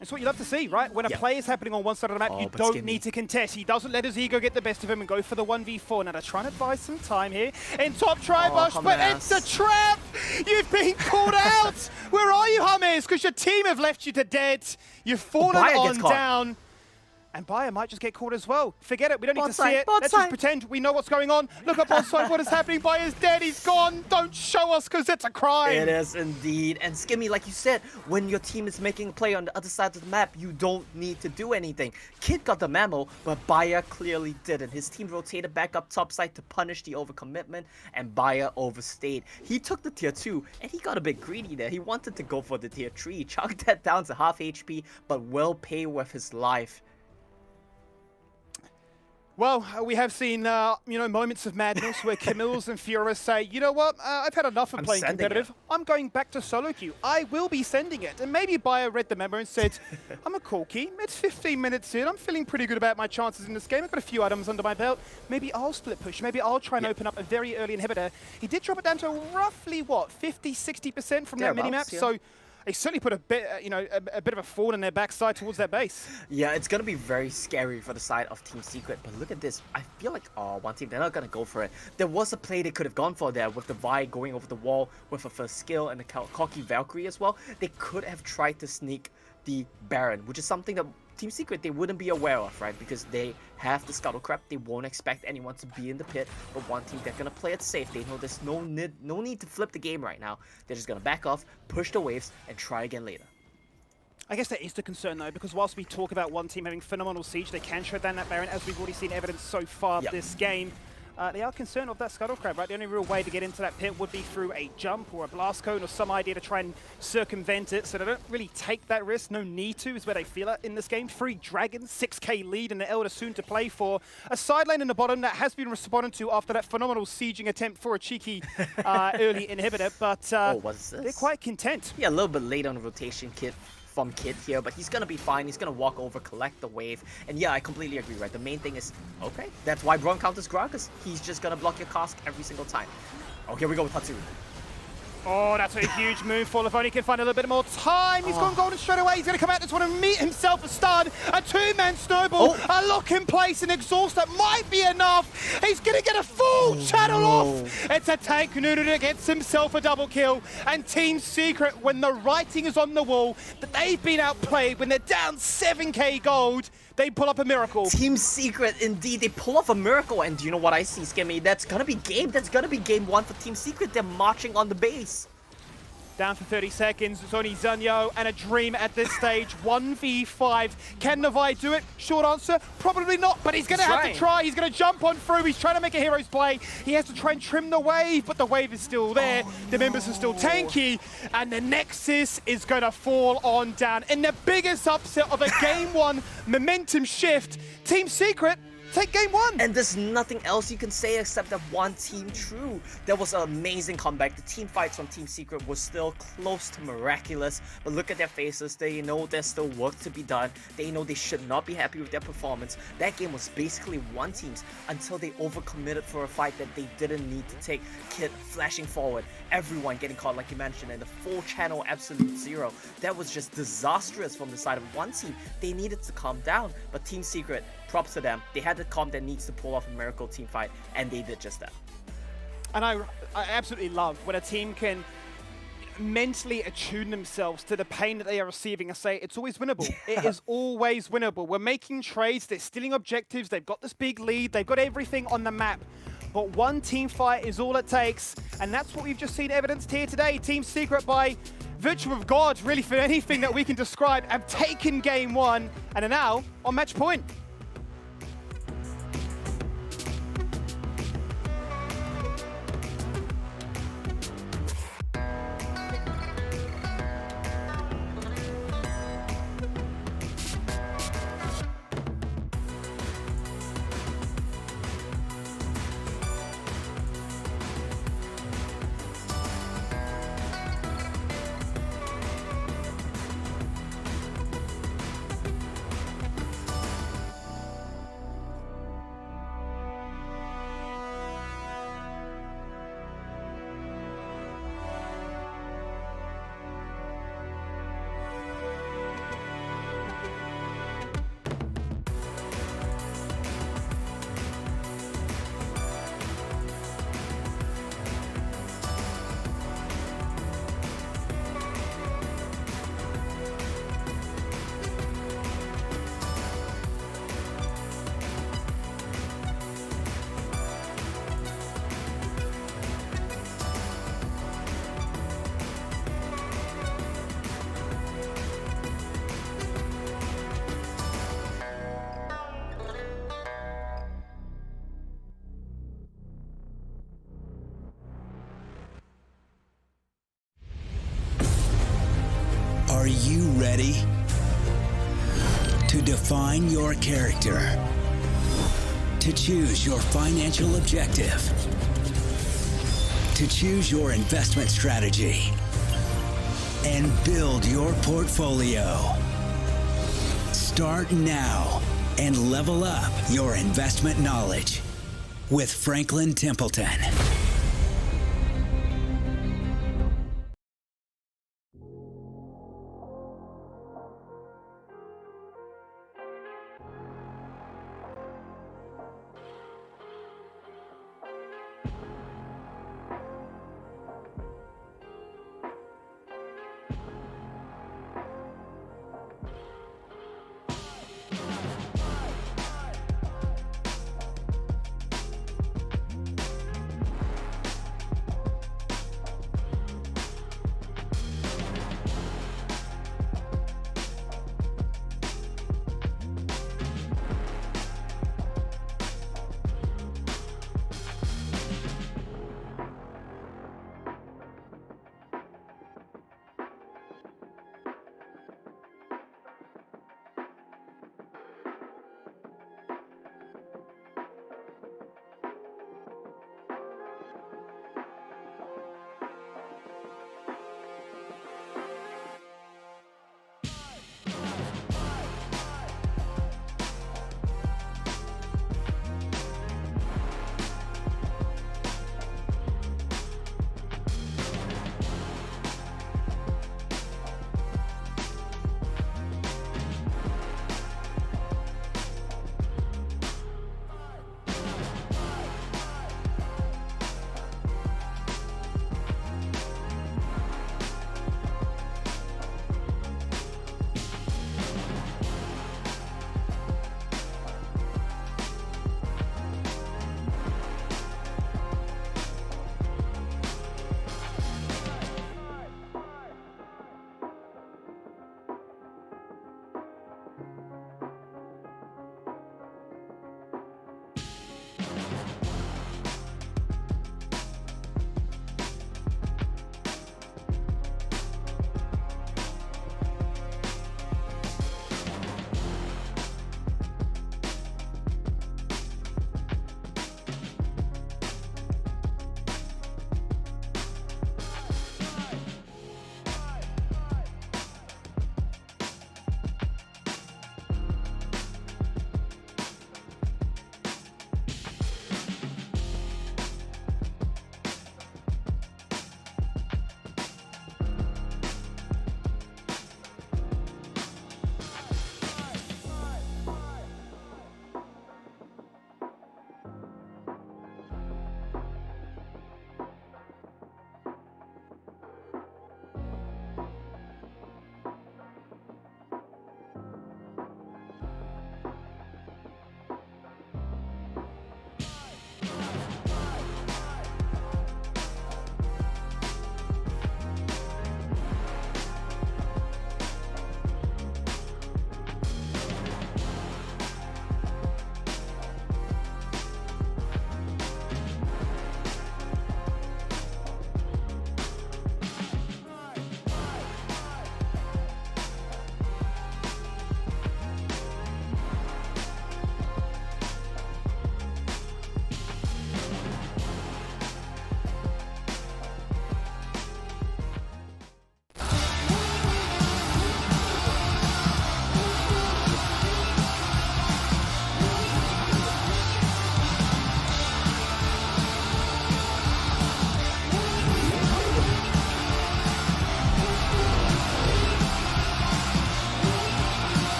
C: It's what you love to see, right? When a play is happening on one side of the map, you don't need to contest. He doesn't let his ego get the best of him and go for the 1v4. Now they're trying to buy some time here in top try bush, but it's a trap! You've been called out! Where are you, James? Because your team have left you to dead. You've fallen on down. And Bayer might just get caught as well. Forget it, we don't need to see it. Let's just pretend we know what's going on. Look up on side, what is happening? Bayer's dead, he's gone. Don't show us because it's a crime.
O: It is indeed. And Skimmy, like you said, when your team is making a play on the other side of the map, you don't need to do anything. Kid got the memo, but Bayer clearly didn't. His team rotated back up topside to punish the overcommitment, and Bayer overstayed. He took the tier 2, and he got a bit greedy there. He wanted to go for the tier 3, chucked that down to half HP, but will pay with his life.
C: Well, we have seen, moments of madness where Camille's and Furious say, you know what, I've had enough of playing competitive. I'm going back to solo queue. I will be sending it. And maybe Bayer read the memo and said, I'm a Corki. It's 15 minutes in. I'm feeling pretty good about my chances in this game. I've got a few items under my belt. Maybe I'll split push. Maybe I'll try and open up a very early inhibitor. He did drop it down to roughly, 50, 60% from that minimap.
O: Yeah.
C: So they certainly put a bit, a bit of a fall in their backside towards their base.
O: Yeah, it's going to be very scary for the side of Team Secret. But look at this. I feel like, one team, they're not going to go for it. There was a play they could have gone for there with the Vi going over the wall with a first skill and the cocky Valkyrie as well. They could have tried to sneak the Baron, which is something that Team Secret, they wouldn't be aware of, right? Because they have the Scuttle Crab. They won't expect anyone to be in the pit. But one team, they're going to play it safe. They know there's no need to flip the game right now. They're just going to back off, push the waves, and try again later.
C: I guess that is the concern, though, because whilst we talk about one team having phenomenal siege, they can shut down that Baron, as we've already seen evidence so far this game. They are concerned of that Scuttle Crab, right? The only real way to get into that pit would be through a jump or a blast cone or some idea to try and circumvent it, so they don't really take that risk. No need to is where they feel it in this game. 3 Dragons, 6k lead, and the Elder soon to play for. A side lane in the bottom that has been responded to after that phenomenal sieging attempt for a cheeky early inhibitor, but they're quite content.
O: Yeah, a little bit late on the rotation kit from Kid here, but he's gonna be fine. He's gonna walk over, collect the wave, and yeah, I completely agree, right? The main thing is, okay, that's why Braum counters Gragas. He's just gonna block your cask every single time. Oh, here we go with Tatsuru.
C: Oh, that's a huge move. Fall if only he can find a little bit more time. He's gone golden straight away. He's going to come out this one and meet himself a stun. A 2-man snowball. A lock in place and exhaust that might be enough. He's going to get a full channel off. It's a tank Nunu that gets himself a double kill. And Team Secret, when the writing is on the wall, that they've been outplayed, when they're down 7k gold, they pull up a miracle.
O: Team Secret, indeed, they pull off a miracle. And do you know what I see, Skimmy? That's gonna be game. That's gonna be game 1 for Team Secret. They're marching on the base.
C: Down for 30 seconds. It's only Zunyo and a Dream at this stage. 1v5. Can Navai do it? Short answer, probably not, but he's going to have to try. He's going to jump on through. He's trying to make a hero's play. He has to try and trim the wave, but the wave is still there. The members are still tanky, and the Nexus is going to fall on down. In the biggest upset of a Game 1 momentum shift, Team Secret take game 1.
O: And there's nothing else you can say except that one team true. That was an amazing comeback. The team fights from Team Secret was still close to miraculous. But look at their faces. They know there's still work to be done. They know they should not be happy with their performance. That game was basically one team's until they overcommitted for a fight that they didn't need to take. Kid flashing forward. Everyone getting caught, like you mentioned, and the full channel absolute zero. That was just disastrous from the side of one team. They needed to calm down. But Team Secret, props to them. They had the comp that needs to pull off a miracle team fight, and they did just that.
C: And I absolutely love when a team can mentally attune themselves to the pain that they are receiving and say, it's always winnable. It is always winnable. We're making trades, they're stealing objectives, they've got this big lead, they've got everything on the map. But one team fight is all it takes, and that's what we've just seen evidenced here today. Team Secret, by virtue of God, really for anything that we can describe, have taken game 1 and are now on match point.
G: Are you ready to define your character? To choose your financial objective? To choose your investment strategy? And build your portfolio? Start now and level up your investment knowledge with Franklin Templeton.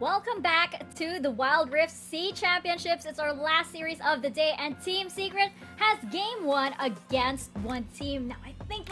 B: Welcome back to the Wild Rift C Championships. It's our last series of the day, and Team Secret has game one against one team. Now, I think,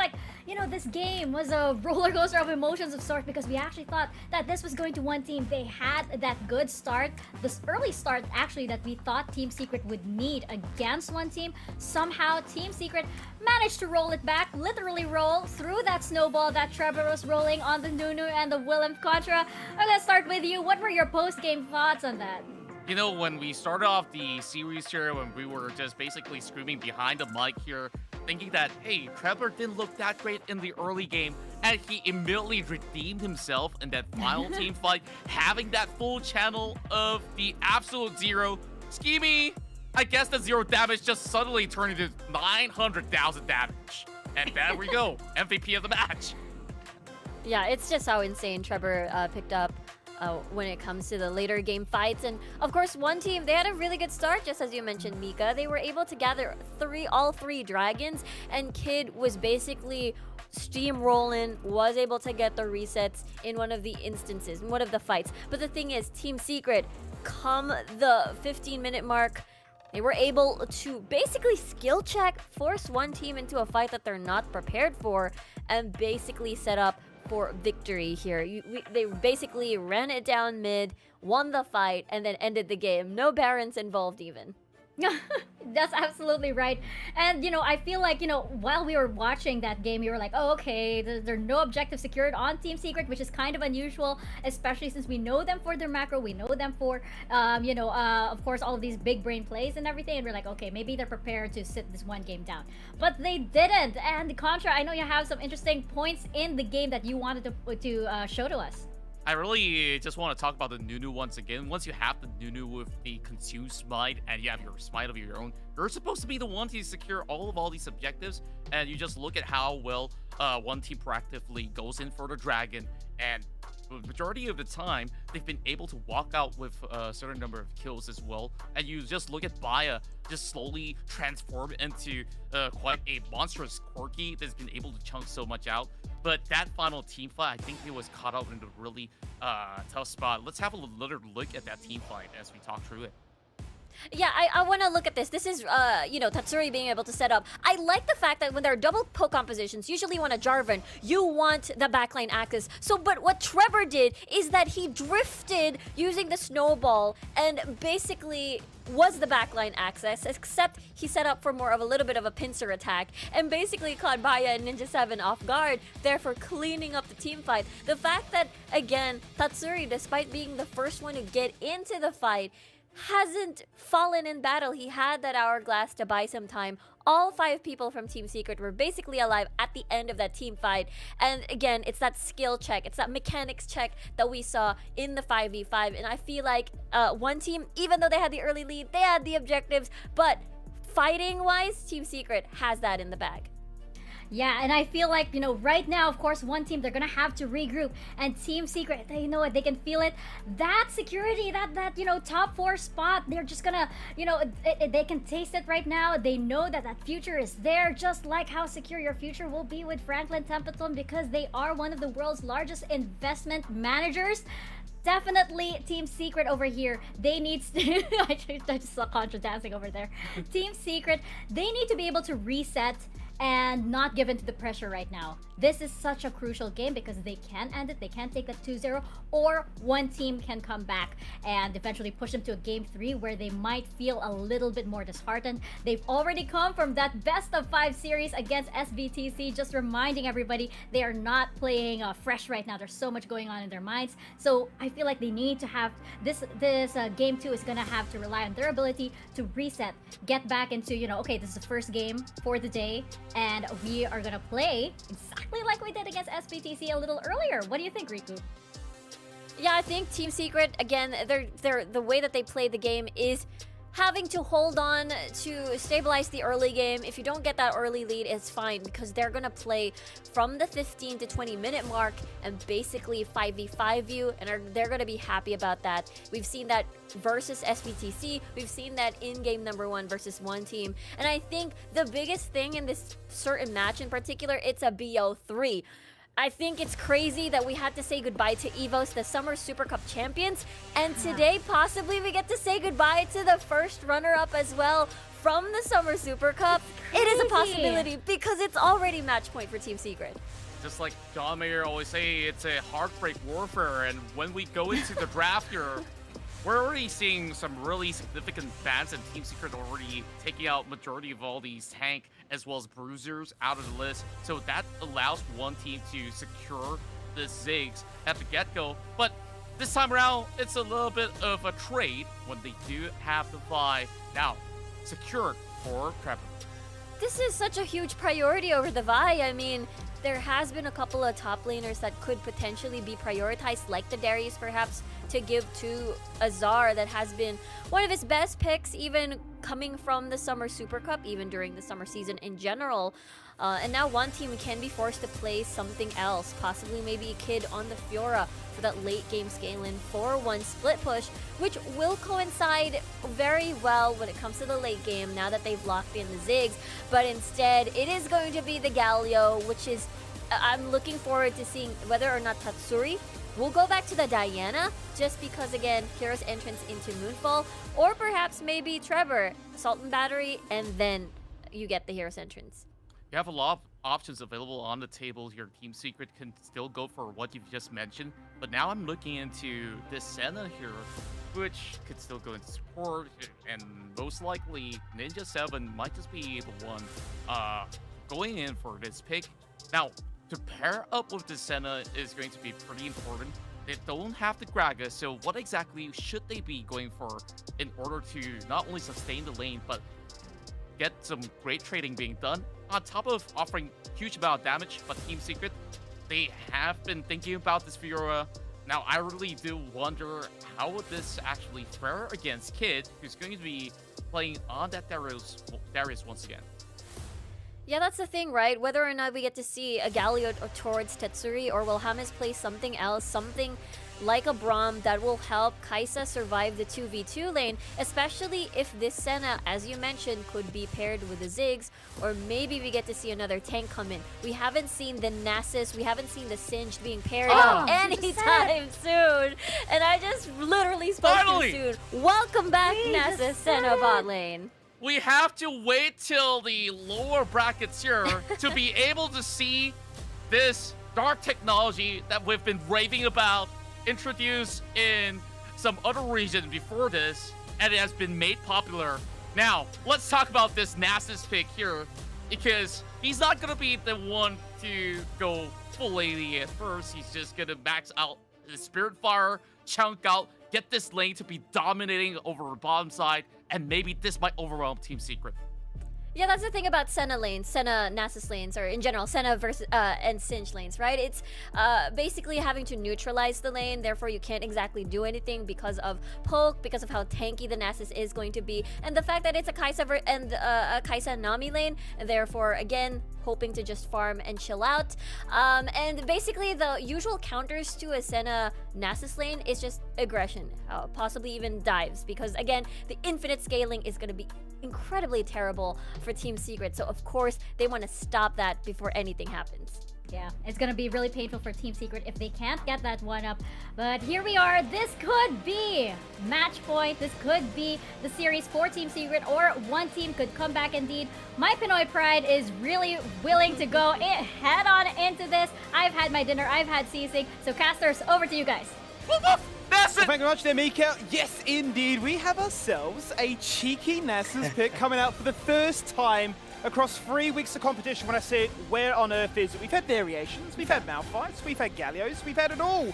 B: this game was a roller coaster of emotions of sorts because we actually thought that this was going to one team. They had that good start, this early start actually that we thought Team Secret would need against one team. Somehow, Team Secret managed to roll it back, literally roll through that snowball that Trevor was rolling on the Nunu and the Willem Contra. I'm gonna start with you. What were your post-game thoughts on that?
K: You know, when we started off the series here, when we were just basically screaming behind the mic here, thinking that, hey, Trevor didn't look that great in the early game, and he immediately redeemed himself in that final team fight, having that full channel of the absolute zero. Schemy, I guess the zero damage just suddenly turned into 900,000 damage. And there we go, MVP of the match.
D: Yeah, it's just how insane Trevor picked up when it comes to the later game fights. And of course, one team, they had a really good start, just as you mentioned, Mika. They were able to gather all three dragons, and Kid was basically steamrolling, was able to get the resets in one of the instances, in one of the fights. But the thing is, Team Secret, come the 15-minute mark, they were able to basically skill check, force one team into a fight that they're not prepared for, and basically set up for victory here. They basically ran it down mid, won the fight, and then ended the game. No Barons involved even.
B: That's absolutely right. And, I feel like, while we were watching that game, you were like, oh, okay, there are no objectives secured on Team Secret, which is kind of unusual, especially since we know them for their macro, we know them for, of course, all of these big brain plays and everything, and we're like, okay, maybe they're prepared to sit this one game down. But they didn't, and Contra, I know you have some interesting points in the game that you wanted to show to us.
K: I really just want to talk about the Nunu once again. Once you have the Nunu with the Consume Smite and you have your Smite of your own, you're supposed to be the one to secure all these objectives, and you just look at how well one team proactively goes in for the Dragon, and the majority of the time, they've been able to walk out with a certain number of kills as well. And you just look at Baya just slowly transform into quite a monstrous Corki that's been able to chunk so much out. But that final team fight, I think it was caught out in a really tough spot. Let's have a little look at that team fight as we talk through it.
D: Yeah, I want to look at this. This is, Tatsuri being able to set up. I like the fact that when there are double poke compositions, usually when a Jarvan, you want the backline access. But what Trevor did is that he drifted using the snowball and basically was the backline access, except he set up for more of a little bit of a pincer attack and basically caught Baya and Ninja 7 off guard, therefore cleaning up the team fight. The fact that, again, Tatsuri, despite being the first one to get into the fight, hasn't fallen in battle. He had that hourglass to buy some time. All 5 people from Team Secret were basically alive at the end of that team fight. And again, it's that skill check, it's that mechanics check that we saw in the 5v5. And I feel like one team, even though they had the early lead, they had the objectives, but fighting-wise, Team Secret has that in the bag.
B: Yeah, and I feel like, right now, of course, one team, they're gonna have to regroup. And Team Secret, they know it, they can feel it. That security, that top 4 spot, they're just gonna, they can taste it right now. They know that future is there, just like how secure your future will be with Franklin Templeton, because they are one of the world's largest investment managers. Definitely Team Secret over here. They need I just saw Contra dancing over there. Team Secret, they need to be able to reset and not give in to the pressure right now. This is such a crucial game because they can end it, they can take that 2-0, or one team can come back and eventually push them to a game 3 where they might feel a little bit more disheartened. They've already come from that best of 5 series against SBTC, just reminding everybody they are not playing fresh right now. There's so much going on in their minds. So I feel like they need to have this game 2 is gonna have to rely on their ability to reset, get back into, okay, this is the first game for the day, and we are gonna play exactly like we did against SBTC a little earlier. What do you think, Riku?
D: Yeah, I think Team Secret, again, they're the way that they play the game is having to hold on to stabilize the early game. If you don't get that early lead, it's fine because they're gonna play from the 15 to 20 minute mark and basically 5v5 you, and they're gonna be happy about that. We've seen that versus SBTC. We've seen that in game number 1 versus one team. And I think the biggest thing in this certain match in particular, it's a BO3. I think it's crazy that we had to say goodbye to EVOS, the Summer Super Cup champions, and today possibly we get to say goodbye to the first runner-up as well from the Summer Super Cup. It is a possibility because it's already match point for Team Secret.
K: Just like John Mayer always say, it's a heartbreak warfare, and when we go into the draft here, we're already seeing some really significant bans, and Team Secret already taking out majority of all these tank as well as bruisers out of the list. So that allows one team to secure the Ziggs at the get-go. But This time around, it's a little bit of a trade when they do have the Vi now secured for Trevor.
D: This is such a huge priority over the Vi. I mean, there has been a couple of top laners that could potentially be prioritized, like the Darius perhaps, to give to Azar that has been one of his best picks, even coming from the Summer Super Cup, even during the summer season in general. And now one team can be forced to play something else, possibly maybe a kid on the Fiora for that late game scale-in 4-1 split push, which will coincide very well when it comes to the late game now that they've locked in the Ziggs. But instead, it is going to be the Galio, which is, I'm looking forward to seeing whether or not Tatsuri will go back to the Diana, just because, again, Hero's entrance into Moonfall, or perhaps maybe Trevor, Sultan Battery, and then you get the Hero's entrance.
K: You have a lot of options available on the table here. Team Secret can still go for what you've just mentioned, but now I'm looking into this Senna here, which could still go into support, and most likely Ninja 7 might just be the one going in for this pick. Now, to pair up with the Senna is going to be pretty important. They don't have the Gragas, so what exactly should they be going for in order to not only sustain the lane, but get some great trading being done, on top of offering huge amount of damage? But Team Secret, they have been thinking about this Fiora. Now, I really do wonder how would this actually fare against Kid, who's going to be playing on that Darius once again.
D: Yeah, that's the thing, right? Whether or not we get to see a Galio towards Tetsuri, or will James play something else, something like a Braum that will help Kai'Sa survive the 2v2 lane, especially if this Senna, as you mentioned, could be paired with the Ziggs, or maybe we get to see another tank come in. We haven't seen the Nasus, we haven't seen the Singed being paired up anytime soon, and I just literally spoke too soon. Welcome back, Nasus Senna bot lane.
K: We have to wait till the lower brackets here to be able to see this dark technology that we've been raving about introduced in some other region before this, and it has been made popular. Now, let's talk about this Nasus pick here, because he's not going to be the one to go full AD at first. He's just going to max out the Spirit Fire, chunk out, get this lane to be dominating over the bottom side, and maybe this might overwhelm Team Secret.
D: Yeah, that's the thing about Senna lanes, Senna Nasus lanes, or in general, Senna versus and Singed lanes, right? It's basically having to neutralize the lane, therefore you can't exactly do anything because of poke, because of how tanky the Nasus is going to be, and the fact that it's a Kai'Sa and a Kai'Sa Nami lane, and therefore, again, hoping to just farm and chill out. And basically, the usual counters to a Senna Nasus lane is just aggression, possibly even dives, because again, the infinite scaling is going to be incredibly terrible for Team Secret, so of course they want to stop that before anything happens.
B: Yeah, it's gonna be really painful for Team Secret if they can't get that one up. But here we are. This could be match point. This could be the series for Team Secret, or one team could come back indeed. My Pinoy pride is really willing to go head on into this. I've had my dinner. I've had sisig. So casters, over to you guys.
C: That's it. Thank you very much there, Mika. Yes, indeed. We have ourselves a cheeky Nasus pick coming out for the first time across 3 weeks of competition. When I say where on earth is it? We've had variations, we've had Malphites, we've had Gallios, we've had it all.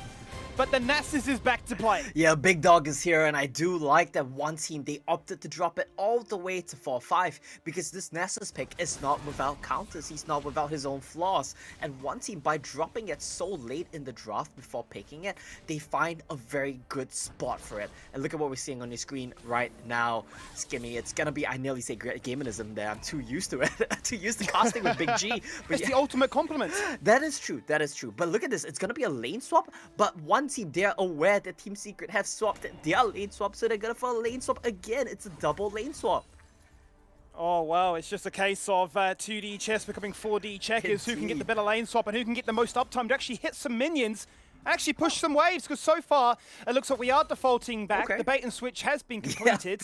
C: But the Nasus is back to play.
O: Yeah, Big Dog is here, and I do like that one team, they opted to drop it all the way to 4-5, because this Nasus pick is not without counters, he's not without his own flaws. And one team, by dropping it so late in the draft before picking it, they find a very good spot for it. And look at what we're seeing on your screen right now, Skimmy. It's gonna be, I nearly say gamenism there, I'm too used to it, too used to casting with Big G.
C: But it's the ultimate compliment.
O: That is true, that is true. But look at this, it's gonna be a lane swap, but one team, they're aware that Team Secret have swapped their lane swap, so they're gonna for a lane swap again. It's a double lane swap.
C: Oh, well, it's just a case of 2D chess becoming 4D checkers. Who can get the better lane swap and who can get the most uptime to actually hit some minions and actually push some waves, because so far it looks like we are defaulting back. The bait and switch has been completed.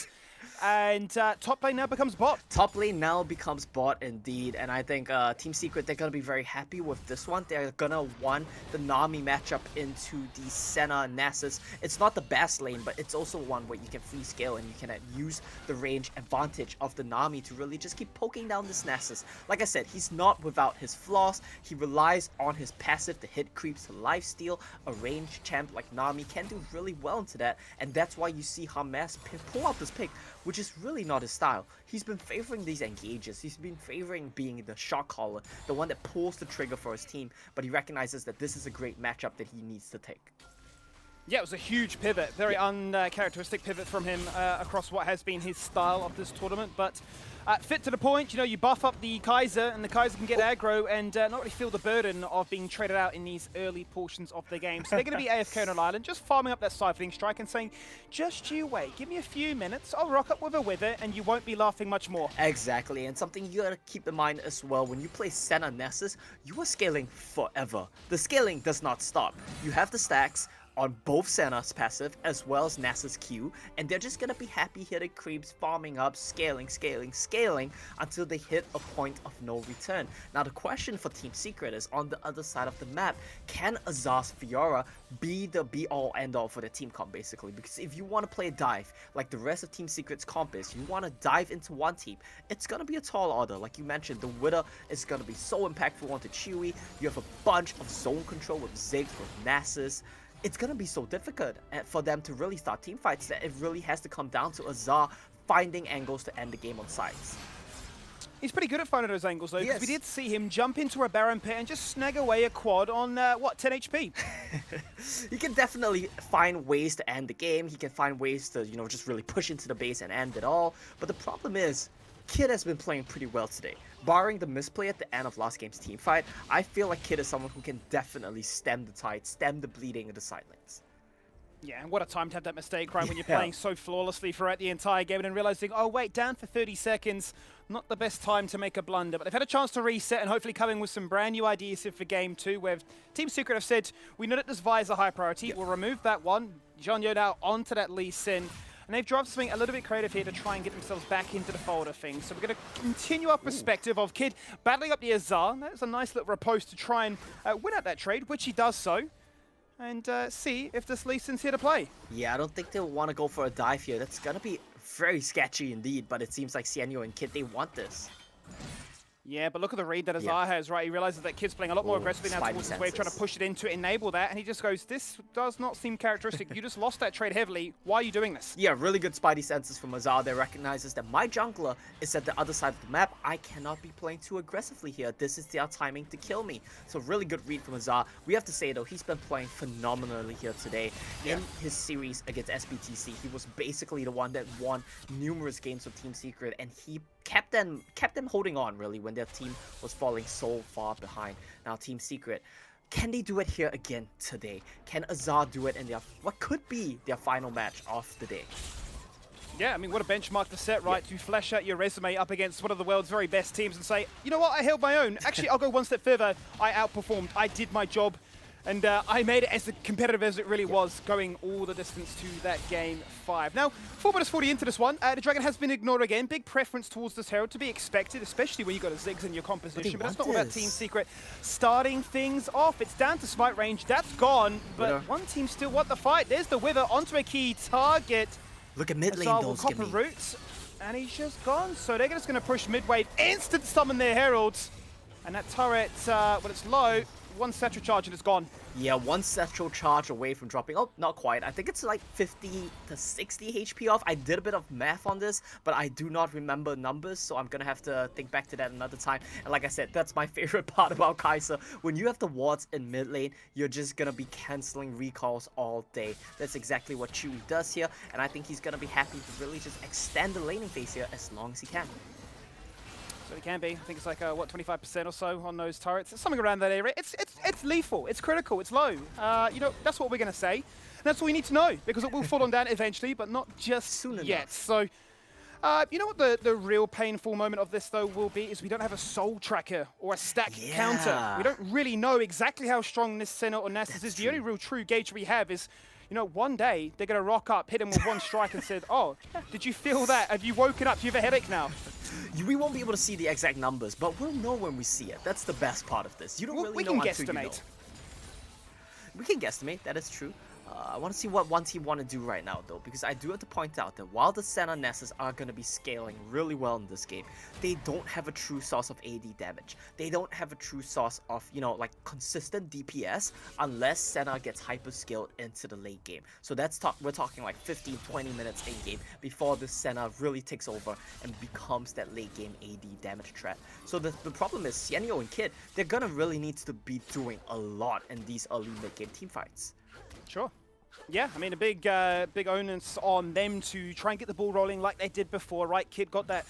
C: And top lane now becomes bot.
O: Top lane now becomes bot indeed, and I think Team Secret, they're gonna be very happy with this one. They're gonna want the Nami matchup into the Senna Nasus. It's not the best lane, but it's also one where you can free scale and you can use the range advantage of the Nami to really just keep poking down this Nasus. Like I said, he's not without his flaws. He relies on his passive to hit creeps, to lifesteal. A ranged champ like Nami can do really well into that, and that's why you see Hamas pull out this pick, which is really not his style. He's been favoring these engages. He's been favoring being the shot caller, the one that pulls the trigger for his team, but he recognizes that this is a great matchup that he needs to take.
C: Yeah, it was a huge pivot, very uncharacteristic pivot from him across what has been his style of this tournament, but fit to the point. You know, you buff up the Kaiser, and the Kaiser can get aggro and not really feel the burden of being traded out in these early portions of the game. So they're going to be AFK on Island, just farming up that siphoning strike and saying, just you wait, give me a few minutes, I'll rock up with a Wither, and you won't be laughing much more.
O: Exactly, and something you gotta keep in mind as well, when you play Senna Nessus, you are scaling forever. The scaling does not stop. You have the stacks on both Senna's passive as well as Nasus Q, and they're just gonna be happy hitting creeps, farming up, scaling until they hit a point of no return. Now the question for Team Secret is, on the other side of the map, can Azar's Fiora be the be-all end-all for the team comp basically? Because if you want to play a dive like the rest of Team Secret's comp is, you want to dive into one team, it's gonna be a tall order. Like you mentioned, the Widow is gonna be so impactful onto Chewy. You have a bunch of zone control with Ziggs, with Nasus. It's going to be so difficult for them to really start team fights that it really has to come down to Azar finding angles to end the game on sides.
C: He's pretty good at finding those angles though, because
O: Yes.
C: we did see him jump into a Baron pit and just snag away a quad on, 10 HP?
O: He can definitely find ways to end the game. He can find ways to, you know, just really push into the base and end it all. But the problem is, Kid has been playing pretty well today. Barring the misplay at the end of last game's team fight, I feel like Kid is someone who can definitely stem the tide, stem the bleeding in the side lanes.
C: Yeah, and what a time to have that mistake, right? When you're playing so flawlessly throughout the entire game and then realizing, oh wait, down for 30 seconds, not the best time to make a blunder. But they've had a chance to reset and hopefully come in with some brand new ideas for Game 2, where Team Secret have said, we know that this Vi is a high priority, we'll remove that one, Jean Yodao onto that Lee Sin. And they've dropped something a little bit creative here to try and get themselves back into the fold of things. So we're going to continue our perspective of Kid battling up the Azar. That's a nice little riposte to try and win out that trade, which he does so. And see if this Lee Sin's here to play.
O: Yeah, I don't think they'll want to go for a dive here. That's going to be very sketchy indeed, but it seems like Xianyu and Kid, they want this.
C: Yeah, but look at the read that Azar has, right? He realizes that Kid's playing a lot more aggressively now towards his wave, trying to push it in to enable that, and he just goes, this does not seem characteristic. You just lost that trade heavily. Why are you doing this?
O: Yeah, really good Spidey senses from Azar that recognizes that my jungler is at the other side of the map. I cannot be playing too aggressively here. This is their timing to kill me. So really good read from Azar. We have to say though, he's been playing phenomenally here today. In his series against SBTC, he was basically the one that won numerous games with Team Secret, and he kept them holding on really when their team was falling so far behind. Now Team Secret, can they do it here again today? Can Azar do it in their what could be their final match of the day?
C: Yeah, I mean, what a benchmark to set, right? To flesh out your resume up against one of the world's very best teams and say, you know what, I held my own. Actually, I'll go one step further. I outperformed. I did my job. And I made it as competitive as it really was, going all the distance to that Game 5. Now, 4-40 into this one. The Dragon has been ignored again. Big preference towards this Herald, to be expected, especially when you've got a Ziggs in your composition. But that's not all about Team Secret starting things off. It's down to Smite range. That's gone. But one team still want the fight. There's the Wither onto a key target.
O: Look at mid lane, those
C: copper roots, and he's just gone. So they're just going to push mid wave, instant summon their Heralds. And that turret, when it's low, one Satchel charge and it's gone.
O: Yeah, one Satchel charge away from dropping. Oh, not quite. I think it's like 50 to 60 HP off. I did a bit of math on this, but I do not remember numbers, so I'm gonna have to think back to that another time. And like I said, that's my favorite part about Kai'Sa. When you have the wards in mid lane, you're just gonna be canceling recalls all day. That's exactly what Chewy does here, and I think he's gonna be happy to really just extend the laning phase here as long as he can.
C: So it can be. I think it's like, what, 25% or so on those turrets. It's something around that area. It's lethal. It's critical. It's low. You know, that's what we're going to say. And that's all you need to know, because it will fall on down eventually, but not just soon yet. So, you know what the real painful moment of this, though, will be, is we don't have a soul tracker or a stack counter. We don't really know exactly how strong this Senna or Nasus is. The only real true gauge we have is, you know, one day they're going to rock up, hit him with one strike and said, oh, did you feel that? Have you woken up? Do you have a headache now?
O: We won't be able to see the exact numbers, but we'll know when we see it. That's the best part of this. You don't really know until you know. We can guesstimate, that is true. I want to see what one team want to do right now, though, because I do have to point out that while the Senna Nessus are going to be scaling really well in this game, they don't have a true source of AD damage. They don't have a true source of, you know, like consistent DPS unless Senna gets hyper-skilled into the late game. So we're talking like 15-20 minutes in game before the Senna really takes over and becomes that late game AD damage threat. So the problem is Xianyo and Kid, they're going to really need to be doing a lot in these early mid-game teamfights.
C: Sure. Yeah, I mean, a big onus on them to try and get the ball rolling like they did before, right? Kid got that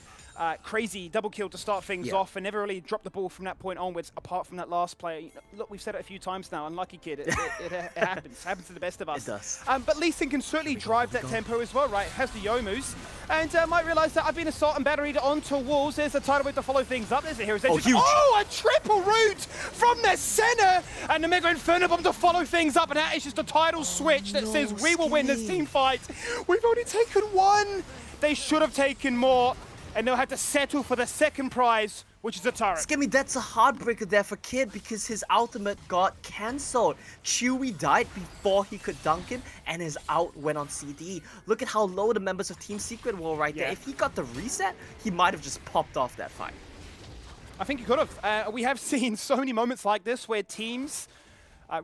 C: crazy double kill to start things off and never really dropped the ball from that point onwards, apart from that last play. Look, we've said it a few times now, unlucky Kid. It happens. It happens to the best of us.
O: It does.
C: But Lee Sin can certainly drive that tempo as well, right? Has the Youmu's. And might realize that I've been assault and batteried onto walls. There's a tidal wave to follow things up. There's a Hero's Edge.
O: Oh, huge.
C: Oh, a triple root from the center! And the Mega Inferno Bomb to follow things up. And that is just a tidal switch that says we will win this team fight. We've only taken one. They should have taken more. And they'll have to settle for the second prize, which is a turret.
O: Skimmy, that's a heartbreaker there for Kid because his ultimate got cancelled. Chewie died before he could dunk him, and his ult went on CDE. Look at how low the members of Team Secret were right there. If he got the reset, he might have just popped off that fight.
C: I think he could have. We have seen so many moments like this where teams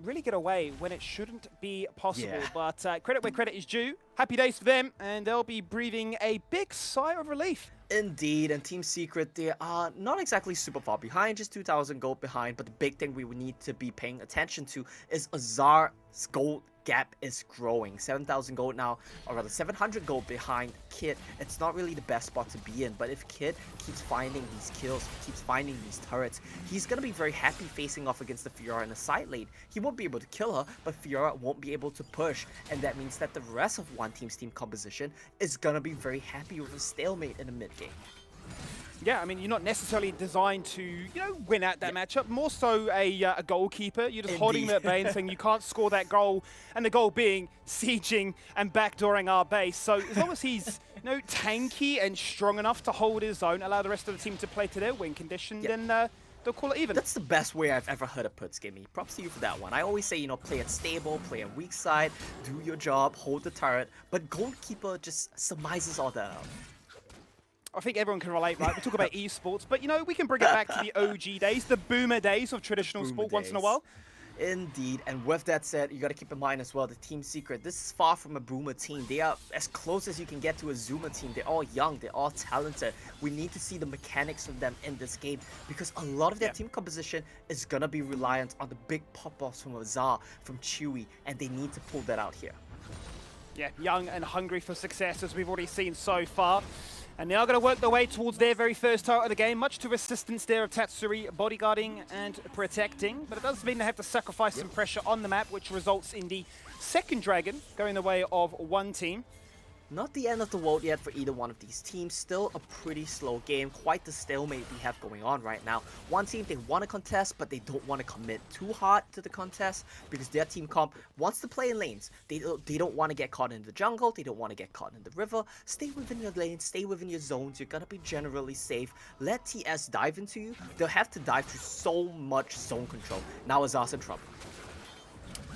C: really get away when it shouldn't be possible. But credit where credit is due. Happy days for them, and they'll be breathing a big sigh of relief.
O: Indeed, and Team Secret, they are not exactly super far behind, just 2,000 gold behind, but the big thing we would need to be paying attention to is Azar's gold gap is growing. 7,000 gold now, or rather 700 gold behind Kid. It's not really the best spot to be in, but if Kid keeps finding these kills, keeps finding these turrets, he's going to be very happy facing off against the Fiora in the side lane. He won't be able to kill her, but Fiora won't be able to push, and that means that the rest of one team's team composition is going to be very happy with a stalemate in the mid game.
C: Yeah, I mean, you're not necessarily designed to, you know, win out that matchup. More so a goalkeeper. You're just holding them at bay and saying you can't score that goal, and the goal being sieging and backdooring our base. So as long as he's, you know, tanky and strong enough to hold his own, allow the rest of the team to play to their win condition, then they'll call it even.
O: That's the best way I've ever heard it put, Skimmy. Props to you for that one. I always say, you know, play it stable, play it weak side, do your job, hold the turret, but goalkeeper just surmises all that out.
C: I think everyone can relate, right? We talk about esports, but, you know, we can bring it back to the OG days, the boomer days of traditional sport once in a while.
O: Indeed, and with that said, you got to keep in mind as well, the Team Secret, this is far from a boomer team. They are as close as you can get to a Zoomer team. They're all young, they're all talented. We need to see the mechanics of them in this game because a lot of their team composition is going to be reliant on the big pop-offs from Azar, from Chewie, and they need to pull that out here.
C: Yeah, young and hungry for success, as we've already seen so far. And they are going to work their way towards their very first turret of the game, much to assistance there of Tatsuri bodyguarding and protecting. But it does mean they have to sacrifice some pressure on the map, which results in the second dragon going the way of one team.
O: Not the end of the world yet for either one of these teams. Still a pretty slow game. Quite the stalemate we have going on right now. One team, they want to contest, but they don't want to commit too hard to the contest because their team comp wants to play in lanes. They don't want to get caught in the jungle. They don't want to get caught in the river. Stay within your lane. Stay within your zones. You're going to be generally safe. Let TS dive into you. They'll have to dive through so much zone control. Now Azar's in trouble.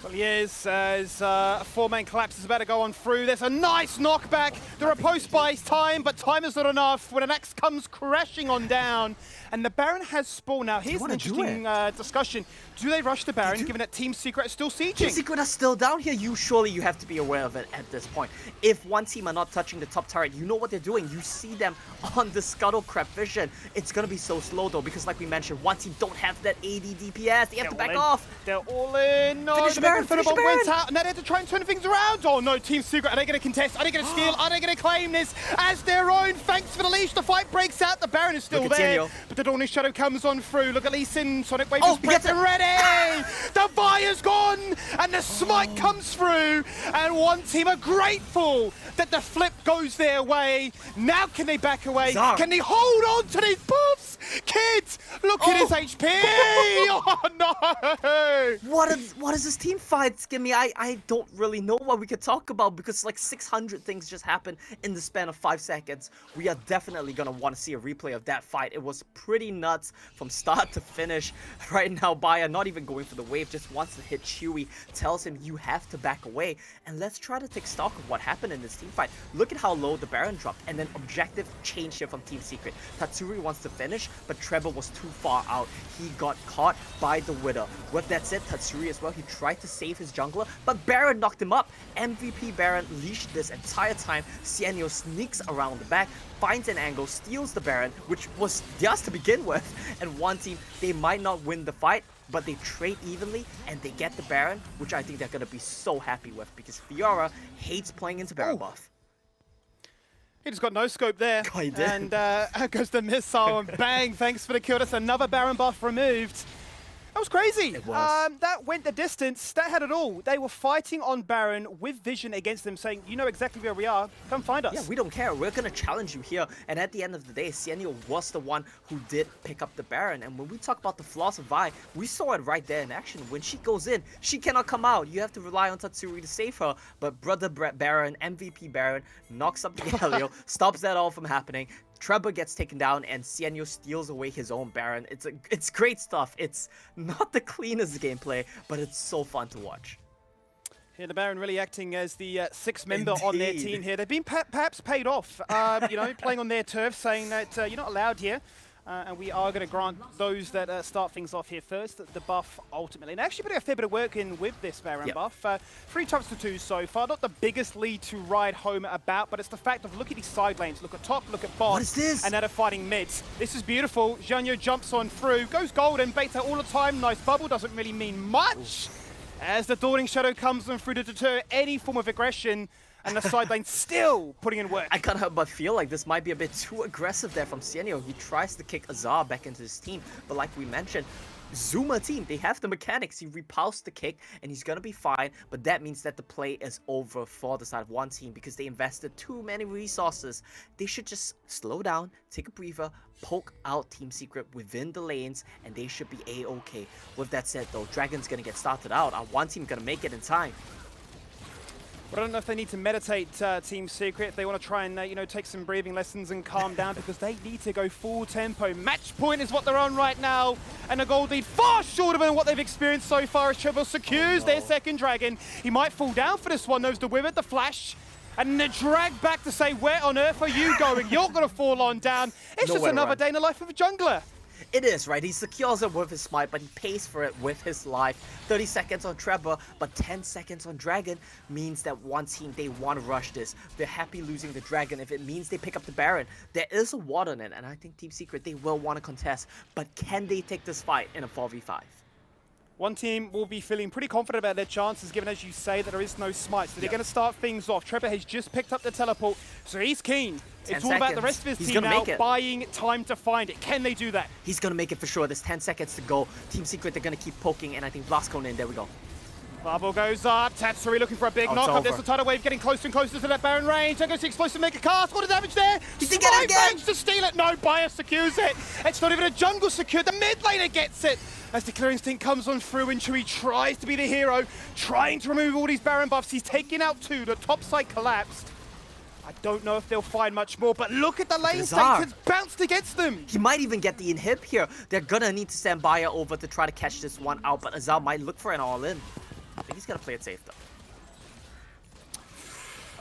C: Well, he is, as a four-man collapse is about to go on through. There's a nice knockback. The riposte buys time, but time is not enough when an axe comes crashing on down. And the Baron has spawn. Now, here's an interesting discussion. Do they rush the Baron, given that Team Secret is still sieging?
O: Team Secret are still down here. Surely you have to be aware of it at this point. If one team are not touching the top turret, you know what they're doing. You see them on the Scuttle Crab vision. It's going to be so slow, though, because like we mentioned, one team don't have that AD DPS. They have to back off.
C: They're all in. No,
O: finish the Baron, finish the Baron.
C: Went out, and now they have to try and turn things around. Oh, no, Team Secret. Are they going to contest? Are they going to steal? Are they going to claim this as their own? Thanks for the leash. The fight breaks out. The Baron is still there. But the Dawning Shadow comes on through. Look at Lee Sin. Sonic Wave is prepped and ready. The fire's gone, and the smite comes through, and one team are grateful that the flip goes their way. Now can they back away? Can they hold on to these buffs? Kids, look at his HP! Oh no!
O: What is this team fight, Skimmy? I don't really know what we could talk about because like 600 things just happened in the span of 5 seconds. We are definitely gonna want to see a replay of that fight. It was pretty nuts from start to finish. Right now, Baya not even going for the wave, just wants to hit Chewy, tells him you have to back away. And let's try to take stock of what happened in this team fight. Look at how low the Baron dropped, and then objective change here from Team Secret. Tatsuri wants to finish, but Trevor was too far out. He got caught by the Widow. With that said, Tatsuri as well, he tried to save his jungler, but Baron knocked him up. MVP Baron leashed this entire time. Cienio sneaks around the back, finds an angle, steals the Baron, which was theirs to begin with. And one team, they might not win the fight, but they trade evenly and they get the Baron, which I think they're going to be so happy with because Fiora hates playing into Baron buff.
C: He just got no scope there.
O: Oh, he did.
C: And out goes the missile and bang, thanks for the kill. That's another Baron buff removed. That was crazy.
O: It was.
C: That went the distance. That had it all. They were fighting on Baron with vision against them, saying, you know exactly where we are. Come find us.
O: Yeah, we don't care. We're going to challenge you here. And at the end of the day, Cienio was the one who did pick up the Baron. And when we talk about the flaws of Vi, we saw it right there in action. When she goes in, she cannot come out. You have to rely on Tatsuri to save her. But Brother Baron, MVP Baron, knocks up the Galio, stops that all from happening. Trevor gets taken down and Cienio steals away his own Baron. It's great stuff. It's not the cleanest gameplay, but it's so fun to watch.
C: Here, the Baron really acting as the sixth member on their team here. They've been perhaps paid off, you know, playing on their turf, saying that you're not allowed here. And we are going to grant those that start things off here first, the buff ultimately. And actually putting a fair bit of work in with this Baron buff. 3 times to 2 so far. Not the biggest lead to ride home about, but it's the fact of look at these side lanes. Look at top, look at bot.
O: What is this?
C: And now they're fighting mids. This is beautiful. Zhanyo jumps on through, goes golden, baits out all the time. Nice bubble, doesn't really mean much. As the Dawning Shadow comes on through to deter any form of aggression. And the side lane still putting in work.
O: I can't help but feel like this might be a bit too aggressive there from Cienio. He tries to kick Azar back into his team, but like we mentioned, Zuma team, they have the mechanics. He repulsed the kick and he's gonna be fine, but that means that the play is over for the side of one team because they invested too many resources. They should just slow down, take a breather, poke out Team Secret within the lanes, and they should be a-okay. With that said though, Dragon's gonna get started out. Our one team gonna make it in time.
C: But I don't know if they need to meditate Team Secret, if they want to try and, you know, take some breathing lessons and calm down because they need to go full tempo. Match point is what they're on right now. And a gold lead far shorter than what they've experienced so far as Trevor secures their second dragon. He might fall down for this one, knows the whip, the flash. And the drag back to say, where on earth are you going? You're going to fall on down. It's just another day in the life of a jungler.
O: It is, right? He secures it with his smite, but he pays for it with his life. 30 seconds on Trevor, but 10 seconds on Dragon means that one team, they want to rush this. They're happy losing the Dragon if it means they pick up the Baron. There is a ward on it, and I think Team Secret, they will want to contest. But can they take this fight in a 4v5?
C: One team will be feeling pretty confident about their chances, given, as you say, that there is no smite. So they're going to start things off. Trevor has just picked up the teleport, so he's keen. It's all about the rest of his team now buying time to find it. Can they do that?
O: He's going to make it for sure. There's 10 seconds to go. Team Secret, they're going to keep poking, and I think Blast going in. There we go.
C: Bubble goes up. Tatsuri looking for a big knock-up. There's the tidal wave getting closer and closer to that Baron range. There goes the explosive make a cast. What is damage there?
O: He can get it again.
C: Managed to steal it. No, Bayer secures it. It's not even a jungle secured. The mid laner gets it. As the Clear Instinct comes on through and Chewy tries to be the hero, trying to remove all these Baron buffs. He's taking out 2. The top side collapsed. I don't know if they'll find much more, but look at the lane state. It's bounced against them.
O: He might even get the inhib here. They're gonna need to send Bayer over to try to catch this one out, but Azar might look for an all-in. I think he's gonna play it safe though.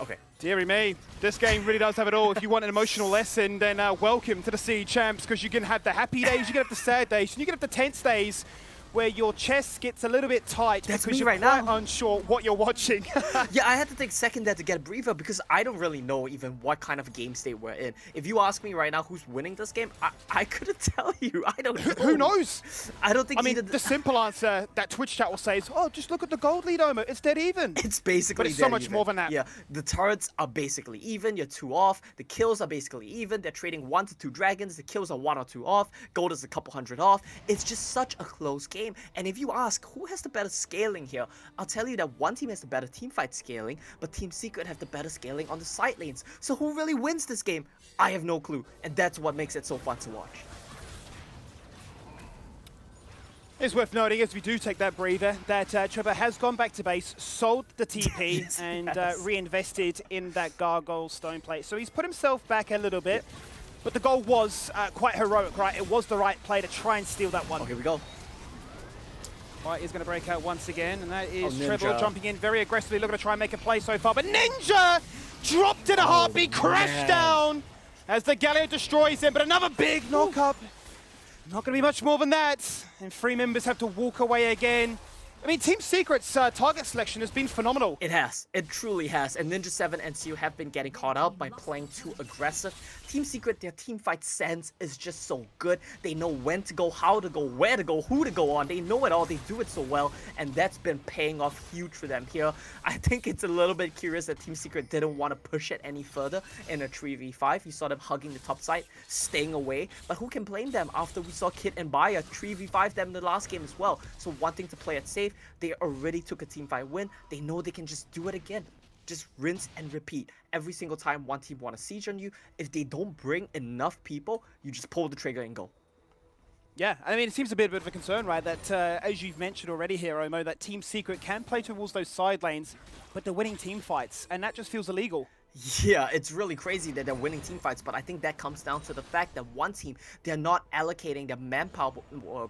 O: Okay.
C: Deary me, this game really does have it all. If you want an emotional lesson, then welcome to the Sea Champs, because you can have the happy days, you can have the sad days, and you can have the tense days where your chest gets a little bit tight because you're quite unsure what you're watching.
O: Yeah, I had to take a second there to get a breather because I don't really know even what kind of game state we're in. If you ask me right now who's winning this game, I couldn't tell you. I don't know.
C: Who knows?
O: I don't think.
C: I mean, the simple answer that Twitch chat will say is, "Oh, just look at the gold lead, Omo. It's dead even."
O: It's basically.
C: But it's so much more than that.
O: Yeah, the turrets are basically even. You're 2 off. The kills are basically even. They're trading 1 to 2 dragons. The kills are 1 or 2 off. Gold is a couple hundred off. It's just such a close game. And if you ask who has the better scaling here, I'll tell you that one team has the better teamfight scaling, but Team Secret have the better scaling on the side lanes. So who really wins this game? I have no clue, and that's what makes it so fun to watch.
C: It's worth noting, as we do take that breather, that Trevor has gone back to base, sold the TP,
O: Yes,
C: and
O: yes.
C: reinvested in that Gargoyle stone plate. So he's put himself back a little bit, but the goal was quite heroic, right? It was the right play to try and steal that one.
O: Oh, here we go.
C: Right, he's going to break out once again, and that is
O: Ninja.
C: Trevor jumping in very aggressively, looking to try and make a play so far. But Ninja dropped in a heartbeat, crashed down as the Galio destroys him, but another big knock-up. Not going to be much more than that, and 3 members have to walk away again. I mean, Team Secret's target selection has been phenomenal.
O: It has. It truly has. And Ninja 7 and CU have been getting caught out by playing too aggressive. Team Secret, their team fight sense is just so good. They know when to go, how to go, where to go, who to go on. They know it all. They do it so well. And that's been paying off huge for them here. I think it's a little bit curious that Team Secret didn't want to push it any further in a 3v5. You saw them hugging the top side, staying away. But who can blame them after we saw Kit and Baya 3v5 them in the last game as well. So wanting to play it safe, they already took a team fight win. They know they can just do it again. Just rinse and repeat. Every single time one team want to siege on you, if they don't bring enough people, you just pull the trigger and go.
C: Yeah, I mean, it seems a bit of a concern, right, that as you've mentioned already here, Omo, that Team Secret can play towards those side lanes, but they're winning team fights, and that just feels illegal.
O: Yeah, it's really crazy that they're winning team fights, but I think that comes down to the fact that one team, they're not allocating their manpower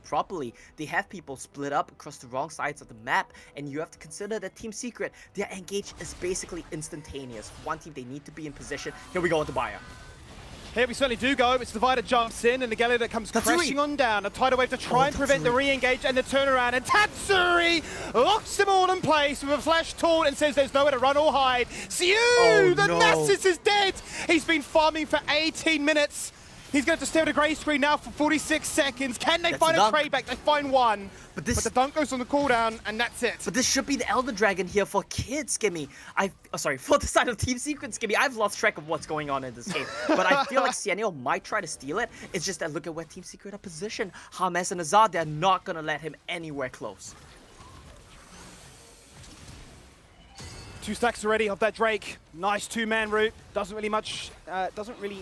O: properly. They have people split up across the wrong sides of the map, and you have to consider that Team Secret, their engage is basically instantaneous. One team, they need to be in position. Here we go with the Baya.
C: Here we certainly do go. It's Divider jumps in, and the Galio that comes crashing on down. A tidal wave to try and prevent the re-engage and the turnaround. And Tatsuri locks them all in place with a flash taunt and says there's nowhere to run or hide. Siu, the Nasus is dead. He's been farming for 18 minutes. He's going to stare at a grey screen now for 46 seconds. Can they find a trade back? They find one. But the dunk goes on the cooldown, and that's it.
O: But this should be the Elder Dragon here for kids, Skimmy. For the side of Team Secret, Skimmy. I've lost track of what's going on in this game. But I feel like Cienio might try to steal it. It's just that look at where Team Secret are positioned. Hames and Azar, they're not going to let him anywhere close.
C: 2 stacks already of that Drake. Nice 2-man route. Doesn't really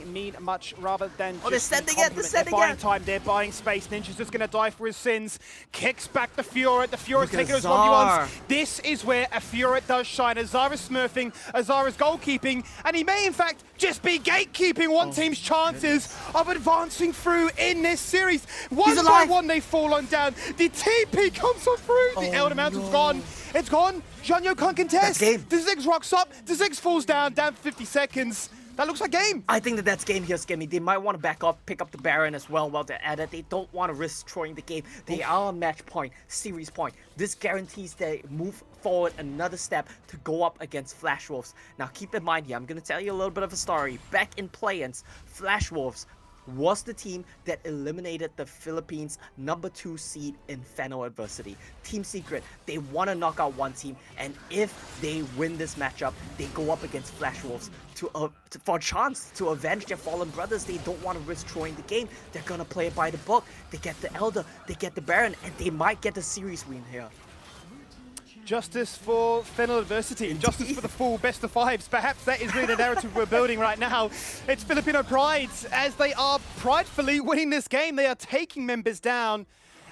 C: mean much rather than
O: they're sending it.
C: They're buying time. They're buying space. Ninja's just going to die for his sins. Kicks back the Fioret. The Fioret's taking his 1v1s. This is where a Fioret does shine. Azar is smurfing. Azar is goalkeeping. And he may, in fact, just be gatekeeping one team's chances of advancing through in this series. One by one, they fall on down. The TP comes on through. The Elder Mountain's gone. It's gone. Janyo can't contest. The Ziggs rocks up. The Ziggs falls down for 50 seconds. That looks like game.
O: I think that's game here, Skimmy. They might want to back off, pick up the Baron as well while they're at it. They don't want to risk destroying the game. They are on match point, series point. This guarantees they move forward another step to go up against Flash Wolves. Now keep in mind here, I'm going to tell you a little bit of a story. Back in play-ins, Flash Wolves was the team that eliminated the Philippines' #2 seed in Feno adversity. Team Secret, they want to knock out one team, and if they win this matchup, they go up against Flash Wolves for a chance to avenge their fallen brothers. They don't want to risk throwing the game. They're gonna play it by the book. They get the Elder, they get the Baron, and they might get the series win here.
C: Justice for Fennel adversity. Justice for the full best of fives. Perhaps that is really the narrative we're building right now. It's Filipino pride as they are pridefully winning this game. They are taking members down.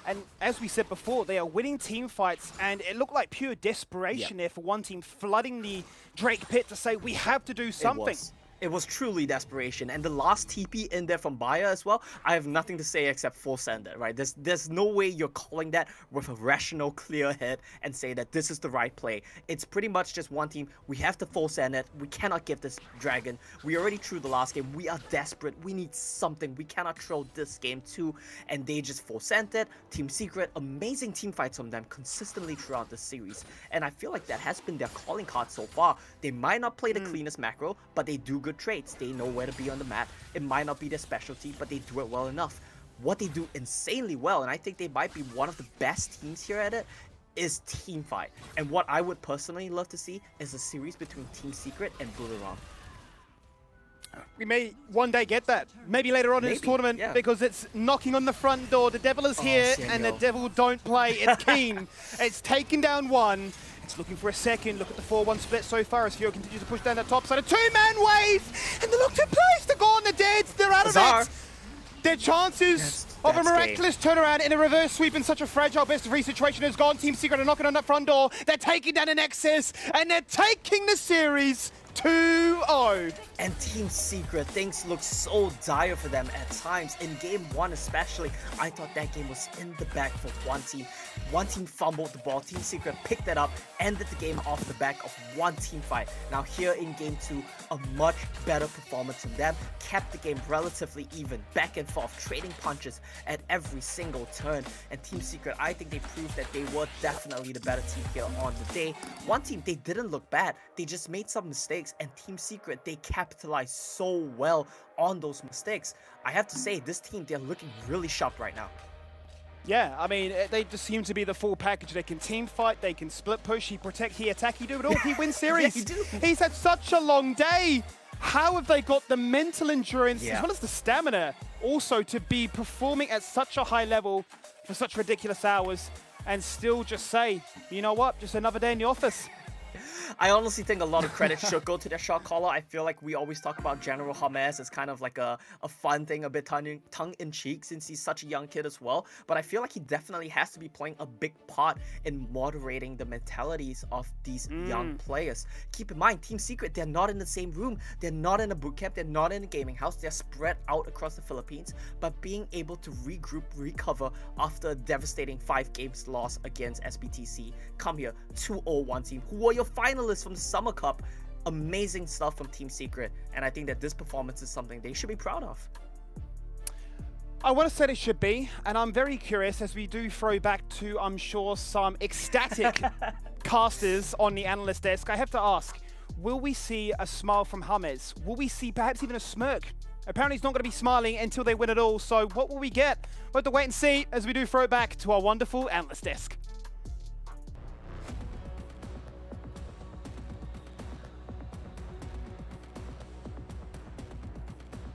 C: And as we said before, they are winning team fights. And it looked like pure desperation there for one team flooding the Drake pit to say, we have to do something.
O: It was truly desperation, and the last TP in there from Baya as well, I have nothing to say except full send it, right? There's no way you're calling that with a rational, clear head and say that this is the right play. It's pretty much just one team. We have to full send it. We cannot give this Dragon. We already threw the last game. We are desperate. We need something. We cannot throw this game too, and they just full sent it. Team Secret, amazing team fights from them consistently throughout the series, and I feel like that has been their calling card so far. They might not play the cleanest macro, but they do good traits. They know where to be on the map. It might not be their specialty, but they do it well enough. What they do insanely well, and I think they might be one of the best teams here at it, is team fight. And what I would personally love to see is a series between Team Secret and Boomerang.
C: We may one day get that. Maybe later on in this tournament, because it's knocking on the front door. The devil is here, and the devil don't play. It's keen. It's taken down one. It's looking for a second. Look at the 4-1 split so far as Fio continues to push down the top side. A 2-man wave! And they look to place. They're gone. They're dead. They're out of it. Their chances of a
O: That's
C: miraculous turnaround in a reverse sweep in such a fragile best-of-3 situation has gone. Team Secret are knocking on that front door. They're taking down an Nexus, and they're taking the series 2-0.
O: And Team Secret, things look so dire for them at times. In game 1 especially, I thought that game was in the bag for one team. One team fumbled the ball, Team Secret picked it up, ended the game off the back of one team fight. Now here in game 2, a much better performance from them, kept the game relatively even, back and forth, trading punches at every single turn. And Team Secret, I think they proved that they were definitely the better team here on the day. One team, they didn't look bad, they just made some mistakes, and Team Secret, they capitalized so well on those mistakes. I have to say, this team, they're looking really sharp right now.
C: Yeah, I mean, they just seem to be the full package. They can team fight, they can split push, he protect, he attack, he do it all, he wins series.
O: Yeah, he do.
C: He's had such a long day. How have they got the mental endurance as well as the stamina also to be performing at such a high level for such ridiculous hours and still just say, you know what, just another day in the office?
O: I honestly think a lot of credit should go to their shot caller. I feel like we always talk about General James as kind of like a fun thing, a bit tongue-in-cheek since he's such a young kid as well. But I feel like he definitely has to be playing a big part in moderating the mentalities of these young players. Keep in mind, Team Secret, they're not in the same room. They're not in a bootcamp. They're not in a gaming house. They're spread out across the Philippines. But being able to regroup, recover after a devastating 5 games loss against SBTC, come here, 2-0-1 team, who were your finalists from the Summer Cup. Amazing stuff from Team Secret, and I think that this performance is something they should be proud of.
C: I want to say it should be, and I'm very curious as we do throw back to, I'm sure, some ecstatic casters on the analyst desk. I have to ask, will we see a smile from James? Will we see perhaps even a smirk? Apparently he's not going to be smiling until they win it all, so what will we get? We'll have to wait and see as we do throw it back to our wonderful analyst desk.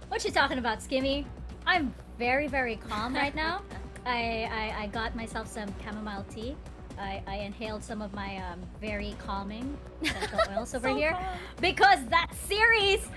B: What you talking about, Skimmy? I'm very, very calm right now. I got myself some chamomile tea. I inhaled some of my very calming essential oils over here because that series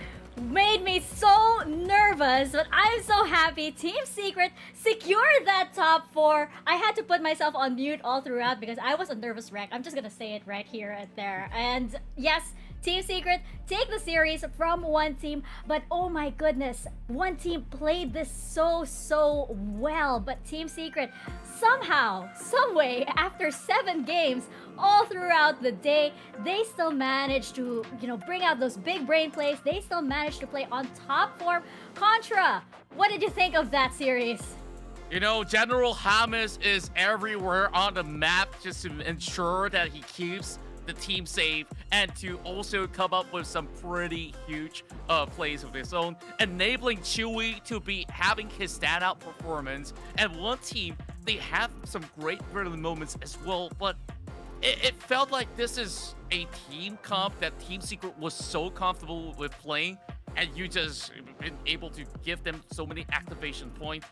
B: made me so nervous, but I'm so happy Team Secret secured that top 4. I had to put myself on mute all throughout because I was a nervous wreck. I'm just gonna say it right here and there. And yes, Team Secret take the series from one team, but oh my goodness, one team played this so well, but Team Secret somehow, someway, after 7 games all throughout the day, they still managed to, bring out those big brain plays. They still managed to play on top form. Contra, what did you think of that series?
K: General James is everywhere on the map just to ensure that he keeps the team safe and to also come up with some pretty huge plays of his own, enabling Chewy to be having his standout performance. And one team, they have some great rhythm moments as well, but it felt like this is a team comp that Team Secret was so comfortable with playing, and you just been able to give them so many activation points.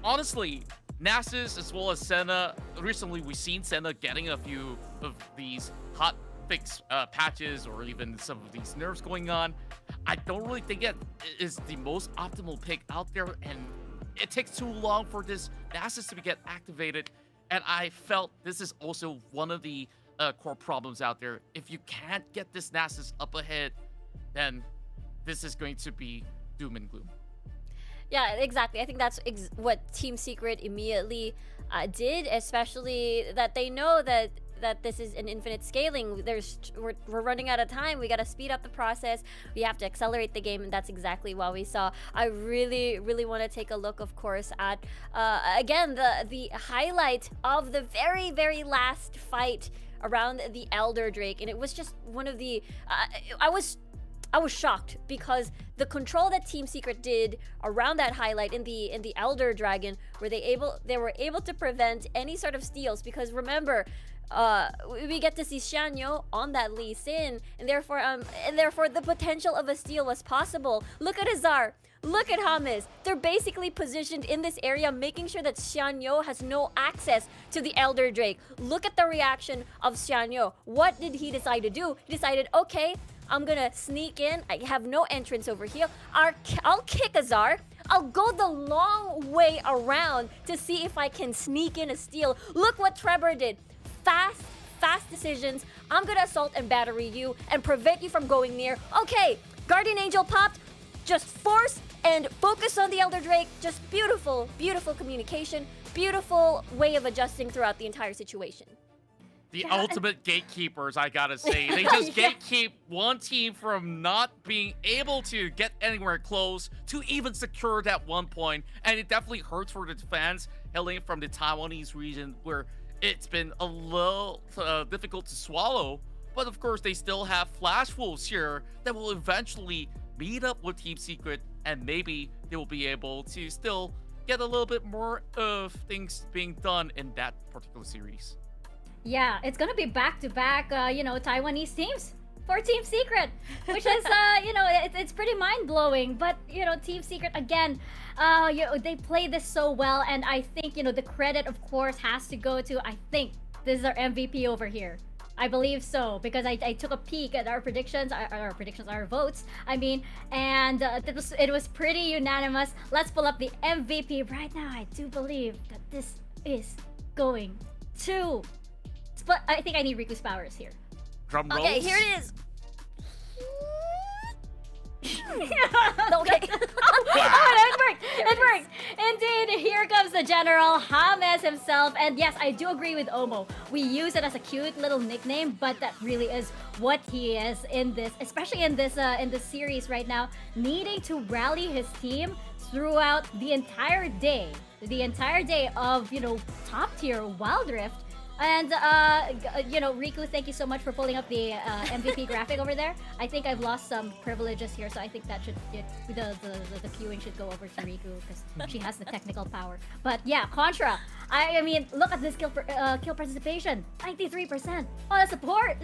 K: Honestly, Nasus as well as Senna, recently we've seen Senna getting a few of these hot fix patches or even some of these nerfs going on. I don't really think it is the most optimal pick out there, and it takes too long for this Nasus to get activated, and I felt this is also one of the core problems out there. If you can't get this Nasus up ahead, then this is going to be doom and gloom.
D: Yeah, exactly. I think that's what Team Secret immediately did, especially that they know that this is an infinite scaling. We're running out of time. We got to speed up the process. We have to accelerate the game, and that's exactly what we saw. I really want to take a look, of course, at again the highlight of the very last fight around the Elder Drake, and it was just one of the I was shocked because the control that Team Secret did around that highlight in the Elder Dragon, where they were able to prevent any sort of steals, because remember, we get to see Xianyo on that Lee Sin, and therefore the potential of a steal was possible. Look at Azar. Look at James. They're basically positioned in this area, making sure that Xianyo has no access to the Elder Drake. Look at the reaction of Xianyo. What did he decide to do? He decided, okay, I'm gonna sneak in. I have no entrance over here. I'll kick Azar. I'll go the long way around to see if I can sneak in a steal. Look what Trevor did. Fast decisions. I'm gonna assault and battery you and prevent you from going near. Okay, Guardian Angel popped. Just force and focus on the Elder Drake. Just beautiful communication. Beautiful way of adjusting throughout the entire situation.
K: The ultimate gatekeepers, I gotta say. They just gatekeep one team from not being able to get anywhere close to even secure that 1 point. And it definitely hurts for the fans hailing from the Taiwanese region where it's been a little difficult to swallow. But of course, they still have Flash Wolves here that will eventually meet up with Team Secret, and maybe they will be able to still get a little bit more of things being done in that particular series.
B: Yeah, it's gonna be back-to-back, Taiwanese teams for Team Secret, which is, it's pretty mind-blowing. But, Team Secret, again, they play this so well, and I think, the credit, of course, has to go to, I think, this is our MVP over here. I believe so, because I took a peek at our predictions, our votes, and it was pretty unanimous. Let's pull up the MVP right now. I do believe that this is going to... But I think I need Riku's powers here.
K: Drum rolls.
D: Okay, here it is. Okay. It worked.
B: Indeed, here comes the General James himself. And yes, I do agree with Omo. We use it as a cute little nickname, but that really is what he is in this, especially in this series right now, needing to rally his team throughout the entire day of top tier Wild Rift. And, Riku, thank you so much for pulling up the MVP graphic over there. I think I've lost some privileges here, so I think that the queuing should go over to Riku because she has the technical power. But yeah, Contra. I mean, look at this kill participation, 93%. Oh, the support.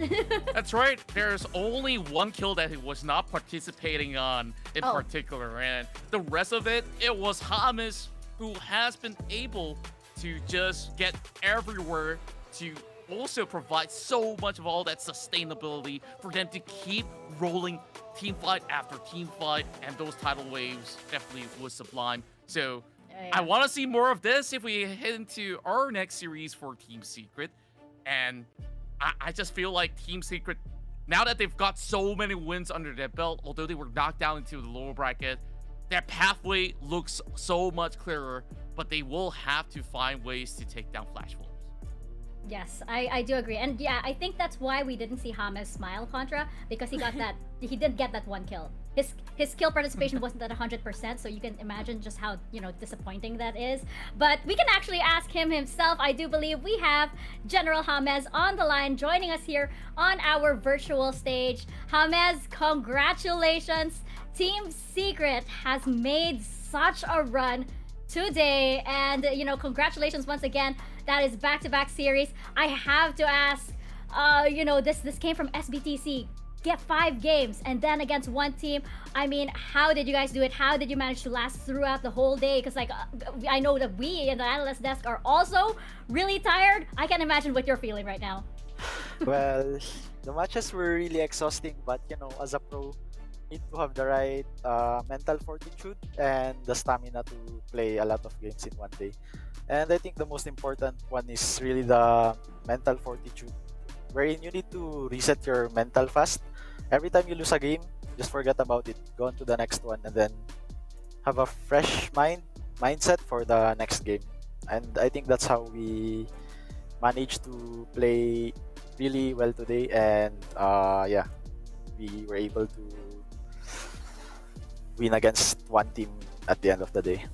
K: That's right. There's only one kill that he was not participating on in particular, and the rest of it was James, who has been able to just get everywhere to also provide so much of all that sustainability for them to keep rolling team fight after team fight, and those tidal waves definitely was sublime. So I want to see more of this if we head into our next series for Team Secret. And I just feel like Team Secret, now that they've got so many wins under their belt, although they were knocked down into the lower bracket, their pathway looks so much clearer, but they will have to find ways to take down Flash Wolves.
B: Yes, I do agree. And yeah, I think that's why we didn't see James smile, Contra, because he got that, he did get that one kill. His kill participation wasn't at 100%, so you can imagine just how, disappointing that is. But we can actually ask him himself. I do believe we have General James on the line, joining us here on our virtual stage. James, congratulations. Team Secret has made such a run today, and congratulations once again. That is back-to-back series. I have to ask, this came from SBTC. Get 5 games and then against one team. I mean, how did you guys do it? How did you manage to last throughout the whole day? Because I know that we in the analyst desk are also really tired. I can't imagine what you're feeling right now.
S: Well, the matches were really exhausting, but as a pro, need to have the right mental fortitude and the stamina to play a lot of games in one day. And I think the most important one is really the mental fortitude, wherein you need to reset your mental fast. Every time you lose a game, just forget about it, go on to the next one, and then have a fresh mindset for the next game. And I think that's how we managed to play really well today, and we were able to win against one team at the end of the day.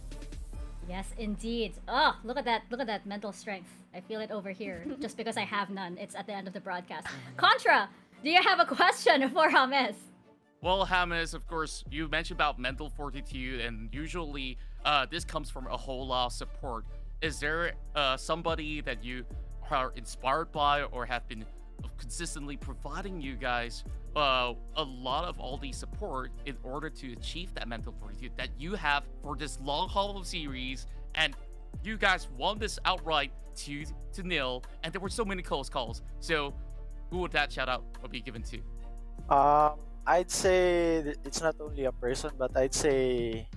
B: Yes, indeed. Oh, look at that mental strength. I feel it over here. Just because I have none, it's at the end of the broadcast. Contra, do you have a question for James?
K: Well, James, of course, you mentioned about mental fortitude, and usually this comes from a whole lot of support. Is there somebody that you are inspired by or have been consistently providing you guys a lot of all the support in order to achieve that mental fortitude that you have for this long haul of series, and you guys won this outright 2-0, and there were so many close calls? So who would that shout out be given to?
S: I'd say it's not only a person, but I'd say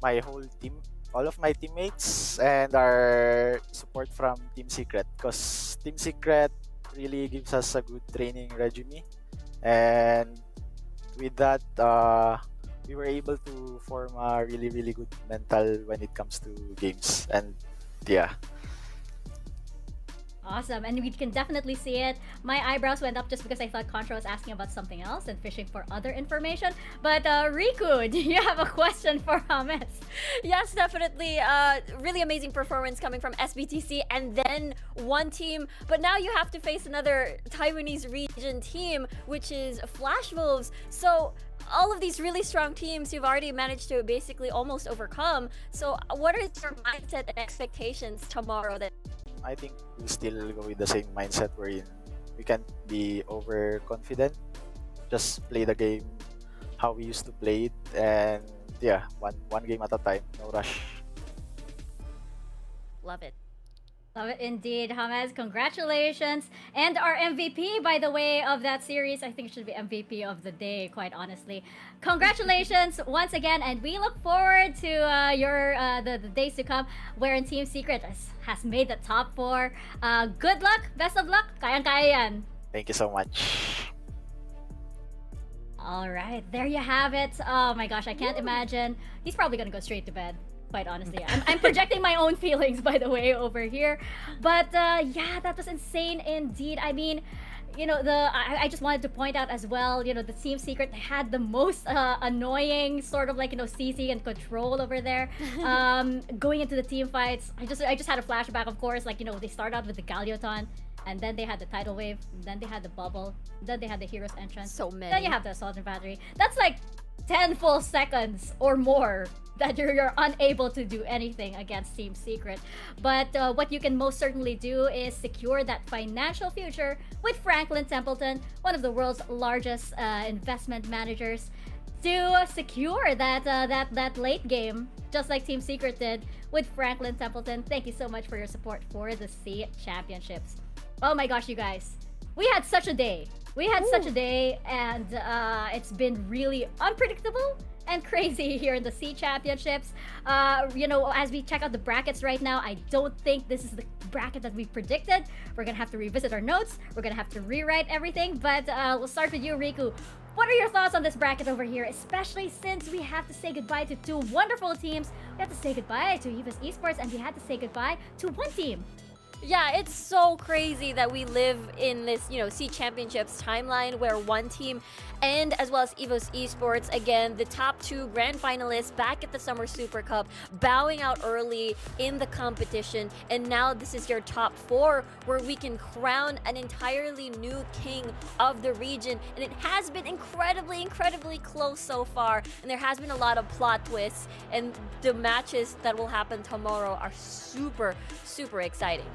S: my whole team, all of my teammates, and our support from Team Secret, because Team Secret really gives us a good training regime, and with that, we were able to form a really good mental when it comes to games. And yeah.
B: Awesome, and we can definitely see it. My eyebrows went up just because I thought Contra was asking about something else and fishing for other information. But Riku, do you have a question for James?
D: Yes, definitely. Really amazing performance coming from SBTC and then one team. But now you have to face another Taiwanese region team, which is Flash Wolves. So all of these really strong teams you've already managed to basically almost overcome. So what are your mindset and expectations tomorrow?
S: I think we'll still go with the same mindset wherein we can't be overconfident. Just play the game how we used to play it, and yeah, one game at a time, no rush.
D: Love it.
B: Love it indeed, James. Congratulations. And our MVP, by the way, of that series, I think it should be MVP of the day, quite honestly. Congratulations once again, and we look forward to the days to come wherein Team Secret has made the top 4. Good luck, best of luck, kayang-kaya yan.
S: Thank you so much.
B: All right, there you have it. Oh my gosh, I can't imagine. He's probably gonna go straight to bed. Quite honestly, I'm projecting my own feelings, by the way, over here. But yeah, that was insane indeed. I mean, you know, I just wanted to point out as well, you know, the Team Secret had the most annoying sort of like, you know, CC and control over there. Going into the team fights, I just had a flashback, of course, like, you know, they start out with the Galioton, and then they had the tidal wave, then they had the bubble, then they had the hero's entrance.
D: So many.
B: Then you have the assault and battery. That's like 10 full seconds or more that you're unable to do anything against Team Secret. But what you can most certainly do is secure that financial future with Franklin Templeton, one of the world's largest investment managers, to secure that late game, just like Team Secret did with Franklin Templeton. Thank you so much for your support for the SEA Championships. Oh my gosh, you guys. We had such a day. Such a day, and it's been really unpredictable and crazy here in the SEA Championships. You know, as we check out the brackets right now, I don't think this is the bracket that we predicted. We're gonna have to revisit our notes. We're gonna have to rewrite everything, but we'll start with you, Riku. What are your thoughts on this bracket over here, especially since we have to say goodbye to 2 wonderful teams? We have to say goodbye to EVOS Esports, and we had to say goodbye to one team.
D: Yeah, it's so crazy that we live in this, you know, SEA Championships timeline where one team and as well as EVOS Esports, again, the top 2 grand finalists back at the Summer Super Cup, bowing out early in the competition. And now this is your top 4 where we can crown an entirely new king of the region. And it has been incredibly close so far. And there has been a lot of plot twists. And the matches that will happen tomorrow are super exciting.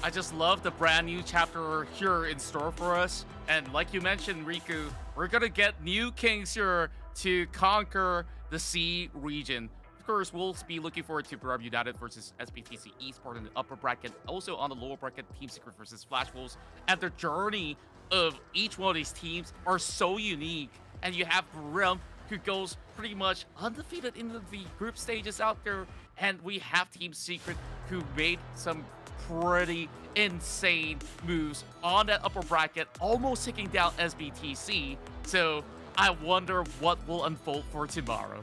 K: I just love the brand new chapter here in store for us. And like you mentioned, Riku, we're gonna get new kings here to conquer the SEA region. Of course, we'll be looking forward to Barab United versus SBTC Esports in the upper bracket. Also on the lower bracket, Team Secret versus Flash Wolves. And the journey of each one of these teams are so unique. And you have Realm, who goes pretty much undefeated in the group stages out there. And we have Team Secret, who made some pretty insane moves on that upper bracket, almost taking down SBTC. So I wonder what will unfold for tomorrow.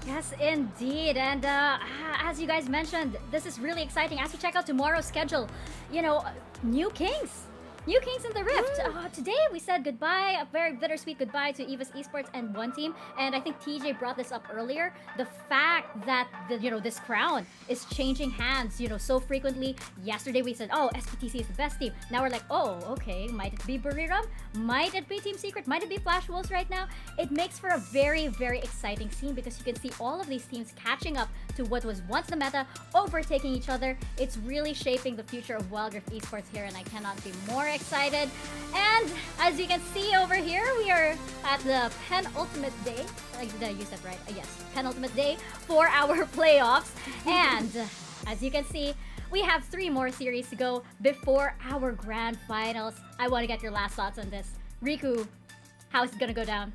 B: Yes, indeed. And as you guys mentioned, this is really exciting. As we check out tomorrow's schedule, you know, new kings in the Rift. Today we said goodbye, a very bittersweet goodbye to EVOS Esports and one team. And I think TJ brought this up earlier. The fact that this crown is changing hands, you know, so frequently. Yesterday we said, oh, SBTC is the best team. Now we're like, oh, okay, might it be Buriram? Might it be Team Secret? Might it be Flash Wolves right now? It makes for a very exciting scene because you can see all of these teams catching up to what was once the meta, overtaking each other. It's really shaping the future of Wild Rift Esports here, and I cannot be more excited. And as you can see over here, we are at the penultimate day. Did I use that right? Yes, penultimate day for our playoffs. And as you can see, we have 3 more series to go before our grand finals. I want to get your last thoughts on this. Riku, how is it gonna go down?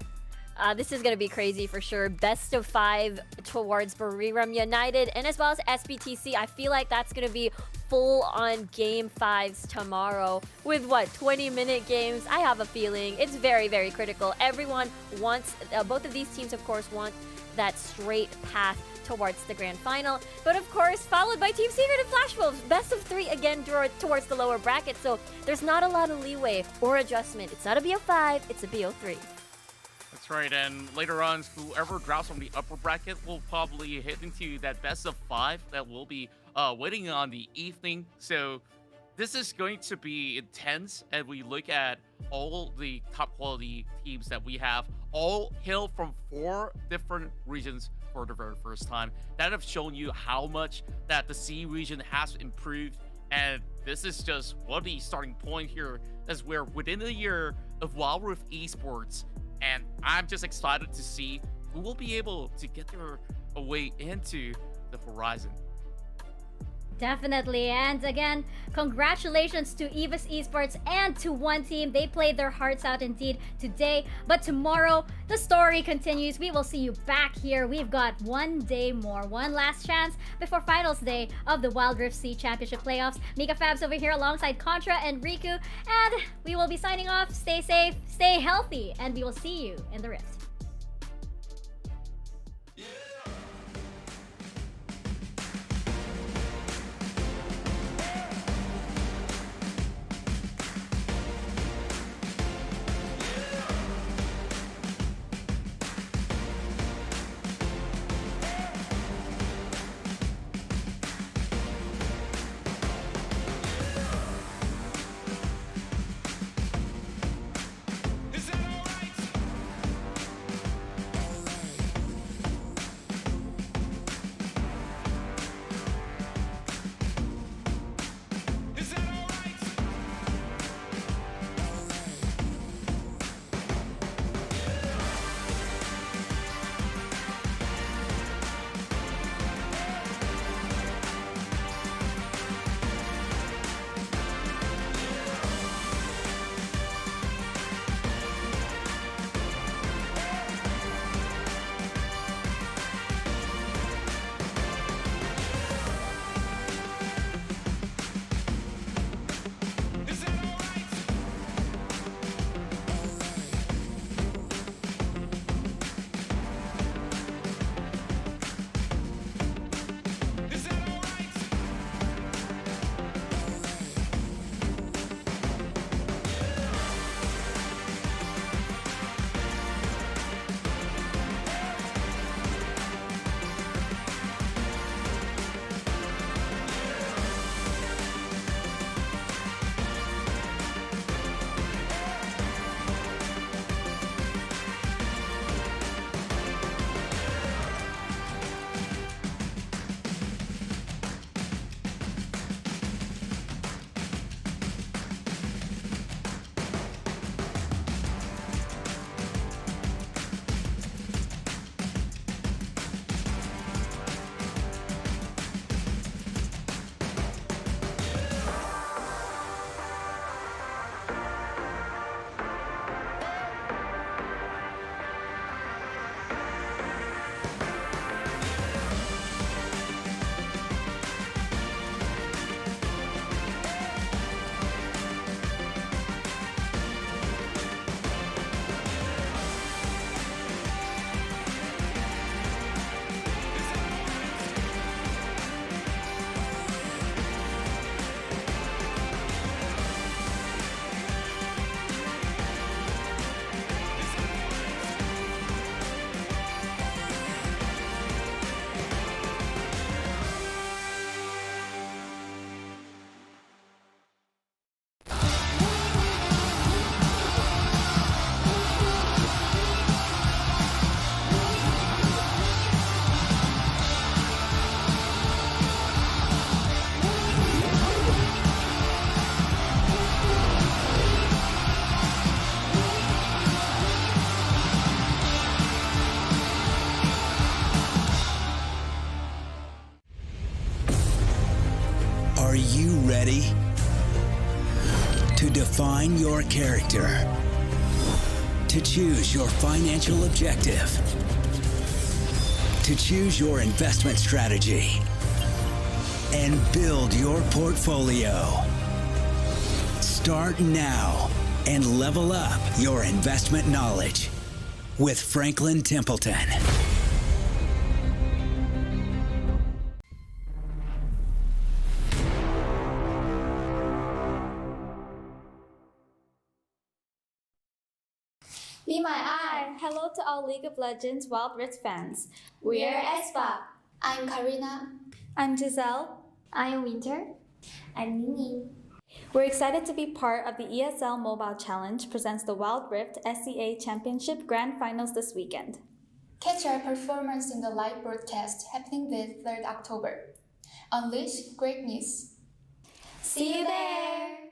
D: This is going to be crazy for sure. Best of 5 towards Buriram United and as well as SBTC. I feel like that's going to be full on game 5s tomorrow with what, 20-minute games? I have a feeling it's very, very critical. Everyone wants, both of these teams of course want that straight path towards the grand final, but of course followed by Team Secret and Flash Wolves. Best of 3 again towards the lower bracket, so there's not a lot of leeway or adjustment. It's not a BO5, it's a BO3.
K: That's right, and later on, whoever drops from the upper bracket will probably hit into that best of 5 that will be waiting on the evening. So this is going to be intense as we look at all the top quality teams that we have, all hail from 4 different regions for the very first time. That have shown you how much that the C region has improved, and this is just one of the starting point here as we're within a year of Wild Rift Esports, and I'm just excited to see who will be able to get their way into the horizon.
B: Definitely, and again, congratulations to EVOS Esports and to One Team. They played their hearts out indeed today, but tomorrow the story continues. We will see you back here. We've got one day more, one last chance before finals day of the Wild Rift C Championship Playoffs. Mika Fabs over here alongside Contra and Riku, and we will be signing off. Stay safe, stay healthy, and we will see you in the Rift.
G: Are you ready to define your character To choose your financial objective. To choose your investment strategy. And build your portfolio. Start now and level up your investment knowledge with Franklin Templeton.
J: Be my eye. Hello to all League of Legends Wild Rift fans. We're aespa. I'm Karina. I'm Giselle. I'm Winter. I'm Nini. We're excited to be part of the ESL Mobile Challenge presents the Wild Rift SCA Championship Grand Finals this weekend. Catch our performance in the live broadcast happening this 3rd October. Unleash greatness. See you there!